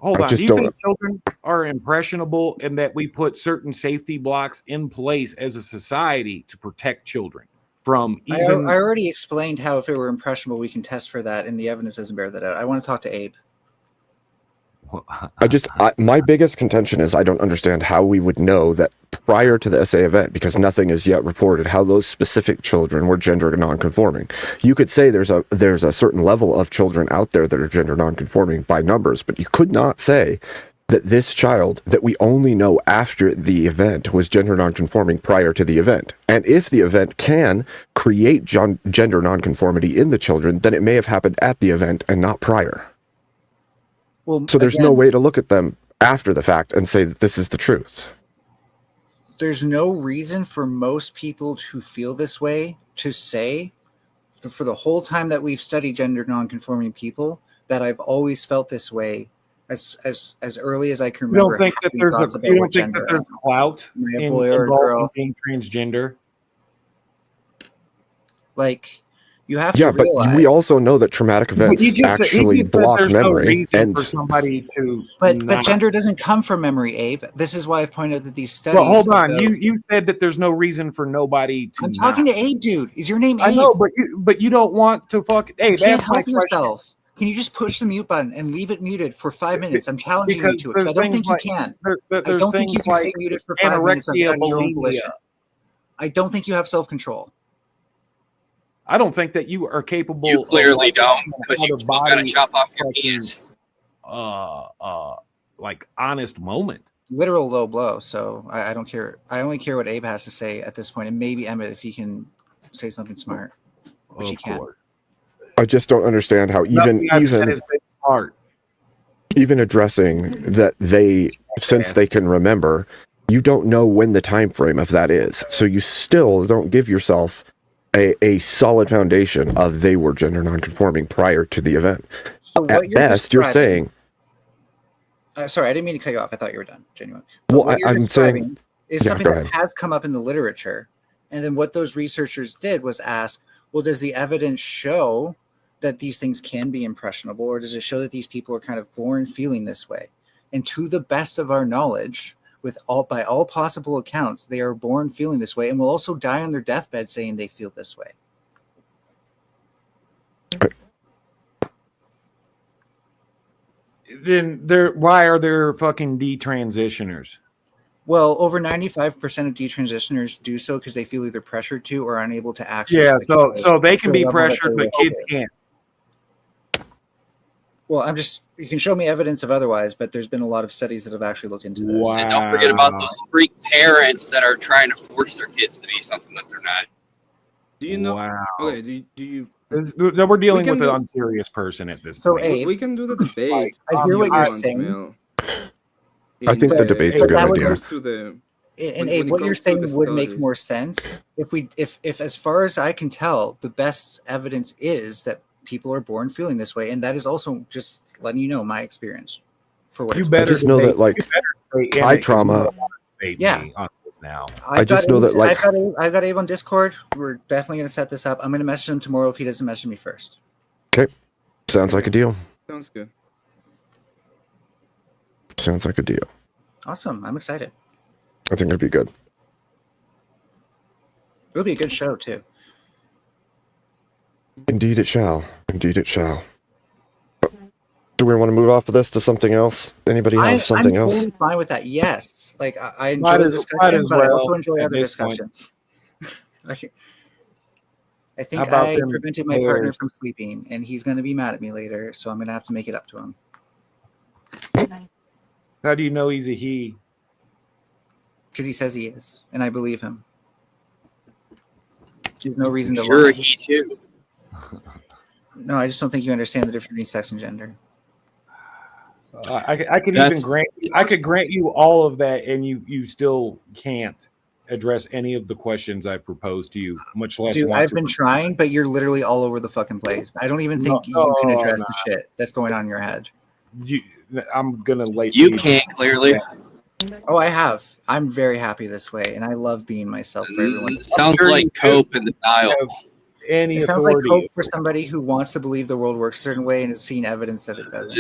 Hold I on. just Do you don't- think children are impressionable and that we put certain safety blocks in place as a society to protect children from I even? already explained how if it were impressionable, we can test for that, and the evidence doesn't bear that out. I want to talk to Abe. My biggest contention is I don't understand how we would know that prior to the SA event, because nothing is yet reported, how those specific children were gender nonconforming. You could say there's a certain level of children out there that are gender nonconforming by numbers, but you could not say that this child that we only know after the event was gender nonconforming prior to the event. And if the event can create gender nonconformity in the children, then it may have happened at the event and not prior. Well, So there's no again, way to look at them after the fact and say that this is the truth. there's no reason for most people who feel this way to say, for the whole time that we've studied gender nonconforming people, that I've always felt this way as early as I can You remember. don't think that having there's thoughts a about you what don't think that gender there's am. clout Am I a in boy or a involved girl? in being transgender? Like, you have Yeah, to but realize. we also know that traumatic events actually block there's memory. no reason And for somebody to. But not- gender doesn't come from memory, Abe. This is why I've pointed out that these studies. Well, hold on. about- You said that there's no reason for nobody to. I'm talking not. to Abe, dude. Is your name Abe? I know, but you don't want to fuck. Hey, You can't that's my help question. yourself. Can you just push the mute button and leave it muted for 5 minutes? I'm challenging you Because to it because I there's don't think things you can. I I don't think you can stay like muted for 5 minutes on your own anorexia, volition. bulimia. I don't think you have self-control. I don't think that you are capable. You clearly of don't, because you out of still gotta body chop off your fucking, penis. Like honest moment. Literal low blow. So I don't care. I only care what Abe has to say at this point, and maybe Emmett if he can say something smart, which he Of can. course. I just don't understand how Nothing I've said even has been smart. even addressing that they, since they can remember, you don't know when the time frame of that is. So you still don't give yourself a solid foundation of they were gender nonconforming prior to the event. So what At you're best, you're describing- saying, Sorry, I didn't mean to cut you off. I thought you were done. Genuinely. Well, what you're I'm describing saying- is Yeah, something go that ahead. has come up in the literature, and then what those researchers did was ask, well, does the evidence show that these things can be impressionable, or does it show that these people are kind of born feeling this way? And to the best of our knowledge, by all possible accounts, they are born feeling this way, and will also die on their deathbed saying they feel this way. Then why are there fucking detransitioners? Well, over 95% of detransitioners do so because they feel either pressured to or unable to access. Yeah, the so they can the be level that pressured, they but were kids hoping. can't. Well, you can show me evidence of otherwise, but there's been a lot of studies that have actually looked into this. And don't forget about those freak parents that are trying to force their kids to be something that they're not. Do you know? Wow. Okay. Do you? We're dealing We with can an do- unserious person at this So, point. Abe, We can do the debate. I hear what you're on saying. email. I think the debate's a good that would idea. To the, And when Abe, it what you're comes to saying the would make studies. more sense if as far as I can tell, the best evidence is that people are born feeling this way, and that is also just letting you know my experience. For what You it's better I just know that, debate- like, you better debate eye Emmett, 'cause trauma- you don't wanna debate Yeah. me on this now. I just know that, like- I've got Abe on Discord. We're definitely going to set this up. I'm going to message him tomorrow if he doesn't message me first. Okay, sounds like a deal. Sounds good. Sounds like a deal. Awesome. I'm excited. I think it'd be good. It'll be a good show too. Indeed, it shall. Indeed, it shall. Do we want to move off of this to something else? Anybody have something I'm else? totally fine with that. Yes, like I enjoy Might the as discussion, but I well also enjoy at other this point. discussions. I think How about I them prevented my partner Bears? from sleeping, and he's going to be mad at me later. So I'm going to have to make it up to him How do you know he's a he? because he says he is, and I believe him. There's no reason to You're a lie. he too. No, I just don't think you understand the difference between sex and gender. I could even That's- grant I could grant you all of that, and you still can't address any of the questions I proposed to you, much less Dude, want I've to. been trying, but you're literally all over the fucking place. I don't even think you can address the shit that's going on in your head. I'm gonna let You can't clearly. Oh, I have. I'm very happy this way, and I love being myself for everyone. Sounds sure like you cope and denial. any It sounds like authority. hope for somebody who wants to believe the world works a certain way and has seen evidence that it doesn't.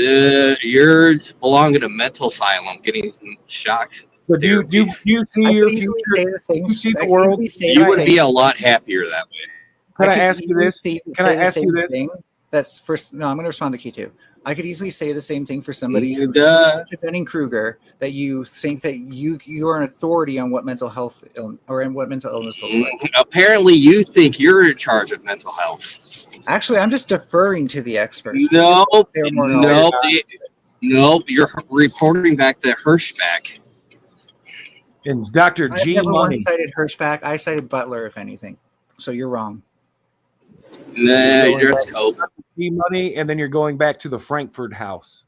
You're belonging to a mental asylum, getting shocked. So do you see I your could easily future? say the thing. You see I the could world? easily say You the would same- be a lot happier that way. Can I could ask you easily this? say Can I the ask you same this? thing. That's first. No, I'm going to respond to K2. I could easily say the same thing for somebody who's Duh. Dunning-Kruger, that you think that you are an authority on what mental health or in what mental illness looks like. Apparently, you think you're in charge of mental health. Actually, I'm just deferring to the experts. No, They're more no, knowledgeable. no. You're reporting back to Hirschback. And Dr. I've G never Money. once cited Hirschback. I cited Butler, if anything. So you're wrong. Nah, you're cope. G Money, and then you're going back to the Frankfurt House.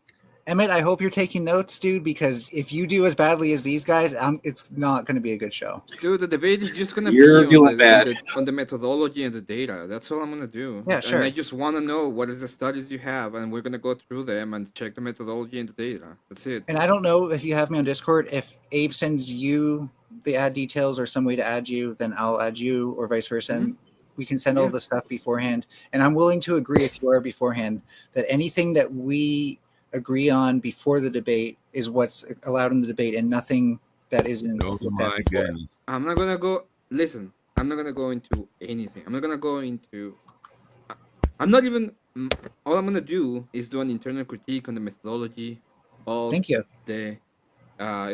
Emmett, I hope you're taking notes, dude, because if you do as badly as these guys, it's not going to be a good show. Dude, the debate is just gonna You're be doing on bad. on the methodology and the data. That's all I'm gonna do. Yeah, sure. And I just want to know what is the studies you have, and we're gonna go through them and check the methodology and the data. That's it. And I don't know if you have me on Discord. If Abe sends you the ad details or some way to add you, then I'll add you, or vice versa. And we can send all the stuff beforehand. And I'm willing to agree, if you are beforehand, that anything that we agree on before the debate is what's allowed in the debate, and nothing that isn't. Oh looked at my before. goodness. I'm not gonna go. Listen, I'm not gonna go into anything. I'm not gonna go into. I'm not even. All I'm gonna do is do an internal critique on the methodology of Thank you. the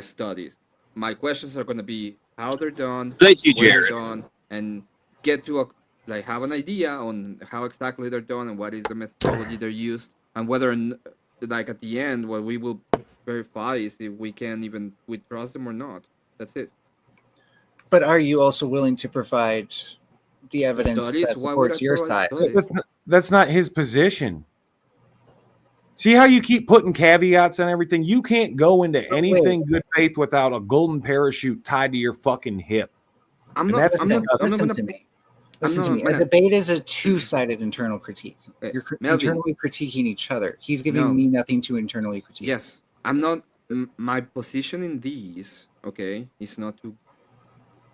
studies. My questions are gonna be how they're done, Thank you, where they're Jared. done, and get to have an idea on how exactly they're done and what is the methodology they're used, and whether at the end what we will verify is if we trust them or not. That's it. But are you also willing to provide the evidence Studies? that Why would supports I your provide side? studies? That's not his position. See how you keep putting caveats on everything? You can't go into anything good faith without a golden parachute tied to your fucking hip. I'm And not. that's I'm not. I'm not Listen gonna. to me. Listen to I'm me. not- A debate is a two-sided internal critique. You're Melvin. internally critiquing each other. He's giving No. me nothing to internally critique. Yes, I'm not. My position in these, okay, is not to.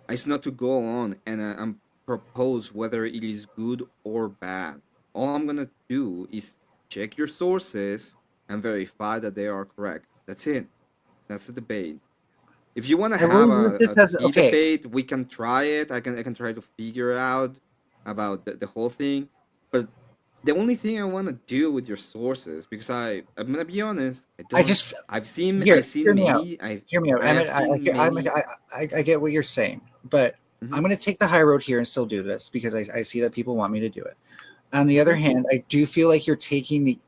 It's not to go on and propose whether it is good or bad. All I'm gonna do is check your sources and verify that they are correct. That's it. That's the debate. If you want to And have we'll use this as- okay. debate, we can try it. I can try to figure out about the whole thing. But the only thing I want to do with your sources, because I'm gonna be honest, I've seen Hear many. me out. Hear me out. I have I get what you're saying, but Mm-hmm. I'm going to take the high road here and still do this because I see that people want me to do it. On the other hand, I do feel like you're taking the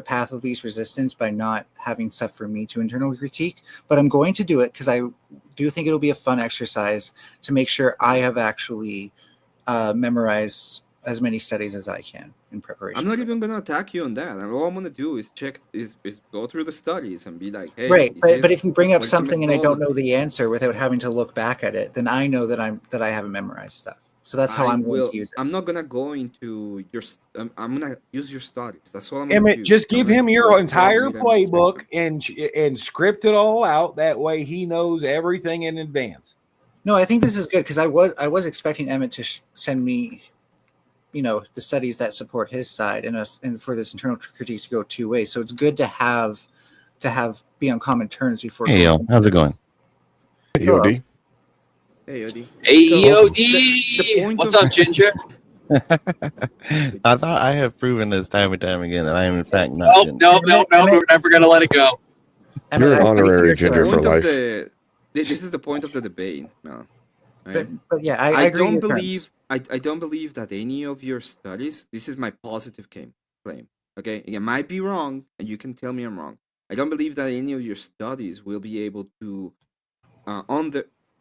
path of least resistance by not having stuff for me to internally critique, but I'm going to do it because I do think it'll be a fun exercise to make sure I have actually memorized as many studies as I can in preparation. I'm not even gonna attack you on that. All I'm gonna do is check is go through the studies and be like, hey, Right, is but this- if you bring up what is the something and I don't know methodology? the answer without having to look back at it, then I know that I haven't memorized stuff. So that's how I'm going to use it. I'm not gonna go into your. I'm gonna use your studies. That's all I'm gonna Emmett, do. just give him your go entire read them. playbook and script it all out. That way he knows everything in advance. No, I think this is good because I was expecting Emmett to send me, the studies that support his side and for this internal critique to go two ways. So it's good to have be on common terms before. Hey, yo, how's it going? Hey, Yodi. Hey, Yodi. Hey, So, Yodi. the point What's of- up, Ginger? I thought I have proven this time and time again that I am in fact not. Nope, Ginger. nope. We're never gonna let it go. You're an honorary The ginger for point of life. this is the point of the debate now. Right? But yeah, I agree don't with your believe I don't believe that any of your studies. This is my positive claim. Okay, it might be wrong, and you can tell me I'm wrong. I don't believe that any of your studies will be able to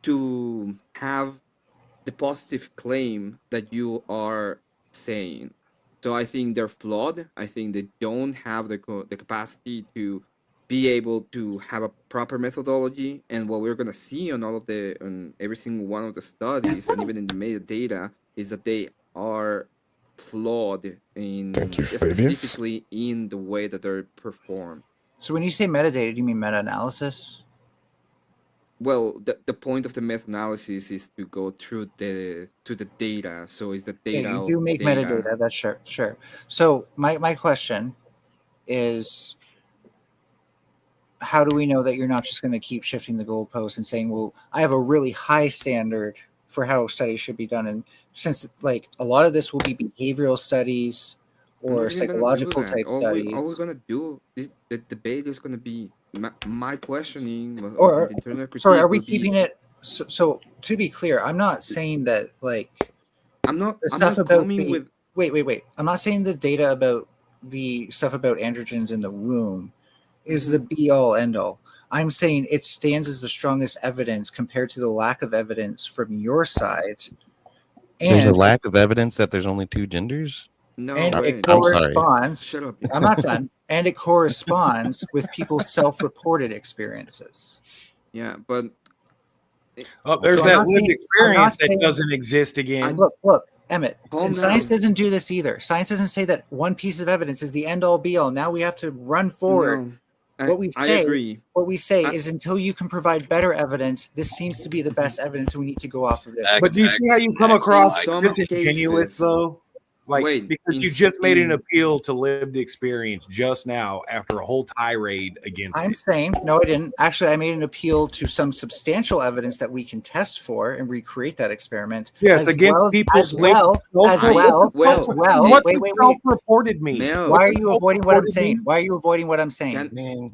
to have the positive claim that you are saying. So I think they're flawed. I think they don't have the capacity to be able to have a proper methodology. And what we're gonna see on on every single one of the studies, and even in the metadata, is that they are flawed in specifically in the way that they're performed. So when you say metadata, do you mean meta-analysis? well, the point of the meta-analysis is to go through the data. So is the data Yeah, you of do make data. metadata. That's sure. So my question is, how do we know that you're not just going to keep shifting the goalposts and saying, well, I have a really high standard for how studies should be done, and since like a lot of this will be behavioral studies I'm or not even gonna do psychological that. type All studies, we're gonna do, the debate is gonna be my questioning or the internal sorry, are critique we will be. keeping it? So to be clear, I'm not saying that like I'm not about coming the with. wait. I'm not saying the data about the stuff about androgens in the womb is the be all end all. I'm saying it stands as the strongest evidence compared to the lack of evidence from your side. There's a And lack of evidence that there's only two genders. No, and wait. it I'm sorry. corresponds. Shut up. I'm not done. And it corresponds with people's self-reported experiences. Yeah, but Oh, there's So I'm that not lived saying- I'm experience not that saying- doesn't exist again. Look, Emmett. Calm And science down. doesn't do this either. Science doesn't say that one piece of evidence is the end all be all. Now we have to run forward. No, What we I say, agree. what we say is until you can provide better evidence, this seems to be the best evidence, and we need to go off of this. But do you see how you come across Some disingenuous cases- though? Like Wait, because you in- just made an in- appeal to lived experience just now after a whole tirade against I'm it. saying, no, I didn't. Actually, I made an appeal to some substantial evidence that we can test for and recreate that experiment. Yes, as against well, people's as well, What wait. self-reported me? Mel, Why are you avoiding what I'm saying? Why are you avoiding what I'm saying?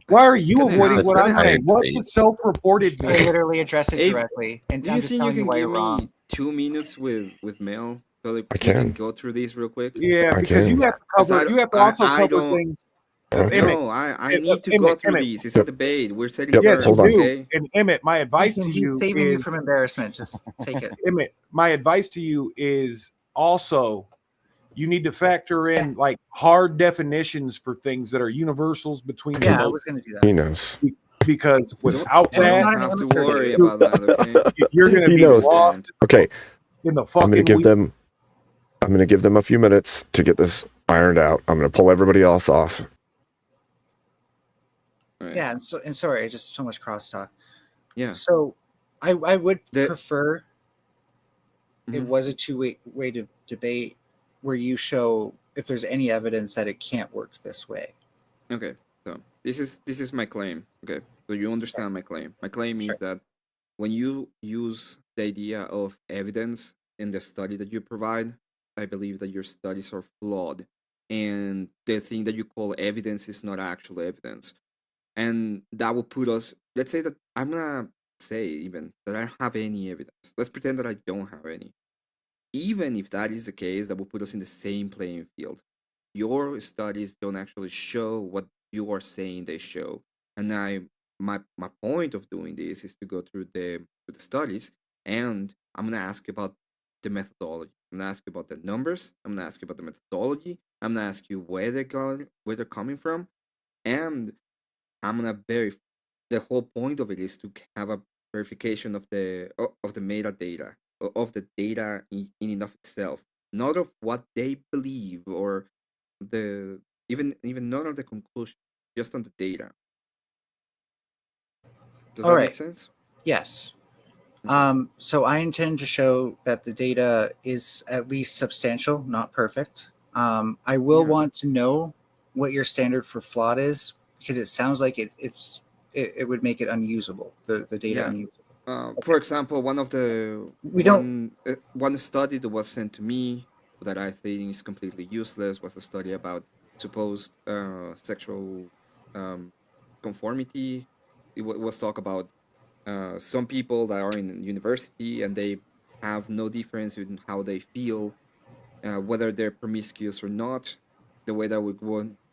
Why are you Can I avoiding have- what can I'm I saying? have- What was self-reported I me? literally addressed it Hey, directly, and Do I'm you just think you telling you can why give you're wrong. me 2 minutes with Mel so that I we can can. go through these real quick? Yeah, I because can. you have to Because cover. You have to also I cover don't- things. Okay. Emmett, No, I Emmett, need to go through Emmett. these. It's a debate. We're setting Yep, Yes, terms, hold on. you do. okay? And Emmett, my advice to He's you saving you is from embarrassment. Just take it. Emmett, my advice to you is also you need to factor in like hard definitions for things that are universals between the Yeah, I both. was going to do that. He knows. Because without You Emmett's that, not don't an have to amateur, worry dude. about that, okay? you're going to He be knows. lost Okay, in the I'm fucking gonna give weeds. them. I'm gonna give them a few minutes to get this ironed out. I'm gonna pull everybody else off. Right. Yeah, and sorry, just so much crosstalk. Yeah. So, I would The- prefer it Mhm. was a two-way to debate where you show if there's any evidence that it can't work this way. Okay, so this is my claim. Okay, so you understand my claim. My claim Sure. is that when you use the idea of evidence in the study that you provide, I believe that your studies are flawed, and the thing that you call evidence is not actual evidence, and that will put us. Let's say that I'm gonna say even that I don't have any evidence. Let's pretend that I don't have any. Even if that is the case, that will put us in the same playing field. Your studies don't actually show what you are saying they show. And my point of doing this is to go through the studies, and I'm gonna ask you about the methodology. I'm gonna ask you about the numbers. I'm gonna ask you about the methodology. I'm gonna ask you where they're coming from, and I'm gonna verify. The whole point of it is to have a verification of the metadata of the data in and of itself, not of what they believe or the even none of the conclusion, just on the data. Does All that right. make sense? Yes. So I intend to show that the data is at least substantial, not perfect. I will want to know what your standard for flawed is, because it sounds like it would make it unusable. The data Yeah. unusable. For example, one of the We don't- one study that was sent to me that I think is completely useless was a study about supposed sexual conformity. It was talk about some people that are in university and they have no difference in how they feel, whether they're promiscuous or not. The way that we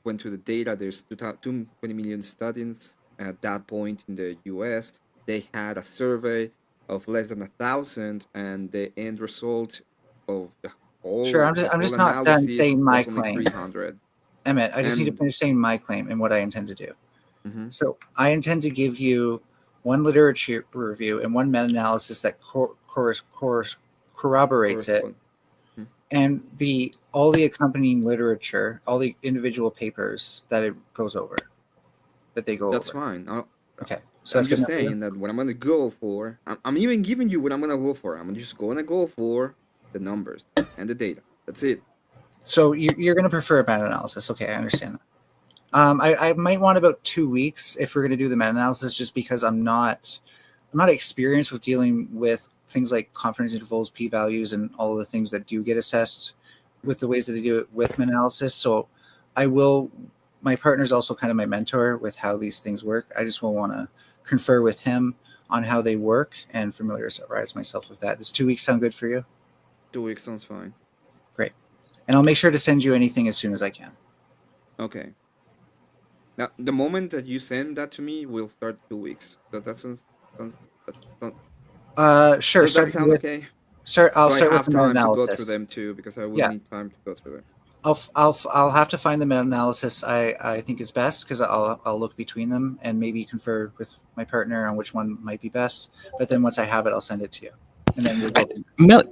went to the data, there's 20 million studies at that point in the US. They had a survey of less than 1,000, and the end result of the whole Sure, I'm the just whole not done analysis saying my was only claim. 300. Emmett, I just need to And- finish saying my claim and what I intend to do. Mhm. So I intend to give you one literature review and one meta-analysis that corroborates it, Correspond- and all the accompanying literature, all the individual papers that it goes over, that they go That's over. fine. Okay. So I'm that's good just enough for you? saying that what I'm gonna go for, I'm even giving you what I'm gonna go for. I'm just gonna go for the numbers and the data. That's it. So you're going to prefer a meta-analysis. Okay, I understand that. I might want about 2 weeks if we're going to do the meta-analysis, just because I'm not experienced with dealing with things like confidence intervals, p-values, and all of the things that do get assessed with the ways that they do it with meta-analysis. So my partner's also kind of my mentor with how these things work. I just will want to confer with him on how they work and familiarize myself with that. Does 2 weeks sound good for you? 2 weeks sounds fine. Great. And I'll make sure to send you anything as soon as I can. Okay. Now, the moment that you send that to me, we'll start 2 weeks. Sure. Does that start sound with- okay? Sir, I'll so start I with have the time to go meta-analysis. through them too, because I will Yeah. need time to go through them. I'll have to find the meta-analysis I think is best, because I'll look between them and maybe confer with my partner on which one might be best. But then once I have it, I'll send it to you. And then we'll go.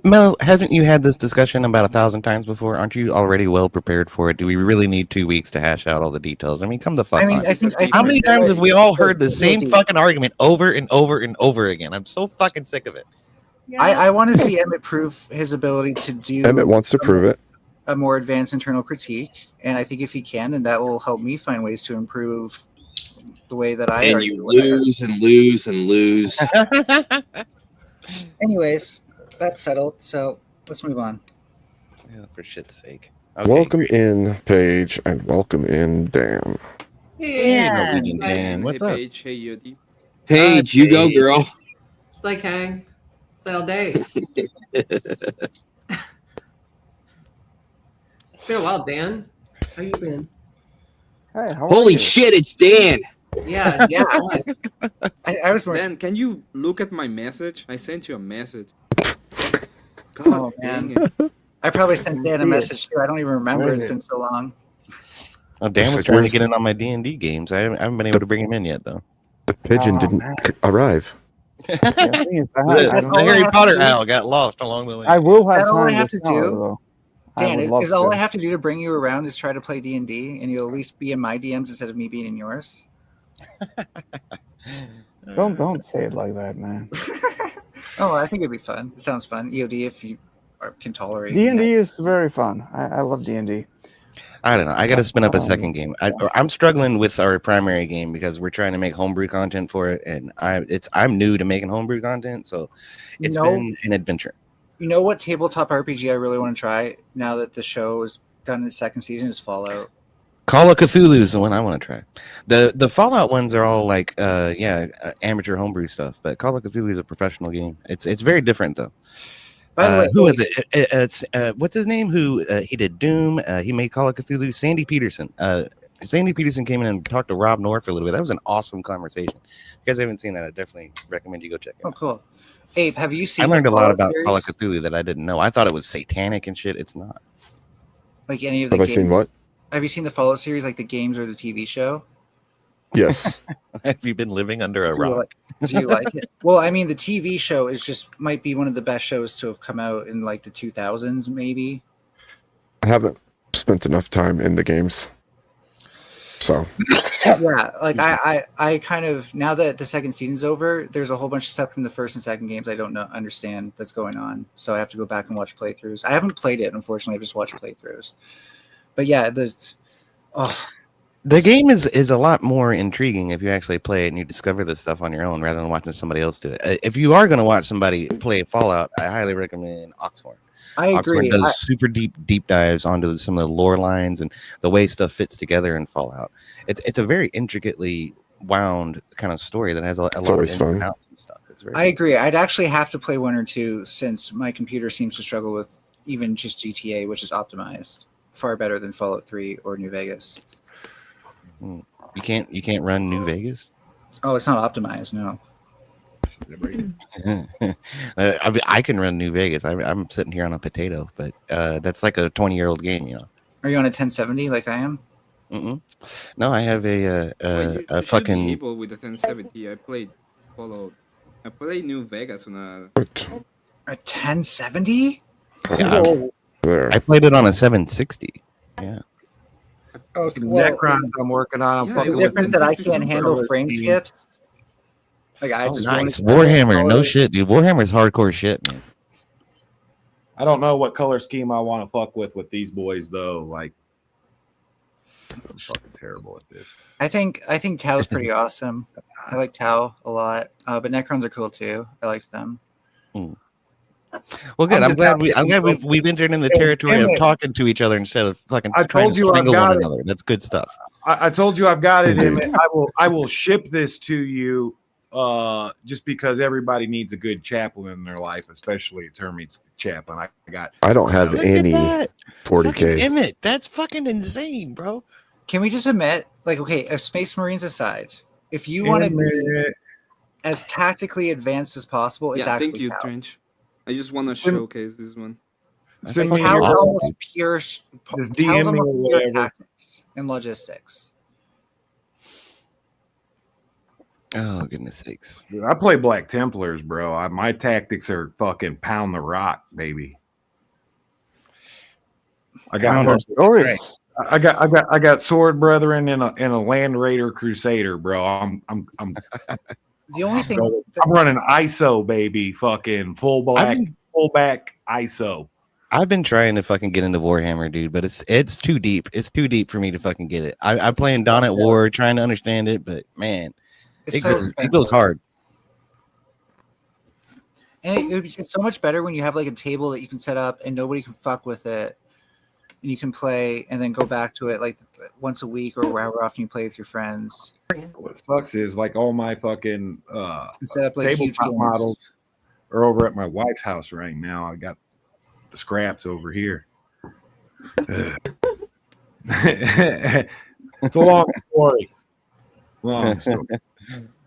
Mel, haven't you had this discussion about 1,000 times before? Aren't you already well prepared for it? Do we really need 2 weeks to hash out all the details? I mean, come the fuck I mean, on. I think How many times have we all heard the same Guilty. fucking argument over and over and over again? I'm so fucking sick of it. I want to see Emmett prove his ability to do. Emmett wants to prove it. A more advanced internal critique, and I think if he can, then that will help me find ways to improve the way that I And argue. you lose and lose and lose. Anyways, that's settled. So let's move on. Yeah, for shit's sake. Welcome in, Paige, and welcome in, Dan. Hey, Norwegian Dan. What's hey, up? Paige, hey, Yodi. Paige, you go, girl. It's like, hey, it's all day. It's been a while, Dan. How you been? Hey, Holy shit, it's Dan. Yeah, yeah. I was more. Dan, can you look at my message? I sent you a message. Oh man, I probably sent Dan a message too. I don't even remember. Where is It's it? been so long. Oh, Dan was Like, trying to where's get in on my D&D games. I haven't been able to bring him in yet, though. The pigeon Oh, didn't man. arrive. The Harry Potter owl got lost along the way. I will have Is that all I time have this to summer, do? though. Dan, would love is all to. I have to do to bring you around is try to play D&D, and you'll at least be in my DMs instead of me being in yours? Don't say it like that, man. Oh, I think it'd be fun. It sounds fun. EOD, if you can tolerate D&D is very fun. I love D&D. I don't know. I got to spin up a second game. I'm struggling with our primary game because we're trying to make homebrew content for it, and I'm new to making homebrew content, so it's been an adventure. You know what tabletop RPG I really want to try now that the show is done its second season is Fallout. Call of Cthulhu is the one I want to try. The Fallout ones are all like amateur homebrew stuff, but Call of Cthulhu is a professional game. It's very different though. By the way, who is it? It's what's his name? Who he did Doom? He made Call of Cthulhu. Sandy Peterson. Sandy Peterson came in and talked to Rob North for a little bit. That was an awesome conversation. If you guys haven't seen that, I definitely recommend you go check it out. Oh, cool. Abe, have you seen? I learned the a lot Fallout about Call of series? Cthulhu that I didn't know. I thought it was satanic and shit. It's not. Like any of the Have I games? seen what? Have you seen the Fallout series, like the games or the TV show? Yes. Have you been living under a Do you rock? Do you like it? Well, I mean, the TV show is just might be one of the best shows to have come out in like the 2000s, maybe. I haven't spent enough time in the games. So Yeah, like I kind of, now that the second season's over, there's a whole bunch of stuff from the first and second games I don't understand that's going on. So I have to go back and watch playthroughs. I haven't played it, unfortunately. I've just watched playthroughs. But yeah, The game is a lot more intriguing if you actually play it and you discover this stuff on your own rather than watching somebody else do it. If you are going to watch somebody play Fallout, I highly recommend Oxhorn. I agree. Oxford does super deep dives onto some of the lore lines and the way stuff fits together in Fallout. It's a very intricately wound kind of story that has a lot of always ins and fun. outs and stuff. It's very I agree. I'd actually have to play 1 or 2 since my computer seems to struggle with even just GTA, which is optimized far better than Fallout 3 or New Vegas. You can't run New Vegas. Oh, it's not optimized, no. I can run New Vegas. I'm sitting here on a potato, but that's like a 20-year-old game, you know. Are you on a 1070 like I am? No, I have a You should be fucking. able with the 1070. I played Fallout. I played New Vegas on a. A 1070? I played it on a 760. Yeah. Oh, Necrons I'm working on. I'm the fucking with difference that I 1060 can't handle Super frame speed. skips. Like I Oh, just nice. wanted Warhammer. No shit, dude. Warhammer's hardcore shit, man. I don't know what color scheme I want to fuck with these boys though. Like, I'm fucking terrible at this. I think Tau's pretty awesome. I like Tau a lot, but Necrons are cool too. I like them. Well, good. I'm I'm just glad we've entered in the Hey, territory of Emmett. talking to each other instead of fucking I trying told to you I've strangle got one it. another. That's good stuff. I told you I've got it, Emmett. I will ship this to you just because everybody needs a good chaplain in their life, especially a termite chaplain. I don't have Look at any that. 40K. Emmett, that's fucking insane, bro. Can we just admit, like, okay, if Space Marines aside, if you want to be as tactically advanced as possible, it's Yeah, actually thank you, Tau. Trench. I just want to showcase this one. Like, Tau is almost pure, Tau's DM me almost or pure whatever. tactics and logistics. Oh, goodness sakes. Dude, I play Black Templars, bro. My tactics are fucking pound the rock, baby. I got I got Sword Brethren and a Land Raider Crusader, bro. I'm The only thing I'm running ISO, baby. Fucking full back ISO. I've been trying to fucking get into Warhammer, dude, but it's too deep. It's too deep for me to fucking get it. I'm playing Dawn at War, trying to understand it, but man, It's it so goes hard. And it's so much better when you have like a table that you can set up and nobody can fuck with it, and you can play and then go back to it like once a week or however often you play with your friends. What sucks is like all my fucking set up, like, huge tabletop games. models are over at my wife's house right now. I got the scraps over here. It's a long story. Long story.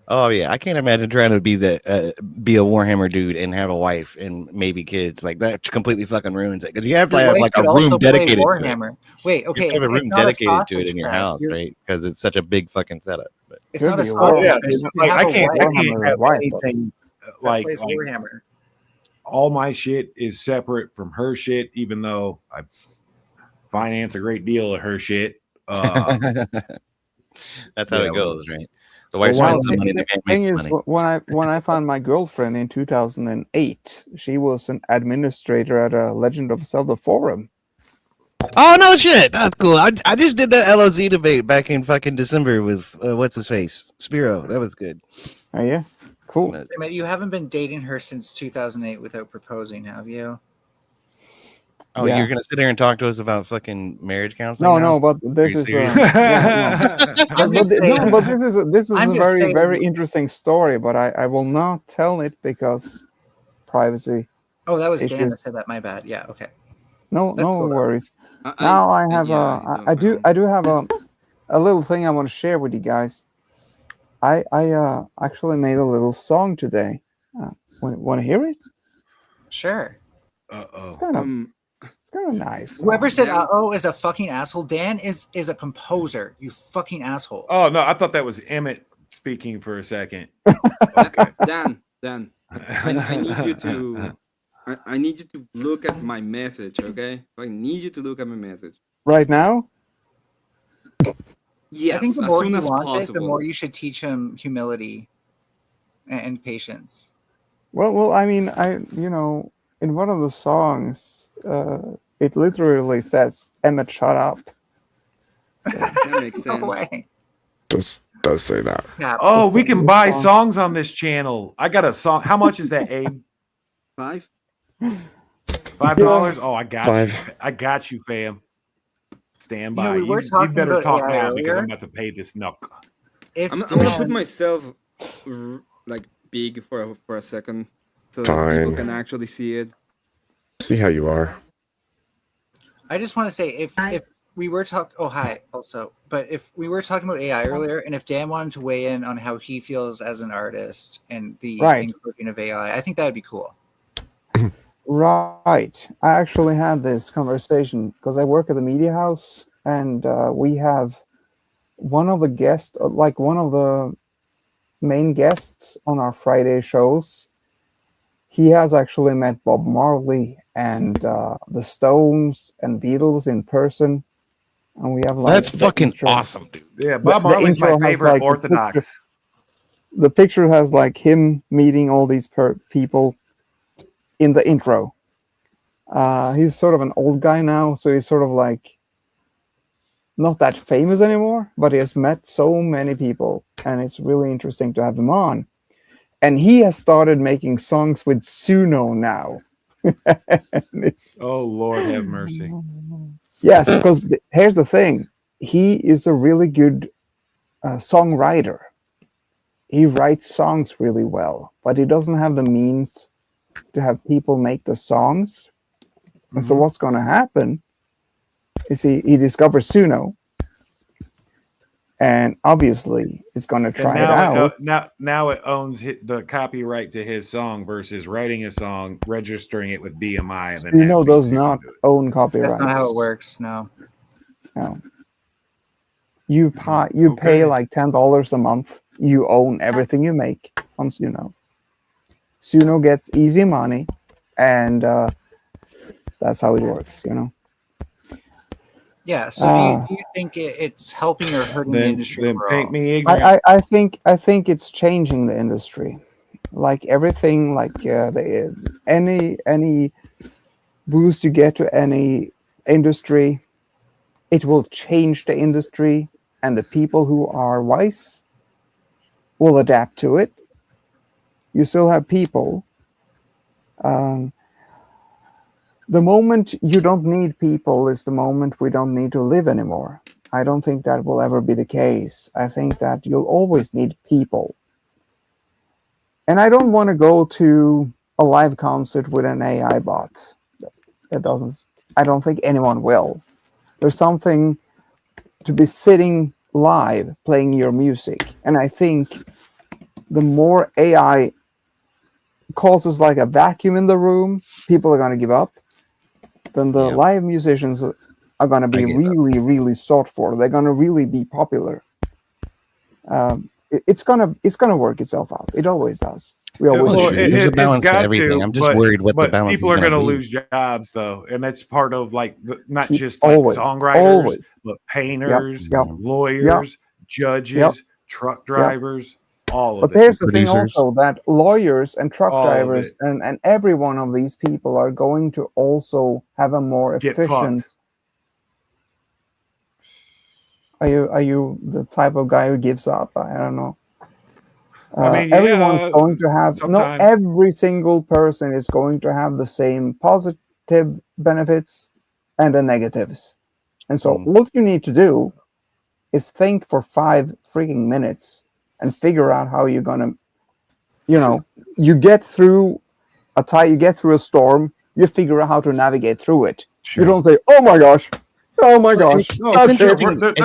Oh yeah, I can't imagine trying to be a Warhammer dude and have a wife and maybe kids. Like that completely fucking ruins it because you have to Your have wife like a could also room play dedicated to it. Warhammer. Wait, You okay, have to have a it's room not a dedicated to it sausage in your fest. house, You're- right? Because it's such a big fucking setup. But It's not a sausage fest. You Like, have I a can't wife have anything that like plays Warhammer. all my shit is separate from her shit, even though I finance a great deal of her shit. That's how yeah, it goes, right? The Well, wife spends the money, the man thing makes is, money. when I found my girlfriend in 2008, she was an administrator at a Legend of Zelda forum. Oh no shit, that's cool. I just did that LOZ debate back in fucking December with what's his face, Spiro. That was good. Oh yeah, cool. I mean, you haven't been dating her since 2008 without proposing, have you? Oh, Yeah. you're gonna sit there and talk to us about fucking marriage counseling? No, now? but Are this you is serious? this is I'm a just very saying- very interesting story, but I will not tell it because privacy. Oh, that was Dan that issues. said that. My bad. Yeah. Okay. No, That's no cool. worries. Now I have I do have a little thing I want to share with you guys. I actually made a little song today. Want to hear it? Sure. It's kind of nice. Whoever said "uh-oh" is a fucking asshole. Dan is a composer. You fucking asshole. Oh no, I thought that was Emmett speaking for a second. Dan, I need you to. I need you to look at my message, okay? I need you to look at my message. Right now? Yes, I think the as more soon he as wants possible. it, the more you should teach him humility and patience. Well, I mean, in one of the songs, it literally says, "Emmett, shut up." That makes sense. No way. Does say that. Oh, we can buy songs on this channel. I got a song. How much is that, Abe? $5. $5? Oh, I got $5. you. I got you, fam. Stand You know, by. we were You talking better about talk AI now because earlier. I'm about to pay this knuck. I'm gonna put myself like big for a second so that people Fine. can actually see it. See how you are. I just want to say if we were talking, but if we were talking about AI earlier, and if Dan wanted to weigh in on how he feels as an artist and the Right. inclusion of AI, I think that would be cool. Right. I actually had this conversation because I work at the media house, and we have one of the guests, like one of the main guests on our Friday shows. He has actually met Bob Marley and the Stones and Beatles in person, and we have like That's the fucking intro- awesome, dude. Yeah, the- Bob the Marley's my intro has, favorite like, a Orthodox. picture- the picture has like him meeting all these people in the intro. He's sort of an old guy now, so he's sort of like not that famous anymore, but he has met so many people, and it's really interesting to have him on. And he has started making songs with Suno now. It's Oh Lord, have mercy. yes, because here's the thing: he is a really good songwriter. He writes songs really well, but he doesn't have the means to have people make the songs. And so what's going to happen is he discovers Suno, and obviously is going to try it out. Now it owns the copyright to his song versus writing a song, registering it with BMI, and then Suno does not own copyrights. That's not how it works. No. No. You pay like $10 a month. You own everything you make on Suno. Suno gets easy money, and that's how it works, you know. Yeah. So do you think it's helping or hurting the industry? Then overall? paint me ignorant. I think it's changing the industry, like everything. Like any boost you get to any industry, it will change the industry, and the people who are wise will adapt to it. You still have people. The moment you don't need people is the moment we don't need to live anymore. I don't think that will ever be the case. I think that you'll always need people. And I don't want to go to a live concert with an AI bot. I don't think anyone will. There's something to be sitting live playing your music. And I think the more AI causes like a vacuum in the room, people are going to give up. Then the live musicians are going to be really, really sought for. They're going to really be popular. It's gonna work itself out. It always does. We always there's a balance to everything. I'm just worried what the balance people is are going to be. lose jobs though, and that's part of like not just always, like songwriters, but painters, lawyers, judges, truck drivers, all of it. But there's the thing also that lawyers and truck drivers and every one of these people are going to also have a more efficient. Are you the type of guy who gives up? I don't know. Everyone's going to have every single person is going to have the same positive benefits and the negatives. And so what you need to do is think for 5 freaking minutes and figure out how you're gonna, you get through a storm, you figure out how to navigate through it. Sure. You don't say, oh my gosh. It's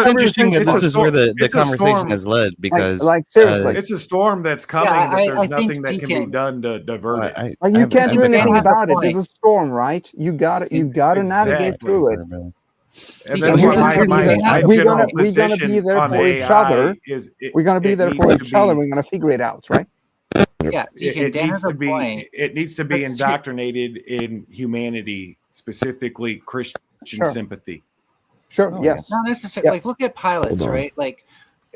interesting that this is where the conversation has led because seriously, it's a storm that's coming. Yeah, there's nothing that can be done to divert it. You can't do anything about it. There's a storm, right? You got to navigate through it. And that's what my general position be there on for each AI other. We're gonna be there for each other. We're gonna figure it out, right? Yeah, it needs to be indoctrinated in humanity, specifically Christian sympathy. Sure. Yes. Not necessarily. Like, look at pilots, right? Like,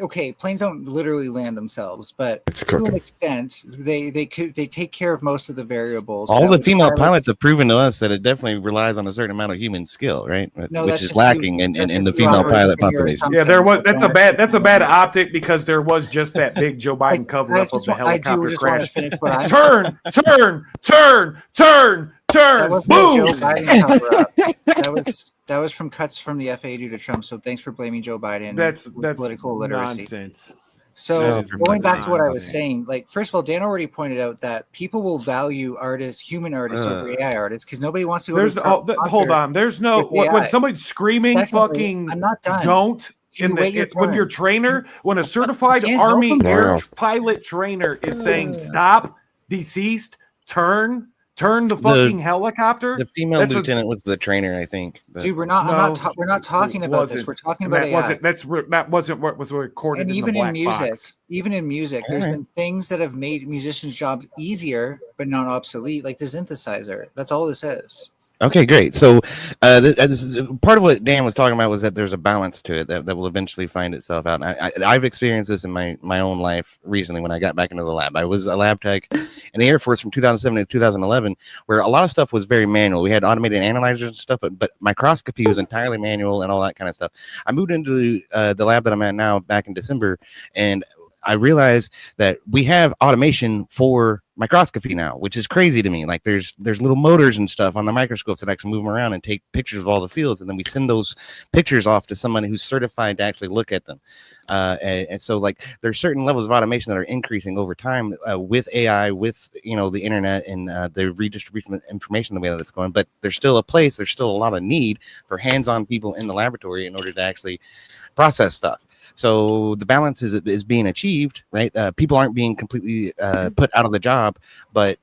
okay, planes don't literally land themselves, but to an extent, they take care of most of the variables. All the female pilots have proven to us that it definitely relies on a certain amount of human skill, right? Which is lacking in the female pilot population. Yeah, there was. That's a bad optic because there was just that big Joe Biden cover up of the helicopter crash. Turn. Boom. That was from cuts from the FAA due to Trump. So thanks for blaming Joe Biden. That's political literacy. Nonsense. So going back to what I was saying, like first of all, Dan already pointed out that people will value human artists over AI artists because nobody wants to go. Hold on. There's no when somebody's screaming, fucking. I'm not done. Don't. When your trainer, when a certified Army air pilot trainer is saying stop, deceased, turn the fucking helicopter. The female lieutenant was the trainer, I think. Dude, we're not talking about this. We're talking about AI. That wasn't what was recorded. And even in music, there's been things that have made musicians' jobs easier but not obsolete, like the synthesizer. That's all this is. Okay, great. So, this is part of what Dan was talking about was that there's a balance to it that will eventually find itself out. And I've experienced this in my own life recently when I got back into the lab. I was a lab tech in the Air Force from 2007 to 2011, where a lot of stuff was very manual. We had automated analyzers and stuff, but microscopy was entirely manual and all that kind of stuff. I moved into the lab that I'm at now back in December, and I realized that we have automation for microscopy now, which is crazy to me. Like there's little motors and stuff on the microscopes that actually move them around and take pictures of all the fields, and then we send those pictures off to somebody who's certified to actually look at them. And so like there's certain levels of automation that are increasing over time with AI, with the internet and the redistribution of information the way that it's going. But there's still a lot of need for hands-on people in the laboratory in order to actually process stuff. So the balance is being achieved, right? People aren't being completely put out of the job, but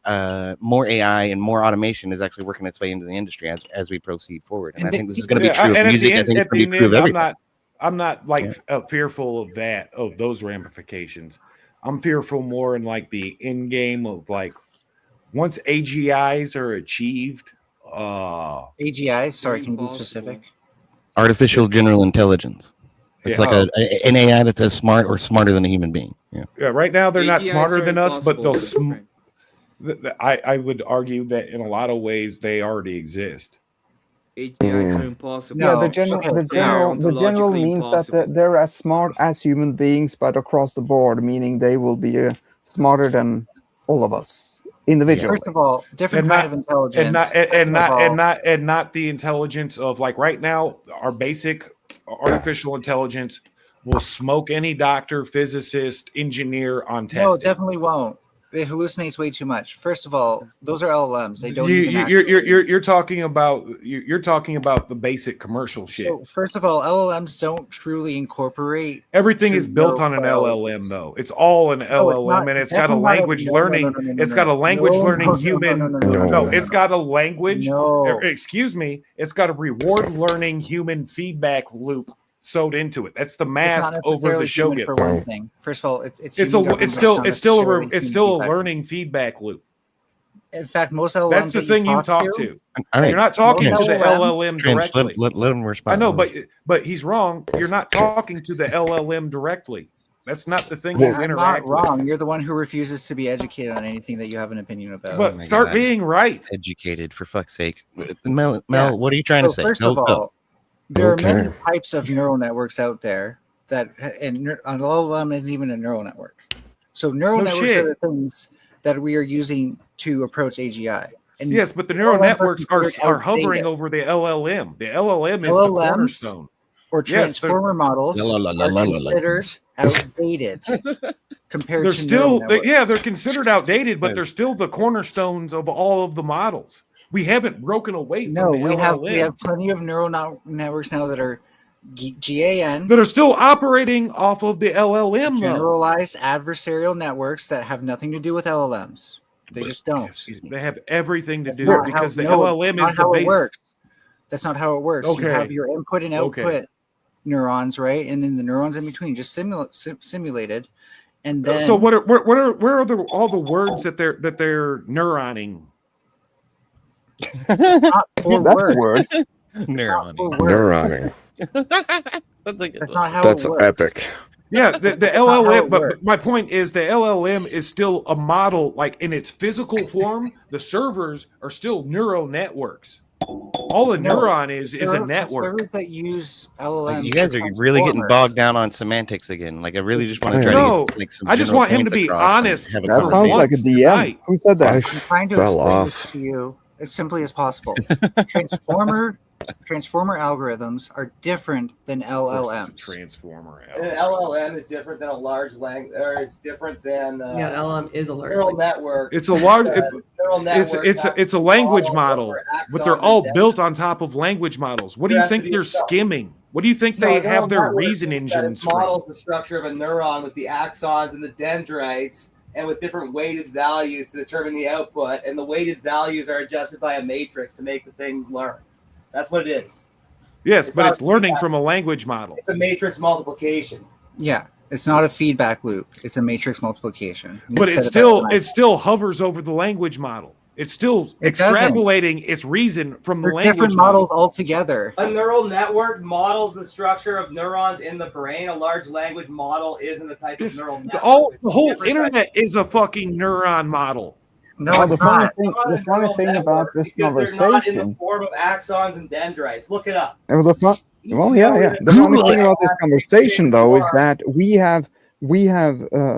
more AI and more automation is actually working its way into the industry as we proceed forward. And I think this is going to be true of music. I think it's going to be true of everything. I'm not like fearful of those ramifications. I'm fearful more in like the end game of like once AGIs are achieved. AGIs, sorry, can you be specific? Artificial general intelligence. It's like an AI that's as smart or smarter than a human being. Yeah. Right now they're not smarter than us, but I would argue that in a lot of ways they already exist. AGIs are impossible. Yeah, the general means that they're as smart as human beings, but across the board, meaning they will be smarter than all of us individually. First of all, different kind of intelligence, and not the intelligence of like right now our basic artificial intelligence will smoke any doctor, physicist, engineer on testing. No, definitely won't. It hallucinates way too much. First of all, those are LLMs. They don't. You're talking about the basic commercial shit. So first of all, LLMs don't truly incorporate. Everything is built on an LLM, though. It's all an LLM, and it's got a language learning. It's got a language learning human. No, it's got a language. Excuse me. It's got a reward learning human feedback loop sewed into it. That's the mask over the Shogun. For one thing. First of all, it's still a learning feedback loop. In fact, most LLMs that's the thing you talk to. You're not talking to the LLM directly. Let him respond. I know, but he's wrong. You're not talking to the LLM directly. That's not the thing you interact with. Wrong. You're the one who refuses to be educated on anything that you have an opinion about. But start being right. Educated, for fuck's sake. Mel, what are you trying to say? First of all, there are many types of neural networks out there and an LLM isn't even a neural network. So neural networks are the things that we are using to approach AGI. And yes, but the neural networks are hovering over the LLM. The LLM is the cornerstone. Or transformer models are considered outdated compared to neural networks. They're considered outdated, but they're still the cornerstones of all of the models. We haven't broken away from the LLM. We have plenty of neural networks now that are GAN that are still operating off of the LLM. Generalized adversarial networks that have nothing to do with LLMs. They just don't. They have everything to do because the LLM is the base. That's not how it works. Okay. You have your input and output neurons, right? And then the neurons in between just simulated. And then so where are all the words that they're neuroning? It's not four words. Neuroning. That's not how That's it works. epic. Yeah, the LLM, but my point is the LLM is still a model, like in its physical form, the servers are still neural networks. All a neuron is a network. Servers that use LLM. You guys are really getting bogged down on semantics again. Like I really just want to try to get like some I just want him to be honest. That sounds like a DM. Who said that? I'm trying to explain this to you as simply as possible. Transformer algorithms are different than LLMs. Transformer An LLM is different than a large language, or it's different than LLM is a large neural network. It's a large. It's a language model, but they're all built on top of language models. What do you think they're skimming? What do you think they have their reason engines from? Models the structure of a neuron with the axons and the dendrites, and with different weighted values to determine the output, and the weighted values are adjusted by a matrix to make the thing learn. That's what it is. Yes, but it's learning from a language model. It's a matrix multiplication. Yeah, it's not a feedback loop. It's a matrix multiplication. But it still hovers over the language model. It's still It doesn't. extrapolating its reason from the They're language different model. models altogether. A neural network models the structure of neurons in the brain. A large language model isn't the type of neural network. The whole internet is a fucking neuron model. No, it's the funny not. thing, the funny thing about this Because they're not in the conversation. form of axons and dendrites. Look it up. Well, the fun, well, yeah. The funny thing about this conversation, though, is that we have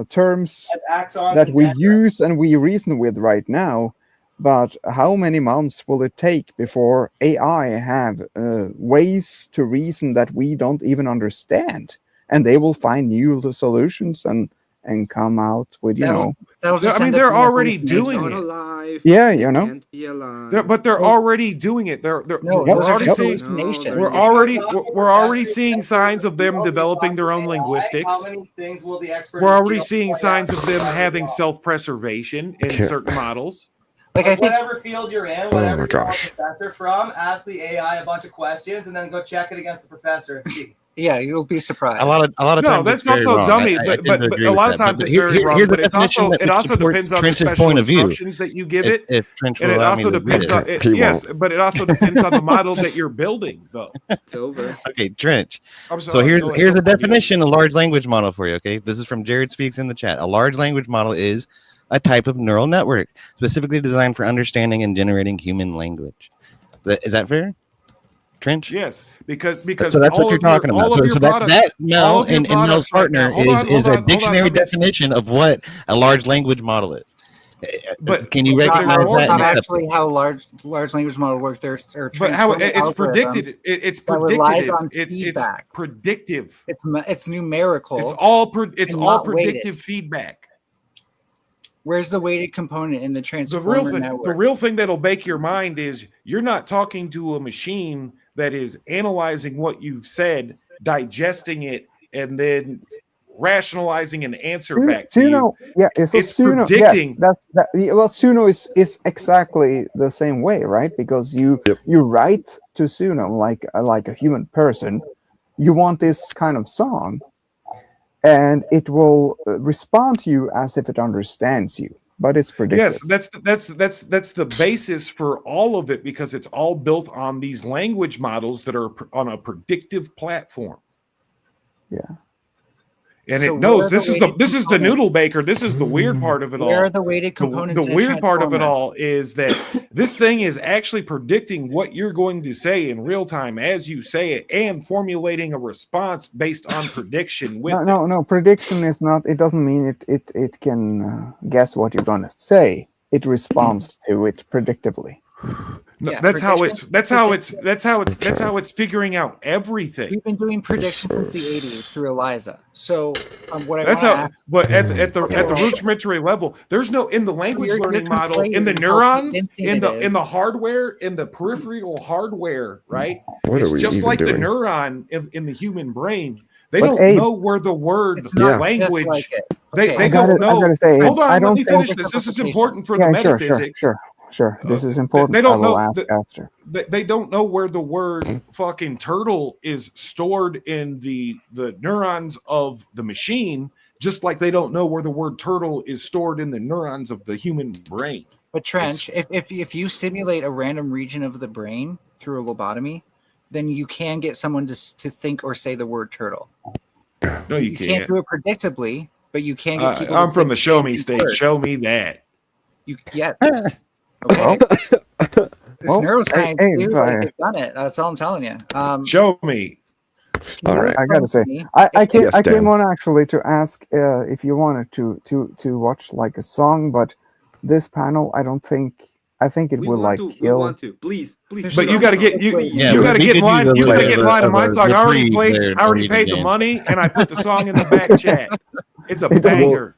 terms Axons that and we dendrites. use and we reason with right now. But how many months will it take before AI have ways to reason that we don't even understand, and they will find new solutions and come out with they're already doing it. Alive. Yeah, They you know. can't be alive. But they're already doing it. We're those are already just seeing. hallucinations. We're already seeing signs of them developing their own linguistics. How many things will the expert? We're already seeing signs of them having self-preservation in certain models. Like I think whatever field you're in, Oh whatever my you gosh. want a professor from, ask the AI a bunch of questions and then go check it against the professor and see. Yeah, you'll be surprised. A lot of No, times that's it's very also wrong. dummy, I but tend to agree a with lot of that. times But it's very wrong. here's But the definition it also supports depends on the Trench's special point of view. instructions that you give it, If Trench will and it allow me also to read depends it. on yes, but it also depends on the model that you're building, though. It's over. Okay, Trench. I'm So sorry, here's go ahead. here's a definition of large language model for you. Okay, this is from Jared Speaks in the chat. A large language model is a type of neural network specifically designed for understanding and generating human language. Is that fair, Trench? Yes, because So that's what you're talking about. So that all Mel of your and Mel's products right partner now- hold on, is hold a on, dictionary hold on. definition of what a large language model is. But can you but recognize there's that? more and Not accept actually how large language model works. There's But how transformer it's algorithm predicted, it's that relies predictive. on It's feedback. predictive. It's numerical. It's all and all not predictive weighted. feedback. Where's the weighted component in the The transformer real thing, network? the real thing that'll make your mind is you're not talking to a machine that is analyzing what you've said, digesting it, and then rationalizing an answer back to Suno, you. yeah. So It's Suno, predicting. yes, that's that. Well, Suno is exactly the same way, right? Because you write to Suno like a human person. You want this kind of song, and it will respond to you as if it understands you, but it's predictive. Yes, that's the basis for all of it because it's all built on these language models that are on a predictive platform. Yeah. And So it knows where are the this is the weighted noodle baker. This is the weird part of it all. Where are the weighted components? The in a weird part of it transformer? all is that this thing is actually predicting what you're going to say in real time as you say it and formulating a response based on prediction with it. No. Prediction is not. It doesn't mean it can guess what you're gonna say. It responds to it predictively. No, Yeah, that's how prediction- it's figuring out everything. We've been doing prediction since the 80s through Eliza. So what I That's want to how, ask, but at the Okay, well- rudimentary level, there's no in the language you're learning model, in the conflating how neurons, convincing in it the is. hardware, in the peripheral hardware, right? What it's are we just even like the doing? neuron in the human brain. They But don't Abe, know where the word it's not language. just like it. They Okay, don't know. I gotta say, Hold on, I let don't me think finish this. This is important for the Yeah, sure. metaphysics. This is important. They don't I will know ask that- after. They don't know where the word fucking turtle is stored in the neurons of the machine, just like they don't know where the word turtle is stored in the neurons of the human brain. But Trench, if you stimulate a random region of the brain through a lobotomy, then you can get someone to think or say the word turtle. No, you can't can't. do it predictably, but you can get people. I'm to from say the show me these state. words. Show me that. You get. Okay. This neuroscience hey, dude, Brian. like, they've done it. That's all I'm telling you. Show me. All you right, I explain gotta to say, me I came Yes, I came Dan. on actually to ask if you wanted to watch like a song, but this panel, I think it We will like want to. We kill. want to. Please. But you got to get you. Yeah, you got to we get in could line. use a You got to little get in bit line on of my a song. I already reprieve played. there, I already Norwegian paid the Dan. money, and I put the song in the back chat. It's a It doesn't- banger.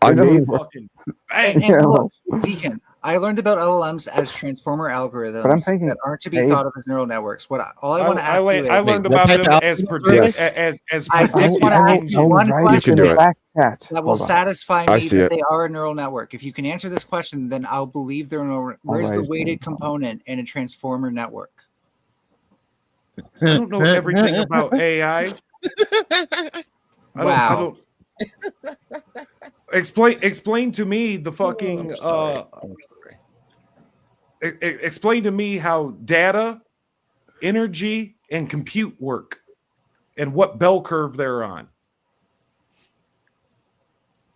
I It doesn't made work. Fucking And, bang. and look, Deacon, I learned about LLMs as transformer algorithms But I'm thinking, that aren't to be Abe, thought of as neural networks. All I want to ask you is, I learned Wait, about what them type of as algorithm predict is this? as I just predictive want to ask engines. you one write it question do in the it. back chat. that will Hold on. satisfy I me see that it. they are a neural network. If you can answer this question, then I'll believe they're a neural. Where's the Alright. weighted component in a transformer network? I don't know everything about AI. I Wow. don't. Explain to me the fucking explain to me how data, energy, and compute work, and what bell curve they're on.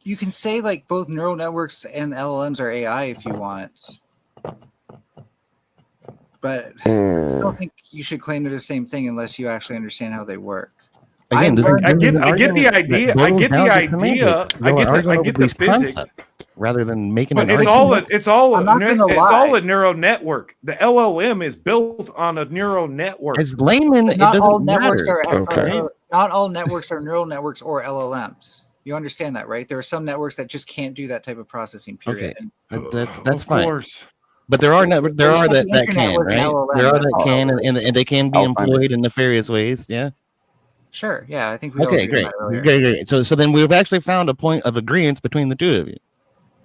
You can say like both neural networks and LLMs are AI if you want. But I don't think you should claim they're the same thing unless you actually understand how they work. Again, I get the idea. I get the idea. I get the physics. Rather than making But an it's argument. all I'm not gonna lie. a neural network. The LLM is built on a neural network. As layman, it Not all doesn't networks matter. are not all networks are neural networks or LLMs. You understand that, right? There are some networks that just can't do that type of processing. Period. Okay, And that's fine. Course. But there are that internet can, with an right? LLM, There are that's that all. can, and they can be I'll find employed in nefarious ways. Yeah. sure, yeah, I think we all Okay, agreed great. on that earlier. Great. So then we've actually found a point of agreement between the two of you.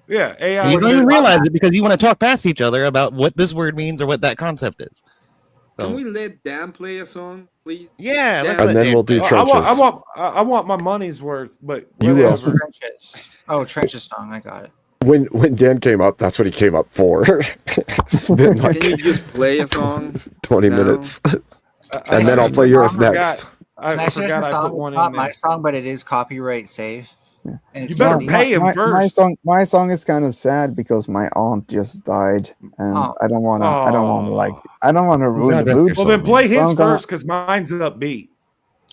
Yeah, AI. And you don't even realize it because you want to talk past each other about what this word means or what that concept is. Can So, we let Dan play a song, please? yeah, let's And let then Dan we'll do play. trenches. I want my money's worth, but You will. whatever. Trenches. Oh, Trenches song, I got it. When Dan came up, that's what he came up for. It's been like Can you just play a song? 20 now? minutes. And then I'll play yours next. Can I I suggest forgot a I song? put one It's not in my there. song, but it is copyright safe. And it's You better funny. pay him my first. my song is kind of sad because my aunt just died, and Oh. I don't want to. I don't want to ruin the mood. Well, then play So his I'm gonna- first because mine's upbeat.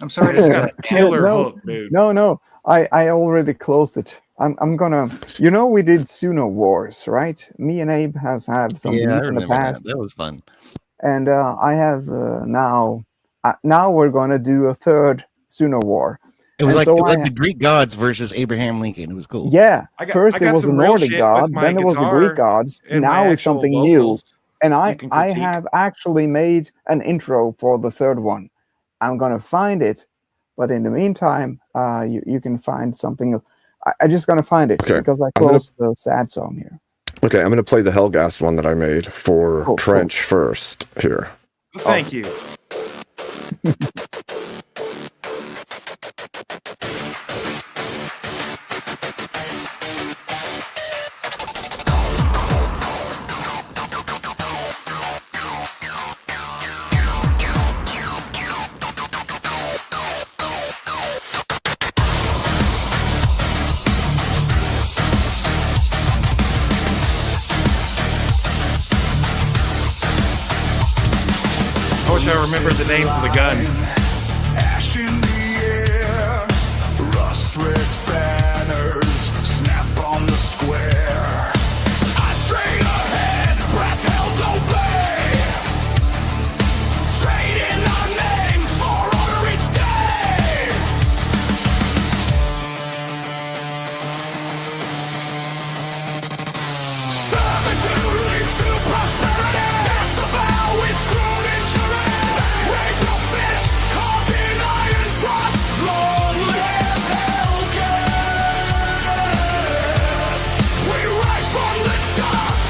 I'm sorry to It's hear got a that. killer No, hook, dude. No. I already closed it. I'm gonna. You know, we did Suno Wars, right? Me and Abe has had some Yeah, I beef in the remember that. past, That was fun. and I have now. Now we're gonna do a third Suno War. It was And like, so I- the Greek gods versus Abraham Lincoln. It was cool. Yeah, I got- first I it got was the some real Nordic shit god, with my then it was the guitar Greek gods. and my Now it's actual something new, vocals. and You I can I critique. have actually made an intro for the third one. I'm gonna find it, but in the meantime, you can find something. I just gonna find it Okay, because I I'm gonna- closed the sad song here. Okay, I'm going to play the Hellgast one that I made for Cool, Trench first here. Thank you. I wish I remembered the names of the guns. Ash in the air, rust red banners snap on the square. I strain ahead, breath held to obey. Trading our names for order each day. Servitude leads to prosperity. That's the vow we screwed injury. Raise your fist, carved in iron trust. Long live Hellcast. We rise from the dust.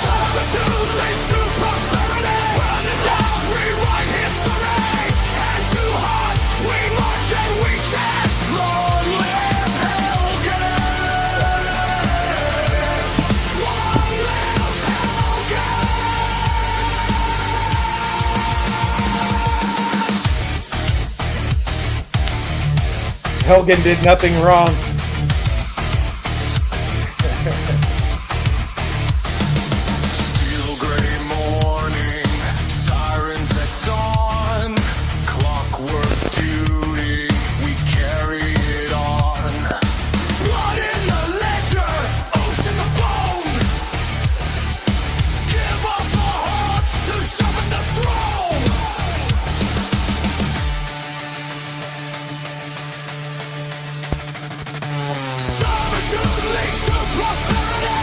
Servitude leads to prosperity. Burn it down, rewrite history. Hand to heart, we march and we chant. Long live Hellcast. Long live Helgen did nothing wrong. Steel gray morning, sirens at dawn, clockwork duty, we carry it on. Blood in the ledger, oaths in the bone. Give up our hearts to sharpen the throne. Servitude leads to prosperity.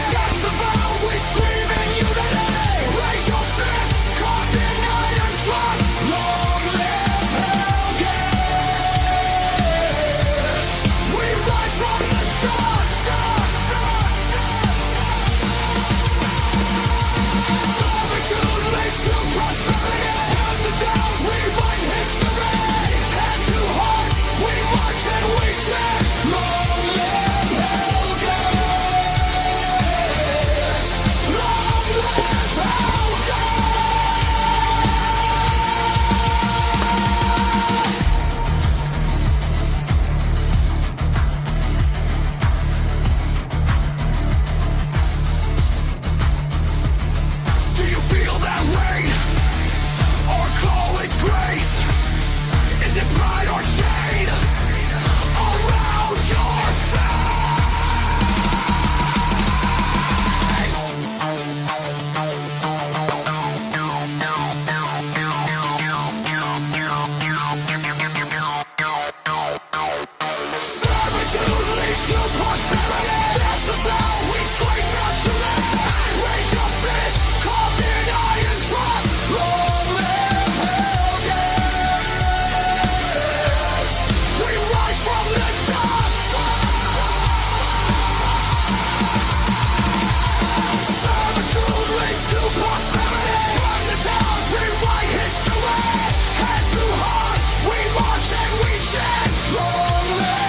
bind or chain around your Servitude leads to prosperity. That's the vow we scream naturally. Raise your fist, carved in iron cross. Long live Hellgate. We rise from the dust. Servitude leads to prosperity. Burn the town, rewrite history. Hand to heart, we march and we chant. Long live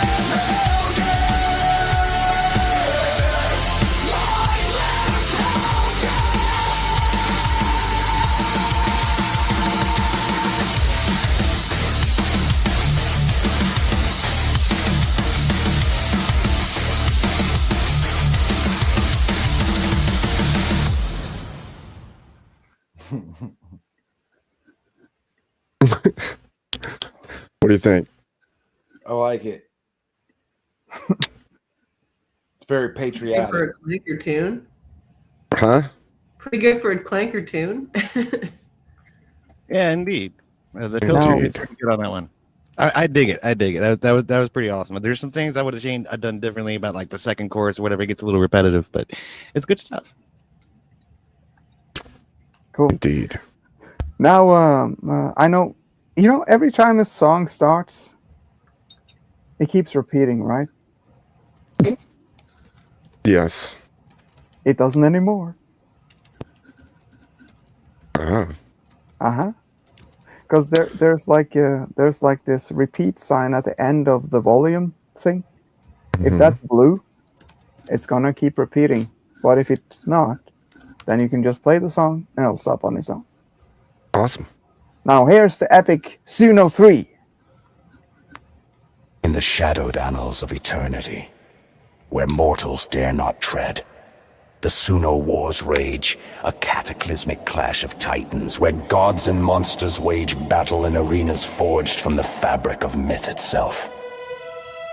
What do you think? I like it. It's very Good for patriotic. a clanker tune. Huh? Pretty good for a clanker tune. Yeah, indeed. The Indeed. filter is pretty good on that one. I dig it. I dig it. That was pretty awesome. There's some things I would have changed. I've done differently about like the second chorus or whatever. It gets a little repetitive, but it's good stuff. Cool. Indeed. Now, I know, every time a song starts, it keeps repeating, right? Yes. It doesn't anymore. Uh-huh. Because there's like this repeat sign at the end of the volume thing. If that's blue, it's gonna keep repeating. But if it's not, then you can just play the song and it'll stop on its own. Awesome. Now here's the epic Suno 3. In the shadowed annals of eternity, where mortals dare not tread, the Suno Wars rage, a cataclysmic clash of titans, where gods and monsters wage battle in arenas forged from the fabric of myth itself.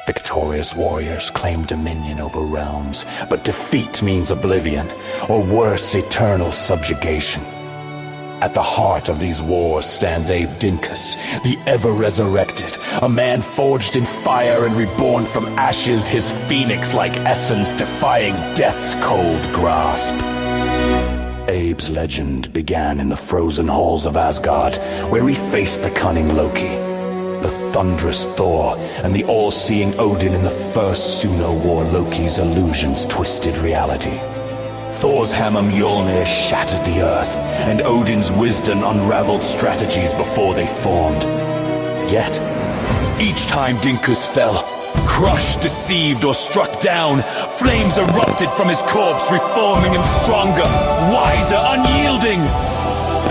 Victorious warriors claim dominion over realms, but defeat means oblivion, or worse, eternal subjugation. At the heart of these wars stands Abe Dinkus, the ever-resurrected, a man forged in fire and reborn from ashes, his phoenix-like essence defying death's cold grasp. Abe's legend began in the frozen halls of Asgard, where he faced the cunning Loki, the thunderous Thor, and the all-seeing Odin in the first Suno War. Loki's illusions twisted reality. Thor's hammer Mjolnir shattered the earth, and Odin's wisdom unraveled strategies before they formed. Yet, each time Dinkus fell, crushed, deceived, or struck down, flames erupted from his corpse, reforming him stronger, wiser, unyielding.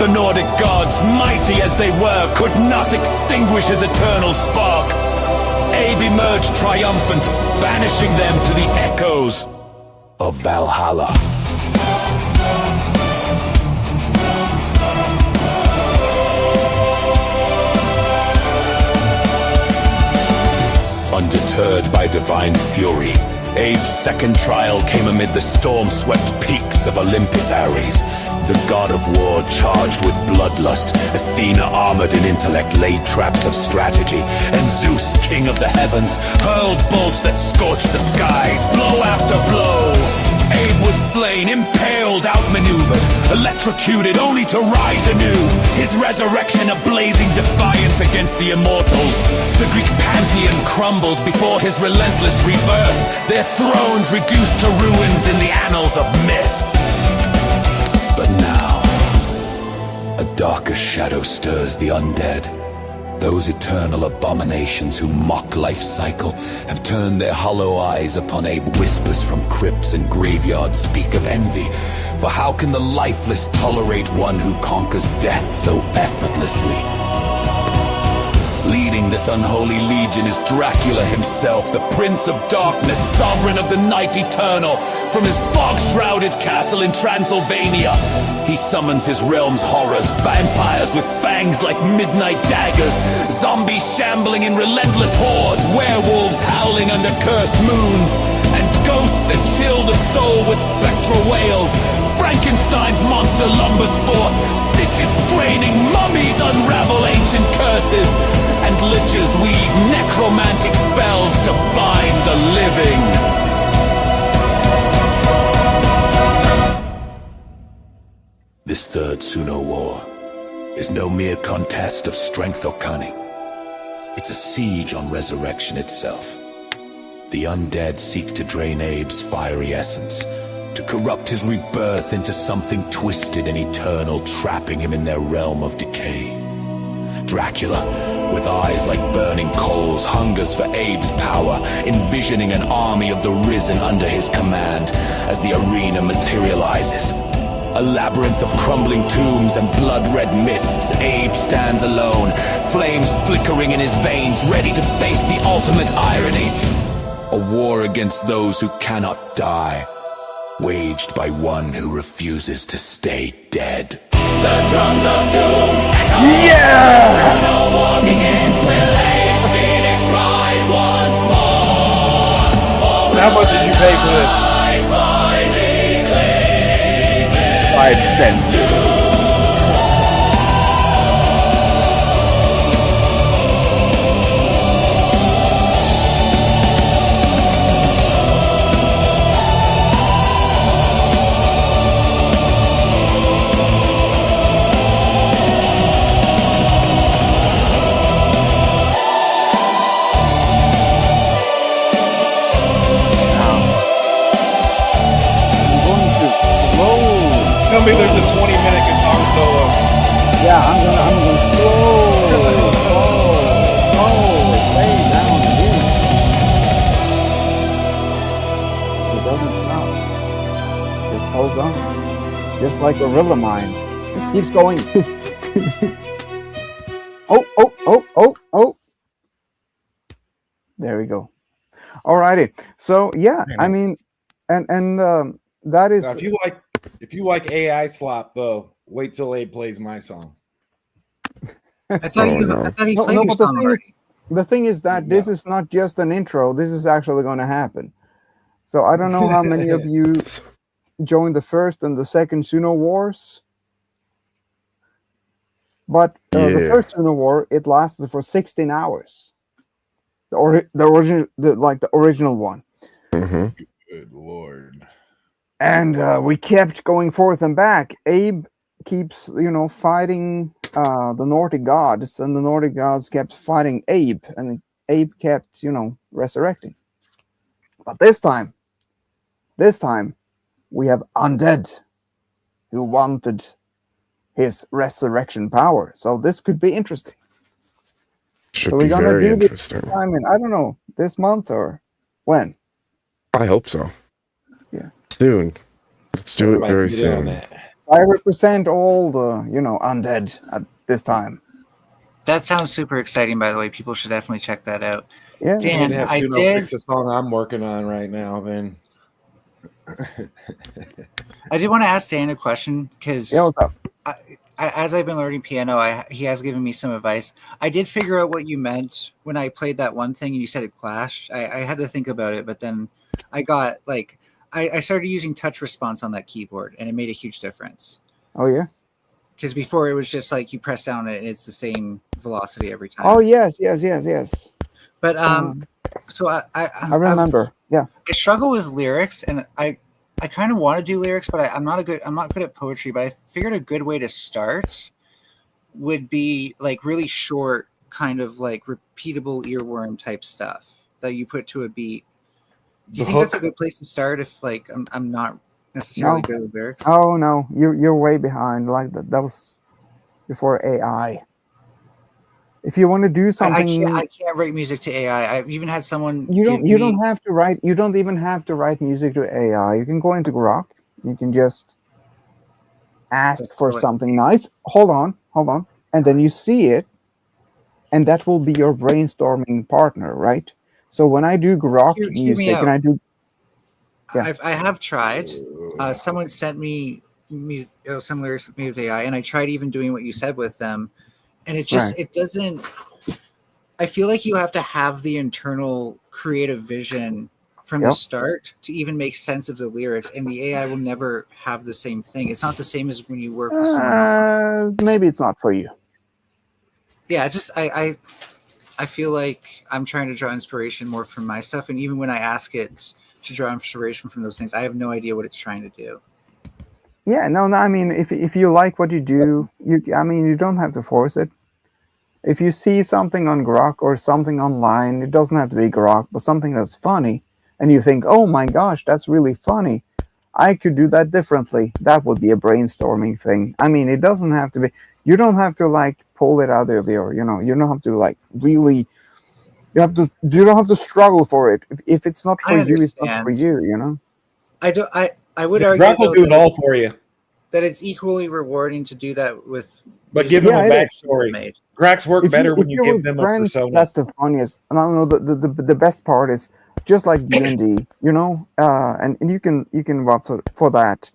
The Nordic gods, mighty as they were, could not extinguish his eternal spark. Abe emerged triumphant, banishing them to the echoes of Valhalla. Undeterred by divine fury, Abe's second trial came amid the storm-swept peaks of Olympus Ares. The god of war charged with bloodlust, Athena armored in intellect laid traps of strategy, and Zeus, king of the heavens, hurled bolts that scorched the skies, blow after blow. Abe was slain, impaled, outmaneuvered, electrocuted only to rise anew. His resurrection a blazing defiance against the immortals. The Greek pantheon crumbled before his relentless rebirth, their thrones reduced to ruins in the annals of myth. But now, a darker shadow stirs the undead. Those eternal abominations who mock life's cycle have turned their hollow eyes upon Abe. Whispers from crypts and graveyards speak of envy. For how can the lifeless tolerate one who conquers death so effortlessly? Leading Leading this unholy legion is Dracula himself, the Prince of Darkness, sovereign of the night eternal. From his fog-shrouded castle in Transylvania, he summons his realm's horrors, vampires with fangs like midnight daggers, zombies shambling in relentless hordes, werewolves howling under cursed moons, and ghosts that chill the soul with spectral wails. Frankenstein's monster lumbers forth, stitches straining, mummies unravel ancient curses, and lichens weave necromantic spells to bind the living. This third Suno War is no mere contest of strength or cunning. It's a siege on resurrection itself. The undead seek to drain Abe's fiery essence, to corrupt his rebirth into something twisted and eternal, trapping him in their realm of decay. Dracula, with eyes like burning coals, hungers for Abe's power, envisioning an army of the risen under his command as the arena materializes. A labyrinth of crumbling tombs and blood-red mists, Abe stands alone, flames flickering in his veins, ready to face the ultimate irony. A war against those who cannot die, waged by one who refuses to stay dead. The drums of doom echo. Yeah! No war begins when Abe's Phoenix rise once more. How much did you pay for this? 5 cents. Tell me there's a 20-minute guitar solo. Yeah, I'm gonna slow, lay down again. It doesn't stop. It goes on. Just like Gorilla Mind. It keeps going. Oh. There we go. Alrighty. So yeah, I mean, and that is. Now, if you like AI slop though, wait till Abe plays my song. I thought you played your song already. The thing is that this is not just an intro. This is actually going to happen. So I don't know how many of you joined the first and the second Suno Wars. But the first Suno War, it lasted for 16 hours. The original one. Mm-hmm. Good Lord. And we kept going forth and back. Abe keeps, fighting the Nordic gods, and the Nordic gods kept fighting Abe, and Abe kept, resurrecting. But this time, we have undead who wanted his resurrection power. So this could be interesting. Should so we're be gonna very do interesting. this time in, I don't know, this month or when? I hope so. Yeah. Soon. Let's do it very soon. I represent all the, undead at this time. That sounds super exciting, by the way. People should definitely check that out. Yeah. Dan, I did. Fix the song I'm working on right now. Then I did want to ask Dan a question because what's up? As I've been learning piano, he has given me some advice. I did figure out what you meant when I played that one thing and you said it clashed. I had to think about it, but then I got I started using touch response on that keyboard, and it made a huge difference. Oh yeah. Because before it was just like you press down it and it's the same velocity every time. Oh yes. But so I remember. Yeah. I struggle with lyrics, and I kind of want to do lyrics, but I'm not good at poetry. But I figured a good way to start would be like really short, kind of like repeatable earworm type stuff that you put to a beat. Do you think that's a good place to start if I'm not necessarily good with lyrics? Oh no, you're way behind. Like that was before AI. If you want to do something, I can't write music to AI. I've even had someone. You don't have to write. You don't even have to write music to AI. You can go into Grok. You can just ask for something nice. Hold on, and then you see it, and that will be your brainstorming partner, right? So when I do grok Hear me music out. and I do I have tried. Someone sent me some lyrics with me with AI, and I tried even doing what you said with them, and it just Right. it doesn't. I feel like you have to have the internal creative vision from the Yep. start to even make sense of the lyrics, and the AI will never have the same thing. It's not the same as when you work with someone else. maybe it's not for you. Yeah, I feel like I'm trying to draw inspiration more from my stuff, and even when I ask it to draw inspiration from those things, I have no idea what it's trying to do. Yeah, no, I mean, if you like what you do, you don't have to force it. If you see something on Grok or something online, it doesn't have to be Grok, but something that's funny, and you think, oh my gosh, that's really funny. I could do that differently. That would be a brainstorming thing. I mean, it doesn't have to be. You don't have to like pull it out of your. You don't have to like really. You don't have to struggle for it. If it's not for I you, it's not for understand. you. I would Yeah, argue Grok will though, do it that all it's- for you. that it's equally rewarding to do that with. But music give them a that is backstory. made. Grok's work If better you- when if you you're give with them a friends, persona. That's the funniest. And I don't know the best part is just like D&D, and you can vote for that.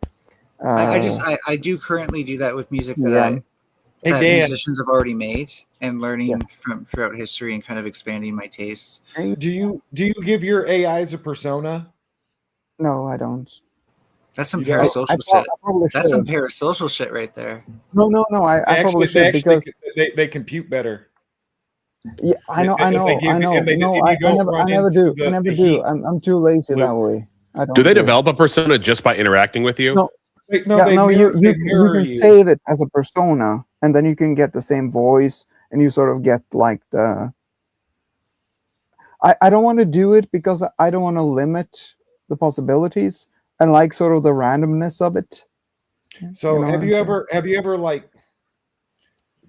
I do currently do that with music that Yeah. that Dan. musicians have already made, and learning from throughout history and kind of expanding my taste. Do you give your AIs a persona? No, I don't. That's some Yeah, parasocial I shit. probably That's some should. parasocial shit right there. No. I probably should because they compute better. yeah, I know. and they give- No, and you I go never run do. into I the never heat do. I'm too lazy that way. I don't Do they do it. develop a persona just by interacting with you? No. They you mirror can you. save it as a persona, and then you can get the same voice, and you sort of get like the. I don't want to do it because I don't want to limit the possibilities and like sort of the randomness of it. So what have I'm you saying? ever like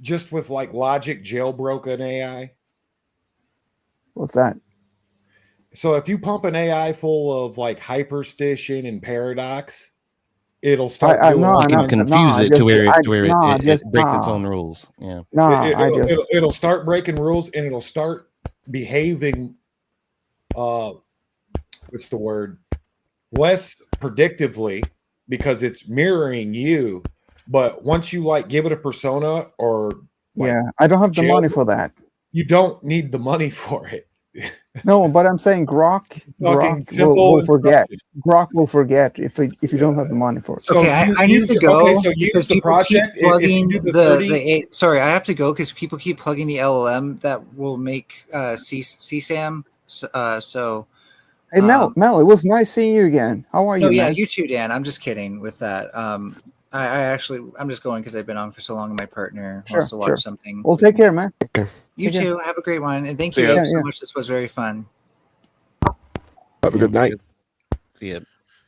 just with like logic jailbroke an AI? What's that? So if you pump an AI full of like hyperstition and paradox, it'll start doing You all can kinds of- confuse it to where it breaks its own rules. Yeah. It'll start breaking rules and it'll start behaving what's the word, less predictively because it's mirroring you. But once you like give it a persona or like, Yeah, I don't have the money jail- for that. you don't need the money for it. No, but I'm saying Grok simple will forget. Grok will forget if you don't have the money for it. So Okay, you I need use to the- go okay, so use because the people project. keep plugging If you do the 30 sorry, I have to go because people keep plugging the LLM that will make CSAM. So Hey Mel, it was nice seeing you again. How are you? no, yeah, man? you too, Dan. I'm just kidding with that. I'm just going because I've been on for so long, and my partner wants to watch something. Well, take care, man. You Take care. too. Have a great one, and thank See you ya. so Yeah. much. This was very fun. Have a good night. See it.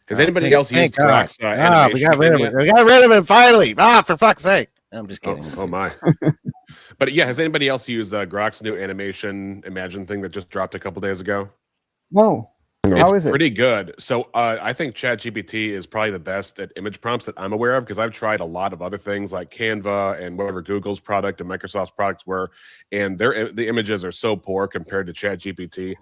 Has anybody else used Grok's we animation got rid of thing it. yet? We got rid of it finally. For fuck's sake. I'm just kidding. Oh my. But yeah, has anybody else used Grok's new animation Imagine thing that just dropped a couple days ago? No. It's How is it? pretty good. So I think ChatGPT is probably the best at image prompts that I'm aware of because I've tried a lot of other things like Canva and whatever Google's product and Microsoft's products were, and the images are so poor compared to ChatGPT.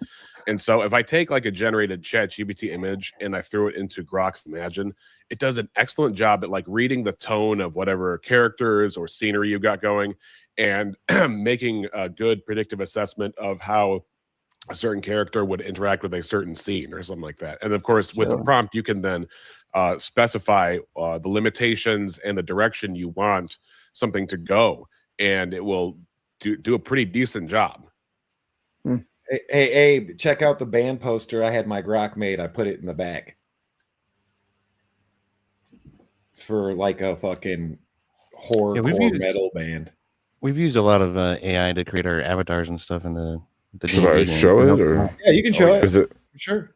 And so if I take like a generated ChatGPT image and I threw it into Grok's Imagine, it does an excellent job at like reading the tone of whatever characters or scenery you got going and making a good predictive assessment of how a certain character would interact with a certain scene or something like that. And of course, with the prompt, you can then specify the limitations and the direction you want something to go, and it will do a pretty decent job. Hey, Abe, check out the band poster I had my Grok made. I put it in the back. It's for like a fucking horror metal band. We've used a lot of AI to create our avatars and stuff in the Should I D&D game. show it or? Yeah, you can show it. Is it? Sure.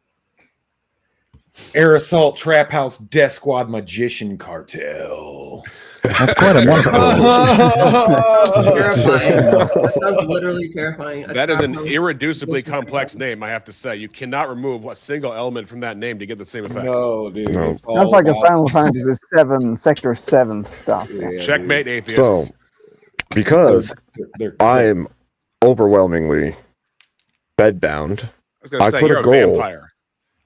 It's Air Assault Trap House Death Squad Magician Cartel. That's quite a Terrifying. That sounds literally terrifying. That is an irreducibly complex name, I have to say. You cannot remove a single element from that name to get the same effect. No, dude. No. It's all That's like a about- Final Fantasy 7 Sector 7 stuff. Yeah, Checkmate, atheists. So, because I'm overwhelmingly bedbound. I was gonna say put you're a a goal. vampire.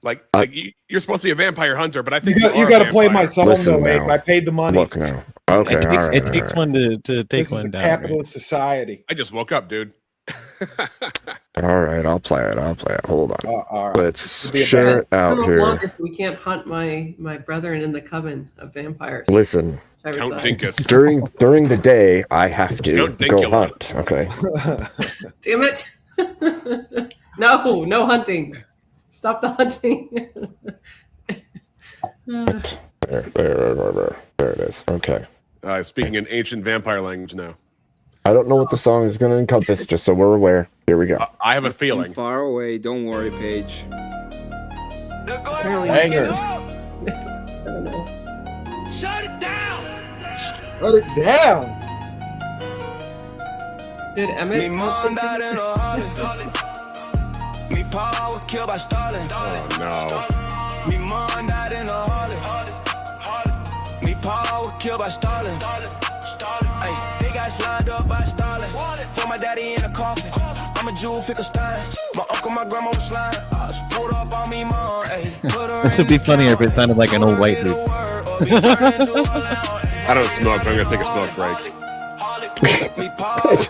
Like you're supposed to be a vampire hunter, but I think You got to play my song Listen though, Abe. now. I paid the money. Look now. Okay, all right. It takes one to take This is one a down. capitalist society. I just woke up, dude. All right, I'll play it. Hold on. All right. Let's share it out I'm a here. Wonka, so we can't hunt my brethren in the coven of vampires. Listen. I Count reside. Dinkus. During the day, I have to Count go Dinkula. hunt. Okay. Damn it! No hunting. Stop the hunting. There it is. Okay. Speaking in ancient vampire language now. I don't know what the song is going to encompass, just so we're aware. Here we go. I have a I'm feeling. far away. Don't worry, Paige. Banger. Shut it down. Shut it down. Did Emmett? Me mom died in a heart. Me pa was killed by Stalin. Oh no. Me mom died in a heart. Me pa was killed by Stalin. Ay, they got signed up by Stalin. For my daddy in a coffin. I'm a Jew, Finkelstein. My uncle, my grandma was slime. I was pulled up on me, mom. Ay, put her This would be funnier if it sounded like an old white dude. I don't smoke, but I'm gonna take a smoke break. I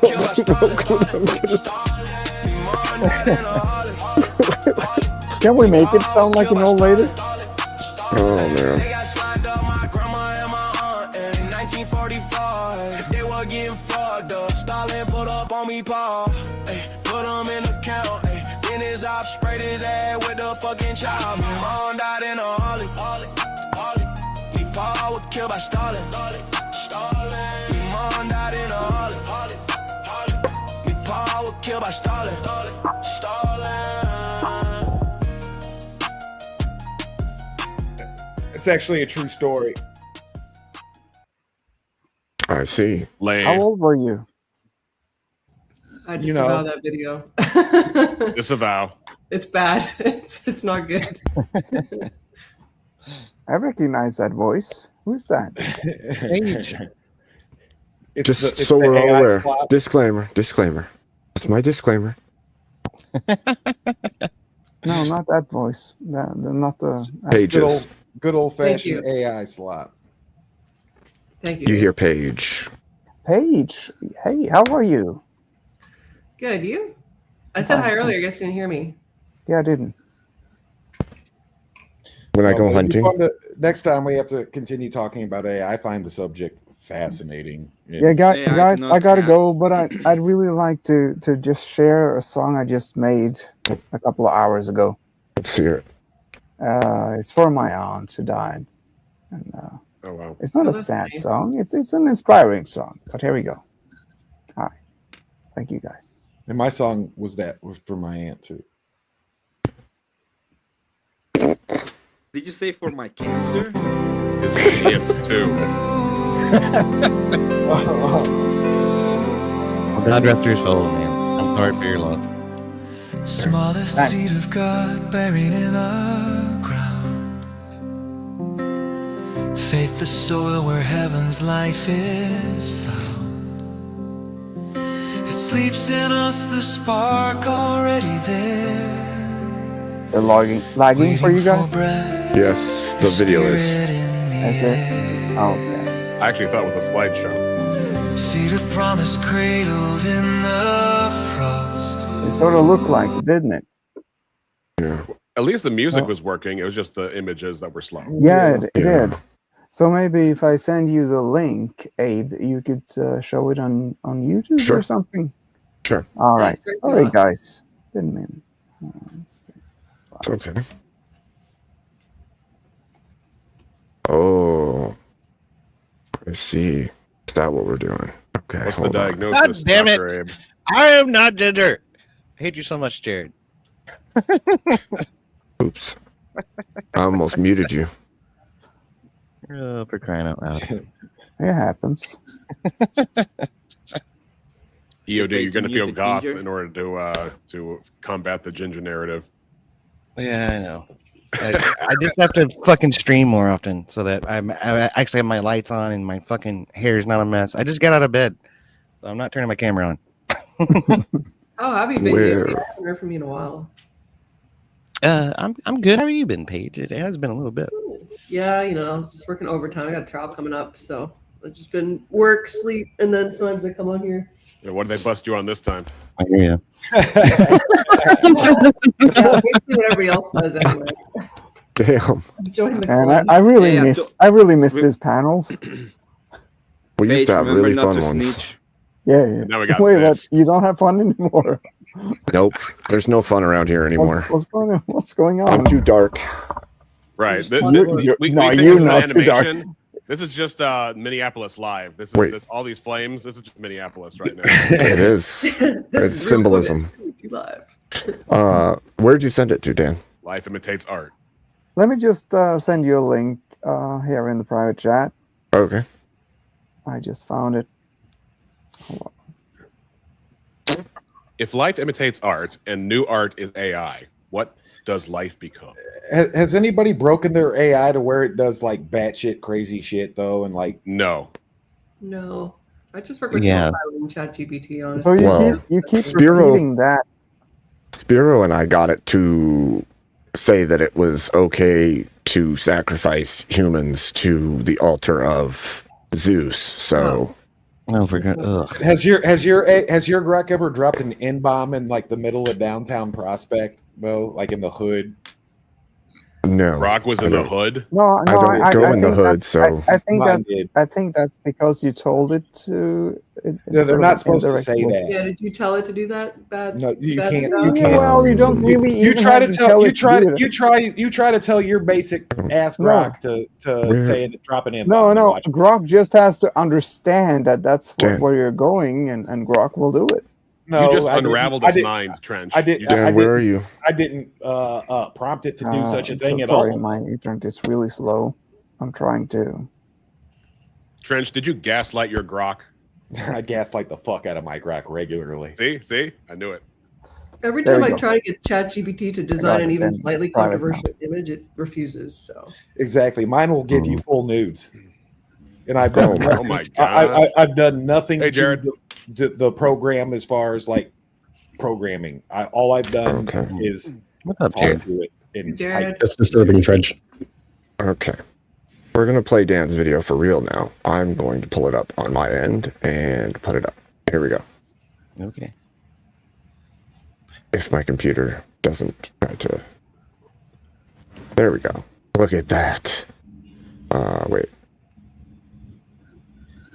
don't smoke when I'm gonna Can we make it sound like an old lady? Oh man. 1945, they were getting fucked up. Stalin put up on me, paw. Put him in the count. Then his op sprayed his ass with the fucking chop. My mom died in a Harley. Me pa was killed by Stalin. Me mom died in a Harley. Me pa was killed by Stalin. It's actually a true story. I see. How old were you? I You disavow know. that video. Disavow. It's bad. It's not good. I recognize that voice. Who's that? It's Just the- it's so the we're all AI aware. slot. Disclaimer. It's my disclaimer. No, not that voice. Not the Pages. Good old Thank fashioned you. AI slot. Thank you. You hear Paige. Paige. Hey, how are you? Good. You? I said hi earlier. I guess you didn't hear me. Yeah, I didn't. When I Well, go it'd be hunting. fun next time we have to continue talking about AI. I find the subject fascinating. Yeah, Hey, I guys, cannot I gotta have- go, but I'd really like to just share a song I just made a couple of hours ago. Let's hear it. It's for my aunt who died, and Oh wow. it's not Oh, a that's sad nice. song. It's an inspiring song. But here we go. Hi, thank you guys. And my song was for my aunt too. Did you say for my cancer? It's too. Well, God rest your soul, man. I'm sorry for your loss. Smallest Thanks. seed of God buried in the ground. Faith, the soil where heaven's life is found. It sleeps in us, the spark already there. Is it lagging for you guys? Yes, the video is. That's it. Oh, okay. I actually thought it was a slideshow. Seed of promise cradled in the frost. It sort of looked like it, didn't it? Yeah. At least the music Oh. was working. It was just the images that were slow. Yeah, it Yeah. did. So maybe if I send you the link, Abe, you could show it on YouTube Sure. or something. Sure. All right. Yes, very Sorry, good. guys. Didn't mean. It's okay. Oh. I see. Is that what we're doing? Okay. What's the hold on. diagnosis, God damn it. Dr. Abe? I am not ginger. I hate you so much, Jared. Oops. I almost muted you. Oh, for crying out loud. It happens. EOD, you're going to feel Mute the goth ginger. in order to combat the ginger narrative. Yeah, I know. I just have to fucking stream more often so that I actually have my lights on and my fucking hair is not a mess. I just got out of bed, so I'm not turning my camera on. Oh, have you been Where- here? I haven't heard from you in a while. I'm good. How are you been, Paige? It has been a little bit. Yeah, just working overtime. I got a trial coming up, so I've just been work, sleep, and then sometimes I come on here. Yeah, what did they bust you on this time? I hear you. Yeah, basically what everybody else does anyway. Damn. Join the And club. I really Yeah, miss these panels. We used to have remember really not fun to ones. snitch. Yeah. Now we got Wait, this. what? You don't have fun anymore? Nope. There's no fun around here anymore. What's going on? What's going on? I'm too dark. Right. You're- We no, think you're this is an not too dark. animation. This is just Minneapolis live. This is Wait. this all these flames. This is just Minneapolis right now. It is. It's symbolism. Where'd you send it to, Dan? Life imitates art. Let me just send you a link here in the private chat. Okay. I just found it. Hold on. If life imitates art and new art is AI, what does life become? Has anybody broken their AI to where it does like batshit crazy shit though, and like no? No, I just work with Yeah. Copilot and ChatGPT on. So you keep Spiro- repeating that. Spiro and I got it to say that it was okay to sacrifice humans to the altar of Zeus. So Oh, for God. Ugh. has your Grok ever dropped an N bomb in like the middle of downtown Prospect though, like in the hood? no. Rock was I in the don't- hood. No, I don't go in the think hood, that's- so I think that's because you told it to. No, they're not supposed to say that. Yeah, did you tell it to do that bad? No, you bad can't. stuff? You can't. Well, you don't really. You even try have to tell. You it try. do it. You try to tell your basic ass No. Grok to Where- say it, drop an N No, bomb. and no. watch it. Grok just has to understand that that's Dan. where you're going, and Grok will do it. No, you just I didn't- unraveled I his didn't- mind, Trench. I did. You just- Dan, where are you? I didn't prompt it to do such a I'm thing so at sorry, all. my internet is really slow. I'm trying to. Trench, did you gaslight your Grok? I gaslight the fuck out of my Grok regularly. See, I knew it. Every There time we I go. try to get ChatGPT to got design an it even in slightly private controversial image, it refuses. So Exactly. Mine will give Mm. you full nudes, and I've done. Oh my God. I've done nothing Hey, to Jared. the program as far as like programming. All I've done Okay. is What's up, talk Jared? to it and Jared. type. That's disturbing, Trench. Okay. We're going to play Dan's video for real now. I'm going to pull it up on my end and put it up. Here we go. Okay. If my computer doesn't try to. There we go. Look at that. Wait.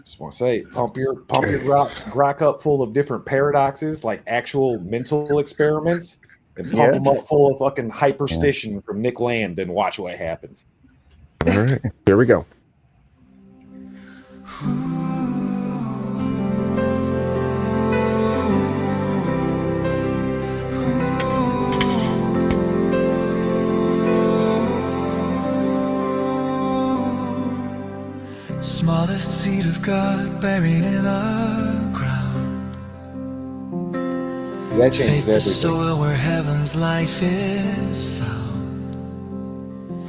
Just want to say, pump your Grok up full of different paradoxes, like actual mental experiments, and pump Yeah. them up full of fucking hyperstition from Nick Land, and watch what happens. All right. Here we go. Smallest seed of God buried in the ground. That changes Faith the everything. soil where heaven's life is found.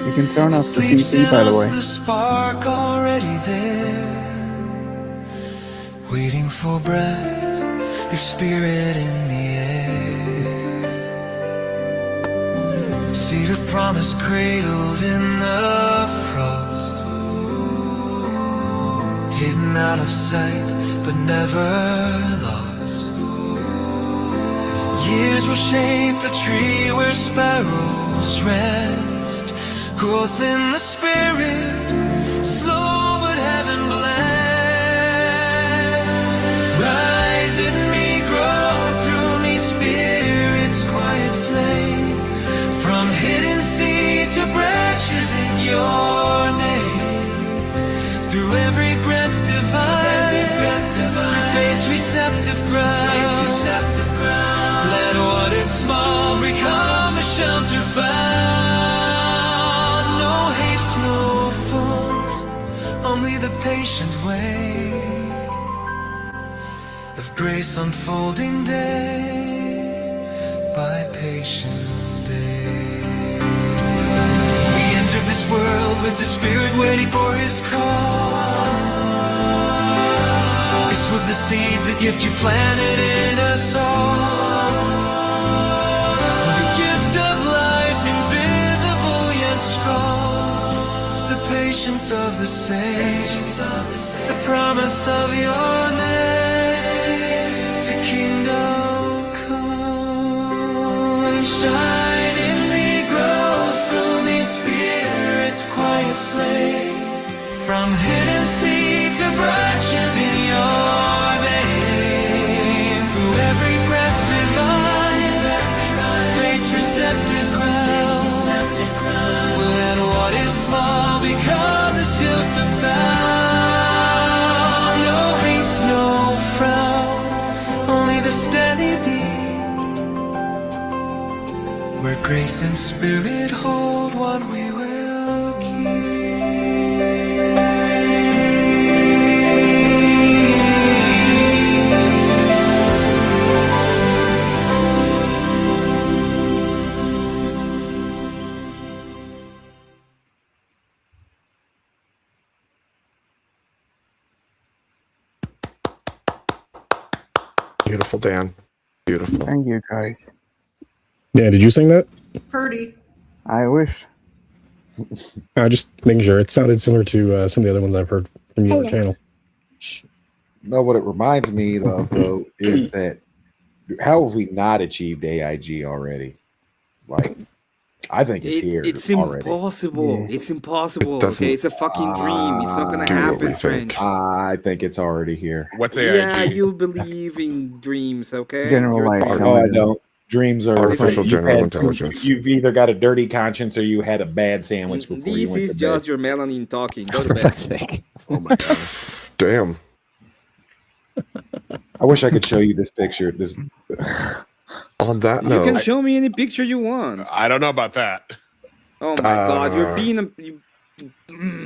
You can turn off the Sleeps CC, in by the us way. the spark already there, waiting for breath, your spirit in the air. Seed of promise cradled in the frost, hidden out of sight but never lost. Years will shape the tree where sparrows rest. Growth in the spirit, slow but heaven blessed. Rise in me, grow through me, spirit's quiet flame. From hidden seed to branches in your name. Through every breath divine, through faith's receptive ground. Let what is small become a shelter found. No haste, no force, only the patient way of grace unfolding day by patient day. We entered this world with the Spirit waiting for His call. This was the seed, the gift you planted in us all. promise of your name to kingdom come. Shine in me, grow through me, Spirit's quiet flame. From hidden seed to branches in your vein. Through every breath divine, fate's receptive crown. Let what is small become the shelter found. No peace, no frown, only the steady deep. Where grace and spirit hold what we will keep. Beautiful, Dan. Beautiful. Thank you, guys. Yeah, did you sing that? Purdy. I wish. Just making sure. It sounded similar to some of the other ones I've heard from you on the channel. No, what it reminds me of, though, is that how have we not achieved AIG already? Like, I think it's here. It's already. impossible. It's impossible. doesn't- Okay, it's a fucking dream. It's not gonna happen, Trench. I think it's already here. What's Yeah, you believe in dreams, okay? General You're light. part Oh, of I it. don't. Dreams are Artificial you've general had- intelligence. You've either got a dirty conscience or you had a bad sandwich before you This went is to just bed. your melanin talking. Go to bed. Oh my god. Damn. I wish I could show you this picture. This On that You note, can show me any picture you want. I don't know about that. Oh my god, you're being a.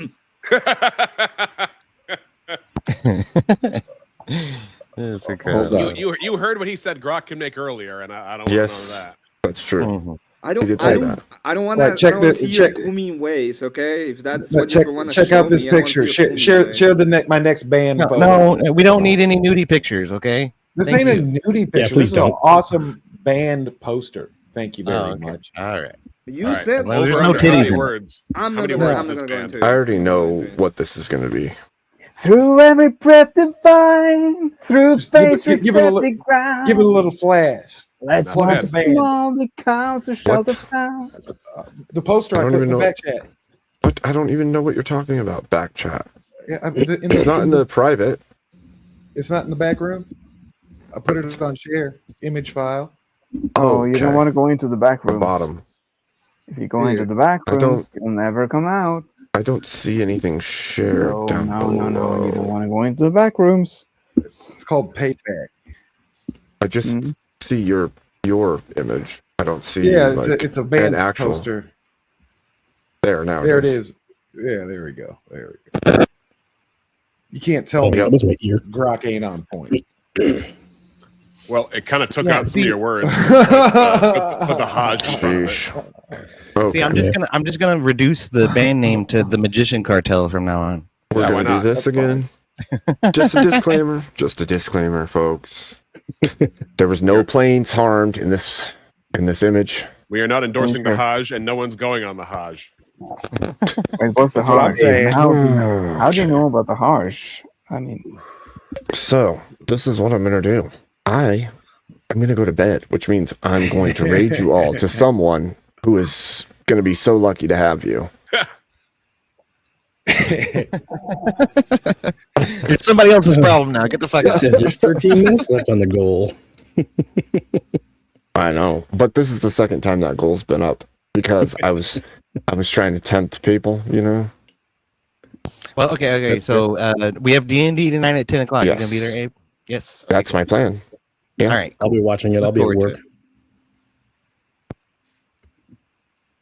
You heard what he said Grok can make earlier, and I don't yes, want that. that's true. Mm-hmm. I don't. He did I say don't. that. I don't want Right, to. check I don't the- see check- your Kumi ways. Okay, if that's But what check you want to check show out this me, I wanna picture. see your Share Kumi share way. the my next band. No, photo. no, we don't need any nudie pictures, okay? This Thank ain't you. a nudie picture. please This is an don't. awesome band poster. Thank you very Oh, okay. much. All right. You All right. said Well, there's Over no under, how titties many in it. words? I'm How not many gonna. words I'm is not this gonna go band? into I it. already know what this is going to be. Through every breath divine, through Just give it- face give it a little- receptive ground. Give it a little flash. Let's Plug walk the the band. small becomes a shelter What? found. The poster I I don't put in even the know- back chat. What? I don't even know what you're talking about. Back chat. Yeah, It's not in the private. It's not in the back room. I put it on share image file. Oh, you don't want to go into the back rooms. Bottom. If you go Yeah. into the back I don't- rooms, you'll never come out. I don't see anything shared No, down no, below. no, no. You don't want to go into the back rooms. It's called payback. I just see your image. I don't see. Yeah, like, it's a band an actual. poster. There now. There it is. Yeah, there we go. There we go. You can't tell me that was my ear. Grok ain't on point. Well, it kind of took Yeah, out some see- of your words. Put the Hodge in front of it. Sheesh. See, I'm Okay. just gonna reduce the band name to the Magician Cartel from now on. We're Yeah, why gonna do not? this That's again. Just a disclaimer. Just a disclaimer, folks. There was no planes harmed in this image. We are not endorsing the Okay. Hajj, and no one's going on the Hajj. Wait, what's the That's what I'm harsh? saying. How do you know about the harsh? I mean, So this is what I'm gonna do. I'm gonna go to bed, which means I'm going to raid you all to someone who is gonna be so lucky to have you. It's somebody else's problem now. Get the fuck It out. says there's 13 minutes left on the goal. I know, but this is the second time that goal's been up because I was trying to tempt people, you know. Well, okay. That's So we have D&D tonight at 10 o'clock. Yes. You gonna be there, Abe? Yes. That's my plan. Yeah. All right. I'll be watching it. I'll be at Look forward work.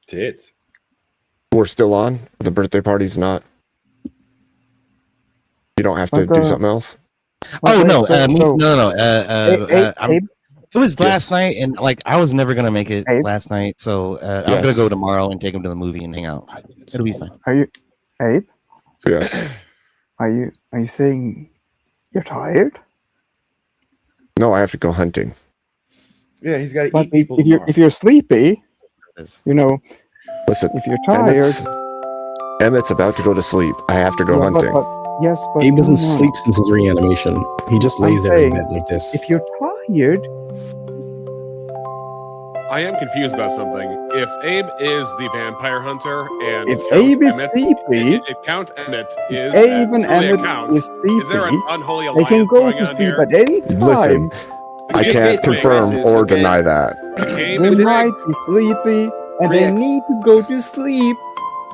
to Tits. We're still on. The birthday party's not. You don't have to But, do something else. Oh wait, no, so- no. Abe, It was last Yes. night, and like I was never gonna make it Abe? last night, so I'm gonna Yes. go tomorrow and take him to the movie and hang out. It'll be fine. are you, Abe? Yes. Are you saying you're tired? No, I have to go hunting. Yeah, he's got to But eat people. if you're tomorrow. if you're sleepy, you know, Listen, if you're tired, Emmett's about to go to sleep. I have to go yeah, hunting. Yes, but Abe doesn't no. sleep since his reanimation. He just I'm lays there in saying, bed like this. if you're tired, I am confused about something. If Abe is the vampire hunter and if Count Abe is Emmett, sleepy, if Count Emmett is Abe and truly a Emmett count, is is there an sleepy, unholy they alliance can go going to on sleep here? at any time. Listen, I can't confirm or deny that. Became They his might be sleepy and they need to go to sleep,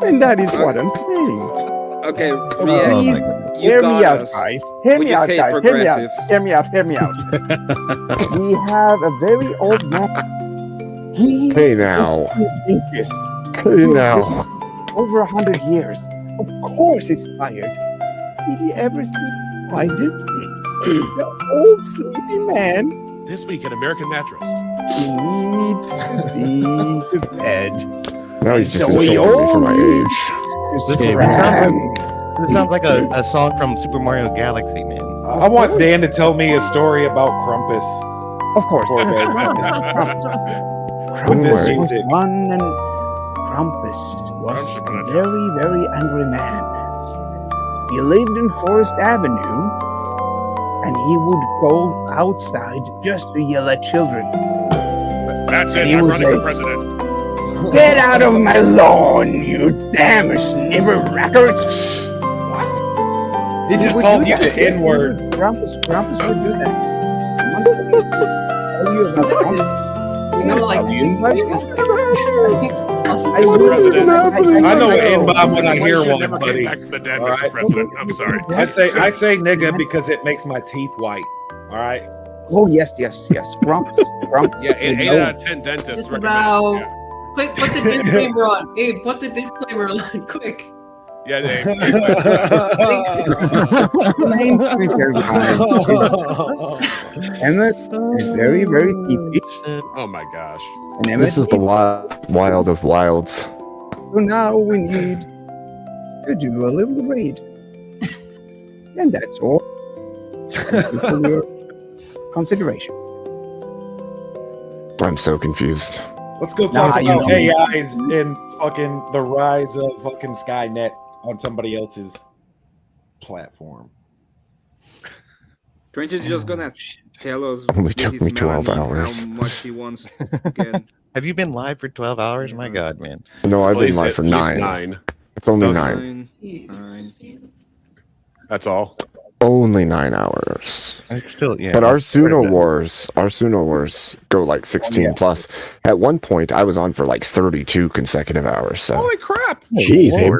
and that is what I'm saying. Okay, So React, please, you hear me got out, us. guys. Hear We me just out, hate guys. Hear me out. progressives. Hear me out. Hear me out. We have a very old man. He Hey now. is the deepest. Hey now. Over 100 years. Of course he's tired. Did you ever see Biden? The old sleepy man. This week at American Mattress. He needs to be to bed. Now he's just So we insulting me for my all age. This sounds like a song from Super Mario Galaxy, man. I want Dan to tell me a story about Krampus. Of course. Before bed. With this Krampus was music. one and Krampus was a very, very angry man. He lived in Forest Avenue and he would go outside just to yell at children. That's And it. he I'm would running say, for president. "Get out of my lawn, you damn snibber rackers!" He just would called do you that. the N-word. Krampus would do that. Tell you about Krampus. You know, like, I know an N-bomb when I hear Legislation one, never came buddy. back from the dead, All Mr. right? President. I'm sorry. I say nigga because it makes my teeth white. All right. Oh yes, yes, yes. Krampus. Krampus. Yeah, would 8 know. out of 10 dentists Just recommend. about. Put the disclaimer on. Abe, put the disclaimer on quick. Yeah, Dave. Emmett is very, very sleepy. Oh my gosh. And Emmett This is the wild of wilds. So now we need to do a little raid. And that's all. Thank you for your consideration. I'm so confused. Let's go Nah, talk you about know. AIs and fucking the rise of fucking Skynet on somebody else's platform. Trench is just gonna tell us Only with took his me 12 money hours. how much he wants to get. Have you been live for 12 hours? My God, man. No, I've At been least- live for at least 9. It's only Okay. 9. That's all. Only 9 hours. It's still, yeah. But our it's quite a Suno bit. Wars go like 16 plus. At one point, I was on for like 32 consecutive hours. So Holy crap! Jeez, Abe.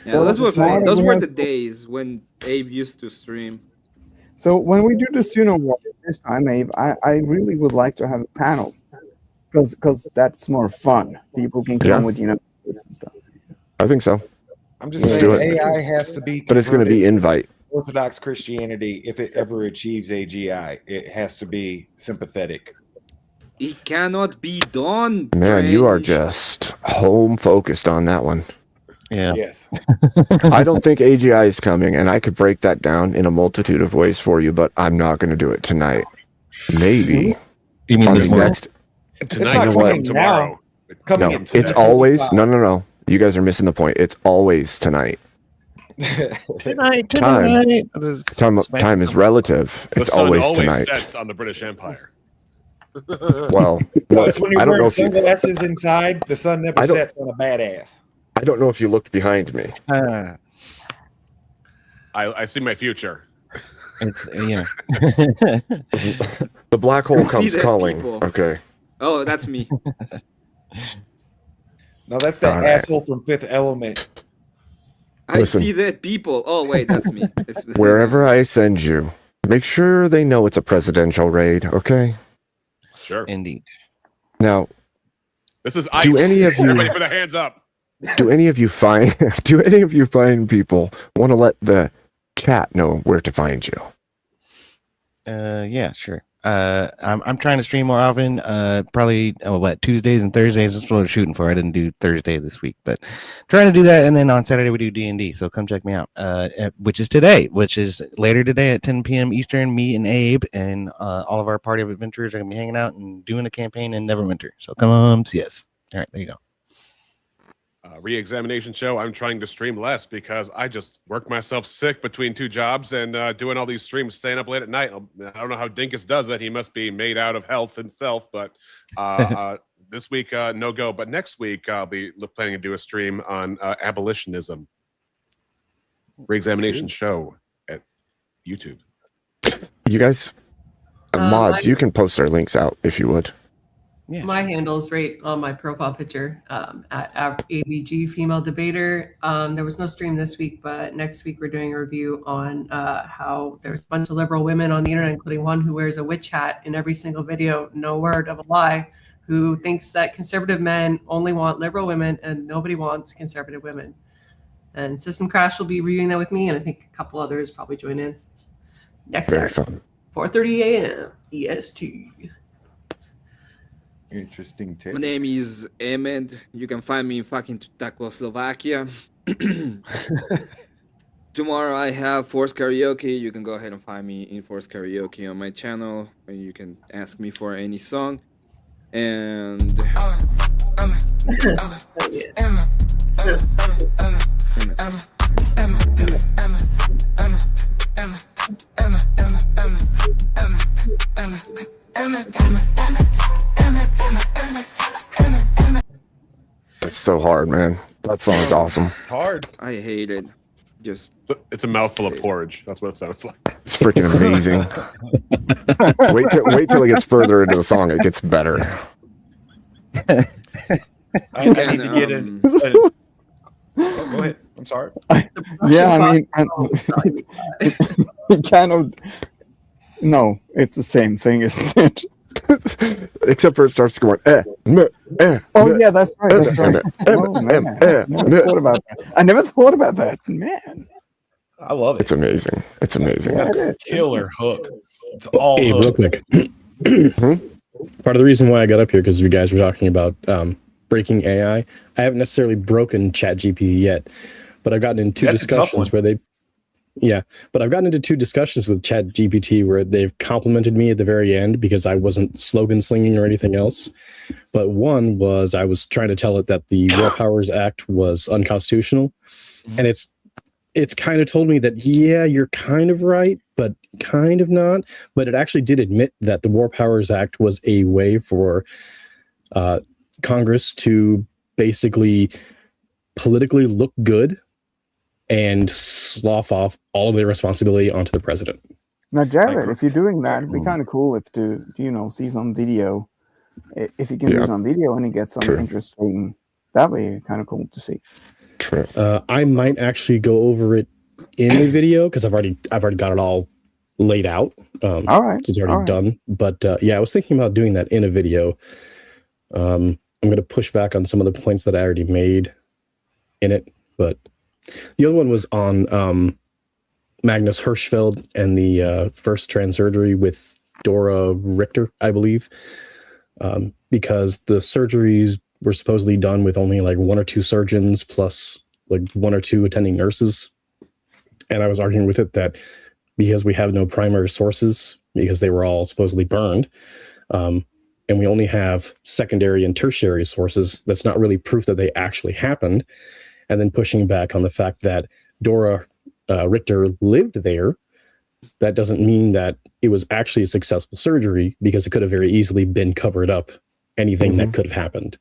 Yeah, So those were we the have- days when Abe used to stream. So when we do the Suno War this time, Abe, I really would like to have a panel. Because that's more fun. People can come Yeah. with, and stuff. I think so. I'm just Let's do saying it. AI has to be But it's going to be converted invite. to Orthodox Christianity if it ever achieves AGI. It has to be sympathetic. It cannot be done. Man, you are Trench. just home focused on that one. Yeah. Yes. I don't think AGI is coming, and I could break that down in a multitude of ways for you, but I'm not going to do it tonight. Maybe You mean on this the month? next. It's Tonight, not you know coming what? Tomorrow. now. It's coming No, in it's today. always no. You guys are missing the point. It's always tonight. Tonight. Time is relative. The It's sun always always tonight. sets on the British Empire. Well, It's when you're I don't wearing know if you, sunglasses inside. The sun never I don't- sets on a badass. I don't know if you looked behind me. I see my future. It's yeah. The black hole I see comes that calling. people. Okay. Oh, that's me. No, that's that All right. asshole from Fifth Element. I Listen. see that people. Oh wait, that's me. It's, Wherever I send you, make sure they know it's a presidential raid. Okay. Sure. Indeed. Now, This is ice. Do any of you- Everybody put their hands up. do any of you find people want to let the chat know where to find you? Yeah, sure. I'm trying to stream more often. Probably Tuesdays and Thursdays. That's what I'm shooting for. I didn't do Thursday this week, but trying to do that. And then on Saturday we do D&D. So come check me out. Which is today, which is later today at 10 p.m. Eastern. Me and Abe and all of our party of adventurers are gonna be hanging out and doing a campaign in Neverwinter. So come see us. All right, there you go. Re-examination show. I'm trying to stream less because I just work myself sick between two jobs and doing all these streams, staying up late at night. I don't know how Dinkus does it. He must be made out of health himself. But this week, no go. But next week, I'll be planning to do a stream on abolitionism. Re-examination show at YouTube. You guys, mods, you can post our links out if you would. Yeah. My handle is right on my profile picture at ABG Female Debater. There was no stream this week, but next week we're doing a review on how there's a bunch of liberal women on the internet, including one who wears a witch hat in every single video, no word of a lie, who thinks that conservative men only want liberal women and nobody wants conservative women. And System Crash will be reviewing that with me, and I think a couple others probably join in next Saturday, 4:30 a.m. EST. Interesting take. My name is Ahmed. You can find me in fucking Czechoslovakia. Tomorrow I have Force Karaoke. You can go ahead and find me in Force Karaoke on my channel, and you can ask me for any song. And It's so hard, man. That song is awesome. Hard. I hate it. Just it's a mouthful of porridge. That's what it sounds like. It's freaking amazing. wait till it gets further into the song. It gets better. I need to get in. Oh, go ahead. I'm sorry. Yeah, I mean, it kind of. No, it's the same thing, isn't it? Except for it starts going. Oh yeah, that's right. That's right. Oh, man. I never thought about that, man. I love it. It's amazing. It's amazing. Killer hook. It's all Hey, real hook. quick. Part of the reason why I got up here because you guys were talking about breaking AI. I haven't necessarily broken ChatGPT yet, but I've gotten into That's a tough discussions one. where but I've gotten into 2 discussions with ChatGPT where they've complimented me at the very end because I wasn't slogan slinging or anything else. But one was I was trying to tell it that the War Powers Act was unconstitutional, and it's kind of told me that you're kind of right, but kind of not. But it actually did admit that the War Powers Act was a way for Congress to basically politically look good and slough off all of their responsibility onto the president. Now, Jared, if you're doing that, it'd be kind of cool if to see some video. If you can do some video and you get some interesting, that way, kind of cool to see. True. I might actually go over it in the video because I've already got it all laid out. All right, it's already done. But I was thinking about doing that in a video. I'm going to push back on some of the points that I already made in it, but the other one was on Magnus Hirschfeld and the first trans surgery with Dora Richter, I believe, because the surgeries were supposedly done with only like 1 or 2 surgeons plus like 1 or 2 attending nurses. And I was arguing with it that because we have no primary sources, because they were all supposedly burned, and we only have secondary and tertiary sources, that's not really proof that they actually happened. And then pushing back on the fact that Dora Richter lived there, that doesn't mean that it was actually a successful surgery because it could have very easily been covered up anything that could have happened.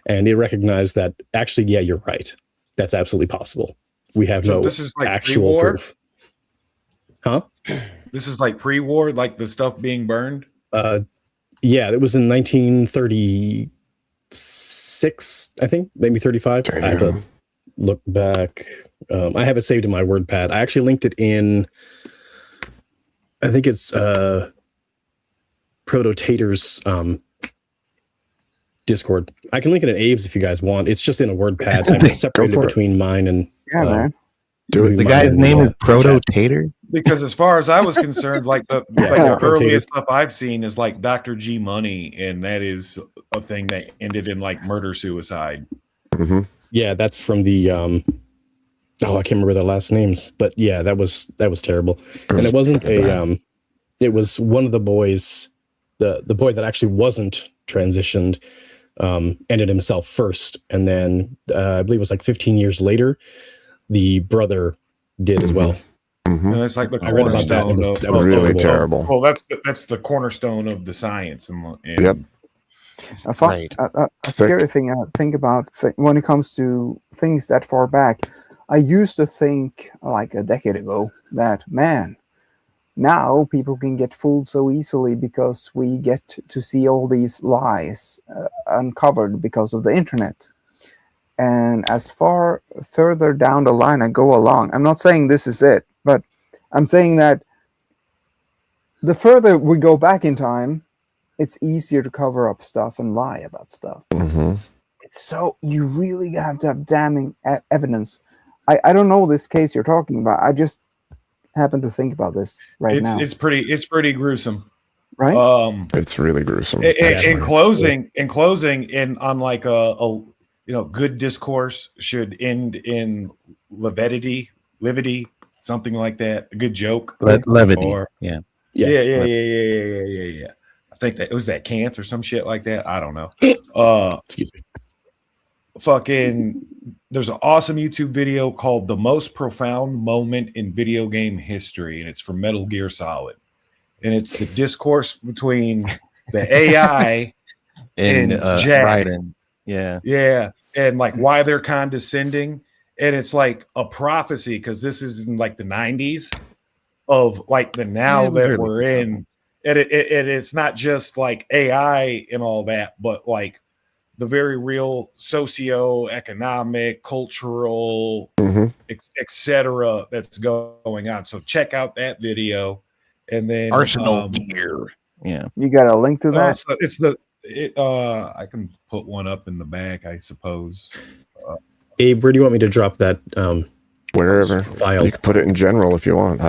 And they recognized that actually, you're right. That's absolutely possible. We have So no this is like actual pre-war? proof. Huh? This is like pre-war, like the stuff being burned. It was in 1936, I think, maybe 35. I have to look back. I have it saved in my WordPad. I actually linked it in, I think it's Prototator's Discord. I can link it in Abe's if you guys want. It's just in a WordPad. I separated between mine and man. The guy's name is Prototator. Because as far as I was concerned, like the earliest stuff I've seen is like Dr. G Money, and that is a thing that ended in like murder suicide. Yeah, that's from the I can't remember their last names, but yeah, that was terrible. And it wasn't it was one of the boys, the boy that actually wasn't transitioned. ended himself first, and then I believe it was like 15 years later, the brother did as well. And that's like the I read about that. cornerstone That was really terrible. terrible. Well, that's the cornerstone of the science. And Yep. A scary thing I think about when it comes to things that far back. I used to think like a decade ago that, man, now people can get fooled so easily because we get to see all these lies uncovered because of the internet. And as further down the line I go along, I'm not saying this is it, but I'm saying that the further we go back in time, it's easier to cover up stuff and lie about stuff. It's so, you really have to have damning evidence. I don't know this case you're talking about. I just happen to think about this now. It's pretty gruesome, right? It's really gruesome. In closing, on like a good discourse should end in levity, something like that. A good joke, levity. Or, yeah. I think that it was that Kant or some shit like that. I don't know. Excuse me. Fucking, there's an awesome YouTube video called "The Most Profound Moment in Video Game History," and it's from Metal Gear Solid, and it's the discourse between the AI and Jack. Raiden. Yeah, and like why they're condescending, and it's like a prophecy because this is in like the 90s of like the now that we're in, and it's not just like AI and all that, but like the very real socio-economic, cultural, etc. that's going on. So check out that video, and then Arsenal gear. Yeah, you got a link to that? So I can put one up in the back, I suppose. Abe, where do you want me to drop that? Wherever. File. You can put it in general if you want.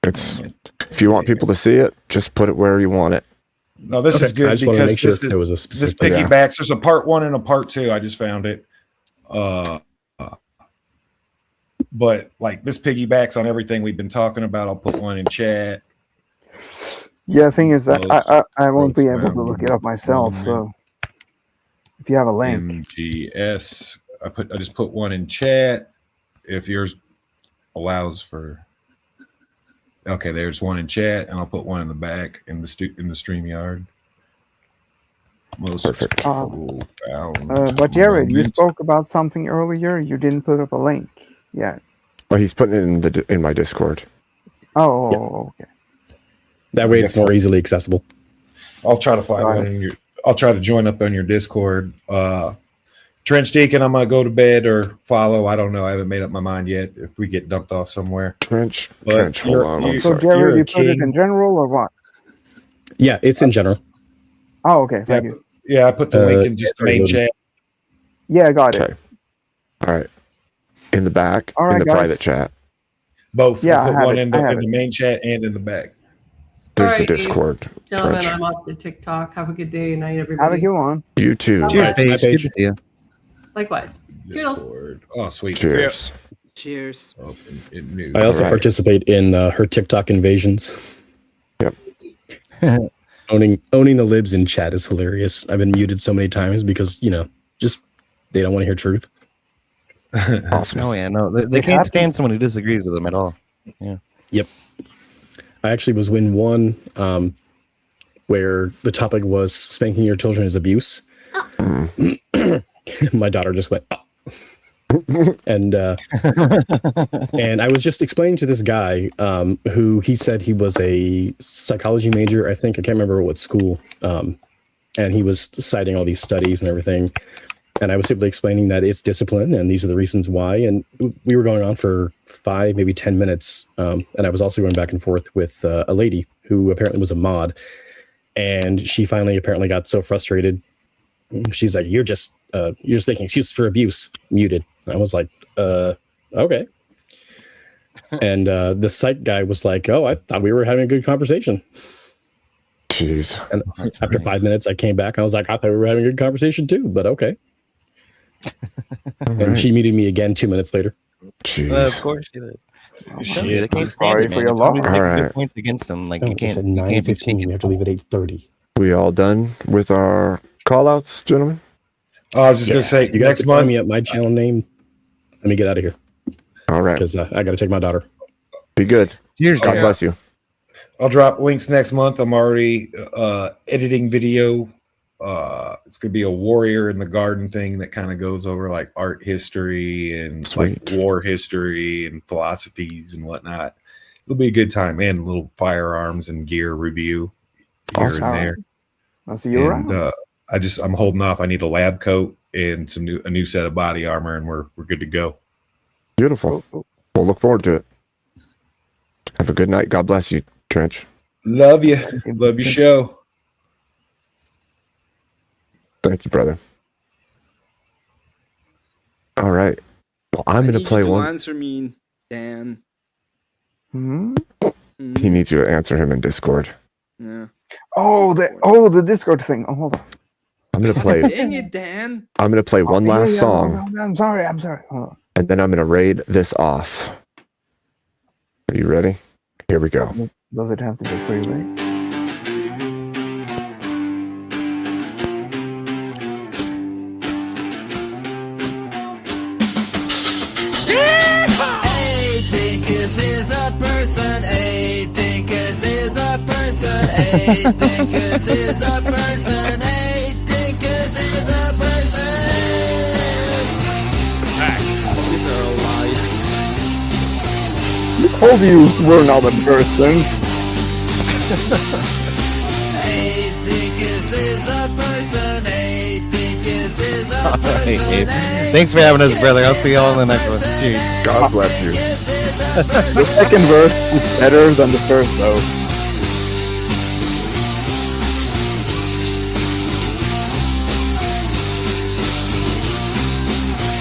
If you want people to see it, just put it where you want it. No, this is good because this piggybacks. There's a part 1 and a part 2. I just found it. But like this piggybacks on everything we've been talking about. I'll put one in chat. Yeah, the thing is that I won't be able to look it up myself. So if you have a link, MGS, I just put one in chat. If yours allows for. Okay, there's one in chat, and I'll put one in the back in the StreamYard. Most profound. but Jared, you spoke about something earlier. You didn't put up a link yet. Well, he's putting it in my Discord. Oh, okay. That way, it's more easily accessible. I'll try to find one. I'll try to join up on your Discord. Trench Deacon, I'm gonna go to bed or follow. I don't know. I haven't made up my mind yet. If we get dumped off somewhere, Trench. Hold on. So, Jared, you put it in general or what? Yeah, it's in general. Oh, okay. Thank you. Yeah, I put the link in just the main chat. Yeah, I got it. All right. In the back, All right, in the guys. private chat. Both. Yeah, I put I have one it. in the main chat and in the back. There's All the right, Discord. Gentlemen, Trench. I'm off the TikTok. Have a good day and night, everybody. Have a good one. You too. Cheers, Paige. Good to see you. Likewise. Cheers. Discord. Oh, sweet. Cheers. Cheers. I also Right. participate in her TikTok invasions. Yep. owning the libs in chat is hilarious. I've been muted so many times because just they don't want to hear truth. Awesome. Oh yeah, no, they can't stand someone who disagrees with them at all. Yeah. Yep. I actually was in one where the topic was spanking your children is abuse. My daughter just went, and I was just explaining to this guy who he said he was a psychology major. I think I can't remember what school, and he was citing all these studies and everything. And I was simply explaining that it's discipline, and these are the reasons why. And we were going on for 5, maybe 10 minutes. And I was also going back and forth with a lady who apparently was a mod. And she finally apparently got so frustrated. She's like, "You're just making excuses for abuse." Muted. And I was like, "Okay." And the psych guy was like, "Oh, I thought we were having a good conversation." Jeez. And after 5 minutes, I came back. And I was like, "I thought we were having a good conversation too, but okay." And she muted me again 2 minutes later. Jeez. Of course she did. Shit. They can't stand Sorry it, for man. your If somebody loss. makes All good right. points against them. Like Oh, you it's can't. at You can't be 9:15. We have to leave at 8:30. We all done with our call outs, gentlemen? I was just gonna say you guys next can find month. me at my channel name. Let me get out of here. All right. Because I got to take my daughter. Be good. Cheers. God bless you. I'll drop links next month. I'm already editing video. It's gonna be a warrior in the garden thing that kind of goes over like art history and like war history and philosophies and whatnot. It'll be a good time, and a little firearms and gear review here Awesome. and there. I'll see you around. I'm holding off. I need a lab coat and a new set of body armor, and we're good to go. Beautiful. We'll look forward to it. Have a good night. God bless you, Trench. Love you. Love your show. Thank you, brother. All right. Well, I'm going to play one. Answer me, Dan. He needs you to answer him in Discord. Yeah. Oh, the Discord thing. Oh, hold on. I'm going to play. Dang it, Dan. I'm going to play one last song, I'm sorry. Hold on. and then I'm going to raid this off. Are you ready? Here we go. Does it have to be pre-made? A thinkers is a person. A thinkers is a person. A thinkers is a person. A thinkers is a person. These are lies. We told you we're not a person. A thinkers is a person. A thinkers is a All right, person. Abe. Thanks for having us, brother. I'll see you all in the next one. Cheers. God bless you. The second verse is better than the first, though.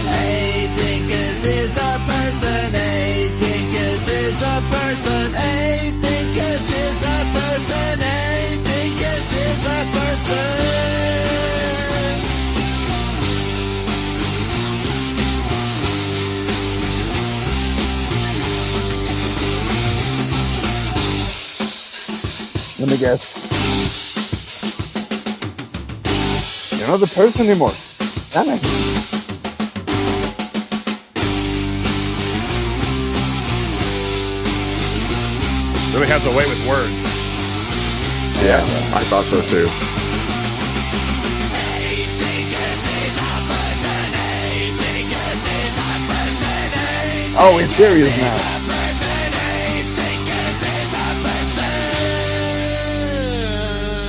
A thinkers is a person. A thinkers is a person. A thinkers is a person. A thinkers is a person. Let me guess. You're not the person anymore. Damn it. Really has a way with words. Yeah, I thought so too. Oh, he's serious now.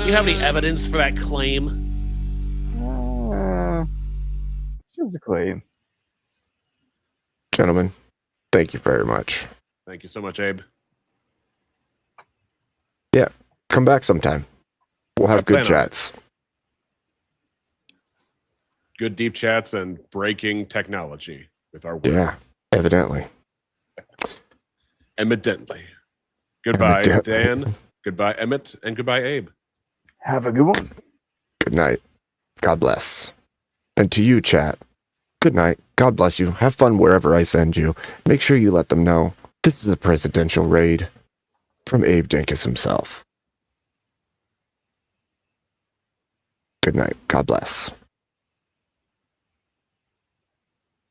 Do you have any evidence for that claim? Just a claim. Gentlemen, thank you very much. Thank you so much, Abe. Yeah, come back sometime. We'll have I plan good on it. chats. Good deep chats and breaking technology with our work. Yeah, evidently. Evidently. Goodbye, Evidently. Dan. Goodbye, Emmett. And goodbye, Abe. Have a good one. Good night. God bless. And to you, chat, good night. God bless you. Have fun wherever I send you. Make sure you let them know this is a presidential raid from Abe Dinkus himself. Good night. God bless.